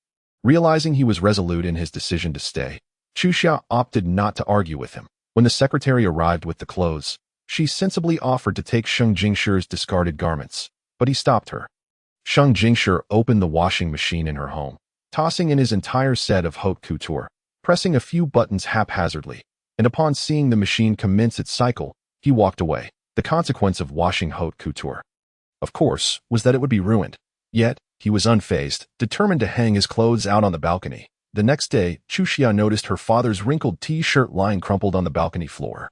Realizing he was resolute in his decision to stay, Chu Xia opted not to argue with him. When the secretary arrived with the clothes, she sensibly offered to take Shang Jingshi's discarded garments, but he stopped her. Shang Jingshi opened the washing machine in her home, tossing in his entire set of haute couture, pressing a few buttons haphazardly, and upon seeing the machine commence its cycle, he walked away. The consequence of washing haute couture, of course, was that it would be ruined. Yet, he was unfazed, determined to hang his clothes out on the balcony. The next day, Chu Xia noticed her father's wrinkled t-shirt lying crumpled on the balcony floor,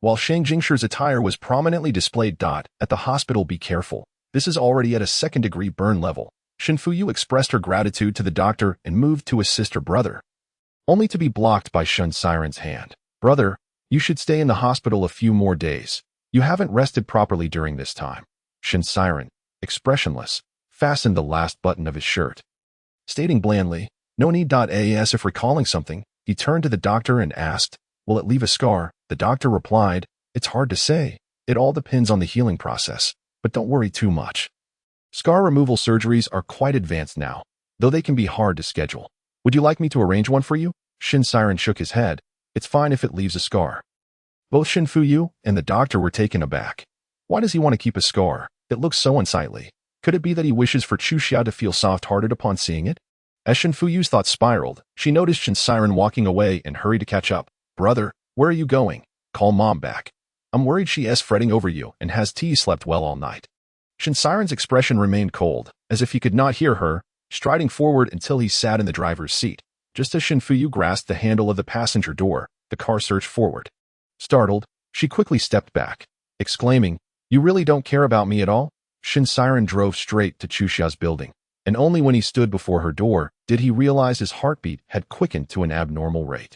while Shang Jingshi's attire was prominently displayed. At the hospital, be careful. This is already at a second-degree burn level. Shinfuyu expressed her gratitude to the doctor and moved to assist her brother, only to be blocked by Shun Siren's hand. Brother, you should stay in the hospital a few more days. You haven't rested properly during this time. Shun Siren, expressionless, fastened the last button of his shirt. Stating blandly, no need. As if recalling something, he turned to the doctor and asked, will it leave a scar? The doctor replied, it's hard to say. It all depends on the healing process, but don't worry too much. Scar removal surgeries are quite advanced now, though they can be hard to schedule. Would you like me to arrange one for you? Shun Siren shook his head. It's fine if it leaves a scar. Both Shinfuyu and the doctor were taken aback. Why does he want to keep a scar? It looks so unsightly. Could it be that he wishes for Chuxia to feel soft-hearted upon seeing it? As Shinfuyu's thoughts spiraled, she noticed Shun Siren walking away and hurried to catch up. Brother, where are you going? Call mom back. I'm worried she is fretting over you and has slept well all night. Shun Siren's expression remained cold, as if he could not hear her, striding forward until he sat in the driver's seat. Just as Shinfuyu grasped the handle of the passenger door, the car surged forward. Startled, she quickly stepped back, exclaiming, you really don't care about me at all? Shun Siren drove straight to Chuxia's building, and only when he stood before her door did he realize his heartbeat had quickened to an abnormal rate.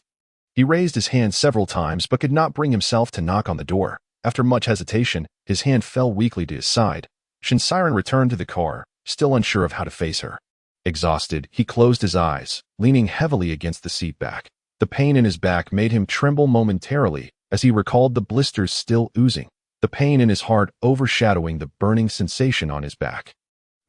He raised his hand several times but could not bring himself to knock on the door. After much hesitation, his hand fell weakly to his side. Shun Siren returned to the car, still unsure of how to face her. Exhausted, he closed his eyes, leaning heavily against the seat back. The pain in his back made him tremble momentarily as he recalled the blisters still oozing, the pain in his heart overshadowing the burning sensation on his back,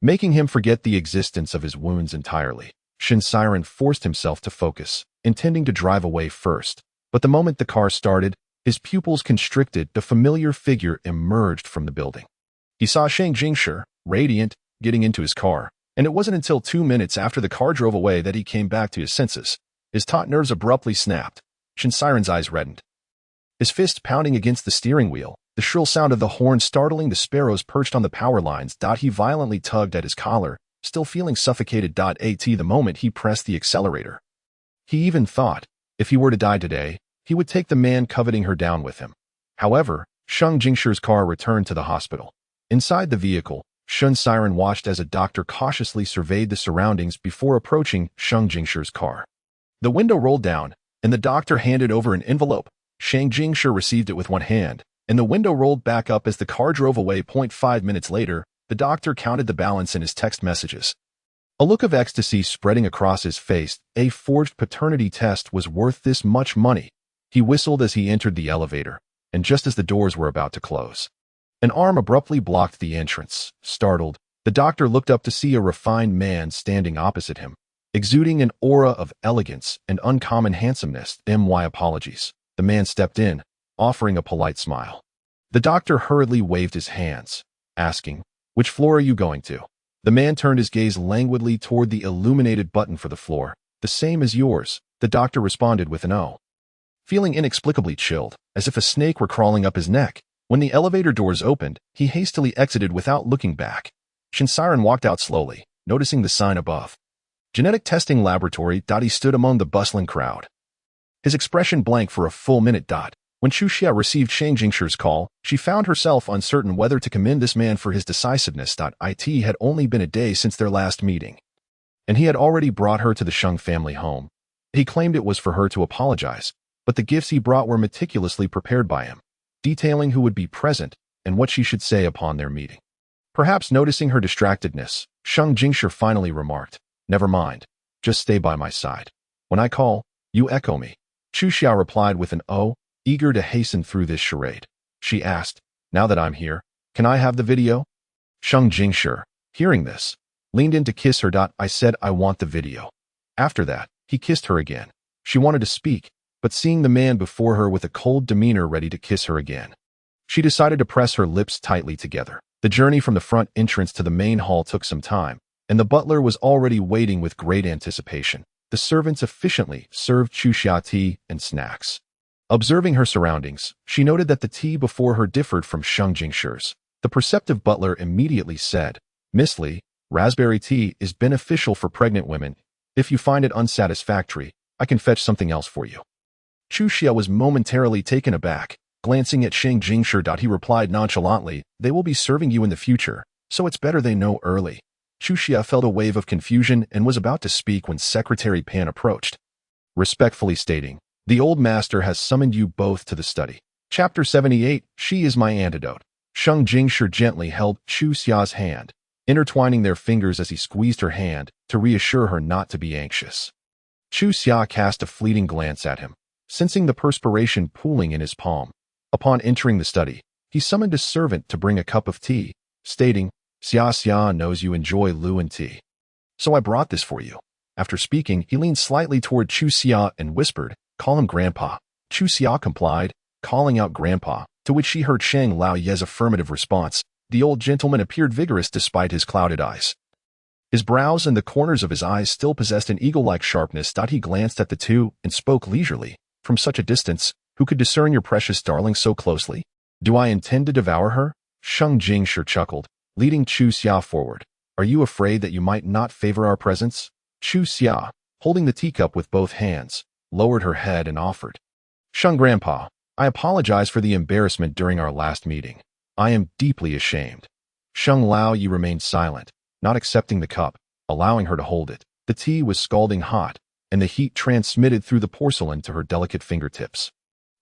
making him forget the existence of his wounds entirely. Shun Siren forced himself to focus, intending to drive away first, but the moment the car started, his pupils constricted. The familiar figure emerged from the building. He saw Shang Jingshi, radiant, getting into his car, and it wasn't until 2 minutes after the car drove away that he came back to his senses. His taut nerves abruptly snapped. Shun Siren's eyes reddened, his fist pounding against the steering wheel, the shrill sound of the horn startling the sparrows perched on the power lines. He violently tugged at his collar, still feeling suffocated. The moment he pressed the accelerator, he even thought, if he were to die today, he would take the man coveting her down with him. However, Shang Jingshi's car returned to the hospital. Inside the vehicle, Shun Siren watched as a doctor cautiously surveyed the surroundings before approaching Shang Jingshi's car. The window rolled down, and the doctor handed over an envelope. Shang Jingshi received it with one hand, and the window rolled back up as the car drove away. 5 minutes later, the doctor counted the balance in his text messages. A look of ecstasy spreading across his face. A forged paternity test was worth this much money. He whistled as he entered the elevator, and just as the doors were about to close, an arm abruptly blocked the entrance. Startled, the doctor looked up to see a refined man standing opposite him, exuding an aura of elegance and uncommon handsomeness. My apologies. The man stepped in, offering a polite smile. The doctor hurriedly waved his hands, asking, which floor are you going to? The man turned his gaze languidly toward the illuminated button for the floor. The same as yours, the doctor responded with an O. Feeling inexplicably chilled, as if a snake were crawling up his neck, when the elevator doors opened, he hastily exited without looking back. Shun Siren walked out slowly, noticing the sign above. Genetic Testing Laboratory. He stood among the bustling crowd, his expression blank for a full minute. When Chuxia received Shang Jingshi's call, she found herself uncertain whether to commend this man for his decisiveness. It had only been a day since their last meeting, and he had already brought her to the Shang family home. He claimed it was for her to apologize, but the gifts he brought were meticulously prepared by him, detailing who would be present and what she should say upon their meeting. Perhaps noticing her distractedness, Shang Jingshi finally remarked, never mind, just stay by my side. When I call, you echo me. Chuxia replied with an O, eager to hasten through this charade. She asked, now that I'm here, can I have the video? Shang Jingshi, hearing this, leaned in to kiss her. I said I want the video. After that, he kissed her again. She wanted to speak, but seeing the man before her with a cold demeanor ready to kiss her again, she decided to press her lips tightly together. The journey from the front entrance to the main hall took some time, and the butler was already waiting with great anticipation. The servants efficiently served Chuxia tea and snacks. Observing her surroundings, she noted that the tea before her differed from Shang Jingshi's. The perceptive butler immediately said, Miss Li, raspberry tea is beneficial for pregnant women. If you find it unsatisfactory, I can fetch something else for you. Chuxia was momentarily taken aback. Glancing at Shang Jingshi, he replied nonchalantly, they will be serving you in the future, so it's better they know early. Chu Xia felt a wave of confusion and was about to speak when Secretary Pan approached, respectfully stating, "The old master has summoned you both to the study." Chapter 78, She is my antidote. Sheng Jingshi gently held Chu Xia's hand, intertwining their fingers as he squeezed her hand to reassure her not to be anxious. Chu Xia cast a fleeting glance at him, sensing the perspiration pooling in his palm. Upon entering the study, he summoned a servant to bring a cup of tea, stating, "Xia Xia knows you enjoy Luan tea, so I brought this for you." After speaking, he leaned slightly toward Chu Xia and whispered, "Call him Grandpa." Chu Xia complied, calling out Grandpa, to which she heard Shang Lao Ye's affirmative response. The old gentleman appeared vigorous despite his clouded eyes. His brows and the corners of his eyes still possessed an eagle-like sharpness. He glanced at the two and spoke leisurely. "From such a distance, who could discern your precious darling so closely? Do I intend to devour her?" Sheng Jingshi chuckled, leading Chu Xia forward. "Are you afraid that you might not favor our presence?" Chu Xia, holding the teacup with both hands, lowered her head and offered, "Sheng Grandpa, I apologize for the embarrassment during our last meeting. I am deeply ashamed." Sheng Lao Yi remained silent, not accepting the cup, allowing her to hold it. The tea was scalding hot, and the heat transmitted through the porcelain to her delicate fingertips,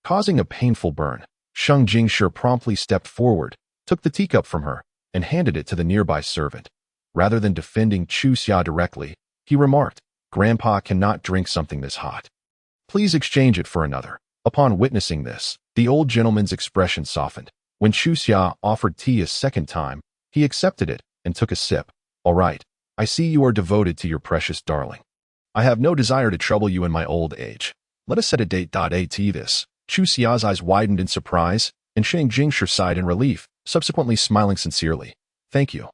causing a painful burn. Sheng Jingshi promptly stepped forward, took the teacup from her, and handed it to the nearby servant. Rather than defending Chu Xia directly, he remarked, "Grandpa cannot drink something this hot. Please exchange it for another." Upon witnessing this, the old gentleman's expression softened. When Chu Xia offered tea a second time, he accepted it and took a sip. "All right, I see you are devoted to your precious darling. I have no desire to trouble you in my old age. Let us set a date. At this." Chu Xia's eyes widened in surprise, and Shang Jingshi sighed in relief, subsequently smiling sincerely. "Thank you,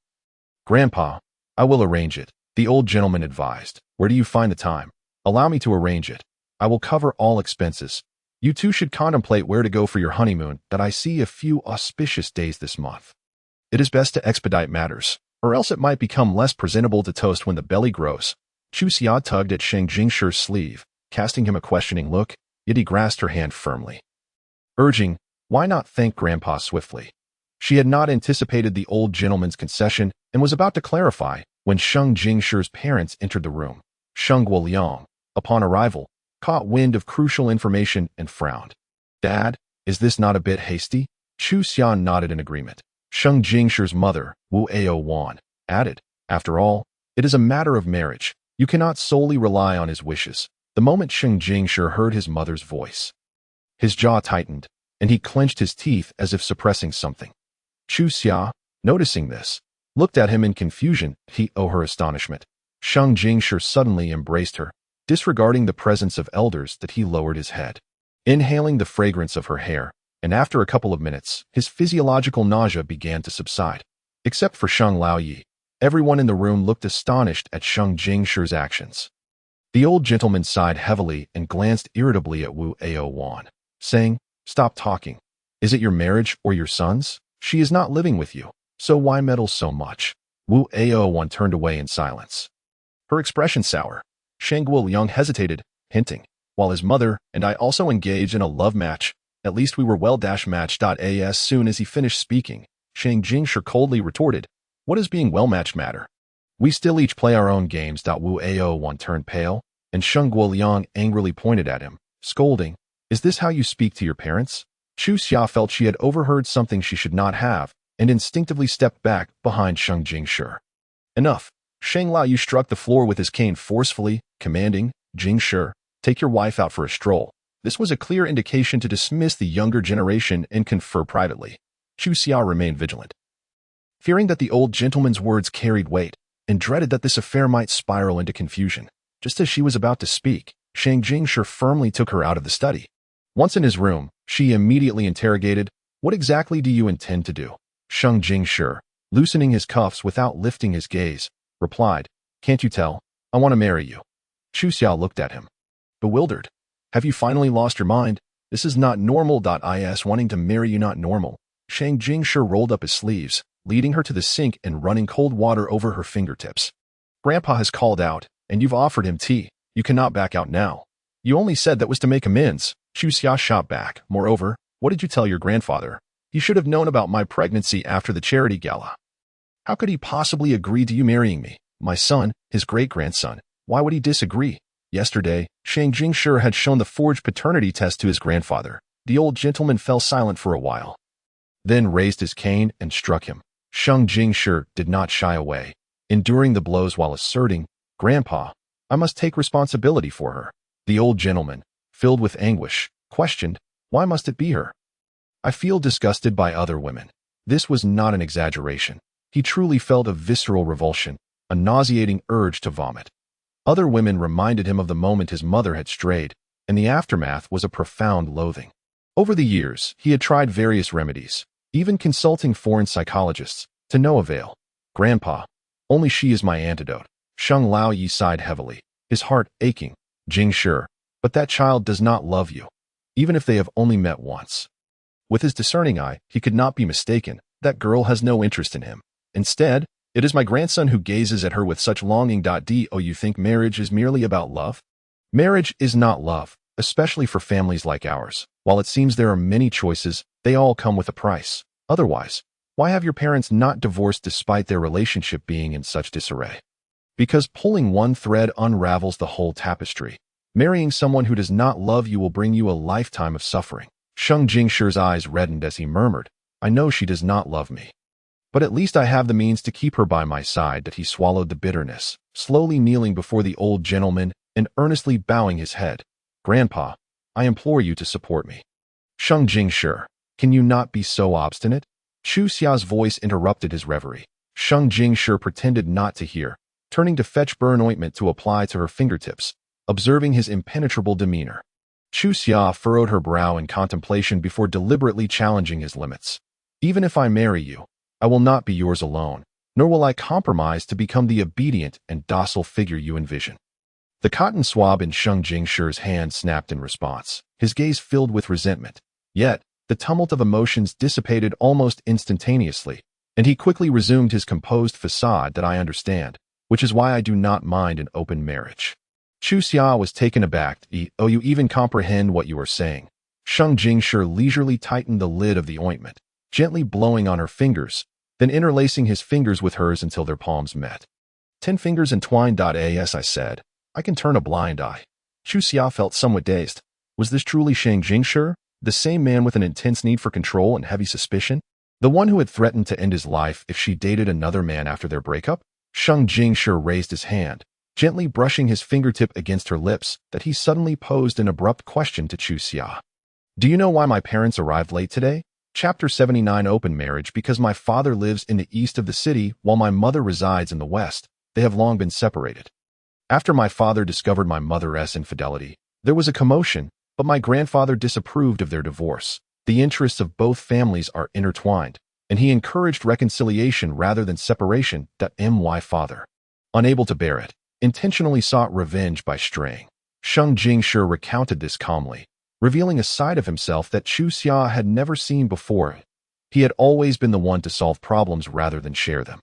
Grandpa. I will arrange it," the old gentleman advised. "Where do you find the time?" "Allow me to arrange it. I will cover all expenses. You two should contemplate where to go for your honeymoon. I see a few auspicious days this month. It is best to expedite matters, or else it might become less presentable to toast when the belly grows." Chu Xia tugged at Sheng Jingshi's sleeve, casting him a questioning look, yet he grasped her hand firmly, urging, "Why not thank Grandpa swiftly?" She had not anticipated the old gentleman's concession and was about to clarify when Sheng Jingshi's parents entered the room. Sheng Guoliang, upon arrival, caught wind of crucial information and frowned. "Dad, is this not a bit hasty?" Chu Xian nodded in agreement. Sheng Jingshi's mother, Wu Wan, added, "After all, it is a matter of marriage. You cannot solely rely on his wishes." The moment Sheng Jingshi heard his mother's voice, his jaw tightened, and he clenched his teeth as if suppressing something. Chu Xia, noticing this, looked at him in confusion. Her astonishment. Sheng Jingshi suddenly embraced her, disregarding the presence of elders. He lowered his head, inhaling the fragrance of her hair, and after a couple of minutes, his physiological nausea began to subside. Except for Sheng Lao Yi, everyone in the room looked astonished at Sheng Jingshi's actions. The old gentleman sighed heavily and glanced irritably at Wu Wan, saying, "Stop talking. Is it your marriage or your son's? She is not living with you, so why meddle so much?" Wu Wan turned away in silence, her expression sour. Shang Guoliang hesitated, hinting, "While his mother and I also engaged in a love match, at least we were well-matched." As soon as he finished speaking, Shang Jingshi coldly retorted, "What does being well-matched matter? We still each play our own games." Wu Wan turned pale, and Sheng Guoliang angrily pointed at him, scolding, "Is this how you speak to your parents?" Chu Xia felt she had overheard something she should not have, and instinctively stepped back behind Sheng Jingshi. "Enough." Shang Lao Yu struck the floor with his cane forcefully, commanding, "Jingshi, take your wife out for a stroll." This was a clear indication to dismiss the younger generation and confer privately. Chu Xia remained vigilant, fearing that the old gentleman's words carried weight, and dreaded that this affair might spiral into confusion. Just as she was about to speak, Shang Jingshi firmly took her out of the study. Once in his room, she immediately interrogated, "What exactly do you intend to do?" Sheng Jingshi, loosening his cuffs without lifting his gaze, replied, "Can't you tell? I want to marry you." Chu Xia looked at him, bewildered. "Have you finally lost your mind? This is not normal. Is wanting to marry you not normal?" Shang Jingshi rolled up his sleeves, leading her to the sink and running cold water over her fingertips. "Grandpa has called out, and you've offered him tea. You cannot back out now. You only said that was to make amends." Chu Xia shot back. "Moreover, what did you tell your grandfather? He should have known about my pregnancy after the charity gala." How could he possibly agree to you marrying me? My son, his great-grandson. Why would he disagree? Yesterday, Shang Jingshi had shown the forged paternity test to his grandfather. The old gentleman fell silent for a while, then raised his cane and struck him. Shang Jingshi did not shy away, enduring the blows while asserting, "Grandpa, I must take responsibility for her." The old gentleman, filled with anguish, questioned, "Why must it be her? I feel disgusted by other women." This was not an exaggeration. He truly felt a visceral revulsion, a nauseating urge to vomit. Other women reminded him of the moment his mother had strayed, and the aftermath was a profound loathing. Over the years, he had tried various remedies, even consulting foreign psychologists, to no avail. "Grandpa, only she is my antidote." Sheng Laoyi sighed heavily, his heart aching. "Jingshi, but that child does not love you, even if they have only met once." With his discerning eye, he could not be mistaken. That girl has no interest in him. Instead, it is my grandson who gazes at her with such longing. Do you think marriage is merely about love? Marriage is not love, especially for families like ours. While it seems there are many choices, they all come with a price. Otherwise, why have your parents not divorced despite their relationship being in such disarray? Because pulling one thread unravels the whole tapestry. Marrying someone who does not love you will bring you a lifetime of suffering. Sheng Jingshi's eyes reddened as he murmured, "I know she does not love me, but at least I have the means to keep her by my side." That he swallowed the bitterness, slowly kneeling before the old gentleman and earnestly bowing his head. "Grandpa, I implore you to support me." "Sheng Jingshi, can you not be so obstinate?" Chu Xia's voice interrupted his reverie. Sheng Jingshi pretended not to hear, turning to fetch burn ointment to apply to her fingertips, observing his impenetrable demeanor. Chu Xia furrowed her brow in contemplation before deliberately challenging his limits. "Even if I marry you, I will not be yours alone, nor will I compromise to become the obedient and docile figure you envision." The cotton swab in Sheng Jingshi's hand snapped in response, his gaze filled with resentment. Yet, the tumult of emotions dissipated almost instantaneously, and he quickly resumed his composed facade. "That I understand, which is why I do not mind an open marriage." Chu Xia was taken aback. "Oh, you even comprehend what you are saying." Sheng Jingshi leisurely tightened the lid of the ointment, gently blowing on her fingers, then interlacing his fingers with hers until their palms met. 10 fingers entwined. As I said, I can turn a blind eye." Chu Xia felt somewhat dazed. Was this truly Sheng Jingshi, the same man with an intense need for control and heavy suspicion? The one who had threatened to end his life if she dated another man after their breakup? Sheng Jingshi raised his hand, gently brushing his fingertip against her lips, that he suddenly posed an abrupt question to Chu Xia. "Do you know why my parents arrived late today?" Chapter 79. Open marriage. Because my father lives in the east of the city while my mother resides in the west. They have long been separated. After my father discovered my mother's infidelity, there was a commotion, but my grandfather disapproved of their divorce. The interests of both families are intertwined, and he encouraged reconciliation rather than separation. My father, unable to bear it, intentionally sought revenge by straying. Sheng Jingshi recounted this calmly, revealing a side of himself that Chu Xia had never seen before. He had always been the one to solve problems rather than share them.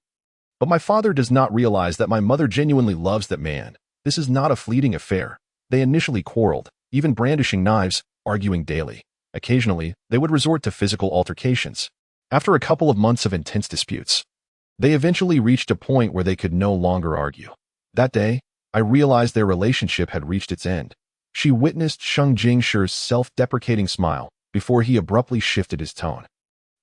"But my father does not realize that my mother genuinely loves that man. This is not a fleeting affair." They initially quarreled, even brandishing knives, arguing daily. Occasionally, they would resort to physical altercations. After a couple of months of intense disputes, they eventually reached a point where they could no longer argue. That day, I realized their relationship had reached its end. She witnessed Sheng Jingshi's self-deprecating smile before he abruptly shifted his tone.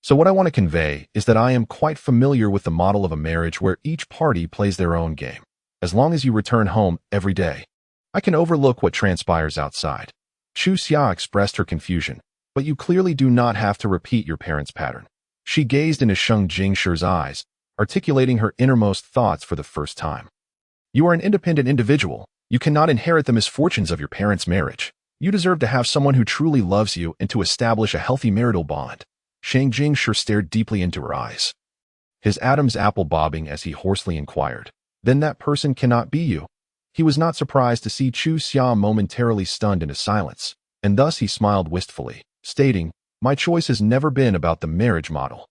"So what I want to convey is that I am quite familiar with the model of a marriage where each party plays their own game. As long as you return home every day, I can overlook what transpires outside." Chu Xia expressed her confusion. "But you clearly do not have to repeat your parents' pattern." She gazed into Sheng Jingshi's eyes, articulating her innermost thoughts for the first time. "You are an independent individual. You cannot inherit the misfortunes of your parents' marriage. You deserve to have someone who truly loves you and to establish a healthy marital bond." Sheng Jingshi stared deeply into her eyes, his Adam's apple bobbing as he hoarsely inquired, "Then that person cannot be you?" He was not surprised to see Chu Xia momentarily stunned into silence, and thus he smiled wistfully, stating, "My choice has never been about the marriage model,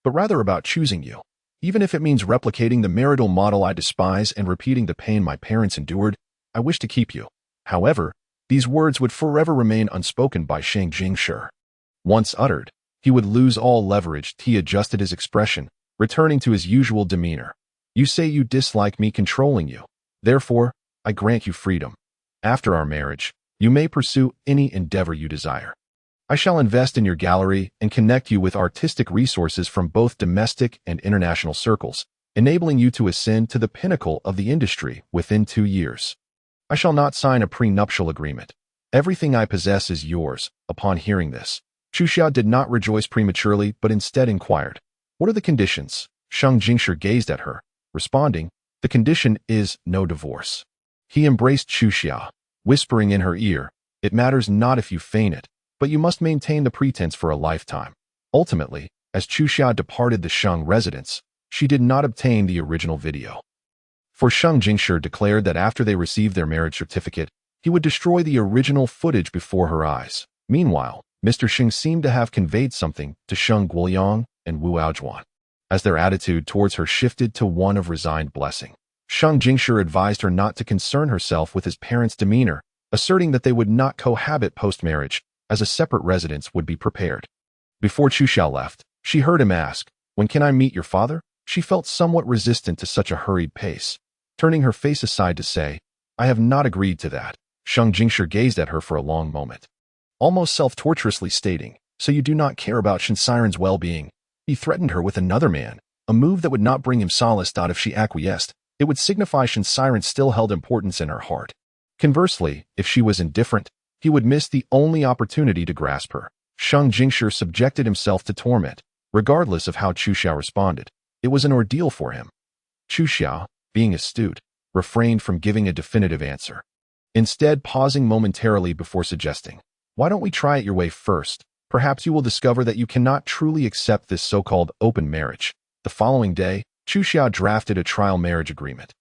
but rather about choosing you. Even if it means replicating the marital model I despise and repeating the pain my parents endured, I wish to keep you." However, these words would forever remain unspoken by Sheng Jingshi. Once uttered, he would lose all leverage. He adjusted his expression, returning to his usual demeanor. You say you dislike me controlling you. Therefore, I grant you freedom. After our marriage, you may pursue any endeavor you desire. I shall invest in your gallery and connect you with artistic resources from both domestic and international circles, enabling you to ascend to the pinnacle of the industry within 2 years. I shall not sign a prenuptial agreement. Everything I possess is yours. Upon hearing this, Chu Xiao did not rejoice prematurely, but instead inquired, "What are the conditions?" Shang Jingshi gazed at her, responding, "The condition is no divorce." He embraced Chu Xiao, whispering in her ear, "It matters not if you feign it, but you must maintain the pretense for a lifetime." Ultimately, as Chu Xiao departed the Shang residence, she did not obtain the original video. For Shang Jingshi declared that after they received their marriage certificate, he would destroy the original footage before her eyes. Meanwhile, Mr. Xing seemed to have conveyed something to Sheng Guoyang and Wu Aojuan, as their attitude towards her shifted to one of resigned blessing. Shang Jingshi advised her not to concern herself with his parents' demeanor, asserting that they would not cohabit post-marriage, as a separate residence would be prepared. Before Chu Xiao left, she heard him ask, "When can I meet your father?" She felt somewhat resistant to such a hurried pace, turning her face aside to say, "I have not agreed to that." Shang Jingshi gazed at her for a long moment, almost self-torturously stating, "So you do not care about Shinsiren's well-being?" He threatened her with another man, a move that would not bring him solace. If she acquiesced, it would signify Shinsiren still held importance in her heart. Conversely, if she was indifferent, he would miss the only opportunity to grasp her. Shang Jingshi subjected himself to torment, regardless of how Chu Xiao responded. It was an ordeal for him. Chu Xiao, being astute, refrained from giving a definitive answer, instead pausing momentarily before suggesting, "Why don't we try it your way first? Perhaps you will discover that you cannot truly accept this so-called open marriage." The following day, Chu Xiao drafted a trial marriage agreement.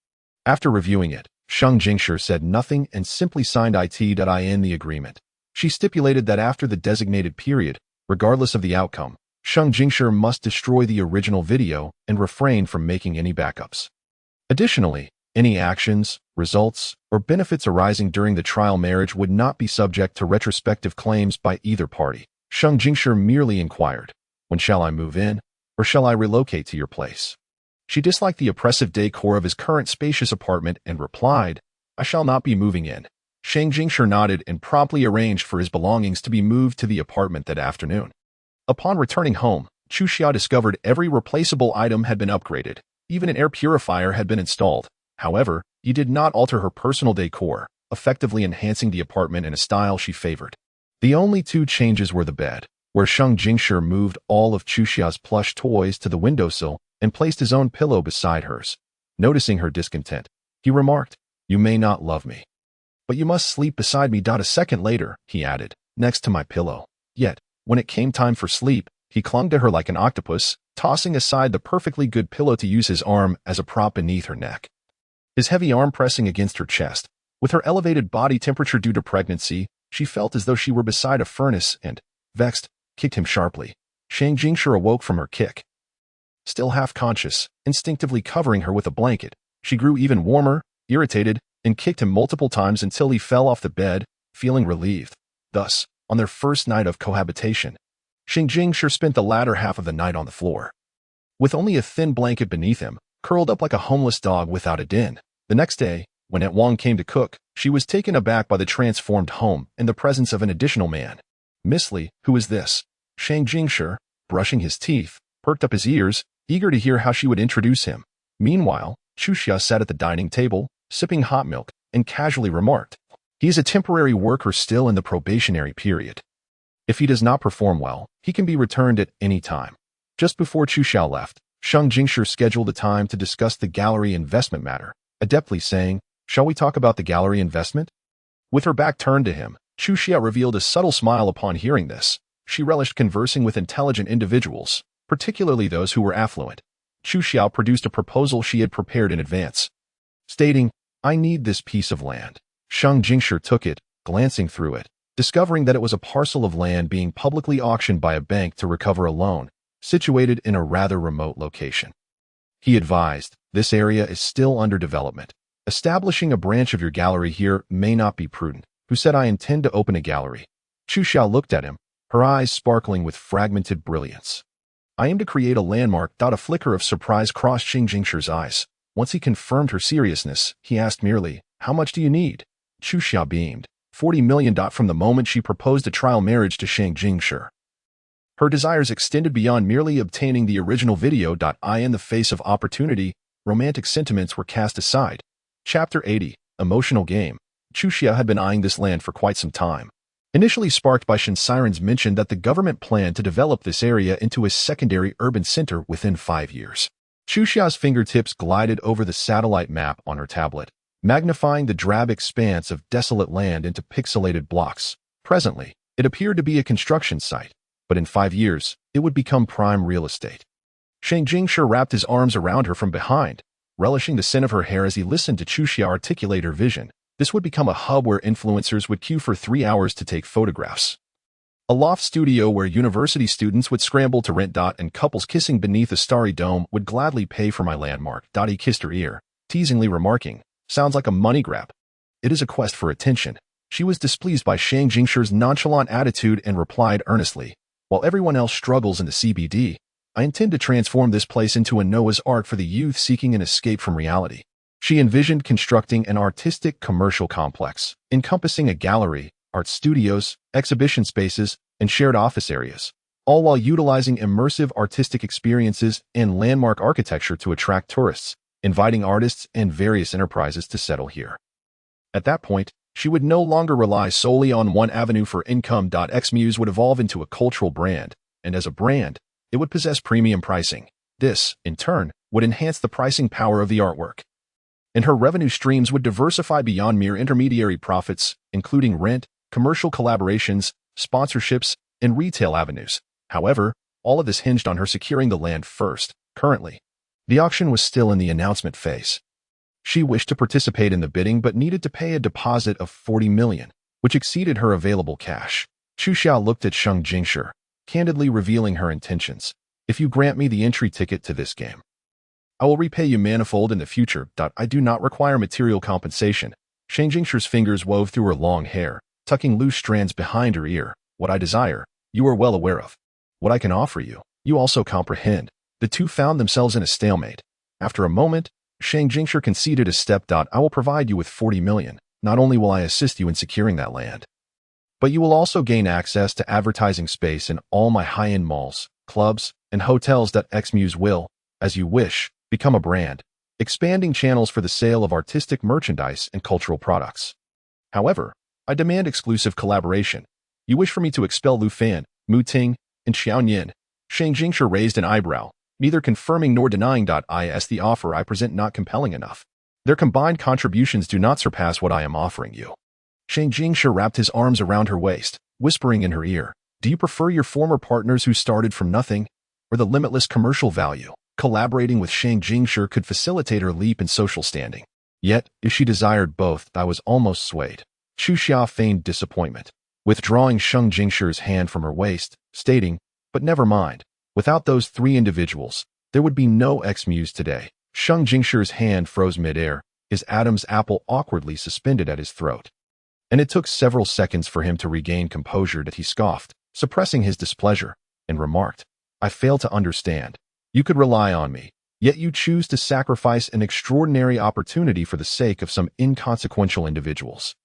After reviewing it, Shang Jingshi said nothing and simply signed it.in the agreement. She stipulated that after the designated period, regardless of the outcome, Shang Jingshi must destroy the original video and refrain from making any backups. Additionally, any actions, results, or benefits arising during the trial marriage would not be subject to retrospective claims by either party. Shang Jingshi merely inquired, "When shall I move in, or shall I relocate to your place?" She disliked the oppressive decor of his current spacious apartment and replied, "I shall not be moving in." Shang Jingshi nodded and promptly arranged for his belongings to be moved to the apartment that afternoon. Upon returning home, Chu Xiao discovered every replaceable item had been upgraded. Even an air purifier had been installed. However, he did not alter her personal decor, effectively enhancing the apartment in a style she favored. The only two changes were the bed, where Shang Jingshi moved all of Chu Xiao's plush toys to the windowsill and placed his own pillow beside hers. Noticing her discontent, he remarked, "You may not love me, but you must sleep beside me." A second later, he added, "Next to my pillow." Yet, when it came time for sleep, he clung to her like an octopus, tossing aside the perfectly good pillow to use his arm as a prop beneath her neck. His heavy arm pressing against her chest, with her elevated body temperature due to pregnancy, she felt as though she were beside a furnace and, vexed, kicked him sharply. Shang Jingshi awoke from her kick. Still half conscious, instinctively covering her with a blanket, she grew even warmer, irritated, and kicked him multiple times until he fell off the bed, feeling relieved. Thus, on their first night of cohabitation, Shang Jingshi spent the latter half of the night on the floor, with only a thin blanket beneath him, curled up like a homeless dog without a den. The next day, when Aunt Wang came to cook, she was taken aback by the transformed home and the presence of an additional man. "Miss Li, who is this?" Shang Jingshi, brushing his teeth, perked up his ears, eager to hear how she would introduce him. Meanwhile, Chu Xiao sat at the dining table, sipping hot milk, and casually remarked, "He is a temporary worker still in the probationary period. If he does not perform well, he can be returned at any time." Just before Chu Xiao left, Shang Jingshi scheduled a time to discuss the gallery investment matter, adeptly saying, "Shall we talk about the gallery investment?" With her back turned to him, Chu Xiao revealed a subtle smile upon hearing this. She relished conversing with intelligent individuals, particularly those who were affluent. Chu Xiao produced a proposal she had prepared in advance, stating, "I need this piece of land." Shang Jingshi took it, glancing through it, discovering that it was a parcel of land being publicly auctioned by a bank to recover a loan, situated in a rather remote location. He advised, "This area is still under development. Establishing a branch of your gallery here may not be prudent." Who said, "I intend to open a gallery." Chu Xiao looked at him, her eyes sparkling with fragmented brilliance. I aim to create a landmark. A flicker of surprise crossed Xing Jingshi's eyes. Once he confirmed her seriousness, he asked merely, "How much do you need?" Chu Xia beamed. 40 million. From the moment she proposed a trial marriage to Shang Jingshi, her desires extended beyond merely obtaining the original video. In the face of opportunity, romantic sentiments were cast aside. Chapter 80. Emotional Game. Chu Xia had been eyeing this land for quite some time. Initially sparked by Shen Siren's mention that the government planned to develop this area into a secondary urban center within 5 years. Chu Xia's fingertips glided over the satellite map on her tablet, magnifying the drab expanse of desolate land into pixelated blocks. Presently, it appeared to be a construction site, but in 5 years, it would become prime real estate. Shang Jingshi wrapped his arms around her from behind, relishing the scent of her hair as he listened to Chu Xia articulate her vision. This would become a hub where influencers would queue for 3 hours to take photographs. A loft studio where university students would scramble to rent. And couples kissing beneath a starry dome would gladly pay for my landmark. He kissed her ear, teasingly remarking, "Sounds like a money grab." "It is a quest for attention." She was displeased by Shang Jingshi's nonchalant attitude and replied earnestly, "While everyone else struggles in the CBD, I intend to transform this place into a Noah's Ark for the youth seeking an escape from reality." She envisioned constructing an artistic commercial complex, encompassing a gallery, art studios, exhibition spaces, and shared office areas, all while utilizing immersive artistic experiences and landmark architecture to attract tourists, inviting artists and various enterprises to settle here. At that point, she would no longer rely solely on one avenue for income. Xmuse would evolve into a cultural brand, and as a brand, it would possess premium pricing. This, in turn, would enhance the pricing power of the artwork. And her revenue streams would diversify beyond mere intermediary profits, including rent, commercial collaborations, sponsorships, and retail avenues. However, all of this hinged on her securing the land first. Currently, the auction was still in the announcement phase. She wished to participate in the bidding but needed to pay a deposit of 40 million, which exceeded her available cash. Chu Xia looked at Shang Jingshi, candidly revealing her intentions. "If you grant me the entry ticket to this game, I will repay you manifold in the future. I do not require material compensation." Shang Jingshi's fingers wove through her long hair, tucking loose strands behind her ear. "What I desire, you are well aware of. What I can offer you, you also comprehend." The two found themselves in a stalemate. After a moment, Shang Jingshi conceded a step. "I will provide you with 40 million. Not only will I assist you in securing that land, but you will also gain access to advertising space in all my high-end malls, clubs, and hotels. Xmuse will, as you wish, become a brand, expanding channels for the sale of artistic merchandise and cultural products. However, I demand exclusive collaboration. You wish for me to expel Lu Fan, Mu Ting, and Xiaoyan." Shang Jingshi raised an eyebrow, neither confirming nor denying. Is the offer I present not compelling enough? Their combined contributions do not surpass what I am offering you. Shang Jingshi wrapped his arms around her waist, whispering in her ear, "Do you prefer your former partners who started from nothing, or the limitless commercial value?" Collaborating with Shang Jingshi could facilitate her leap in social standing. Yet, if she desired both, I was almost swayed. Chu Xia feigned disappointment, withdrawing Shang Jingshi's hand from her waist, stating, "But never mind. Without those 3 individuals, there would be no Xmuse today." Shang Jingshi's hand froze midair, his Adam's apple awkwardly suspended at his throat. And it took several seconds for him to regain composure. He scoffed, suppressing his displeasure, and remarked, "I fail to understand. You could rely on me, yet you choose to sacrifice an extraordinary opportunity for the sake of some inconsequential individuals."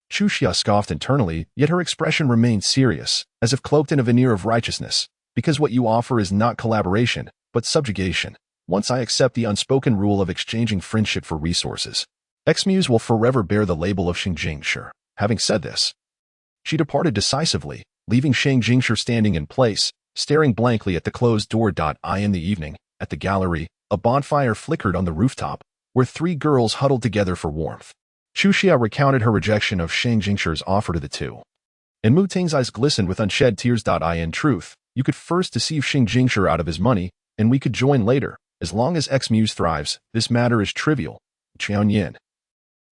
Chu Xia scoffed internally, yet her expression remained serious, as if cloaked in a veneer of righteousness. "Because what you offer is not collaboration, but subjugation. Once I accept the unspoken rule of exchanging friendship for resources, Xmuse will forever bear the label of Shang Jingshi." Having said this, she departed decisively, leaving Shang Jingshi standing in place, staring blankly at the closed door. In the evening, at the gallery, a bonfire flickered on the rooftop, where 3 girls huddled together for warmth. Chu Xia recounted her rejection of Shang Jingshi's offer to the two, and Mu Ting's eyes glistened with unshed tears. In truth, you could first deceive Shang Jingshi out of his money, and we could join later. As long as Xmuse thrives, this matter is trivial. Xiaoyan,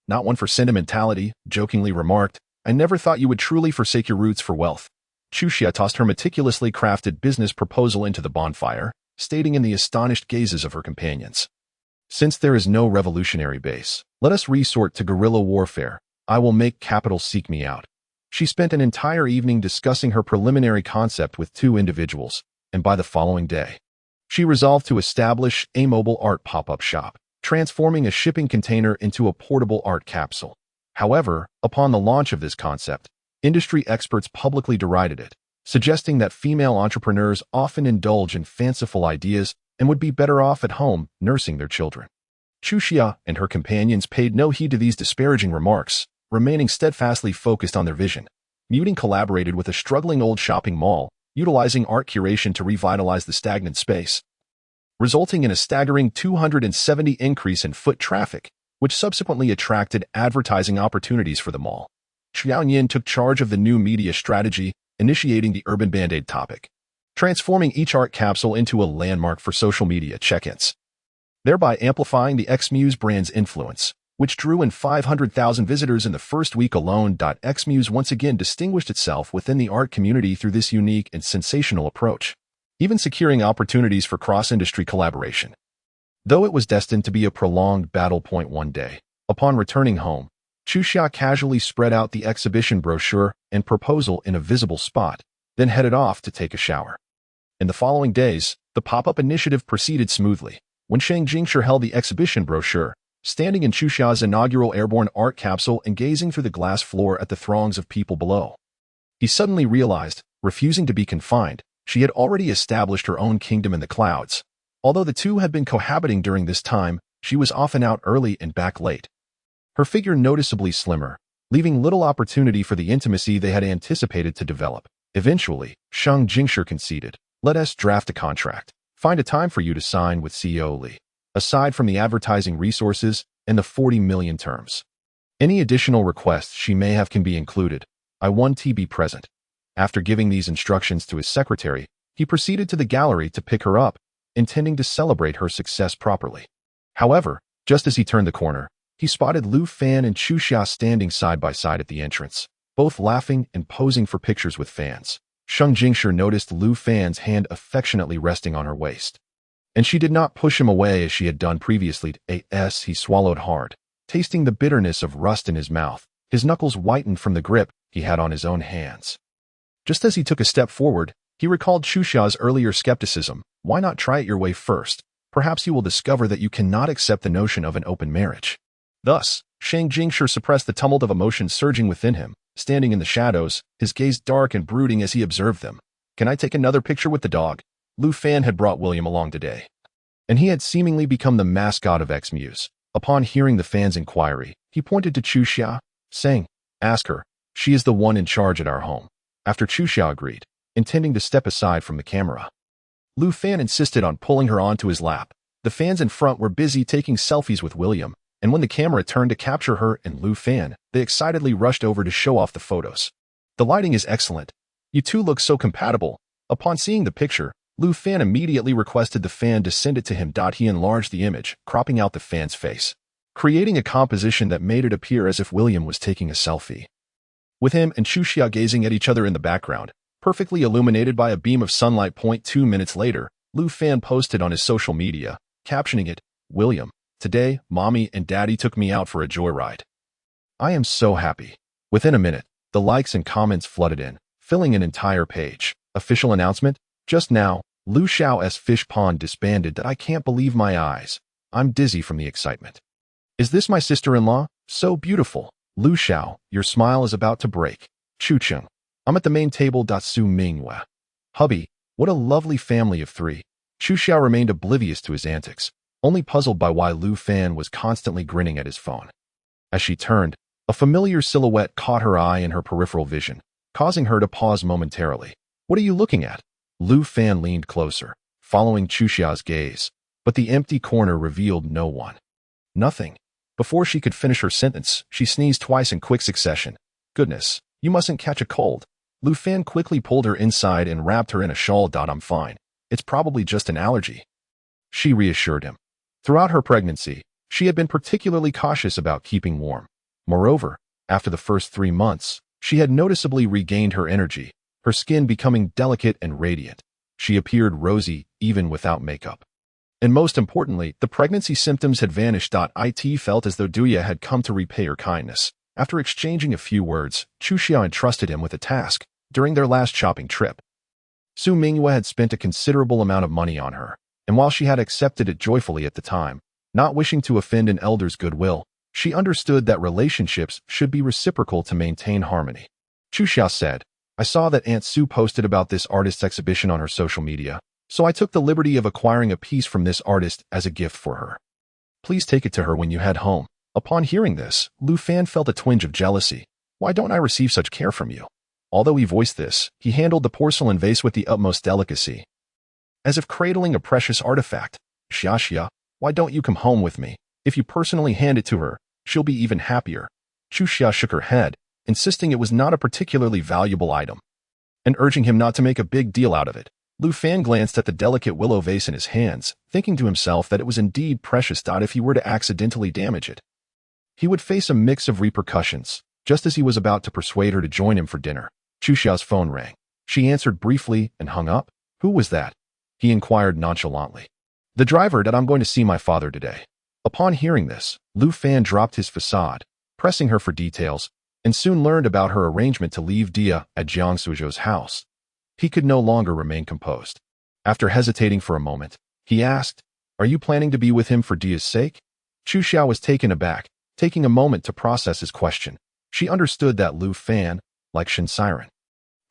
not one for sentimentality, jokingly remarked, "I never thought you would truly forsake your roots for wealth." Chu Xia tossed her meticulously crafted business proposal into the bonfire, stating in the astonished gazes of her companions, "Since there is no revolutionary base, let us resort to guerrilla warfare. I will make capital seek me out." She spent an entire evening discussing her preliminary concept with 2 individuals, and by the following day, she resolved to establish a mobile art pop-up shop, transforming a shipping container into a portable art capsule. However, upon the launch of this concept, industry experts publicly derided it, suggesting that female entrepreneurs often indulge in fanciful ideas and would be better off at home nursing their children. Chu Xia and her companions paid no heed to these disparaging remarks, remaining steadfastly focused on their vision. Muting collaborated with a struggling old shopping mall, utilizing art curation to revitalize the stagnant space, resulting in a staggering 270 increase in foot traffic, which subsequently attracted advertising opportunities for the mall. Xiaoyan took charge of the new media strategy, initiating the Urban Band-Aid topic, transforming each art capsule into a landmark for social media check-ins, thereby amplifying the Xmuse brand's influence, which drew in 500,000 visitors in the first week alone. Xmuse once again distinguished itself within the art community through this unique and sensational approach, even securing opportunities for cross-industry collaboration. Though it was destined to be a prolonged battle point one day, upon returning home, Chu Xia casually spread out the exhibition brochure and proposal in a visible spot, then headed off to take a shower. In the following days, the pop-up initiative proceeded smoothly. When Shang Jingshi held the exhibition brochure, standing in Chu Xia's inaugural airborne art capsule and gazing through the glass floor at the throngs of people below, he suddenly realized, refusing to be confined, she had already established her own kingdom in the clouds. Although the two had been cohabiting during this time, she was often out early and back late, her figure noticeably slimmer, leaving little opportunity for the intimacy they had anticipated to develop. Eventually, Shang Jingshi conceded, "Let us draft a contract. Find a time for you to sign with CEO Li. Aside from the advertising resources and the 40 million terms, any additional requests she may have can be included. I want to be present." After giving these instructions to his secretary, he proceeded to the gallery to pick her up, intending to celebrate her success properly. However, just as he turned the corner, he spotted Lu Fan and Chu Xia standing side by side at the entrance, both laughing and posing for pictures with fans. Shang Jingshi noticed Lu Fan's hand affectionately resting on her waist, and she did not push him away as she had done previously. He swallowed hard, tasting the bitterness of rust in his mouth. His knuckles whitened from the grip he had on his own hands. Just as he took a step forward, he recalled Chu Xia's earlier skepticism. Why not try it your way first? Perhaps you will discover that you cannot accept the notion of an open marriage. Thus, Shang Jingshi suppressed the tumult of emotions surging within him, standing in the shadows, his gaze dark and brooding as he observed them. "Can I take another picture with the dog?" Lu Fan had brought William along today, and he had seemingly become the mascot of Xmuse. Upon hearing the fan's inquiry, he pointed to Chu Xia, saying, "Ask her. She is the one in charge at our home." After Chu Xia agreed, intending to step aside from the camera, Lu Fan insisted on pulling her onto his lap. The fans in front were busy taking selfies with William, and when the camera turned to capture her and Lu Fan, they excitedly rushed over to show off the photos. "The lighting is excellent. You two look so compatible." Upon seeing the picture, Lu Fan immediately requested the fan to send it to him. He enlarged the image, cropping out the fan's face, creating a composition that made it appear as if William was taking a selfie, with him and Chu Xia gazing at each other in the background, perfectly illuminated by a beam of sunlight. 2 minutes later, Lu Fan posted on his social media, captioning it, "William, today, Mommy and Daddy took me out for a joyride. I am so happy." Within a minute, the likes and comments flooded in, filling an entire page. Official announcement: just now, Lu Xiao's fish pond disbanded. I can't believe my eyes. I'm dizzy from the excitement. Is this my sister-in-law? So beautiful. Lu Xiao, your smile is about to break. Chu Cheng, I'm at the main table. Su Mingwe. Hubby, what a lovely family of 3. Chu Xiao remained oblivious to his antics, only puzzled by why Lu Fan was constantly grinning at his phone. As she turned, a familiar silhouette caught her eye in her peripheral vision, causing her to pause momentarily. "What are you looking at?" Lu Fan leaned closer, following Chu Xia's gaze, but the empty corner revealed no one. "Nothing." Before she could finish her sentence, she sneezed twice in quick succession. "Goodness, you mustn't catch a cold." Lu Fan quickly pulled her inside and wrapped her in a shawl. "I'm fine. It's probably just an allergy," she reassured him. Throughout her pregnancy, she had been particularly cautious about keeping warm. Moreover, after the first 3 months, she had noticeably regained her energy, her skin becoming delicate and radiant. She appeared rosy even without makeup. And most importantly, the pregnancy symptoms had vanished. It felt as though Duya had come to repay her kindness. After exchanging a few words, Chu Xia entrusted him with a task. During their last shopping trip, Su Mingwe had spent a considerable amount of money on her, and while she had accepted it joyfully at the time, not wishing to offend an elder's goodwill, she understood that relationships should be reciprocal to maintain harmony. Chu Xia said, I saw that Aunt Sue posted about this artist's exhibition on her social media, so I took the liberty of acquiring a piece from this artist as a gift for her. Please take it to her when you head home. Upon hearing this, Lu Fan felt a twinge of jealousy. Why don't I receive such care from you? Although he voiced this, he handled the porcelain vase with the utmost delicacy, as if cradling a precious artifact. Xia, why don't you come home with me? If you personally hand it to her, she'll be even happier. Chu Xia shook her head, insisting it was not a particularly valuable item, and urging him not to make a big deal out of it. Lu Fan glanced at the delicate willow vase in his hands, thinking to himself that it was indeed precious. If he were to accidentally damage it, he would face a mix of repercussions. Just as he was about to persuade her to join him for dinner, Chu Xiao's phone rang. She answered briefly and hung up. Who was that? He inquired nonchalantly. The driver that I'm going to see my father today. Upon hearing this, Lu Fan dropped his facade, pressing her for details, and soon learned about her arrangement to leave Dia at Jiang Suzhou's house. He could no longer remain composed. After hesitating for a moment, he asked, Are you planning to be with him for Dia's sake? Chu Xiao was taken aback, taking a moment to process his question. She understood that Lu Fan, like Shen Siren,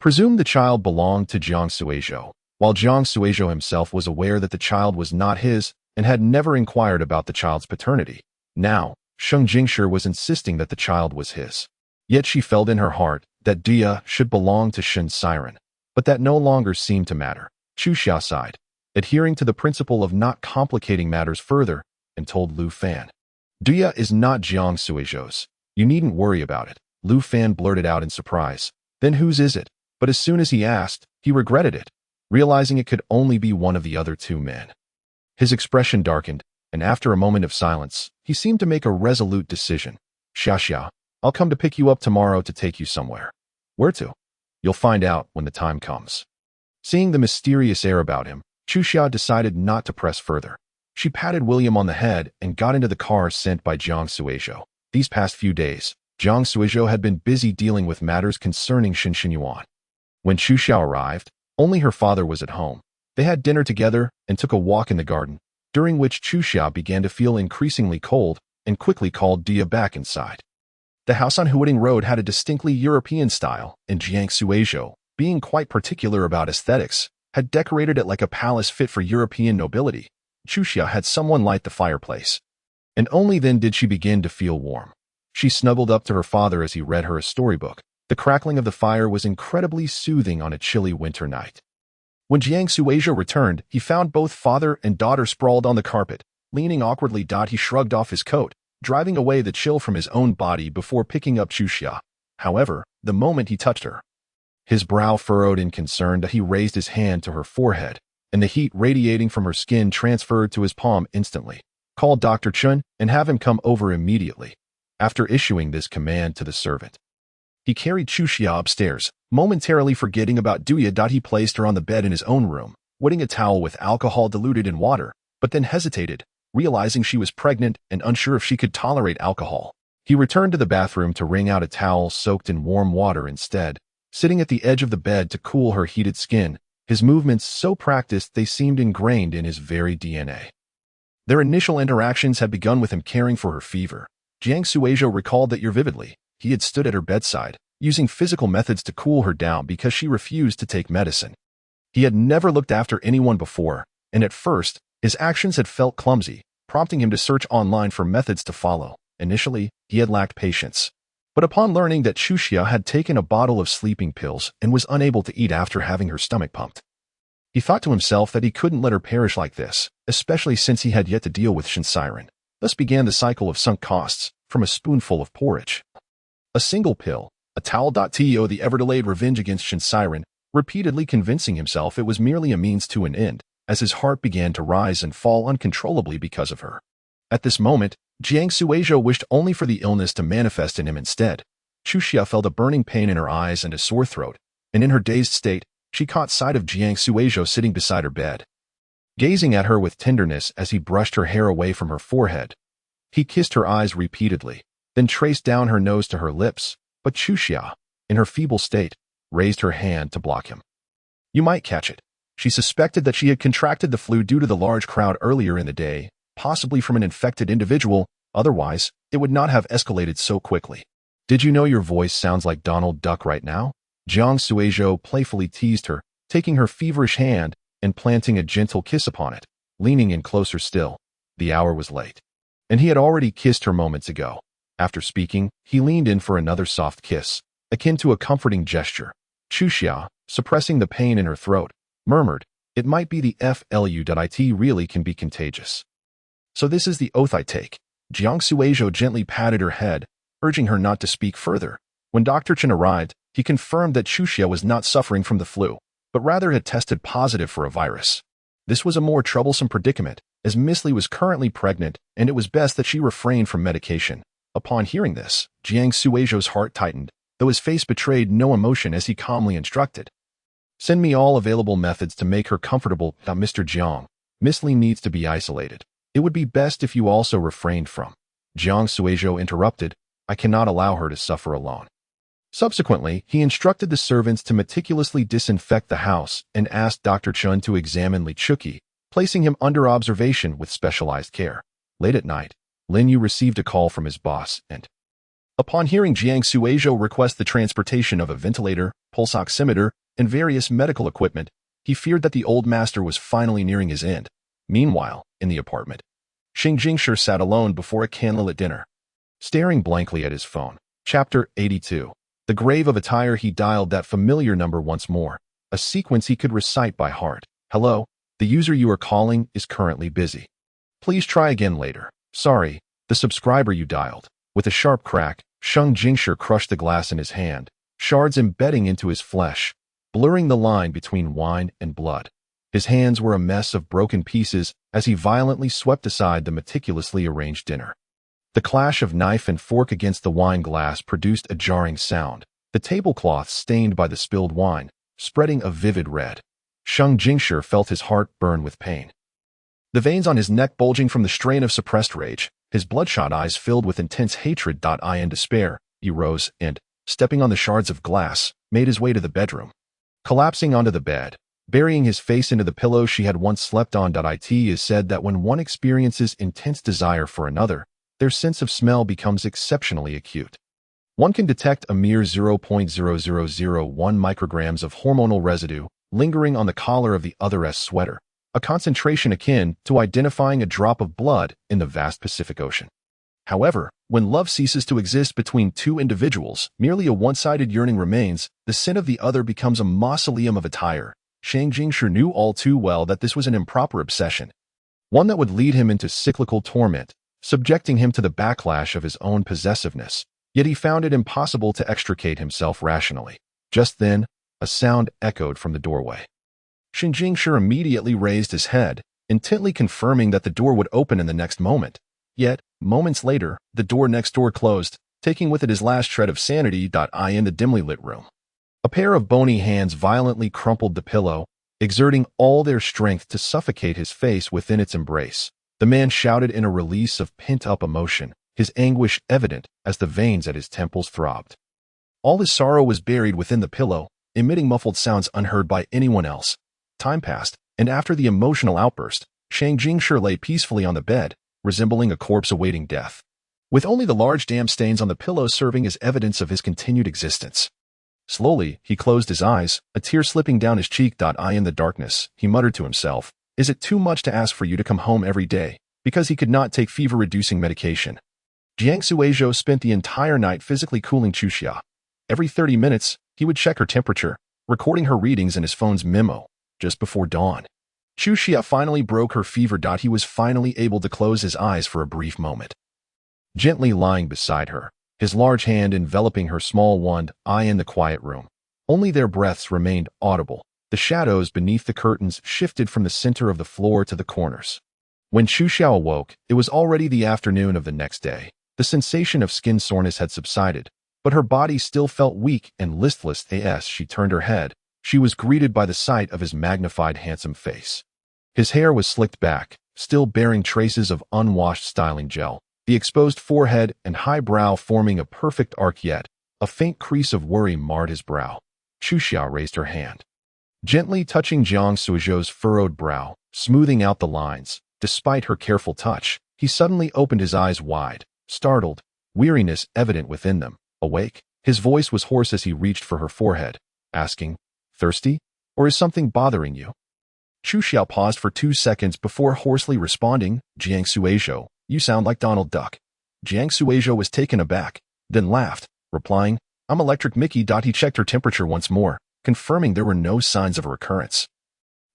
presumed the child belonged to Jiang Suizhou, while Jiang Suizhou himself was aware that the child was not his and had never inquired about the child's paternity. Now, Sheng Jingsher was insisting that the child was his. Yet she felt in her heart that Dia should belong to Shen Siren, but that no longer seemed to matter. Chu Xia sighed, adhering to the principle of not complicating matters further, and told Lu Fan, Dia is not Jiang Suizhou's. You needn't worry about it. Lu Fan blurted out in surprise. Then whose is it? But as soon as he asked, he regretted it, realizing it could only be one of the other two men. His expression darkened, and after a moment of silence, he seemed to make a resolute decision. Xia, I'll come to pick you up tomorrow to take you somewhere. Where to? You'll find out when the time comes. Seeing the mysterious air about him, Chu Xia decided not to press further. She patted William on the head and got into the car sent by Jiang Suizhou. These past few days, Jiang Suizhou had been busy dealing with matters concerning Shen Xinyuan. When Chu Xiao arrived, only her father was at home. They had dinner together and took a walk in the garden, during which Chu Xiao began to feel increasingly cold and quickly called Dia back inside. The house on Huading Road had a distinctly European style, and Jiang Suizhou, being quite particular about aesthetics, had decorated it like a palace fit for European nobility. Chu Xia had someone light the fireplace, and only then did she begin to feel warm. She snuggled up to her father as he read her a storybook. The crackling of the fire was incredibly soothing on a chilly winter night. When Jiang Suizhou returned, he found both father and daughter sprawled on the carpet, leaning awkwardly. He shrugged off his coat, driving away the chill from his own body before picking up Chu Xia. However, the moment he touched her, his brow furrowed in concern. He raised his hand to her forehead, and the heat radiating from her skin transferred to his palm instantly. Call Dr. Chun and have him come over immediately. After issuing this command to the servant, he carried Chu Xia upstairs, momentarily forgetting about Duya. He placed her on the bed in his own room, wetting a towel with alcohol diluted in water, but then hesitated, realizing she was pregnant and unsure if she could tolerate alcohol. He returned to the bathroom to wring out a towel soaked in warm water instead, sitting at the edge of the bed to cool her heated skin, his movements so practiced they seemed ingrained in his very DNA. Their initial interactions had begun with him caring for her fever. Jiang Suizhou recalled that vividly, he had stood at her bedside, using physical methods to cool her down because she refused to take medicine. He had never looked after anyone before, and at first, his actions had felt clumsy, prompting him to search online for methods to follow. Initially, he had lacked patience. But upon learning that Chu Xia had taken a bottle of sleeping pills and was unable to eat after having her stomach pumped, he thought to himself that he couldn't let her perish like this, especially since he had yet to deal with Shen Siren. Thus began the cycle of sunk costs, from a spoonful of porridge, a single pill, a towel. To the ever-delayed revenge against Shen Siren, repeatedly convincing himself it was merely a means to an end, as his heart began to rise and fall uncontrollably because of her. At this moment, Jiang Suizhou wished only for the illness to manifest in him instead. Chu Xia felt a burning pain in her eyes and a sore throat, and in her dazed state, she caught sight of Jiang Suizhou sitting beside her bed, gazing at her with tenderness as he brushed her hair away from her forehead. He kissed her eyes repeatedly, then traced down her nose to her lips, but Chu Xia, in her feeble state, raised her hand to block him. You might catch it. She suspected that she had contracted the flu due to the large crowd earlier in the day, possibly from an infected individual. Otherwise, it would not have escalated so quickly. "Did you know your voice sounds like Donald Duck right now?" Jiang Suizhou playfully teased her, taking her feverish hand and planting a gentle kiss upon it, leaning in closer still. The hour was late, and he had already kissed her moments ago. After speaking, he leaned in for another soft kiss, akin to a comforting gesture. Chuxia, suppressing the pain in her throat, murmured, "It might be the flu. It really can be contagious. So this is the oath I take." Jiang Suizhou gently patted her head, urging her not to speak further. When Dr. Chen arrived, he confirmed that Chuxia was not suffering from the flu, but rather had tested positive for a virus. This was a more troublesome predicament, as Miss Li was currently pregnant, and it was best that she refrain from medication. Upon hearing this, Jiang Suizhou's heart tightened, though his face betrayed no emotion as he calmly instructed. "Send me all available methods to make her comfortable, Mr. Jiang. Miss Li needs to be isolated. It would be best if you also refrained from." Jiang Suizhou interrupted, "I cannot allow her to suffer alone." Subsequently, he instructed the servants to meticulously disinfect the house and asked Dr. Chen to examine Li Chuqi, placing him under observation with specialized care. Late at night, Lin Yu received a call from his boss and, upon hearing Jiang Suizhou request the transportation of a ventilator, pulse oximeter, and various medical equipment, he feared that the old master was finally nearing his end. Meanwhile, in the apartment, Xing Jingshi sat alone before a candlelit dinner, staring blankly at his phone. Chapter 82. The grave of attire. He dialed that familiar number once more, a sequence he could recite by heart. "Hello, the user you are calling is currently busy. Please try again later. Sorry, the subscriber you dialed." With a sharp crack, Xing Jingshi crushed the glass in his hand, shards embedding into his flesh, blurring the line between wine and blood. His hands were a mess of broken pieces as he violently swept aside the meticulously arranged dinner. The clash of knife and fork against the wine glass produced a jarring sound, the tablecloth stained by the spilled wine, spreading a vivid red. Xing Jingshi felt his heart burn with pain. The veins on his neck bulging from the strain of suppressed rage, his bloodshot eyes filled with intense hatred. In despair, he rose and, stepping on the shards of glass, made his way to the bedroom. Collapsing onto the bed, burying his face into the pillow she had once slept on. It is said that when one experiences intense desire for another, their sense of smell becomes exceptionally acute. One can detect a mere 0.0001 micrograms of hormonal residue lingering on the collar of the other's sweater, a concentration akin to identifying a drop of blood in the vast Pacific Ocean. However, when love ceases to exist between two individuals, merely a one-sided yearning remains, the sin of the other becomes a mausoleum of attire. Xing Jingshi knew all too well that this was an improper obsession, one that would lead him into cyclical torment, subjecting him to the backlash of his own possessiveness, yet he found it impossible to extricate himself rationally. Just then, a sound echoed from the doorway. Xing Jingshi immediately raised his head, intently confirming that the door would open in the next moment. Yet, moments later, the door next door closed, taking with it his last shred of sanity. In the dimly lit room, a pair of bony hands violently crumpled the pillow, exerting all their strength to suffocate his face within its embrace. The man shouted in a release of pent-up emotion, his anguish evident as the veins at his temples throbbed. All his sorrow was buried within the pillow, emitting muffled sounds unheard by anyone else. Time passed, and after the emotional outburst, Xing Jingshi lay peacefully on the bed, resembling a corpse awaiting death, with only the large damp stains on the pillow serving as evidence of his continued existence. Slowly, he closed his eyes, a tear slipping down his cheek. In the darkness, he muttered to himself, "Is it too much to ask for you to come home every day?" Because he could not take fever-reducing medication, Jiang Suizhou spent the entire night physically cooling Chuxia. Every 30 minutes, he would check her temperature, recording her readings in his phone's memo, just before dawn. Chuxia finally broke her fever. He was finally able to close his eyes for a brief moment. Gently lying beside her, his large hand enveloping her small one, in the quiet room. Only their breaths remained audible. The shadows beneath the curtains shifted from the center of the floor to the corners. When Chuxia awoke, it was already the afternoon of the next day. The sensation of skin soreness had subsided, but her body still felt weak and listless. As she turned her head, she was greeted by the sight of his magnified, handsome face. His hair was slicked back, still bearing traces of unwashed styling gel, the exposed forehead and high brow forming a perfect arc, yet a faint crease of worry marred his brow. Chuxia raised her hand. gently touching Jiang Suizhou's furrowed brow, smoothing out the lines. Despite her careful touch, he suddenly opened his eyes wide, startled, weariness evident within them. Awake? His voice was hoarse as he reached for her forehead, asking, "Thirsty? Or is something bothering you?" Chu Xiao paused for 2 seconds before hoarsely responding, "Jiang Suizhou, you sound like Donald Duck." Jiang Suizhou was taken aback, then laughed, replying, "I'm Electric Mickey." He checked her temperature once more, confirming there were no signs of a recurrence.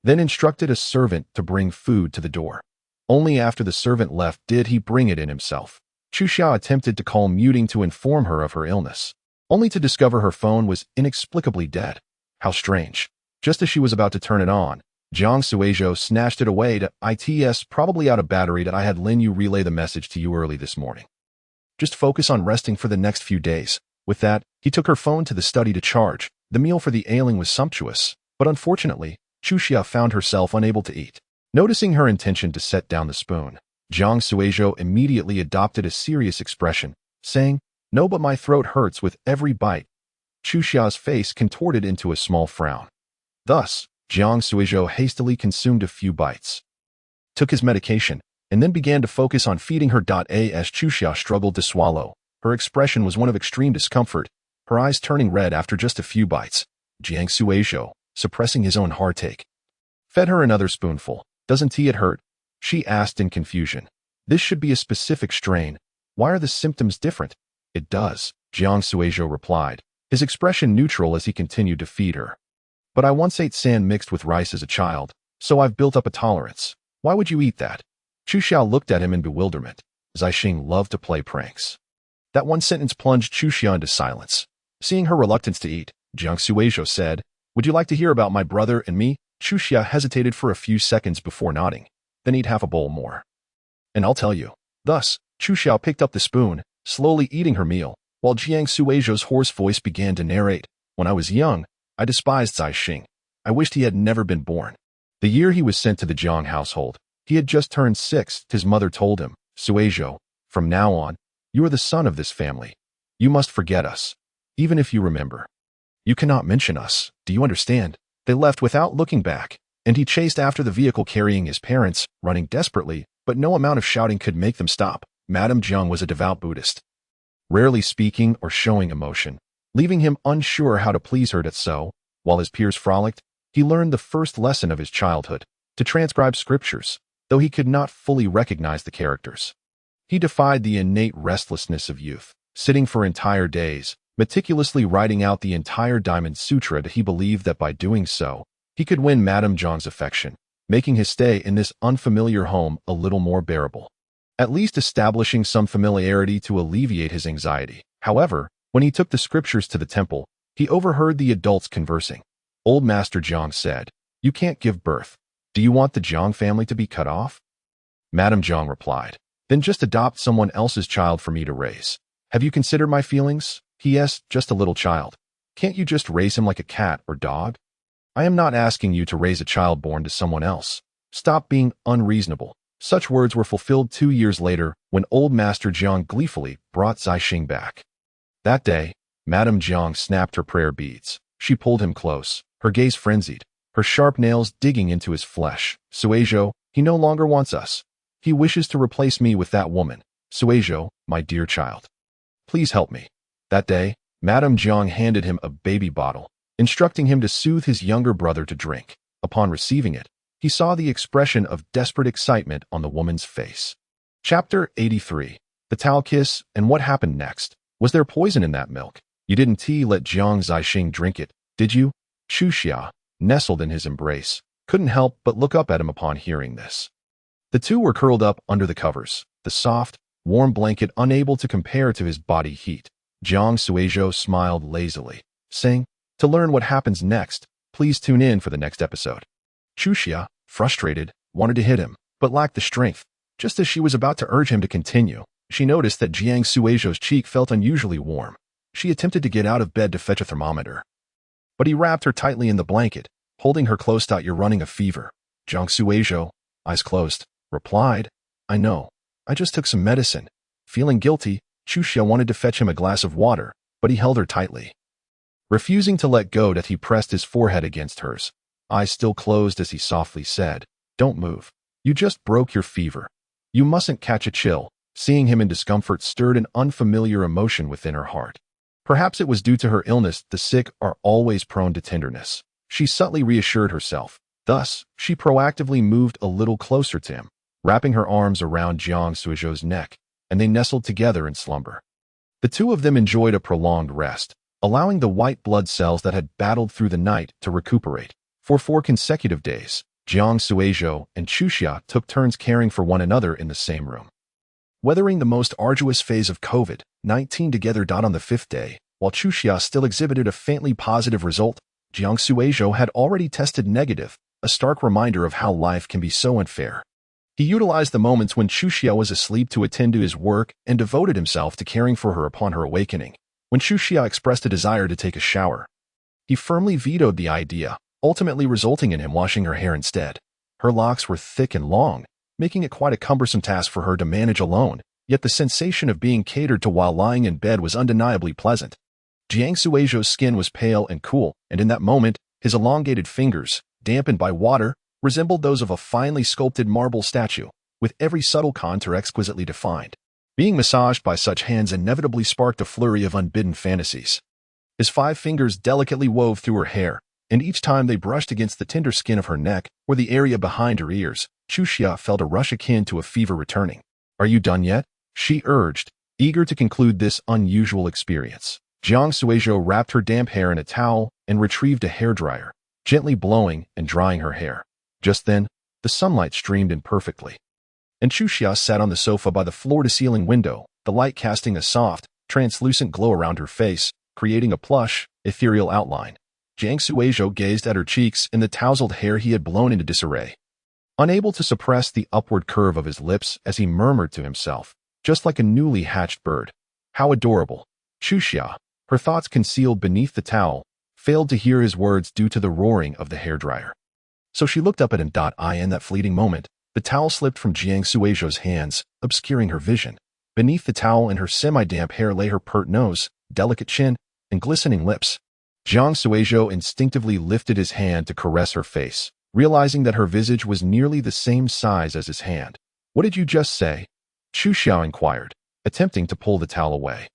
Then instructed a servant to bring food to the door. Only after the servant left did he bring it in himself. Chu Xiao attempted to call Muting to inform her of her illness, only to discover her phone was inexplicably dead. How strange. Just as she was about to turn it on, Jiang Suizhou snatched it away to "It's probably out of battery. That I had Lin Yu relay the message to you early this morning. Just focus on resting for the next few days." With that, he took her phone to the study to charge. The meal for the ailing was sumptuous, but unfortunately, Chu Xiao found herself unable to eat. Noticing her intention to set down the spoon, Jiang Suizhou immediately adopted a serious expression, saying, "No, but my throat hurts with every bite." Chu Xiao's face contorted into a small frown. Thus, Jiang Suizhou hastily consumed a few bites, took his medication, and then began to focus on feeding her. As Chu Xiao struggled to swallow, her expression was one of extreme discomfort, her eyes turning red after just a few bites. Jiang Suizhou, suppressing his own heartache, fed her another spoonful. "Doesn't it hurt?" she asked in confusion. "This should be a specific strain. Why are the symptoms different?" "It does," Jiang Suizhou replied, his expression neutral as he continued to feed her. "But I once ate sand mixed with rice as a child, so I've built up a tolerance. Why would you eat that?" Chu Xiao looked at him in bewilderment. Zixing loved to play pranks. That one sentence plunged Chu Xiao into silence. Seeing her reluctance to eat, Jiang Suizhou said, "Would you like to hear about my brother and me?" Chu Xiao hesitated for a few seconds before nodding, then eat half a bowl more. "And I'll tell you." Thus, Chu Xiao picked up the spoon, slowly eating her meal, while Jiang Suizhou's hoarse voice began to narrate, "When I was young, I despised Zixing. I wished he had never been born. The year he was sent to the Jiang household, he had just turned 6. His mother told him, 'Suizhou, from now on, you are the son of this family. You must forget us, even if you remember. You cannot mention us, do you understand?' They left without looking back, and he chased after the vehicle carrying his parents, running desperately, but no amount of shouting could make them stop. Madame Jiang was a devout Buddhist, rarely speaking or showing emotion, leaving him unsure how to please her. So, while his peers frolicked, he learned the first lesson of his childhood, to transcribe scriptures, though he could not fully recognize the characters. He defied the innate restlessness of youth, sitting for entire days, meticulously writing out the entire Diamond Sutra. He believed that by doing so, he could win Madame Jiang's affection, making his stay in this unfamiliar home a little more bearable, at least establishing some familiarity to alleviate his anxiety. However, when he took the scriptures to the temple, he overheard the adults conversing. Old Master Jiang said, "You can't give birth. Do you want the Jiang family to be cut off?" Madame Jiang replied, "Then just adopt someone else's child for me to raise. Have you considered my feelings?" "P.S. Just a little child. Can't you just raise him like a cat or dog?" "I am not asking you to raise a child born to someone else. Stop being unreasonable." Such words were fulfilled 2 years later when old Master Jiang gleefully brought Zixing back. That day, Madame Jiang snapped her prayer beads. She pulled him close, her gaze frenzied, her sharp nails digging into his flesh. "Suizhou, he no longer wants us. He wishes to replace me with that woman. Suizhou, my dear child, please help me." That day, Madame Jiang handed him a baby bottle, instructing him to soothe his younger brother to drink. Upon receiving it, he saw the expression of desperate excitement on the woman's face. Chapter 83. The Tao Kiss and What Happened Next. Was there poison in that milk? You didn't let Jiang Zixing drink it, did you? Chu Xia, nestled in his embrace, couldn't help but look up at him upon hearing this. The two were curled up under the covers, the soft, warm blanket unable to compare to his body heat. Jiang Suizhou smiled lazily, saying, "To learn what happens next, please tune in for the next episode." Chu Xia, frustrated, wanted to hit him, but lacked the strength. Just as she was about to urge him to continue, she noticed that Jiang Suizhou's cheek felt unusually warm. She attempted to get out of bed to fetch a thermometer, but he wrapped her tightly in the blanket, holding her close. "You're running a fever." Jiang Suizhou, eyes closed, replied, "I know. I just took some medicine." Feeling guilty, Chu Xia wanted to fetch him a glass of water, but he held her tightly. Refusing to let go, he pressed his forehead against hers. eyes still closed as he softly said, "Don't move. You just broke your fever. You mustn't catch a chill." Seeing him in discomfort stirred an unfamiliar emotion within her heart. Perhaps it was due to her illness. The sick are always prone to tenderness. She subtly reassured herself. Thus, she proactively moved a little closer to him, wrapping her arms around Jiang Suizhou's neck, and they nestled together in slumber. The two of them enjoyed a prolonged rest, allowing the white blood cells that had battled through the night to recuperate. For 4 consecutive days, Jiang Suizhou and Chuxia took turns caring for one another in the same room. Weathering the most arduous phase of COVID-19 together. On the 5th day, while Chuxia still exhibited a faintly positive result, Jiang Suizhou had already tested negative, a stark reminder of how life can be so unfair. He utilized the moments when Chuxia was asleep to attend to his work and devoted himself to caring for her upon her awakening. When Chuxia expressed a desire to take a shower, he firmly vetoed the idea, ultimately resulting in him washing her hair instead. Her locks were thick and long, making it quite a cumbersome task for her to manage alone, yet the sensation of being catered to while lying in bed was undeniably pleasant. Jiang Suizhou's skin was pale and cool, and in that moment, his elongated fingers, dampened by water, resembled those of a finely sculpted marble statue, with every subtle contour exquisitely defined. Being massaged by such hands inevitably sparked a flurry of unbidden fantasies. His 5 fingers delicately wove through her hair, and each time they brushed against the tender skin of her neck or the area behind her ears, Chuxia felt a rush akin to a fever returning. "Are you done yet?" she urged, eager to conclude this unusual experience. Jiang Suizhou wrapped her damp hair in a towel and retrieved a hairdryer, gently blowing and drying her hair. Just then, the sunlight streamed in perfectly, and Chuxia sat on the sofa by the floor-to-ceiling window, the light casting a soft, translucent glow around her face, creating a plush, ethereal outline. Jiang Suizhou gazed at her cheeks and the tousled hair he had blown into disarray, unable to suppress the upward curve of his lips as he murmured to himself, just like a newly hatched bird, "How adorable." Chuxia, her thoughts concealed beneath the towel, failed to hear his words due to the roaring of the hairdryer. So she looked up at him. In that fleeting moment, the towel slipped from Jiang Suizhou's hands, obscuring her vision. Beneath the towel and her semi-damp hair lay her pert nose, delicate chin, and glistening lips. Jiang Suizhou instinctively lifted his hand to caress her face, realizing that her visage was nearly the same size as his hand. "What did you just say?" Chuxia inquired, attempting to pull the towel away,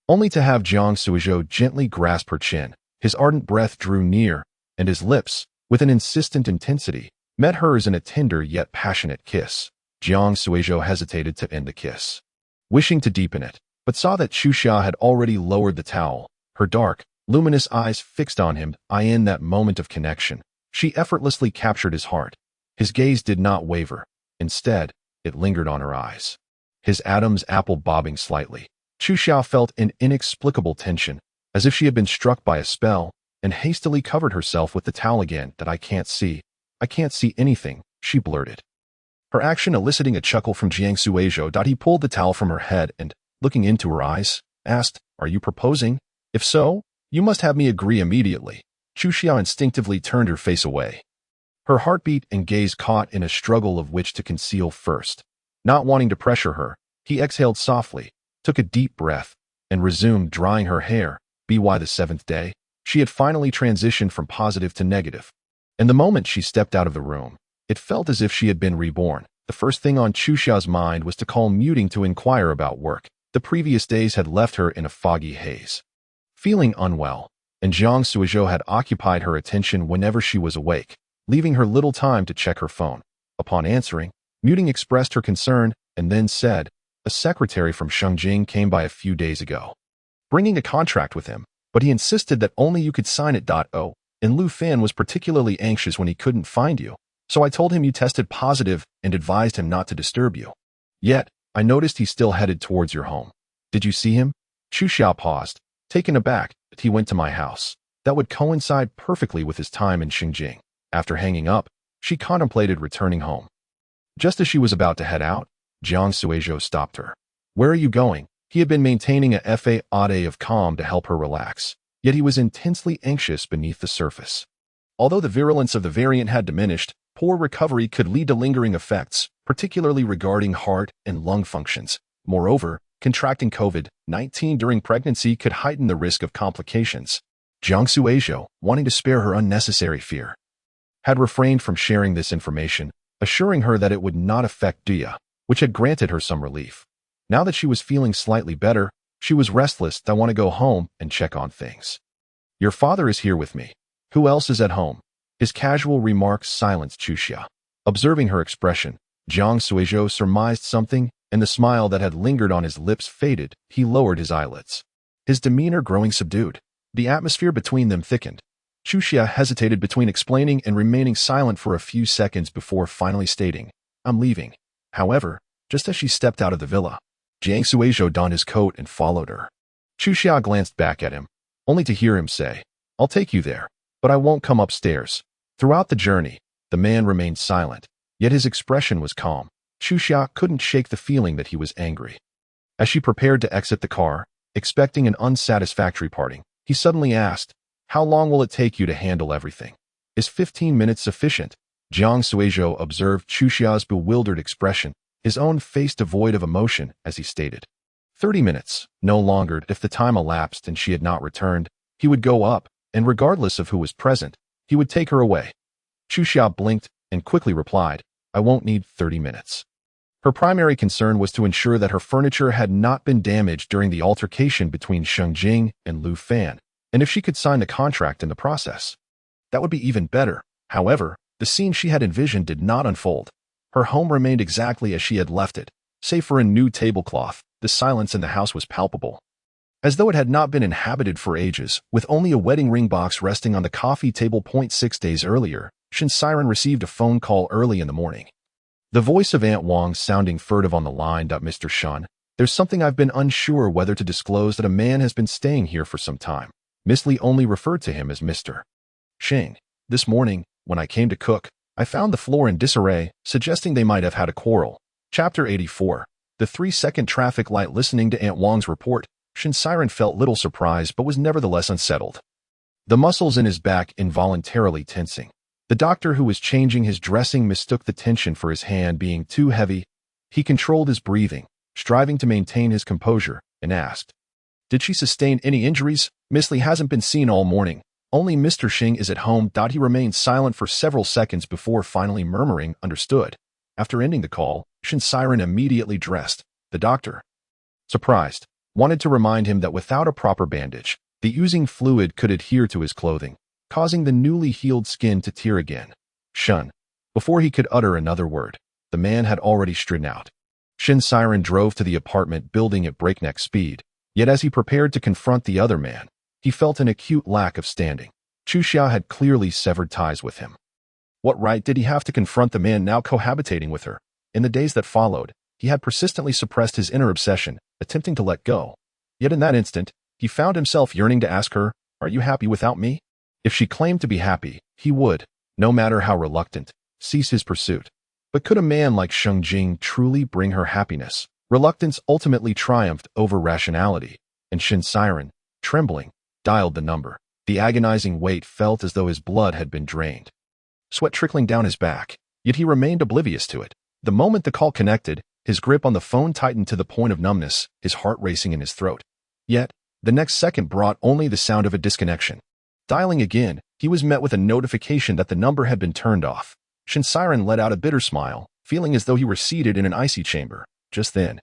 only to have Jiang Suizhou gently grasp her chin. His ardent breath drew near, and his lips, with an insistent intensity, met hers in a tender yet passionate kiss. Jiang Suizhou hesitated to end the kiss, wishing to deepen it, but saw that Chuxia had already lowered the towel, her dark, luminous eyes fixed on him. In that moment of connection, she effortlessly captured his heart. His gaze did not waver. Instead, it lingered on her eyes, his Adam's apple bobbing slightly. Chuxia felt an inexplicable tension, as if she had been struck by a spell, and hastily covered herself with the towel again. "I can't see anything," she blurted, her action eliciting a chuckle from Jiang Suizhou. He pulled the towel from her head and, looking into her eyes, asked, "Are you proposing? If so, you must have me agree immediately." Chuxia instinctively turned her face away, her heartbeat and gaze caught in a struggle of which to conceal first. Not wanting to pressure her, he exhaled softly, took a deep breath, and resumed drying her hair. By the 7th day, she had finally transitioned from positive to negative. And the moment she stepped out of the room, it felt as if she had been reborn. The first thing on Chuxia's mind was to call Muting to inquire about work. The previous days had left her in a foggy haze, feeling unwell, and Jiang Suizhou had occupied her attention whenever she was awake, leaving her little time to check her phone. Upon answering, Muting expressed her concern and then said, "A secretary from Shengjing came by a few days ago, bringing a contract with him, but he insisted that only you could sign it. And Lu Fan was particularly anxious when he couldn't find you, so I told him you tested positive and advised him not to disturb you. Yet, I noticed he still headed towards your home. Did you see him?" Chuxia paused, taken aback. "He went to my house." That would coincide perfectly with his time in Xinjiang. After hanging up, she contemplated returning home. Just as she was about to head out, Jiang Suizhou stopped her. "Where are you going?" He had been maintaining a facade of calm to help her relax, yet he was intensely anxious beneath the surface. Although the virulence of the variant had diminished, poor recovery could lead to lingering effects, particularly regarding heart and lung functions. Moreover, contracting COVID-19 during pregnancy could heighten the risk of complications. Jiang Suizhou, wanting to spare her unnecessary fear, had refrained from sharing this information, assuring her that it would not affect Dia, which had granted her some relief. Now that she was feeling slightly better, she was restless. I want to go home and check on things. Your father is here with me. Who else is at home? His casual remarks silenced Chuxia. Observing her expression, Jiang Suizhou surmised something, and the smile that had lingered on his lips faded. He lowered his eyelids, his demeanor growing subdued. The atmosphere between them thickened. Chuxia hesitated between explaining and remaining silent for a few seconds before finally stating, I'm leaving. However, just as she stepped out of the villa, Jiang Suizhou donned his coat and followed her. Chuxia glanced back at him, only to hear him say, I'll take you there, but I won't come upstairs. Throughout the journey, the man remained silent, yet his expression was calm. Chuxia couldn't shake the feeling that he was angry. As she prepared to exit the car, expecting an unsatisfactory parting, he suddenly asked, How long will it take you to handle everything? Is 15 minutes sufficient? Jiang Suizhou observed Chuxia's bewildered expression, his own face devoid of emotion, as he stated, 30 minutes, no longer. If the time elapsed and she had not returned, he would go up, and regardless of who was present, he would take her away. Chuxia blinked and quickly replied, I won't need 30 minutes. Her primary concern was to ensure that her furniture had not been damaged during the altercation between Sheng Jing and Lu Fan, and if she could sign the contract in the process, that would be even better. However, the scene she had envisioned did not unfold. Her home remained exactly as she had left it. Save for a new tablecloth, the silence in the house was palpable, as though it had not been inhabited for ages. With only a wedding ring box resting on the coffee table. 6 days earlier, Shin Siren received a phone call early in the morning. The voice of Aunt Wang sounding furtive on the line. Mr. Shun, there's something I've been unsure whether to disclose, that a man has been staying here for some time. Miss Li only referred to him as Mr. Shing. This morning, when I came to cook, I found the floor in disarray, suggesting they might have had a quarrel. Chapter 84. The 3-second traffic light. Listening to Aunt Wang's report, Shin Siren felt little surprise but was nevertheless unsettled, the muscles in his back involuntarily tensing. The doctor, who was changing his dressing, mistook the tension for his hand being too heavy. He controlled his breathing, striving to maintain his composure, and asked, Did she sustain any injuries? Miss Li hasn't been seen all morning. Only Mr. Shing is at home. He remained silent for several seconds before finally murmuring, Understood. After ending the call, Shin Siren immediately dressed. The doctor, surprised, wanted to remind him that without a proper bandage, the oozing fluid could adhere to his clothing, causing the newly healed skin to tear again. Shun. Before he could utter another word, the man had already stridden out. Shin Siren drove to the apartment building at breakneck speed, yet as he prepared to confront the other man, he felt an acute lack of standing. Chuxia had clearly severed ties with him. What right did he have to confront the man now cohabitating with her? In the days that followed, he had persistently suppressed his inner obsession, attempting to let go. Yet in that instant, he found himself yearning to ask her, Are you happy without me? If she claimed to be happy, he would, no matter how reluctant, cease his pursuit. But could a man like Sheng Jing truly bring her happiness? Reluctance ultimately triumphed over rationality, and Shin Siren, trembling, dialed the number. The agonizing weight felt as though his blood had been drained, sweat trickling down his back, yet he remained oblivious to it. The moment the call connected, his grip on the phone tightened to the point of numbness, his heart racing in his throat. Yet, the next second brought only the sound of a disconnection. Dialing again, he was met with a notification that the number had been turned off. Shin Siren let out a bitter smile, feeling as though he were seated in an icy chamber. Just then,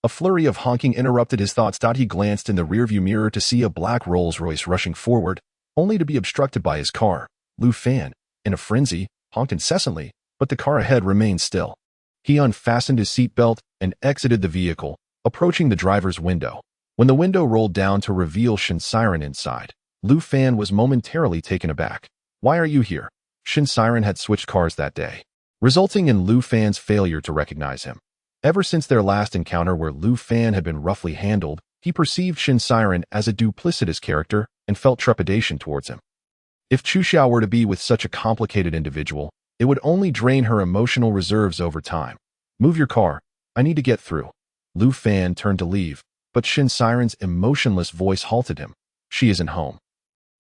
a flurry of honking interrupted his thoughts. He glanced in the rearview mirror to see a black Rolls-Royce rushing forward, only to be obstructed by his car. Lu Fan, in a frenzy, honked incessantly, but the car ahead remained still. He unfastened his seatbelt and exited the vehicle, approaching the driver's window. When the window rolled down to reveal Shin Siren inside, Lu Fan was momentarily taken aback. Why are you here? Shin Siren had switched cars that day, resulting in Lu Fan's failure to recognize him. Ever since their last encounter where Lu Fan had been roughly handled, he perceived Shin Siren as a duplicitous character and felt trepidation towards him. If Chuxia were to be with such a complicated individual, it would only drain her emotional reserves over time. Move your car. I need to get through. Lu Fan turned to leave, but Shin Siren's emotionless voice halted him. She isn't home.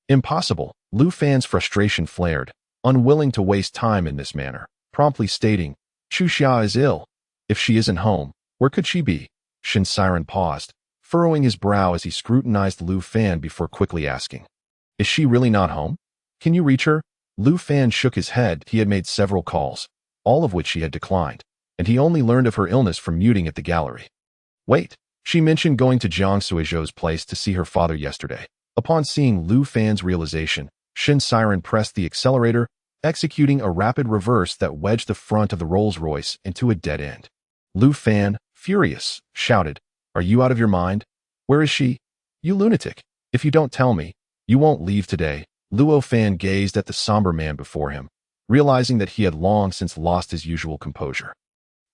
Impossible. Lu Fan's frustration flared, unwilling to waste time in this manner, promptly stating, Chuxia is ill. If she isn't home, where could she be? Shin Siren paused, furrowing his brow as he scrutinized Lu Fan before quickly asking, Is she really not home? Can you reach her? Lu Fan shook his head. He had made several calls, all of which she had declined, and he only learned of her illness from muting at the gallery. Wait, she mentioned going to Jiang Suizhou's place to see her father yesterday. Upon seeing Lu Fan's realization, Shin Siren pressed the accelerator, executing a rapid reverse that wedged the front of the Rolls-Royce into a dead end. Lu Fan, furious, shouted, "Are you out of your mind? Where is she? You lunatic! If you don't tell me, you won't leave today." Luo Fan gazed at the somber man before him, realizing that he had long since lost his usual composure.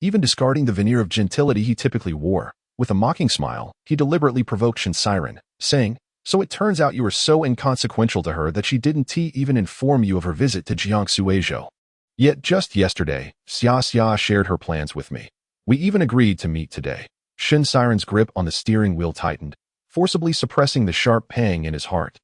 Even discarding the veneer of gentility he typically wore, with a mocking smile, he deliberately provoked Shin Siren, saying, "So it turns out you were so inconsequential to her that she didn't even inform you of her visit to Jiang Suizhou. Yet just yesterday, Xia shared her plans with me. We even agreed to meet today." Shin Siren's grip on the steering wheel tightened, forcibly suppressing the sharp pang in his heart.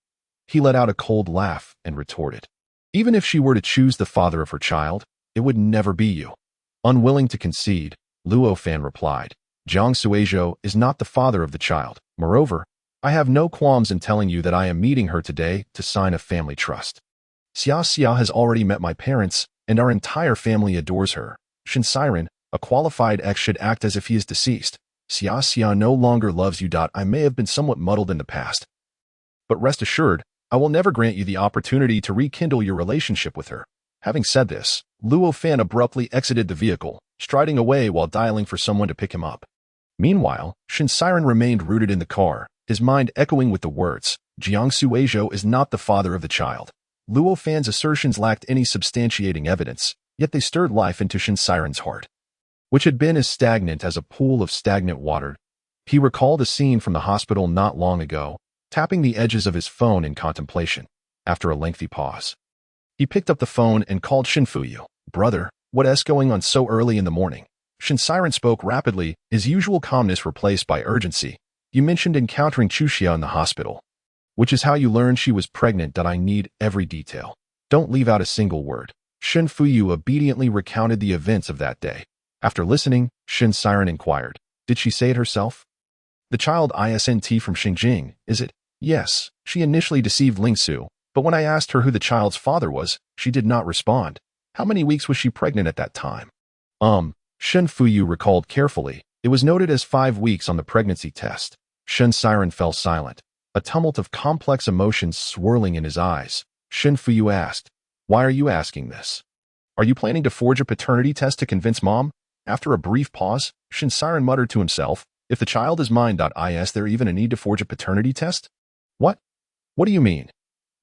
He let out a cold laugh and retorted, "Even if she were to choose the father of her child, it would never be you." Unwilling to concede, Luo Fan replied, "Jiang Suizhou is not the father of the child. Moreover, I have no qualms in telling you that I am meeting her today to sign a family trust. Xia has already met my parents, and our entire family adores her. Shin Siren, a qualified ex, should act as if he is deceased. Xia no longer loves you. I may have been somewhat muddled in the past, but rest assured, I will never grant you the opportunity to rekindle your relationship with her." Having said this, Luo Fan abruptly exited the vehicle, striding away while dialing for someone to pick him up. Meanwhile, Shin Siren remained rooted in the car, his mind echoing with the words, "Jiang Suizhou is not the father of the child." Luo Fan's assertions lacked any substantiating evidence, yet they stirred life into Shin Siren's heart, which had been as stagnant as a pool of stagnant water. He recalled a scene from the hospital not long ago, tapping the edges of his phone in contemplation. After a lengthy pause, he picked up the phone and called Shin Fuyu. "Brother, what's going on so early in the morning?" Shin Siren spoke rapidly, his usual calmness replaced by urgency. "You mentioned encountering Chuxia in the hospital, which is how you learned she was pregnant. I need every detail. Don't leave out a single word." Shin Fuyu obediently recounted the events of that day. After listening, Shin Siren inquired, "Did she say it herself? The child isn't from Xinjiang, is it?" "Yes, she initially deceived Lingsu, but when I asked her who the child's father was, she did not respond." "How many weeks was she pregnant at that time?" Shin Fuyu recalled carefully. "It was noted as 5 weeks on the pregnancy test." Shin Siren fell silent, a tumult of complex emotions swirling in his eyes. Shin Fuyu asked, "Why are you asking this? Are you planning to forge a paternity test to convince mom?" After a brief pause, Shin Siren muttered to himself, "If the child is mine, is there even a need to forge a paternity test?" What? What do you mean?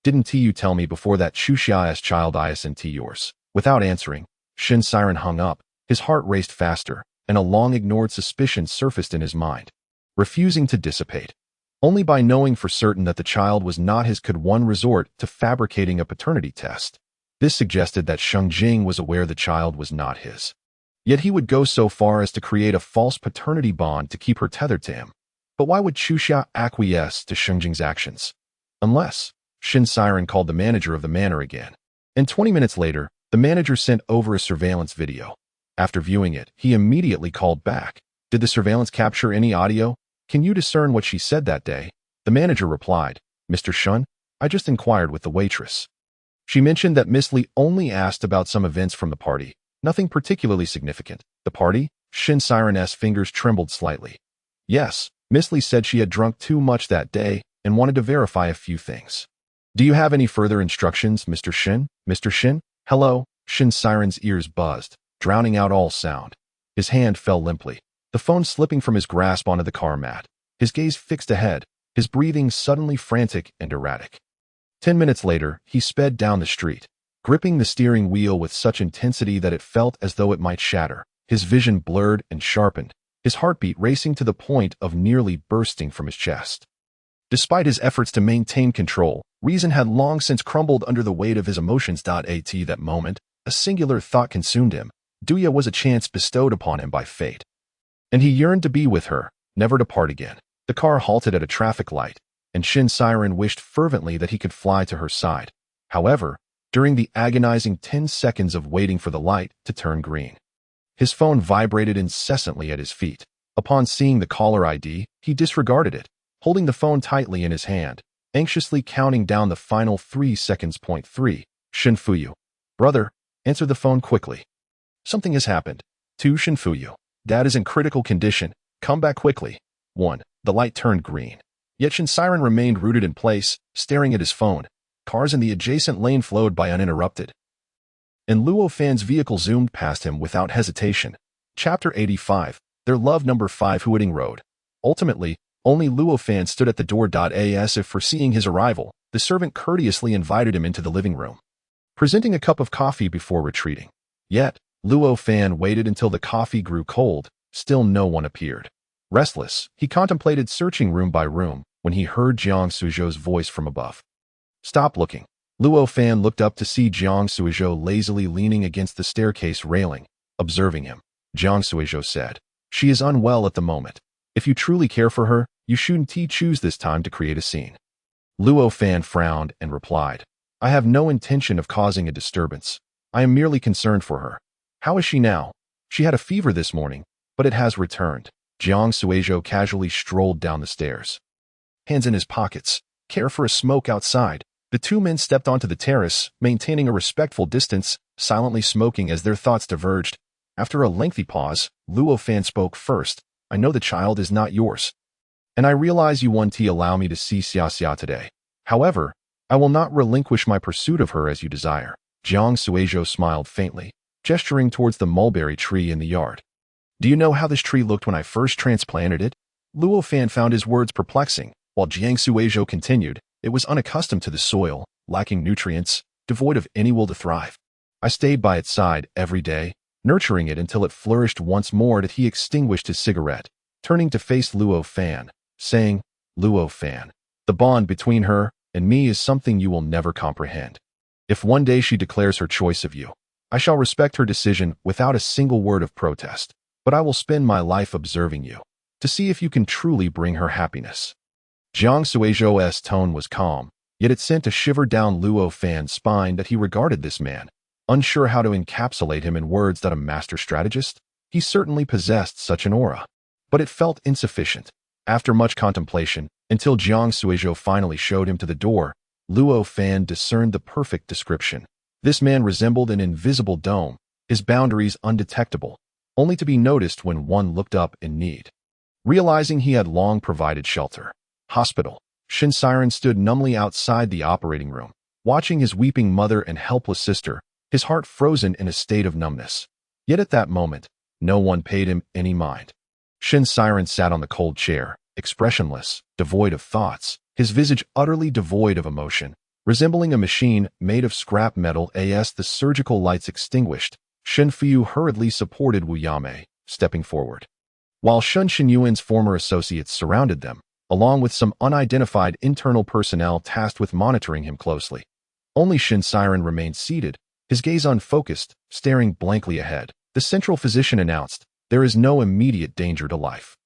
Didn't you tell me before that Chuxia's child isn't yours?" Without answering, Shin Siren hung up. His heart raced faster, and a long-ignored suspicion surfaced in his mind, refusing to dissipate. Only by knowing for certain that the child was not his could one resort to fabricating a paternity test. This suggested that Sheng Jing was aware the child was not his. Yet he would go so far as to create a false paternity bond to keep her tethered to him. But why would Chuxia acquiesce to Sheng Jing's actions? Unless... Shin Siren called the manager of the manor again. And 20 minutes later, the manager sent over a surveillance video. After viewing it, he immediately called back. "Did the surveillance capture any audio? Can you discern what she said that day?" The manager replied, "Mr. Shun, I just inquired with the waitress. She mentioned that Miss Li only asked about some events from the party, nothing particularly significant." "The party?" Shin Siren's fingers trembled slightly. "Yes, Miss Li said she had drunk too much that day and wanted to verify a few things." "Do you have any further instructions, Mr. Shin?" "Mr. Shin? Hello?" Shin Siren's ears buzzed, drowning out all sound. His hand fell limply, the phone slipping from his grasp onto the car mat. His gaze fixed ahead, his breathing suddenly frantic and erratic. 10 minutes later, he sped down the street, gripping the steering wheel with such intensity that it felt as though it might shatter. His vision blurred and sharpened, his heartbeat racing to the point of nearly bursting from his chest. Despite his efforts to maintain control, reason had long since crumbled under the weight of his emotions. At that moment, a singular thought consumed him. Duya was a chance bestowed upon him by fate, and he yearned to be with her, never to part again. The car halted at a traffic light, and Shin Siren wished fervently that he could fly to her side. However, during the agonizing 10 seconds of waiting for the light to turn green, his phone vibrated incessantly at his feet. Upon seeing the caller ID, he disregarded it, holding the phone tightly in his hand, anxiously counting down the final 3 seconds. 3. Shinfuyu. Brother, answer the phone quickly. Something has happened. 2. Shinfuyu. Dad is in critical condition. Come back quickly. 1. The light turned green. Yet Shinsiren remained rooted in place, staring at his phone. Cars in the adjacent lane flowed by uninterrupted. And Luo Fan's vehicle zoomed past him without hesitation. Chapter 85. Their love number 5 Huading Road. Ultimately, only Luo Fan stood at the door. As if foreseeing his arrival, the servant courteously invited him into the living room, presenting a cup of coffee before retreating. Yet, Luo Fan waited until the coffee grew cold. Still no one appeared. Restless, he contemplated searching room by room when he heard Jiang Suzhou's voice from above. Stop looking. Luo Fan looked up to see Jiang Suzhou lazily leaning against the staircase railing, observing him. Jiang Suzhou said, she is unwell at the moment. If you truly care for her, you shouldn't choose this time to create a scene. Luo Fan frowned and replied, I have no intention of causing a disturbance. I am merely concerned for her. How is she now? She had a fever this morning, but it has returned. Jiang Suzhou casually strolled down the stairs, hands in his pockets. Care for a smoke outside. The two men stepped onto the terrace, maintaining a respectful distance, silently smoking as their thoughts diverged. After a lengthy pause, Luo Fan spoke first. I know the child is not yours, and I realize you want to allow me to see Xia today. However, I will not relinquish my pursuit of her as you desire. Jiang Suzhou smiled faintly, gesturing towards the mulberry tree in the yard. Do you know how this tree looked when I first transplanted it? Luo Fan found his words perplexing, while Jiang Suzhou continued, it was unaccustomed to the soil, lacking nutrients, devoid of any will to thrive. I stayed by its side every day, nurturing it until it flourished once more. That he extinguished his cigarette, turning to face Luo Fan, saying, Luo Fan, the bond between her and me is something you will never comprehend. If one day she declares her choice of you, I shall respect her decision without a single word of protest, but I will spend my life observing you, to see if you can truly bring her happiness. Jiang Suzhou's tone was calm, yet it sent a shiver down Luo Fan's spine that he regarded this man, unsure how to encapsulate him in words. That a master strategist? He certainly possessed such an aura, but it felt insufficient. After much contemplation, until Jiang Suzhou finally showed him to the door, Luo Fan discerned the perfect description. This man resembled an invisible dome, his boundaries undetectable, only to be noticed when one looked up in need. Realizing he had long provided shelter. Hospital. Shinsiren stood numbly outside the operating room, watching his weeping mother and helpless sister, his heart frozen in a state of numbness. Yet at that moment, no one paid him any mind. Shinsiren sat on the cold chair, expressionless, devoid of thoughts, his visage utterly devoid of emotion, resembling a machine made of scrap metal. As the surgical lights extinguished, Shinfuyu hurriedly supported Wu Yame, stepping forward, while Shun Xinyuan's former associates surrounded them, along with some unidentified internal personnel tasked with monitoring him closely. Only Shinsiren remained seated, his gaze unfocused, staring blankly ahead. The central physician announced, there is no immediate danger to life,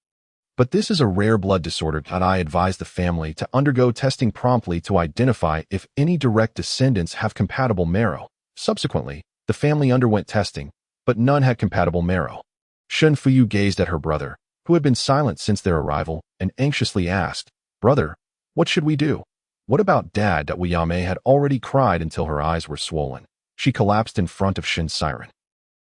but this is a rare blood disorder. I advise the family to undergo testing promptly to identify if any direct descendants have compatible marrow. Subsequently, the family underwent testing, but none had compatible marrow. Shinfuyu gazed at her brother, who had been silent since their arrival, and anxiously asked, Brother, what should we do? What about Dad? Wuyame had already cried until her eyes were swollen. She collapsed in front of Shinsiren,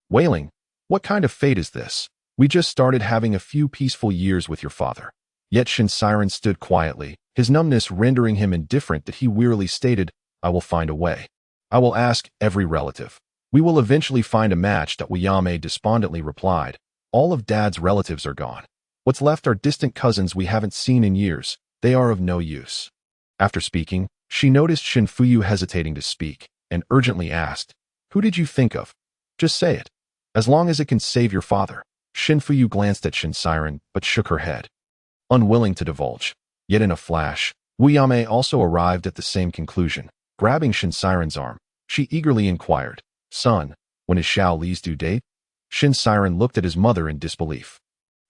wailing, What kind of fate is this? We just started having a few peaceful years with your father. Yet Shinsiren stood quietly, his numbness rendering him indifferent. That he wearily stated, I will find a way. I will ask every relative. We will eventually find a match. Wuyame despondently replied, All of Dad's relatives are gone. What's left are distant cousins we haven't seen in years. They are of no use. After speaking, she noticed Shinfuyu hesitating to speak, and urgently asked, Who did you think of? Just say it. As long as it can save your father. Shinfuyu glanced at Shinsiren, but shook her head, unwilling to divulge. Yet in a flash, Wuyame also arrived at the same conclusion. Grabbing Shinsiren's arm, she eagerly inquired, Son, when is Xiao Li's due date? Shinsiren looked at his mother in disbelief.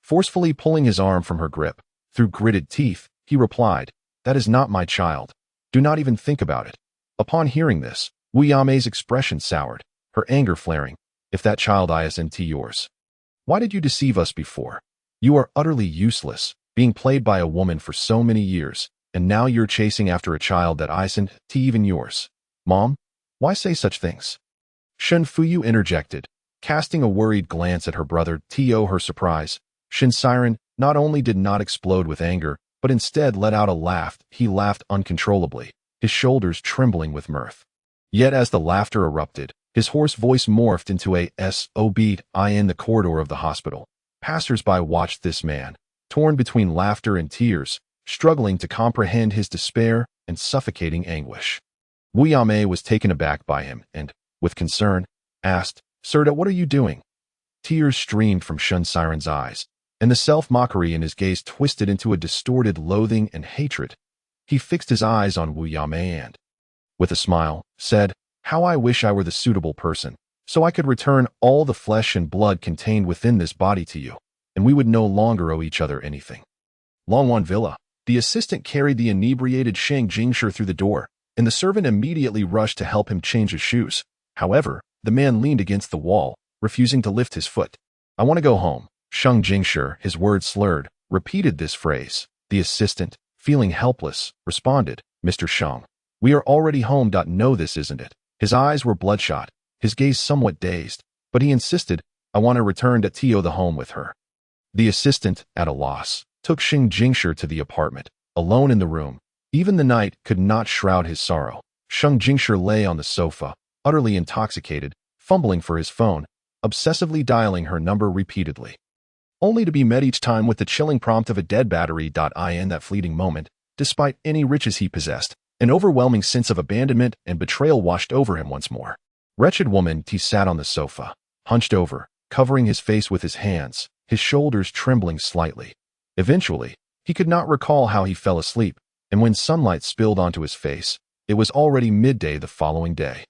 Forcefully pulling his arm from her grip, through gritted teeth, he replied, That is not my child. Do not even think about it. Upon hearing this, Wuyame's expression soured, her anger flaring. If that child isn't yours, why did you deceive us before? You are utterly useless, being played by a woman for so many years, and now you're chasing after a child that isn't even yours. Mom? Why say such things? Shen Fuyu interjected, casting a worried glance at her brother. To her surprise, Shin Siren not only did not explode with anger, but instead let out a laugh. He laughed uncontrollably, his shoulders trembling with mirth. Yet as the laughter erupted, his hoarse voice morphed into a sob in the corridor of the hospital. Passers-by watched this man, torn between laughter and tears, struggling to comprehend his despair and suffocating anguish. Wu Yamei was taken aback by him and, with concern, asked, "Serta, what are you doing?" Tears streamed from Shun Siren's eyes, and the self-mockery in his gaze twisted into a distorted loathing and hatred. He fixed his eyes on Wu Yamei and, with a smile, said, "How I wish I were the suitable person, so I could return all the flesh and blood contained within this body to you, and we would no longer owe each other anything." Longwan Villa. The assistant carried the inebriated Shang Jingshi through the door, and the servant immediately rushed to help him change his shoes. However, the man leaned against the wall, refusing to lift his foot. "I want to go home." Shang Jingshi, his words slurred, repeated this phrase. The assistant, feeling helpless, responded, "Mr. Shang, we are already home. No, this isn't it." His eyes were bloodshot, his gaze somewhat dazed, but he insisted, "I want to return to the home with her." The assistant, at a loss, took Shang Jingshi to the apartment. Alone in the room, even the night could not shroud his sorrow. Shang Jingshi lay on the sofa, utterly intoxicated, fumbling for his phone, obsessively dialing her number repeatedly, only to be met each time with the chilling prompt of a dead battery. In that fleeting moment, despite any riches he possessed, an overwhelming sense of abandonment and betrayal washed over him once more. Wretched woman, he sat on the sofa, hunched over, covering his face with his hands, his shoulders trembling slightly. Eventually, he could not recall how he fell asleep, and when sunlight spilled onto his face, it was already midday the following day.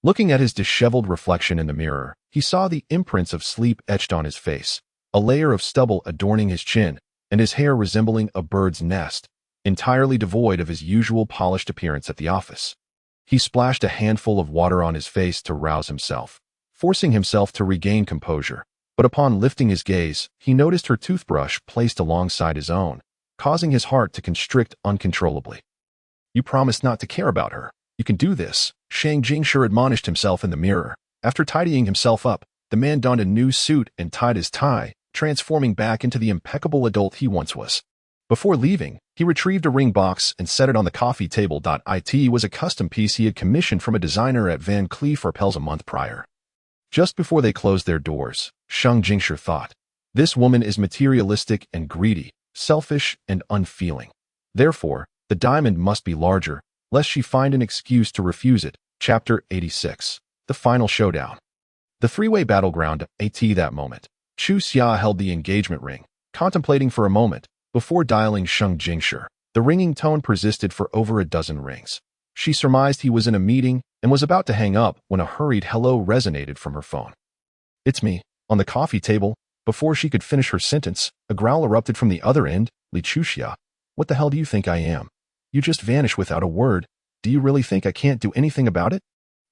Looking at his disheveled reflection in the mirror, he saw the imprints of sleep etched on his face, a layer of stubble adorning his chin, and his hair resembling a bird's nest, entirely devoid of his usual polished appearance at the office. He splashed a handful of water on his face to rouse himself, forcing himself to regain composure. But upon lifting his gaze, he noticed her toothbrush placed alongside his own, causing his heart to constrict uncontrollably. "You promised not to care about her. You can do this," Shang Jingshi admonished himself in the mirror. After tidying himself up, the man donned a new suit and tied his tie, transforming back into the impeccable adult he once was. Before leaving, he retrieved a ring box and set it on the coffee table. It was a custom piece he had commissioned from a designer at Van Cleef Arpels a month prior. Just before they closed their doors, Shang Jingshi thought, "This woman is materialistic and greedy, selfish and unfeeling. Therefore, the diamond must be larger, lest she find an excuse to refuse it." Chapter 86. The Final Showdown. The three-way battleground. That moment, Chu Xia held the engagement ring, contemplating for a moment, before dialing Shang Jingshi. The ringing tone persisted for over a dozen rings. She surmised he was in a meeting and was about to hang up when a hurried hello resonated from her phone. "It's me." On the coffee table, before she could finish her sentence, a growl erupted from the other end. "Li Chuxia, what the hell do you think I am? You just vanished without a word. Do you really think I can't do anything about it?"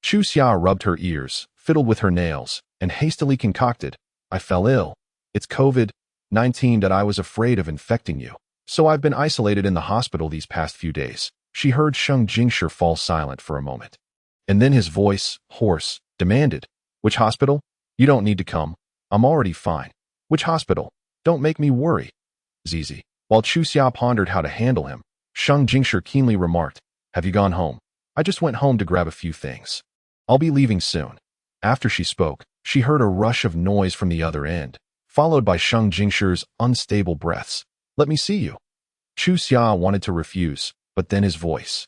Chu Xia rubbed her ears, fiddled with her nails, and hastily concocted, "I fell ill. It's COVID-19. I was afraid of infecting you, so I've been isolated in the hospital these past few days." She heard Shang Jingshi fall silent for a moment. And then his voice, hoarse, demanded, "Which hospital? You don't need to come. I'm already fine. Which hospital? Don't make me worry." Zizi. While Chu Xia pondered how to handle him, Shang Jingshi keenly remarked, "Have you gone home?" "I just went home to grab a few things. I'll be leaving soon." After she spoke, she heard a rush of noise from the other end, followed by Shang Jingshi's unstable breaths. "Let me see you." Chu Xia wanted to refuse, but then his voice,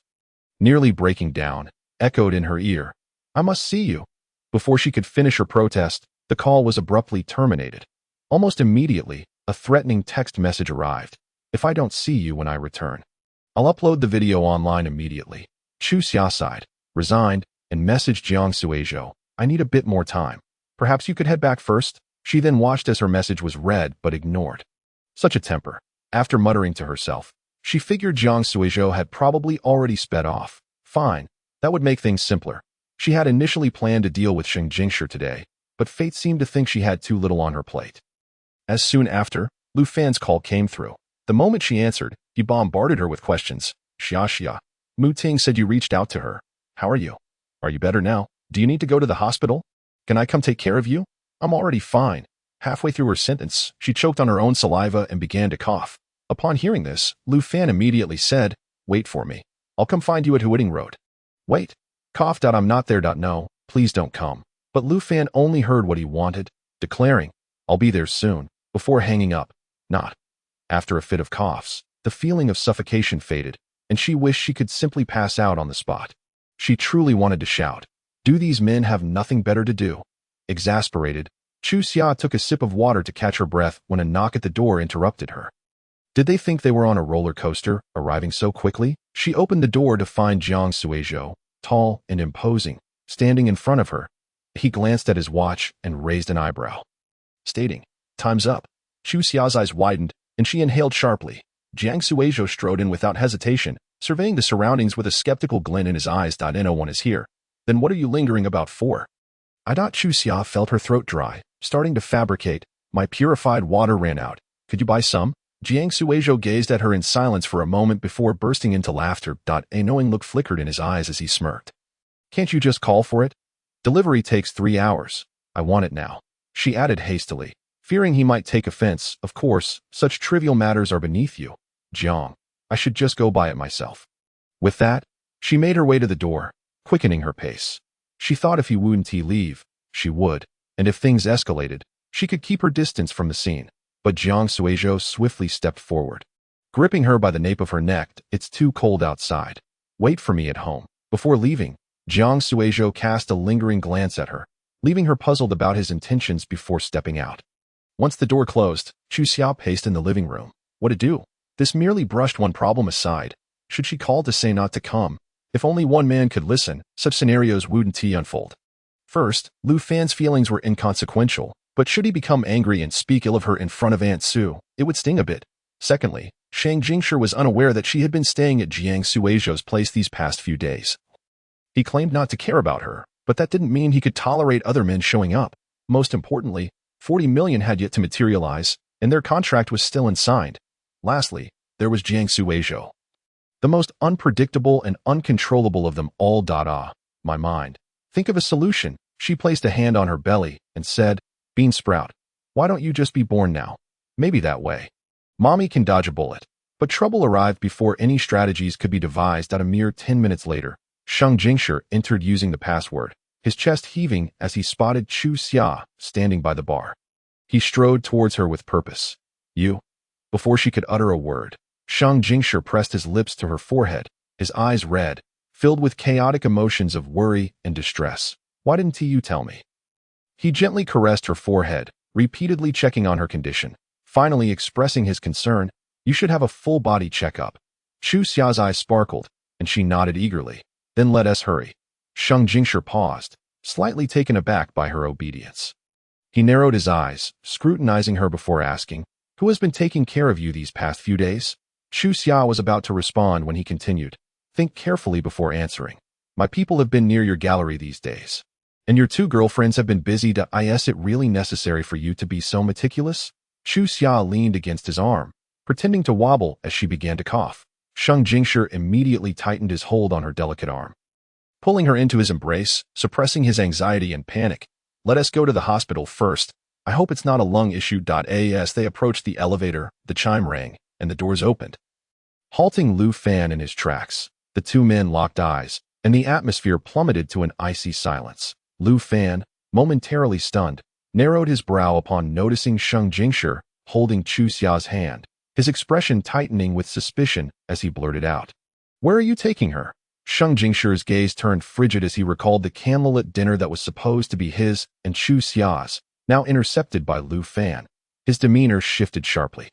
nearly breaking down, echoed in her ear, "I must see you." Before she could finish her protest, the call was abruptly terminated. Almost immediately, a threatening text message arrived. "If I don't see you when I return, I'll upload the video online immediately." Chu Xia sighed, resigned, and messaged Jiang Suizhou, "I need a bit more time. Perhaps you could head back first?" She then watched as her message was read but ignored. Such a temper. After muttering to herself, she figured Jiang Suizhou had probably already sped off. Fine, that would make things simpler. She had initially planned to deal with Shang Jingshi today, but fate seemed to think she had too little on her plate. As soon after, Lu Fan's call came through. The moment she answered, he bombarded her with questions. "Xia Xia, Mu Ting said you reached out to her. How are you?" Are you better now? Do you need to go to the hospital? Can I come take care of you? I'm already fine. Halfway through her sentence, she choked on her own saliva and began to cough. Upon hearing this, Lu Fan immediately said, "Wait for me. I'll come find you at Huiting Road." Wait. Coughed out, "I'm not there. No, please don't come." But Lu Fan only heard what he wanted, declaring, "I'll be there soon," before hanging up. Not. After a fit of coughs, the feeling of suffocation faded, and she wished she could simply pass out on the spot. She truly wanted to shout, "Do these men have nothing better to do?" Exasperated, Chu Xia took a sip of water to catch her breath when a knock at the door interrupted her. Did they think they were on a roller coaster, arriving so quickly? She opened the door to find Jiang Suizhou, tall and imposing, standing in front of her. He glanced at his watch and raised an eyebrow, stating, "Time's up." Chu Xia's eyes widened, and she inhaled sharply. Jiang Suizhou strode in without hesitation, surveying the surroundings with a skeptical glint in his eyes. "No one is here. Then what are you lingering about for?" Chu Xia felt her throat dry, starting to fabricate. "My purified water ran out. Could you buy some?" Jiang Suizhou gazed at her in silence for a moment before bursting into laughter. A knowing look flickered in his eyes as he smirked. "Can't you just call for it? Delivery takes 3 hours. I want it now," she added hastily, fearing he might take offense. "Of course, such trivial matters are beneath you, Jiang. I should just go buy it myself." With that, she made her way to the door, quickening her pace. She thought if he wouldn't leave, she would, and if things escalated, she could keep her distance from the scene. But Jiang Suizhou swiftly stepped forward, gripping her by the nape of her neck. "It's too cold outside. Wait for me at home." Before leaving, Jiang Suizhou cast a lingering glance at her, leaving her puzzled about his intentions before stepping out. Once the door closed, Chu Xiao paced in the living room. What to do? This merely brushed one problem aside. Should she call to say not to come? If only one man could listen, such scenarios wouldn't unfold. First, Lu Fan's feelings were inconsequential, but should he become angry and speak ill of her in front of Aunt Su, it would sting a bit. Secondly, Shang Jingshi was unaware that she had been staying at Jiang Suizhou's place these past few days. He claimed not to care about her, but that didn't mean he could tolerate other men showing up. Most importantly, 40 million had yet to materialize, and their contract was still unsigned. Lastly, there was Jiang Suizhou, the most unpredictable and uncontrollable of them all. My mind. Think of a solution. She placed a hand on her belly and said, "Bean Sprout, why don't you just be born now? Maybe that way Mommy can dodge a bullet." But trouble arrived before any strategies could be devised. A mere 10 minutes later, Shang Jingshi entered using the password, his chest heaving as he spotted Chu Xia standing by the bar. He strode towards her with purpose. "You?" Before she could utter a word, Shang Jingshi pressed his lips to her forehead, his eyes red, filled with chaotic emotions of worry and distress. "Why didn't you tell me?" He gently caressed her forehead, repeatedly checking on her condition, finally expressing his concern. "You should have a full-body checkup." Chu Xia's eyes sparkled, and she nodded eagerly. "Then let us hurry." Shang Jingshi paused, slightly taken aback by her obedience. He narrowed his eyes, scrutinizing her before asking, "Who has been taking care of you these past few days?" Chu Xia was about to respond when he continued, "Think carefully before answering. My people have been near your gallery these days, and your 2 girlfriends have been busy. Is it really necessary for you to be so meticulous?" Chu Xia leaned against his arm, pretending to wobble as she began to cough. Shang Jingshi immediately tightened his hold on her delicate arm, pulling her into his embrace, suppressing his anxiety and panic. "Let us go to the hospital first. I hope it's not a lung issue." As they approached the elevator, the chime rang, and the doors opened, halting Lu Fan in his tracks. The 2 men locked eyes, and the atmosphere plummeted to an icy silence. Lu Fan, momentarily stunned, narrowed his brow upon noticing Shang Jingshi holding Chu Xia's hand, his expression tightening with suspicion as he blurted out, "Where are you taking her?" Shang Jingshi's gaze turned frigid as he recalled the candlelit dinner that was supposed to be his and Chu Xia's, now intercepted by Lu Fan. His demeanor shifted sharply.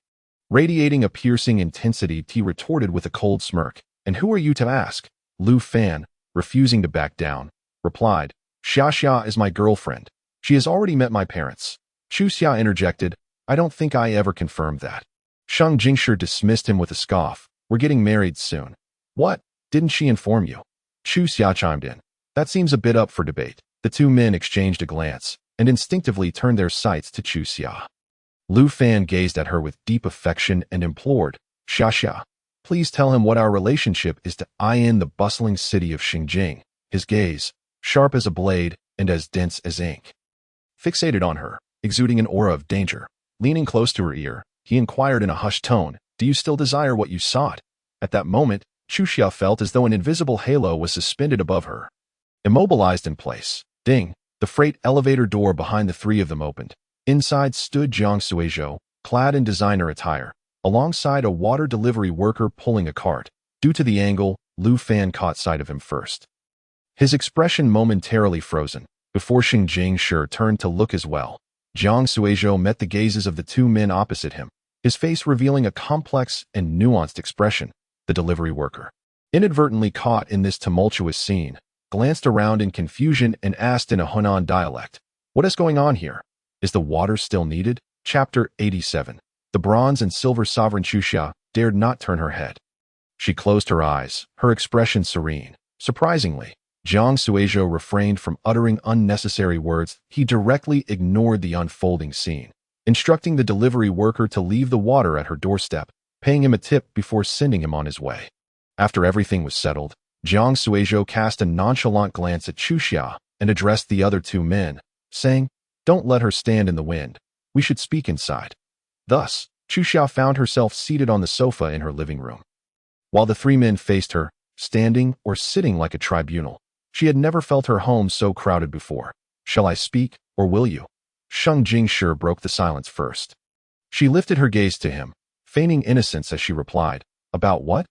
Radiating a piercing intensity, he retorted with a cold smirk, "And who are you to ask?" Lu Fan, refusing to back down, replied, "Xia is my girlfriend. She has already met my parents." Chu Xia interjected, "I don't think I ever confirmed that." Shang Jingshi dismissed him with a scoff, "We're getting married soon." "What? Didn't she inform you?" Chu Xia chimed in. "That seems a bit up for debate." The 2 men exchanged a glance, and instinctively turned their sights to Chu Xia. Lu Fan gazed at her with deep affection and implored, "Xia, please tell him what our relationship is to." In the bustling city of Xinjiang, his gaze, sharp as a blade and as dense as ink. Fixated on her, exuding an aura of danger, leaning close to her ear, he inquired in a hushed tone, "Do you still desire what you sought?" At that moment, Chuxia felt as though an invisible halo was suspended above her. Immobilized in place, ding, the freight elevator door behind the three of them opened. Inside stood Jiang Suizhou, clad in designer attire, alongside a water delivery worker pulling a cart. Due to the angle, Lu Fan caught sight of him first. His expression momentarily frozen, before Xing Jingshi turned to look as well. Jiang Suizhou met the gazes of the two men opposite him, his face revealing a complex and nuanced expression. The delivery worker, inadvertently caught in this tumultuous scene, glanced around in confusion and asked in a Hunan dialect, "What is going on here? Is the water still needed?" Chapter 87. The bronze and silver sovereign Chuxia dared not turn her head. She closed her eyes, her expression serene. Surprisingly, Jiang Suizhou refrained from uttering unnecessary words. He directly ignored the unfolding scene, instructing the delivery worker to leave the water at her doorstep, paying him a tip before sending him on his way. After everything was settled, Jiang Suizhou cast a nonchalant glance at Chuxia and addressed the other two men, saying, "Don't let her stand in the wind. We should speak inside." Thus, Chuxia found herself seated on the sofa in her living room. While the three men faced her, standing or sitting like a tribunal, she had never felt her home so crowded before. "Shall I speak, or will you?" Xing Jingshi broke the silence first. She lifted her gaze to him, feigning innocence as she replied, "About what?"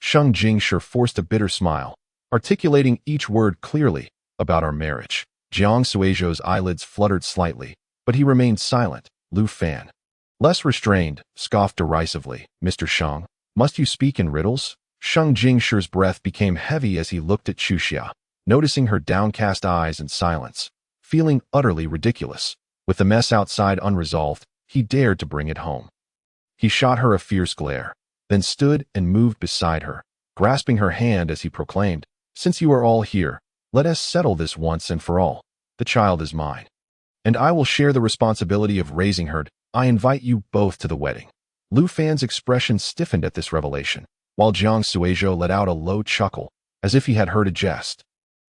Xing Jingshi forced a bitter smile, articulating each word clearly, "About our marriage." Jiang Suizhou's eyelids fluttered slightly, but he remained silent. Lu Fan, less restrained, scoffed derisively, "Mr. Shang, must you speak in riddles?" Xing Jingshi's breath became heavy as he looked at Chuxia, noticing her downcast eyes and silence, feeling utterly ridiculous. With the mess outside unresolved, he dared to bring it home. He shot her a fierce glare, then stood and moved beside her, grasping her hand as he proclaimed, "Since you are all here, let us settle this once and for all. The child is mine, and I will share the responsibility of raising her. I invite you both to the wedding." Lu Fan's expression stiffened at this revelation, while Jiang Suizhou let out a low chuckle, as if he had heard a jest.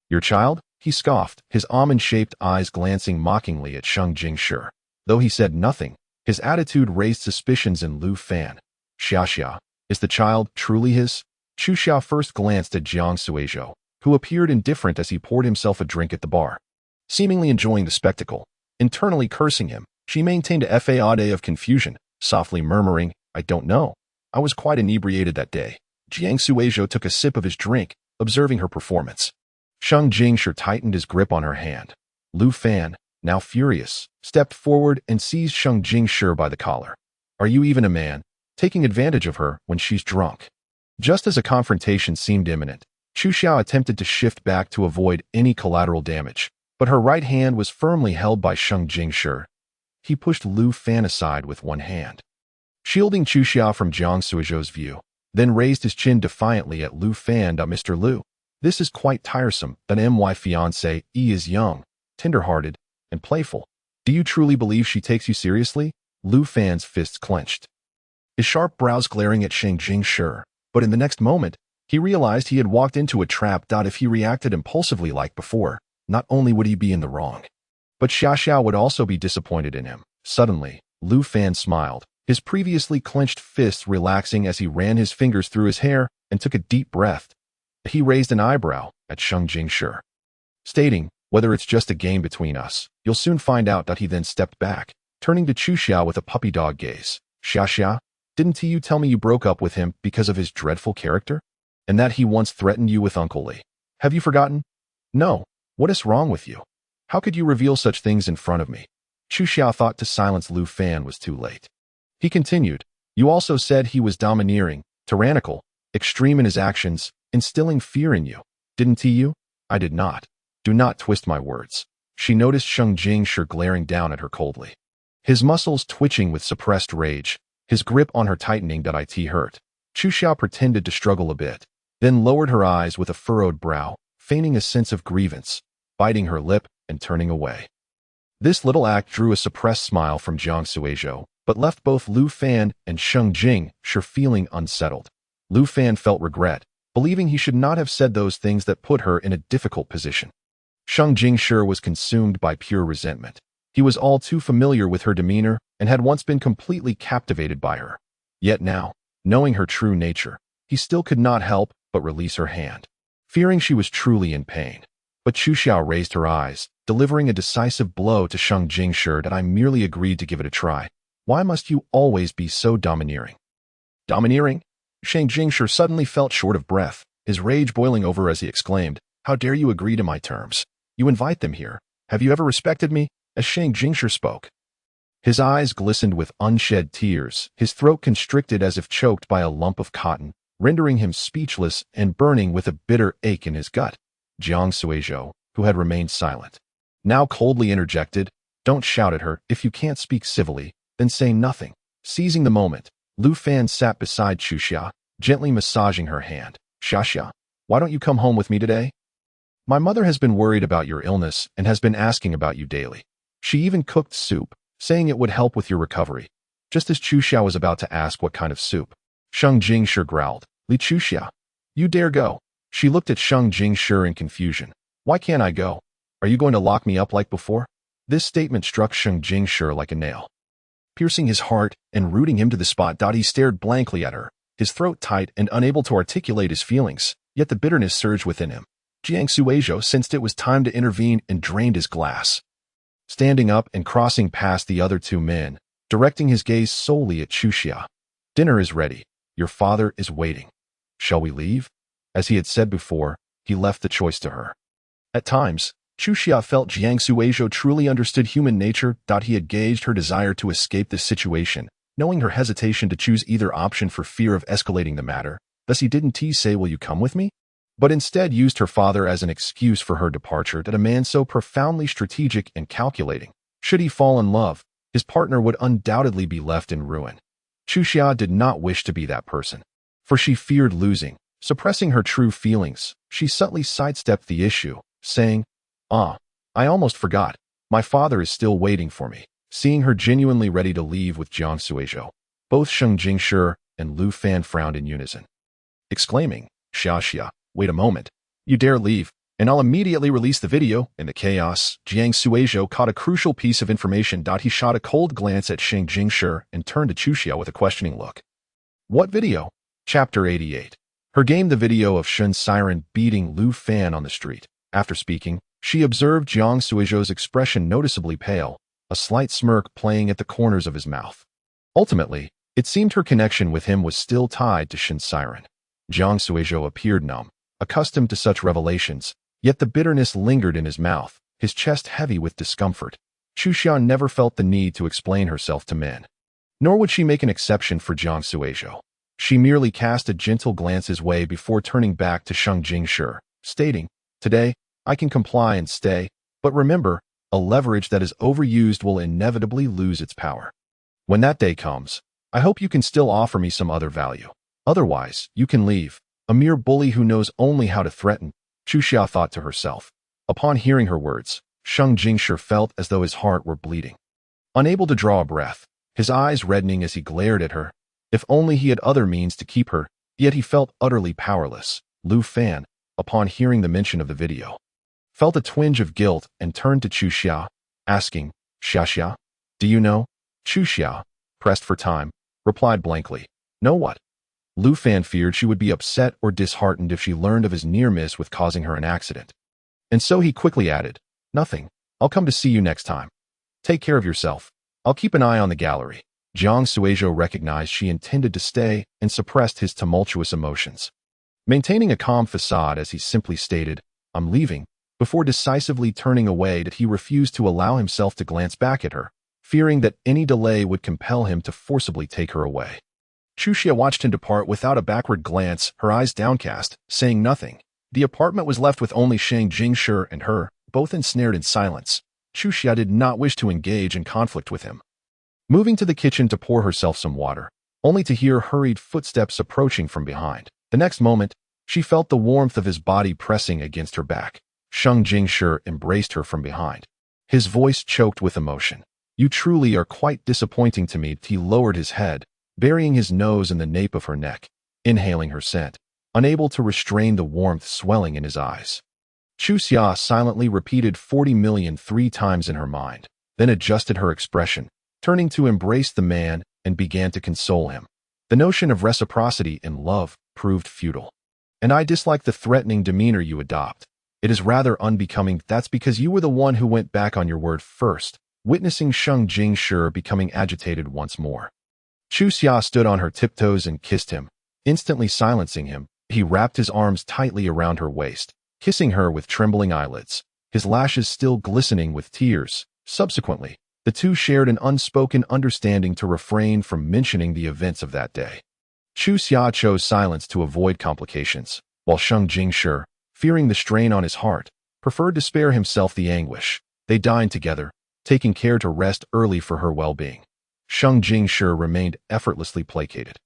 "Your child?" he scoffed, his almond-shaped eyes glancing mockingly at Xing Jingshi. Though he said nothing, his attitude raised suspicions in Lu Fan. "Xia, is the child truly his?" Chuxia first glanced at Jiang Suizhou, who appeared indifferent as he poured himself a drink at the bar. Seemingly enjoying the spectacle, internally cursing him, she maintained a facade of confusion, softly murmuring, "I don't know. I was quite inebriated that day." Jiang Suizhou took a sip of his drink, observing her performance. Xing Jingshi tightened his grip on her hand. Lu Fan, now furious, stepped forward and seized Xing Jingshi by the collar. "Are you even a man, taking advantage of her when she's drunk?" Just as a confrontation seemed imminent, Chuxia attempted to shift back to avoid any collateral damage, but her right hand was firmly held by Xing Jingshi. He pushed Lu Fan aside with one hand, shielding Chuxia from Jiang Suizhou's view, then raised his chin defiantly at Lu Fan. "Mr. Lu, this is quite tiresome. That my fiancée is young, tender-hearted, and playful. Do you truly believe she takes you seriously?" Lu Fan's fists clenched, his sharp brows glaring at Xing Jingshi, but in the next moment, he realized he had walked into a trap. If he reacted impulsively like before, not only would he be in the wrong, but Xia would also be disappointed in him. Suddenly, Lu Fan smiled, his previously clenched fists relaxing as he ran his fingers through his hair and took a deep breath. He raised an eyebrow at Xing Jingshi, stating, "Whether it's just a game between us, you'll soon find out." He then stepped back, turning to Chuxia with a puppy dog gaze. "Xia, didn't you tell me you broke up with him because of his dreadful character? And that he once threatened you with Uncle Li? Have you forgotten?" "No. What is wrong with you? How could you reveal such things in front of me?" Chuxia thought to silence Lu Fan was too late. He continued, "You also said he was domineering, tyrannical, extreme in his actions, instilling fear in you, didn't you?" "I did not. Do not twist my words." She noticed Xing Jingshi glaring down at her coldly, his muscles twitching with suppressed rage, his grip on her tightening. "It hurt." Chuxia pretended to struggle a bit, then lowered her eyes with a furrowed brow, feigning a sense of grievance, biting her lip and turning away. This little act drew a suppressed smile from Jiang Suizhou, but left both Lu Fan and Xing Jingshi feeling unsettled. Lu Fan felt regret, believing he should not have said those things that put her in a difficult position. Sheng Jingshi was consumed by pure resentment. He was all too familiar with her demeanor and had once been completely captivated by her. Yet now, knowing her true nature, he still could not help but release her hand, fearing she was truly in pain. But Chu Xiao raised her eyes, delivering a decisive blow to Sheng Jingshi that I merely agreed to give it a try. Why must you always be so domineering? Domineering? Sheng Jingshi suddenly felt short of breath, his rage boiling over as he exclaimed, "How dare you agree to my terms? You invite them here. Have you ever respected me?" As Sheng Jingshi spoke, his eyes glistened with unshed tears, his throat constricted as if choked by a lump of cotton, rendering him speechless and burning with a bitter ache in his gut. Jiang Suizhou, who had remained silent, now coldly interjected, "Don't shout at her. If you can't speak civilly, then say nothing." Seizing the moment, Lu Fan sat beside Chu Xia, gently massaging her hand. "Xia, why don't you come home with me today? My mother has been worried about your illness and has been asking about you daily. She even cooked soup, saying it would help with your recovery." Just as Chu Xia was about to ask what kind of soup, Sheng Jingshi growled, "Li Chu Xia, you dare go?" She looked at Sheng Jingshi in confusion. "Why can't I go? Are you going to lock me up like before?" This statement struck Sheng Jingshi like a nail, piercing his heart and rooting him to the spot. He stared blankly at her, his throat tight and unable to articulate his feelings, yet the bitterness surged within him. Jiang Suizhou sensed it was time to intervene and drained his glass. Standing up and crossing past the other two men, directing his gaze solely at Chu Xia. "Dinner is ready. Your father is waiting. Shall we leave?" As he had said before, he left the choice to her. At times, Chu Xia felt Jiang Suizhou truly understood human nature. He had gauged her desire to escape this situation, knowing her hesitation to choose either option for fear of escalating the matter. Thus he didn't say, "Will you come with me?" but instead used her father as an excuse for her departure. That a man so profoundly strategic and calculating, should he fall in love, his partner would undoubtedly be left in ruin. Chu Xia did not wish to be that person, for she feared losing. Suppressing her true feelings, she subtly sidestepped the issue, saying, I almost forgot. My father is still waiting for me." Seeing her genuinely ready to leave with Jiang Suizhou, both Sheng Jingshi and Lu Fan frowned in unison, exclaiming, Xia, wait a moment. You dare leave, and I'll immediately release the video." In the chaos, Jiang Suizhou caught a crucial piece of information. He shot a cold glance at Sheng Jingshi and turned to Chu Xia with a questioning look. "What video?" Chapter 88. Her game the video of Shun Siren beating Lu Fan on the street. After speaking, she observed Jiang Suizhou's expression noticeably pale, a slight smirk playing at the corners of his mouth. Ultimately, it seemed her connection with him was still tied to Shun Siren. Jiang Suizhou appeared numb, accustomed to such revelations, yet the bitterness lingered in his mouth, his chest heavy with discomfort. Chu Xia never felt the need to explain herself to men, nor would she make an exception for Jiang Suizhou. She merely cast a gentle glance his way before turning back to Sheng Jingshi, stating, "Today, I can comply and stay, but remember, a leverage that is overused will inevitably lose its power. When that day comes, I hope you can still offer me some other value. Otherwise, you can leave. A mere bully who knows only how to threaten," Chu Xia thought to herself. Upon hearing her words, Sheng Jingshi felt as though his heart were bleeding. Unable to draw a breath, his eyes reddening as he glared at her. If only he had other means to keep her, yet he felt utterly powerless. Lu Fan, upon hearing the mention of the video, felt a twinge of guilt and turned to Chu Xia, asking, Xia, do you know?" Chu Xia, pressed for time, replied blankly, "Know what?" Lu Fan feared she would be upset or disheartened if she learned of his near miss with causing her an accident. And so he quickly added, "Nothing. I'll come to see you next time. Take care of yourself. I'll keep an eye on the gallery." Jiang Suizhou recognized she intended to stay and suppressed his tumultuous emotions, maintaining a calm facade as he simply stated, "I'm leaving," before decisively turning away. That he refused to allow himself to glance back at her, fearing that any delay would compel him to forcibly take her away. Chu Xia watched him depart without a backward glance, her eyes downcast, saying nothing. The apartment was left with only Sheng Jingshi and her, both ensnared in silence. Chu Xia did not wish to engage in conflict with him. Moving to the kitchen to pour herself some water, only to hear hurried footsteps approaching from behind. The next moment, she felt the warmth of his body pressing against her back. Sheng Jingshi embraced her from behind, his voice choked with emotion. "You truly are quite disappointing to me." He lowered his head, burying his nose in the nape of her neck, inhaling her scent, unable to restrain the warmth swelling in his eyes. Chu Xia silently repeated 40 million 3 times in her mind, then adjusted her expression, turning to embrace the man and began to console him. The notion of reciprocity in love proved futile. And I dislike the threatening demeanor you adopt. It is rather unbecoming. That's because you were the one who went back on your word first, witnessing Sheng Jingshi becoming agitated once more. Chu Xia stood on her tiptoes and kissed him, instantly silencing him. He wrapped his arms tightly around her waist, kissing her with trembling eyelids, his lashes still glistening with tears. Subsequently, the two shared an unspoken understanding to refrain from mentioning the events of that day. Chu Xia chose silence to avoid complications, while Sheng Jingshi, fearing the strain on his heart, preferred to spare himself the anguish. They dined together, taking care to rest early for her well-being. Sheng Jingshi remained effortlessly placated.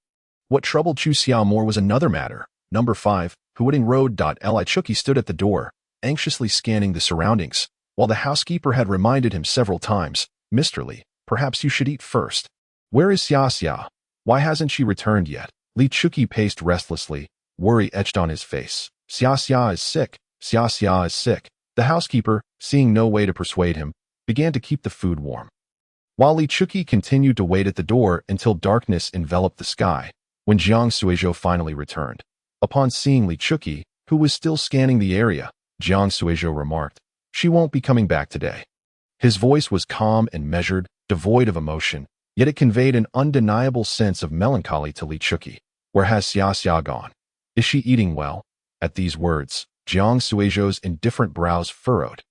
What troubled Chu Xia more was another matter. Number 5, Huading Road. Li Chuki stood at the door, anxiously scanning the surroundings, while the housekeeper had reminded him several times, "Mr. Li, perhaps you should eat first. Where is Xia Xia? Why hasn't she returned yet?" Li Chuki paced restlessly, worry etched on his face. "Xia Xia is sick. Xia Xia is sick." The housekeeper, seeing no way to persuade him, began to keep the food warm. While Li Chuki continued to wait at the door until darkness enveloped the sky, when Jiang Suizhou finally returned. Upon seeing Li Chuki, who was still scanning the area, Jiang Suizhou remarked, "She won't be coming back today." His voice was calm and measured, devoid of emotion, yet it conveyed an undeniable sense of melancholy to Li Chuki. "Where has Xia Xia gone? Is she eating well?" At these words, Jiang Suizhou's indifferent brows furrowed.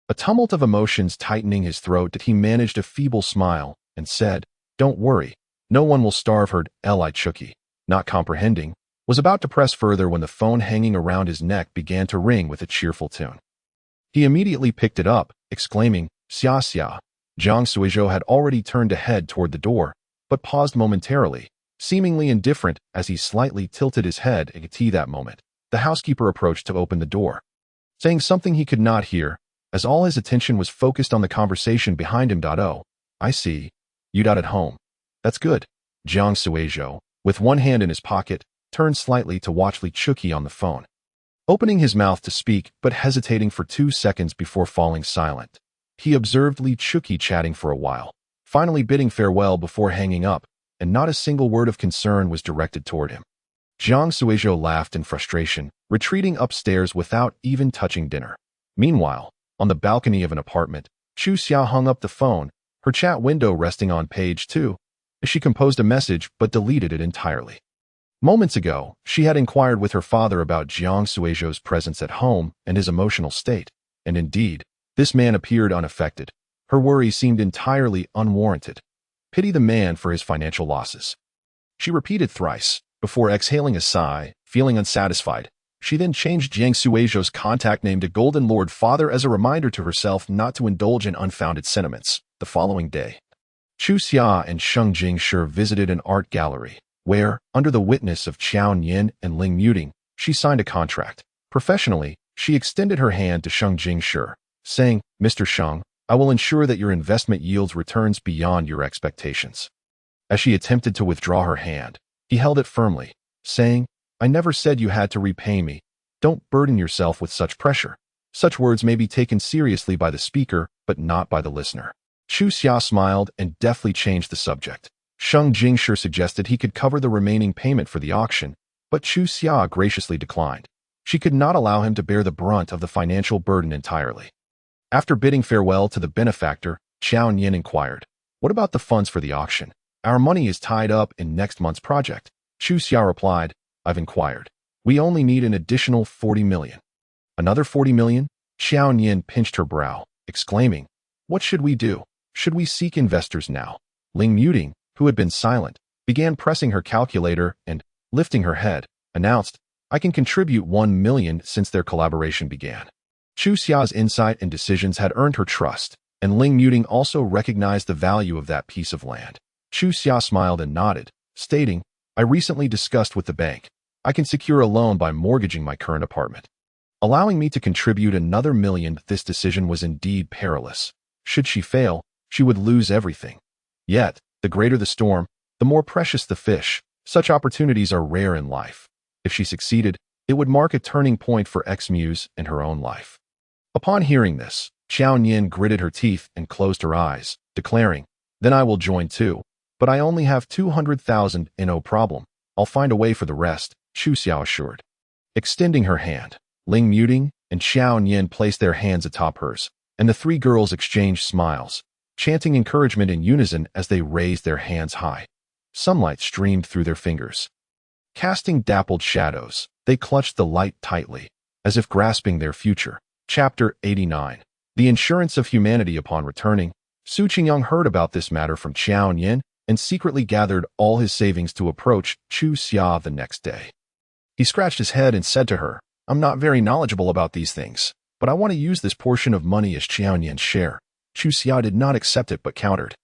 A tumult of emotions tightening his throat, he managed a feeble smile and said, "Don't worry, no one will starve her." Li Chuki, not comprehending, was about to press further when the phone hanging around his neck began to ring with a cheerful tune. He immediately picked it up, exclaiming, "Xia Xia." Jiang Suizhou had already turned to head toward the door, but paused momentarily, seemingly indifferent as he slightly tilted his head at that moment. The housekeeper approached to open the door, saying something he could not hear, as all his attention was focused on the conversation behind him. "Oh, I see. You at home. That's good." Jiang Suizhou, with one hand in his pocket, turned slightly to watch Li Chuki on the phone, opening his mouth to speak but hesitating for 2 seconds before falling silent. He observed Li Chuki chatting for a while, finally bidding farewell before hanging up, and not a single word of concern was directed toward him. Jiang Suizhou laughed in frustration, retreating upstairs without even touching dinner. Meanwhile, on the balcony of an apartment, Chu Xia hung up the phone, her chat window resting on page 2, as she composed a message but deleted it entirely. Moments ago, she had inquired with her father about Jiang Suizhou's presence at home and his emotional state, and indeed, this man appeared unaffected. Her worry seemed entirely unwarranted. Pity the man for his financial losses. She repeated thrice, before exhaling a sigh, feeling unsatisfied. She then changed Jiang Suizhou's contact name to Golden Lord Father as a reminder to herself not to indulge in unfounded sentiments. The following day, Chu Xia and Sheng Jingshi visited an art gallery, where, under the witness of Qiao Yin and Ling Muting, she signed a contract. Professionally, she extended her hand to Sheng Jingshi, saying, "Mr. Sheng, I will ensure that your investment yields returns beyond your expectations." As she attempted to withdraw her hand, he held it firmly, saying, "I never said you had to repay me. Don't burden yourself with such pressure." Such words may be taken seriously by the speaker, but not by the listener. Chu Xia smiled and deftly changed the subject. Sheng Jingshi suggested he could cover the remaining payment for the auction, but Chu Xia graciously declined. She could not allow him to bear the brunt of the financial burden entirely. After bidding farewell to the benefactor, Qiao Yin inquired, "What about the funds for the auction? Our money is tied up in next month's project." Chu Xia replied, "I've inquired. We only need an additional 40 million. "Another 40 million? Qiao Yin pinched her brow, exclaiming, "What should we do? Should we seek investors now?" Ling Muting, who had been silent, began pressing her calculator and, lifting her head, announced, "I can contribute 1 million since their collaboration began." Chu Xia's insight and decisions had earned her trust, and Ling Muting also recognized the value of that piece of land. Chu Xia smiled and nodded, stating, "I recently discussed with the bank. I can secure a loan by mortgaging my current apartment, allowing me to contribute another million." This decision was indeed perilous. Should she fail, she would lose everything. Yet, the greater the storm, the more precious the fish. Such opportunities are rare in life. If she succeeded, it would mark a turning point for ex-muse in her own life. Upon hearing this, Xiao Yin gritted her teeth and closed her eyes, declaring, "Then I will join too. But I only have 200,000 and no problem. I'll find a way for the rest," Chu Xiao assured. Extending her hand, Ling Muting and Xiao Yin placed their hands atop hers, and the three girls exchanged smiles, chanting encouragement in unison as they raised their hands high. Sunlight streamed through their fingers. Casting dappled shadows, they clutched the light tightly, as if grasping their future. Chapter 89. The Insurance of Humanity. Upon returning, Su Qingyang heard about this matter from Xiao Yin and secretly gathered all his savings to approach Chu Xia the next day. He scratched his head and said to her, "I'm not very knowledgeable about these things, but I want to use this portion of money as Xiao Yin's share." Chu Xia did not accept it but countered,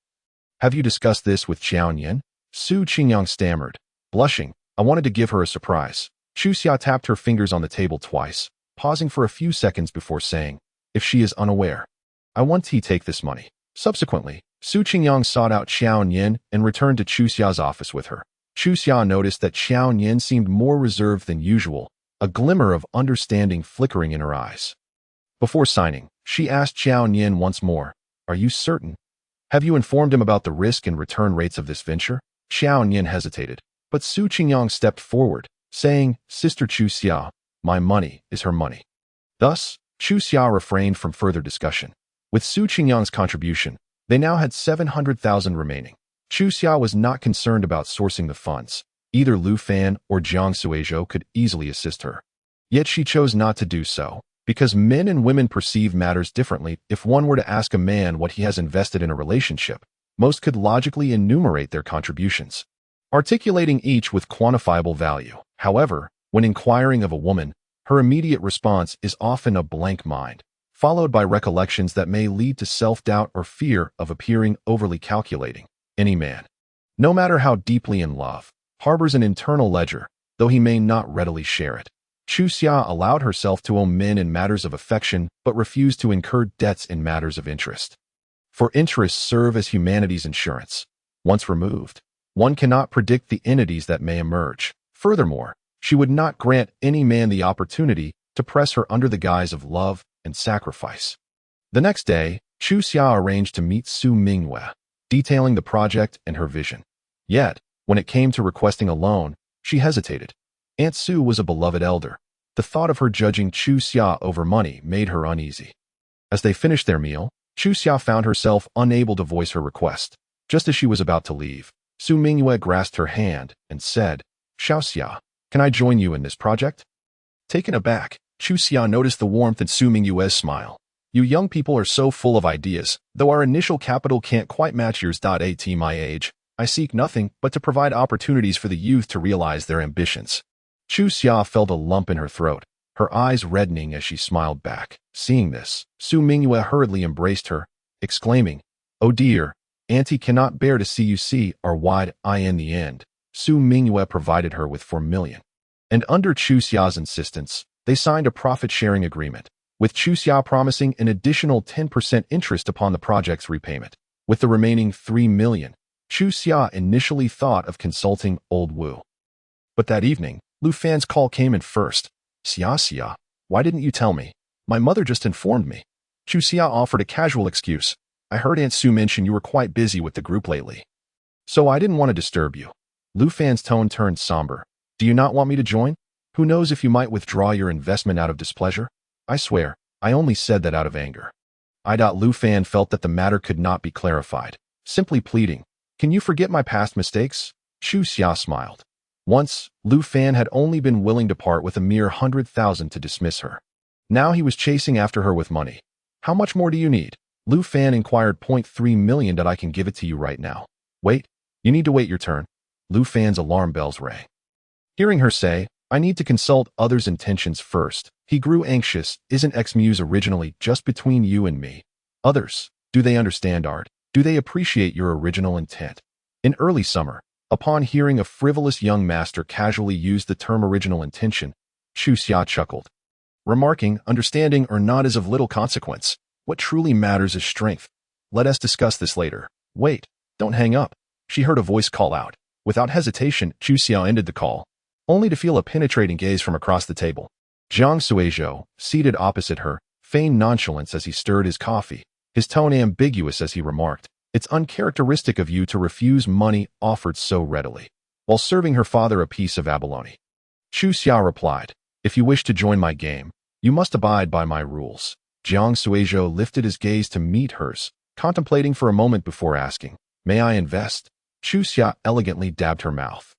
"Have you discussed this with Xiao Yin?" Su Qingyang stammered, blushing. "I wanted to give her a surprise." Chu Xia tapped her fingers on the table twice, pausing for a few seconds before saying, "If she is unaware, I want he take this money." Subsequently, Su Qingyang sought out Xiao Yin and returned to Chu Xia's office with her. Chu Xia noticed that Xiao Yin seemed more reserved than usual, a glimmer of understanding flickering in her eyes. Before signing, she asked Xiao Yin once more, "Are you certain? Have you informed him about the risk and return rates of this venture?" Xiao Yin hesitated, but Su Qingyang stepped forward, saying, "Sister Chu Xia, my money is her money." Thus, Chu Xia refrained from further discussion. With Su Qingyang's contribution, they now had 700,000 remaining. Chu Xia was not concerned about sourcing the funds. Either Lu Fan or Jiang Suizhou could easily assist her. Yet she chose not to do so, because men and women perceive matters differently. If one were to ask a man what he has invested in a relationship, most could logically enumerate their contributions, articulating each with quantifiable value. However, when inquiring of a woman, her immediate response is often a blank mind, followed by recollections that may lead to self-doubt or fear of appearing overly calculating. Any man, no matter how deeply in love, harbors an internal ledger, though he may not readily share it. Chu Xia allowed herself to owe men in matters of affection, but refused to incur debts in matters of interest. For interests serve as humanity's insurance. Once removed, one cannot predict the entities that may emerge. Furthermore, she would not grant any man the opportunity to press her under the guise of love and sacrifice. The next day, Chu Xia arranged to meet Su Mingyue, detailing the project and her vision. Yet, when it came to requesting a loan, she hesitated. Aunt Su was a beloved elder. The thought of her judging Chu Xia over money made her uneasy. As they finished their meal, Chu Xia found herself unable to voice her request. Just as she was about to leave, Su Mingyue grasped her hand and said, "Xiao Xia, can I join you in this project?" Taken aback, Chu Xia noticed the warmth in Su Mingyue's smile. "You young people are so full of ideas, though our initial capital can't quite match yours. At my age, I seek nothing but to provide opportunities for the youth to realize their ambitions." Chu Xia felt a lump in her throat, her eyes reddening as she smiled back. Seeing this, Su Mingyue hurriedly embraced her, exclaiming, "Oh dear, Auntie cannot bear to see you see our wide eye." In the end, Su Mingyue provided her with 4 million. And under Chu Xia's insistence, they signed a profit-sharing agreement, with Chu Xia promising an additional 10% interest upon the project's repayment. With the remaining 3 million, Chu Xia initially thought of consulting Old Wu. But that evening, Lu Fan's call came in first. Xia, why didn't you tell me? My mother just informed me." Chu Xia offered a casual excuse. "I heard Aunt Su mention you were quite busy with the group lately, so I didn't want to disturb you." Lu Fan's tone turned somber. "Do you not want me to join? Who knows if you might withdraw your investment out of displeasure? I swear, I only said that out of anger." Lu Fan felt that the matter could not be clarified, simply pleading, "Can you forget my past mistakes?" Chu Xia smiled. Once, Lu Fan had only been willing to part with a mere 100,000 to dismiss her. Now he was chasing after her with money. "How much more do you need?" Lu Fan inquired. "0.3 million. That I can give it to you right now." "Wait, you need to wait your turn." Lu Fan's alarm bells rang. Hearing her say, "I need to consult others' intentions first," he grew anxious. "Isn't X-Muse originally just between you and me? Others, do they understand art? Do they appreciate your original intent?" In early summer, upon hearing a frivolous young master casually use the term original intention, Chu Xia chuckled, remarking, "Understanding or not is of little consequence. What truly matters is strength. Let us discuss this later." "Wait, don't hang up." She heard a voice call out. Without hesitation, Chu Xia ended the call, only to feel a penetrating gaze from across the table. Jiang Suizhou, seated opposite her, feigned nonchalance as he stirred his coffee, his tone ambiguous as he remarked, "It's uncharacteristic of you to refuse money offered so readily," while serving her father a piece of abalone. Chu Xia replied, "If you wish to join my game, you must abide by my rules." Jiang Suizhou lifted his gaze to meet hers, contemplating for a moment before asking, "May I invest?" Chu Xia elegantly dabbed her mouth.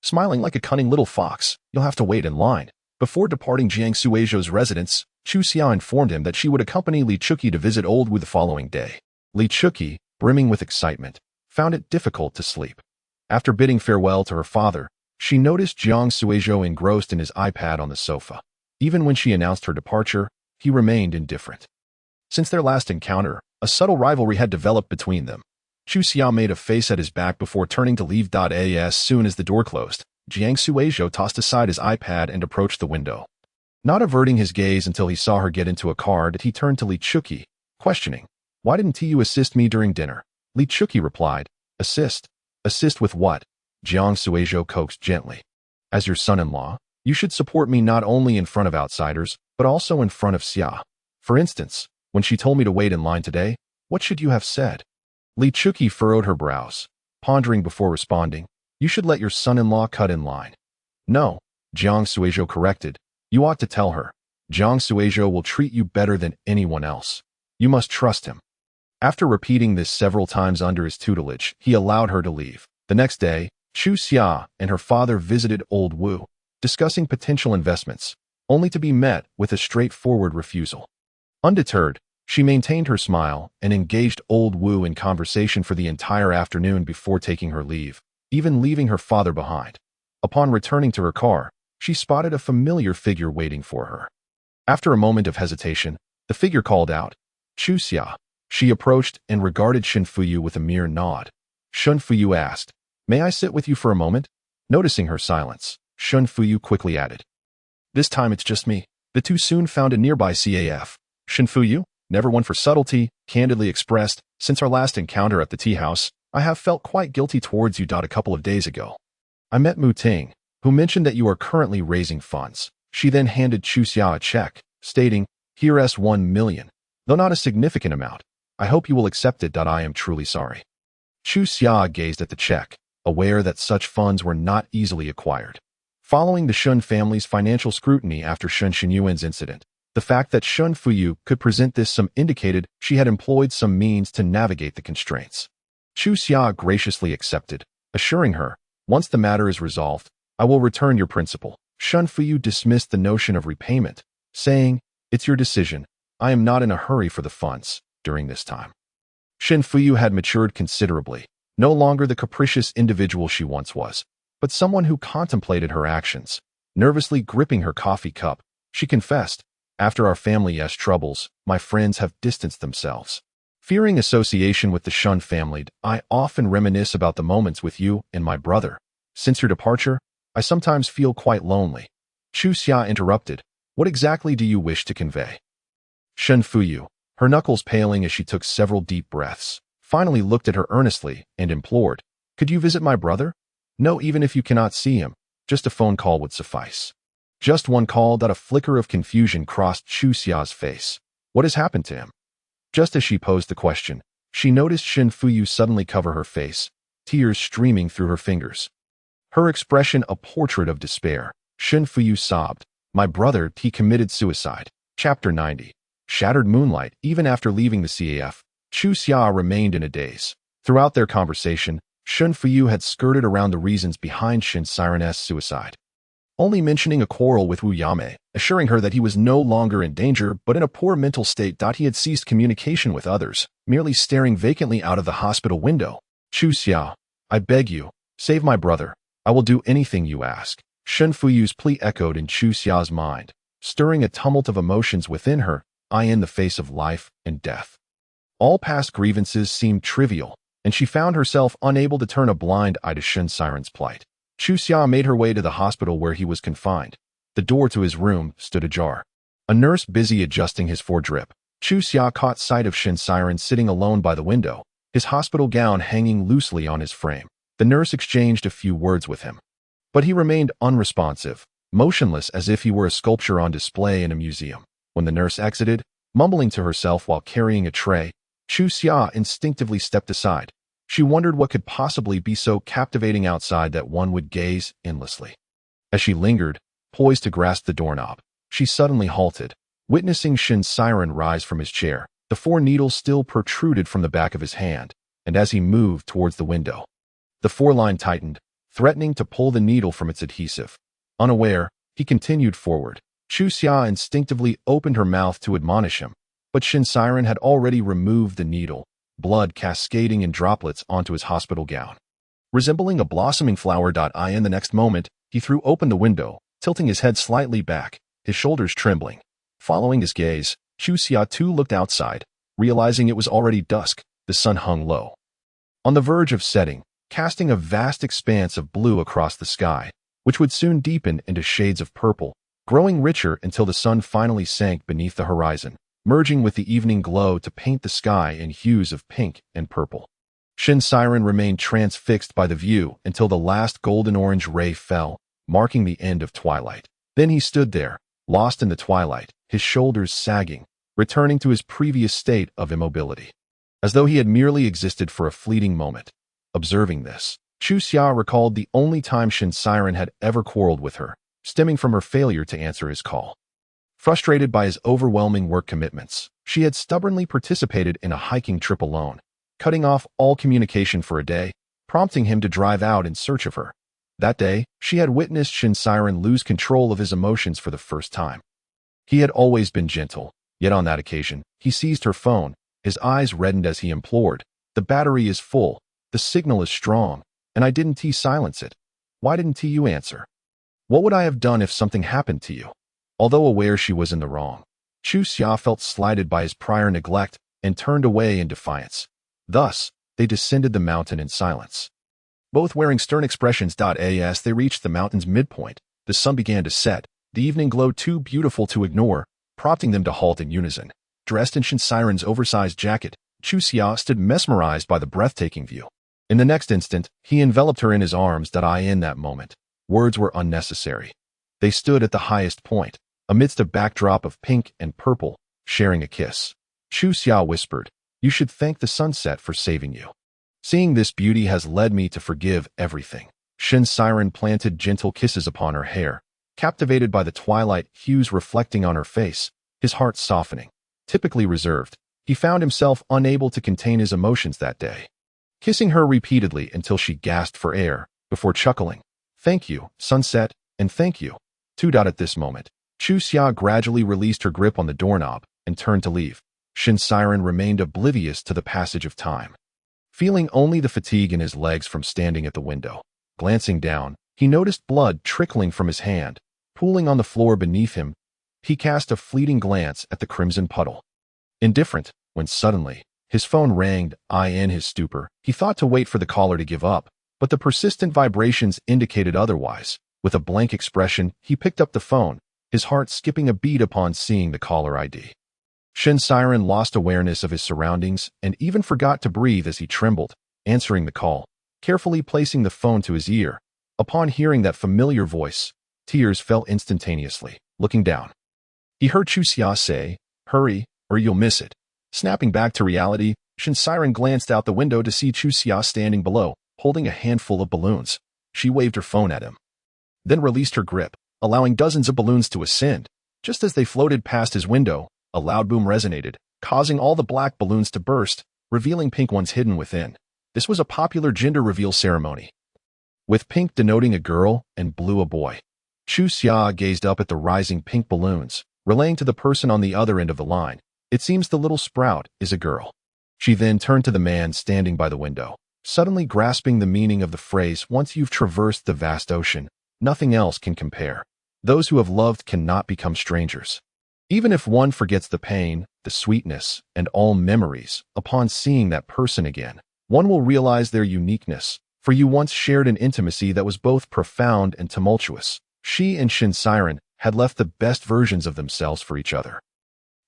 Smiling like a cunning little fox, "You'll have to wait in line." Before departing Jiang Suizhou's residence, Chu Xia informed him that she would accompany Li Chuqi to visit Old Wu the following day. Li Chuqi, brimming with excitement, found it difficult to sleep. After bidding farewell to her father, she noticed Jiang Suizhou engrossed in his iPad on the sofa. Even when she announced her departure, he remained indifferent. Since their last encounter, a subtle rivalry had developed between them. Chu Xia made a face at his back before turning to leave. As soon as the door closed, Jiang Suizhou tossed aside his iPad and approached the window. Not averting his gaze until he saw her get into a car, did he turn to Li Chuqi, questioning, "Why didn't you assist me during dinner?" Li Chuqi replied, "Assist? Assist with what?" Jiang Suizhou coaxed gently. "As your son-in-law, you should support me not only in front of outsiders, but also in front of Xia. For instance, when she told me to wait in line today, what should you have said?" Li Chuqi furrowed her brows, pondering before responding, "You should let your son-in-law cut in line." "No," Jiang Suizhou corrected, "you ought to tell her. Jiang Suizhou will treat you better than anyone else. You must trust him." After repeating this several times under his tutelage, he allowed her to leave. The next day, Chu Xia and her father visited Old Wu, discussing potential investments, only to be met with a straightforward refusal. Undeterred, she maintained her smile and engaged Old Wu in conversation for the entire afternoon before taking her leave, even leaving her father behind. Upon returning to her car, she spotted a familiar figure waiting for her. After a moment of hesitation, the figure called out, "Chu Xia." She approached and regarded Shen Fuyu with a mere nod. Shen Fuyu asked, "May I sit with you for a moment?" Noticing her silence, Shen Fuyu quickly added, "This time it's just me." The two soon found a nearby CAF. "Shen Fuyu, never one for subtlety, candidly expressed, since our last encounter at the tea house, I have felt quite guilty towards you. A couple of days ago, I met Mu Ting, who mentioned that you are currently raising funds." She then handed Chu Xia a check, stating, "Here's 1 million. Though not a significant amount, I hope you will accept it. I am truly sorry." Chu Xia gazed at the check, aware that such funds were not easily acquired. Following the Shun family's financial scrutiny after Shen Xinyuan's incident, the fact that Shen Fuyu could present this sum indicated she had employed some means to navigate the constraints. Chu Xia graciously accepted, assuring her, "Once the matter is resolved, I will return your principal." Shen Fuyu dismissed the notion of repayment, saying, "It's your decision. I am not in a hurry for the funds." During this time, Shen Fuyu had matured considerably, no longer the capricious individual she once was, but someone who contemplated her actions. Nervously gripping her coffee cup, she confessed, "After our family's troubles, my friends have distanced themselves. Fearing association with the Shun family, I often reminisce about the moments with you and my brother. Since your departure, I sometimes feel quite lonely." Chu Xia interrupted, "What exactly do you wish to convey?" Shen Fuyu, her knuckles paling as she took several deep breaths, finally looked at her earnestly and implored, "Could you visit my brother? No, even if you cannot see him, just a phone call would suffice." Just one call. A flicker of confusion crossed Chu Xia's face. What has happened to him? Just as she posed the question, she noticed Shen Fuyu suddenly cover her face, tears streaming through her fingers. Her expression a portrait of despair. Shen Fuyu sobbed, "My brother, he committed suicide." Chapter 90. Shattered moonlight. Even after leaving the CAF, Chu Xia remained in a daze. Throughout their conversation, Shen Fuyu had skirted around the reasons behind Shin Siren's suicide, only mentioning a quarrel with Wu Yame, assuring her that he was no longer in danger but in a poor mental state. He had ceased communication with others, merely staring vacantly out of the hospital window. "Chu Xia, I beg you, save my brother. I will do anything you ask." Shen Fuyu's plea echoed in Chu Xia's mind, stirring a tumult of emotions within her. I in the face of life and death. All past grievances seemed trivial, and she found herself unable to turn a blind eye to Shen Siren's plight. Chu Xia made her way to the hospital where he was confined. The door to his room stood ajar. A nurse busy adjusting his foredrip. Chu Xia caught sight of Shen Siren sitting alone by the window, his hospital gown hanging loosely on his frame. The nurse exchanged a few words with him, but he remained unresponsive, motionless as if he were a sculpture on display in a museum. When the nurse exited, Mumbling to herself while carrying a tray, Chu Xia instinctively stepped aside. She wondered what could possibly be so captivating outside that one would gaze endlessly. As she lingered, poised to grasp the doorknob, she suddenly halted, witnessing Shin Siren rise from his chair. The 4 needles still protruded from the back of his hand, and as he moved towards the window, the 4-line tightened, threatening to pull the needle from its adhesive. Unaware, he continued forward. Chu Xia instinctively opened her mouth to admonish him, but Shin Siren had already removed the needle, blood cascading in droplets onto his hospital gown. Resembling a blossoming flower. In the next moment, he threw open the window, tilting his head slightly back, his shoulders trembling. Following his gaze, Chu Xia too looked outside, realizing it was already dusk. The sun hung low, on the verge of setting, casting a vast expanse of blue across the sky, which would soon deepen into shades of purple, growing richer until the sun finally sank beneath the horizon, merging with the evening glow to paint the sky in hues of pink and purple. Shin Siren remained transfixed by the view until the last golden-orange ray fell, marking the end of twilight. Then he stood there, lost in the twilight, his shoulders sagging, returning to his previous state of immobility, as though he had merely existed for a fleeting moment. Observing this, Chu Xia recalled the only time Shin Siren had ever quarreled with her, stemming from her failure to answer his call. Frustrated by his overwhelming work commitments, she had stubbornly participated in a hiking trip alone, cutting off all communication for a day, prompting him to drive out in search of her. That day, she had witnessed Shin Siren lose control of his emotions for the first time. He had always been gentle, yet on that occasion, he seized her phone. His eyes reddened as he implored, "The battery is full, the signal is strong, and I didn't silence it. Why didn't you answer? What would I have done if something happened to you?" Although aware she was in the wrong, Chu Xia felt slighted by his prior neglect and turned away in defiance. Thus, they descended the mountain in silence, both wearing stern expressions. As they reached the mountain's midpoint, the sun began to set, the evening glow too beautiful to ignore, prompting them to halt in unison. Dressed in Shin Siren's oversized jacket, Chu Xia stood mesmerized by the breathtaking view. In the next instant, he enveloped her in his arms. In that moment, words were unnecessary. They stood at the highest point, amidst a backdrop of pink and purple, sharing a kiss. Chu Xia whispered, "You should thank the sunset for saving you. Seeing this beauty has led me to forgive everything." Shin Siren planted gentle kisses upon her hair, captivated by the twilight hues reflecting on her face, his heart softening. Typically reserved, he found himself unable to contain his emotions that day, kissing her repeatedly until she gasped for air, before chuckling, "Thank you, sunset, and thank you, too." At this moment, Chu Xia gradually released her grip on the doorknob and turned to leave. Shin Siren remained oblivious to the passage of time, feeling only the fatigue in his legs from standing at the window. Glancing down, he noticed blood trickling from his hand, pooling on the floor beneath him. He cast a fleeting glance at the crimson puddle, indifferent, when suddenly, his phone rang. In his stupor, he thought to wait for the caller to give up, but the persistent vibrations indicated otherwise. With a blank expression, he picked up the phone, his heart skipping a beat upon seeing the caller ID. Shin Siren lost awareness of his surroundings and even forgot to breathe as he trembled, answering the call, carefully placing the phone to his ear. Upon hearing that familiar voice, tears fell instantaneously. Looking down, he heard Chu Xia say, "Hurry, or you'll miss it." Snapping back to reality, Shin Siren glanced out the window to see Chu Xia standing below, holding a handful of balloons. She waved her phone at him, then released her grip, allowing dozens of balloons to ascend. Just as they floated past his window, a loud boom resonated, causing all the black balloons to burst, revealing pink ones hidden within. This was a popular gender reveal ceremony, with pink denoting a girl and blue a boy. Chu Xia gazed up at the rising pink balloons, relaying to the person on the other end of the line, "It seems the little sprout is a girl." She then turned to the man standing by the window, suddenly grasping the meaning of the phrase, "Once you've traversed the vast ocean, nothing else can compare. Those who have loved cannot become strangers." Even if one forgets the pain, the sweetness, and all memories, upon seeing that person again, one will realize their uniqueness, for you once shared an intimacy that was both profound and tumultuous. She and Shin Siren had left the best versions of themselves for each other.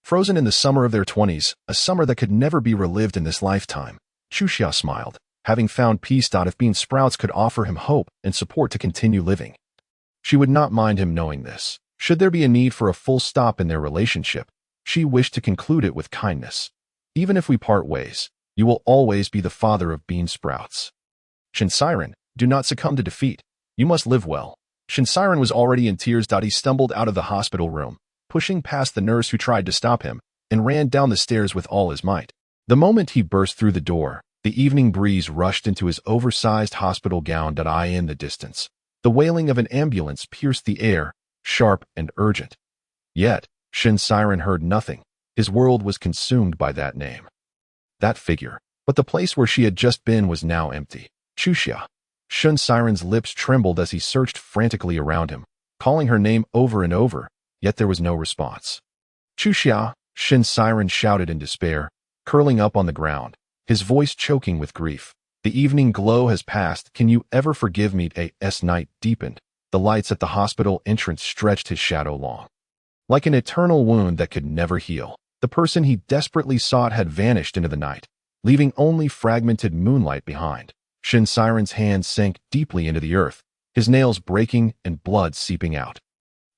Frozen in the summer of their 20s, a summer that could never be relived in this lifetime, Chu Xia smiled, having found peace. If being sprouts could offer him hope and support to continue living, she would not mind him knowing this. Should there be a need for a full stop in their relationship, She wished to conclude it with kindness. Even if we part ways, you will always be the father of bean sprouts. Shinsiren, do not succumb to defeat. You must live well. Shinsiren was already in tears. He stumbled out of the hospital room, pushing past the nurse who tried to stop him, and ran down the stairs with all his might. The moment he burst through the door, the evening breeze rushed into his oversized hospital gown. In the distance, the wailing of an ambulance pierced the air, sharp and urgent. Yet, Shinsiren heard nothing. His world was consumed by that name, that figure. But the place where she had just been was now empty. Chuxia. Shinsiren's lips trembled as he searched frantically around him, calling her name over and over, yet there was no response. Chuxia, Shinsiren shouted in despair, curling up on the ground, his voice choking with grief. The evening glow has passed. Can you ever forgive me? As night deepened, the lights at the hospital entrance stretched his shadow long, like an eternal wound that could never heal. The person he desperately sought had vanished into the night, leaving only fragmented moonlight behind. Shinsiren's hands sank deeply into the earth, his nails breaking and blood seeping out.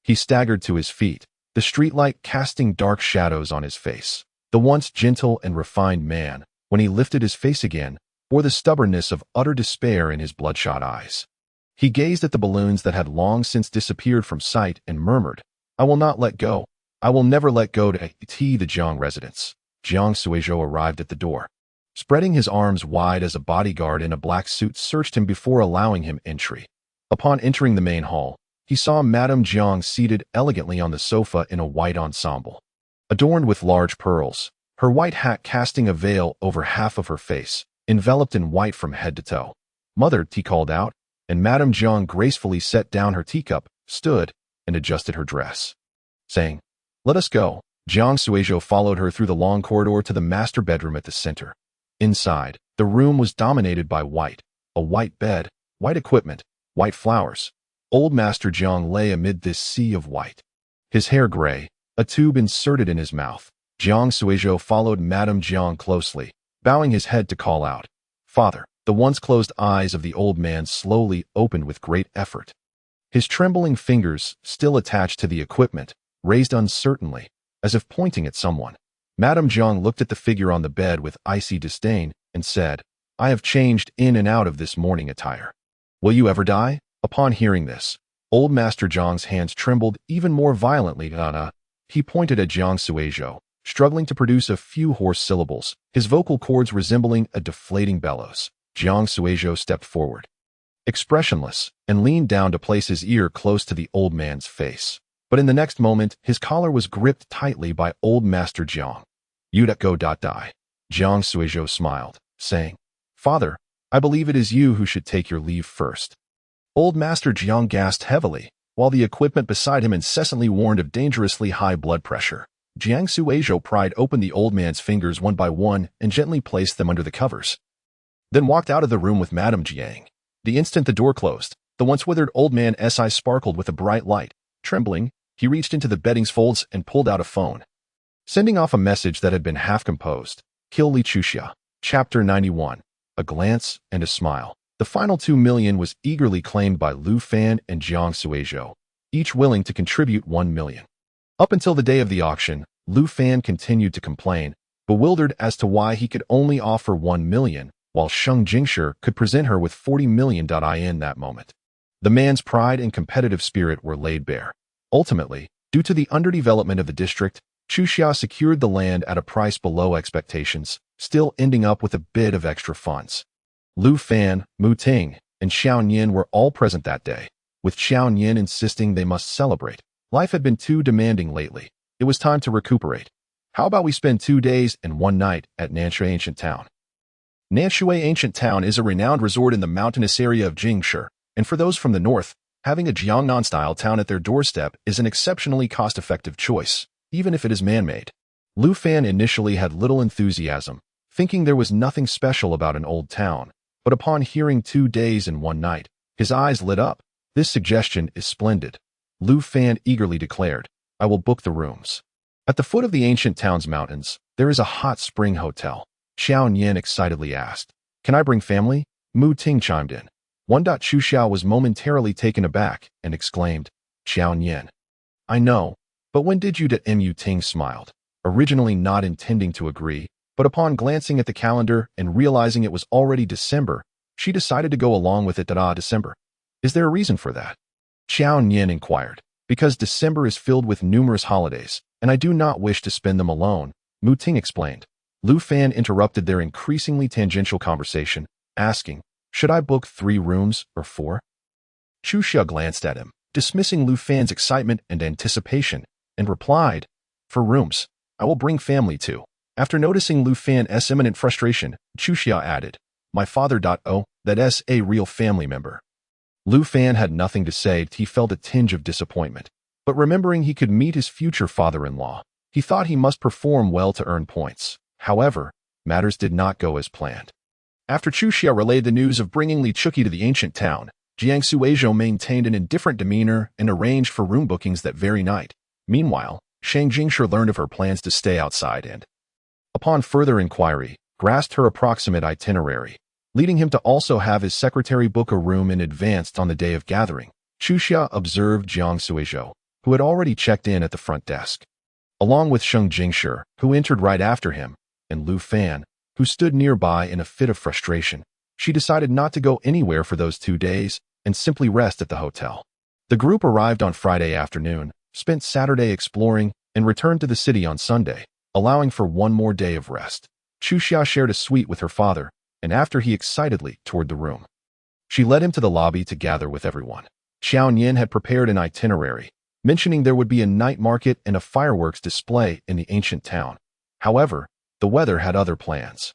He staggered to his feet, the streetlight casting dark shadows on his face. The once gentle and refined man, when he lifted his face again, bore the stubbornness of utter despair in his bloodshot eyes. He gazed at the balloons that had long since disappeared from sight and murmured, "I will not let go. I will never let go." To the Jiang residence, Jiang Suizhou arrived at the door, spreading his arms wide as a bodyguard in a black suit searched him before allowing him entry. Upon entering the main hall, he saw Madame Jiang seated elegantly on the sofa in a white ensemble, adorned with large pearls, her white hat casting a veil over half of her face, enveloped in white from head to toe. "Mother," he called out, and Madame Jiang gracefully set down her teacup, stood, and adjusted her dress, saying, "Let us go." Jiang Suizhou followed her through the long corridor to the master bedroom at the center. Inside, the room was dominated by white, a white bed, white equipment, white flowers. Old Master Jiang lay amid this sea of white, his hair gray, a tube inserted in his mouth. Jiang Suizhou followed Madame Jiang closely, bowing his head to call out, "Father." The once closed eyes of the old man slowly opened with great effort. His trembling fingers, still attached to the equipment, raised uncertainly, as if pointing at someone. Madame Jiang looked at the figure on the bed with icy disdain and said, "I have changed in and out of this mourning attire. Will you ever die?" Upon hearing this, old Master Jiang's hands trembled even more violently. He pointed at Jiang Suizhou, struggling to produce a few hoarse syllables, his vocal cords resembling a deflating bellows. Jiang Suizhou stepped forward, expressionless, and leaned down to place his ear close to the old man's face. But in the next moment, his collar was gripped tightly by old Master Jiang. "You go die." Jiang Suizhou smiled, saying, "Father, I believe it is you who should take your leave first." Old Master Jiang gasped heavily, while the equipment beside him incessantly warned of dangerously high blood pressure. Jiang Suizhou pried open the old man's fingers one by one and gently placed them under the covers, then walked out of the room with Madame Jiang. The instant the door closed, the once withered old man's eyes sparkled with a bright light. Trembling, he reached into the bedding's folds and pulled out a phone, sending off a message that had been half composed. "Kill Li Chuxia." Chapter 91. A glance and a smile. The final 2 million was eagerly claimed by Lu Fan and Jiang Suizhou, each willing to contribute 1 million. Up until the day of the auction, Lu Fan continued to complain, bewildered as to why he could only offer 1 million, while Sheng Jingshi could present her with 40 million. In that moment, the man's pride and competitive spirit were laid bare. Ultimately, due to the underdevelopment of the district, Chuxia secured the land at a price below expectations, still ending up with a bit of extra funds. Lu Fan, Mu Ting, and Xiao Nian were all present that day, with Xiao Nian insisting they must celebrate. Life had been too demanding lately. It was time to recuperate. "How about we spend 2 days and 1 night at Nanshui Ancient Town?" Nanshui Ancient Town is a renowned resort in the mountainous area of Jingshi, and for those from the north, having a Jiangnan-style town at their doorstep is an exceptionally cost-effective choice, even if it is man-made. Lu Fan initially had little enthusiasm, thinking there was nothing special about an old town, but upon hearing 2 days and 1 night, his eyes lit up. "This suggestion is splendid," Lu Fan eagerly declared. "I will book the rooms." At the foot of the ancient town's mountains, there is a hot spring hotel. Xiao Nian excitedly asked, "Can I bring family?" Mu Ting chimed in. Chuxiao was momentarily taken aback and exclaimed, "Xiao Nian, I know, but when did you?" Mu Ting smiled. originally not intending to agree, but upon glancing at the calendar and realizing it was already December, she decided to go along with it. December. Is there a reason for that? Xiao Nian inquired. Because December is filled with numerous holidays, and I do not wish to spend them alone, Mu Ting explained. Lu Fan interrupted their increasingly tangential conversation, asking, should I book 3 rooms or 4? Chu Xia glanced at him, dismissing Lu Fan's excitement and anticipation, and replied, for rooms, I will bring family too. After noticing Lu Fan's imminent frustration, Chu Xia added, my father. Oh, that's a real family member. Lu Fan had nothing to say. He felt a tinge of disappointment, but remembering he could meet his future father-in-law, he thought he must perform well to earn points. However, matters did not go as planned. After Chu Xia relayed the news of bringing Li Chuqi to the ancient town, Jiang Suizhou maintained an indifferent demeanor and arranged for room bookings that very night. Meanwhile, Shang Jingshi learned of her plans to stay outside and, upon further inquiry, grasped her approximate itinerary, leading him to also have his secretary book a room in advance on the day of gathering. Chu Xia observed Jiang Suizhou, who had already checked in at the front desk, along with Shang Jingshi, who entered right after him, and Lu Fan, who stood nearby in a fit of frustration. She decided not to go anywhere for those 2 days and simply rest at the hotel. The group arrived on Friday afternoon, spent Saturday exploring, and returned to the city on Sunday, allowing for 1 more day of rest. Chu Xia shared a suite with her father, and after he excitedly toured the room, she led him to the lobby to gather with everyone. Xiao Nian had prepared an itinerary, mentioning there would be a night market and a fireworks display in the ancient town. However, the weather had other plans.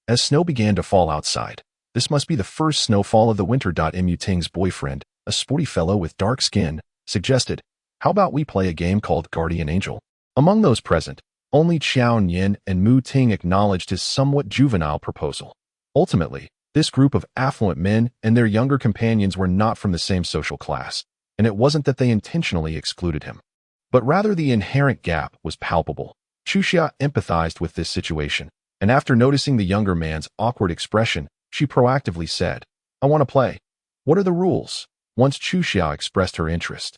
As snow began to fall outside, this must be the first snowfall of the winter. Mu Ting's boyfriend, a sporty fellow with dark skin, suggested, how about we play a game called Guardian Angel? Among those present, only Xiao Nian and Mu Ting acknowledged his somewhat juvenile proposal. Ultimately, this group of affluent men and their younger companions were not from the same social class, and it wasn't that they intentionally excluded him, but rather the inherent gap was palpable. Chu Xia empathized with this situation, and after noticing the younger man's awkward expression, she proactively said, I want to play. What are the rules? Once Chu Xia expressed her interest,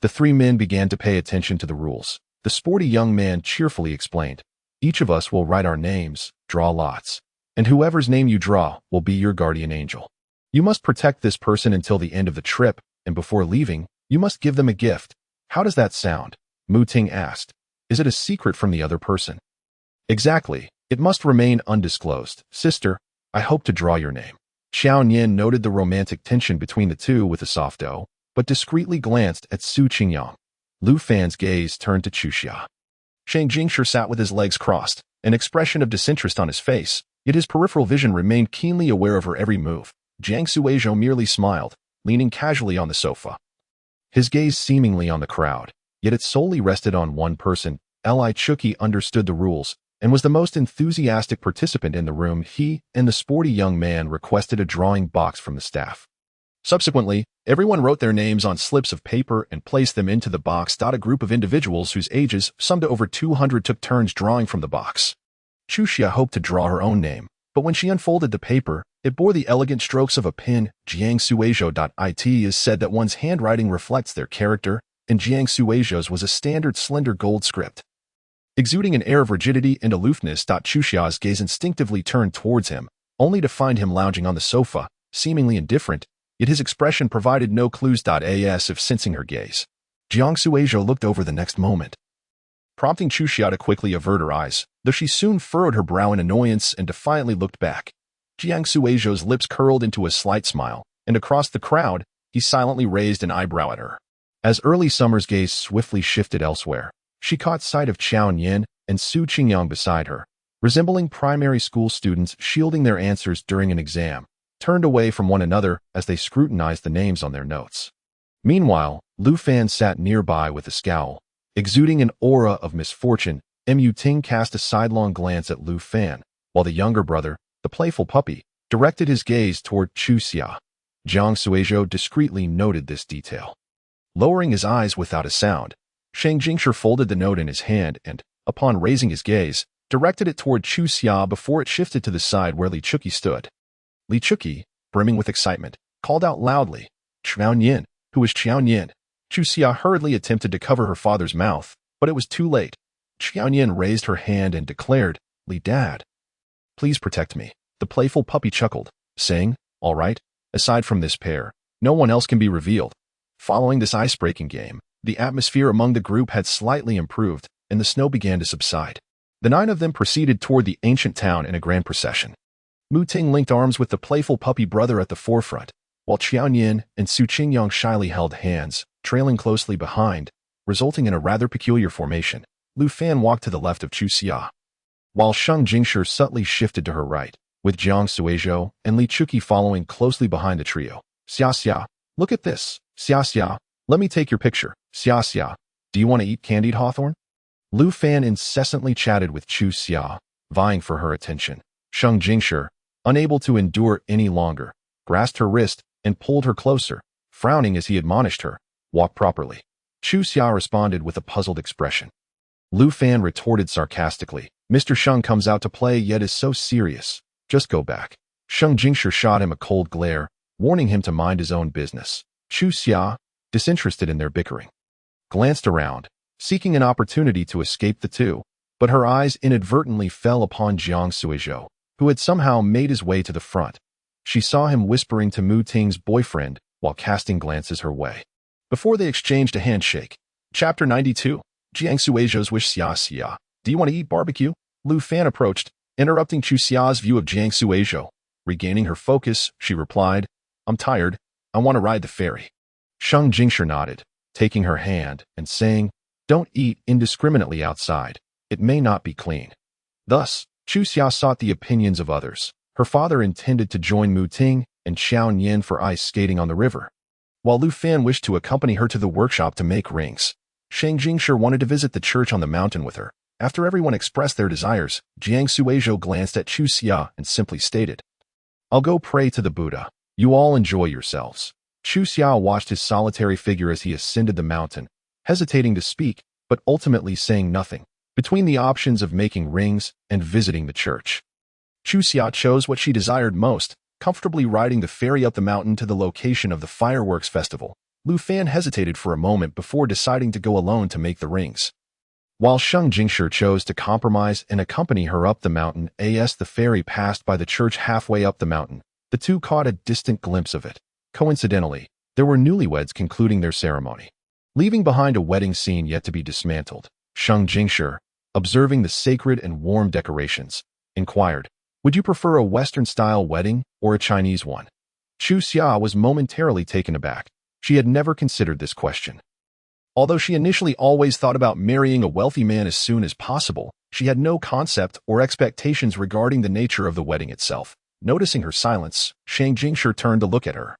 the 3 men began to pay attention to the rules. The sporty young man cheerfully explained, each of us will write our names, draw lots, and whoever's name you draw will be your guardian angel. You must protect this person until the end of the trip, and before leaving, you must give them a gift. How does that sound? Mu Ting asked. Is it a secret from the other person? Exactly. It must remain undisclosed. Sister, I hope to draw your name. Xiao Nian noted the romantic tension between the two with a soft O, but discreetly glanced at Su Qingyang. Lu Fan's gaze turned to Chu Xia. Shang Jingshi sat with his legs crossed, an expression of disinterest on his face, yet his peripheral vision remained keenly aware of her every move. Jiang Suizhou merely smiled, leaning casually on the sofa, his gaze seemingly on the crowd, yet it solely rested on one person. Li Chuqi understood the rules and was the most enthusiastic participant in the room. He and the sporty young man requested a drawing box from the staff. Subsequently, everyone wrote their names on slips of paper and placed them into the box. A group of individuals whose ages summed to over 200 took turns drawing from the box. Chu Xia hoped to draw her own name, but when she unfolded the paper, it bore the elegant strokes of a pen. Jiang Suizhou. It is said that one's handwriting reflects their character, and Jiang Suizhou's was a standard slender gold script, exuding an air of rigidity and aloofness. Chu Xia's gaze instinctively turned towards him, only to find him lounging on the sofa, seemingly indifferent, yet his expression provided no clues. As if sensing her gaze, Jiang Suizhou looked over the next moment, prompting Chu Xia to quickly avert her eyes, though she soon furrowed her brow in annoyance and defiantly looked back. Jiang Suizhou's lips curled into a slight smile, and across the crowd, he silently raised an eyebrow at her. As early summer's gaze swiftly shifted elsewhere, she caught sight of Xiao Nian and Su Qingyang beside her, resembling primary school students shielding their answers during an exam, turned away from one another as they scrutinized the names on their notes. Meanwhile, Lu Fan sat nearby with a scowl, exuding an aura of misfortune. Mu Ting cast a sidelong glance at Lu Fan, while the younger brother, the playful puppy, directed his gaze toward Chu Xia. Jiang Suizhou discreetly noted this detail. Lowering his eyes without a sound, Shang Jingshi folded the note in his hand and, upon raising his gaze, directed it toward Chu Xia before it shifted to the side where Li Chuqi stood. Li Chuqi, brimming with excitement, called out loudly, "Xiao Nian, who is Xiao Nian?" Chu Xia hurriedly attempted to cover her father's mouth, but it was too late. Qianyan raised her hand and declared, "Li Dad, please protect me." The playful puppy chuckled, saying, "All right, aside from this pair, no one else can be revealed." Following this ice-breaking game, the atmosphere among the group had slightly improved, and the snow began to subside. The 9 of them proceeded toward the ancient town in a grand procession. Mu Ting linked arms with the playful puppy brother at the forefront, while Qianyan and Su Qingyang shyly held hands, trailing closely behind, resulting in a rather peculiar formation. Lu Fan walked to the left of Chu Xia, while Sheng Jingshi subtly shifted to her right, with Jiang Suizhou and Li Chuqi following closely behind the trio. "Xia Xia, look at this. Xia Xia, let me take your picture. Xia Xia, do you want to eat candied hawthorn?" Lu Fan incessantly chatted with Chu Xia, vying for her attention. Sheng Jingshi, unable to endure any longer, grasped her wrist and pulled her closer, frowning as he admonished her, "Walk properly." Chu Xia responded with a puzzled expression. Lu Fan retorted sarcastically, "Mr. Sheng comes out to play yet is so serious. Just go back." Sheng Jingshi shot him a cold glare, warning him to mind his own business. Chu Xia, disinterested in their bickering, glanced around, seeking an opportunity to escape the two, but her eyes inadvertently fell upon Jiang Suizhou, who had somehow made his way to the front. She saw him whispering to Mu Ting's boyfriend while casting glances her way. Before they exchanged a handshake. Chapter 92. Jiang Suizhou's wish. "Xia Xia, do you want to eat barbecue?" Lu Fan approached, interrupting Chu Xia's view of Jiang Suizhou. Regaining her focus, she replied, "I'm tired. I want to ride the ferry." Sheng Jingshi nodded, taking her hand and saying, "Don't eat indiscriminately outside. It may not be clean." Thus, Chu Xia sought the opinions of others. Her father intended to join Mu Ting and Xiao Nian for ice skating on the river, while Lu Fan wished to accompany her to the workshop to make rings. Sheng Jingshi wanted to visit the church on the mountain with her. After everyone expressed their desires, Jiang Suizhou glanced at Chu Xia and simply stated, "I'll go pray to the Buddha. You all enjoy yourselves." Chu Xia watched his solitary figure as he ascended the mountain, hesitating to speak, but ultimately saying nothing, between the options of making rings and visiting the church. Chu Xia chose what she desired most, comfortably riding the ferry up the mountain to the location of the fireworks festival. Lu Fan hesitated for a moment before deciding to go alone to make the rings, while Sheng Jingshi chose to compromise and accompany her up the mountain. As the ferry passed by the church halfway up the mountain, the two caught a distant glimpse of it. Coincidentally, there were newlyweds concluding their ceremony, leaving behind a wedding scene yet to be dismantled. Sheng Jingshi, observing the sacred and warm decorations, inquired, "Would you prefer a Western-style wedding or a Chinese one?" Chu Xia was momentarily taken aback. She had never considered this question. Although she initially always thought about marrying a wealthy man as soon as possible, she had no concept or expectations regarding the nature of the wedding itself. Noticing her silence, Sheng Jingshi turned to look at her,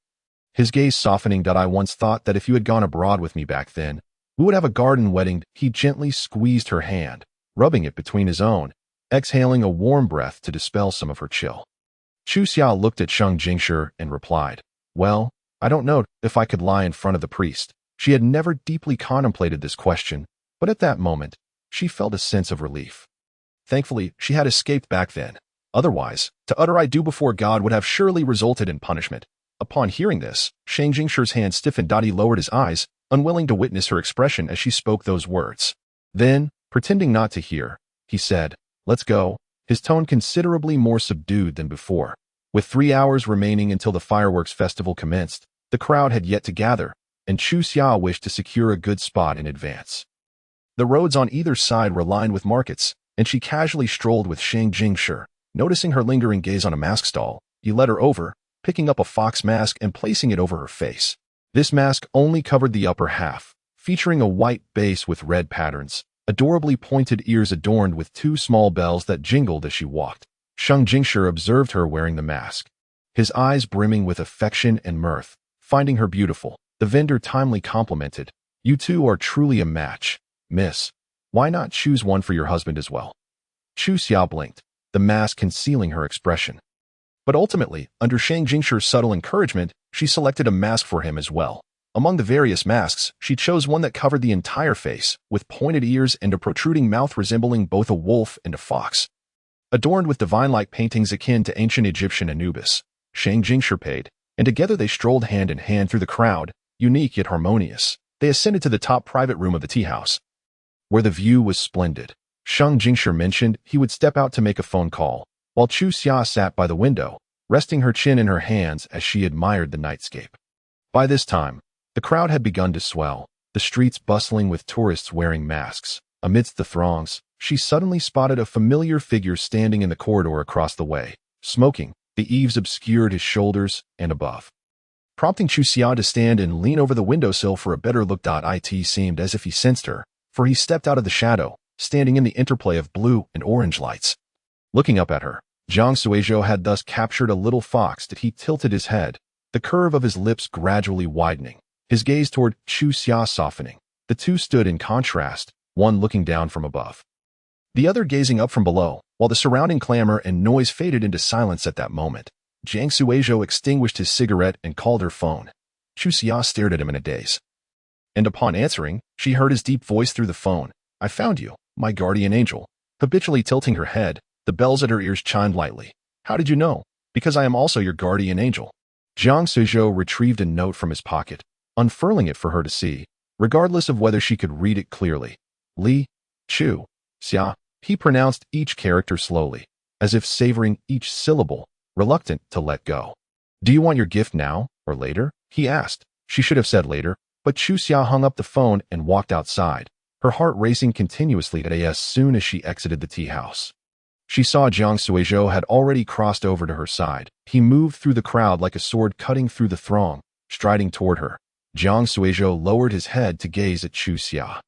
his gaze softening. "I once thought that if you had gone abroad with me back then, we would have a garden wedding." He gently squeezed her hand, rubbing it between his own, exhaling a warm breath to dispel some of her chill. Chu Xia looked at Sheng Jingshi and replied, "Well, I don't know if I could lie in front of the priest." She had never deeply contemplated this question, but at that moment, she felt a sense of relief. Thankfully, she had escaped back then. Otherwise, to utter "I do" before God would have surely resulted in punishment. Upon hearing this, Sheng Jingshi's hand stiffened. He lowered his eyes, unwilling to witness her expression as she spoke those words. Then, pretending not to hear, he said, "Let's go," his tone considerably more subdued than before. With 3 hours remaining until the fireworks festival commenced, the crowd had yet to gather, and Chu Xia wished to secure a good spot in advance. The roads on either side were lined with markets, and she casually strolled with Sheng Jingshi. Noticing her lingering gaze on a mask stall, he led her over, picking up a fox mask and placing it over her face. This mask only covered the upper half, featuring a white base with red patterns, adorably pointed ears adorned with 2 small bells that jingled as she walked. Sheng Jingshi observed her wearing the mask, his eyes brimming with affection and mirth. Finding her beautiful, the vendor timely complimented, "You two are truly a match, miss. Why not choose one for your husband as well?" Chu Xia blinked, the mask concealing her expression. But ultimately, under Sheng Jingshi's subtle encouragement, she selected a mask for him as well. Among the various masks, she chose one that covered the entire face, with pointed ears and a protruding mouth resembling both a wolf and a fox. Adorned with divine-like paintings akin to ancient Egyptian Anubis, Sheng Jingshi paid, and together they strolled hand in hand through the crowd, unique yet harmonious. They ascended to the top private room of the tea house, where the view was splendid. Sheng Jingshi mentioned he would step out to make a phone call, while Chu Xia sat by the window, resting her chin in her hands as she admired the nightscape. By this time, the crowd had begun to swell, the streets bustling with tourists wearing masks. Amidst the throngs, she suddenly spotted a familiar figure standing in the corridor across the way, smoking. The eaves obscured his shoulders and above, prompting Chu Xia to stand and lean over the windowsill for a better look. It seemed as if he sensed her, for he stepped out of the shadow, standing in the interplay of blue and orange lights. Looking up at her, Jiang Suizhou had thus captured a little fox that he tilted his head, the curve of his lips gradually widening, his gaze toward Chu Xia softening. The two stood in contrast, one looking down from above, the other gazing up from below, while the surrounding clamor and noise faded into silence at that moment. Jiang Suizhou extinguished his cigarette and called her phone. Chu Xia stared at him in a daze. And upon answering, she heard his deep voice through the phone. "I found you, my guardian angel." Habitually tilting her head, the bells at her ears chimed lightly. "How did you know?" "Because I am also your guardian angel." Jiang Suizhou retrieved a note from his pocket, unfurling it for her to see, regardless of whether she could read it clearly. "Li, Chu, Xia," he pronounced each character slowly, as if savoring each syllable, reluctant to let go. "Do you want your gift now, or later?" he asked. She should have said later, but Chu Xia hung up the phone and walked outside, her heart racing continuously as soon as she exited the tea house. She saw Jiang Suizhou had already crossed over to her side. He moved through the crowd like a sword cutting through the throng, striding toward her. Jiang Suizhou lowered his head to gaze at Chu Xia,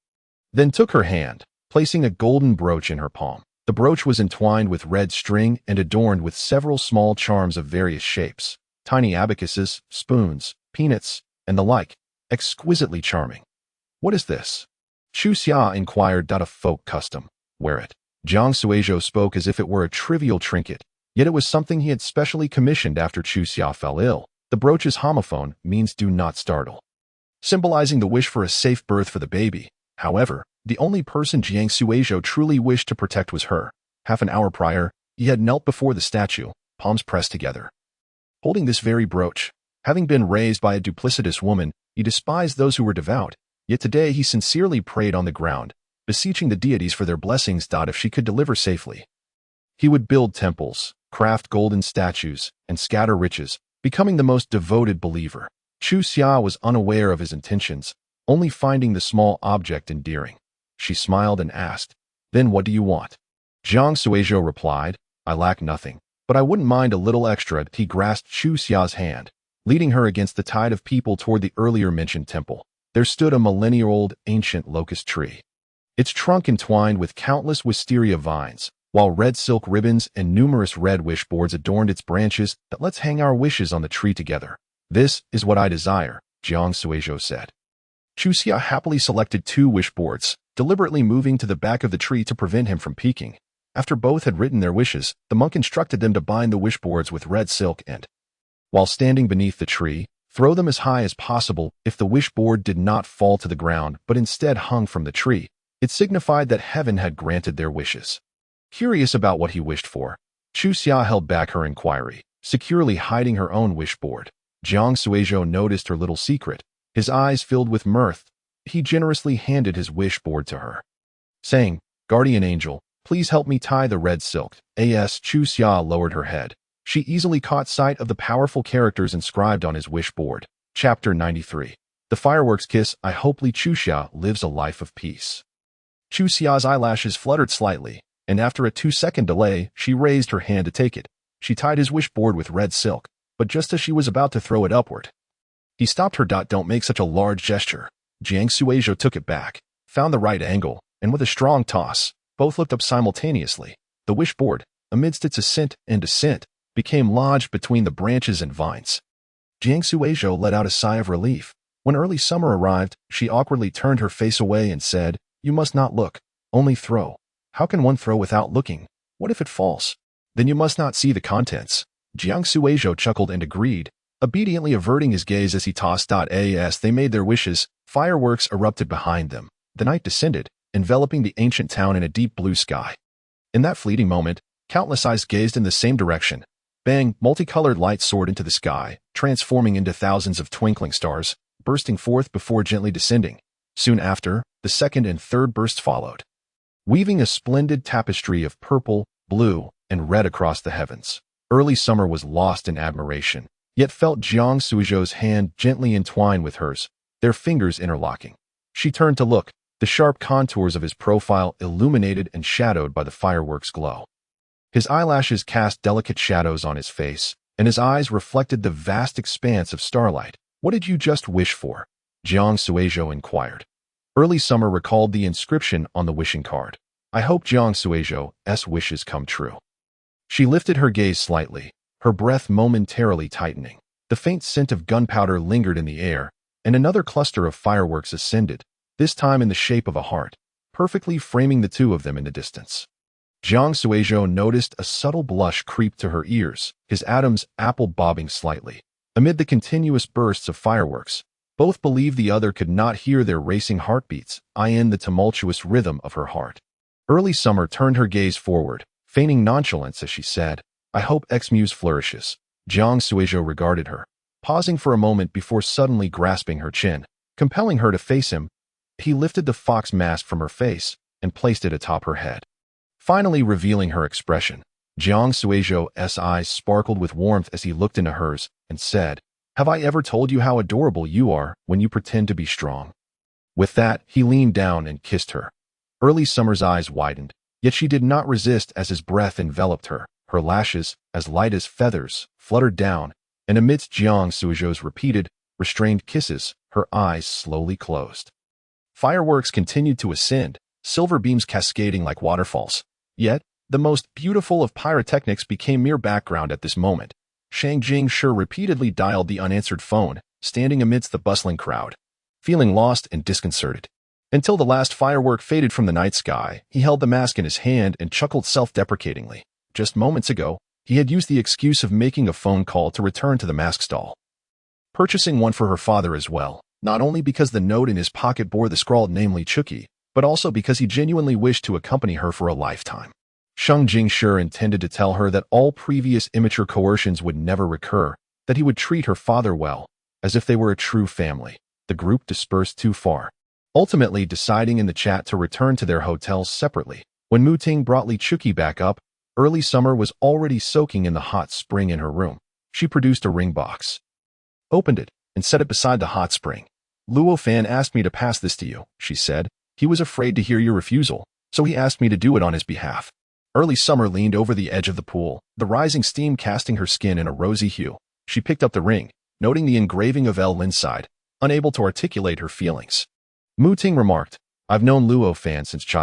then took her hand, placing a golden brooch in her palm. The brooch was entwined with red string and adorned with several small charms of various shapes, tiny abacuses, spoons, peanuts, and the like, exquisitely charming. "What is this?" Chu Xia inquired. "A folk custom. Wear it." Jiang Suizhou spoke as if it were a trivial trinket, yet it was something he had specially commissioned after Chu Xia fell ill. The brooch's homophone means "do not startle," symbolizing the wish for a safe birth for the baby. However, the only person Jiang Suizhou truly wished to protect was her. Half an hour prior, he had knelt before the statue, palms pressed together, holding this very brooch. Having been raised by a duplicitous woman, he despised those who were devout, yet today he sincerely prayed on the ground, beseeching the deities for their blessings. If she could deliver safely, he would build temples, craft golden statues, and scatter riches, becoming the most devoted believer. Chu Xia was unaware of his intentions, only finding the small object endearing. She smiled and asked, "Then what do you want?" Jiang Suizhou replied, "I lack nothing, but I wouldn't mind a little extra." He grasped Chu Xia's hand, leading her against the tide of people toward the earlier mentioned temple. There stood a millennia-old ancient locust tree, its trunk entwined with countless wisteria vines, while red silk ribbons and numerous red wish boards adorned its branches. "Let's hang our wishes on the tree together." "This is what I desire," Jiang Suizhou said. Chu Xia happily selected 2 wish boards, deliberately moving to the back of the tree to prevent him from peeking. After both had written their wishes, the monk instructed them to bind the wish boards with red silk and, while standing beneath the tree, throw them as high as possible. If the wish board did not fall to the ground but instead hung from the tree, it signified that heaven had granted their wishes. Curious about what he wished for, Chu Xia held back her inquiry, securely hiding her own wish board. Jiang Suizhou noticed her little secret. His eyes filled with mirth. He generously handed his wish board to her, saying, "Guardian angel, please help me tie the red silk." Chu Xia lowered her head. She easily caught sight of the powerful characters inscribed on his wish board. Chapter 93. The Fireworks Kiss. "I hope Li Chu Xia lives a life of peace." Chu Xia's eyelashes fluttered slightly, and after a 2-second delay, she raised her hand to take it. She tied his wish board with red silk, but just as she was about to throw it upward, he stopped her. "Don't make such a large gesture." Jiang Suizhou took it back, found the right angle, and with a strong toss, both looked up simultaneously. The wish board, amidst its ascent and descent, became lodged between the branches and vines. Jiang Suizhou let out a sigh of relief. When early summer arrived, she awkwardly turned her face away and said, "You must not look, only throw." "How can one throw without looking? What if it falls?" "Then you must not see the contents." Jiang Suizhou chuckled and agreed, obediently averting his gaze as he tossed. As they made their wishes, fireworks erupted behind them. The night descended, enveloping the ancient town in a deep blue sky. In that fleeting moment, countless eyes gazed in the same direction. Bang! Multicolored lights soared into the sky, transforming into thousands of twinkling stars, bursting forth before gently descending. Soon after, the second and third bursts followed. weaving a splendid tapestry of purple, blue, and red across the heavens. Early Summer was lost in admiration, yet felt Jiang Suizhou's hand gently entwine with hers, their fingers interlocking. She turned to look, the sharp contours of his profile illuminated and shadowed by the fireworks' glow. His eyelashes cast delicate shadows on his face, and his eyes reflected the vast expanse of starlight. "What did you just wish for?" Jiang Suizhou inquired. Early Summer recalled the inscription on the wishing card. "I hope Jiang Suizhou's wishes come true." She lifted her gaze slightly, her breath momentarily tightening. The faint scent of gunpowder lingered in the air, and another cluster of fireworks ascended, this time in the shape of a heart, perfectly framing the two of them in the distance. Jiang Suizhou noticed a subtle blush creep to her ears, his Adam's apple bobbing slightly. Amid the continuous bursts of fireworks, both believed the other could not hear their racing heartbeats, in the tumultuous rhythm of her heart. Early Summer turned her gaze forward, feigning nonchalance as she said, "I hope X-Muse flourishes." Jiang Suizhou regarded her, pausing for a moment before suddenly grasping her chin, compelling her to face him. He lifted the fox mask from her face and placed it atop her head, finally revealing her expression. Jiang Suizhou's eyes sparkled with warmth as he looked into hers and said, "Have I ever told you how adorable you are when you pretend to be strong?" With that, he leaned down and kissed her. Early Summer's eyes widened, yet she did not resist as his breath enveloped her. Her lashes, as light as feathers, fluttered down, and amidst Jiang Suizhou's repeated, restrained kisses, her eyes slowly closed. Fireworks continued to ascend, silver beams cascading like waterfalls. Yet, the most beautiful of pyrotechnics became mere background at this moment. Shang Jingshi repeatedly dialed the unanswered phone, standing amidst the bustling crowd, feeling lost and disconcerted. Until the last firework faded from the night sky, he held the mask in his hand and chuckled self-deprecatingly. Just moments ago, he had used the excuse of making a phone call to return to the mask stall, purchasing one for her father as well, not only because the note in his pocket bore the scrawled name Li Chuqi, but also because he genuinely wished to accompany her for a lifetime. Shang Jingshi intended to tell her that all previous immature coercions would never recur, that he would treat her father well, as if they were a true family. The group dispersed too far, ultimately deciding in the chat to return to their hotels separately. When Mu Ting brought Li Chuqi back up, Early Summer was already soaking in the hot spring in her room. She produced a ring box, opened it, and set it beside the hot spring. "Luo Fan asked me to pass this to you," she said. "He was afraid to hear your refusal, so he asked me to do it on his behalf." Early Summer leaned over the edge of the pool, the rising steam casting her skin in a rosy hue. She picked up the ring, noting the engraving of L inside, unable to articulate her feelings. Mu Ting remarked, "I've known Luo Fan since childhood.